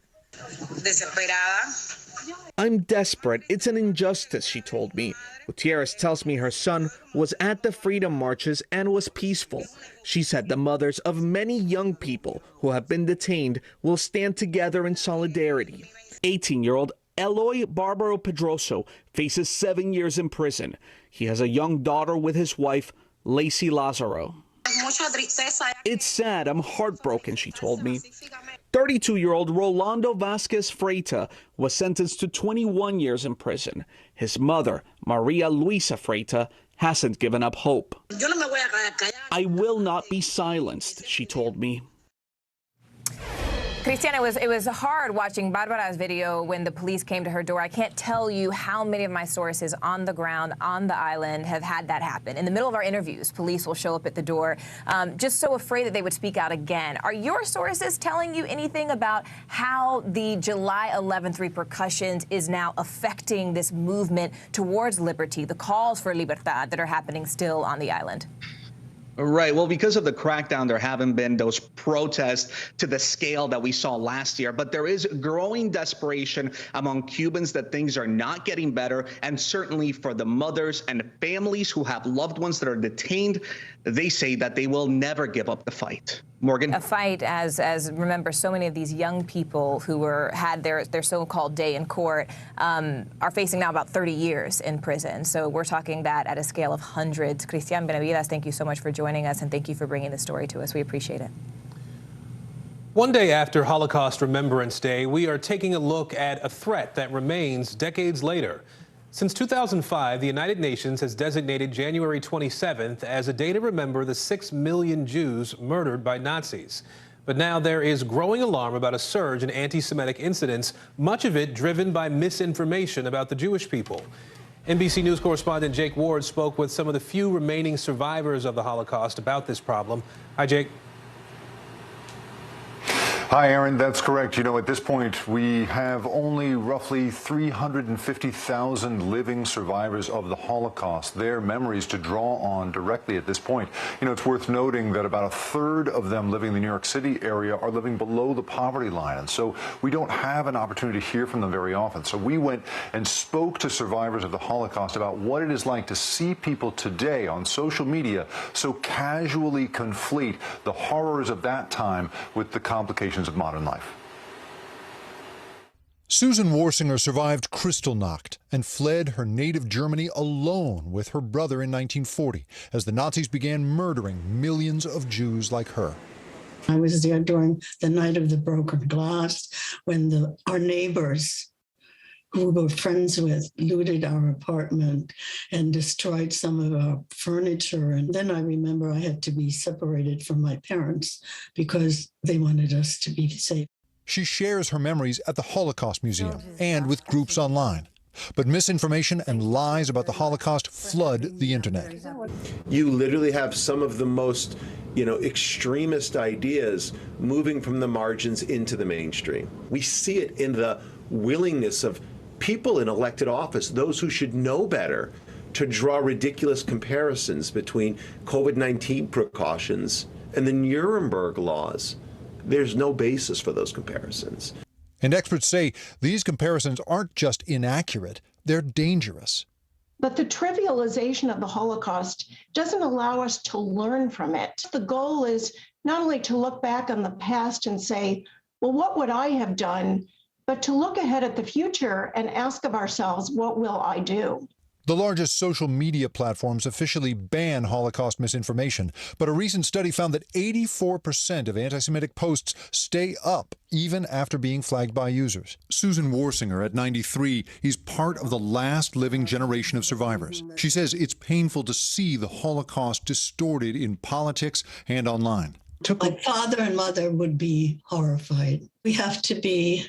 I'm desperate. It's an injustice, she told me. Gutierrez tells me her son was at the freedom marches and was peaceful. She said the mothers of many young people who have been detained will stand together in solidarity. 18-year-old Eloy Barbaro Pedroso faces 7 years in prison. He has a young daughter with his wife, Lacey Lazaro. It's sad. I'm heartbroken, she told me. 32-year-old Rolando Vasquez Freita was sentenced to 21 years in prison. His mother, Maria Luisa Freita, hasn't given up hope. I will not be silenced, she told me. Cristian, it was hard watching Barbara's video when the police came to her door. I can't tell you how many of my sources on the ground, on the island, have had that happen. In the middle of our interviews, police will show up at the door, just so afraid that they would speak out again. Are your sources telling you anything about how the July 11th repercussions is now affecting this movement towards liberty, the calls for libertad that are happening still on the island? Right. Well, because of the crackdown, there haven't been those protests to the scale that we saw last year. But there is growing desperation among Cubans that things are not getting better. And certainly for the mothers and families who have loved ones that are detained, they say that they will never give up the fight. Morgan? A fight, as remember, so many of these young people who had their so-called day in court are facing now about 30 years in prison. So we're talking that at a scale of hundreds. Cristian Benavides, thank you so much for joining us, and thank you for bringing the story to us. We appreciate it. One day after Holocaust Remembrance Day, we are taking a look at a threat that remains decades later. Since 2005, the United Nations has designated January 27th as a day to remember the 6 million Jews murdered by Nazis. But now there is growing alarm about a surge in anti-Semitic incidents, much of it driven by misinformation about the Jewish people. NBC News correspondent Jake Ward spoke with some of the few remaining survivors of the Holocaust about this problem. Hi, Jake. Hi, Aaron. That's correct. You know, at this point, we have only roughly 350,000 living survivors of the Holocaust, their memories to draw on directly at this point. You know, it's worth noting that about a third of them living in the New York City area are living below the poverty line. And so we don't have an opportunity to hear from them very often. So we went and spoke to survivors of the Holocaust about what it is like to see people today on social media so casually conflate the horrors of that time with the complications of modern life. Susan Warsinger survived Kristallnacht and fled her native Germany alone with her brother in 1940 as the Nazis began murdering millions of Jews like her. I was there during the night of the broken glass when our neighbors, who we were friends with, looted our apartment and destroyed some of our furniture. And then I remember I had to be separated from my parents because they wanted us to be safe. She shares her memories at the Holocaust Museum and with groups online. But misinformation and lies about the Holocaust flood the internet. You literally have some of the most, extremist ideas moving from the margins into the mainstream. We see it in the willingness of people in elected office, those who should know better, to draw ridiculous comparisons between COVID-19 precautions and the Nuremberg laws. There's no basis for those comparisons. And experts say these comparisons aren't just inaccurate, they're dangerous. But the trivialization of the Holocaust doesn't allow us to learn from it. The goal is not only to look back on the past and say, well, what would I have done? But to look ahead at the future and ask of ourselves, what will I do? The largest social media platforms officially ban Holocaust misinformation, but a recent study found that 84% of anti-Semitic posts stay up even after being flagged by users. Susan Warsinger, at 93, is part of the last living generation of survivors. She says it's painful to see the Holocaust distorted in politics and online. My father and mother would be horrified. We have to be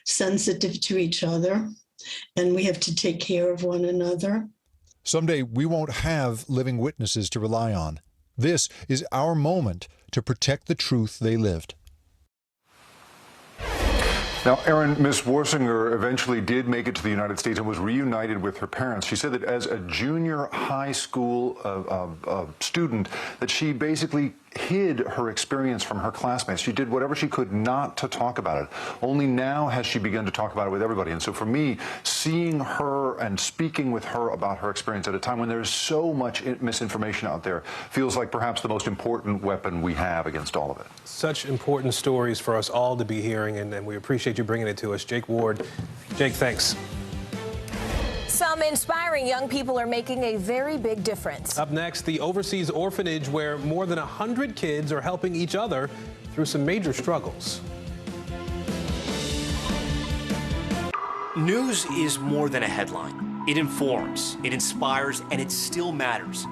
sensitive to each other, and we have to take care of one another. Someday we won't have living witnesses to rely on. This is our moment to protect the truth they lived. Now, Aaron, Ms. Warsinger eventually did make it to the United States and was reunited with her parents. She said that as a junior high school student, that she basically hid her experience from her classmates. She did whatever she could not to talk about it. Only now has she begun to talk about it with everybody. And so for me, seeing her and speaking with her about her experience at a time when there's so much misinformation out there feels like perhaps the most important weapon we have against all of it. Such important stories for us all to be hearing, and we appreciate you bringing it to us. Jake Ward. Jake, thanks. Some inspiring young people are making a very big difference. Up next, the overseas orphanage where more than 100 kids are helping each other through some major struggles. News is more than a headline. It informs, it inspires, and it still matters.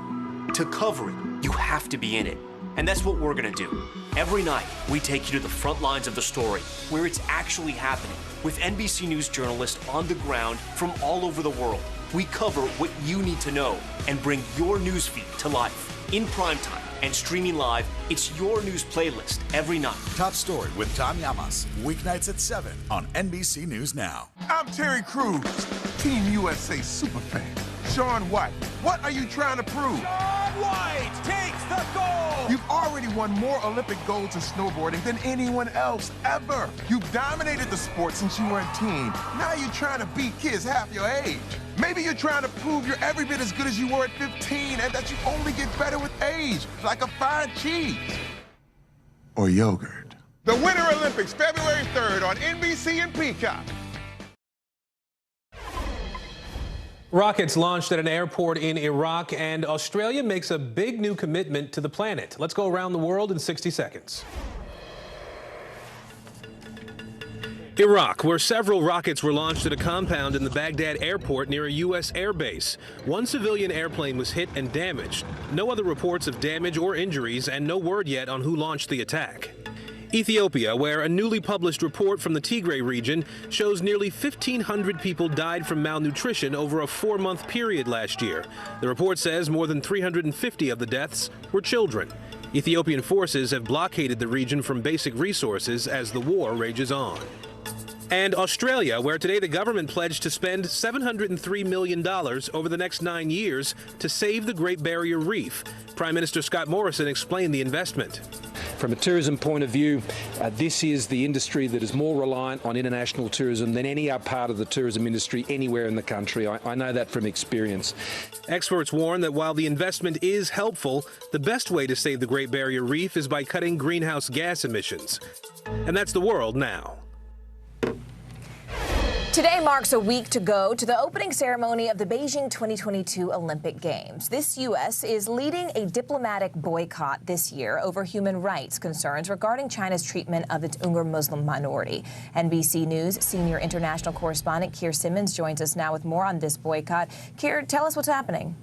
To cover it, you have to be in it. And that's what we're going to do. Every night, we take you to the front lines of the story, where it's actually happening, with NBC News journalists on the ground from all over the world. We cover what you need to know and bring your newsfeed to life. In primetime and streaming live, it's your news playlist every night. Top Story with Tom Llamas, weeknights at 7 on NBC News Now. I'm Terry Crews, Team USA superfan. Shaun White, what are you trying to prove? Shaun White takes the gold! You've already won more Olympic golds in snowboarding than anyone else ever. You've dominated the sport since you were a teen. Now you're trying to beat kids half your age. Maybe you're trying to prove you're every bit as good as you were at 15 and that you only get better with age, like a fine cheese. Or yogurt. The Winter Olympics, February 3rd on NBC and Peacock. Rockets launched at an airport in Iraq, and Australia makes a big new commitment to the planet. Let's go around the world in 60 seconds. Iraq, where several rockets were launched at a compound in the Baghdad airport near a U.S. airbase. One civilian airplane was hit and damaged. No other reports of damage or injuries, and no word yet on who launched the attack. Ethiopia, where a newly published report from the Tigray region shows nearly 1,500 people died from malnutrition over a 4-month period last year. The report says more than 350 of the deaths were children. Ethiopian forces have blockaded the region from basic resources as the war rages on. And Australia, where today the government pledged to spend $703 million over the next 9 years to save the Great Barrier Reef. Prime Minister Scott Morrison explained the investment. From a tourism point of view, this is the industry that is more reliant on international tourism than any other part of the tourism industry anywhere in the country. I know that from experience. Experts warn that while the investment is helpful, the best way to save the Great Barrier Reef is by cutting greenhouse gas emissions. And that's the world now. Today marks a week to go to the opening ceremony of the Beijing 2022 Olympic Games. This U.S. is leading a diplomatic boycott this year over human rights concerns regarding China's treatment of its Uyghur Muslim minority. NBC News senior international correspondent Keir Simmons joins us now with more on this boycott. Keir, tell us what's happening.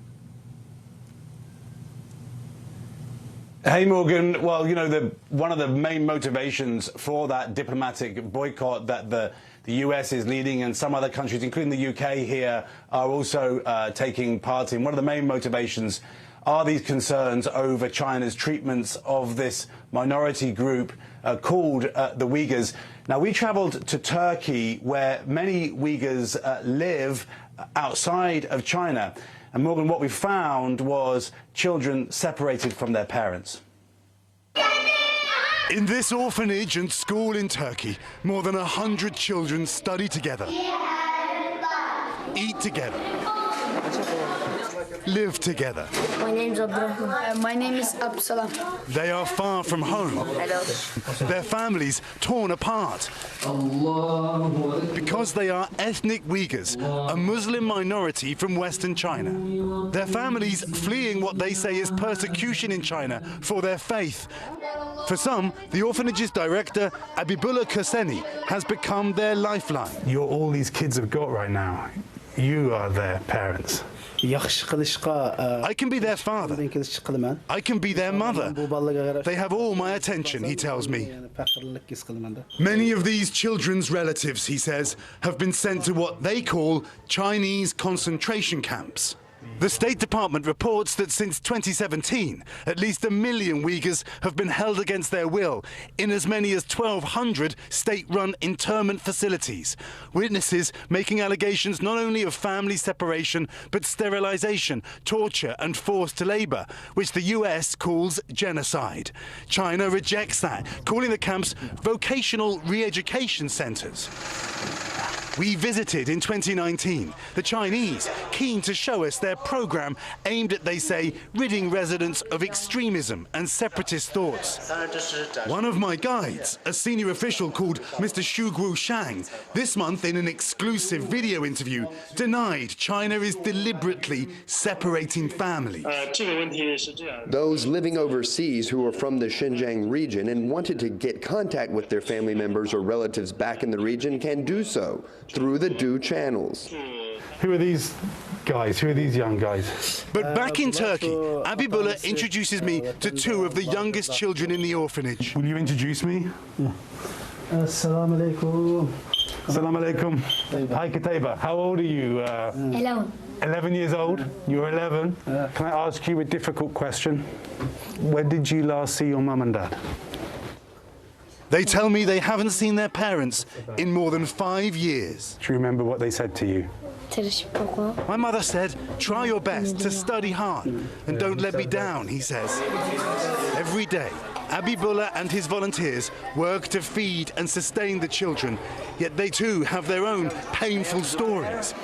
Hey, Morgan. Well, you know, one of the main motivations for that diplomatic boycott that the US is leading, and some other countries, including the UK here, are also taking part in. One of the main motivations are these concerns over China's treatments of this minority group called the Uyghurs. Now, we traveled to Turkey, where many Uyghurs live outside of China. And Morgan, what we found was children separated from their parents. In this orphanage and school in Turkey, more than 100 children study together, eat together, live together. My name's Abdurrahman. My name is Absalam. They are far from home. Hello. Their families torn apart. Because they are ethnic Uyghurs, a Muslim minority from Western China. Their families fleeing what they say is persecution in China for their faith. For some, the orphanage's director, Abibullah Kurseni, has become their lifeline. You're all these kids have got right now. You are their parents. I can be their father. I can be their mother. They have all my attention, he tells me. Many of these children's relatives, he says, have been sent to what they call Chinese concentration camps. The State Department reports that since 2017, at least 1 million Uyghurs have been held against their will in as many as 1,200 state-run internment facilities. Witnesses making allegations not only of family separation, but sterilization, torture and forced labor, which the US calls genocide. China rejects that, calling the camps vocational re-education centers. We visited in 2019, the Chinese keen to show us their program aimed at, they say, ridding residents of extremism and separatist thoughts. One of my guides, a senior official called Mr. Shuguo Shang, this month in an exclusive video interview, denied China is deliberately separating families. Those living overseas who are from the Xinjiang region and wanted to get contact with their family members or relatives back in the region can do so through the due channels. Who are these guys? Who are these young guys? But back in Turkey, Abibullah introduces me to two of the youngest children in the orphanage. Will you introduce me? Assalamu alaikum. Assalamu alaikum. Hi, Kataiba. How old are you? 11. 11 years old? You're 11. Can I ask you a difficult question? When did you last see your mum and dad? They tell me they haven't seen their parents in more than 5 years. Do you remember what they said to you? My mother said, try your best to study hard and don't let me down, he says. Every day, Abibullah and his volunteers work to feed and sustain the children, yet they too have their own painful stories.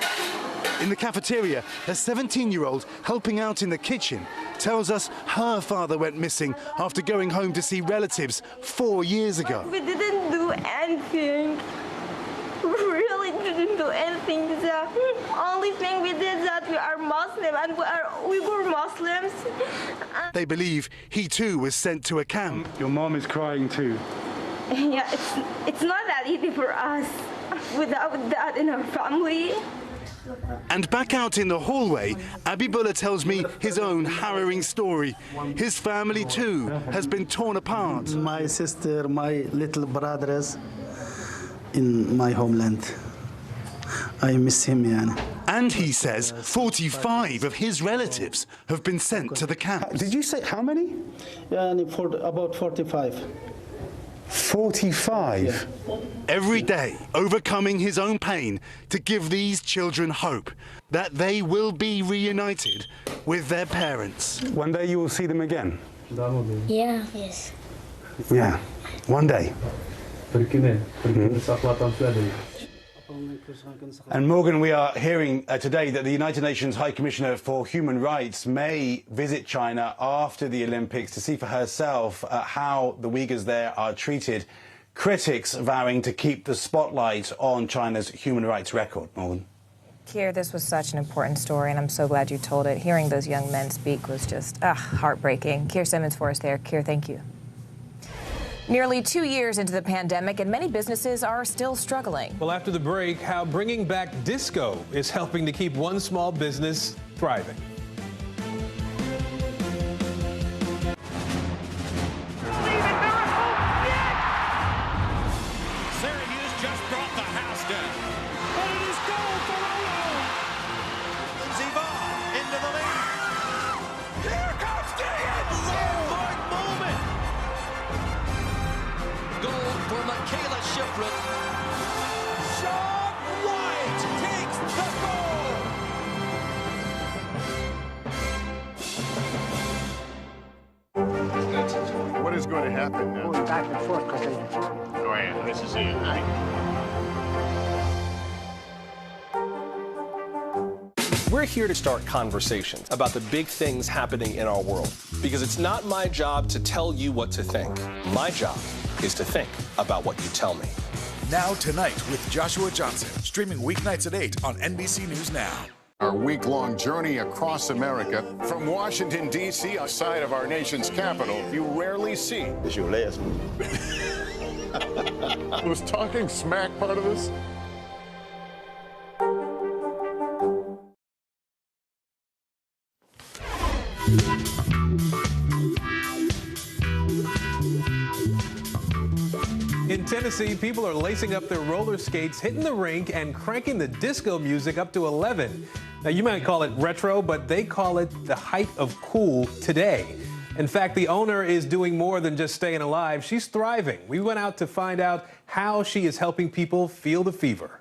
In the cafeteria, a 17-year-old helping out in the kitchen tells us her father went missing after going home to see relatives 4 years ago. We didn't do anything. We really didn't do anything. The only thing we did is that we are Muslim and we were Muslims. They believe he too was sent to a camp. Your mom is crying too. Yeah, it's not that that easy for us without that in our family. And back out in the hallway, Abibullah tells me his own harrowing story. His family, too, has been torn apart. My sister, my little brothers in my homeland. I miss him, yani. And he says 45 of his relatives have been sent to the camps. Did you say how many? About 45. 45? Yeah. Every day, overcoming his own pain to give these children hope that they will be reunited with their parents. One day you will see them again? Yeah. Yes. Yeah, one day. And Morgan, we are hearing today that the United Nations High Commissioner for Human Rights may visit China after the Olympics to see for herself how the Uyghurs there are treated. Critics vowing to keep the spotlight on China's human rights record. Morgan. Keir, this was such an important story, and I'm so glad you told it. Hearing those young men speak was just heartbreaking. Keir Simmons for us there. Keir, thank you. Nearly 2 years into the pandemic, and many businesses are still struggling. Well, after the break, how bringing back disco is helping to keep one small business thriving. Syracuse just brought the house down. But it is goal for Olo. Lindsey Vaughn into the lead. Here comes Gideon. Landmark moment. Goal for Michaela Shiffrin. Sean White takes the goal. What is going to happen now? Going back and forth because Go ahead. This is it, right? We're here to start conversations about the big things happening in our world, because it's not my job to tell you what to think. My job is to think about what you tell me. Now Tonight with Joshua Johnson, streaming weeknights at 8 on NBC News Now. Our week-long journey across America, from Washington, D.C., outside of our nation's capital, you rarely see. It's your last one. Was talking smack part of this? In Tennessee, people are lacing up their roller skates, hitting the rink, and cranking the disco music up to 11. Now, you might call it retro, but they call it the height of cool today. In fact, the owner is doing more than just staying alive. She's thriving. We went out to find out how she is helping people feel the fever.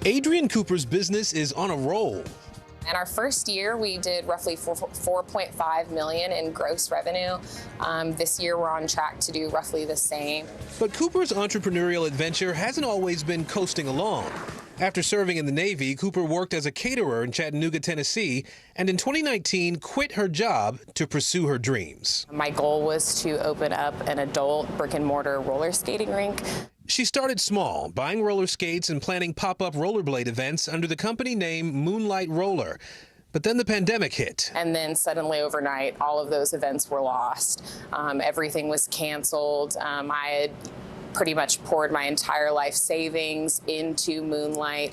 Adrienne Cooper's business is on a roll. In our first year, we did roughly $4.5 million in gross revenue. This year, we're on track to do roughly the same. But Cooper's entrepreneurial adventure hasn't always been coasting along. After serving in the Navy, Cooper worked as a caterer in Chattanooga, Tennessee, and in 2019 quit her job to pursue her dreams. My goal was to open up an adult brick-and-mortar roller skating rink. She started small, buying roller skates and planning pop-up rollerblade events under the company name Moonlight Roller. But then the pandemic hit. And then suddenly overnight, all of those events were lost. Everything was canceled. I had pretty much poured my entire life savings into Moonlight.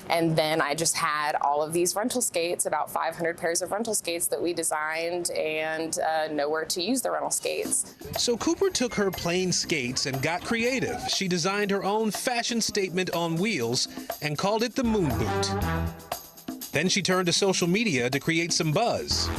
And then I just had all of these rental skates, about 500 pairs of rental skates that we designed, and nowhere to use the rental skates. So Cooper took her plain skates and got creative. She designed her own fashion statement on wheels and called it the Moon Boot. Then she turned to social media to create some buzz.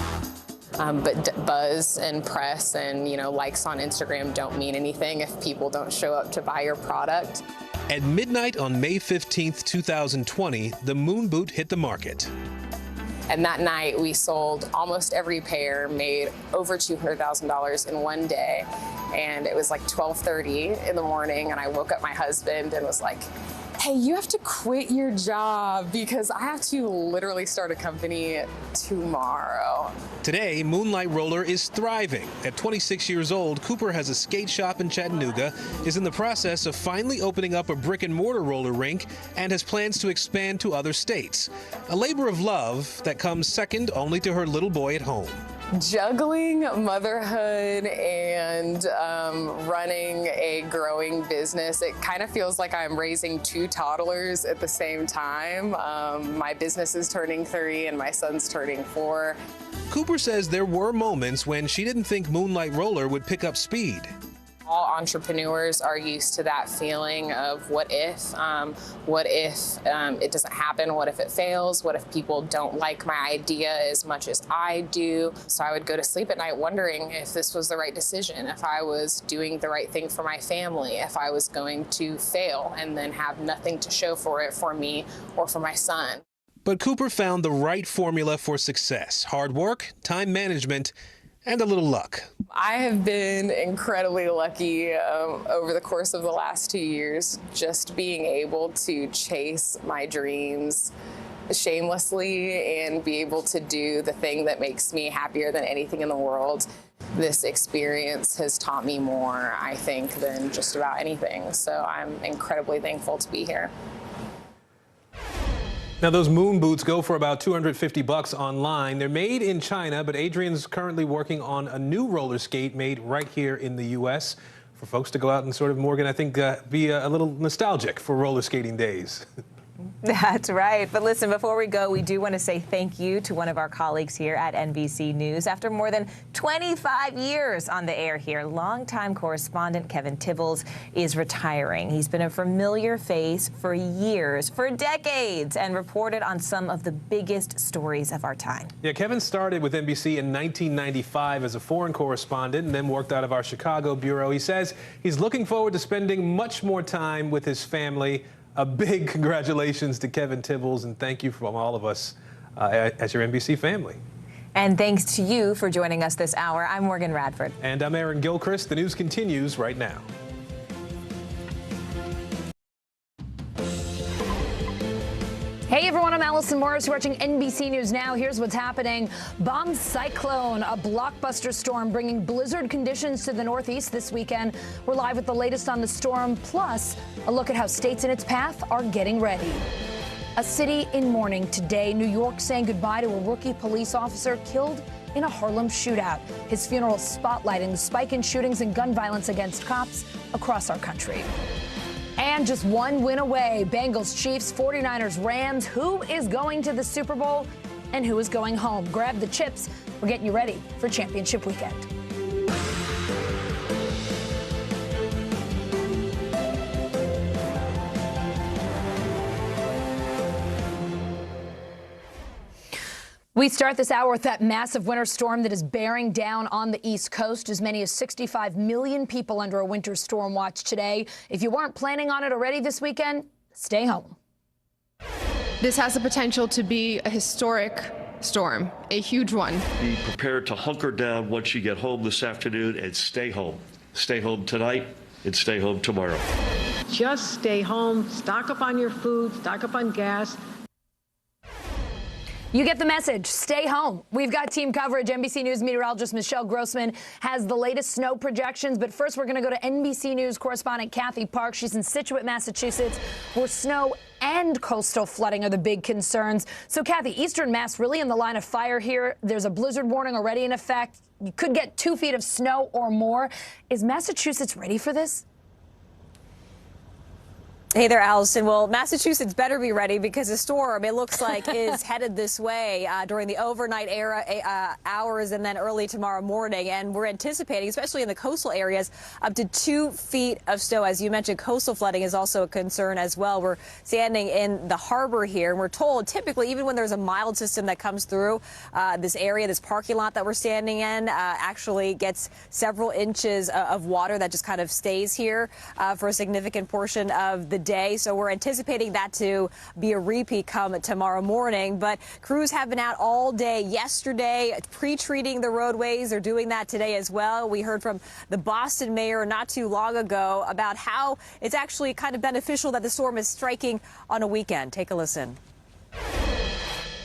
But buzz and press and, likes on Instagram don't mean anything if people don't show up to buy your product. At midnight on May 15th, 2020, the Moon Boot hit the market. And that night, we sold almost every pair, made over $200,000 in one day. And it was like 12:30 in the morning, and I woke up my husband and was like, hey, you have to quit your job because I have to literally start a company tomorrow. Today, Moonlight Roller is thriving. At 26 years old, Cooper has a skate shop in Chattanooga, is in the process of finally opening up a brick-and-mortar roller rink, and has plans to expand to other states. A labor of love that comes second only to her little boy at home. Juggling motherhood and running a growing business, it kind of feels like I'm raising two toddlers at the same time. My business is turning 3 and my son's turning 4. Cooper says there were moments when she didn't think Moonlight Roller would pick up speed. All entrepreneurs are used to that feeling of what if it doesn't happen, what if it fails, what if people don't like my idea as much as I do. So I would go to sleep at night wondering if this was the right decision, if I was doing the right thing for my family, if I was going to fail and then have nothing to show for it for me or for my son. But Cooper found the right formula for success: hard work, time management, and a little luck. I have been incredibly lucky over the course of the last 2 years, just being able to chase my dreams shamelessly and be able to do the thing that makes me happier than anything in the world. This experience has taught me more, I think, than just about anything. So I'm incredibly thankful to be here. Now, those moon boots go for about $250 online. They're made in China, but Adrian's currently working on a new roller skate made right here in the U.S. for folks to go out and sort of, Morgan, I think, be a little nostalgic for roller skating days. That's right. But listen, before we go, we do want to say thank you to one of our colleagues here at NBC News. After more than 25 years on the air here, longtime correspondent Kevin Tibbles is retiring. He's been a familiar face for years, for decades, and reported on some of the biggest stories of our time. Yeah, Kevin started with NBC in 1995 as a foreign correspondent and then worked out of our Chicago bureau. He says he's looking forward to spending much more time with his family. A big congratulations to Kevin Tibbles, and thank you from all of us as your NBC family. And thanks to you for joining us this hour. I'm Morgan Radford. And I'm Aaron Gilchrist. The news continues right now. Hey everyone, I'm Allison Morris watching NBC News Now. Here's what's happening. Bomb cyclone, a blockbuster storm bringing blizzard conditions to the Northeast this weekend. We're live with the latest on the storm, plus a look at how states in its path are getting ready. A city in mourning today. New York saying goodbye to a rookie police officer killed in a Harlem shootout. His funeral spotlighting the spike in shootings and gun violence against cops across our country. And just one win away, Bengals, Chiefs, 49ers, Rams. Who is going to the Super Bowl and who is going home? Grab the chips. We're getting you ready for championship weekend. We start this hour with that massive winter storm that is bearing down on the East Coast. As many as 65 million people under a winter storm watch today. If you weren't planning on it already this weekend, stay home. This has the potential to be a historic storm, a huge one. Be prepared to hunker down once you get home this afternoon and stay home. Stay home tonight and stay home tomorrow. Just stay home, stock up on your food, stock up on gas. You get the message. Stay home. We've got team coverage. NBC News meteorologist Michelle Grossman has the latest snow projections. But first, we're going to go to NBC News correspondent Kathy Park. She's in Scituate, Massachusetts, where snow and coastal flooding are the big concerns. So, Kathy, Eastern Mass really in the line of fire here. There's a blizzard warning already in effect. You could get 2 feet of snow or more. Is Massachusetts ready for this? Hey there, Allison. Well, Massachusetts better be ready because the storm, it looks like, is headed this way during the overnight hours and then early tomorrow morning. And we're anticipating, especially in the coastal areas, up to 2 feet of snow. As you mentioned, coastal flooding is also a concern as well. We're standing in the harbor here, and we're told typically, even when there's a mild system that comes through this area, this parking lot that we're standing in actually gets several inches of water that just kind of stays here for a significant portion of the day. So we're anticipating that to be a repeat come tomorrow morning. But crews have been out all day yesterday pre-treating the roadways. They're doing that today as well. We heard from the Boston mayor not too long ago about how it's actually kind of beneficial that the storm is striking on a weekend. Take a listen.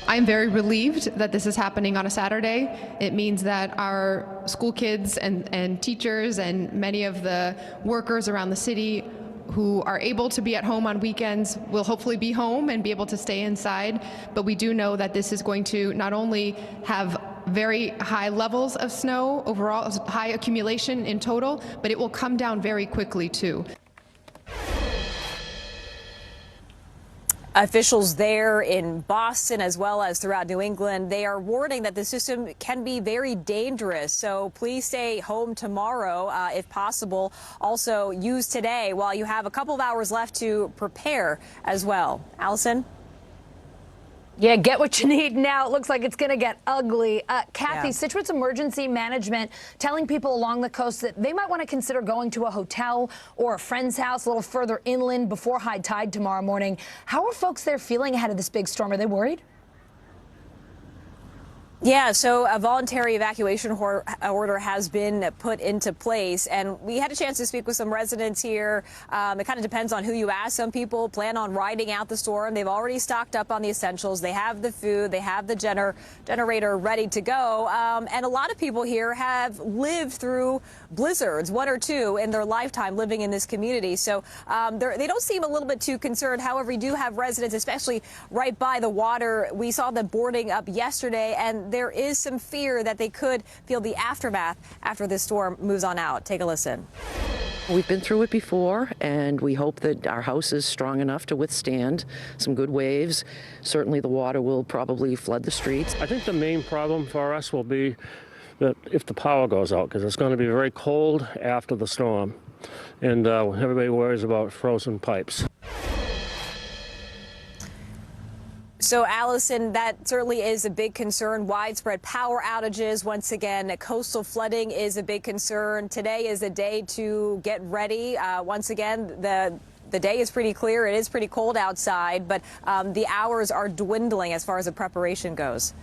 I'm very relieved that this is happening on a Saturday. It means that our school kids and teachers and many of the workers around the city who are able to be at home on weekends will hopefully be home and be able to stay inside. But we do know that this is going to not only have very high levels of snow overall, high accumulation in total, but it will come down very quickly too. Officials there in Boston, as well as throughout New England, they are warning that the system can be very dangerous. So please stay home tomorrow if possible. Also use today while you have a couple of hours left to prepare as well. Allison? Yeah, get what you need now. It looks like it's going to get ugly. Kathy, Situate's emergency management telling people along the coast that they might want to consider going to a hotel or a friend's house a little further inland before high tide tomorrow morning. How are folks there feeling ahead of this big storm? Are they worried? Yeah, so a voluntary evacuation order has been put into place, and we had a chance to speak with some residents here. It kind of depends on who you ask. Some people plan on riding out the storm. They've already stocked up on the essentials. They have the food. They have the generator ready to go. And a lot of people here have lived through blizzards, one or two in their lifetime living in this community. So they don't seem a little bit too concerned. However, we do have residents, especially right by the water. We saw them boarding up yesterday, and there is some fear that they could feel the aftermath after this storm moves on out. Take a listen. We've been through it before, and we hope that our house is strong enough to withstand some good waves. Certainly the water will probably flood the streets. I think the main problem for us will be that if the power goes out, because it's going to be very cold after the storm, and everybody worries about frozen pipes. So, Allison, that certainly is a big concern. Widespread power outages. Once again, coastal flooding is a big concern. Today is a day to get ready. Once again, the day is pretty clear. It is pretty cold outside, but the hours are dwindling as far as the preparation goes.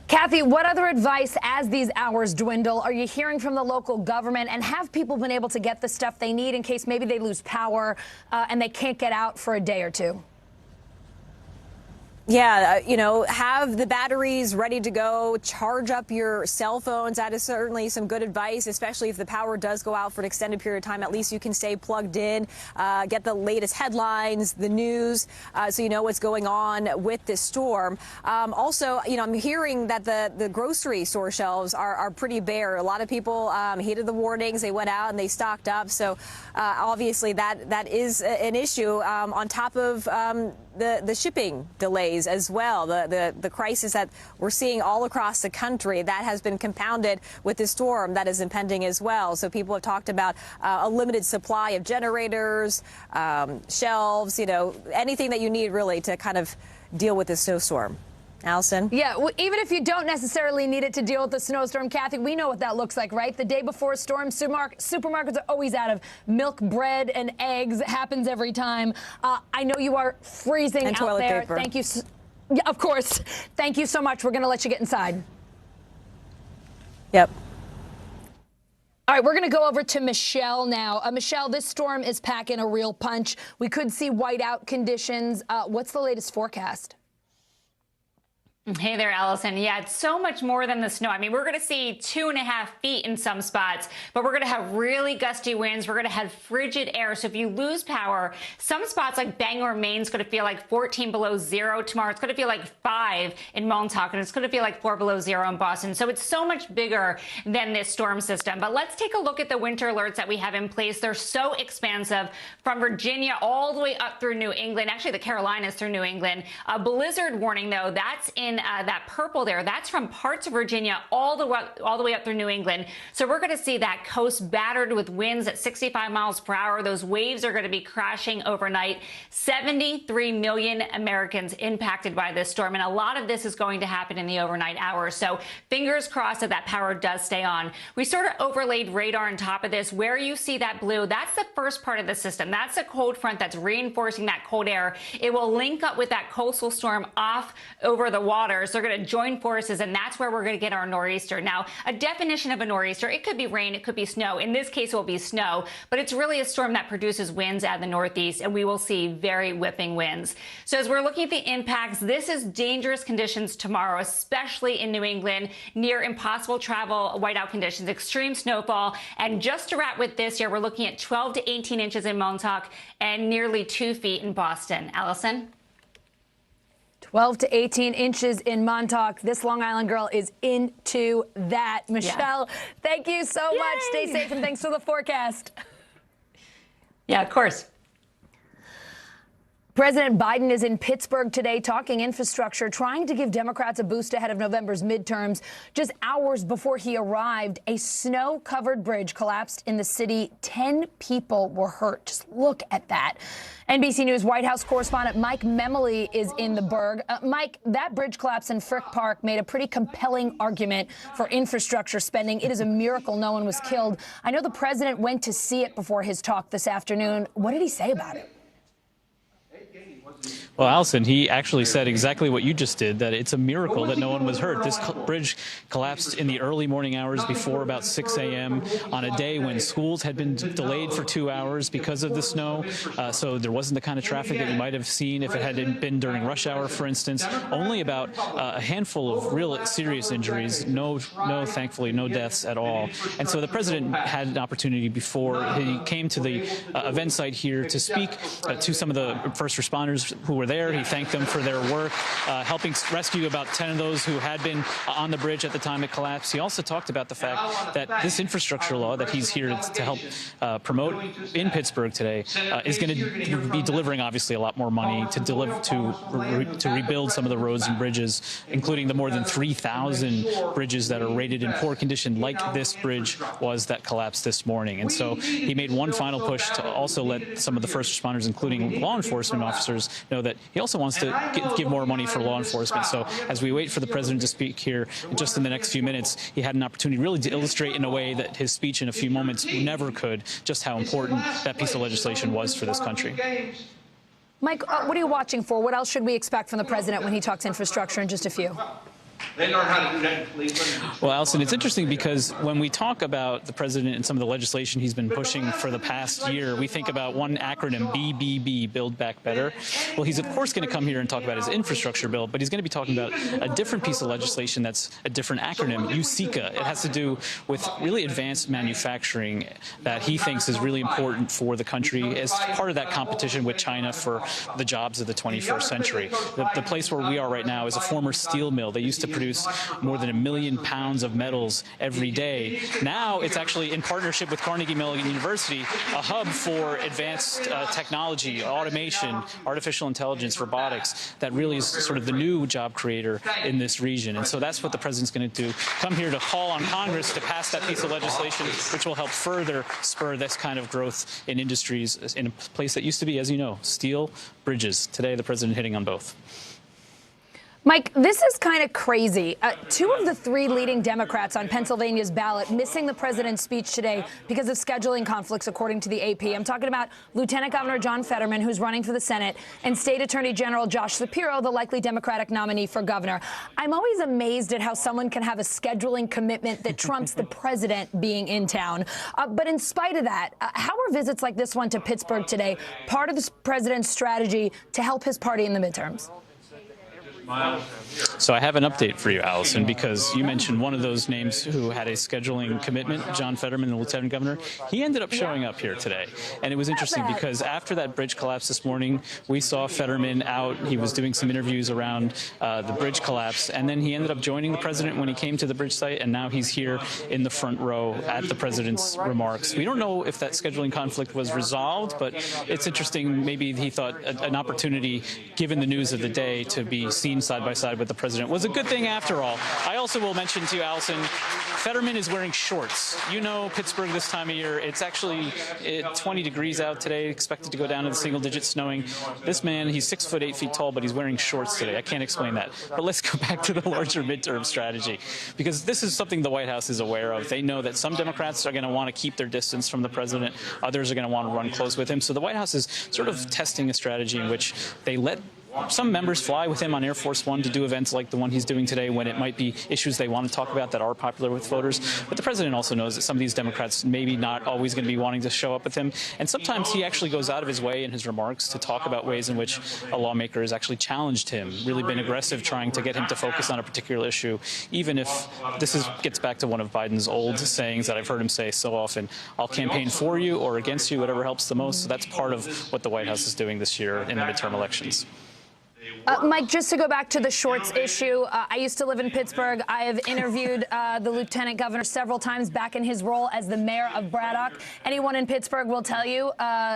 Kathy, what other advice as these hours dwindle are you hearing from the local government, and have people been able to get the stuff they need in case maybe they lose power and they can't get out for a day or two? Yeah, have the batteries ready to go. Charge up your cell phones. That is certainly some good advice, especially if the power does go out for an extended period of time. At least you can stay plugged in, get the latest headlines, the news, so you know what's going on with this storm. Also, I'm hearing that the grocery store shelves are pretty bare. A lot of people heeded the warnings. They went out and they stocked up. So obviously that is an issue on top of the shipping delays as well. The crisis that we're seeing all across the country, that has been compounded with the storm that is impending as well. So people have talked about a limited supply of generators, shelves, anything that you need really to kind of deal with this snowstorm. Allison? Yeah, even if you don't necessarily need it to deal with the snowstorm, Kathy, we know what that looks like, right? The day before a storm, supermarkets are always out of milk, bread, and eggs. It happens every time. I know you are freezing and out toilet there. paper. Thank you. Yeah, of course. Thank you so much. We're going to let you get inside. Yep. All right, we're going to go over to Michelle now. Michelle, this storm is packing a real punch. We could see whiteout conditions. What's the latest forecast? Hey there, Allison. Yeah, it's so much more than the snow. I mean, we're going to see 2.5 feet in some spots, but we're going to have really gusty winds. We're going to have frigid air. So if you lose power, some spots like Bangor, Maine, is going to feel like 14 below zero tomorrow. It's going to feel like 5 in Montauk, and it's going to feel like 4 below zero in Boston. So it's so much bigger than this storm system. But let's take a look at the winter alerts that we have in place. They're so expansive, from Virginia all the way up through New England, actually the Carolinas through New England. A blizzard warning, though, that's in that purple there. That's from parts of Virginia all the way up through New England. So we're going to see that coast battered with winds at 65 miles per hour. Those waves are going to be crashing overnight. 73 million Americans impacted by this storm, and a lot of this is going to happen in the overnight hours. So fingers crossed that power does stay on. We sort of overlaid radar on top of this. Where you see that blue, that's the first part of the system. That's the cold front that's reinforcing that cold air. It will link up with that coastal storm off over the waters. They're going to join forces, and that's where we're going to get our nor'easter. Now, a definition of a nor'easter, it could be rain, it could be snow. In this case, it will be snow, but it's really a storm that produces winds out of the northeast, and we will see very whipping winds. So as we're looking at the impacts, this is dangerous conditions tomorrow, especially in New England, near impossible travel, whiteout conditions, extreme snowfall. And just to wrap with this year, we're looking at 12 to 18 inches in Montauk and nearly 2 feet in Boston. Allison? 12 to 18 inches in Montauk. This Long Island girl is into that. Michelle, thank you so much. Stay safe and thanks for the forecast. Yeah, of course. President Biden is in Pittsburgh today talking infrastructure, trying to give Democrats a boost ahead of November's midterms. Just hours before he arrived, a snow-covered bridge collapsed in the city. 10 people were hurt. Just look at that. NBC News White House correspondent Mike Memoli is in the Burgh. Mike, that bridge collapse in Frick Park made a pretty compelling argument for infrastructure spending. It is a miracle no one was killed. I know the president went to see it before his talk this afternoon. What did he say about it? Well, Allison, he actually said exactly what you just did, that it's a miracle that no one was hurt. This bridge collapsed in the early morning hours before about 6 a.m. on a day when schools had been delayed for 2 hours because of the snow. So there wasn't the kind of traffic that you might have seen if it had been during rush hour, for instance. Only about a handful of real serious injuries. Thankfully, no deaths at all. And so the president had an opportunity before he came to the event site here to speak to some of the first responders who were there. He thanked them for their work, helping rescue about 10 of those who had been on the bridge at the time it collapsed. He also talked about the fact that this infrastructure law that he's here to help promote in Pittsburgh today is going to be delivering, obviously, a lot more money to rebuild some of the roads and bridges, including the more than 3,000 bridges that are rated in poor condition, like this bridge was that collapsed this morning. And so he made one final push to also let some of the first responders, including law enforcement officers, know that he also wants to give more money for law enforcement. So as we wait for the president to speak here just in the next few minutes, he had an opportunity really to illustrate in a way that his speech in a few moments never could just how important that piece of legislation was for this country. Mike, what are you watching for? What else should we expect from the president when he talks infrastructure in just a few? They learn how to do that in Cleveland. Well, Allison, it's interesting because when we talk about the president and some of the legislation he's been pushing for the past year, we think about one acronym, BBB, Build Back Better. Well, he's, of course, going to come here and talk about his infrastructure bill, but he's going to be talking about a different piece of legislation that's a different acronym, USICA. It has to do with really advanced manufacturing that he thinks is really important for the country as part of that competition with China for the jobs of the 21st century. The place where we are right now is a former steel mill. They used to produce more than 1 million pounds of metals every day. Now it's actually in partnership with Carnegie Mellon University, a hub for advanced technology, automation, artificial intelligence, robotics, that really is sort of the new job creator in this region. And so that's what the president's going to do, come here to call on Congress to pass that piece of legislation, which will help further spur this kind of growth in industries in a place that used to be, as you know, steel, bridges. Today, the president hitting on both. Mike, this is kind of crazy. 2 of the 3 leading Democrats on Pennsylvania's ballot missing the president's speech today because of scheduling conflicts, according to the AP. I'm talking about Lieutenant Governor John Fetterman, who's running for the Senate, and State Attorney General Josh Shapiro, the likely Democratic nominee for governor. I'm always amazed at how someone can have a scheduling commitment that trumps the president being in town. But in spite of that, how are visits like this one to Pittsburgh today part of the president's strategy to help his party in the midterms? So I have an update for you, Allison, because you mentioned one of those names who had a scheduling commitment, John Fetterman, the lieutenant governor. He ended up showing up here today. And it was interesting because after that bridge collapse this morning, we saw Fetterman out. He was doing some interviews around the bridge collapse. And then he ended up joining the president when he came to the bridge site. And now he's here in the front row at the president's remarks. We don't know if that scheduling conflict was resolved, but it's interesting. Maybe he thought an opportunity, given the news of the day, to be seen side by side with the president was a good thing after all. I also will mention to you, Allison, Fetterman is wearing shorts. You know, Pittsburgh this time of year, it's actually 20 degrees out today, expected to go down to the single digits snowing. This man, he's 6 foot 8 feet tall, but he's wearing shorts today. I can't explain that. But let's go back to the larger midterm strategy, because this is something the White House is aware of. They know that some Democrats are going to want to keep their distance from the president. Others are going to want to run close with him. So the White House is sort of testing a strategy in which they let some members fly with him on Air Force One to do events like the one he's doing today when it might be issues they want to talk about that are popular with voters. But the president also knows that some of these Democrats maybe not always going to be wanting to show up with him. And sometimes he actually goes out of his way in his remarks to talk about ways in which a lawmaker has actually challenged him, really been aggressive trying to get him to focus on a particular issue, even if this gets back to one of Biden's old sayings that I've heard him say so often, I'll campaign for you or against you, whatever helps the most. So that's part of what the White House is doing this year in the midterm elections. Mike, just to go back to the shorts issue, I used to live in Pittsburgh. I have interviewed the lieutenant governor several times back in his role as the mayor of Braddock. Anyone in Pittsburgh will tell you,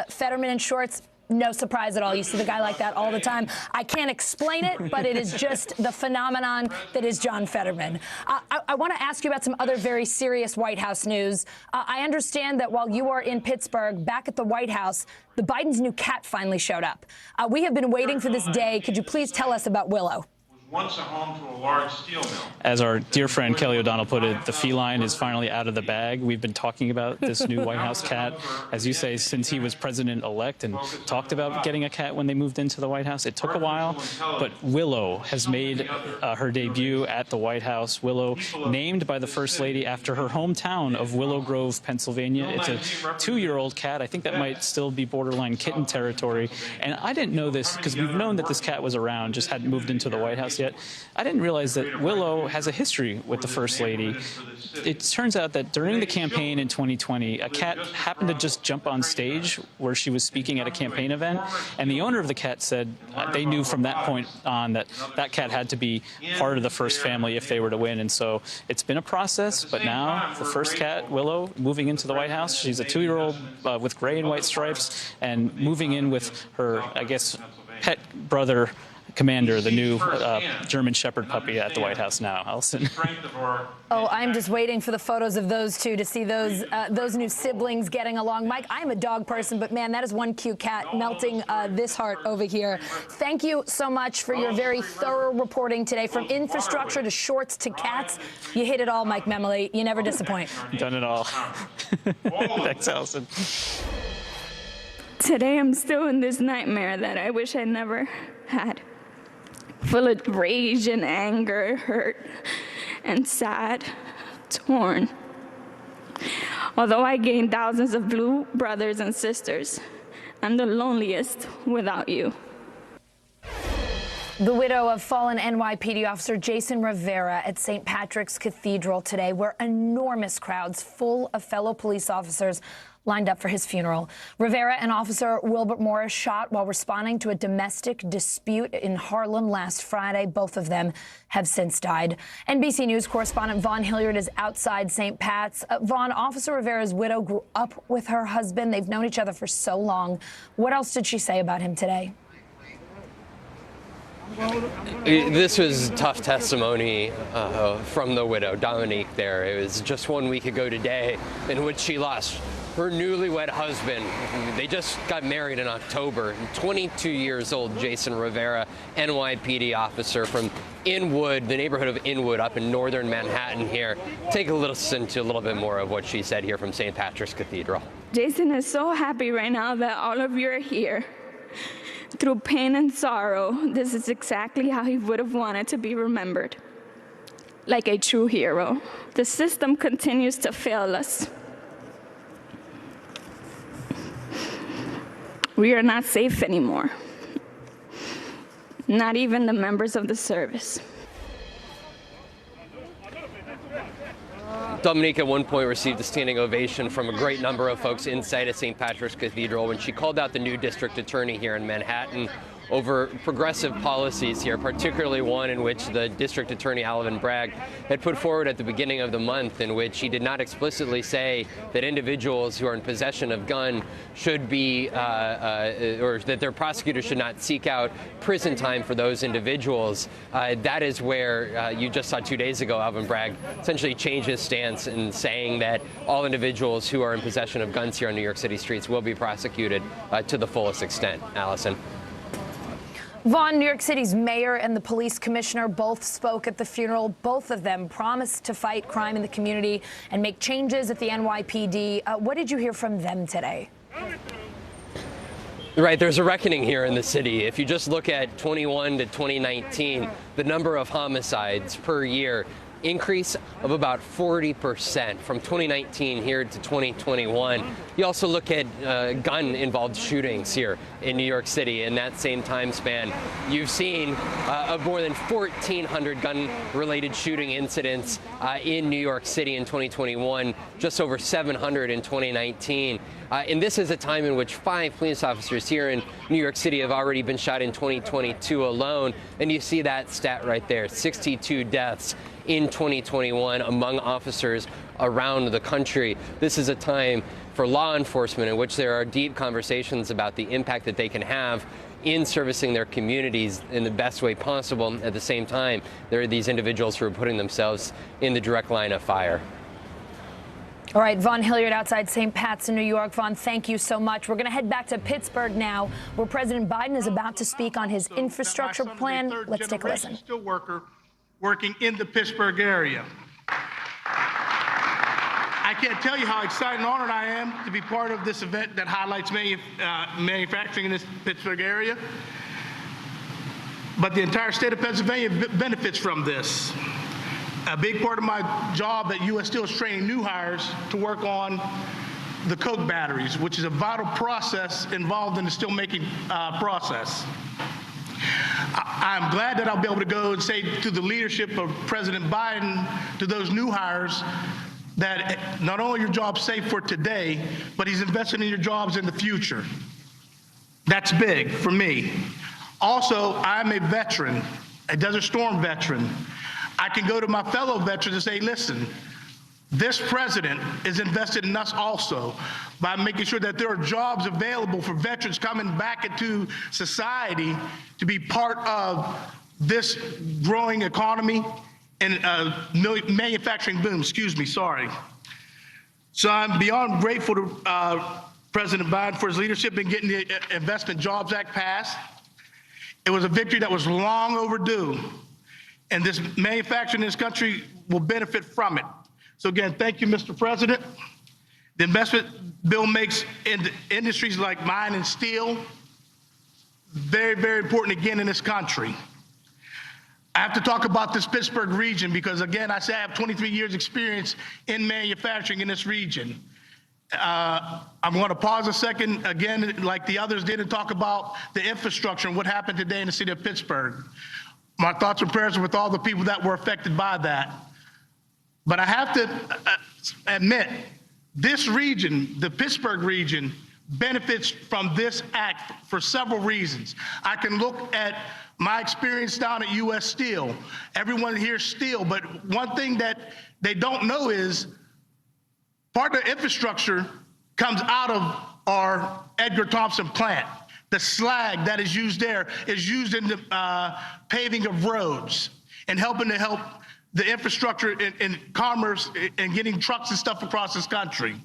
Fetterman in shorts, no surprise at all. You see the guy like that all the time. I can't explain it, but it is just the phenomenon that is John Fetterman. I want to ask you about some other very serious White House news. I understand that while you are in Pittsburgh, back at the White House, the Biden's new cat finally showed up. We have been waiting for this day. Could you please tell us about Willow? Once a home to a large steel mill. As our dear friend Kelly O'Donnell put it, the feline is finally out of the bag. We've been talking about this new White House cat, as you say, since he was president-elect and talked about getting a cat when they moved into the White House. It took a while, but Willow has made her debut at the White House. Willow, named by the First Lady after her hometown of Willow Grove, Pennsylvania. It's a 2-year-old cat. I think that might still be borderline kitten territory. And I didn't know this because we've known that this cat was around, just hadn't moved into the White House yet. I didn't realize that Willow has a history with the First Lady. It turns out that during the campaign in 2020, a cat happened to just jump on stage where she was speaking at a campaign event, and the owner of the cat said they knew from that point on that that cat had to be part of the first family if they were to win. And so it's been a process, but now the first cat, Willow, moving into the White House. She's a 2-year-old with gray and white stripes, and moving in with her, I guess, pet brother, Commander, the new German Shepherd puppy at the White House now. Allison. Oh, I'm just waiting for the photos of those two to see those new siblings getting along. Mike, I'm a dog person, but man, that is one cute cat melting this heart over here. Thank you so much for your very thorough reporting today, from infrastructure to shorts to cats. You hit it all, Mike Memoli. You never disappoint. Done it all. Thanks, Allison. Today I'm still in this nightmare that I wish I never had. Full of rage and anger, hurt and sad, torn. Although I gained thousands of blue brothers and sisters, I'm the loneliest without you. The widow of fallen NYPD officer Jason Rivera at St. Patrick's Cathedral today, where enormous crowds full of fellow police officers lined up for his funeral. Rivera and Officer Wilbert Morris shot while responding to a domestic dispute in Harlem last Friday. Both of them have since died. NBC News correspondent Vaughn Hilliard is outside St. Pat's. Vaughn, Officer Rivera's widow grew up with her husband. They've known each other for so long. What else did she say about him today? This was tough testimony from the widow, Dominique, there. It was just 1 week ago today in which she lost her newlywed husband. They just got married in October. 22 years old, Jason Rivera, NYPD officer from Inwood, the neighborhood of Inwood up in northern Manhattan here. Take a listen to a little bit more of what she said here from St. Patrick's Cathedral. Jason is so happy right now that all of you are here. Through pain and sorrow, this is exactly how he would have wanted to be remembered. Like a true hero. The system continues to fail us. We are not safe anymore. Not even the members of the service. Dominique at one point received a standing ovation from a great number of folks inside of St. Patrick's Cathedral when she called out the new district attorney here in Manhattan over progressive policies here, particularly one in which the district attorney, Alvin Bragg, had put forward at the beginning of the month, in which he did not explicitly say that individuals who are in possession of guns should be, or that their prosecutors should not seek out prison time for those individuals. That is where you just saw 2 days ago, Alvin Bragg essentially changed his stance in saying that all individuals who are in possession of guns here on New York City streets will be prosecuted to the fullest extent. Allison. Vaughn, New York City's mayor and the police commissioner both spoke at the funeral. Both of them promised to fight crime in the community and make changes at the NYPD. What did you hear from them today? Right, there's a reckoning here in the city. If you just look at 21 to 2019, the number of homicides per year increase of about 40% from 2019 here to 2021. You also look at gun-involved shootings here in New York City in that same time span. You've seen more than 1,400 gun-related shooting incidents in New York City in 2021, just over 700 in 2019. And this is a time in which 5 police officers here in New York City have already been shot in 2022 alone. And you see that stat right there, 62 deaths in 2021 among officers around the country. This is a time for law enforcement in which there are deep conversations about the impact that they can have in servicing their communities in the best way possible. At the same time, there are these individuals who are putting themselves in the direct line of fire. All right, Vaughn Hilliard outside St. Pat's in New York. Vaughn, thank you so much. We're going to head back to Pittsburgh now, where President Biden is about to speak on his infrastructure plan. Let's take a listen. Steel worker working in the Pittsburgh area. I can't tell you how excited and honored I am to be part of this event that highlights manufacturing in this Pittsburgh area. But the entire state of Pennsylvania benefits from this. A big part of my job at U.S. Steel is training new hires to work on the coke batteries, which is a vital process involved in the steelmaking process. I'm glad that I'll be able to go and say to the leadership of President Biden, to those new hires, that not only are your jobs safe for today, but he's investing in your jobs in the future. That's big for me. Also, I'm a veteran, a Desert Storm veteran. I can go to my fellow veterans and say, listen, this president is invested in us also by making sure that there are jobs available for veterans coming back into society to be part of this growing economy and manufacturing boom, So I'm beyond grateful to President Biden for his leadership in getting the Investment Jobs Act passed. It was a victory that was long overdue, and this manufacturing in this country will benefit from it. So again, thank you, Mr. President. The investment bill makes industries like mine and steel very, very important again in this country. I have to talk about this Pittsburgh region because, again, I say I have 23 years experience in manufacturing in this region. I'm going to pause a second, again, like the others did, and talk about the infrastructure and what happened today in the city of Pittsburgh. My thoughts and prayers are with all the people that were affected by that. But I have to admit, this region, the Pittsburgh region, benefits from this act for several reasons. I can look at my experience down at U.S. Steel. Everyone hears steel, but one thing that they don't know is part of the infrastructure comes out of our Edgar Thompson plant. The slag that is used there is used in the paving of roads and helping to help the infrastructure in commerce and getting trucks and stuff across this country.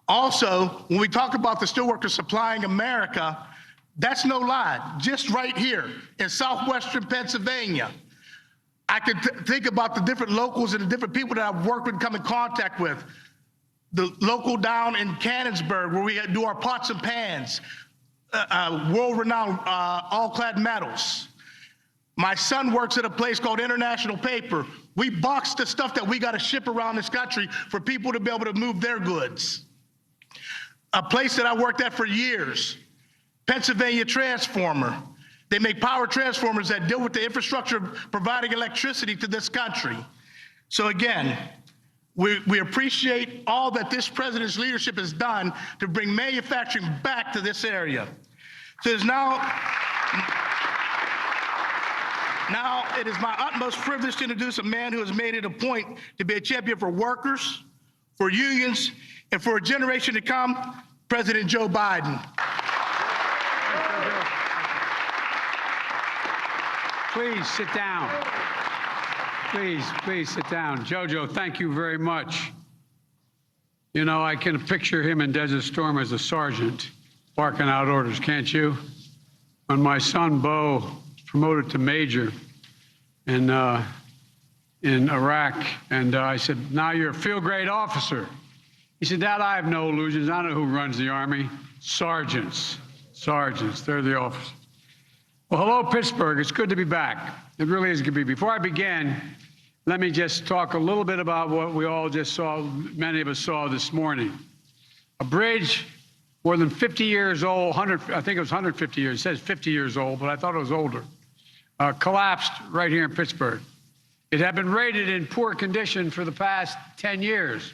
Also, when we talk about the steelworkers supplying America, that's no lie. Just right here in southwestern Pennsylvania, I could think about the different locals and the different people that I've worked with and come in contact with. The local down in Cannonsburg, where we do our pots and pans, world-renowned all-clad metals. My son works at a place called International Paper. We box the stuff that we got to ship around this country for people to be able to move their goods. A place that I worked at for years, Pennsylvania Transformer. They make power transformers that deal with the infrastructure of providing electricity to this country. So again, we appreciate all that this president's leadership has done to bring manufacturing back to this area. So it is now it is my utmost privilege to introduce a man who has made it a point to be a champion for workers, for unions, and for a generation to come, President Joe Biden. Please sit down. Please sit down. Jojo, thank you very much. You know, I can picture him in Desert Storm as a sergeant barking out orders, can't you? When my son, Bo, was promoted to major in Iraq, and I said, now you're a field-grade officer. He said, Dad, I have no illusions. I know who runs the Army. Sergeants, they're the officers. Well, hello, Pittsburgh. It's good to be back. It really is good to be. Before I begin, let me just talk a little bit about what we all just saw, many of us saw this morning. A bridge more than 50 years old, I think it was 150 years, it says 50 years old, but I thought it was older, collapsed right here in Pittsburgh. It had been rated in poor condition for the past 10 years.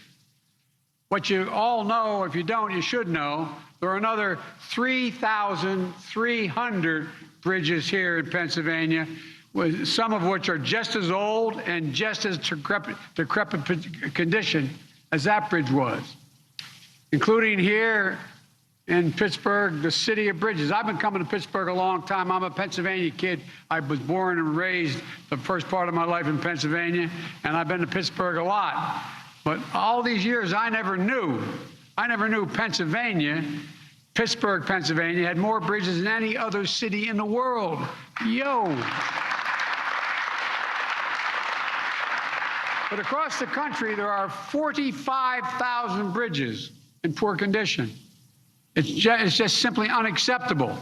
What you all know, if you don't, you should know, there are another 3,300 bridges here in Pennsylvania, some of which are just as old and just as decrepit condition as that bridge was, including here in Pittsburgh, the city of bridges. I've been coming to Pittsburgh a long time. I'm a Pennsylvania kid. I was born and raised the first part of my life in Pennsylvania, and I've been to Pittsburgh a lot. But all these years, I never knew Pittsburgh, Pennsylvania, had more bridges than any other city in the world. Yo! But across the country, there are 45,000 bridges in poor condition. It's just simply unacceptable.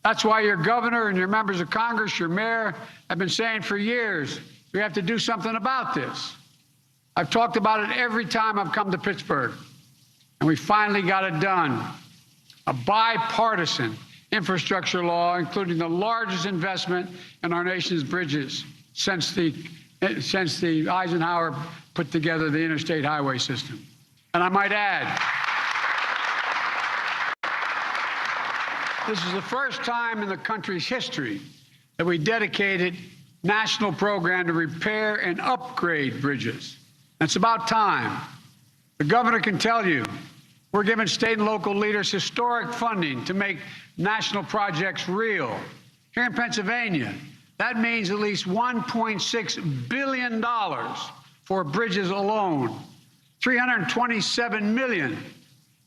That's why your governor and your members of Congress, your mayor, have been saying for years, we have to do something about this. I've talked about it every time I've come to Pittsburgh, and we finally got it done. A bipartisan infrastructure law, including the largest investment in our nation's bridges since the Eisenhower put together the interstate highway system. And I might add, this is the first time in the country's history that we dedicated a national program to repair and upgrade bridges. It's about time. The governor can tell you we're giving state and local leaders historic funding to make national projects real. Here in Pennsylvania, that means at least $1.6 billion for bridges alone, $327 million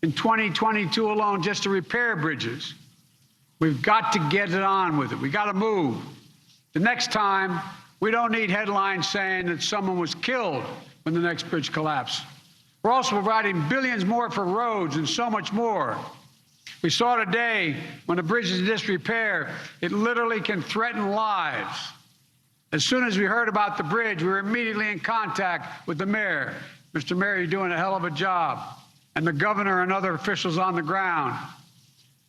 in 2022 alone just to repair bridges. We've got to get it on with it. We got to move. The next time, we don't need headlines saying that someone was killed when the next bridge collapsed. We're also providing billions more for roads and so much more. We saw today when a bridge is in disrepair, it literally can threaten lives. As soon as we heard about the bridge, we were immediately in contact with the mayor. Mr. Mayor, you're doing a hell of a job. And the governor and other officials on the ground.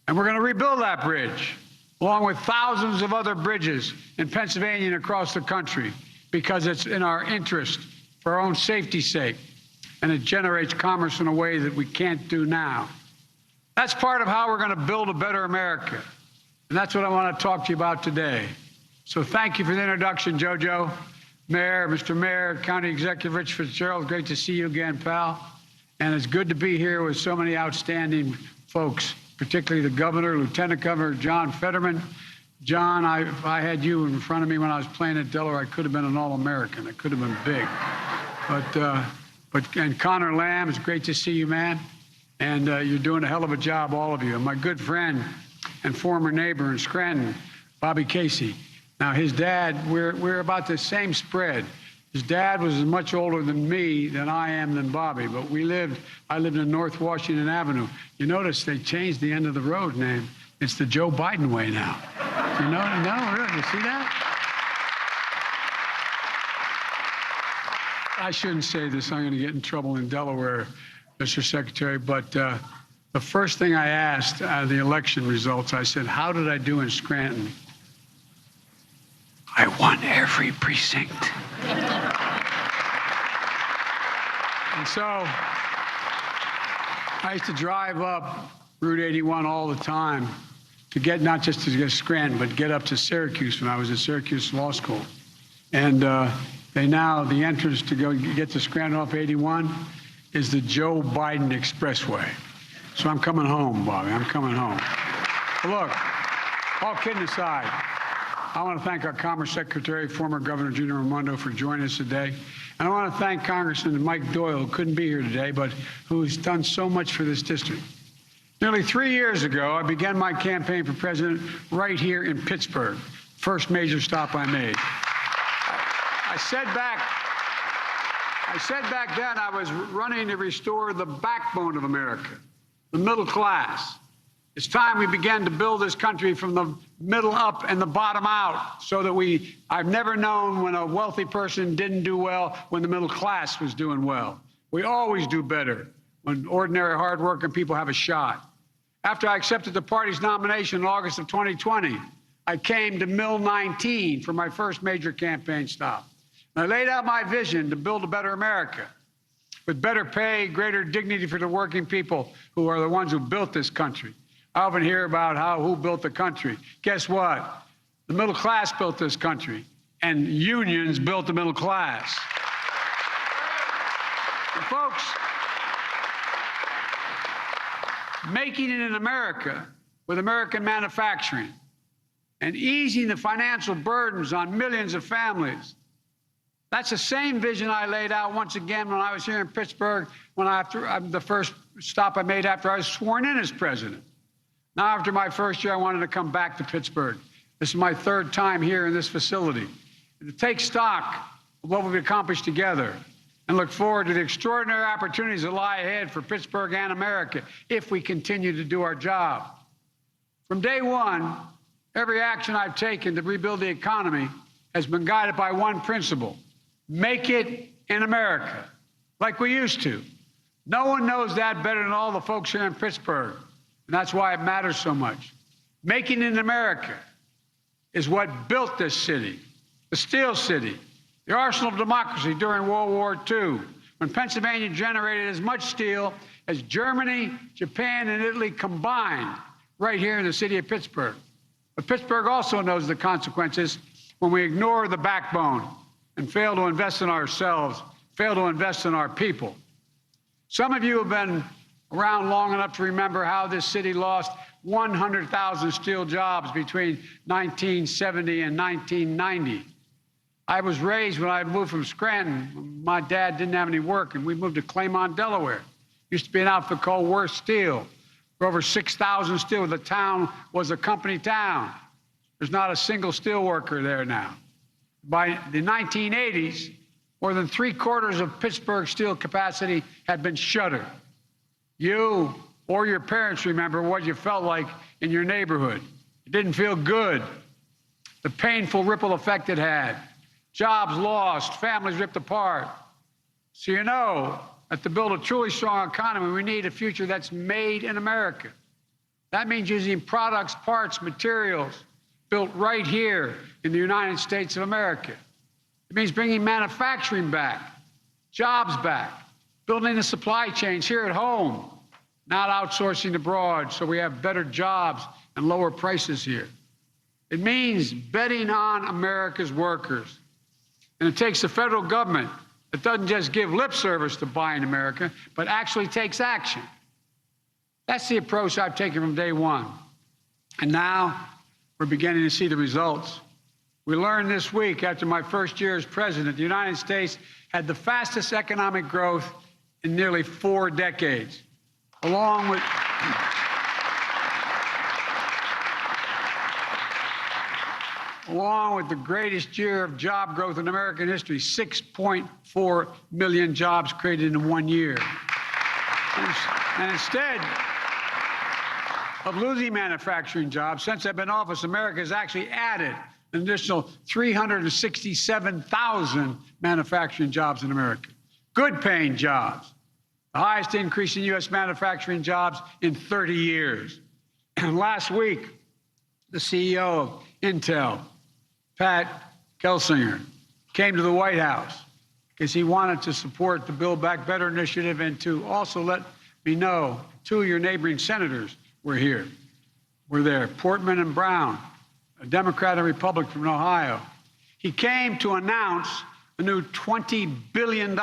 And we're going to rebuild that bridge, along with thousands of other bridges in Pennsylvania and across the country, because it's in our interest, for our own safety's sake, and it generates commerce in a way that we can't do now. That's part of how we're going to build a better America, and that's what I want to talk to you about today. So thank you for the introduction, JoJo, Mayor, Mr. Mayor, County Executive Rich Fitzgerald. Great to see you again, pal. And it's good to be here with so many outstanding folks, particularly the governor, Lieutenant Governor John Fetterman. John, if I had you in front of me when I was playing at Delaware, I could have been an All-American. It could have been big. And Connor Lamb, it's great to see you, man. And you're doing a hell of a job, all of you. And my good friend and former neighbor in Scranton, Bobby Casey. Now, his dad, we're about the same spread. His dad was as much older than me than I am than Bobby, but I lived in North Washington Avenue. You notice they changed the end of the road name. It's the Joe Biden way now. You know, no, really, you see that? I shouldn't say this. I'm going to get in trouble in Delaware, Mr. Secretary, but the first thing I asked the election results, I said, how did I do in Scranton? I won every precinct. And so I used to drive up Route 81 all the time to get not just to get Scranton, but get up to Syracuse when I was at Syracuse Law School. And the entrance to go get to Scranton off 81 is the Joe Biden Expressway. So I'm coming home, Bobby. I'm coming home. But look, all kidding aside, I want to thank our Commerce Secretary, former Governor Gina Raimondo, for joining us today. And I want to thank Congressman Mike Doyle, who couldn't be here today, but who's done so much for this district. Nearly 3 years ago, I began my campaign for president right here in Pittsburgh, first major stop I made. I said back then I was running to restore the backbone of America, the middle class. It's time we began to build this country from the middle up and the bottom out so that I've never known when a wealthy person didn't do well when the middle class was doing well. We always do better when ordinary, hardworking people have a shot. After I accepted the party's nomination in August of 2020, I came to Mill 19 for my first major campaign stop. And I laid out my vision to build a better America with better pay, greater dignity for the working people who are the ones who built this country. I often hear about who built the country. Guess what? The middle class built this country, and unions built the middle class. And folks, making it in America with American manufacturing and easing the financial burdens on millions of families, that's the same vision I laid out once again when I was here in Pittsburgh, the first stop I made after I was sworn in as president. Now, after my first year, I wanted to come back to Pittsburgh. This is my third time here in this facility. And to take stock of what we've accomplished together and look forward to the extraordinary opportunities that lie ahead for Pittsburgh and America if we continue to do our job. From day one, every action I've taken to rebuild the economy has been guided by one principle: make it in America, like we used to. No one knows that better than all the folks here in Pittsburgh, and that's why it matters so much. Making it in America is what built this city, the Steel City, the arsenal of democracy during World War II, when Pennsylvania generated as much steel as Germany, Japan, and Italy combined right here in the city of Pittsburgh. But Pittsburgh also knows the consequences when we ignore the backbone and fail to invest in ourselves, fail to invest in our people. Some of you have been around long enough to remember how this city lost 100,000 steel jobs between 1970 and 1990. I was raised when I moved from Scranton. My dad didn't have any work, and we moved to Claymont, Delaware. Used to be an outfit called Worth Steel. For over 6,000 steel. The town was a company town. There's not a single steel worker there now. By the 1980s, more than 3/4 of Pittsburgh's steel capacity had been shuttered. You or your parents remember what you felt like in your neighborhood. It didn't feel good. The painful ripple effect it had. Jobs lost, families ripped apart. So you know that to build a truly strong economy, we need a future that's made in America. That means using products, parts, materials built right here in the United States of America. It means bringing manufacturing back, jobs back, building the supply chains here at home, not outsourcing abroad so we have better jobs and lower prices here. It means betting on America's workers. And it takes the federal government that doesn't just give lip service to buying America, but actually takes action. That's the approach I've taken from day one. And now we're beginning to see the results. We learned this week, after my first year as president, the United States had the fastest economic growth in nearly 4 decades, along with the greatest year of job growth in American history, 6.4 million jobs created in 1 year. And instead of losing manufacturing jobs, since I've been in office, America has actually added an additional 367,000 manufacturing jobs in America. Good-paying jobs. The highest increase in U.S. manufacturing jobs in 30 years. And last week, the CEO of Intel, Pat Gelsinger, came to the White House because he wanted to support the Build Back Better initiative and to also let me know 2 of your neighboring senators were here. We're there, Portman and Brown, a Democrat and Republican from Ohio. He came to announce a new $20 billion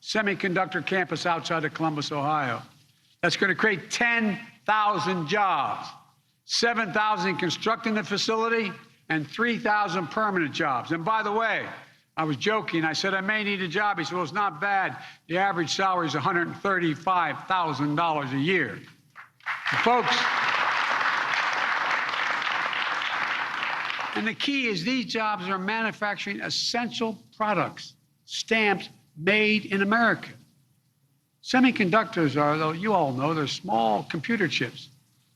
semiconductor campus outside of Columbus, Ohio. That's going to create 10,000 jobs, 7,000 constructing the facility, and 3,000 permanent jobs. And by the way, I was joking. I said, I may need a job. He said, well, it's not bad. The average salary is $135,000 a year. And folks, and the key is these jobs are manufacturing essential products, stamped made in America. Semiconductors are, though you all know, they're small computer chips.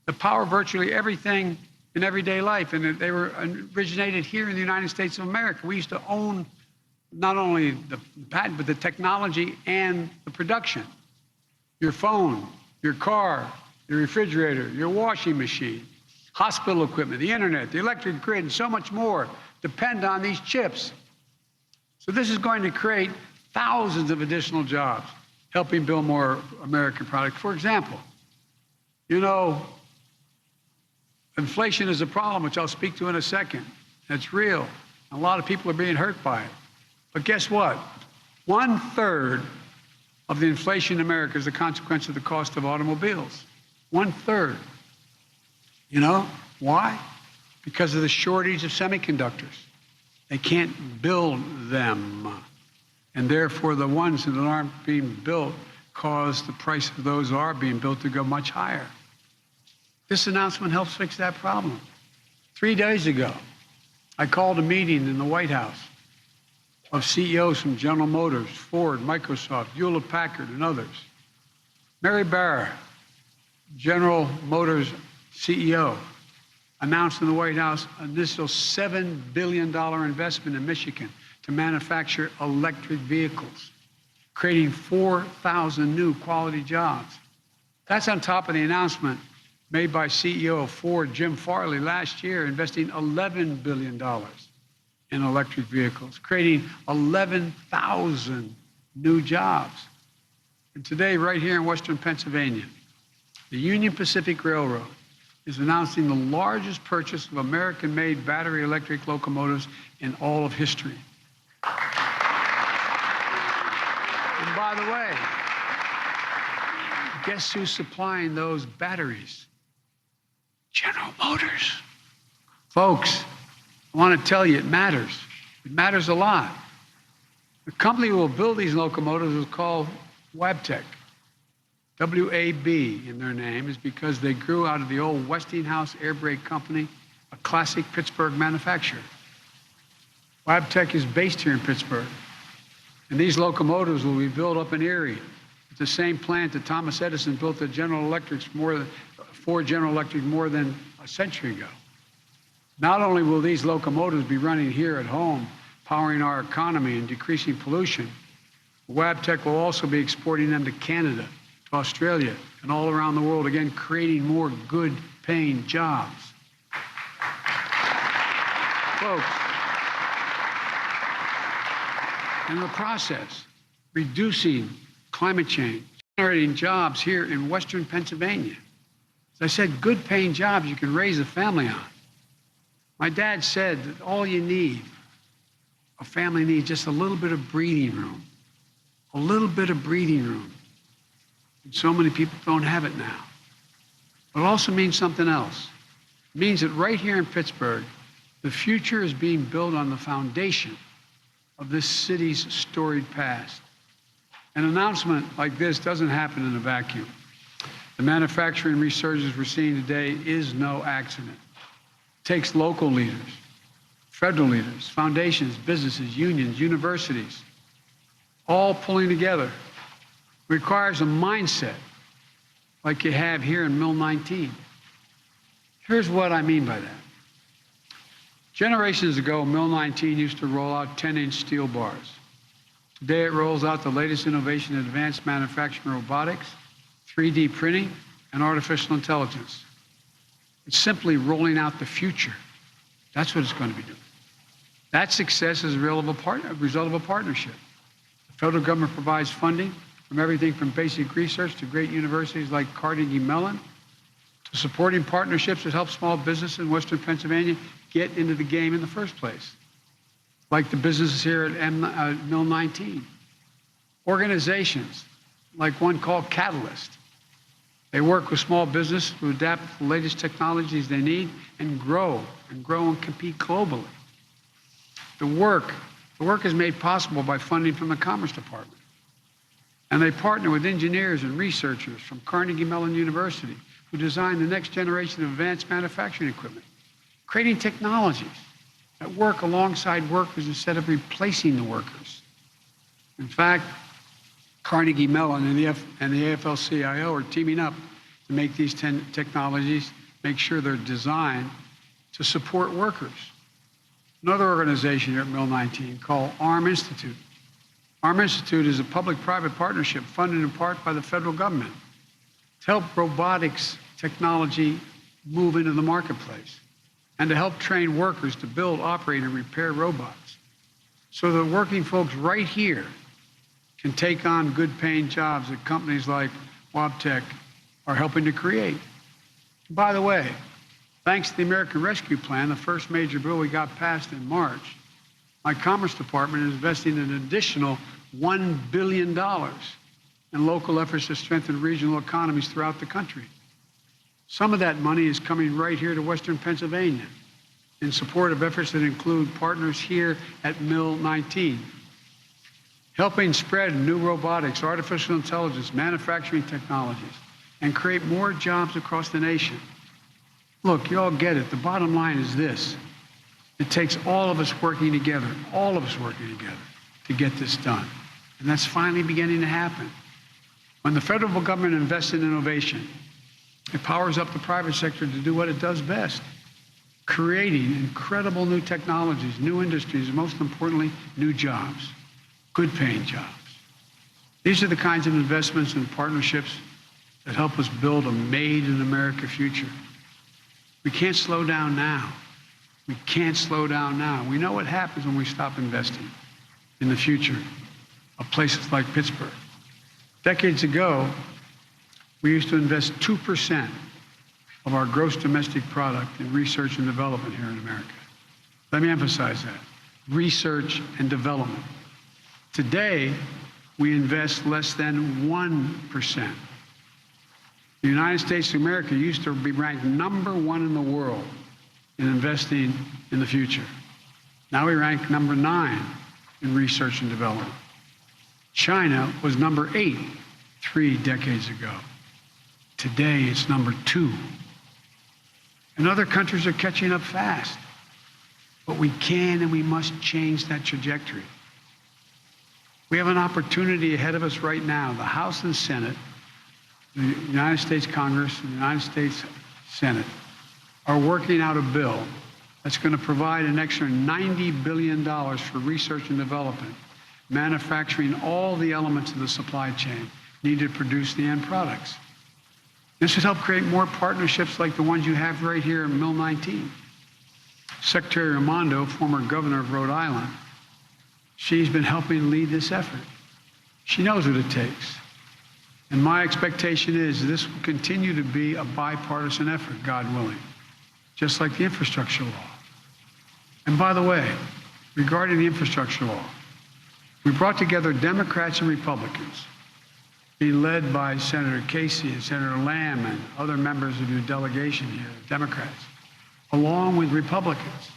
that power virtually everything in everyday life. And they were originated here in the United States of America. We used to own not only the patent, but the technology and the production. Your phone, your car, your refrigerator, your washing machine, hospital equipment, the internet, the electric grid, and so much more depend on these chips. So this is going to create thousands of additional jobs, helping build more American products. For example, you know, inflation is a problem, which I'll speak to in a second. That's real. A lot of people are being hurt by it. But guess what? 1/3 of the inflation in America is a consequence of the cost of automobiles. 1/3. You know why? Because of the shortage of semiconductors. They can't build them. And therefore, the ones that aren't being built cause the price of those that are being built to go much higher. This announcement helps fix that problem. 3 days ago, I called a meeting in the White House of CEOs from General Motors, Ford, Microsoft, Hewlett-Packard, and others. Mary Barra, General Motors CEO, announced in the White House an initial $7 billion investment in Michigan to manufacture electric vehicles, creating 4,000 new quality jobs. That's on top of the announcement made by CEO of Ford, Jim Farley, last year, investing $11 billion in electric vehicles, creating 11,000 new jobs. And today, right here in Western Pennsylvania, the Union Pacific Railroad is announcing the largest purchase of American-made battery electric locomotives in all of history. And by the way, guess who's supplying those batteries? General Motors. Folks, I want to tell you, it matters. It matters a lot. The company who will build these locomotives is called Wabtec. W-A-B in their name is because they grew out of the old Westinghouse air brake company, a classic Pittsburgh manufacturer. Wabtec is based here in Pittsburgh. And these locomotives will be built up in Erie at the same plant that Thomas Edison built at General Electric's for General Electric more than a century ago. Not only will these locomotives be running here at home, powering our economy and decreasing pollution, Wabtec will also be exporting them to Canada, to Australia, and all around the world, again, creating more good-paying jobs. Folks, in the process, reducing climate change, generating jobs here in Western Pennsylvania. As I said, good-paying jobs you can raise a family on. My dad said that all you need, a family needs just a little bit of breathing room. A little bit of breathing room. And so many people don't have it now. But it also means something else. It means that right here in Pittsburgh, the future is being built on the foundation of this city's storied past. An announcement like this doesn't happen in a vacuum. The manufacturing resurgence we're seeing today is no accident. It takes local leaders, federal leaders, foundations, businesses, unions, universities, all pulling together. It requires a mindset like you have here in Mill 19. Here's what I mean by that. Generations ago, Mill 19 used to roll out 10-inch steel bars. Today, it rolls out the latest innovation in advanced manufacturing robotics, 3D printing, and artificial intelligence. It's simply rolling out the future. That's what it's going to be doing. That success is a result of a partnership. The federal government provides funding from everything from basic research to great universities like Carnegie Mellon, to supporting partnerships that help small businesses in Western Pennsylvania get into the game in the first place, like the businesses here at Mill 19. Organizations like one called Catalyst. They work with small business to adapt the latest technologies they need and grow and compete globally. The work is made possible by funding from the Commerce Department. And they partner with engineers and researchers from Carnegie Mellon University who design the next generation of advanced manufacturing equipment, creating technologies that work alongside workers instead of replacing the workers. In fact, Carnegie Mellon and the AFL-CIO are teaming up to to make these technologies, make sure they're designed to support workers. Another organization here at Mill 19 called ARM Institute. ARM Institute is a public-private partnership funded in part by the federal government to help robotics technology move into the marketplace and to help train workers to build, operate, and repair robots so that working folks right here can take on good-paying jobs that companies like Wabtec are helping to create. By the way, thanks to the American Rescue Plan, the first major bill we got passed in March, my Commerce Department is investing an additional $1 billion in local efforts to strengthen regional economies throughout the country. Some of that money is coming right here to Western Pennsylvania in support of efforts that include partners here at Mill 19, helping spread new robotics, artificial intelligence, manufacturing technologies, and create more jobs across the nation. Look, you all get it. The bottom line is this. It takes all of us working together to get this done. And that's finally beginning to happen. When the federal government invests in innovation, it powers up the private sector to do what it does best, creating incredible new technologies, new industries, and most importantly, new jobs, good-paying jobs. These are the kinds of investments and partnerships that help us build a made-in-America future. We can't slow down now. We can't slow down now. We know what happens when we stop investing in the future of places like Pittsburgh. Decades ago, we used to invest 2% of our gross domestic product in research and development here in America. Let me emphasize that. Research and development. Today, we invest less than 1%. The United States of America used to be ranked #1 in the world in investing in the future. Now we rank #9 in research and development. China was #8 3 decades ago. Today it's #2. And other countries are catching up fast. But we can and we must change that trajectory. We have an opportunity ahead of us right now. The House and Senate, the United States Congress and the United States Senate are working out a bill that's going to provide an extra $90 billion for research and development, manufacturing all the elements of the supply chain needed to produce the end products. This would help create more partnerships like the ones you have right here in Mill 19. Secretary Raimondo, former governor of Rhode Island, she's been helping lead this effort. She knows what it takes. And my expectation is this will continue to be a bipartisan effort, God willing, just like the infrastructure law. And by the way, regarding the infrastructure law, we brought together Democrats and Republicans, being led by Senator Casey and Senator Lamb and other members of your delegation here, Democrats, along with Republicans,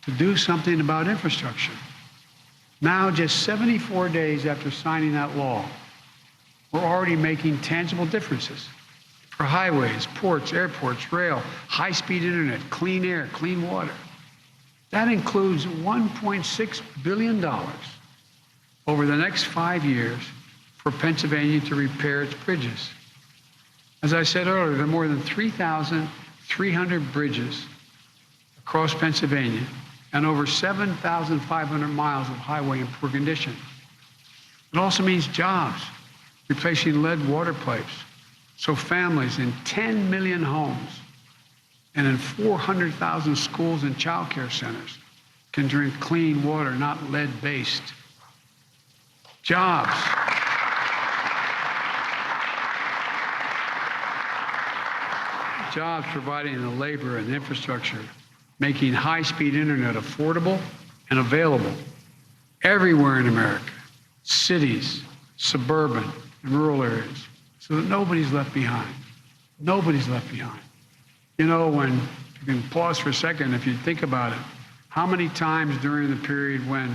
to do something about infrastructure. Now, just 74 days after signing that law, we're already making tangible differences for highways, ports, airports, rail, high-speed internet, clean air, clean water. That includes $1.6 billion over the next 5 years for Pennsylvania to repair its bridges. As I said earlier, there are more than 3,300 bridges across Pennsylvania and over 7,500 miles of highway in poor condition. It also means jobs, replacing lead water pipes, so families in 10 million homes and in 400,000 schools and child care centers can drink clean water, not lead-based. Jobs. Jobs providing the labor and infrastructure, making high-speed internet affordable and available everywhere in America, cities, suburban, and rural areas, so that nobody's left behind. Nobody's left behind. You know, when you can pause for a second, if you think about it, how many times during the period when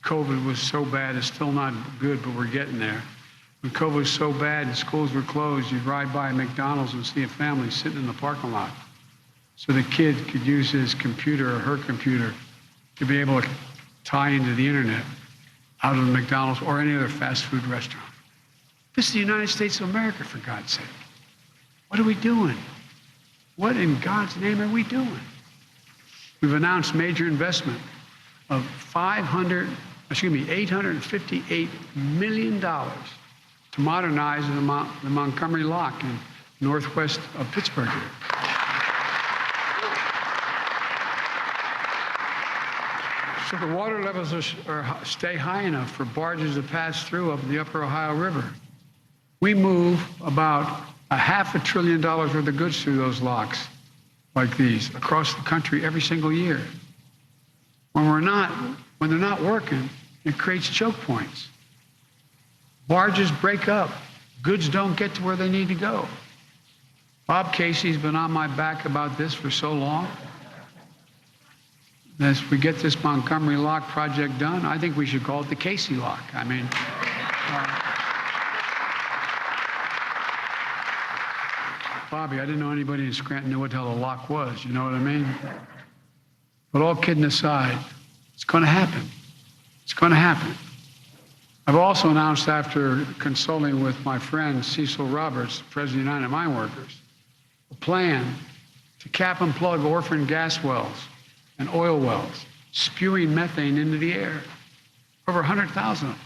COVID was so bad, it's still not good, but we're getting there. When COVID was so bad and schools were closed, you'd ride by McDonald's and see a family sitting in the parking lot so the kid could use his computer or her computer to be able to tie into the internet out of the McDonald's or any other fast food restaurant. This is the United States of America, for God's sake. What are we doing? What in God's name are we doing? We've announced major investment of $858 million to modernize the Montgomery Lock in northwest of Pittsburgh here. So the water levels stay high enough for barges to pass through up the upper Ohio River. We move about $500 billion worth of goods through those locks like these across the country every single year. When they're not working, it creates choke points. Barges break up. Goods don't get to where they need to go. Bob Casey's been on my back about this for so long. As we get this Montgomery Lock project done, I think we should call it the Casey Lock. I mean, Bobby, I didn't know anybody in Scranton knew what the hell a lock was, you know what I mean? But all kidding aside, it's going to happen. It's going to happen. I've also announced, after consulting with my friend Cecil Roberts, President of the United Mine Workers, a plan to cap and plug orphan gas wells and oil wells, spewing methane into the air. Over 100,000 of them.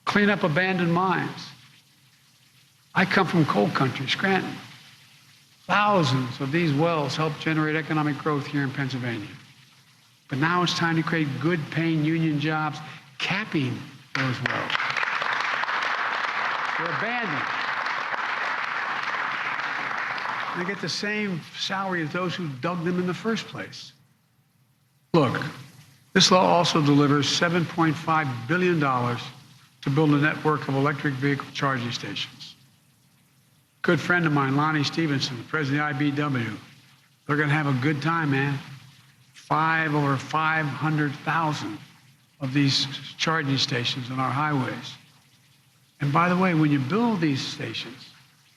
Clean up abandoned mines. I come from coal country, Scranton. Thousands of these wells help generate economic growth here in Pennsylvania. But now it's time to create good-paying union jobs, capping those wells. They're abandoned. They get the same salary as those who dug them in the first place. Look, this law also delivers $7.5 billion to build a network of electric vehicle charging stations. Good friend of mine, Lonnie Stevenson, the president of the IBEW, they're going to have a good time, man. Over 500,000 of these charging stations on our highways. And by the way, when you build these stations,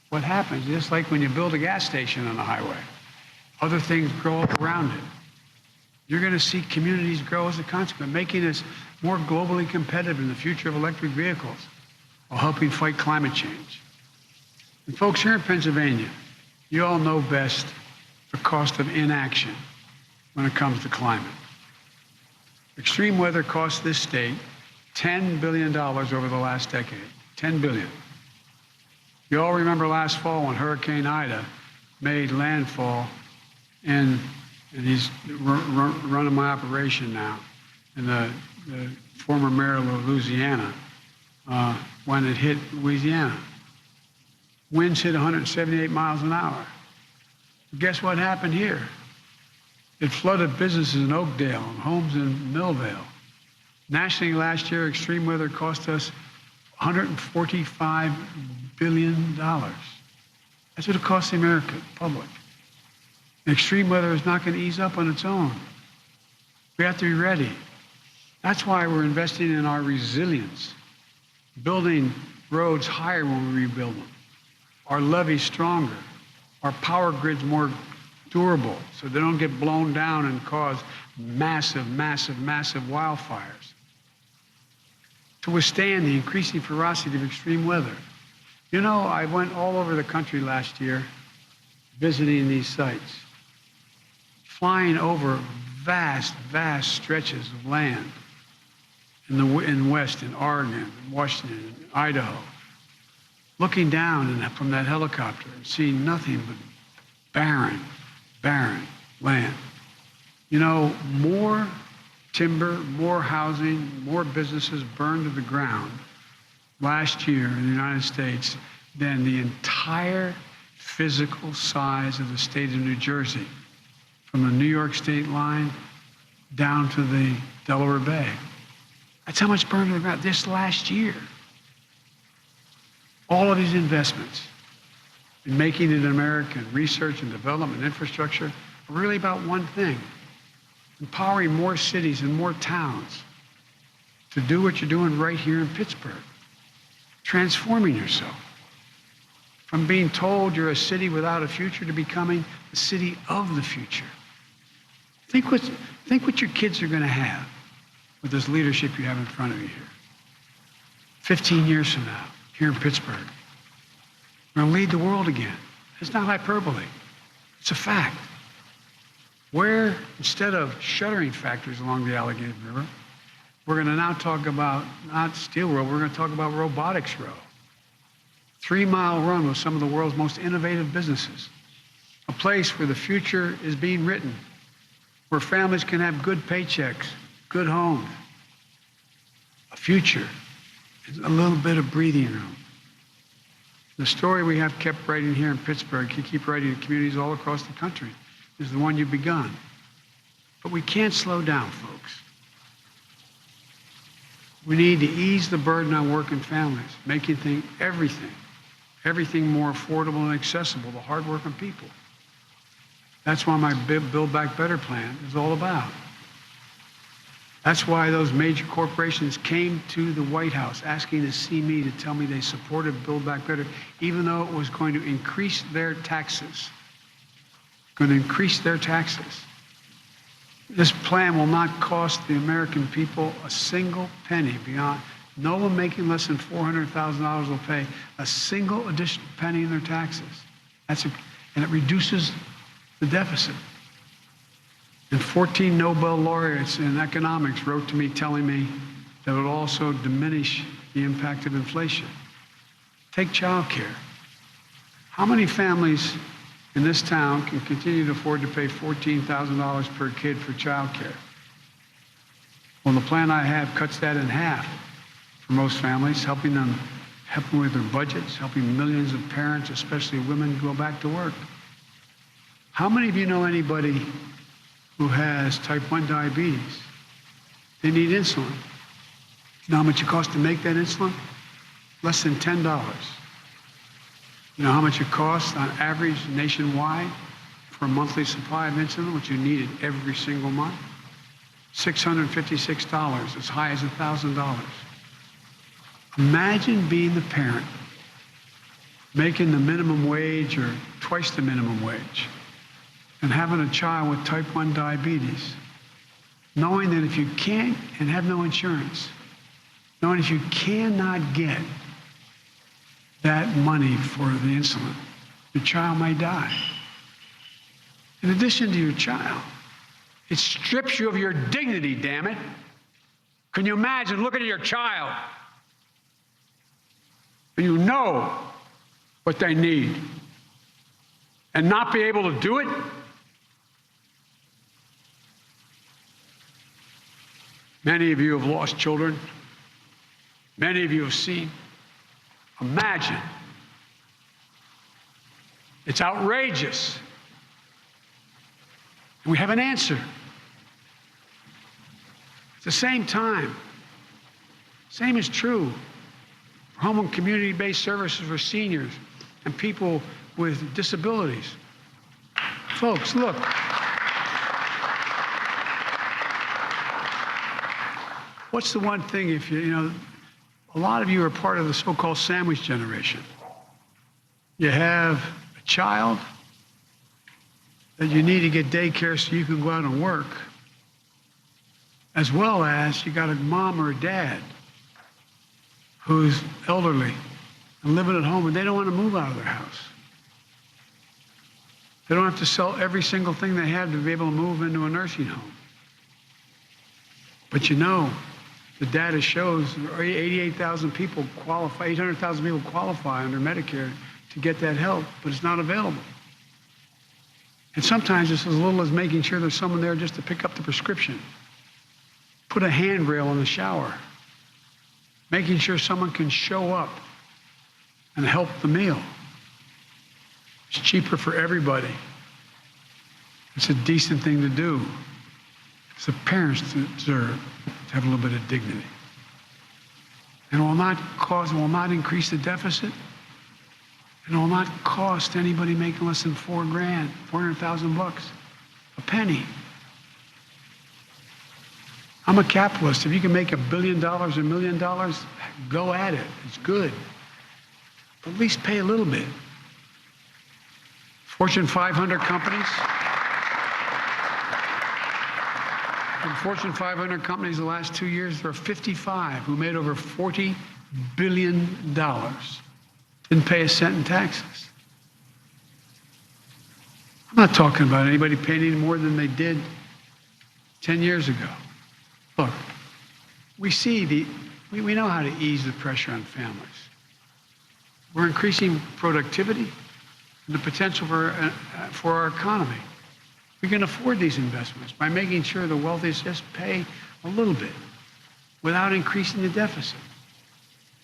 what happens, just like when you build a gas station on the highway, other things grow up around it. You're going to see communities grow as a consequence, making us more globally competitive in the future of electric vehicles while helping fight climate change. And folks, here in Pennsylvania, you all know best the cost of inaction when it comes to climate. Extreme weather cost this state $10 billion over the last decade. $10 billion. You all remember last fall when Hurricane Ida made landfall, and he's running my operation now, and the former mayor of Louisiana, when it hit Louisiana. Winds hit 178 miles an hour. But guess what happened here? It flooded businesses in Oakdale and homes in Millvale. Nationally last year, extreme weather cost us $145 billion. That's what it costs the American public. And extreme weather is not going to ease up on its own. We have to be ready. That's why we're investing in our resilience, building roads higher when we rebuild them, our levees stronger, our power grids more durable so they don't get blown down and cause massive wildfires. To withstand the increasing ferocity of extreme weather. You know, I went all over the country last year visiting these sites, flying over vast stretches of land in West, in Oregon, in Washington, in Idaho, looking down from that helicopter and seeing nothing but barren land. You know, more timber, more housing, more businesses burned to the ground last year in the United States than the entire physical size of the state of New Jersey, from the New York state line down to the Delaware Bay. That's how much burned to the ground this last year. All of these investments in making it American, research and development, infrastructure, are really about one thing: empowering more cities and more towns to do what you're doing right here in Pittsburgh, transforming yourself from being told you're a city without a future to becoming the city of the future. Think what your kids are going to have with this leadership you have in front of you here. 15 years from now, here in Pittsburgh, we're going to lead the world again. It's not hyperbole. It's a fact. Where, instead of shuttering factories along the Allegheny River, we're going to now talk about not Steel Row, we're going to talk about Robotics Row. 3-mile run with some of the world's most innovative businesses. A place where the future is being written, where families can have good paychecks, good homes. A future is a little bit of breathing room. The story we have kept writing here in Pittsburgh, you keep writing in communities all across the country, is the one you've begun. But we can't slow down, folks. We need to ease the burden on working families, making everything more affordable and accessible to hardworking people. That's what my Build Back Better plan is all about. That's why those major corporations came to the White House asking to see me to tell me they supported Build Back Better, even though it was going to increase their taxes. Going to increase their taxes. This plan will not cost the American people a single penny beyond. No one making less than $400,000 will pay a single additional penny in their taxes. And it reduces the deficit. And 14 Nobel laureates in economics wrote to me telling me that it would also diminish the impact of inflation. Take child care. How many families in this town can continue to afford to pay $14,000 per kid for child care? Well, the plan I have cuts that in half for most families, helping with their budgets, helping millions of parents, especially women, go back to work. How many of you know anybody who has type 1 diabetes? They need insulin. You know how much it costs to make that insulin? Less than $10. You know how much it costs on average nationwide for a monthly supply of insulin, which you needed every single month? $656, as high as $1,000. Imagine being the parent making the minimum wage or twice the minimum wage and having a child with type 1 diabetes, knowing that if you can't and have no insurance, knowing if you cannot get that money for the insulin, your child may die. In addition to your child, it strips you of your dignity, damn it. Can you imagine looking at your child and you know what they need and not be able to do it? Many of you have lost children. Many of you have seen. Imagine. It's outrageous. And we have an answer. At the same time, same is true for home and community-based services for seniors and people with disabilities. Folks, look. What's the one thing if you know, a lot of you are part of the so-called sandwich generation. You have a child that you need to get daycare so you can go out and work, as well as you got a mom or a dad who's elderly and living at home and they don't want to move out of their house. They don't have to sell every single thing they have to be able to move into a nursing home. But you know, the data shows 88,000 people qualify, 800,000 people qualify under Medicare to get that help, but it's not available. And sometimes it's as little as making sure there's someone there just to pick up the prescription, put a handrail in the shower, making sure someone can show up and help the meal. It's cheaper for everybody. It's a decent thing to do. Because the parents deserve to have a little bit of dignity. And it will not increase the deficit. And it will not cost anybody making less than $400,000, a penny. I'm a capitalist. If you can make $1 billion, $1 million, go at it. It's good. But at least pay a little bit. Fortune 500 companies. In Fortune 500 companies the last 2 years, there are 55 who made over $40 billion. Didn't pay a cent in taxes. I'm not talking about anybody paying any more than they did 10 years ago. Look, we know how to ease the pressure on families. We're increasing productivity and the potential for our economy. We can afford these investments by making sure the wealthiest just pay a little bit without increasing the deficit.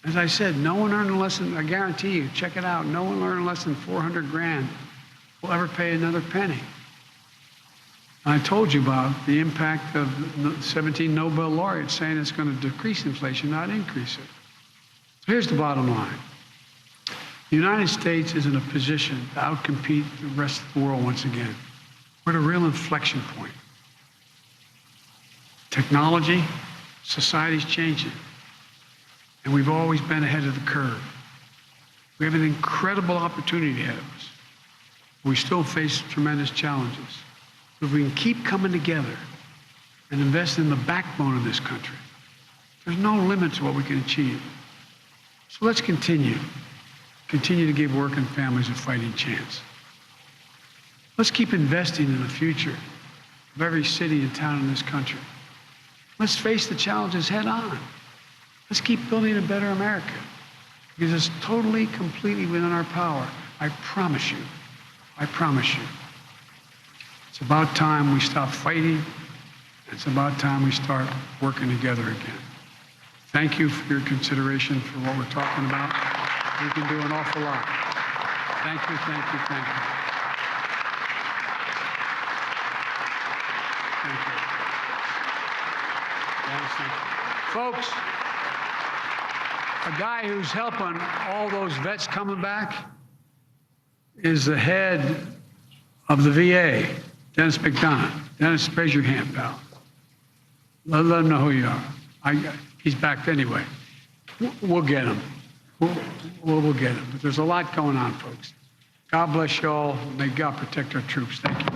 As I said, no one earning less than, I guarantee you, check it out, no one earning less than 400 grand will ever pay another penny. I told you about the impact of 17 Nobel laureates saying it's going to decrease inflation, not increase it. So here's the bottom line. The United States is in a position to outcompete the rest of the world once again. We're at a real inflection point. Technology, society's changing, and we've always been ahead of the curve. We have an incredible opportunity ahead of us. We still face tremendous challenges. If we can keep coming together and invest in the backbone of this country, there's no limit to what we can achieve. So let's continue to give working families a fighting chance. Let's keep investing in the future of every city and town in this country. Let's face the challenges head on. Let's keep building a better America, because it's totally, completely within our power. I promise you. I promise you. It's about time we stop fighting. It's about time we start working together again. Thank you for your consideration for what we're talking about. We can do an awful lot. Thank you, thank you, thank you. Thank you. Folks, a guy who's helping all those vets coming back is the head of the VA, Dennis McDonough. Dennis, raise your hand, pal. Let him know who you are. He's back anyway. We'll get him. We'll get him. But there's a lot going on, folks. God bless you all. May God protect our troops. Thank you.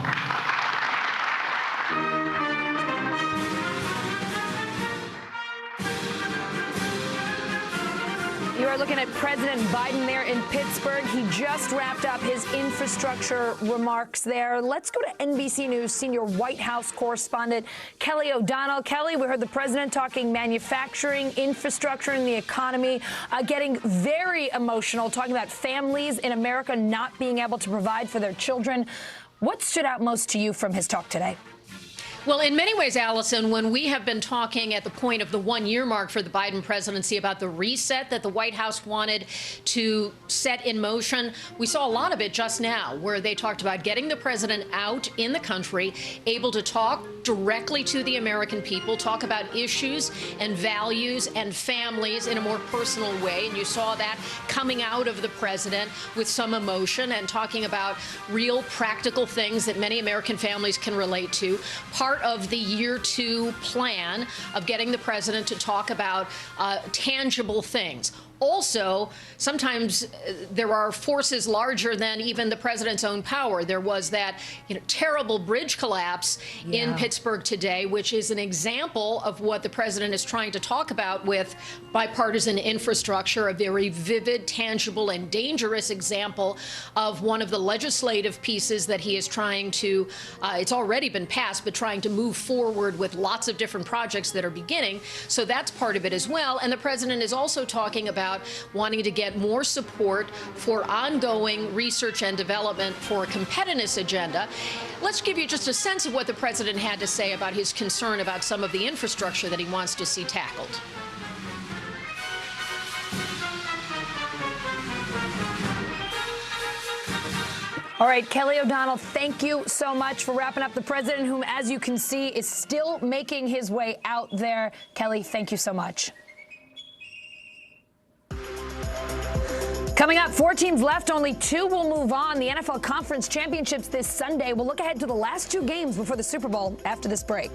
You are looking at President Biden there in Pittsburgh. He just wrapped up his infrastructure remarks there. Let's go to NBC News senior White House correspondent Kelly O'Donnell. Kelly, we heard the president talking manufacturing, infrastructure, and the economy, getting very emotional, talking about families in America not being able to provide for their children. What stood out most to you from his talk today? Well, in many ways, Allison, when we have been talking at the point of the one-year mark for the Biden presidency about the reset that the White House wanted to set in motion, we saw a lot of it just now, where they talked about getting the president out in the country, able to talk directly to the American people, talk about issues and values and families in a more personal way. And you saw that coming out of the president with some emotion and talking about real practical things that many American families can relate to. Part of the year 2 plan of getting the president to talk about tangible things. Also, sometimes there are forces larger than even the president's own power. There was that terrible bridge collapse in Pittsburgh today, which is an example of what the president is trying to talk about with bipartisan infrastructure, a very vivid, tangible, and dangerous example of one of the legislative pieces that he is trying to, it's already been passed, but trying to move forward with lots of different projects that are beginning. So that's part of it as well. And the president is also talking about wanting to get more support for ongoing research and development for a competitiveness agenda. Let's give you just a sense of what the president had to say about his concern about some of the infrastructure that he wants to see tackled. All right, Kelly O'Donnell, thank you so much for wrapping up the president, whom, as you can see, is still making his way out there. Kelly, thank you so much. Coming up, 4 teams left, only 2 will move on. The NFL Conference Championships this Sunday. We'll look ahead to the last 2 games before the Super Bowl after this break.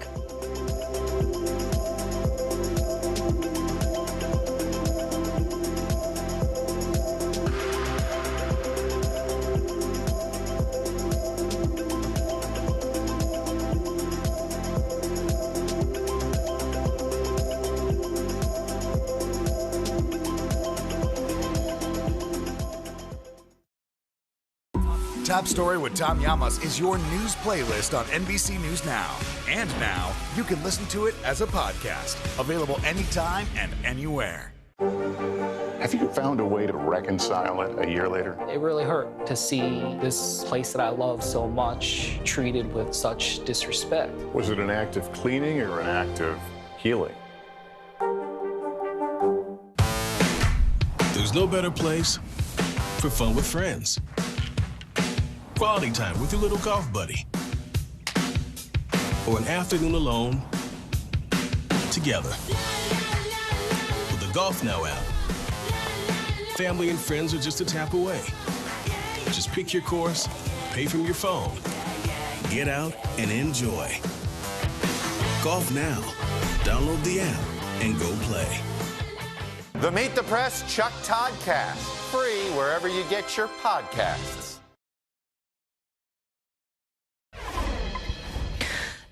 Top Story with Tom Llamas is your news playlist on NBC News Now. And now, you can listen to it as a podcast. Available anytime and anywhere. Have you found a way to reconcile it a year later? It really hurt to see this place that I love so much treated with such disrespect. Was it an act of cleaning or an act of healing? There's no better place for fun with friends. Quality time with your little golf buddy. Or an afternoon alone together. With the Golf Now app, family and friends are just a tap away. Just pick your course, pay from your phone, get out and enjoy. Golf Now. Download the app and go play. The Meet the Press Chuck Toddcast, free wherever you get your podcasts.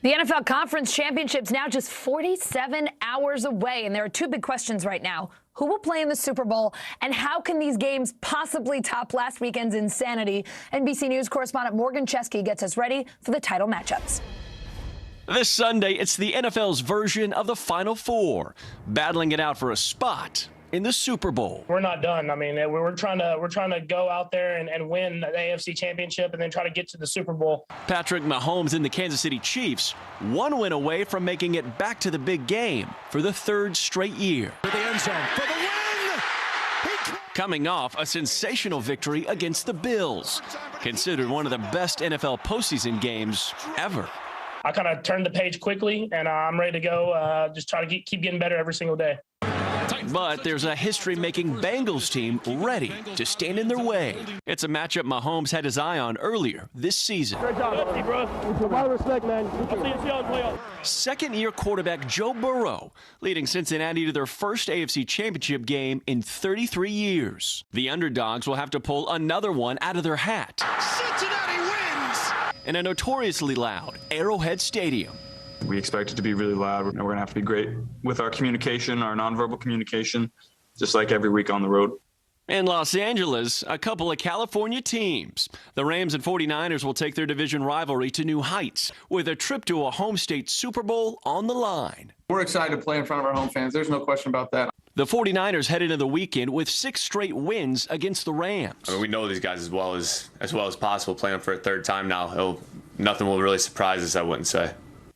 The NFL Conference Championship's now just 47 hours away, and there are two big questions right now. Who will play in the Super Bowl, and how can these games possibly top last weekend's insanity? NBC News correspondent Morgan Chesky gets us ready for the title matchups. This Sunday, it's the NFL's version of the Final Four, battling it out for a spot in the Super Bowl. We're not done. I mean, we're trying to go out there and win the AFC Championship and then try to get to the Super Bowl. Patrick Mahomes and the Kansas City Chiefs, one win away from making it back to the big game for the third straight year. To the end zone for the win! Coming off a sensational victory against the Bills, considered one of the best NFL postseason games ever. I kind of turned the page quickly, and I'm ready to go, just try to keep getting better every single day. But there's a history-making Bengals team ready to stand in their way. It's a matchup Mahomes had his eye on earlier this season. Great job, bro. My respect, man. I'll see you on playoffs. Second-year quarterback Joe Burrow leading Cincinnati to their first AFC Championship game in 33 years. The underdogs will have to pull another one out of their hat. Cincinnati wins! In a notoriously loud Arrowhead Stadium. We expect it to be really loud. We're going to have to be great with our communication, our nonverbal communication, just like every week on the road. In Los Angeles, a couple of California teams. The Rams and 49ers will take their division rivalry to new heights with a trip to a home state Super Bowl on the line. We're excited to play in front of our home fans. There's no question about that. The 49ers head into the weekend with 6 straight wins against the Rams. I mean, we know these guys as well as possible, playing for a third time now. Nothing will really surprise us, I wouldn't say.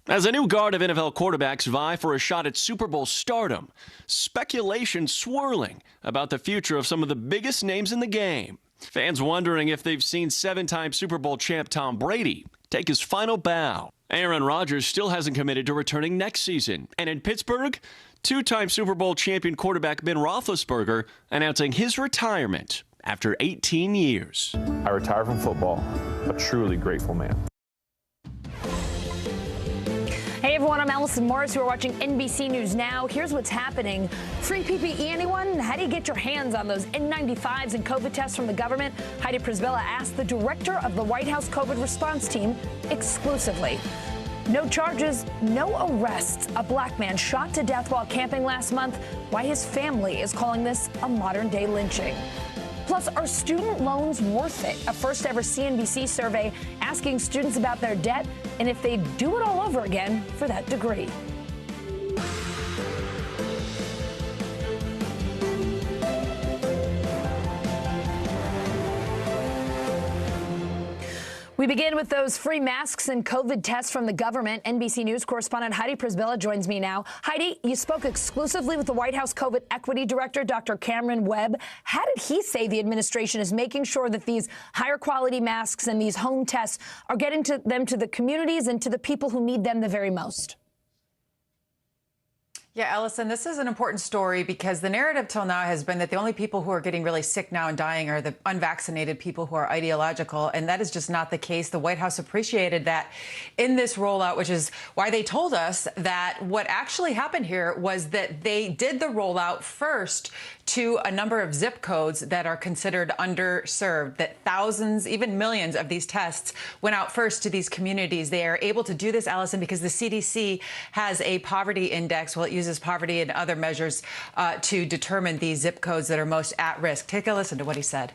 As a new guard of NFL quarterbacks vie for a shot at Super Bowl stardom, speculation swirling about the future of some of the biggest names in the game. Fans wondering if they've seen 7-time Super Bowl champ Tom Brady take his final bow. Aaron Rodgers still hasn't committed to returning next season. And in Pittsburgh, 2-time Super Bowl champion quarterback Ben Roethlisberger announcing his retirement after 18 years. I retire from football, a truly grateful man. Hey everyone, I'm Allison Morris. You're watching NBC News Now. Here's what's happening. Free PPE, anyone? How do you get your hands on those N95s and COVID tests from the government? Heidi Prisbilla asked the director of the White House COVID response team exclusively. No charges, no arrests. A black man shot to death while camping last month. Why his family is calling this a modern-day lynching. Plus, are student loans worth it? A first-ever CNBC survey asking students about their debt and if they'd do it all over again for that degree. We begin with those free masks and COVID tests from the government. NBC News correspondent Heidi Prisbilla joins me now. Heidi, you spoke exclusively with the White House COVID Equity Director, Dr. Cameron Webb. How did he say the administration is making sure that these higher quality masks and these home tests are getting to them, to the communities and to the people who need them the very most? Yeah, Allison, this is an important story because the narrative till now has been that the only people who are getting really sick now and dying are the unvaccinated people who are ideological, and that is just not the case. The White House appreciated that in this rollout, which is why they told us that what actually happened here was that they did the rollout first to a number of zip codes that are considered underserved, that thousands, even millions of these tests went out first to these communities. They are able to do this, Allison, because the CDC has a poverty index. Well, it uses poverty and other measures to determine these zip codes that are most at risk. Take a listen to what he said.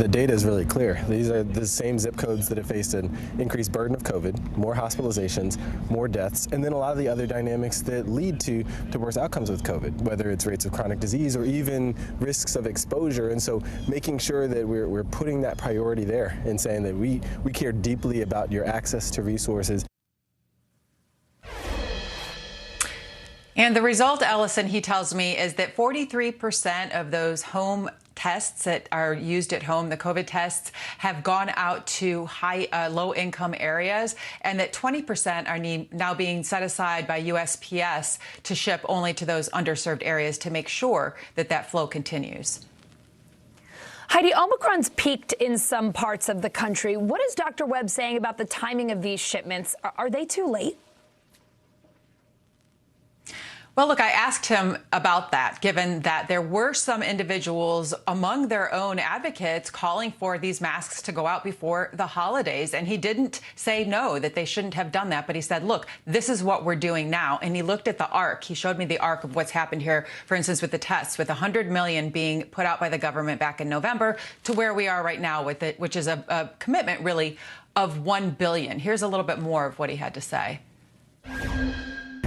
The data is really clear. These are the same zip codes that have faced an increased burden of COVID, more hospitalizations, more deaths, and then a lot of the other dynamics that lead to worse outcomes with COVID, whether it's rates of chronic disease or even risks of exposure. And so making sure that we're putting that priority there and saying that we care deeply about your access to resources. And the result, Ellison, he tells me, is that 43% of those home tests that are used at home, the COVID tests, have gone out to low-income areas, and that 20% are now being set aside by USPS to ship only to those underserved areas to make sure that that flow continues. Heidi, Omicron's peaked in some parts of the country. What is Dr. Webb saying about the timing of these shipments? Are they too late? Well, look, I asked him about that, given that there were some individuals among their own advocates calling for these masks to go out before the holidays. And he didn't say no, that they shouldn't have done that. But he said, look, this is what we're doing now. And he looked at the arc. He showed me the arc of what's happened here, for instance, with the tests, with 100 million being put out by the government back in November to where we are right now with it, which is a commitment, really, of 1 billion. Here's a little bit more of what he had to say.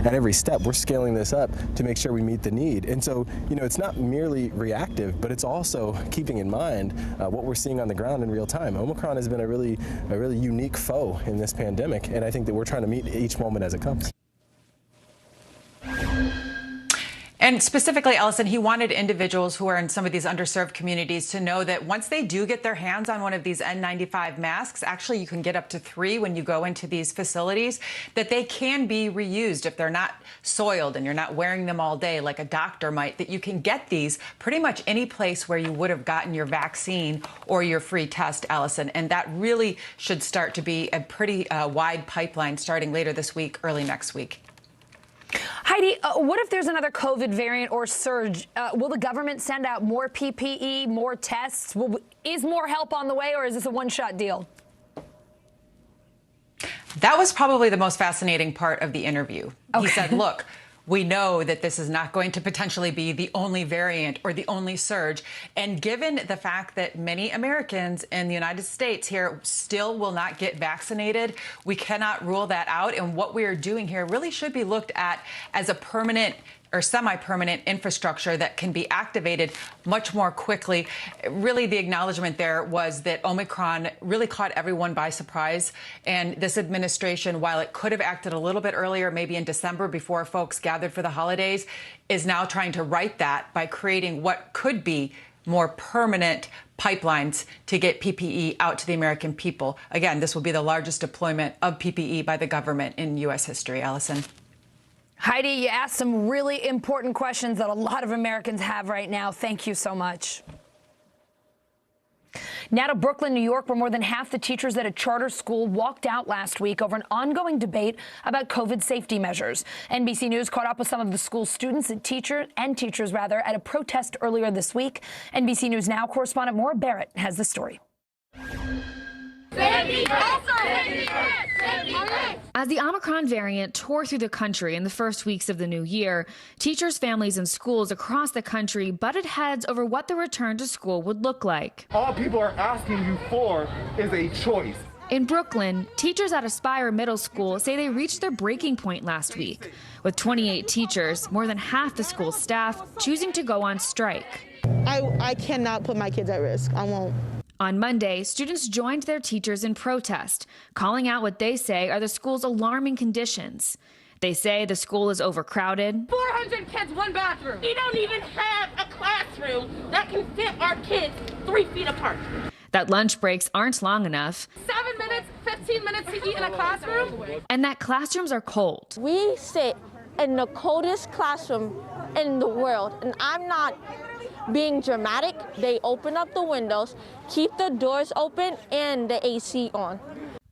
At every step, we're scaling this up to make sure we meet the need. And so, it's not merely reactive, but it's also keeping in mind what we're seeing on the ground in real time. Omicron has been a really unique foe in this pandemic, and I think that we're trying to meet each moment as it comes. And specifically, Ellison, he wanted individuals who are in some of these underserved communities to know that once they do get their hands on one of these N95 masks, actually you can get up to 3 when you go into these facilities, that they can be reused if they're not soiled and you're not wearing them all day like a doctor might, that you can get these pretty much any place where you would have gotten your vaccine or your free test, Ellison. And that really should start to be a pretty wide pipeline starting later this week, early next week. Heidi, what if there's another COVID variant or surge? Will the government send out more PPE, more tests? Is more help on the way, or is this a one-shot deal? That was probably the most fascinating part of the interview. Okay. He said, look, we know that this is not going to potentially be the only variant or the only surge. And given the fact that many Americans in the United States here still will not get vaccinated, we cannot rule that out. And what we are doing here really should be looked at as a permanent or semi-permanent infrastructure that can be activated much more quickly. Really, the acknowledgement there was that Omicron really caught everyone by surprise. And this administration, while it could have acted a little bit earlier, maybe in December before folks gathered for the holidays, is now trying to right that by creating what could be more permanent pipelines to get PPE out to the American people. Again, this will be the largest deployment of PPE by the government in U.S. history. Allison. Heidi, you asked some really important questions that a lot of Americans have right now. Thank you so much. Now to Brooklyn, New York, where more than half the teachers at a charter school walked out last week over an ongoing debate about COVID safety measures. NBC News caught up with some of the school students and teachers at a protest earlier this week. NBC News Now correspondent Maura Barrett has the story. As the Omicron variant tore through the country in the first weeks of the new year, teachers, families, and schools across the country butted heads over what the return to school would look like. All people are asking you for is a choice. In Brooklyn, teachers at Aspire Middle School say they reached their breaking point last week, with 28 teachers, more than half the school staff, choosing to go on strike. I cannot put my kids at risk. I won't. On Monday, students joined their teachers in protest, calling out what they say are the school's alarming conditions. They say the school is overcrowded. 400 kids, one bathroom. We don't even have a classroom that can fit our kids 3 feet apart. That lunch breaks aren't long enough. 7 minutes, 15 minutes to eat in a classroom. And that classrooms are cold. We sit in the coldest classroom in the world, and I'm not being dramatic. They open up the windows, keep the doors open, and the AC on.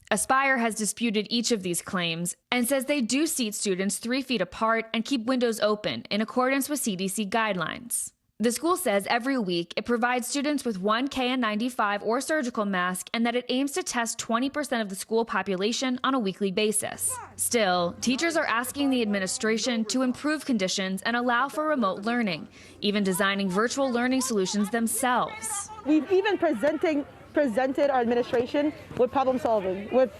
Aspire has disputed each of these claims and says they do seat students 3 feet apart and keep windows open in accordance with CDC guidelines. The school says every week it provides students with one KN95 or surgical mask and that it aims to test 20% of the school population on a weekly basis. Still, teachers are asking the administration to improve conditions and allow for remote learning, even designing virtual learning solutions themselves. We've even presented our administration with problem solving, with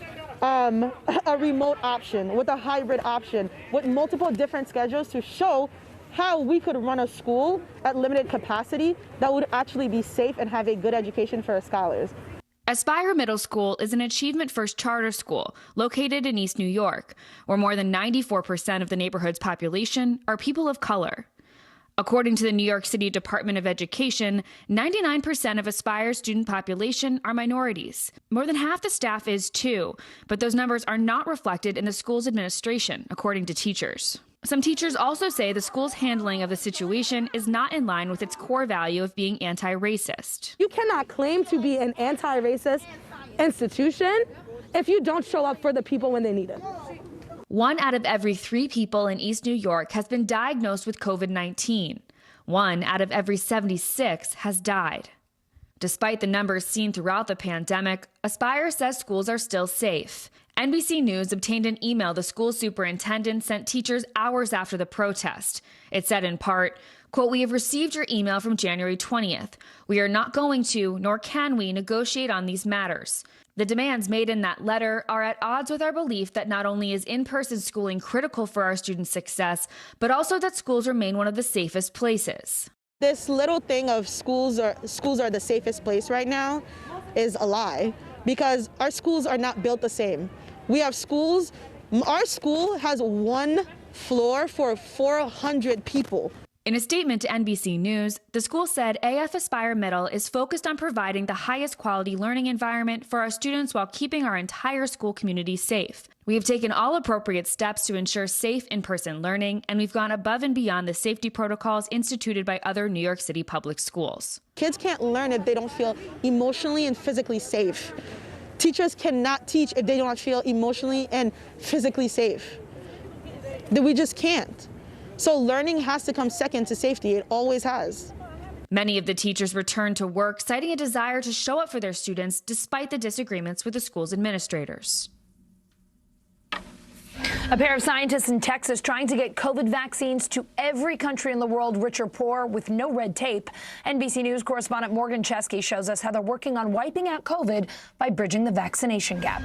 a remote option, with a hybrid option, with multiple different schedules to show how we could run a school at limited capacity that would actually be safe and have a good education for our scholars. Aspire Middle School is an Achievement First charter school located in East New York, where more than 94% of the neighborhood's population are people of color. According to the New York City Department of Education, 99% of Aspire's student population are minorities. More than half the staff is too, but those numbers are not reflected in the school's administration, according to teachers. Some teachers also say the school's handling of the situation is not in line with its core value of being anti-racist. You cannot claim to be an anti-racist institution if you don't show up for the people when they need it. 1 out of every 3 people in East New York has been diagnosed with COVID-19. 1 out of every 76 has died. Despite the numbers seen throughout the pandemic, Aspire says schools are still safe. NBC News obtained an email the school superintendent sent teachers hours after the protest. It said in part, quote, "We have received your email from January 20th. We are not going to, nor can we, negotiate on these matters. The demands made in that letter are at odds with our belief that not only is in-person schooling critical for our students' success, but also that schools remain one of the safest places." This little thing of schools are the safest place right now is a lie, because our schools are not built the same. We have schools, our school has 1 floor for 400 people. In a statement to NBC News, the school said AF Aspire Middle is focused on providing the highest quality learning environment for our students while keeping our entire school community safe. We have taken all appropriate steps to ensure safe in-person learning, and we've gone above and beyond the safety protocols instituted by other New York City public schools. Kids can't learn if they don't feel emotionally and physically safe. Teachers cannot teach if they don't feel emotionally and physically safe. We just can't. So learning has to come second to safety. It always has. Many of the teachers returned to work, citing a desire to show up for their students despite the disagreements with the school's administrators. A pair of scientists in Texas trying to get COVID vaccines to every country in the world, rich or poor, with no red tape. NBC News correspondent Morgan Chesky shows us how they're working on wiping out COVID by bridging the vaccination gap.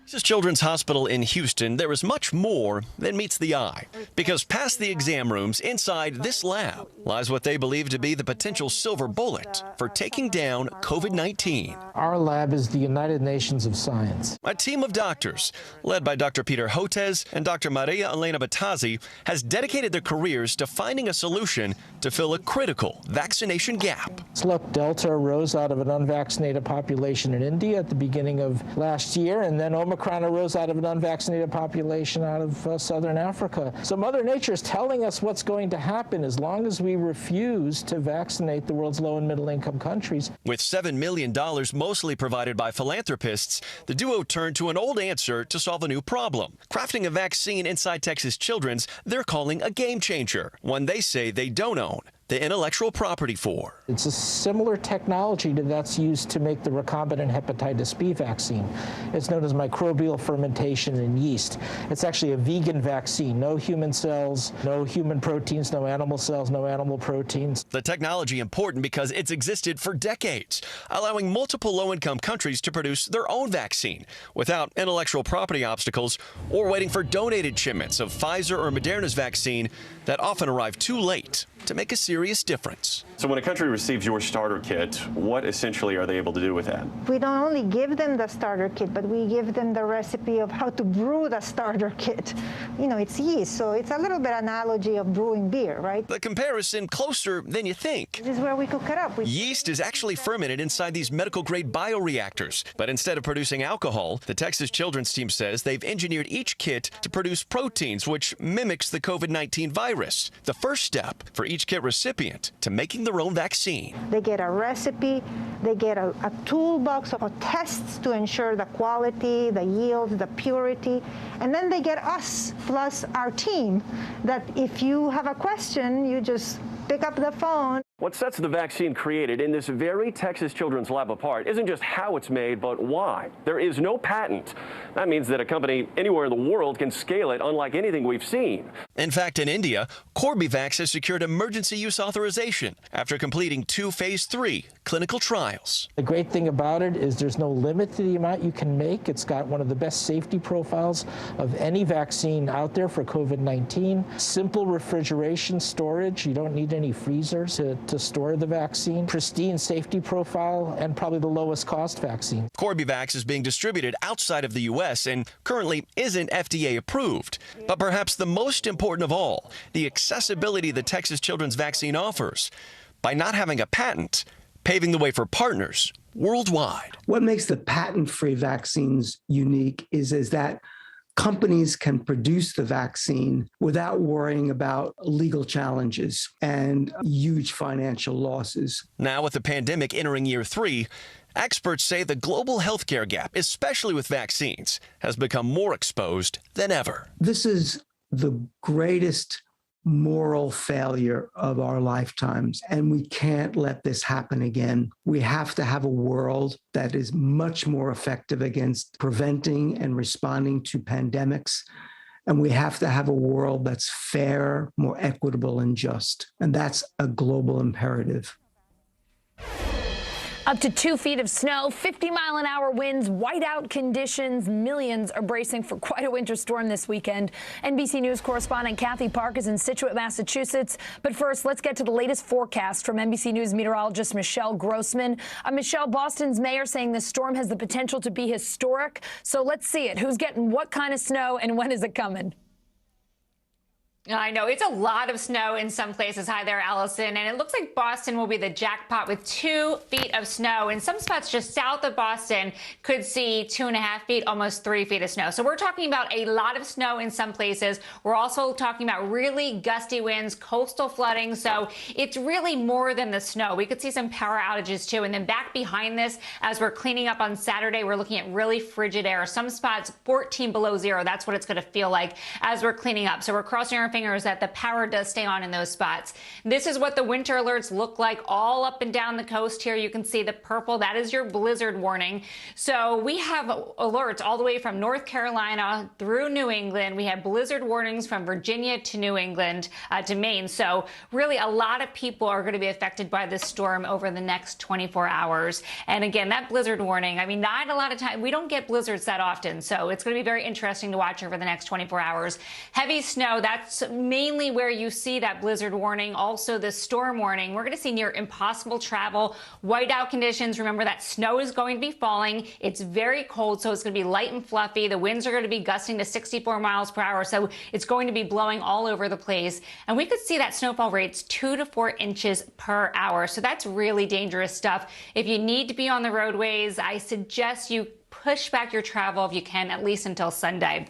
This is Children's Hospital in Houston. There is much more than meets the eye, because past the exam rooms inside this lab lies what they believe to be the potential silver bullet for taking down COVID-19. Our lab is the United Nations of Science. A team of doctors, led by Dr. Peter Hotez and Dr. Maria Elena Batazzi, has dedicated their careers to finding a solution to fill a critical vaccination gap. Look, Delta rose out of an unvaccinated population in India at the beginning of last year, and then Omicron arose out of an unvaccinated population out of southern Africa. So Mother Nature is telling us what's going to happen as long as we refuse to vaccinate the world's low and middle income countries. With $7 million mostly provided by philanthropists, the duo turned to an old answer to solve a new problem. Crafting a vaccine inside Texas Children's they're calling a game changer, one they say they don't own the intellectual property for. It's a similar technology to that's used to make the recombinant hepatitis B vaccine. It's known as microbial fermentation in yeast. It's actually a vegan vaccine. No human cells, no human proteins, no animal cells, no animal proteins. The technology important because it's existed for decades, allowing multiple low-income countries to produce their own vaccine without intellectual property obstacles or waiting for donated shipments of Pfizer or Moderna's vaccine that often arrive too late to make a serious difference. So when a country receives your starter kit, what essentially are they able to do with that? We don't only give them the starter kit, but we give them the recipe of how to brew the starter kit. You know, it's yeast, so it's a little bit analogy of brewing beer, right? The comparison closer than you think. This is where we cook it up. Yeast is actually fermented inside these medical-grade bioreactors, but instead of producing alcohol, the Texas Children's team says they've engineered each kit to produce proteins, which mimics the COVID-19 virus. The first step for each kit recipient recipient to making their own vaccine. They get a recipe, they get a toolbox of tests to ensure the quality, the yield, the purity, and then they get us plus our team that if you have a question, you just pick up the phone. What sets the vaccine created in this very Texas children's lab apart isn't just how it's made, but why. There is no patent. That means that a company anywhere in the world can scale it unlike anything we've seen. In fact, in India, Corbevax has secured emergency use authorization after completing 2 phase 3 clinical trials. The great thing about it is there's no limit to the amount you can make. It's got one of the best safety profiles of any vaccine out there for COVID-19. Simple refrigeration storage. You don't need any freezers to store the vaccine. Pristine safety profile and probably the lowest cost vaccine. Corbevax is being distributed outside of the U.S. and currently isn't FDA approved. But perhaps the most important of all, the accessibility the Texas children's vaccine offers. By not having a patent, paving the way for partners worldwide. What makes the patent-free vaccines unique is that companies can produce the vaccine without worrying about legal challenges and huge financial losses. Now, with the pandemic entering year 3, experts say the global healthcare gap, especially with vaccines, has become more exposed than ever. This is the greatest moral failure of our lifetimes, and we can't let this happen again. We have to have a world that is much more effective against preventing and responding to pandemics, and we have to have a world that's fair, more equitable, and just. And that's a global imperative. Up to 2 feet of snow, 50-mile-an-hour winds, whiteout conditions. Millions are bracing for quite a winter storm this weekend. NBC News correspondent Kathy Park is in Scituate, Massachusetts. But first, let's get to the latest forecast from NBC News meteorologist Michelle Grossman. Michelle, Boston's mayor saying this storm has the potential to be historic. So let's see it. Who's getting what kind of snow and when is it coming? I know it's a lot of snow in some places. Hi there, Allison. And it looks like Boston will be the jackpot with 2 feet of snow. In some spots just south of Boston could see 2.5 feet, almost 3 feet of snow. So we're talking about a lot of snow in some places. We're also talking about really gusty winds, coastal flooding. So it's really more than the snow. We could see some power outages too. And then back behind this, as we're cleaning up on Saturday, we're looking at really frigid air. Some spots 14 below zero. That's what it's going to feel like as we're cleaning up. So we're crossing our fingers that the power does stay on in those spots. This is what the winter alerts look like all up and down the coast here. You can see the purple. That is your blizzard warning. So we have alerts all the way from North Carolina through New England. We have blizzard warnings from Virginia to New England to Maine. So really a lot of people are going to be affected by this storm over the next 24 hours. And again, that blizzard warning, I mean, not a lot of time. We don't get blizzards that often. So it's going to be very interesting to watch over the next 24 hours. Heavy snow, that's mainly where you see that blizzard warning. Also the storm warning. We're going to see near impossible travel, whiteout conditions. Remember that snow is going to be falling. It's very cold, so it's going to be light and fluffy. The winds are going to be gusting to 64 miles per hour, so it's going to be blowing all over the place. And we could see that snowfall rates 2 to 4 inches per hour. So that's really dangerous stuff. If you need to be on the roadways, I suggest you push back your travel if you can, at least until Sunday.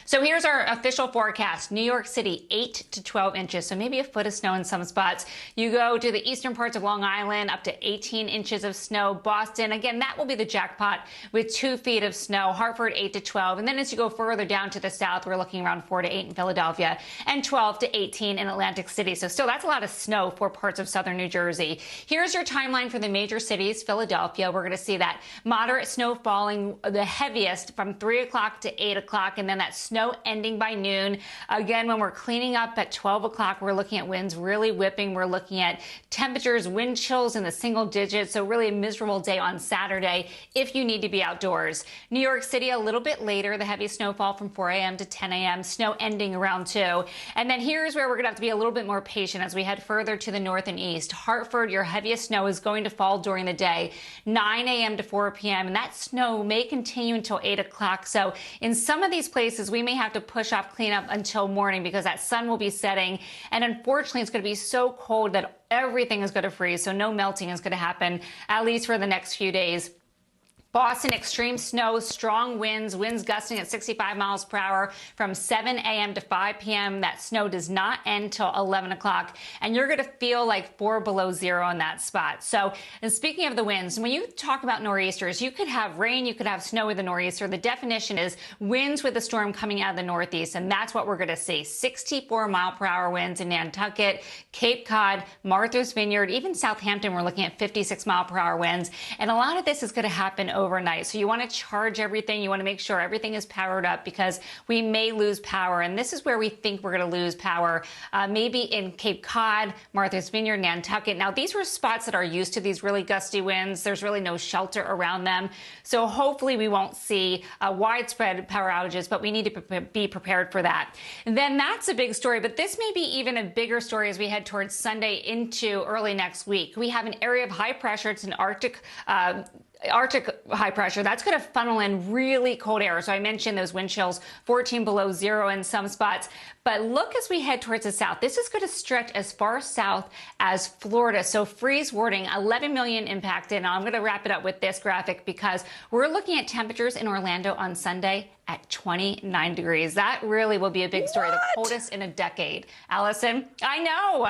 So here's our official forecast. New York City, 8 to 12 inches, so maybe a foot of snow in some spots. You go to the eastern parts of Long Island, up to 18 inches of snow. Boston, again, that will be the jackpot with 2 feet of snow. Hartford, 8 to 12. And then as you go further down to the south, we're looking around 4 to 8 in Philadelphia and 12 to 18 in Atlantic City. So still, that's a lot of snow for parts of southern New Jersey. Here's your timeline for the major cities. Philadelphia, we're going to see that moderate snow falling, the heaviest from 3 o'clock to 8 o'clock, and then that snow ending by noon. Again, when we're cleaning up at 12 o'clock, we're looking at winds really whipping. We're looking at temperatures, wind chills in the single digits. So really a miserable day on Saturday if you need to be outdoors. New York City a little bit later, the heaviest snowfall from 4 a.m. to 10 a.m., snow ending around 2. And then here's where we're going to have to be a little bit more patient as we head further to the north and east. Hartford, your heaviest snow is going to fall during the day, 9 a.m. to 4 p.m. And that snow may continue until 8 o'clock. So in some of these places, we may have to push off cleanup until morning because that sun will be setting. And unfortunately, it's going to be so cold that everything is going to freeze. So no melting is going to happen, at least for the next few days. Boston, extreme snow, strong winds gusting at 65 miles per hour from 7 a.m. to 5 p.m. That snow does not end till 11 o'clock, and you're going to feel like 4 below zero in that spot. So, and speaking of the winds, when you talk about nor'easters, you could have rain, you could have snow with a nor'easter. The definition is winds with a storm coming out of the northeast, and that's what we're going to see. 64 mile per hour winds in Nantucket, Cape Cod, Martha's Vineyard, even Southampton. We're looking at 56 mile per hour winds, and a lot of this is going to happen overnight. So you want to charge everything. You want to make sure everything is powered up because we may lose power. And this is where we think we're going to lose power, maybe in Cape Cod, Martha's Vineyard, Nantucket. Now, these were spots that are used to these really gusty winds. There's really no shelter around them. So hopefully we won't see widespread power outages, but we need to be prepared for that. And then that's a big story, but this may be even a bigger story as we head towards Sunday into early next week. We have an area of high pressure. It's an Arctic high pressure that's going to funnel in really cold air. So I mentioned those wind chills 14 below zero in some spots. But look, as we head towards the south, this is going to stretch as far south as Florida. So freeze warning, 11 million impacted. And I'm going to wrap it up with this graphic because we're looking at temperatures in Orlando on Sunday at 29 degrees. That really will be a big story, the coldest in a decade. Allison, I know.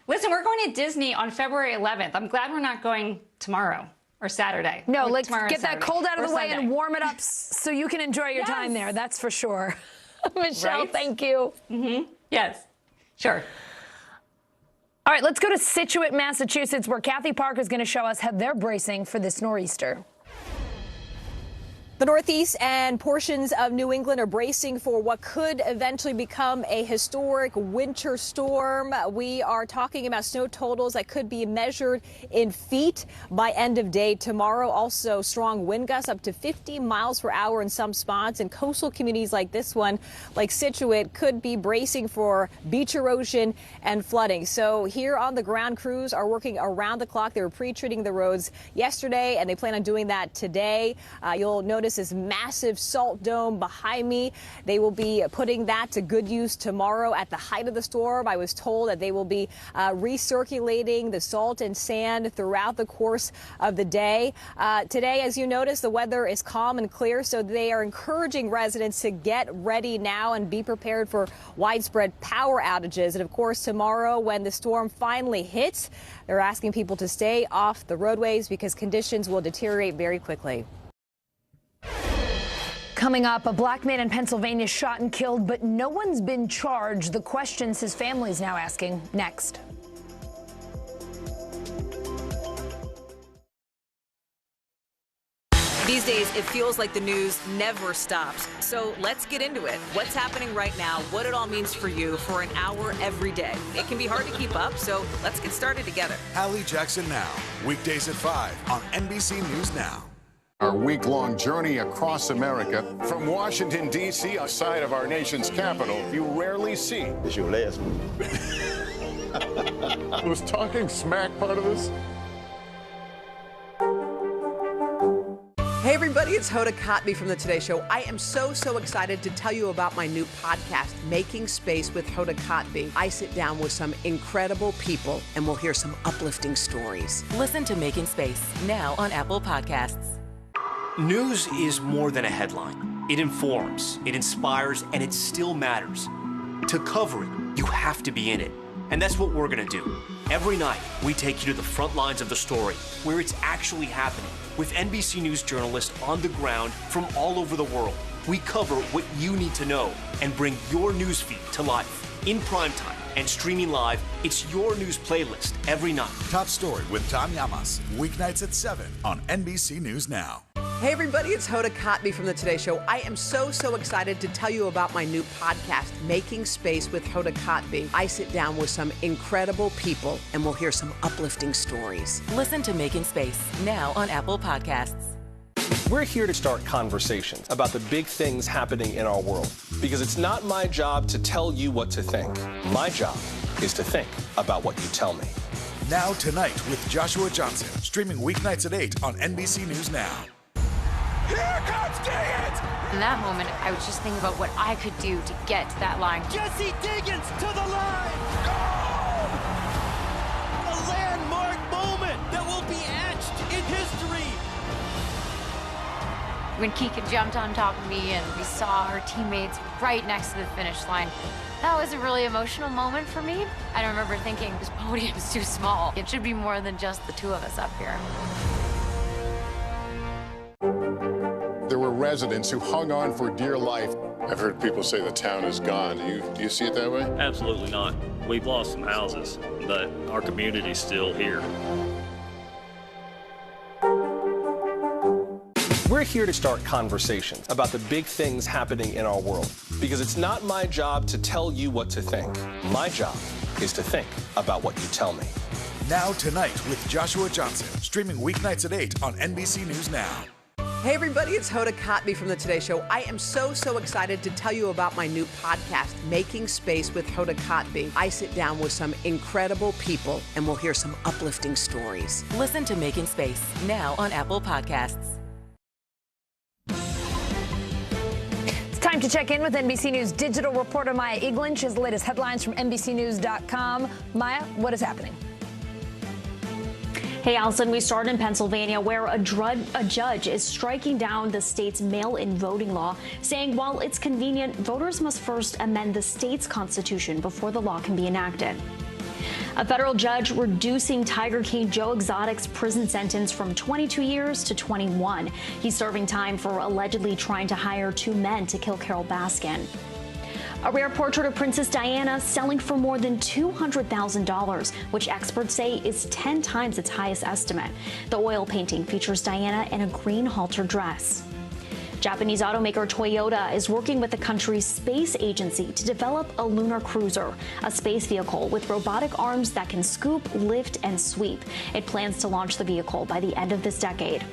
Listen, we're going to Disney on February 11th. I'm glad we're not going tomorrow. Or Saturday. No, or let's get that cold out of the way Sunday. And warm it up so you can enjoy your time there. That's for sure. Michelle, thank you. Yes, sure. All right, let's go to Scituate, Massachusetts, where Kathy Parker is going to show us how they're bracing for this nor'easter. The Northeast and portions of New England are bracing for what could eventually become a historic winter storm. We are talking about snow totals that could be measured in feet by end of day tomorrow. Also, strong wind gusts up to 50 miles per hour in some spots. And coastal communities like this one, like Scituate, could be bracing for beach erosion and flooding. So here on the ground, crews are working around the clock. They were pre-treating the roads yesterday, and they plan on doing that today. You'll notice this massive salt dome behind me. They will be putting that to good use tomorrow at the height of the storm. I was told that they will be recirculating the salt and sand throughout the course of the day. Today, as you notice, the weather is calm and clear, so they are encouraging residents to get ready now and be prepared for widespread power outages. And of course, tomorrow, when the storm finally hits, they're asking people to stay off the roadways because conditions will deteriorate very quickly. Coming up, a black man in Pennsylvania shot and killed, but no one's been charged. The questions his family's now asking. Next. These days, it feels like the news never stops. So let's get into it. What's happening right now, what it all means for you for an hour every day. It can be hard to keep up, so let's get started together. Hallie Jackson Now, weekdays at 5 on NBC News Now. Our week-long journey across America. From Washington, D.C., outside of our nation's capital, you rarely see. It's your last one. Was talking smack part of this? Hey everybody, it's Hoda Kotb from The Today Show. I am so excited to tell you about my new podcast, Making Space with Hoda Kotb. I sit down with some incredible people and we'll hear some uplifting stories. Listen to Making Space now on Apple Podcasts. News is more than a headline. It informs, it inspires, and it still matters. To cover it, you have to be in it. And that's what we're gonna do. Every night, we take you to the front lines of the story, where it's actually happening, with NBC News journalists on the ground from all over the world. We cover what you need to know and bring your newsfeed to life. In primetime and streaming live, it's your news playlist every night. Top Story with Tom Llamas, weeknights at 7 on NBC News Now. Hey everybody, it's Hoda Kotb from The Today Show. I am so excited to tell you about my new podcast, Making Space with Hoda Kotb. I sit down with some incredible people and we'll hear some uplifting stories. Listen to Making Space now on Apple Podcasts. We're here to start conversations about the big things happening in our world, because it's not my job to tell you what to think. My job is to think about what you tell me. Now Tonight with Joshua Johnson, streaming weeknights at 8 on NBC News Now. Here comes Diggins! In that moment, I was just thinking about what I could do to get to that line. Jesse Diggins to the line! Goal! A landmark moment that will be etched in history. when Keegan jumped on top of me and we saw our teammates right next to the finish line. That was a really emotional moment for me. I remember thinking, this podium is too small. It should be more than just the two of us up here. There were residents who hung on for dear life. I've heard people say the town is gone. Do you see it that way? Absolutely not. We've lost some houses, but our community's still here. We're here to start conversations about the big things happening in our world, because it's not my job to tell you what to think. My job is to think about what you tell me. Now Tonight with Joshua Johnson, streaming weeknights at 8 on NBC News Now. Hey everybody, it's Hoda Kotb from the Today Show. I am so excited to tell you about my new podcast, Making Space with Hoda Kotb. I sit down with some incredible people and we'll hear some uplifting stories. Listen to Making Space now on Apple Podcasts. Time to check in with NBC News Digital reporter Maya Eglin. She has the latest headlines from NBCnews.com. Maya, what is happening? Hey, Allison, we start in Pennsylvania, where a judge is striking down the state's mail-in voting law, saying while it's convenient, voters must first amend the state's constitution before the law can be enacted. A federal judge reducing Tiger King Joe Exotic's prison sentence from 22 years to 21. He's serving time for allegedly trying to hire two men to kill Carole Baskin. A rare portrait of Princess Diana selling for more than $200,000, which experts say is 10 times its highest estimate. The oil painting features Diana in a green halter dress. Japanese automaker Toyota is working with the country's space agency to develop a lunar cruiser, a space vehicle with robotic arms that can scoop, lift, and sweep. It plans to launch the vehicle by the end of this decade.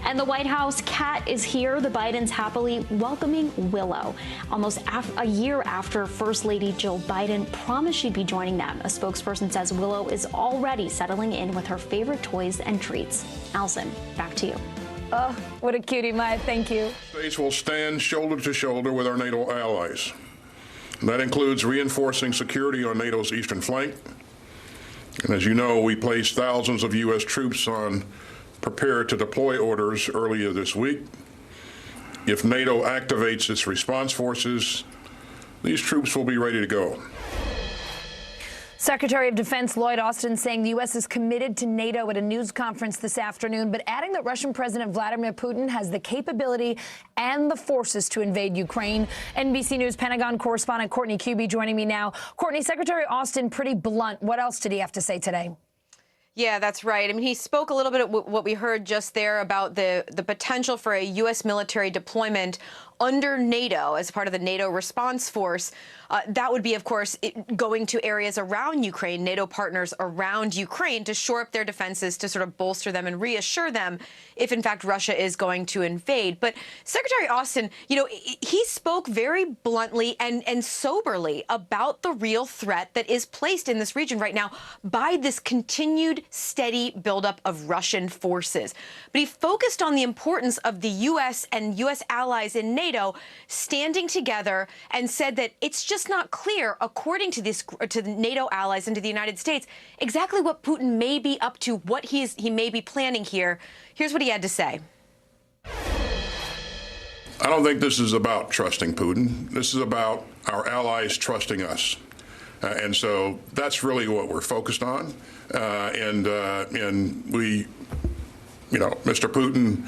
And the White House cat is here. The Bidens happily welcoming Willow, almost a year after First Lady Jill Biden promised she'd be joining them. A spokesperson says Willow is already settling in with her favorite toys and treats. Allison, back to you. Oh, what a cutie, Maya. Thank you. States will stand shoulder to shoulder with our NATO allies. And that includes reinforcing security on NATO's eastern flank. And as you know, we placed thousands of U.S. troops on prepare to deploy orders earlier this week. If NATO activates its response forces, these troops will be ready to go. Secretary of Defense Lloyd Austin saying the U.S. is committed to NATO at a news conference this afternoon, but adding that Russian President Vladimir Putin has the capability and the forces to invade Ukraine. NBC News Pentagon correspondent Courtney Cubey joining me now. Courtney, Secretary Austin pretty blunt. What else did he have to say today? Yeah, that's right. I mean, he spoke a little bit of what we heard just there about the potential for a U.S. military deployment under NATO as part of the NATO response force. That would be, of course, going to areas around Ukraine, NATO partners around Ukraine, to shore up their defenses, to sort of bolster them and reassure them if, in fact, Russia is going to invade. But Secretary Austin, you know, he spoke very bluntly and soberly about the real threat that is placed in this region right now by this continued steady buildup of Russian forces. But he focused on the importance of the U.S. and U.S. allies in NATO standing together, and said that it's just not clear, according to the NATO allies and to the United States, exactly what Putin may be up to, what he may be planning here. Here's what he had to say. I don't think this is about trusting Putin. This is about our allies trusting us. And so that's really what we're focused on. And we, you know, Mr. Putin,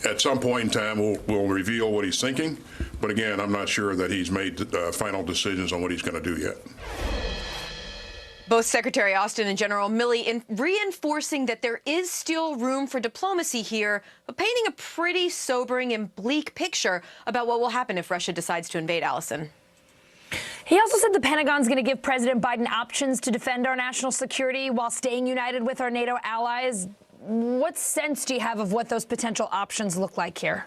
at some point in time, will reveal what he's thinking. But again, I'm not sure that he's made final decisions on what he's going to do yet. Both Secretary Austin and General Milley reinforcing that there is still room for diplomacy here, but painting a pretty sobering and bleak picture about what will happen if Russia decides to invade, Allison. He also said the Pentagon's going to give President Biden options to defend our national security while staying united with our NATO allies. What sense do you have of what those potential options look like here?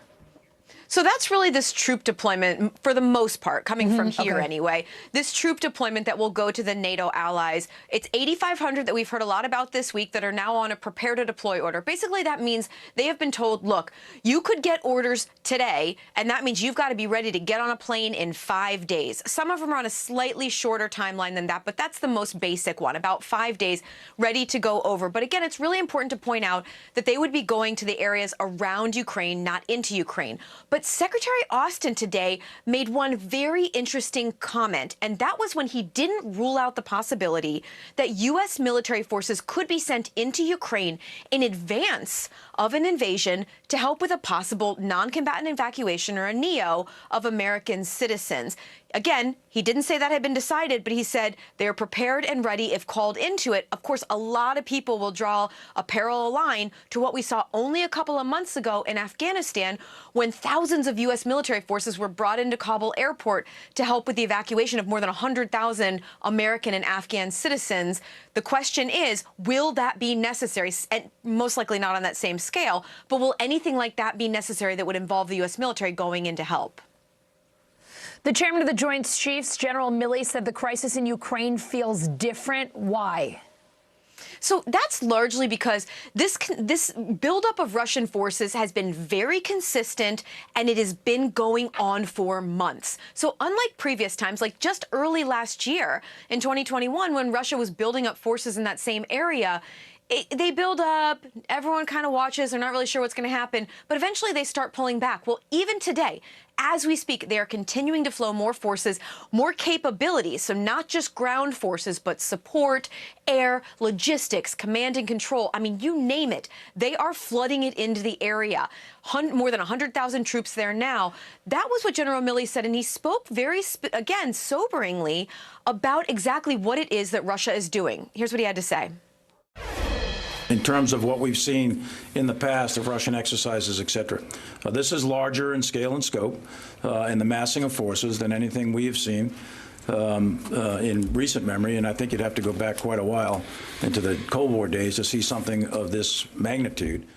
So that's really this troop deployment, for the most part, coming from here anyway. This troop deployment that will go to the NATO allies. It's 8,500 that we've heard a lot about this week that are now on a prepare to deploy order. Basically, that means they have been told, look, you could get orders today, and that means you've got to be ready to get on a plane in 5 days. Some of them are on a slightly shorter timeline than that, but that's the most basic one, about 5 days ready to go over. But again, it's really important to point out that they would be going to the areas around Ukraine, not into Ukraine. But Secretary Austin today made one very interesting comment, and that was when he didn't rule out the possibility that U.S. military forces could be sent into Ukraine in advance of an invasion to help with a possible non-combatant evacuation, or a NEO, of American citizens. Again, he didn't say that had been decided, but he said they're prepared and ready if called into it. Of course, a lot of people will draw a parallel line to what we saw only a couple of months ago in Afghanistan, when thousands of U.S. military forces were brought into Kabul airport to help with the evacuation of more than 100,000 American and Afghan citizens. The question is, will that be necessary? And most likely not on that same scale, but will anything like that be necessary that would involve the U.S. military going in to help? The chairman of the Joint Chiefs, General Milley, said the crisis in Ukraine feels different. Why? So that's largely because this buildup of Russian forces has been very consistent, and it has been going on for months. So unlike previous times, like just early last year in 2021, when Russia was building up forces in that same area, they build up, everyone kind of watches, they're not really sure what's going to happen, but eventually they start pulling back. Well, even today, as we speak, they are continuing to flow more forces, more capabilities, so not just ground forces, but support, air, logistics, command and control. I mean, you name it. They are flooding it into the area. More than 100,000 troops there now. That was what General Milley said, and he spoke very, again, soberingly about exactly what it is that Russia is doing. Here's what he had to say. In terms of what we've seen in the past of Russian exercises, et cetera. This is larger in scale and scope and the massing of forces than anything we have seen in recent memory, and I think you'd have to go back quite a while into the Cold War days to see something of this magnitude.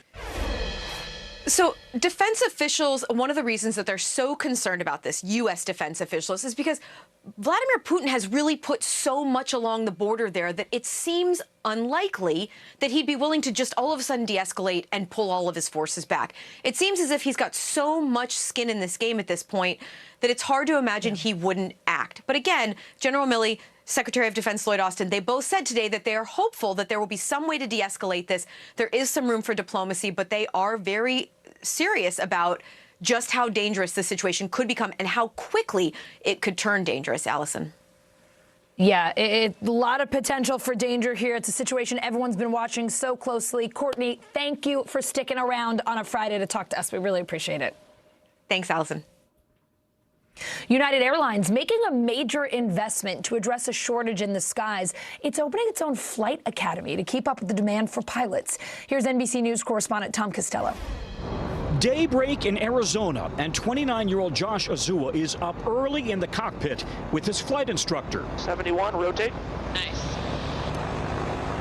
So defense officials, one of the reasons that they're so concerned about this, U.S. defense officials, is because Vladimir Putin has really put so much along the border there that it seems unlikely that he'd be willing to just all of a sudden de-escalate and pull all of his forces back. It seems as if he's got so much skin in this game at this point that it's hard to imagine he wouldn't act. But again, General Milley, Secretary of Defense Lloyd Austin, they both said today that they are hopeful that there will be some way to de-escalate this. There is some room for diplomacy, but they are very serious about just how dangerous the situation could become and how quickly it could turn dangerous. Allison. Yeah, a lot of potential for danger here. It's a situation everyone's been watching so closely. Courtney, thank you for sticking around on a Friday to talk to us. We really appreciate it. Thanks, Allison. United Airlines making a major investment to address a shortage in the skies. It's opening its own flight academy to keep up with the demand for pilots. Here's NBC News correspondent Tom Costello. Daybreak in Arizona, and 29-year-old Josh Azua is up early in the cockpit with his flight instructor. 71, rotate. Nice.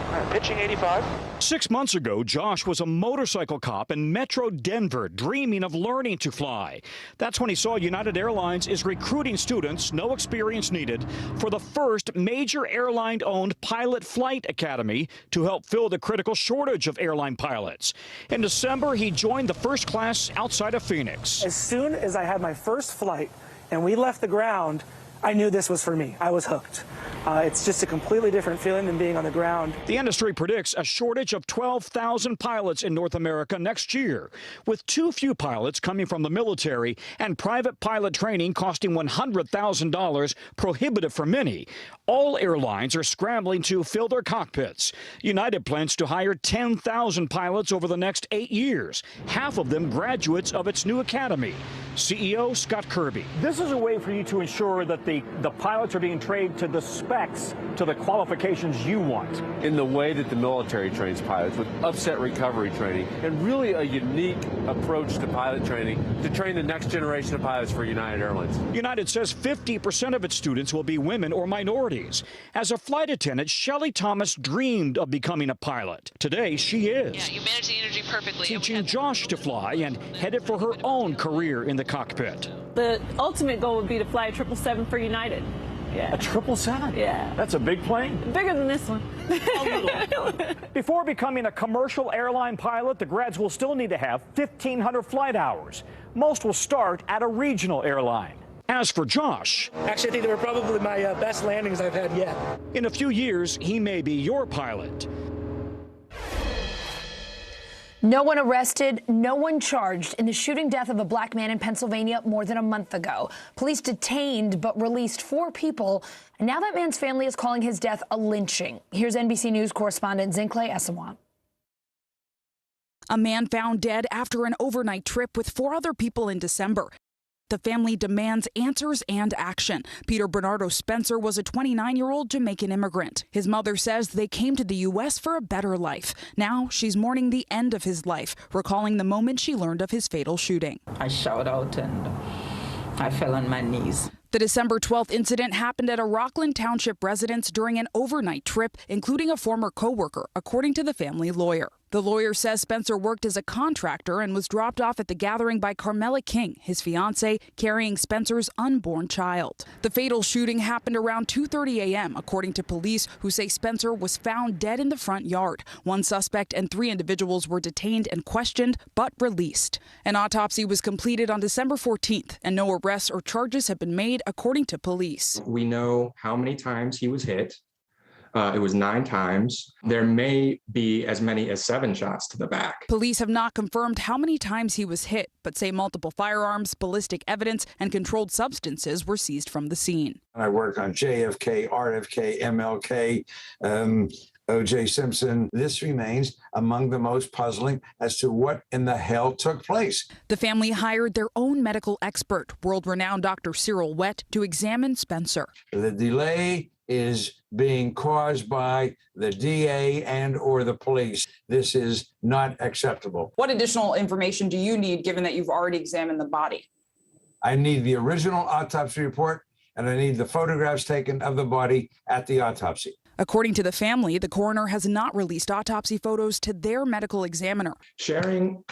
All right, pitching 85. 6 months ago, Josh was a motorcycle cop in Metro Denver, dreaming of learning to fly. That's when he saw United Airlines is recruiting students, no experience needed, for the first major airline-owned pilot flight academy to help fill the critical shortage of airline pilots. In December, he joined the first class outside of Phoenix. As soon as I had my first flight and we left the ground, I knew this was for me. I was hooked. It's just a completely different feeling than being on the ground. The industry predicts a shortage of 12,000 pilots in North America next year, with too few pilots coming from the military and private pilot training costing $100,000, prohibitive for many. All airlines are scrambling to fill their cockpits. United plans to hire 10,000 pilots over the next 8 years, half of them graduates of its new academy. CEO Scott Kirby. This is a way for you to ensure that the pilots are being trained to the specs, to the qualifications you want. In the way that the military trains pilots, with upset recovery training, and really a unique approach to pilot training to train the next generation of pilots for United Airlines. United says 50% of its students will be women or minorities. As a flight attendant, Shelley Thomas dreamed of becoming a pilot. Today, she is. Yeah, you manage the energy perfectly. Teaching Josh to fly and headed for her own career in the cockpit. The ultimate goal would be to fly a 777 for United. Yeah. A 777? Yeah. That's a big plane. Bigger than this one. Before becoming a commercial airline pilot, the grads will still need to have 1,500 flight hours. Most will start at a regional airline. As for Josh, Actually, I think they were probably my best landings I've had yet. in a few years, he may be your pilot. No one arrested, no one charged in the shooting death of a black man in Pennsylvania more than a month ago. Police detained but released 4 people, and now that man's family is calling his death a lynching. Here's NBC News correspondent Zinkley Esawan. A man found dead after an overnight trip with 4 other people in December. The family demands answers and action. Peter Bernardo Spencer was a 29-year-old Jamaican immigrant. His mother says they came to the U.S. for a better life. Now she's mourning the end of his life, recalling the moment she learned of his fatal shooting. I shouted out and I fell on my knees. The December 12th incident happened at a Rockland Township residence during an overnight trip, including a former co-worker, according to the family lawyer. The lawyer says Spencer worked as a contractor and was dropped off at the gathering by Carmela King, his fiancée, carrying Spencer's unborn child. The fatal shooting happened around 2:30 a.m., according to police, who say Spencer was found dead in the front yard. 1 suspect and 3 individuals were detained and questioned, but released. An autopsy was completed on December 14th, and no arrests or charges have been made, according to police. We know how many times he was hit. It was 9 times. There may be as many as 7 shots to the back. Police have not confirmed how many times he was hit, but say multiple firearms, ballistic evidence, and controlled substances were seized from the scene. I worked on JFK, RFK, MLK, O.J. Simpson. This remains among the most puzzling as to what in the hell took place. The family hired their own medical expert, world-renowned Dr. Cyril Wett, to examine Spencer. The delay is being caused by the DA and or the police. This is not acceptable. What additional information do you need, given that you've already examined the body? I need the original autopsy report, and I need the photographs taken of the body at the autopsy. According to the family, the coroner has not released autopsy photos to their medical examiner. Sharing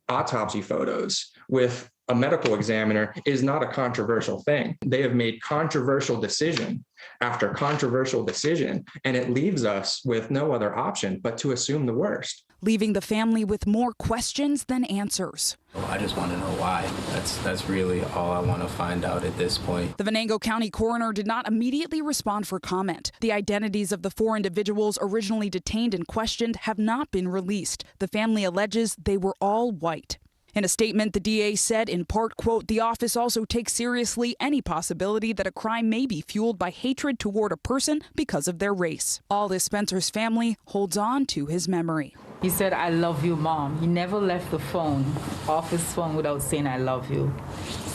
autopsy photos with a medical examiner is not a controversial thing. They have made controversial decision after controversial decision, and it leaves us with no other option but to assume the worst, leaving the family with more questions than answers. I just want to know why. That's really all I want to find out at this point. The Venango County coroner did not immediately respond for comment. The identities of the 4 individuals originally detained and questioned have not been released. The family alleges they were all white. In a statement, the DA said, in part, quote, "The office also takes seriously any possibility that a crime may be fueled by hatred toward a person because of their race." All this Spencer's family holds on to his memory. He said, "I love you, Mom." He never left the phone, off his phone, without saying, "I love you.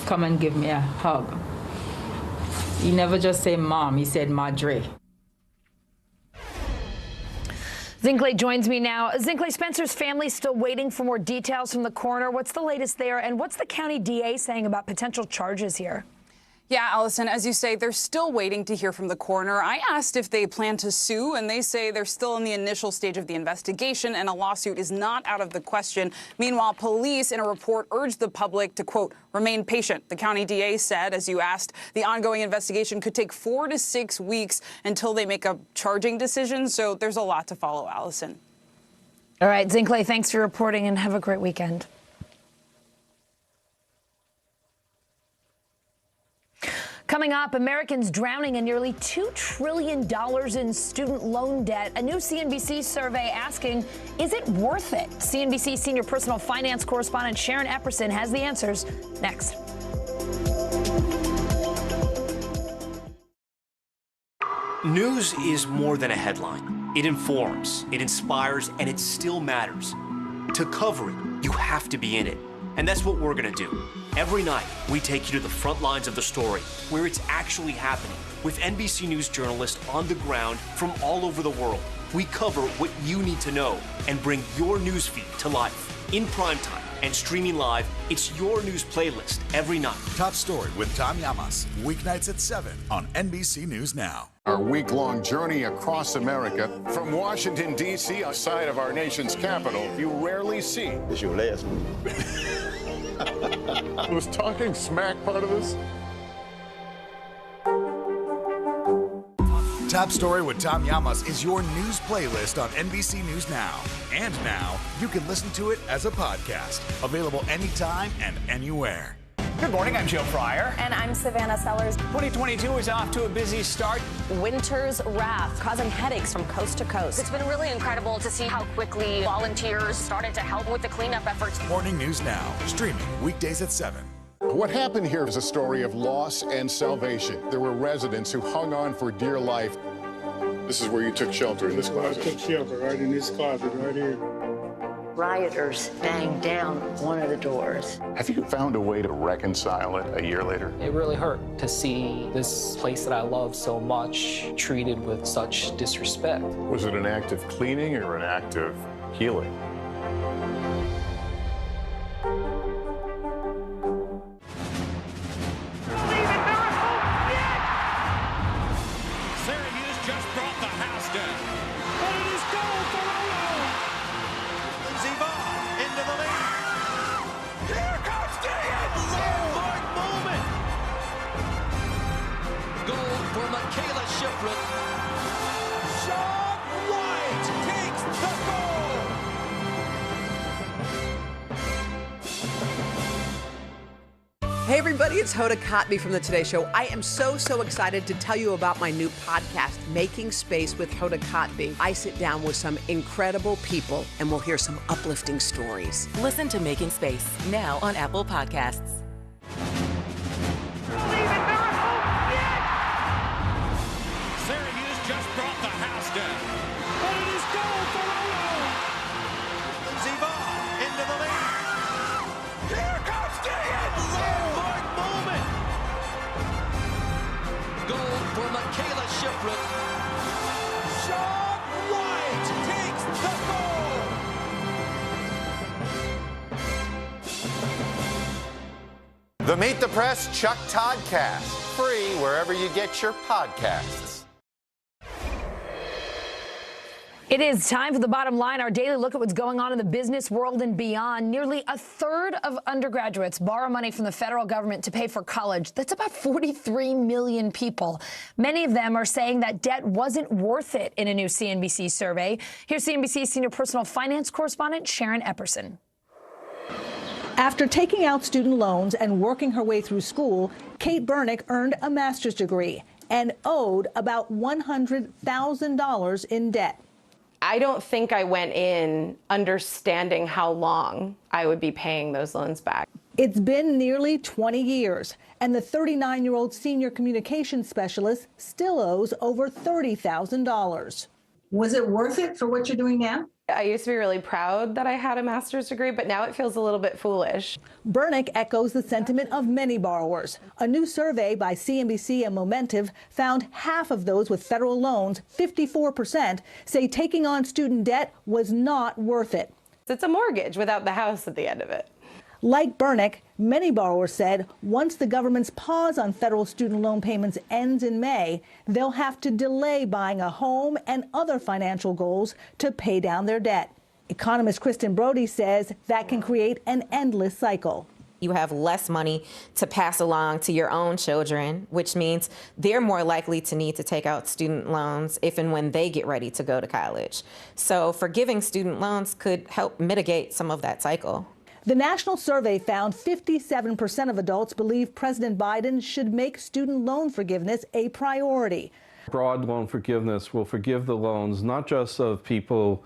Come and give me a hug." He never just said Mom, he said Madre. Zinkley joins me now. Zinkley, Spencer's family still waiting for more details from the coroner. What's the latest there, and what's the county DA saying about potential charges here? Yeah, Allison, as you say, they're still waiting to hear from the coroner. I asked if they plan to sue, and they say they're still in the initial stage of the investigation, and a lawsuit is not out of the question. Meanwhile, police in a report urged the public to, quote, remain patient. The county DA said, as you asked, the ongoing investigation could take 4 to 6 weeks until they make a charging decision. So there's a lot to follow, Allison. All right, Zinkley, thanks for reporting, and have a great weekend. Coming up, Americans drowning in nearly $2 trillion in student loan debt. A new CNBC survey asking, is it worth it? CNBC senior personal finance correspondent Sharon Epperson has the answers next. News is more than a headline. It informs, it inspires, and it still matters. To cover it, you have to be in it. And that's what we're going to do. Every night, we take you to the front lines of the story, where it's actually happening, with NBC News journalists on the ground from all over the world. We cover what you need to know and bring your newsfeed to life. In primetime and streaming live, it's your news playlist every night. Top Story with Tom Llamas, weeknights at 7 on NBC News Now. Our week-long journey across America from Washington, D.C., outside of our nation's capital, you rarely see. It's your last one. Was talking smack part of this? Top Story with Tom Llamas is your news playlist on NBC News Now. And now, you can listen to it as a podcast. Available anytime and anywhere. Good morning, I'm Joe Fryer. And I'm Savannah Sellers. 2022 is off to a busy start. Winter's wrath causing headaches from coast to coast. It's been really incredible to see how quickly volunteers started to help with the cleanup efforts. Morning News Now, streaming weekdays at 7. What happened here is a story of loss and salvation. There were residents who hung on for dear life. This is where you took shelter, in this closet. I took shelter right in this closet right here. Rioters banged down one of the doors. Have you found a way to reconcile it a year later? It really hurt to see this place that I love so much treated with such disrespect. Was it an act of cleaning or an act of healing? Hey everybody, it's Hoda Kotb from The Today Show. I am so excited to tell you about my new podcast, Making Space with Hoda Kotb. I sit down with some incredible people and we'll hear some uplifting stories. Listen to Making Space now on Apple Podcasts. Syracuse just brought the house down. But it is goal for Olo. Zivon into the lead. Here comes Diaz. Landmark moment. Goal for Michaela Shiffrin. Sean White takes the goal. The Meet the Press Chuck Toddcast, free wherever you get your podcasts. It is time for The Bottom Line, our daily look at what's going on in the business world and beyond. Nearly a third of undergraduates borrow money from the federal government to pay for college. That's about 43 million people. Many of them are saying that debt wasn't worth it in a new CNBC survey. Here's CNBC senior personal finance correspondent Sharon Epperson. After taking out student loans and working her way through school, Kate Bernick earned a master's degree and owed about $100,000 in debt. I don't think I went in understanding how long I would be paying those loans back. It's been nearly 20 years, and the 39-year-old senior communications specialist still owes over $30,000. Was it worth it for what you're doing now? I used to be really proud that I had a master's degree, but now it feels a little bit foolish. Bernick echoes the sentiment of many borrowers. A new survey by CNBC and Momentive found half of those with federal loans, 54%, say taking on student debt was not worth it. It's a mortgage without the house at the end of it. Like Bernick, many borrowers said once the government's pause on federal student loan payments ends in May, they'll have to delay buying a home and other financial goals to pay down their debt. Economist Kristen Brody says that can create an endless cycle. You have less money to pass along to your own children, which means they're more likely to need to take out student loans if and when they get ready to go to college. So forgiving student loans could help mitigate some of that cycle. The national survey found 57% of adults believe President Biden should make student loan forgiveness a priority. Broad loan forgiveness will forgive the loans not just of people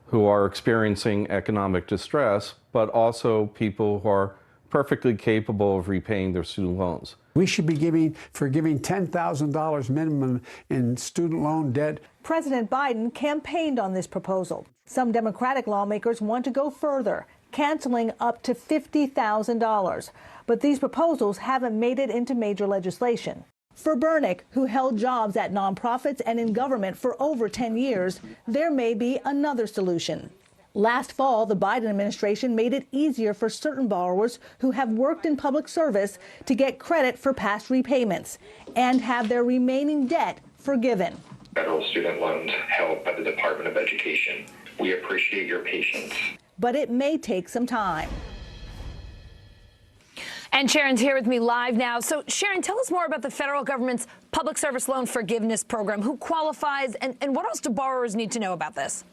who are experiencing economic distress, but also people who are perfectly capable of repaying their student loans. We should be forgiving $10,000 minimum in student loan debt. President Biden campaigned on this proposal. Some Democratic lawmakers want to go further, canceling up to $50,000. But these proposals haven't made it into major legislation. For Bernick, who held jobs at nonprofits and in government for over 10 years, there may be another solution. Last fall, the Biden administration made it easier for certain borrowers who have worked in public service to get credit for past repayments and have their remaining debt forgiven. Federal student loans held by the Department of Education. We appreciate your patience. But it may take some time. And Sharon's here with me live now. So Sharon, tell us more about the federal government's public service loan forgiveness program. Who qualifies and what else do borrowers need to know about this?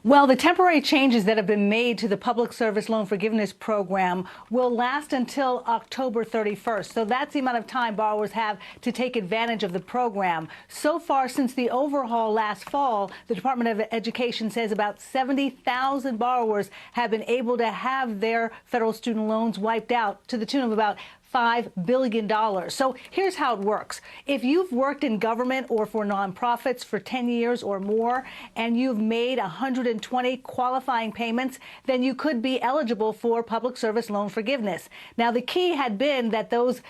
Well, the temporary changes that have been made to the Public Service Loan Forgiveness Program will last until October 31st. So that's the amount of time borrowers have to take advantage of the program. So far, since the overhaul last fall, the Department of Education says about 70,000 borrowers have been able to have their federal student loans wiped out to the tune of about $5 billion. So here's how it works. If you've worked in government or for nonprofits for 10 years or more, and you've made 120 qualifying payments, then you could be eligible for public service loan forgiveness. Now, the key had been that those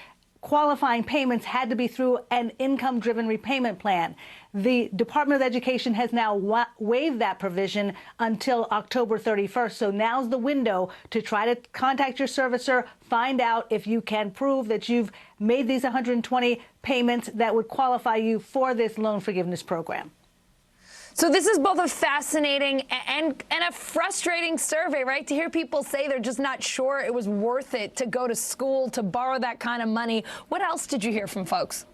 qualifying payments had to be through an income-driven repayment plan. The Department of Education has now waived that provision until October 31st. So now's the window to try to contact your servicer, find out if you can prove that you've made these 120 payments that would qualify you for this loan forgiveness program. So this is both a fascinating and a frustrating survey, right? To hear people say they're just not sure it was worth it to go to school, to borrow that kind of money. What else did you hear from folks?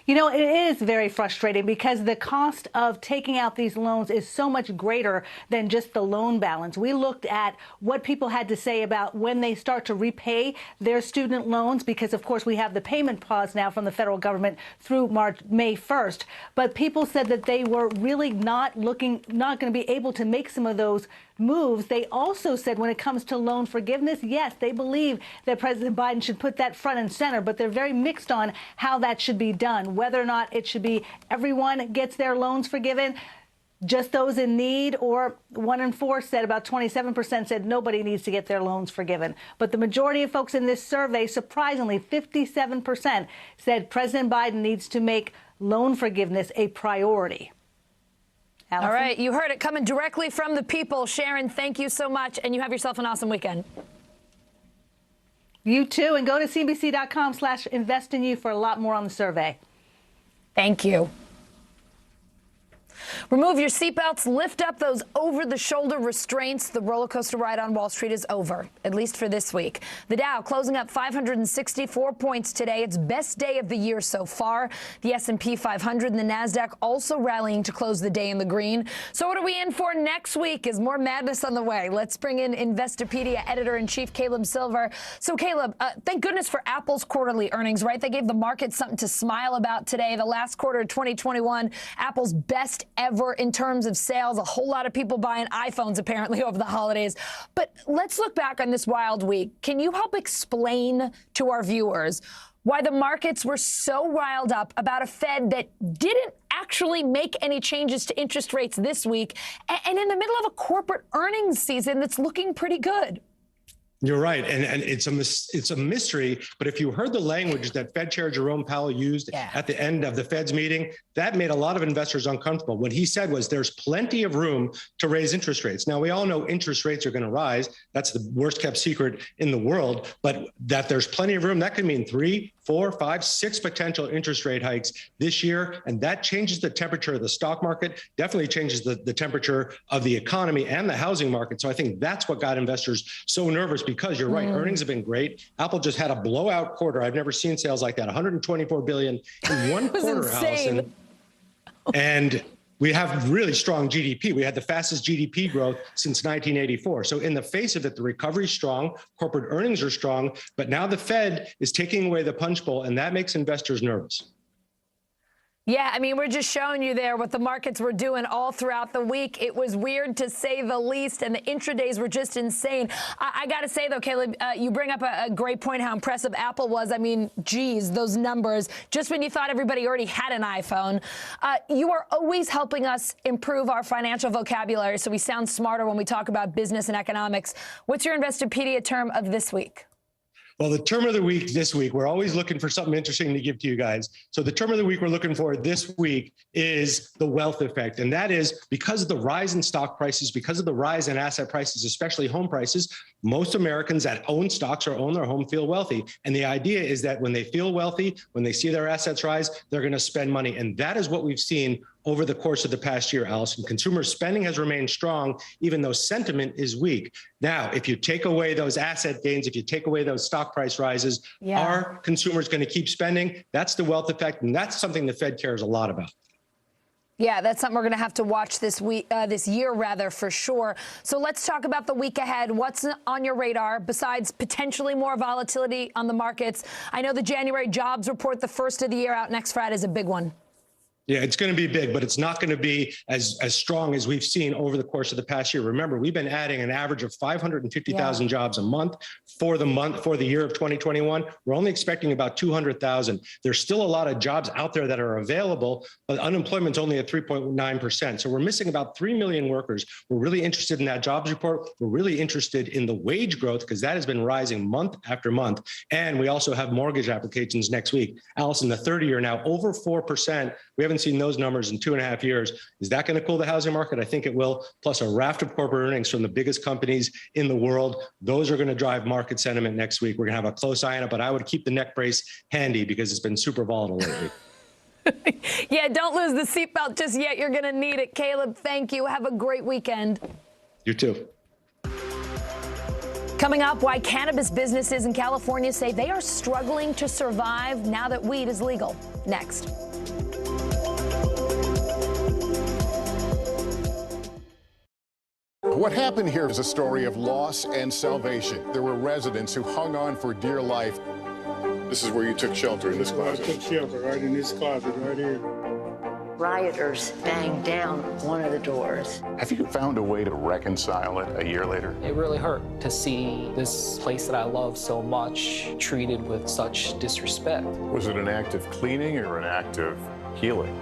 You know, it is very frustrating because the cost of taking out these loans is so much greater than just the loan balance. We looked at what people had to say about when they start to repay their student loans, because, of course, we have the payment pause now from the federal government through May 1st. But people said that they were really not going to be able to make some of those moves. They also said when it comes to loan forgiveness, yes, they believe that President Biden should put that front and center, but they're very mixed on how that should be done, whether or not it should be everyone gets their loans forgiven, just those in need, or 1 in 4 said, about 27% said nobody needs to get their loans forgiven. But the majority of folks in this survey, surprisingly, 57% said President Biden needs to make loan forgiveness a priority. Allison? All right, you heard it coming directly from the people. Sharon, thank you so much, and you have yourself an awesome weekend. You too, and go to cbc.com/investinYou for a lot more on the survey. Thank you. Remove your seatbelts, lift up those over-the-shoulder restraints. The roller coaster ride on Wall Street is over, at least for this week. The Dow closing up 564 points today. Its best day of the year so far. The S&P 500 and the NASDAQ also rallying to close the day in the green. So what are we in for next week? Is more madness on the way? Let's bring in Investopedia editor-in-chief Caleb Silver. So, Caleb, thank goodness for Apple's quarterly earnings, right? They gave the market something to smile about today. The last quarter of 2021, Apple's best ever in terms of sales. A whole lot of people buying iPhones apparently over the holidays. But let's look back on this wild week. Can you help explain to our viewers why the markets were so riled up about a Fed that didn't actually make any changes to interest rates this week, and in the middle of a corporate earnings season that's looking pretty good? You're right, and it's a mystery. But if you heard the language that Fed Chair Jerome Powell used at the end of the Fed's meeting, that made a lot of investors uncomfortable. What he said was there's plenty of room to raise interest rates. Now, we all know interest rates are going to rise. That's the worst kept secret in the world. But that there's plenty of room, that could mean 3, 4, 5, 6 potential interest rate hikes this year. And that changes the temperature of the stock market, definitely changes the temperature of the economy and the housing market. So I think that's what got investors so nervous, because you're right, earnings have been great. Apple just had a blowout quarter. I've never seen sales like that, $124 billion in one quarter, Allison. And we have really strong GDP. We had the fastest GDP growth since 1984. So in the face of it, the recovery is strong, corporate earnings are strong, but now the Fed is taking away the punch bowl, and that makes investors nervous. Yeah, I mean, we're just showing you there what the markets were doing all throughout the week. It was weird, to say the least, and the intradays were just insane. I got to say, though, Caleb, you bring up a great point how impressive Apple was. I mean, geez, those numbers, just when you thought everybody already had an iPhone. You are always helping us improve our financial vocabulary so we sound smarter when we talk about business and economics. What's your Investopedia term of this week? Well, the term of the week this week, we're always looking for something interesting to give to you guys. So the term of the week we're looking for this week is the wealth effect. And that is because of the rise in stock prices, because of the rise in asset prices, especially home prices, most Americans that own stocks or own their home feel wealthy. And the idea is that when they feel wealthy, when they see their assets rise, they're going to spend money. And that is what we've seen over the course of the past year, Allison. Consumer spending has remained strong, even though sentiment is weak. Now, if you take away those asset gains, if you take away those stock price rises, are consumers going to keep spending? That's the wealth effect, and that's something the Fed cares a lot about. Yeah, that's something we're going to have to watch this year, for sure. So let's talk about the week ahead. What's on your radar besides potentially more volatility on the markets? I know the January jobs report, the first of the year out next Friday, is a big one. Yeah, it's going to be big, but it's not going to be as strong as we've seen over the course of the past year. Remember, we've been adding an average of 550,000 jobs a month for the year of 2021. We're only expecting about 200,000. There's still a lot of jobs out there that are available, but unemployment's only at 3.9%. So we're missing about 3 million workers. We're really interested in that jobs report. We're really interested in the wage growth because that has been rising month after month. And we also have mortgage applications next week. Allison, the 30-year now over 4%. We haven't seen those numbers in 2.5 years. Is that going to cool the housing market? I think it will. Plus a raft of corporate earnings from the biggest companies in the world. Those are going to drive market sentiment next week. We're going to have a close eye on it, but I would keep the neck brace handy because it's been super volatile lately. Yeah, don't lose the seatbelt just yet. You're going to need it. Caleb, thank you. Have a great weekend. You too. Coming up, why cannabis businesses in California say they are struggling to survive now that weed is legal. Next. What happened here is a story of loss and salvation. There were residents who hung on for dear life. This is where you took shelter, in this closet. I took shelter right in this closet right here. Rioters banged down one of the doors. Have you found a way to reconcile it a year later? It really hurt to see this place that I love so much treated with such disrespect. Was it an act of cleaning or an act of healing?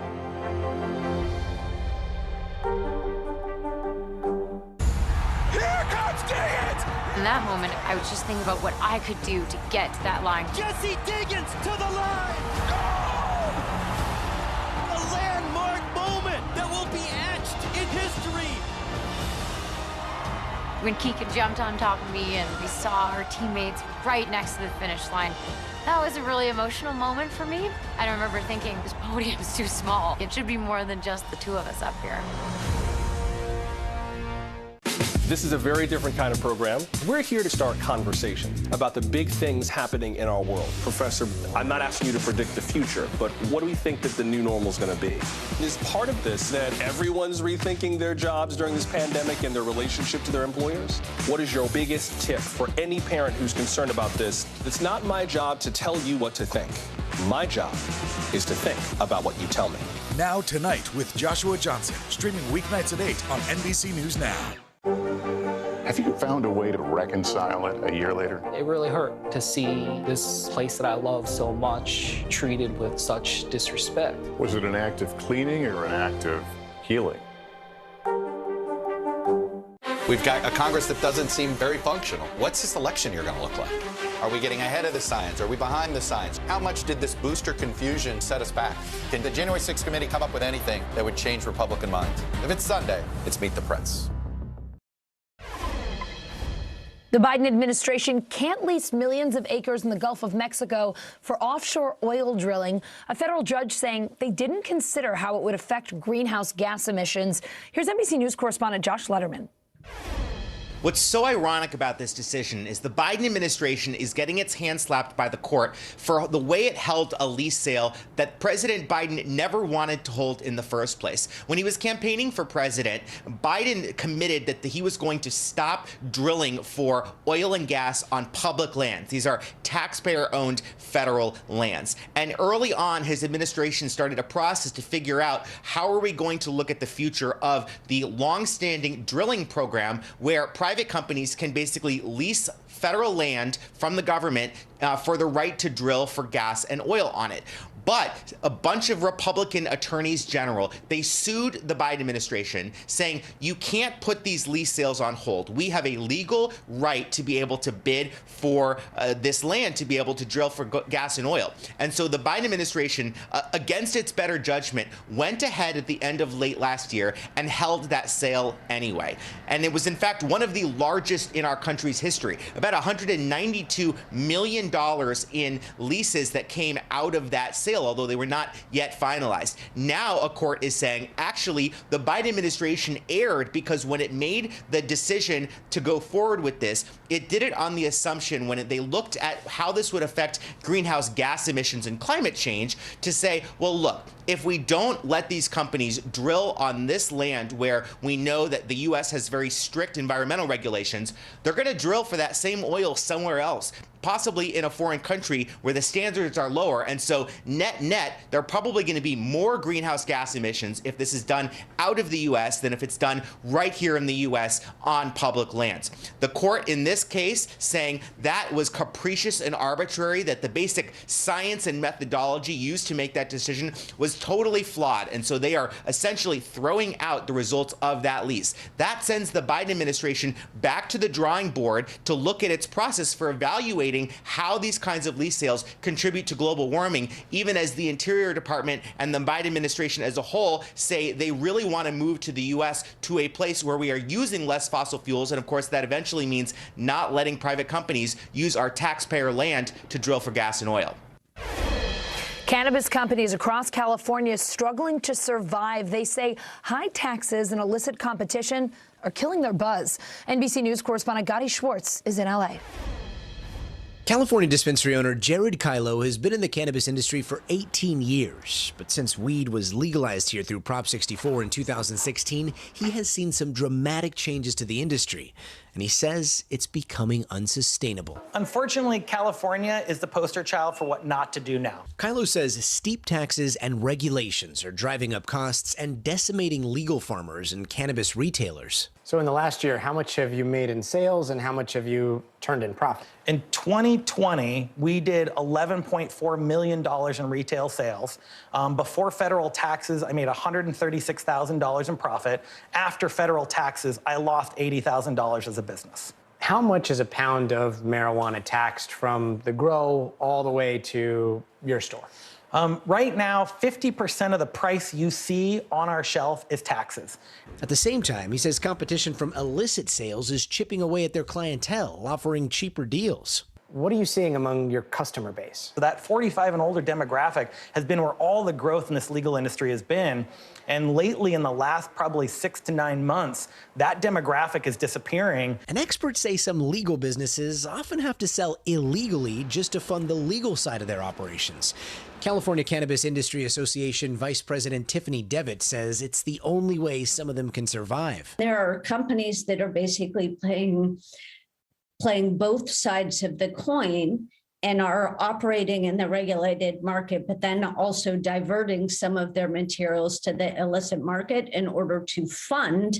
In that moment, I was just thinking about what I could do to get to that line. Jesse Diggins to the line! Oh! A landmark moment that will be etched in history. When Keegan jumped on top of me and we saw our teammates right next to the finish line, that was a really emotional moment for me. I remember thinking, this podium's too small. It should be more than just the two of us up here. This is a very different kind of program. We're here to start conversation about the big things happening in our world. Professor, I'm not asking you to predict the future, but what do we think that the new normal is going to be? Is part of this that everyone's rethinking their jobs during this pandemic and their relationship to their employers? What is your biggest tip for any parent who's concerned about this? It's not my job to tell you what to think. My job is to think about what you tell me. Now Tonight with Joshua Johnson, streaming weeknights at 8 on NBC News Now. Have you found a way to reconcile it a year later? It really hurt to see this place that I love so much treated with such disrespect. Was it an act of cleaning or an act of healing? We've got a Congress that doesn't seem very functional. What's this election year going to look like? Are we getting ahead of the science? Are we behind the science? How much did this booster confusion set us back? Can the January 6th committee come up with anything that would change Republican minds? If it's Sunday, it's Meet the Press. The Biden administration can't lease millions of acres in the Gulf of Mexico for offshore oil drilling. A federal judge saying they didn't consider how it would affect greenhouse gas emissions. Here's NBC News correspondent Josh Letterman. What's so ironic about this decision is the Biden administration is getting its hand slapped by the court for the way it held a lease sale that President Biden never wanted to hold in the first place. When he was campaigning for president, Biden committed that he was going to stop drilling for oil and gas on public lands. These are taxpayer-owned federal lands. And early on, his administration started a process to figure out how are we going to look at the future of the longstanding drilling program where private companies can basically lease federal land from the government for the right to drill for gas and oil on it. But a bunch of Republican attorneys general, they sued the Biden administration saying, you can't put these lease sales on hold. We have a legal right to be able to bid for this land, to be able to drill for gas and oil. And so the Biden administration, against its better judgment, went ahead at the end of late last year and held that sale anyway. And it was, in fact, one of the the largest in our country's history. About $192 million in leases that came out of that sale, although they were not yet finalized. Now a court is saying, actually, the Biden administration erred because when it made the decision to go forward with this, it did it on the assumption when they looked at how this would affect greenhouse gas emissions and climate change to say, well, look, if we don't let these companies drill on this land where we know that the U.S. has very strict environmental regulations, they're going to drill for that same oil somewhere else, possibly in a foreign country where the standards are lower. And so net, there are probably going to be more greenhouse gas emissions if this is done out of the U.S. than if it's done right here in the U.S. on public lands. The court in this case saying that was capricious and arbitrary, that the basic science and methodology used to make that decision was totally flawed. And so they are essentially throwing out the results of that lease. That sends the Biden administration back to the drawing board to look at its process for evaluating how these kinds of lease sales contribute to global warming, even as the Interior Department and the Biden administration as a whole say they really want to move to the U.S. to a place where we are using less fossil fuels. And of course, that eventually means not letting private companies use our taxpayer land to drill for gas and oil. Cannabis companies across California struggling to survive. They say high taxes and illicit competition are killing their buzz. NBC News correspondent Gotti Schwartz is in L.A. California dispensary owner Jared Kylo has been in the cannabis industry for 18 years. But since weed was legalized here through Prop 64 in 2016, he has seen some dramatic changes to the industry. And he says it's becoming unsustainable. Unfortunately, California is the poster child for what not to do now. Kylo says steep taxes and regulations are driving up costs and decimating legal farmers and cannabis retailers. So in the last year, how much have you made in sales and how much have you turned in profit? In 2020, we did $11.4 million in retail sales. Before federal taxes, I made $136,000 in profit. After federal taxes, I lost $80,000 as a business. How much is a pound of marijuana taxed from the grow all the way to your store? Right now, 50% of the price you see on our shelf is taxes. At the same time, he says competition from illicit sales is chipping away at their clientele, offering cheaper deals. What are you seeing among your customer base? So that 45 and older demographic has been where all the growth in this legal industry has been. And lately, in the last probably 6 to 9 months, that demographic is disappearing. And experts say some legal businesses often have to sell illegally just to fund the legal side of their operations. California Cannabis Industry Association Vice President Tiffany Devitt says it's the only way some of them can survive. There are companies that are basically playing both sides of the coin and are operating in the regulated market, but then also diverting some of their materials to the illicit market in order to fund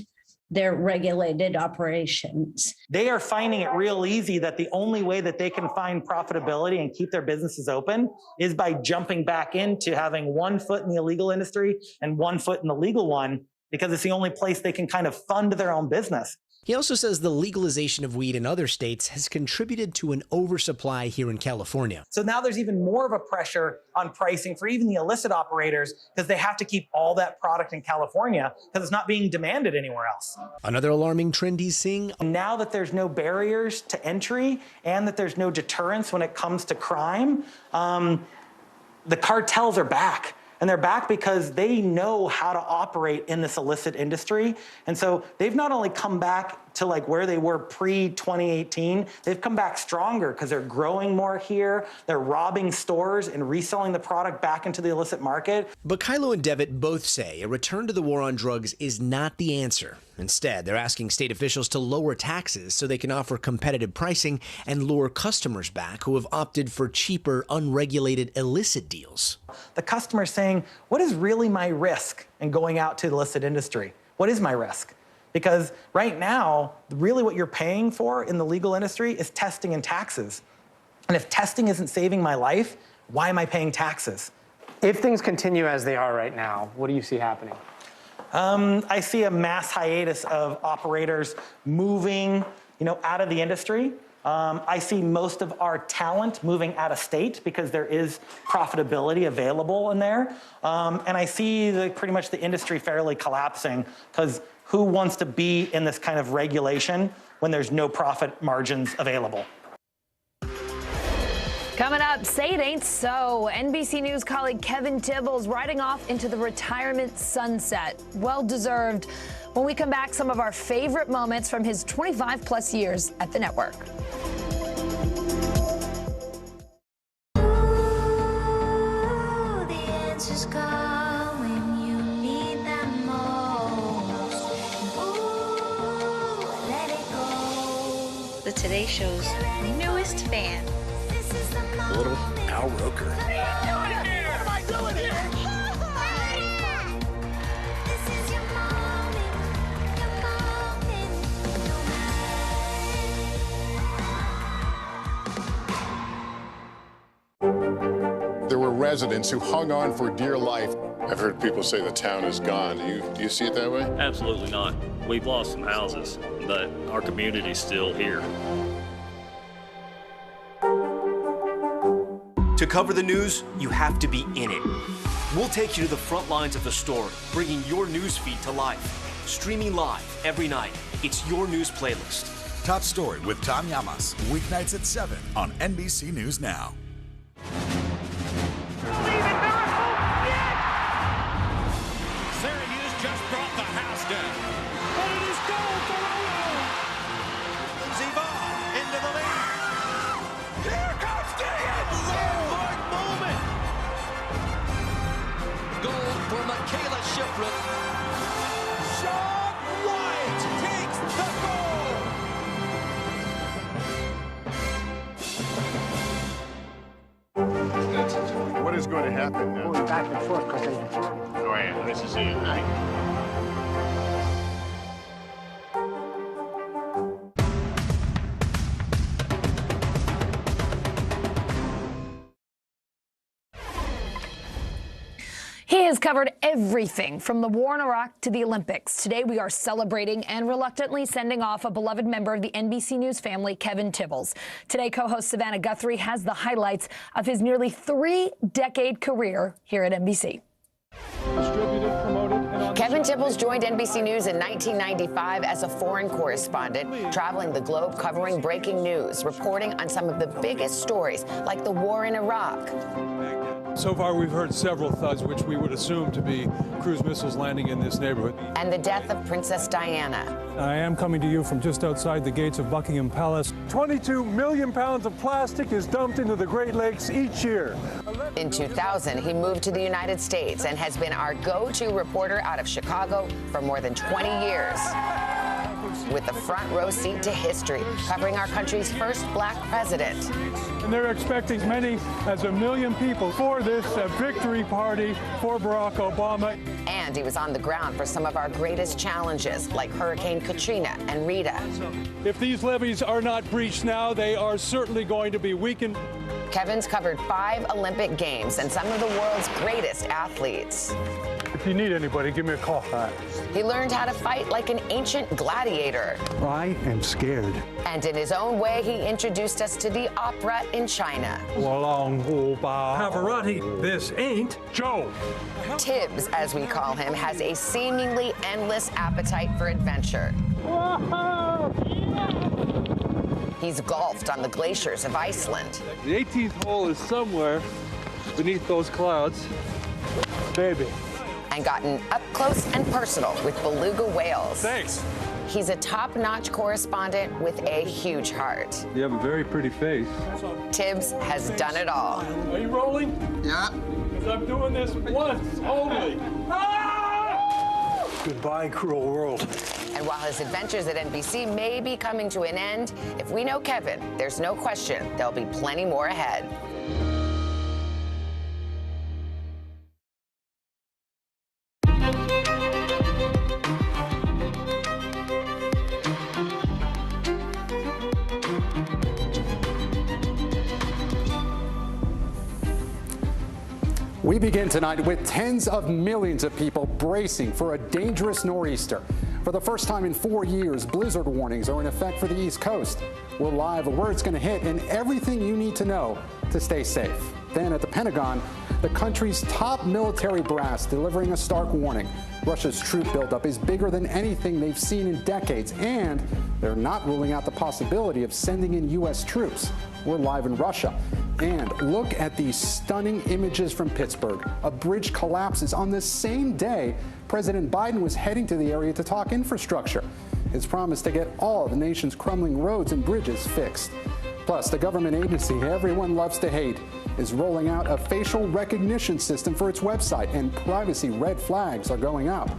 their regulated operations. They are finding it real easy that the only way that they can find profitability and keep their businesses open is by jumping back into having 1 foot in the illegal industry and 1 foot in the legal one, because it's the only place they can kind of fund their own business. He also says the legalization of weed in other states has contributed to an oversupply here in California. So now there's even more of a pressure on pricing for even the illicit operators because they have to keep all that product in California because it's not being demanded anywhere else. Another alarming trend he's seeing. Now that there's no barriers to entry and that there's no deterrence when it comes to crime, the cartels are back. And they're back because they know how to operate in this illicit industry. And so they've not only come back to like where they were pre-2018, they've come back stronger because they're growing more here. They're robbing stores and reselling the product back into the illicit market. But Kylo and Devitt both say a return to the war on drugs is not the answer. Instead, they're asking state officials to lower taxes so they can offer competitive pricing and lure customers back who have opted for cheaper, unregulated, illicit deals. The customer's saying, what is really my risk in going out to the illicit industry? What is my risk? Because right now, really what you're paying for in the legal industry is testing and taxes. And if testing isn't saving my life, why am I paying taxes? If things continue as they are right now, what do you see happening? I see a mass hiatus of operators moving, out of the industry. I see most of our talent moving out of state because there is profitability available in there. And I see pretty much the industry fairly collapsing because who wants to be in this kind of regulation when there's no profit margins available. Coming up, say it ain't so. NBC News colleague Kevin Tibbles riding off into the retirement sunset. Well-deserved. When we come back, some of our favorite moments from his 25-plus years at the network. The Today Show's newest fan. A little Al Roker. What am I doing here? There were residents who hung on for dear life. I've heard people say the town is gone. Do you see it that way? Absolutely not. We've lost some houses, but our community's still here. To cover the news, you have to be in it. We'll take you to the front lines of the story, bringing your news feed to life. Streaming live every night. It's your news playlist. Top Story with Tom Llamas, weeknights at 7 on NBC News Now. Syracuse just brought the house down. But it is goal for Olo. Zivon into the lead. Here comes Gideon. Landmark moment. Goal for Michaela Shifrin. Sean White takes the goal. What is going to happen now? Going back and forth because they... Oh, yeah, this is it, right? He has covered everything from the war in Iraq to the Olympics. Today we are celebrating and reluctantly sending off a beloved member of the NBC News family, Kevin Tibbles. Today co-host Savannah Guthrie has the highlights of his nearly 3-decade career here at NBC. Kevin Tibbles joined NBC News in 1995 as a foreign correspondent, traveling the globe covering breaking news, reporting on some of the biggest stories like the war in Iraq. So far, we've heard several thuds, which we would assume to be cruise missiles landing in this neighborhood. And the death of Princess Diana. I am coming to you from just outside the gates of Buckingham Palace. 22 million pounds of plastic is dumped into the Great Lakes each year. In 2000, he moved to the United States and has been our go-to reporter out of Chicago for more than 20 years. With the front row seat to history, covering our country's first black president. And they're expecting as many as 1 million people for this victory party for Barack Obama. And he was on the ground for some of our greatest challenges, like Hurricane Katrina and Rita. If these levees are not breached now, they are certainly going to be weakened. Kevin's covered 5 Olympic Games and some of the world's greatest athletes. If you need anybody, give me a call. He learned how to fight like an ancient gladiator. I am scared. And in his own way, he introduced us to the opera in China. Pavarotti, this ain't Joe. Tibbs, as we call him, has a seemingly endless appetite for adventure. He's golfed on the glaciers of Iceland. The 18th hole is somewhere beneath those clouds. Baby. And gotten up close and personal with beluga whales. Thanks. He's a top-notch correspondent with a huge heart. You have a very pretty face. Tibbs has done it all. Are you rolling? Yeah. Because I'm doing this once only. Ah! Goodbye, cruel world. And while his adventures at NBC may be coming to an end, if we know Kevin, there's no question there'll be plenty more ahead. We begin tonight with tens of millions of people bracing for a dangerous nor'easter. For the first time in 4 years, blizzard warnings are in effect for the East Coast. We're live where it's going to hit and everything you need to know to stay safe. Then at the Pentagon, the country's top military brass delivering a stark warning. Russia's troop buildup is bigger than anything they've seen in decades, and They're not ruling out the possibility of sending in U.S. troops. We're live in Russia. And look at these stunning images from Pittsburgh. A bridge collapses on the same day President Biden was heading to the area to talk infrastructure. His promise to get all of the nation's crumbling roads and bridges fixed. Plus, the government agency everyone loves to hate is rolling out a facial recognition system for its website, and privacy red flags are going up.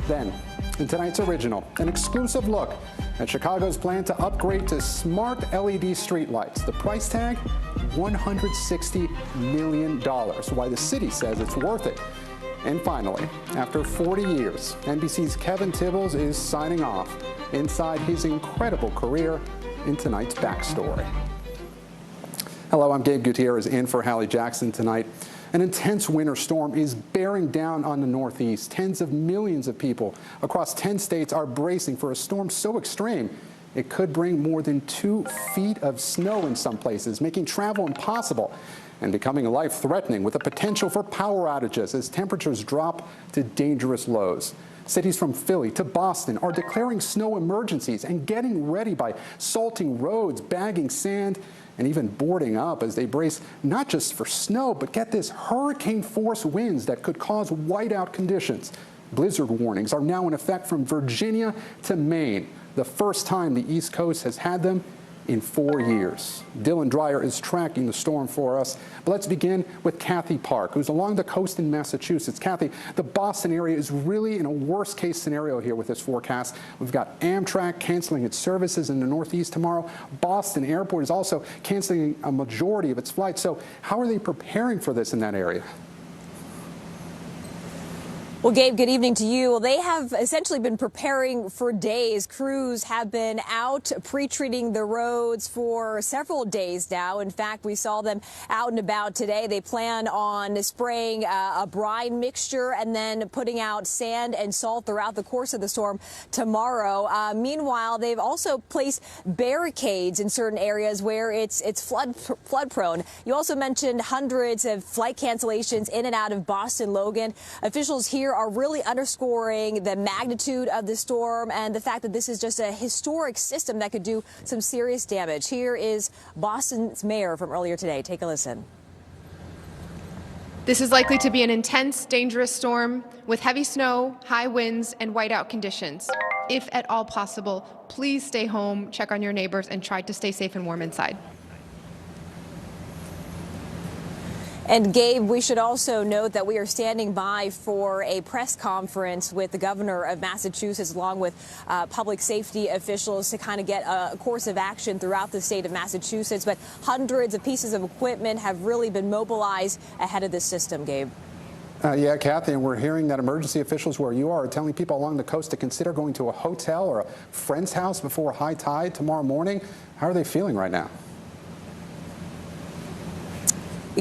Then, in tonight's original, an exclusive look at Chicago's plan to upgrade to smart LED streetlights. The price tag, $160 million. Why the city says it's worth it. And finally, after 40 years, NBC's Kevin Tibbles is signing off inside his incredible career in tonight's backstory. Hello, I'm Gabe Gutierrez in for Hallie Jackson tonight. An intense winter storm is bearing down on the Northeast. Tens of millions of people across 10 states are bracing for a storm so extreme it could bring more than 2 feet of snow in some places, making travel impossible and becoming life-threatening, with the potential for power outages as temperatures drop to dangerous lows. Cities from Philly to Boston are declaring snow emergencies and getting ready by salting roads, bagging sand, and even boarding up as they brace not just for snow, but get this, hurricane-force winds that could cause whiteout conditions. Blizzard warnings are now in effect from Virginia to Maine, the first time the East Coast has had them in 4 years. Dylan Dreyer is tracking the storm for us. But let's begin with Kathy Park, who's along the coast in Massachusetts. Kathy, the Boston area is really in a worst-case scenario here with this forecast. We've got Amtrak canceling its services in the Northeast tomorrow. Boston Airport is also canceling a majority of its flights. So how are they preparing for this in that area? Well, Gabe, good evening to you. Well, they have essentially been preparing for days. Crews have been out pre-treating the roads for several days now. In fact, we saw them out and about today. They plan on spraying a brine mixture and then putting out sand and salt throughout the course of the storm tomorrow. Meanwhile, they've also placed barricades in certain areas where it's flood prone. You also mentioned hundreds of flight cancellations in and out of Boston Logan. Officials here are really underscoring the magnitude of the storm and the fact that this is just a historic system that could do some serious damage. Here is Boston's mayor from earlier today. Take a listen. This is likely to be an intense, dangerous storm with heavy snow, high winds, and whiteout conditions. If at all possible, please stay home, check on your neighbors, and try to stay safe and warm inside. And Gabe, we should also note that we are standing by for a press conference with the governor of Massachusetts, along with public safety officials, to kind of get a course of action throughout the state of Massachusetts. But hundreds of pieces of equipment have really been mobilized ahead of this system, Gabe. Yeah, Kathy, and we're hearing that emergency officials where you are telling people along the coast to consider going to a hotel or a friend's house before high tide tomorrow morning. How are they feeling right now?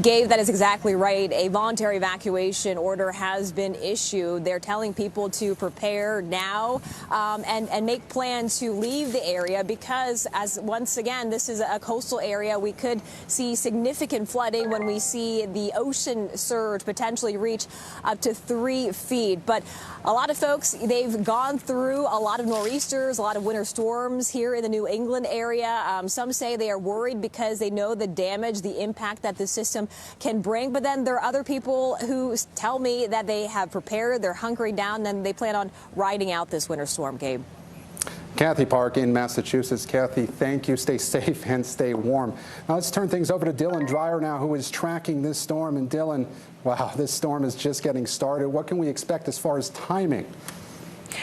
Gabe, that is exactly right. A voluntary evacuation order has been issued. They're telling people to prepare now and make plans to leave the area because, as once again, this is a coastal area. We could see significant flooding when we see the ocean surge potentially reach up to 3 feet. But a lot of folks, they've gone through a lot of nor'easters, a lot of winter storms here in the New England area. Some say they are worried because they know the damage, the impact that the system can bring. But then there are other people who tell me that they have prepared, they're hunkering down, and they plan on riding out this winter storm, Gabe. Kathy Park in Massachusetts. Kathy, thank you. Stay safe and stay warm. Now let's turn things over to Dylan Dreyer now, who is tracking this storm. And Dylan, wow, this storm is just getting started. What can we expect as far as timing?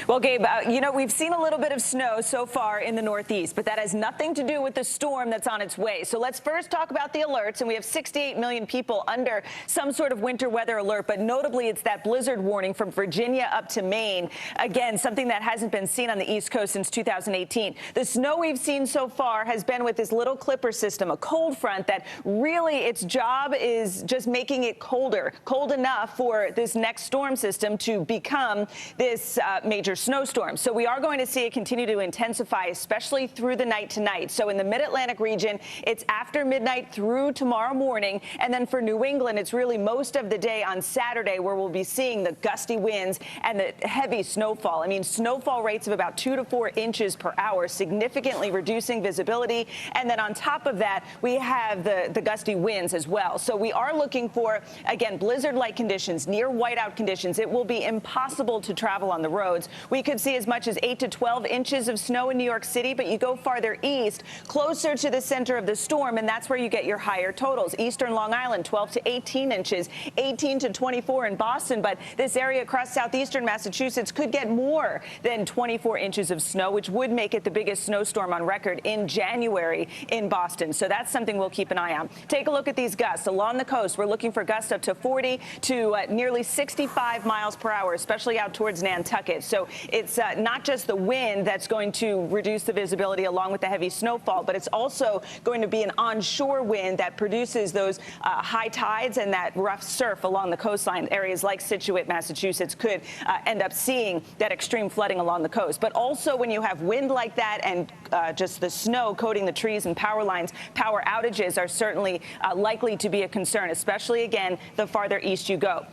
Well, Gabe, you know, we've seen a little bit of snow so far in the Northeast, but that has nothing to do with the storm that's on its way. So let's first talk about the alerts. And we have 68 million people under some sort of winter weather alert. But notably, it's that blizzard warning from Virginia up to Maine. Again, something that hasn't been seen on the East Coast since 2018. The snow we've seen so far has been with this little clipper system, a cold front that really its job is just making it colder, cold enough for this next storm system to become this major snowstorms. So we are going to see it continue to intensify, especially through the night tonight. So in the mid-Atlantic region, it's after midnight through tomorrow morning. And then for New England, it's really most of the day on Saturday where we'll be seeing the gusty winds and the heavy snowfall. I mean, snowfall rates of about 2 to 4 inches per hour, significantly reducing visibility. And then on top of that, we have the gusty winds as well. So we are looking for, again, blizzard-like conditions, near whiteout conditions. It will be impossible to travel on the roads. We could see as much as 8 to 12 inches of snow in New York City, but you go farther east, closer to the center of the storm, and that's where you get your higher totals. Eastern Long Island, 12 to 18 inches, 18 to 24 in Boston, but this area across southeastern Massachusetts could get more than 24 inches of snow, which would make it the biggest snowstorm on record in January in Boston. So that's something we'll keep an eye on. Take a look at these gusts. Along the coast, we're looking for gusts up to 40 to nearly 65 miles per hour, especially out towards Nantucket. So it's not just the wind that's going to reduce the visibility along with the heavy snowfall, but it's also going to be an onshore wind that produces those high tides and that rough surf along the coastline. Areas like Scituate, Massachusetts could end up seeing that extreme flooding along the coast. But also when you have wind like that and just the snow coating the trees and power lines, power outages are certainly likely to be a concern, especially, again, the farther east you go.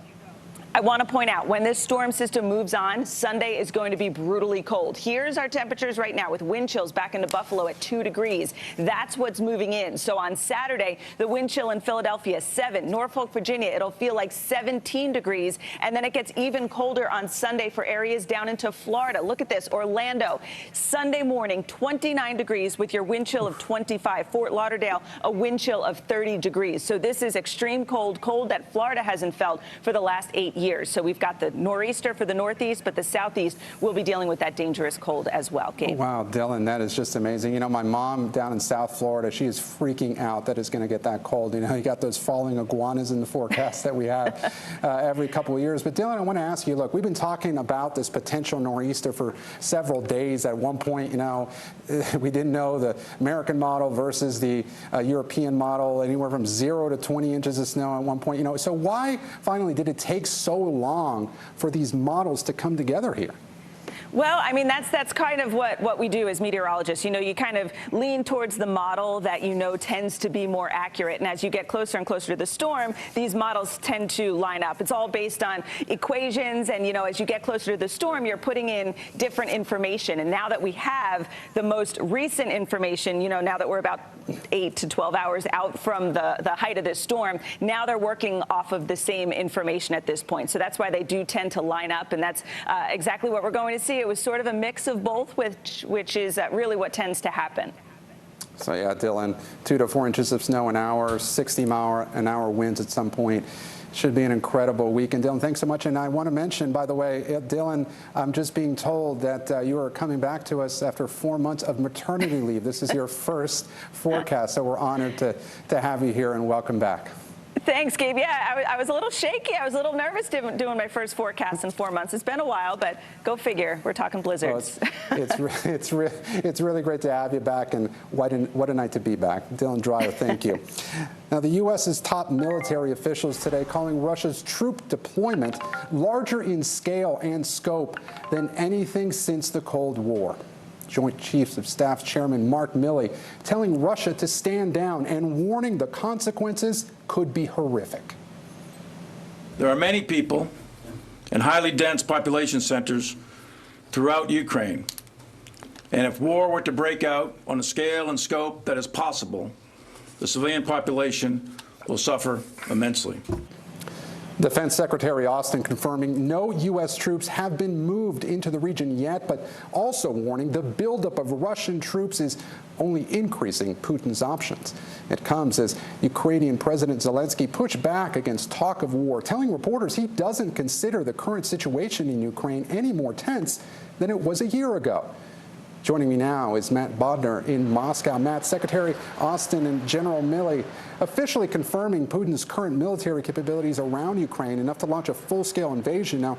I want to point out, when this storm system moves on, Sunday is going to be brutally cold. Here's our temperatures right now with wind chills back into Buffalo at 2 degrees. That's what's moving in. So on Saturday, the wind chill in Philadelphia, 7. Norfolk, Virginia, it'll feel like 17 degrees. And then it gets even colder on Sunday for areas down into Florida. Look at this. Orlando, Sunday morning, 29 degrees with your wind chill of 25. Fort Lauderdale, a wind chill of 30 degrees. So this is extreme cold that Florida hasn't felt for the last 8 years. So we've got the nor'easter for the northeast, but the southeast will be dealing with that dangerous cold as well. Gabe. Wow, Dylan, that is just amazing. You know, my mom down in South Florida, she is freaking out that it's going to get that cold. You know, you got those falling iguanas in the forecast that we have every couple of years. But Dylan, I want to ask you, look, we've been talking about this potential nor'easter for several days. At one point, you know, we didn't know the American model versus the European model, anywhere from 0 to 20 inches of snow at one point. You know, so why finally did it take so long for these models to come together here? Well, I mean, that's kind of what we do as meteorologists. You know, you kind of lean towards the model that you know tends to be more accurate. And as you get closer and closer to the storm, these models tend to line up. It's all based on equations. And, you know, as you get closer to the storm, you're putting in different information. And now that we have the most recent information, you know, now that we're about 8 to 12 hours out from the height of this storm, now they're working off of the same information at this point. So that's why they do tend to line up. And that's exactly what we're going to see. It was sort of a mix of both, which is really what tends to happen. So, yeah, Dylan, 2 to 4 inches of snow an hour, 60-mile-an-hour winds at some point. Should be an incredible weekend. Dylan, thanks so much. And I want to mention, by the way, Dylan, I'm just being told that you are coming back to us after 4 months of maternity leave. This is your first forecast, so we're honored to have you here, and welcome back. Thanks, Gabe. Yeah, I was a little shaky. I was a little nervous doing my first forecast in 4 months. It's been a while, but go figure. We're talking blizzards. Well, it's really great to have you back, and what a night to be back. Dylan Dreyer, thank you. Now, the U.S.'s top military officials today calling Russia's troop deployment larger in scale and scope than anything since the Cold War. Joint Chiefs of Staff Chairman Mark Milley telling Russia to stand down and warning the consequences could be horrific. There are many people in highly dense population centers throughout Ukraine. And if war were to break out on a scale and scope that is possible, the civilian population will suffer immensely. Defense Secretary Austin confirming no U.S. troops have been moved into the region yet, but also warning the buildup of Russian troops is only increasing Putin's options. It comes as Ukrainian President Zelensky pushed back against talk of war, telling reporters he doesn't consider the current situation in Ukraine any more tense than it was a year ago. Joining me now is Matt Bodner in Moscow. Matt, Secretary Austin and General Milley officially confirming Putin's current military capabilities around Ukraine, enough to launch a full-scale invasion. Now,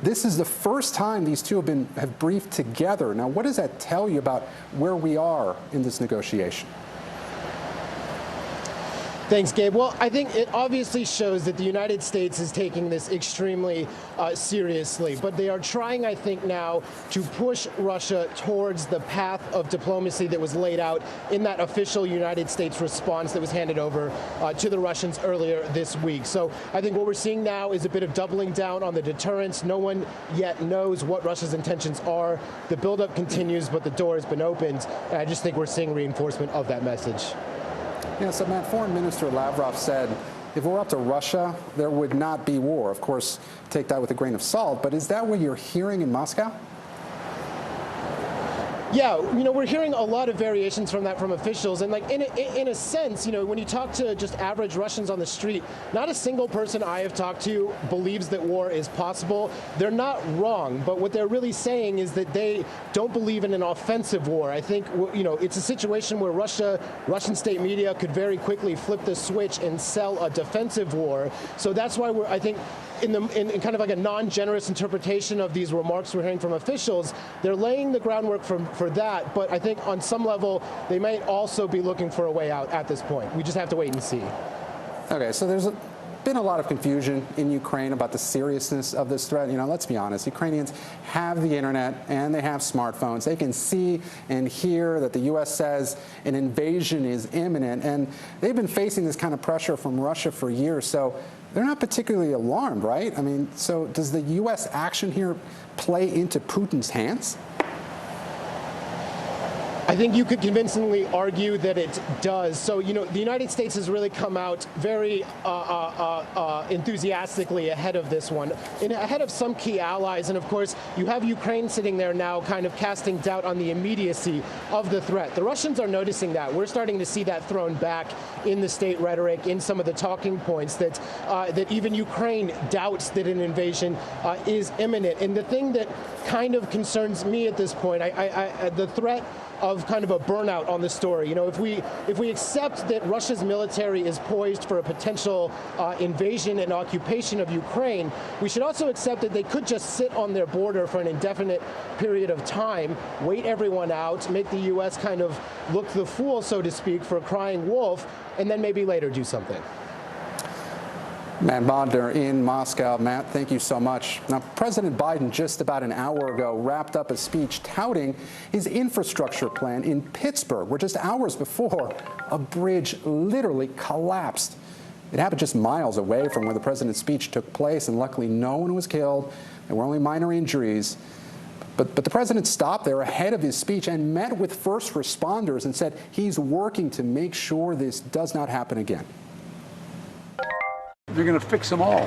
this is the first time these two have briefed together. Now, what does that tell you about where we are in this negotiation? Thanks, Gabe. Well, I think it obviously shows that the United States is taking this extremely seriously, but they are trying, I think, now to push Russia towards the path of diplomacy that was laid out in that official United States response that was handed over to the Russians earlier this week. So I think what we're seeing now is a bit of doubling down on the deterrence. No one yet knows what Russia's intentions are. The buildup continues, but the door has been opened, and I just think we're seeing reinforcement of that message. Yeah, so Matt, Foreign Minister Lavrov said if it were up to Russia, there would not be war. Of course, take that with a grain of salt, but is that what you're hearing in Moscow? Yeah, we're hearing a lot of variations from that from officials, and like in a sense, when you talk to just average Russians on the street, not a single person I have talked to believes that war is possible. They're not wrong, but what they're really saying is that they don't believe in an offensive war. I think it's a situation where Russian state media could very quickly flip the switch and sell a defensive war. So that's why I think in kind of like a non-generous interpretation of these remarks we're hearing from officials, they're laying the groundwork for that, but I think on some level they might also be looking for a way out at this point. We just have to wait and see. Okay, so there's been a lot of confusion in Ukraine about the seriousness of this threat. Let's be honest, Ukrainians have the internet and they have smartphones. They can see and hear that the U.S. says an invasion is imminent, and they've been facing this kind of pressure from Russia for years, so they're not particularly alarmed, right? I mean, so does the U.S. action here play into Putin's hands? I think you could convincingly argue that it does. So, the United States has really come out very enthusiastically ahead of this one, and ahead of some key allies. And of course, you have Ukraine sitting there now kind of casting doubt on the immediacy of the threat. The Russians are noticing that. We're starting to see that thrown back in the state rhetoric, in some of the talking points, that even Ukraine doubts that an invasion is imminent. And the thing that kind of concerns me at this point, the threat of kind of a burnout on the story. If we accept that Russia's military is poised for a potential invasion and occupation of Ukraine, we should also accept that they could just sit on their border for an indefinite period of time, wait everyone out, make the U.S. kind of look the fool, so to speak, for a crying wolf, and then maybe later do something. Matt Bodner in Moscow. Matt, thank you so much. Now, President Biden just about an hour ago wrapped up a speech touting his infrastructure plan in Pittsburgh, where just hours before, a bridge literally collapsed. It happened just miles away from where the president's speech took place, and luckily no one was killed. There were only minor injuries. But the president stopped there ahead of his speech and met with first responders and said he's working to make sure this does not happen again. They're going to fix them all.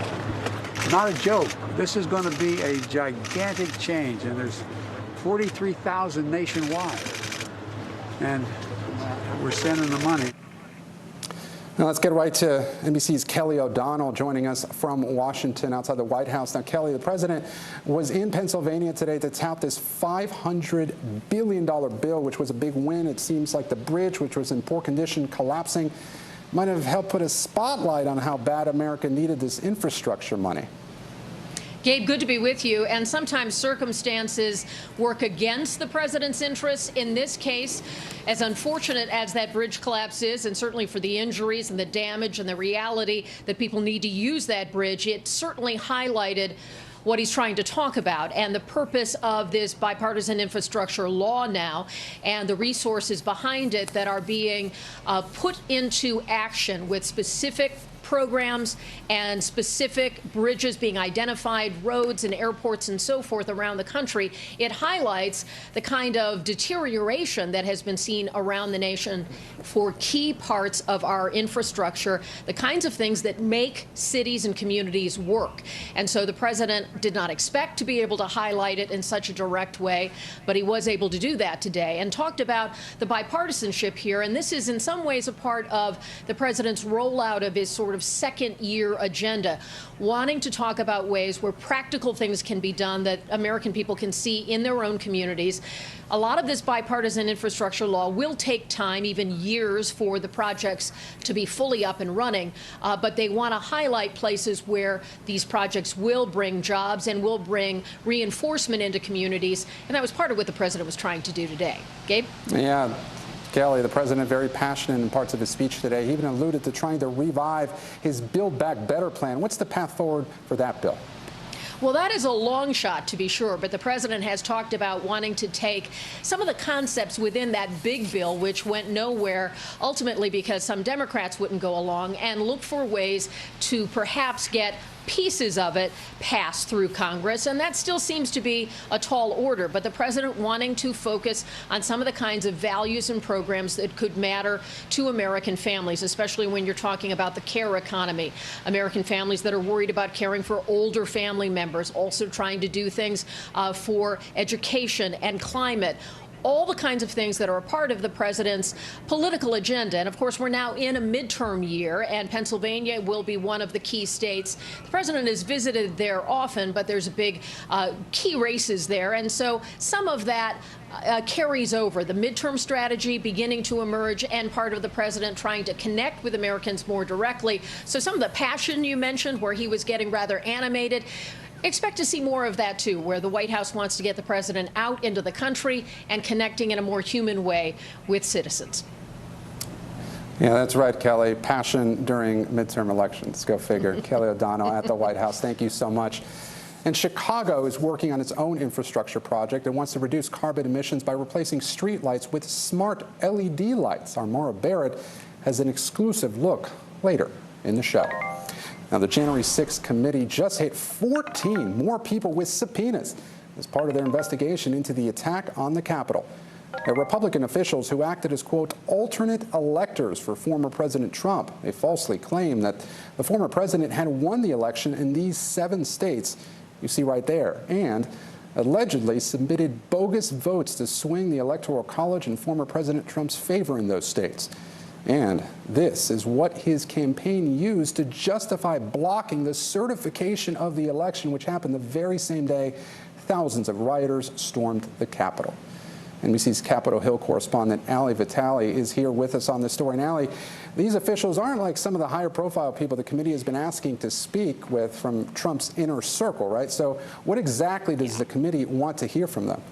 Not a joke. This is going to be a gigantic change, and there's 43,000 nationwide, and we're sending the money. Now let's get right to NBC's Kelly O'Donnell joining us from Washington outside the White House. Now, Kelly, the president was in Pennsylvania today to tout this $500 billion bill, which was a big win. It seems like the bridge, which was in poor condition, collapsing, might have helped put a spotlight on how bad America needed this infrastructure money. Gabe, good to be with you. And sometimes circumstances work against the president's interests. In this case, as unfortunate as that bridge collapse is, and certainly for the injuries and the damage and the reality that people need to use that bridge, it certainly highlighted what he's trying to talk about and the purpose of this bipartisan infrastructure law now and the resources behind it that are being put into action with specific programs and specific bridges being identified, roads and airports and so forth around the country. It highlights the kind of deterioration that has been seen around the nation for key parts of our infrastructure, the kinds of things that make cities and communities work. And so the president did not expect to be able to highlight it in such a direct way, but he was able to do that today and talked about the bipartisanship here. And this is in some ways a part of the president's rollout of his sort of second-year agenda, wanting to talk about ways where practical things can be done that American people can see in their own communities. A lot of this bipartisan infrastructure law will take time, even years, for the projects to be fully up and running, but they want to highlight places where these projects will bring jobs and will bring reinforcement into communities, and that was part of what the president was trying to do today. Gabe? Yeah. Kelly, the president, very passionate in parts of his speech today. He even alluded to trying to revive his Build Back Better plan. What's the path forward for that bill? Well, that is a long shot, to be sure, but the president has talked about wanting to take some of the concepts within that big bill, which went nowhere, ultimately because some Democrats wouldn't go along, and look for ways to perhaps get pieces of it passed through Congress. And that still seems to be a tall order. But the president wanting to focus on some of the kinds of values and programs that could matter to American families, especially when you're talking about the care economy. American families that are worried about caring for older family members, also trying to do things for education and climate. All the kinds of things that are a part of the president's political agenda. And of course, we're now in a midterm year, and Pennsylvania will be one of the key states. The president has visited there often, but there's a big key races there. And so some of that carries over. The midterm strategy beginning to emerge, and part of the president trying to connect with Americans more directly. So some of the passion you mentioned, where he was getting rather animated, expect to see more of that, too, where the White House wants to get the president out into the country and connecting in a more human way with citizens. Yeah, that's right, Kelly. Passion during midterm elections. Go figure. Kelly O'Donnell at the White House. Thank you so much. And Chicago is working on its own infrastructure project and wants to reduce carbon emissions by replacing streetlights with smart LED lights. Our Maura Barrett has an exclusive look later in the show. Now, the January 6th committee just hit 14 more people with subpoenas as part of their investigation into the attack on the Capitol. Now, Republican officials who acted as, quote, alternate electors for former President Trump. They falsely claim that the former president had won the election in these 7 states you see right there, and allegedly submitted bogus votes to swing the Electoral College in former President Trump's favor in those states. And this is what his campaign used to justify blocking the certification of the election, which happened the very same day thousands of rioters stormed the Capitol. NBC's Capitol Hill correspondent Ali Vitale is here with us on this story. And Ali, these officials aren't like some of the higher profile people the committee has been asking to speak with from Trump's inner circle, right? So what exactly does the committee want to hear from them?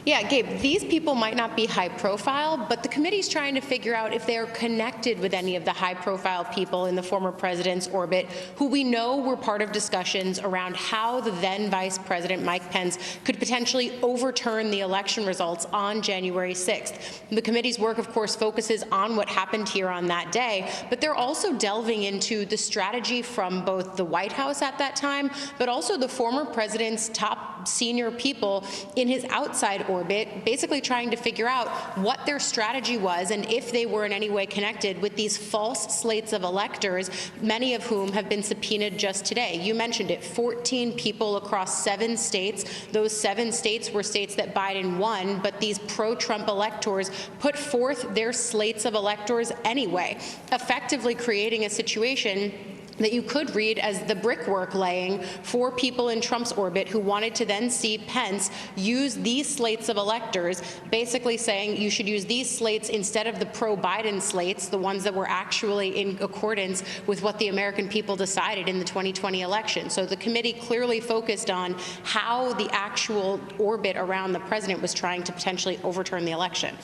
Yeah, Gabe, these people might not be high profile, but the committee's trying to figure out if they are connected with any of the high profile people in the former president's orbit who we know were part of discussions around how the then Vice President Mike Pence could potentially overturn the election results on January 6th. The committee's work, of course, focuses on what happened here on that day, but they're also delving into the strategy from both the White House at that time, but also the former president's top senior people in his outside orbit, basically trying to figure out what their strategy was and if they were in any way connected with these false slates of electors, many of whom have been subpoenaed just today. You mentioned it, 14 people across 7 states. Those 7 states were states that Biden won, but these pro-Trump electors put forth their slates of electors anyway, effectively creating a situation that you could read as the brickwork laying for people in Trump's orbit who wanted to then see Pence use these slates of electors, basically saying you should use these slates instead of the pro-Biden slates, the ones that were actually in accordance with what the American people decided in the 2020 election. So the committee clearly focused on how the actual orbit around the president was trying to potentially overturn the election.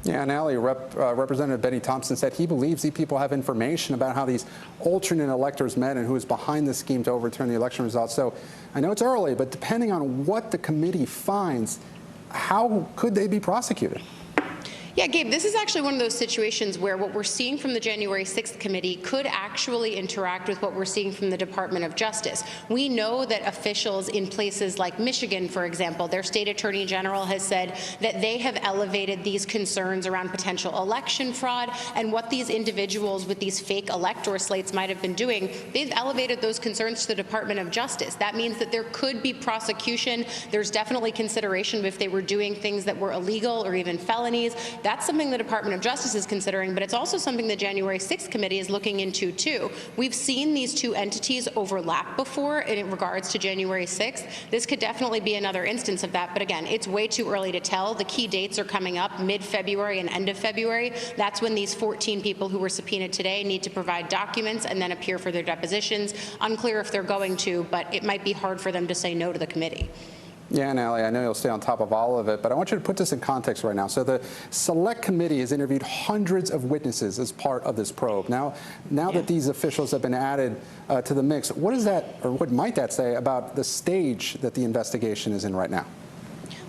Yeah, and Ali, Representative Benny Thompson said he believes these people have information about how these alternate electors met and who is behind the scheme to overturn the election results. So I know it's early, but depending on what the committee finds, how could they be prosecuted? Yeah, Gabe, this is actually one of those situations where what we're seeing from the January 6th committee could actually interact with what we're seeing from the Department of Justice. We know that officials in places like Michigan, for example, their state attorney general has said that they have elevated these concerns around potential election fraud and what these individuals with these fake elector slates might have been doing. They've elevated those concerns to the Department of Justice. That means that there could be prosecution. There's definitely consideration if they were doing things that were illegal or even felonies. That's something the Department of Justice is considering, but it's also something the January 6th committee is looking into, too. We've seen these two entities overlap before in regards to January 6th. This could definitely be another instance of that, but again, it's way too early to tell. The key dates are coming up mid-February and end of February. That's when these 14 people who were subpoenaed today need to provide documents and then appear for their depositions. Unclear if they're going to, but it might be hard for them to say no to the committee. Yeah, and Allie, I know you'll stay on top of all of it, but I want you to put this in context right now. So the Select Committee has interviewed hundreds of witnesses as part of this probe. Now that these officials have been added to the mix, what is that, or what might that say about the stage that the investigation is in right now?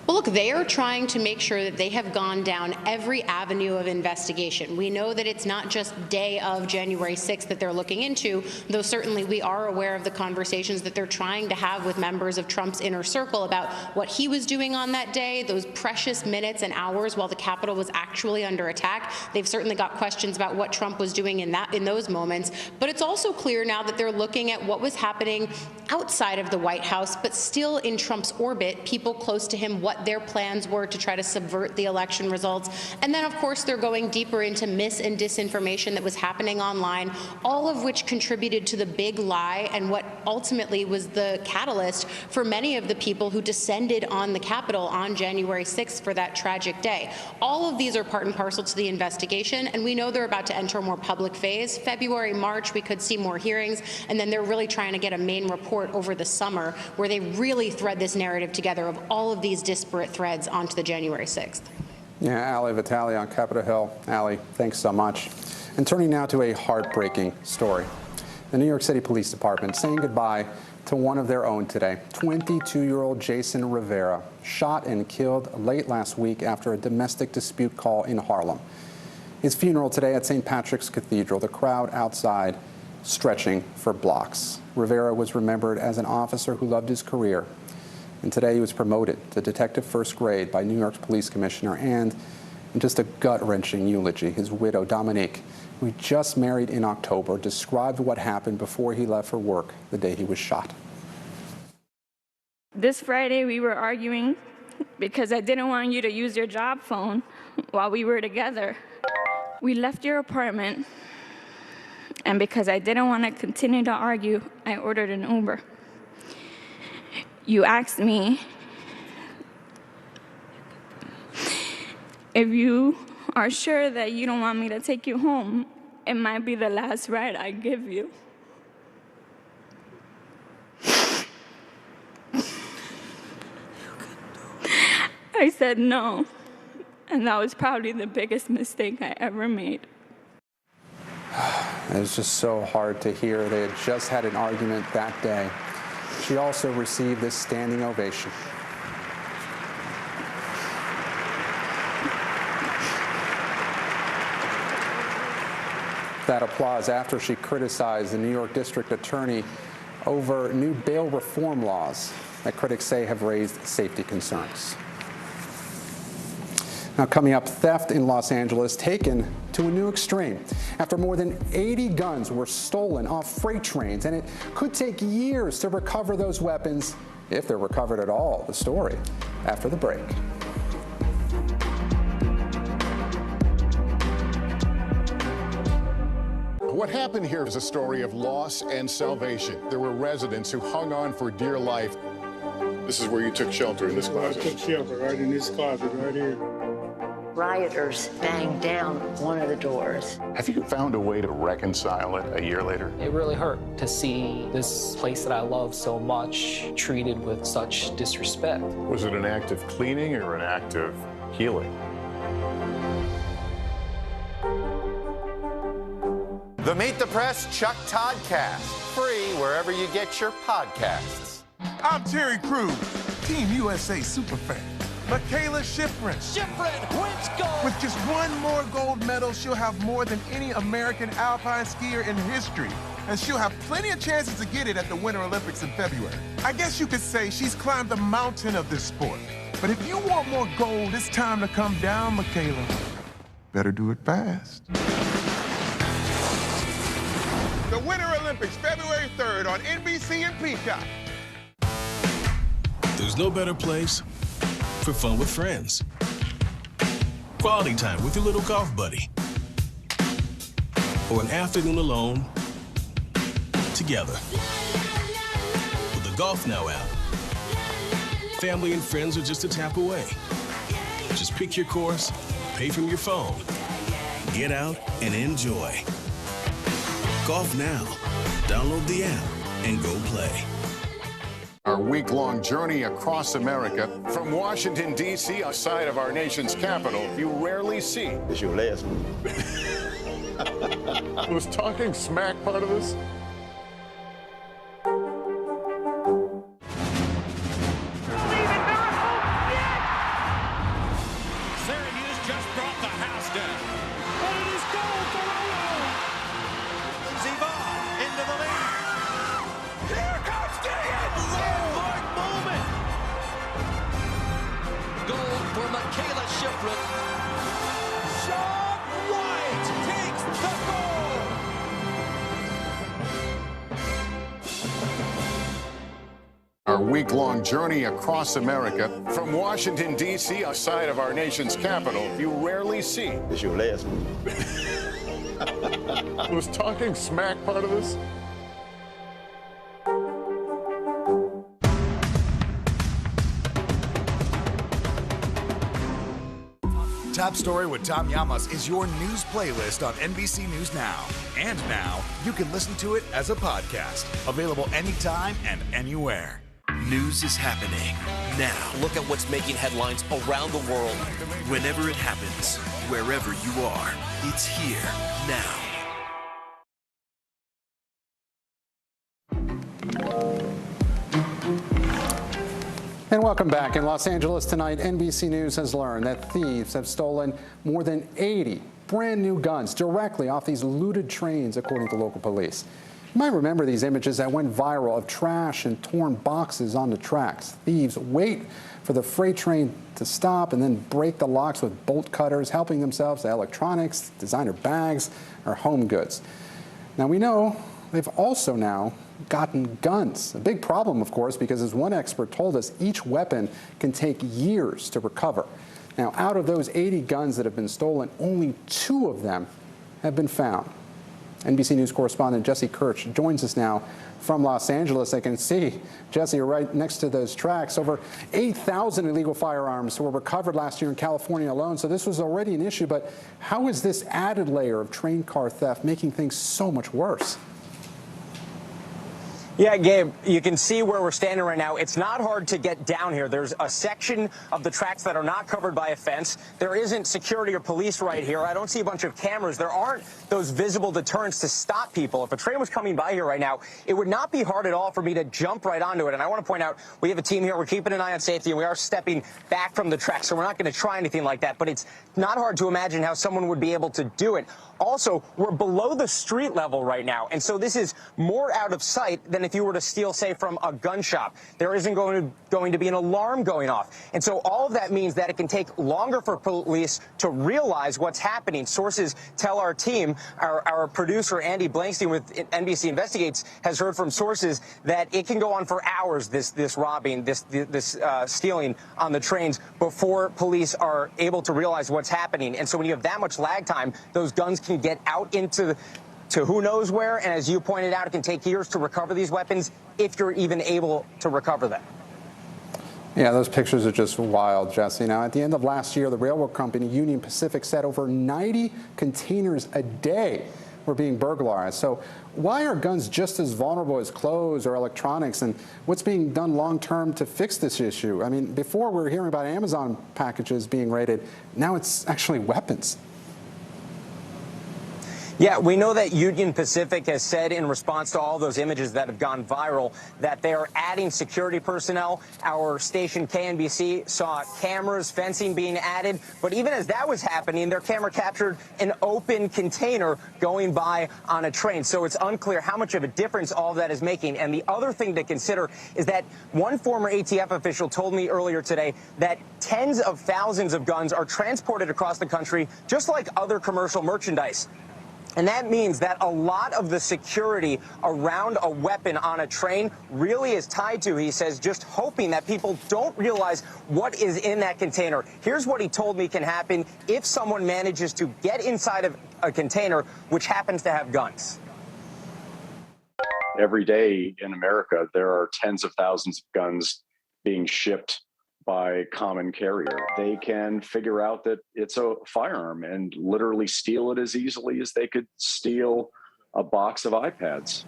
Well, look, they are trying to make sure that they have gone down every avenue of investigation. We know that it's not just day of January 6th that they're looking into, though certainly we are aware of the conversations that they're trying to have with members of Trump's inner circle about what he was doing on that day, those precious minutes and hours while the Capitol was actually under attack. They've certainly got questions about what Trump was doing in those moments. But it's also clear now that they're looking at what was happening outside of the White House, but still in Trump's orbit, people close to him, what their plans were to try to subvert the election results. And then, of course, they're going deeper into mis and disinformation that was happening online, all of which contributed to the big lie and what ultimately was the catalyst for many of the people who descended on the Capitol on January 6th for that tragic day. All of these are part and parcel to the investigation, and we know they're about to enter a more public phase. February, March, we could see more hearings, and then they're really trying to get a main report over the summer where they really thread this narrative together of all of these disparate threads onto the January 6th. Yeah, Allie Vitale on Capitol Hill. Allie, thanks so much. And turning now to a heartbreaking story. The New York City Police Department saying goodbye to one of their own today. 22-year-old Jason Rivera, shot and killed late last week after a domestic dispute call in Harlem. His funeral today at St. Patrick's Cathedral, the crowd outside stretching for blocks. Rivera was remembered as an officer who loved his career. And today he was promoted to Detective First Grade by New York's police commissioner. And in just a gut-wrenching eulogy, his widow, Dominique, who he just married in October, described what happened before he left for work the day he was shot. This Friday we were arguing because I didn't want you to use your job phone while we were together. We left your apartment, and because I didn't want to continue to argue, I ordered an Uber. You asked me if you are sure that you don't want me to take you home, it might be the last ride I give you. I said no, and that was probably the biggest mistake I ever made. It was just so hard to hear. They had just had an argument that day. She also received this standing ovation. That applause after she criticized the New York District Attorney over new bail reform laws that critics say have raised safety concerns. Now coming up, theft in Los Angeles taken to a new extreme after more than 80 guns were stolen off freight trains, and it could take years to recover those weapons, if they're recovered at all. The story after the break. What happened here is a story of loss and salvation. There were residents who hung on for dear life. This is where you took shelter, in this closet. I took shelter right in this closet right here. Rioters banged down one of the doors. Have you found a way to reconcile it a year later? It really hurt to see this place that I love so much treated with such disrespect. Was it an act of cleaning or an act of healing? The Meet the Press Chuck Todd Cast, free wherever you get your podcasts. I'm Terry Crews, Team USA Superfan. Michaela Schifrin. Schifrin wins gold. With just one more gold medal, she'll have more than any American alpine skier in history. And she'll have plenty of chances to get it at the Winter Olympics in February. I guess you could say she's climbed the mountain of this sport. But if you want more gold, it's time to come down, Michaela. Better do it fast. The Winter Olympics, February 3rd on NBC and Peacock. There's no better place for fun with friends. Quality time with your little golf buddy. Or an afternoon alone together. With the Golf Now app, family and friends are just a tap away. Just pick your course, pay from your phone, get out and enjoy. Golf Now. Download the app and go play. Our week-long journey across America, from Washington, D.C., outside of our nation's capital, you rarely see. It's your last one. Was talking smack part of this? Our week-long journey across America, from Washington, D.C., outside of our nation's capital, you rarely see. It's your last one. Was talking smack part of this? Top Story with Tom Llamas is your news playlist on NBC News Now. And now, you can listen to it as a podcast. Available anytime and anywhere. News is happening now. Look at what's making headlines around the world. Whenever it happens, wherever you are, it's here now. And welcome back. In Los Angeles tonight, NBC News has learned that thieves have stolen more than 80 brand new guns directly off these looted trains, according to local police. You might remember these images that went viral of trash and torn boxes on the tracks. Thieves wait for the freight train to stop and then break the locks with bolt cutters, helping themselves to electronics, designer bags, or home goods. Now we know they've also now gotten guns. A big problem, of course, because as one expert told us, each weapon can take years to recover. Now, out of those 80 guns that have been stolen, only 2 of them have been found. NBC News correspondent Jesse Kirch joins us now from Los Angeles. I can see, Jesse, you're right next to those tracks. Over 8,000 illegal firearms were recovered last year in California alone, so this was already an issue. But how is this added layer of train car theft making things so much worse? Yeah, Gabe, you can see where we're standing right now. It's not hard to get down here. There's a section of the tracks that are not covered by a fence. There isn't security or police right here. I don't see a bunch of cameras. There aren't those visible deterrents to stop people. If a train was coming by here right now, it would not be hard at all for me to jump right onto it. And I want to point out, we have a team here. We're keeping an eye on safety, and we are stepping back from the track, so we're not going to try anything like that. But it's not hard to imagine how someone would be able to do it. Also, we're below the street level right now, and so this is more out of sight than if you were to steal, say, from a gun shop. There isn't going to be an alarm going off. And so all of that means that it can take longer for police to realize what's happening. Sources tell our team, our producer, Andy Blankstein with NBC Investigates, has heard from sources that it can go on for hours, this robbing, this stealing on the trains, before police are able to realize what's happening. And so when you have that much lag time, those guns can get out into who knows where, and as you pointed out, it can take years to recover these weapons if you're even able to recover them. Yeah, those pictures are just wild, Jesse. Now, at the end of last year, the railroad company Union Pacific said over 90 containers a day were being burglarized. So why are guns just as vulnerable as clothes or electronics, and what's being done long-term to fix this issue? I mean, before we were hearing about Amazon packages being raided, now it's actually weapons. Yeah, we know that Union Pacific has said in response to all those images that have gone viral that they are adding security personnel. Our station KNBC saw cameras, fencing being added. But even as that was happening, their camera captured an open container going by on a train. So it's unclear how much of a difference all of that is making. And the other thing to consider is that one former ATF official told me earlier today that tens of thousands of guns are transported across the country just like other commercial merchandise. And that means that a lot of the security around a weapon on a train really is tied to, he says, just hoping that people don't realize what is in that container. Here's what he told me can happen if someone manages to get inside of a container which happens to have guns. Every day in America, there are tens of thousands of guns being shipped by common carrier. They can figure out that it's a firearm and literally steal it as easily as they could steal a box of iPads.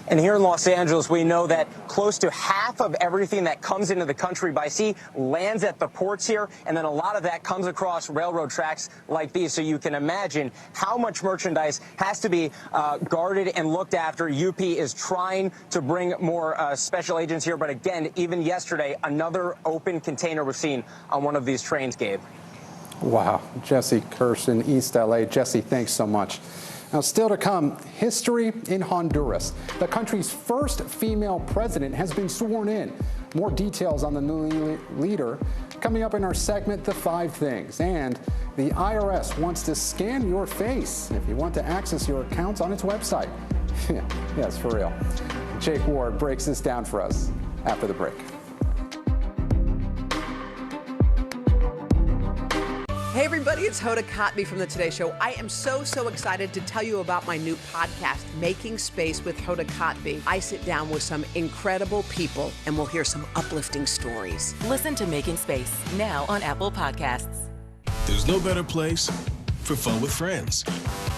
And here in Los Angeles, we know that close to half of everything that comes into the country by sea lands at the ports here, and then a lot of that comes across railroad tracks like these. So you can imagine how much merchandise has to be guarded and looked after. UP is trying to bring more special agents here, but again, even yesterday, another open container was seen on one of these trains, Gabe. Wow. Jesse Kirsch in East LA. Jesse, thanks so much. Now, still to come, history in Honduras. The country's first female president has been sworn in. More details on the new leader coming up in our segment, The 5 Things. And the IRS wants to scan your face if you want to access your accounts on its website. Yes, for real. Jake Ward breaks this down for us after the break. Hey everybody, it's Hoda Kotb from The Today Show. I am so excited to tell you about my new podcast, Making Space with Hoda Kotb. I sit down with some incredible people and we'll hear some uplifting stories. Listen to Making Space now on Apple Podcasts. There's no better place for fun with friends,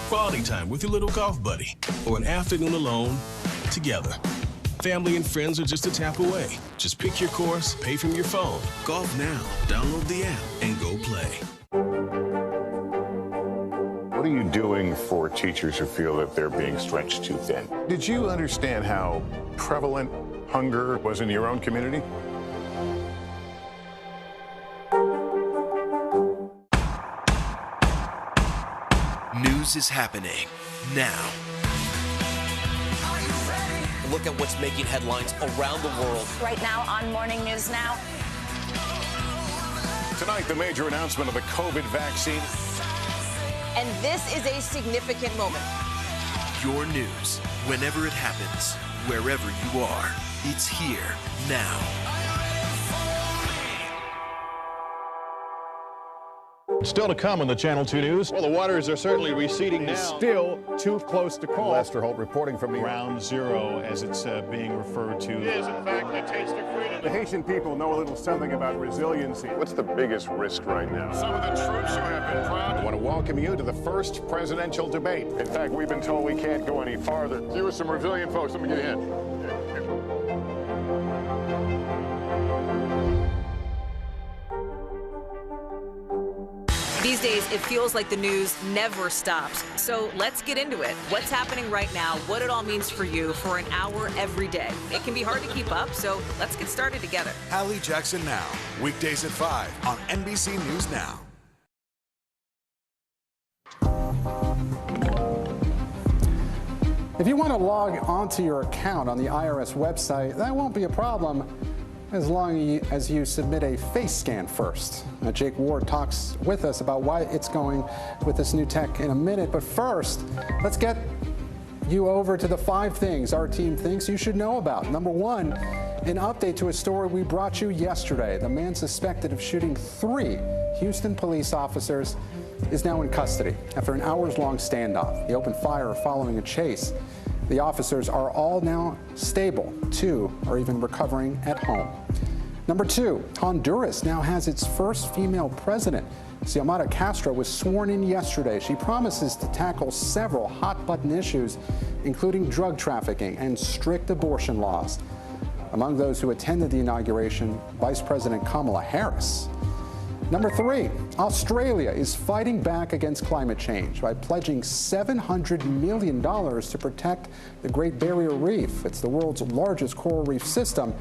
quality time with your little golf buddy, or an afternoon alone together. Family and friends are just a tap away. Just pick your course, pay from your phone. Golf now. Download the app and go play. What are you doing for teachers who feel that they're being stretched too thin? Did you understand how prevalent hunger was in your own community? News is happening now. Look at what's making headlines around the world. Right now on Morning News Now. Tonight, the major announcement of the COVID vaccine. And this is a significant moment. Your news, whenever it happens, wherever you are, it's here now. Still to come on the Channel 2 News. Well, the waters are certainly receding now. Still too close to call. Lester Holt reporting from the Ground Zero, as it's being referred to. It is, in fact, the taste of freedom. The Haitian people know a little something about resiliency. What's the biggest risk right now? Some of the troops who have been proud. I want to welcome you to the first presidential debate. In fact, we've been told we can't go any farther. You with some resilient folks, let me get a hint. These days, it feels like the news never stops. So let's get into it. What's happening right now, what it all means for you for an hour every day. It can be hard to keep up, so let's get started together. Hallie Jackson Now, weekdays at 5 on NBC News Now. If you want to log onto your account on the IRS website, that won't be a problem as long as you submit a face scan first. Now, Jake Ward talks with us about why it's going with this new tech in a minute. But first, let's get you over to the 5 things our team thinks you should know about. Number 1, an update to a story we brought you yesterday. The man suspected of shooting 3 Houston police officers is now in custody after an hours-long standoff. He opened fire following a chase. The officers are all now stable. 2 are even recovering at home. Number 2, Honduras now has its first female president. Xiomara Castro was sworn in yesterday. She promises to tackle several hot-button issues, including drug trafficking and strict abortion laws. Among those who attended the inauguration, Vice President Kamala Harris. Number 3, Australia is fighting back against climate change by pledging $700 million to protect the Great Barrier Reef. It's the world's largest coral reef system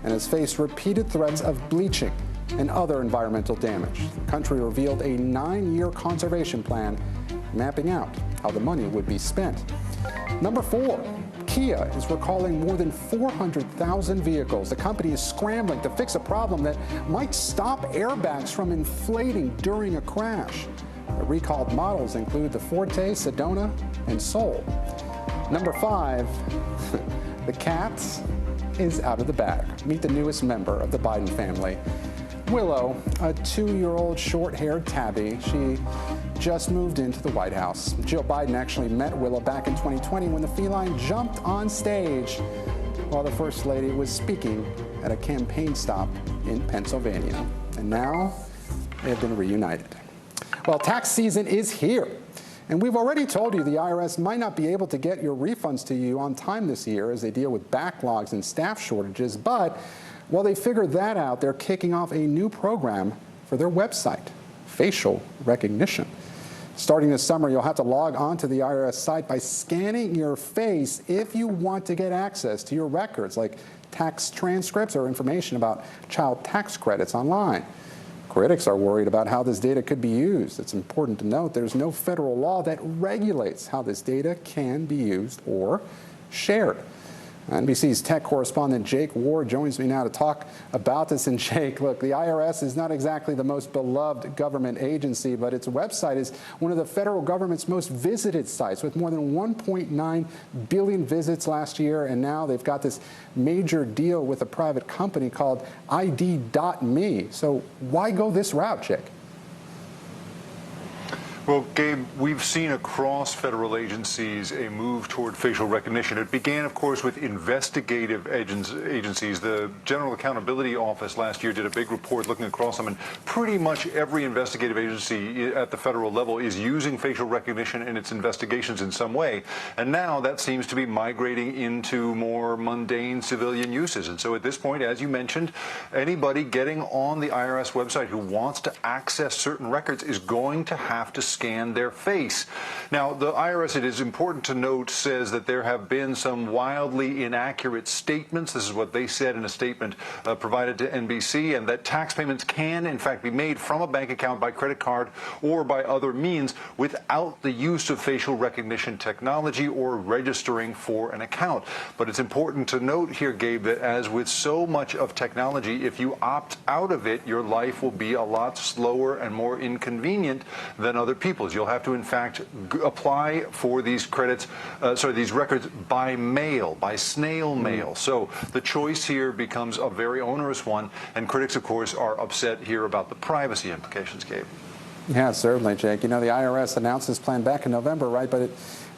and has faced repeated threats of bleaching and other environmental damage. The country revealed a 9-year conservation plan mapping out how the money would be spent. Number 4, Kia is recalling more than 400,000 vehicles. The company is scrambling to fix a problem that might stop airbags from inflating during a crash. The recalled models include the Forte, Sedona, and Soul. Number 5, the cat is out of the bag. Meet the newest member of the Biden family. Willow, a 2-year-old short-haired tabby. She just moved into the White House. Jill Biden actually met Willow back in 2020 when the feline jumped on stage while the First Lady was speaking at a campaign stop in Pennsylvania. And now they have been reunited. Well, tax season is here. And we've already told you the IRS might not be able to get your refunds to you on time this year as they deal with backlogs and staff shortages. But while they figure that out, they're kicking off a new program for their website, facial recognition. Starting this summer, you'll have to log on to the IRS site by scanning your face if you want to get access to your records, like tax transcripts or information about child tax credits online. Critics are worried about how this data could be used. It's important to note there's no federal law that regulates how this data can be used or shared. NBC's tech correspondent Jake Ward joins me now to talk about this. And Jake, look, the IRS is not exactly the most beloved government agency, but its website is one of the federal government's most visited sites, with more than 1.9 billion visits last year. And now they've got this major deal with a private company called ID.me. So why go this route, Jake? Well, Gabe, we've seen across federal agencies a move toward facial recognition. It began, of course, with investigative agencies. The General Accountability Office last year did a big report looking across them, and pretty much every investigative agency at the federal level is using facial recognition in its investigations in some way. And now that seems to be migrating into more mundane civilian uses. And so at this point, as you mentioned, anybody getting on the IRS website who wants to access certain records is going to have to scan their face. Now, the IRS, it is important to note, says that there have been some wildly inaccurate statements. This is what they said in a statement provided to NBC, and that tax payments can, in fact, be made from a bank account, by credit card, or by other means without the use of facial recognition technology or registering for an account. But it's important to note here, Gabe, that as with so much of technology, if you opt out of it, your life will be a lot slower and more inconvenient than other people's. You'll have to, in fact, apply for these credits, these records by mail, by snail mail. So the choice here becomes a very onerous one, and critics, of course, are upset here about the privacy implications, Gabe. Yeah, certainly, Jake. You know, the IRS announced this plan back in November, right? But it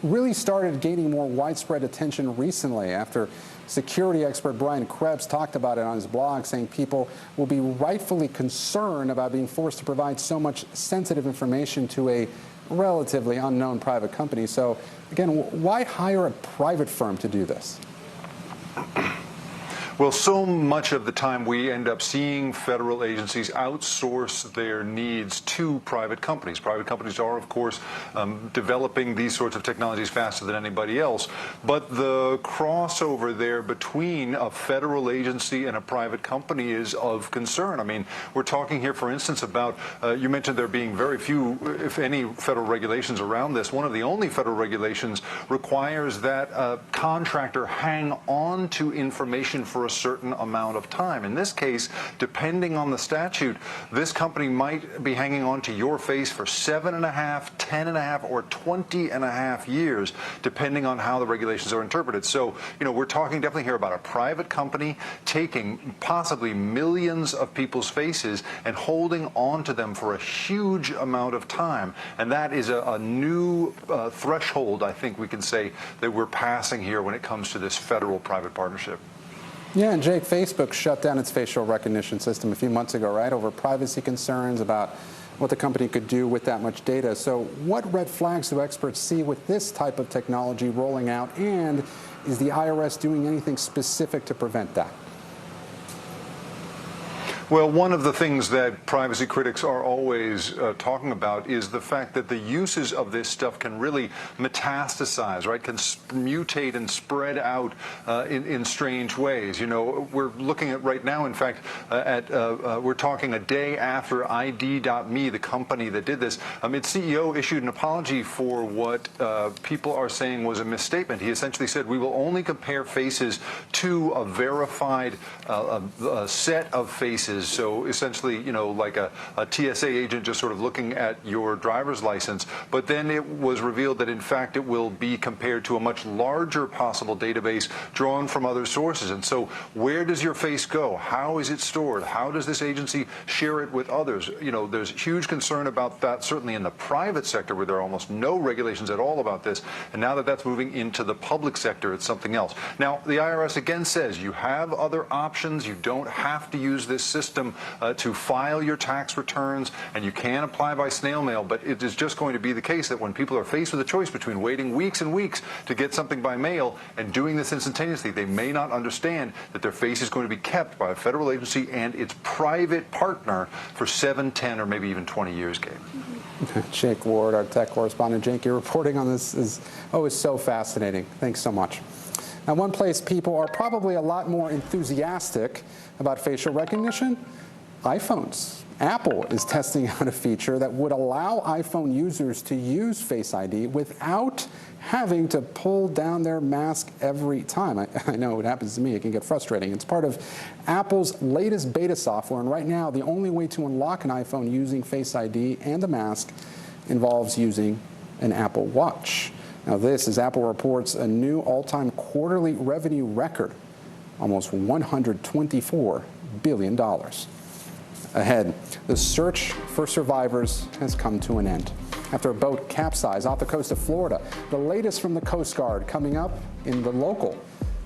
really started gaining more widespread attention recently after security expert Brian Krebs talked about it on his blog, saying people will be rightfully concerned about being forced to provide so much sensitive information to a relatively unknown private company. So, again, why hire a private firm to do this? Well, so much of the time we end up seeing federal agencies outsource their needs to private companies. Private companies are, of course, developing these sorts of technologies faster than anybody else. But the crossover there between a federal agency and a private company is of concern. I mean, we're talking here, for instance, about, you mentioned there being very few, if any, federal regulations around this. One of the only federal regulations requires that a contractor hang on to information for a certain amount of time. In this case, depending on the statute, this company might be hanging on to your face for 7.5, 10.5, or 20.5 years, depending on how the regulations are interpreted. So, you know, we're talking definitely here about a private company taking possibly millions of people's faces and holding on to them for a huge amount of time. And that is a new threshold, I think we can say, that we're passing here when it comes to this federal-private partnership. Yeah, and Jake, Facebook shut down its facial recognition system a few months ago, right, over privacy concerns about what the company could do with that much data. So what red flags do experts see with this type of technology rolling out, and is the IRS doing anything specific to prevent that? Well, one of the things that privacy critics are always talking about is the fact that the uses of this stuff can really metastasize, right? Can mutate and spread out in strange ways. You know, we're looking at right now, in fact, we're talking a day after ID.me, the company that did this. Its CEO issued an apology for what people are saying was a misstatement. He essentially said, we will only compare faces to a verified set of faces. So essentially, you know, like a TSA agent just sort of looking at your driver's license. But then it was revealed that, in fact, it will be compared to a much larger possible database drawn from other sources. And so where does your face go? How is it stored? How does this agency share it with others? You know, there's huge concern about that, certainly in the private sector, where there are almost no regulations at all about this. And now that that's moving into the public sector, it's something else. Now, the IRS again says you have other options. You don't have to use this system. system to file your tax returns, and you can apply by snail mail, but it is just going to be the case that when people are faced with a choice between waiting weeks and weeks to get something by mail and doing this instantaneously, they may not understand that their face is going to be kept by a federal agency and its private partner for 7, 10, or maybe even 20 years, Gabe. Jake Ward, our tech correspondent. Jake, your reporting on this is always so fascinating. Thanks so much. Now, one place people are probably a lot more enthusiastic about facial recognition: iPhones. Apple is testing out a feature that would allow iPhone users to use Face ID without having to pull down their mask every time. I know it happens to me. It can get frustrating. It's part of Apple's latest beta software, and right now the only way to unlock an iPhone using Face ID and a mask involves using an Apple Watch. Now this, as Apple reports, a new all-time quarterly revenue record, almost $124 billion. Ahead, the search for survivors has come to an end. After a boat capsized off the coast of Florida, the latest from the Coast Guard coming up in the local.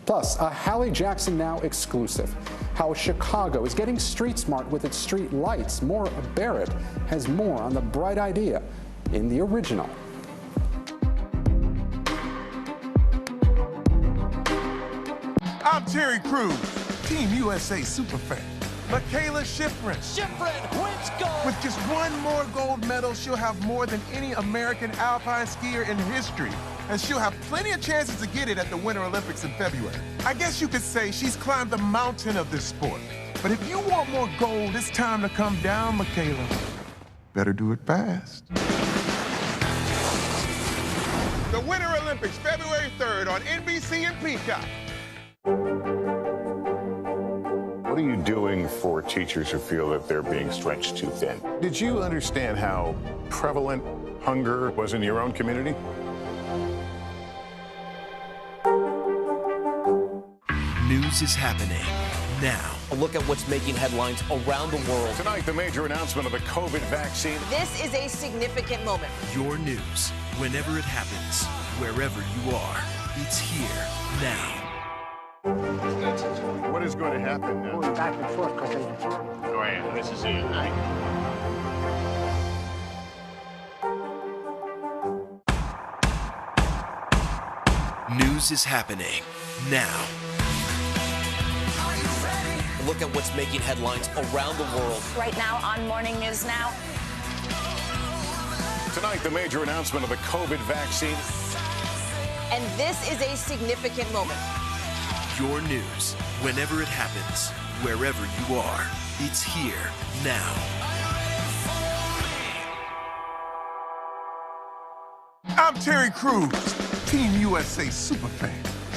Plus, a Hallie Jackson Now exclusive. How Chicago is getting street smart with its street lights. Maura Barrett has more on the bright idea in the original. I'm Terry Crews, Team USA superfan. Michaela Schifrin. Schifrin wins gold. With just one more gold medal, she'll have more than any American alpine skier in history. And she'll have plenty of chances to get it at the Winter Olympics in February. I guess you could say she's climbed the mountain of this sport. But if you want more gold, it's time to come down, Michaela. Better do it fast. The Winter Olympics, February 3rd on NBC and Peacock. What are you doing for teachers who feel that they're being stretched too thin? Did you understand how prevalent hunger was in your own community? News is happening now. A look at what's making headlines around the world. Tonight, the major announcement of the COVID vaccine. This is a significant moment. Your news, whenever it happens, wherever you are, it's here now. What is going to happen now? Going back and forth because Oh, yeah, this is it, right? News is happening now. A look at what's making headlines around the world. Right now on Morning News Now. Tonight, the major announcement of the COVID vaccine. And this is a significant moment. Your news, whenever it happens, wherever you are, it's here now. I'm Terry Crews, Team USA superfan.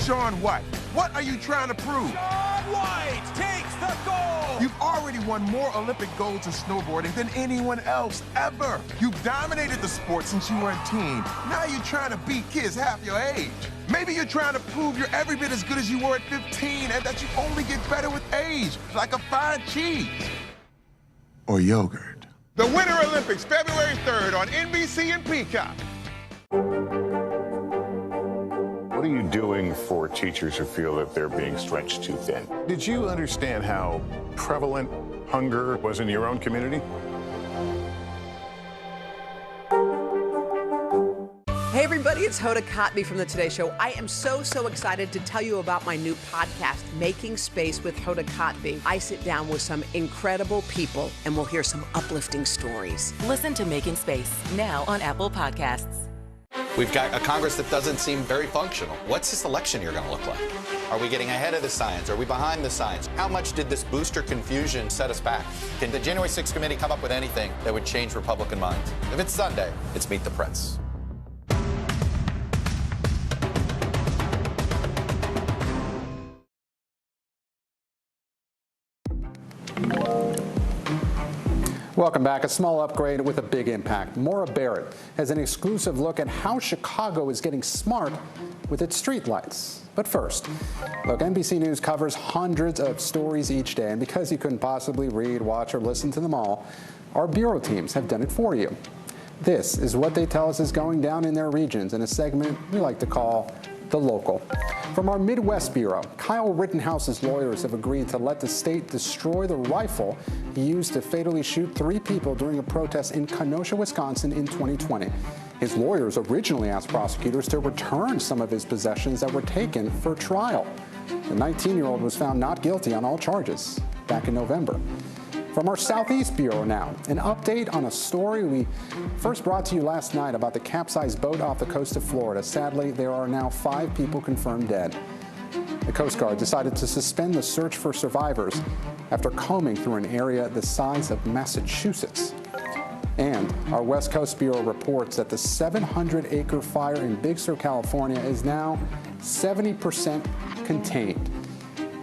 Shaun White, what are you trying to prove? Shaun White takes the gold. You've already won more Olympic golds in snowboarding than anyone else ever. You've dominated the sport since you were a teen. Now you're trying to beat kids half your age. Maybe you're trying to prove you're every bit as good as you were at 15 and that you only get better with age, like a fine cheese. Or yogurt. The Winter Olympics, February 3rd on NBC and Peacock. What are you doing for teachers who feel that they're being stretched too thin? Did you understand how prevalent hunger was in your own community? Hey everybody, it's Hoda Kotb from the Today Show. I am so excited to tell you about my new podcast, Making Space with Hoda Kotb. I sit down with some incredible people and we'll hear some uplifting stories. Listen to Making Space now on Apple Podcasts. We've got a Congress that doesn't seem very functional. What's this election year going to look like? Are we getting ahead of the science? Are we behind the science? How much did this booster confusion set us back? Can the January 6th committee come up with anything that would change Republican minds? If it's Sunday, it's Meet the Press. Welcome back. A small upgrade with a big impact. Maura Barrett has an exclusive look at how Chicago is getting smart with its streetlights. But first, look, NBC News covers hundreds of stories each day, and because you couldn't possibly read, watch, or listen to them all, our bureau teams have done it for you. This is what they tell us is going down in their regions in a segment we like to call the local. From our Midwest Bureau, Kyle Rittenhouse's lawyers have agreed to let the state destroy the rifle he used to fatally shoot 3 people during a protest in Kenosha, Wisconsin in 2020. His lawyers originally asked prosecutors to return some of his possessions that were taken for trial. The 19-year-old was found not guilty on all charges back in November. From our Southeast Bureau now, an update on a story we first brought to you last night about the capsized boat off the coast of Florida. Sadly, there are now 5 people confirmed dead. The Coast Guard decided to suspend the search for survivors after combing through an area the size of Massachusetts. And our West Coast Bureau reports that the 700-acre fire in Big Sur, California is now 70% contained.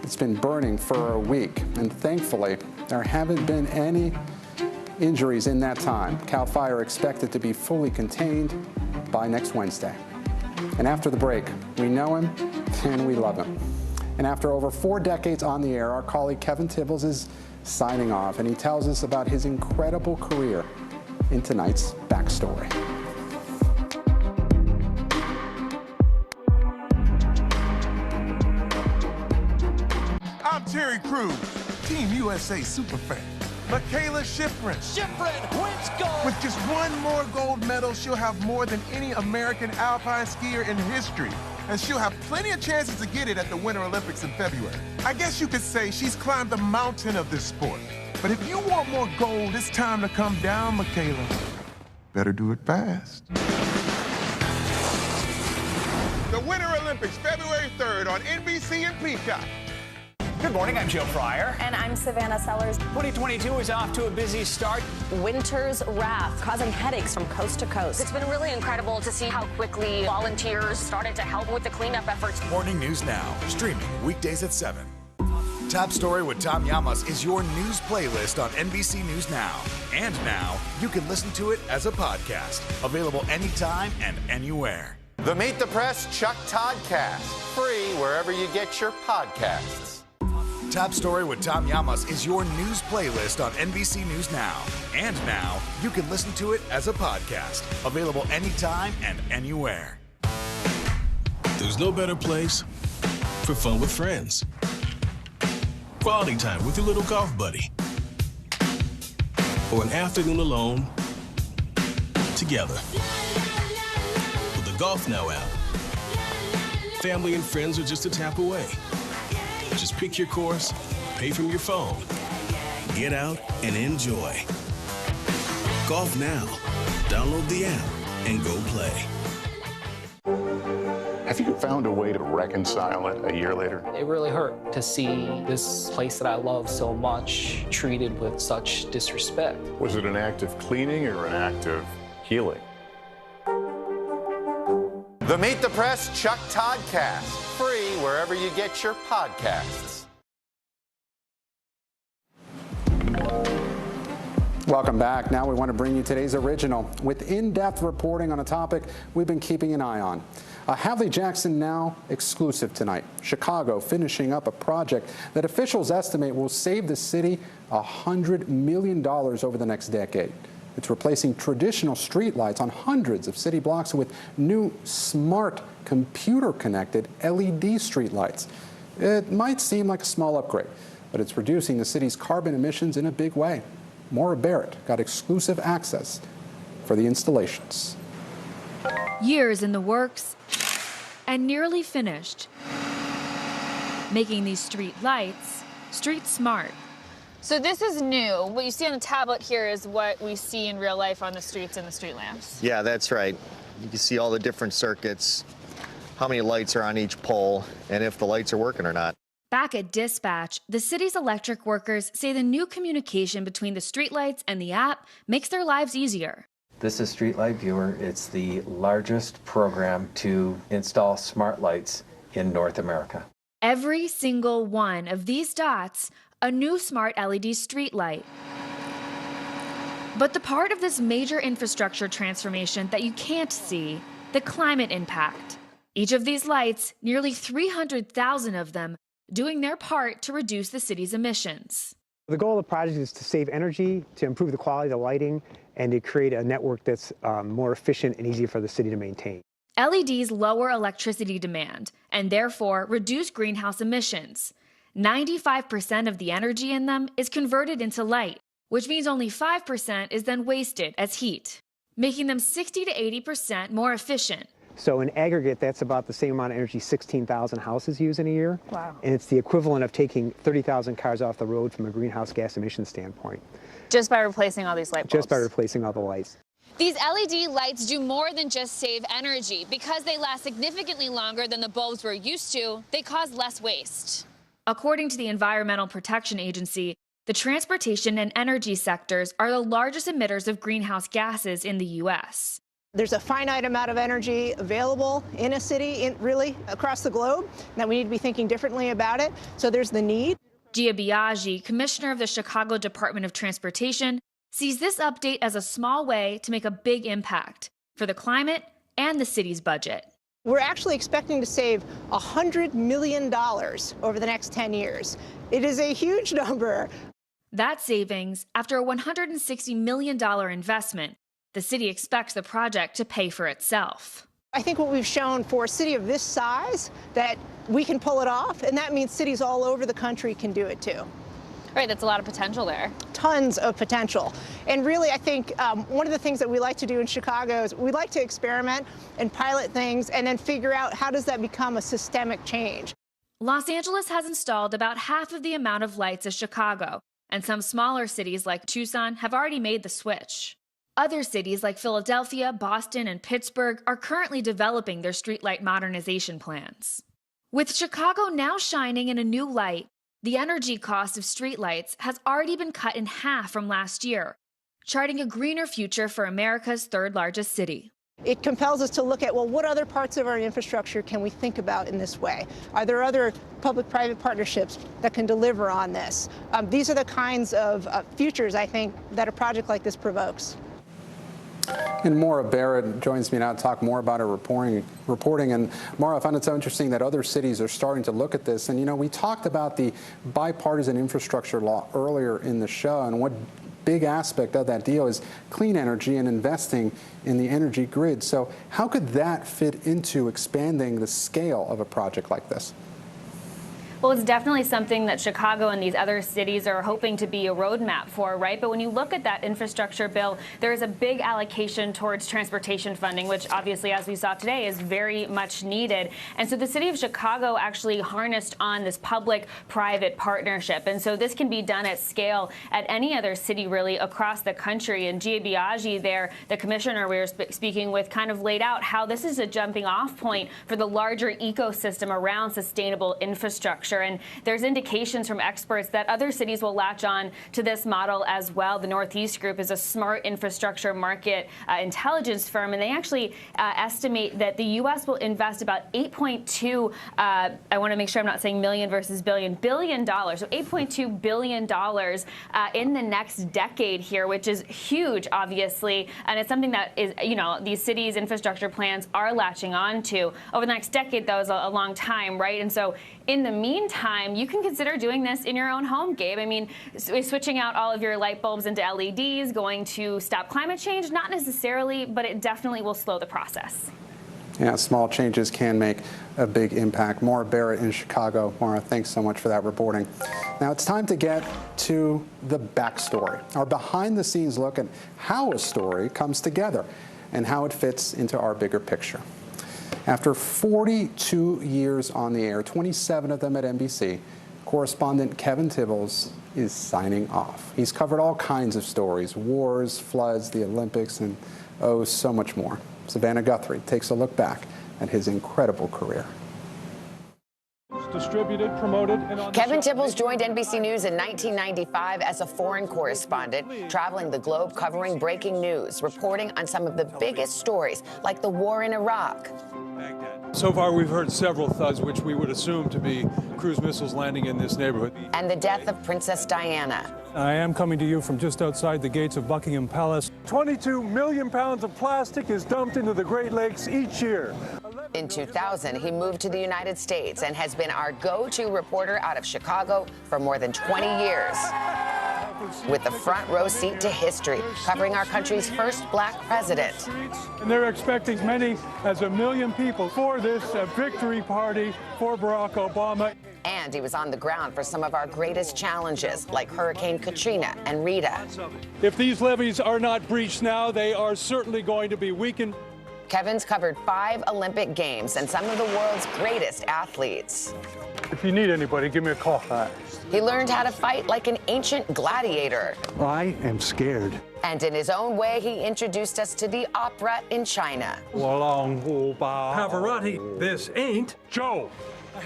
It's been burning for a week, and thankfully, there haven't been any injuries in that time. CAL FIRE expected to be fully contained by next Wednesday. And after the break, we know him and we love him. And after over 4 decades on the air, our colleague Kevin Tibbles is signing off, and he tells us about his incredible career in tonight's Backstory. I'm Terry Crews, Team USA superfan. Michaela Schifrin. Schifrin wins gold. With just 1 more gold medal, she'll have more than any American alpine skier in history. And she'll have plenty of chances to get it at the Winter Olympics in February. I guess you could say she's climbed the mountain of this sport. But if you want more gold, it's time to come down, Michaela. Better do it fast. The Winter Olympics, February 3rd on NBC and Peacock. Good morning, I'm Joe Fryer. And I'm Savannah Sellers. 2022 is off to a busy start. Winter's wrath causing headaches from coast to coast. It's been really incredible to see how quickly volunteers started to help with the cleanup efforts. Morning News Now, streaming weekdays at 7. Top Story with Tom Llamas is your news playlist on NBC News Now. And now, you can listen to it as a podcast. Available anytime and anywhere. The Meet the Press Chuck Toddcast, free wherever you get your podcasts. Top Story with Tom Llamas is your news playlist on NBC News Now. And now, you can listen to it as a podcast. Available anytime and anywhere. There's no better place for fun with friends. Quality time with your little golf buddy. Or an afternoon alone together. With the Golf Now app, family and friends are just a tap away. Just pick your course, pay from your phone, get out and enjoy. Golf Now. Download the app and go play. Have you found a way to reconcile it a year later? It really hurt to see this place that I love so much treated with such disrespect. Was it an act of cleaning or an act of healing? The Meet the Press Chuck Toddcast, free wherever you get your podcasts. Welcome back. Now we want to bring you today's original with in-depth reporting on a topic we've been keeping an eye on. A Hadley Jackson Now exclusive tonight. Chicago finishing up a project that officials estimate will save the city $100 million over the next decade. It's replacing traditional streetlights on hundreds of city blocks with new, smart, computer-connected LED streetlights. It might seem like a small upgrade, but it's reducing the city's carbon emissions in a big way. Maura Barrett got exclusive access for the installations. Years in the works and nearly finished, making these street lights street smart. So this is new. What you see on the tablet here is what we see in real life on the streets and the street lamps. Yeah, that's right. You can see all the different circuits, how many lights are on each pole, and if the lights are working or not. Back at Dispatch, the city's electric workers say the new communication between the streetlights and the app makes their lives easier. This is Streetlight Viewer. It's the largest program to install smart lights in North America. Every single one of these dots, a new smart LED streetlight. But the part of this major infrastructure transformation that you can't see, the climate impact. Each of these lights, nearly 300,000 of them, doing their part to reduce the city's emissions. The goal of the project is to save energy, to improve the quality of the lighting, and to create a network that's more efficient and easier for the city to maintain. LEDs lower electricity demand and therefore reduce greenhouse emissions. 95% of the energy in them is converted into light, which means only 5% is then wasted as heat, making them 60 to 80% more efficient. So in aggregate, that's about the same amount of energy 16,000 houses use in a year. Wow. And it's the equivalent of taking 30,000 cars off the road from a greenhouse gas emission standpoint. Just by replacing all these light bulbs? Just by replacing all the lights. These LED lights do more than just save energy. Because they last significantly longer than the bulbs we're used to, they cause less waste. According to the Environmental Protection Agency, the transportation and energy sectors are the largest emitters of greenhouse gases in the U.S. There's a finite amount of energy available in a city, really across the globe, that we need to be thinking differently about it. So there's the need. Gia Biaggi, commissioner of the Chicago Department of Transportation, sees this update as a small way to make a big impact for the climate and the city's budget. We're actually expecting to save $100 million over the next 10 years. It is a huge number. That savings, after a $160 million investment, the city expects the project to pay for itself. I think what we've shown for a city of this size, that we can pull it off, and that means cities all over the country can do it too. Right, that's a lot of potential there. Tons of potential. And really, I think one of the things that we like to do in Chicago is we like to experiment and pilot things and then figure out how does that become a systemic change. Los Angeles has installed about half of the amount of lights as Chicago, and some smaller cities like Tucson have already made the switch. Other cities like Philadelphia, Boston, and Pittsburgh are currently developing their streetlight modernization plans. With Chicago now shining in a new light, the energy cost of streetlights has already been cut in half from last year, charting a greener future for America's third largest city. It compels us to look at, well, what other parts of our infrastructure can we think about in this way? Are there other public-private partnerships that can deliver on this? These are the kinds of futures, I think, that a project like this provokes. And Maura Barrett joins me now to talk more about her reporting. And Maura, I find it so interesting that other cities are starting to look at this. And, you know, we talked about the bipartisan infrastructure law earlier in the show, and what big aspect of that deal is clean energy and investing in the energy grid. So how could that fit into expanding the scale of a project like this? Well, it's definitely something that Chicago and these other cities are hoping to be a roadmap for, right? But when you look at that infrastructure bill, there is a big allocation towards transportation funding, which obviously, as we saw today, is very much needed. And so the city of Chicago actually harnessed on this public-private partnership. And so this can be done at scale at any other city, really, across the country. And Gia Biaggi there, the commissioner we were speaking with, kind of laid out how this is a jumping-off point for the larger ecosystem around sustainable infrastructure. And there's indications from experts that other cities will latch on to this model as well. The Northeast Group is a smart infrastructure market intelligence firm, and they actually estimate that the U.S. will invest about $8.2, I want to make sure I'm not saying million versus billion, $billion, so $8.2 billion in the next decade here, which is huge, obviously, and it's something that is, you know, these cities' infrastructure plans are latching on to. Over the next decade, though, is a long time, right? And so in the meantime, you can consider doing this in your own home, Gabe. I mean, switching out all of your light bulbs into LEDs, going to stop climate change? Not necessarily, but it definitely will slow the process. Yeah, small changes can make a big impact. Maura Barrett in Chicago. Maura, thanks so much for that reporting. Now it's time to get to the backstory, our behind-the-scenes look at how a story comes together and how it fits into our bigger picture. After 42 years on the air, 27 of them at NBC, correspondent Kevin Tibbles is signing off. He's covered all kinds of stories, wars, floods, the Olympics, and oh, so much more. Savannah Guthrie takes a look back at his incredible career. Distributed, promoted, and Kevin Tibbles joined NBC News in 1995 as a foreign correspondent, traveling the globe covering breaking news, reporting on some of the biggest stories, like the war in Iraq. So far, we've heard several thuds, which we would assume to be cruise missiles landing in this neighborhood. And the death of Princess Diana. I am coming to you from just outside the gates of Buckingham Palace. 22 million pounds of plastic is dumped into the Great Lakes each year. In 2000, he moved to the United States and has been our go-to reporter out of Chicago for more than 20 years. with a front row seat to history, covering our country's first black president. And they're expecting many as 1 million people for this victory party for Barack Obama. And he was on the ground for some of our greatest challenges, like Hurricane Katrina and Rita. If these levees are not breached now, they are certainly going to be weakened. Kevin's covered 5 Olympic Games and some of the world's greatest athletes. If you need anybody, give me a call. He learned how to fight like an ancient gladiator. I am scared. And in his own way, he introduced us to the opera in China. Pavarotti, this ain't Joe.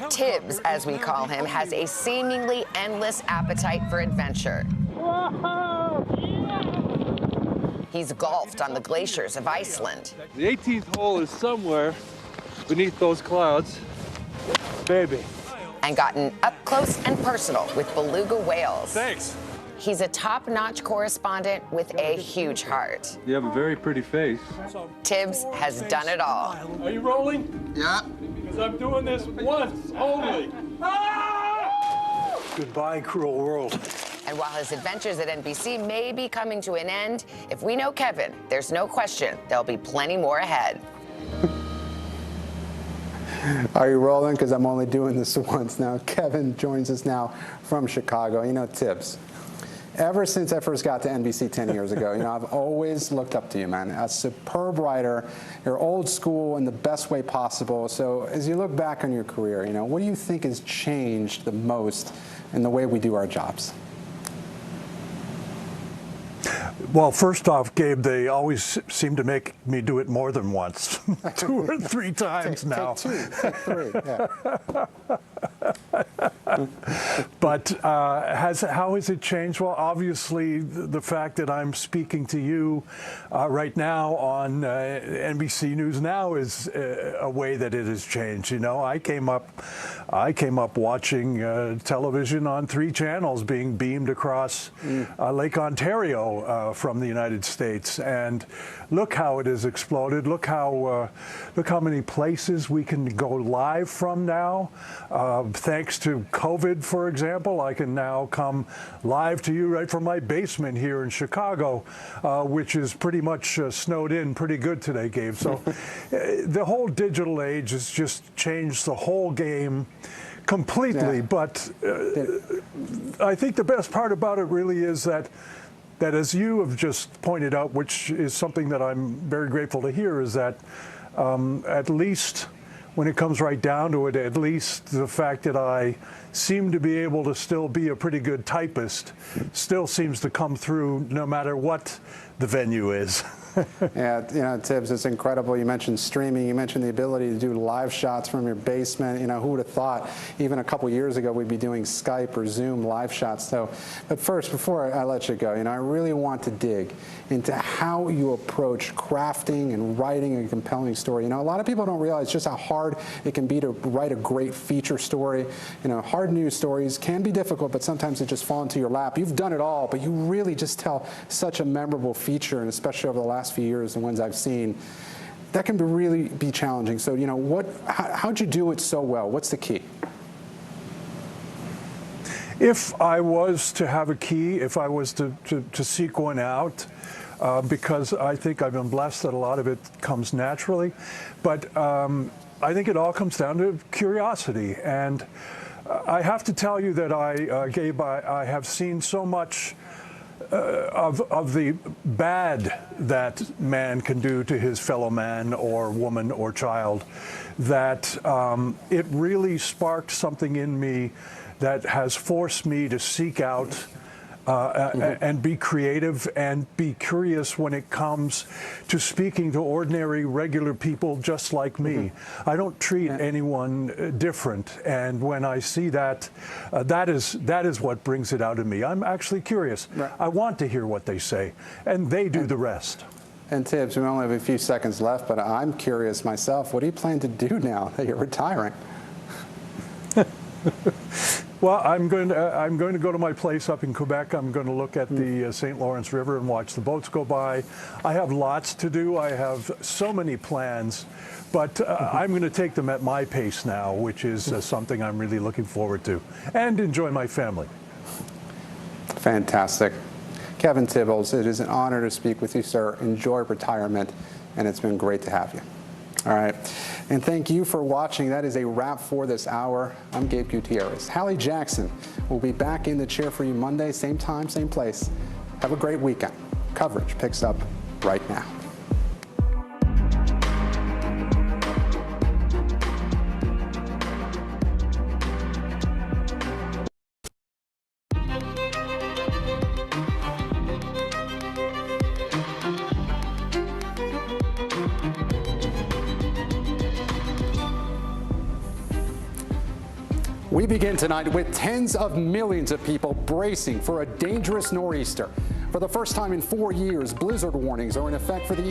Tibbs, as we call him, has a seemingly endless appetite for adventure. He's golfed on the glaciers of Iceland. The 18th hole is somewhere beneath those clouds. Baby. And gotten up close and personal with beluga whales. Thanks. He's a top-notch correspondent with a huge heart. You have a very pretty face. Tibbs has done it all. Are you rolling? Yeah. Because I'm doing this once only. Ah! Goodbye, cruel world. And while his adventures at NBC may be coming to an end, if we know Kevin, there's no question there'll be plenty more ahead. Are you rolling? Because I'm only doing this once now. Kevin joins us now from Chicago. You know, Tibbs, ever since I first got to NBC 10 years ago, you know, I've always looked up to you, man. A superb writer. You're old school in the best way possible. So as you look back on your career, you know, what do you think has changed the most in the way we do our jobs? Well, first off, Gabe, they always seem to make me do it more than once, 2 or 3 times now. Take 3, yeah. But how has it changed? Well, obviously, the fact that I'm speaking to you right now on NBC News Now is a way that it has changed. You know, I came up watching television on 3 channels being beamed across Lake Ontario from the United States, and look how it has exploded. Look how many places we can go live from now. Thanks to COVID, for example, I can now come live to you right from my basement here in Chicago, which is pretty much snowed in pretty good today, Gabe. So the whole digital age has just changed the whole game completely. Yeah. But I think the best part about it really is that as you have just pointed out, which is something that I'm very grateful to hear, is that at least when it comes right down to it, at least the fact that I seem to be able to still be a pretty good typist still seems to come through no matter what the venue is. Yeah, you know, Tibbs, it's incredible. You mentioned streaming. You mentioned the ability to do live shots from your basement. You know, who would have thought even a couple years ago we'd be doing Skype or Zoom live shots. So, but first, before I let you go, you know, I really want to dig into how you approach crafting and writing a compelling story. You know, a lot of people don't realize just how hard it can be to write a great feature story. You know, hard news stories can be difficult, but sometimes they just fall into your lap. You've done it all, but you really just tell such a memorable feature, and especially over the last few years, the ones I've seen, that can really be challenging. So, you know, how'd you do it so well? What's the key? If I was to have a key, if I was to seek one out, because I think I've been blessed that a lot of it comes naturally, but I think it all comes down to curiosity. And I have to tell you that Gabe, I have seen so much of the bad that man can do to his fellow man or woman or child, that it really sparked something in me that has forced me to seek out and be creative and be curious when it comes to speaking to ordinary, regular people just like me. I don't treat anyone different, and when I see that, that is what brings it out of me. I'm actually curious. Right. I want to hear what they say, and they do the rest. And Tibbs, we only have a few seconds left, but I'm curious myself. What do you plan to do now that you're retiring? Well, I'm going to go to my place up in Quebec. I'm going to look at the St. Lawrence River and watch the boats go by. I have lots to do. I have so many plans, but I'm going to take them at my pace now, which is something I'm really looking forward to, and enjoy my family. Fantastic. Kevin Tibbles, it is an honor to speak with you, sir. Enjoy retirement, and it's been great to have you. All right. And thank you for watching. That is a wrap for this hour. I'm Gabe Gutierrez. Hallie Jackson will be back in the chair for you Monday, same time, same place. Have a great weekend. Coverage picks up right now. We begin tonight with tens of millions of people bracing for a dangerous nor'easter. For the first time in 4 years, blizzard warnings are in effect for the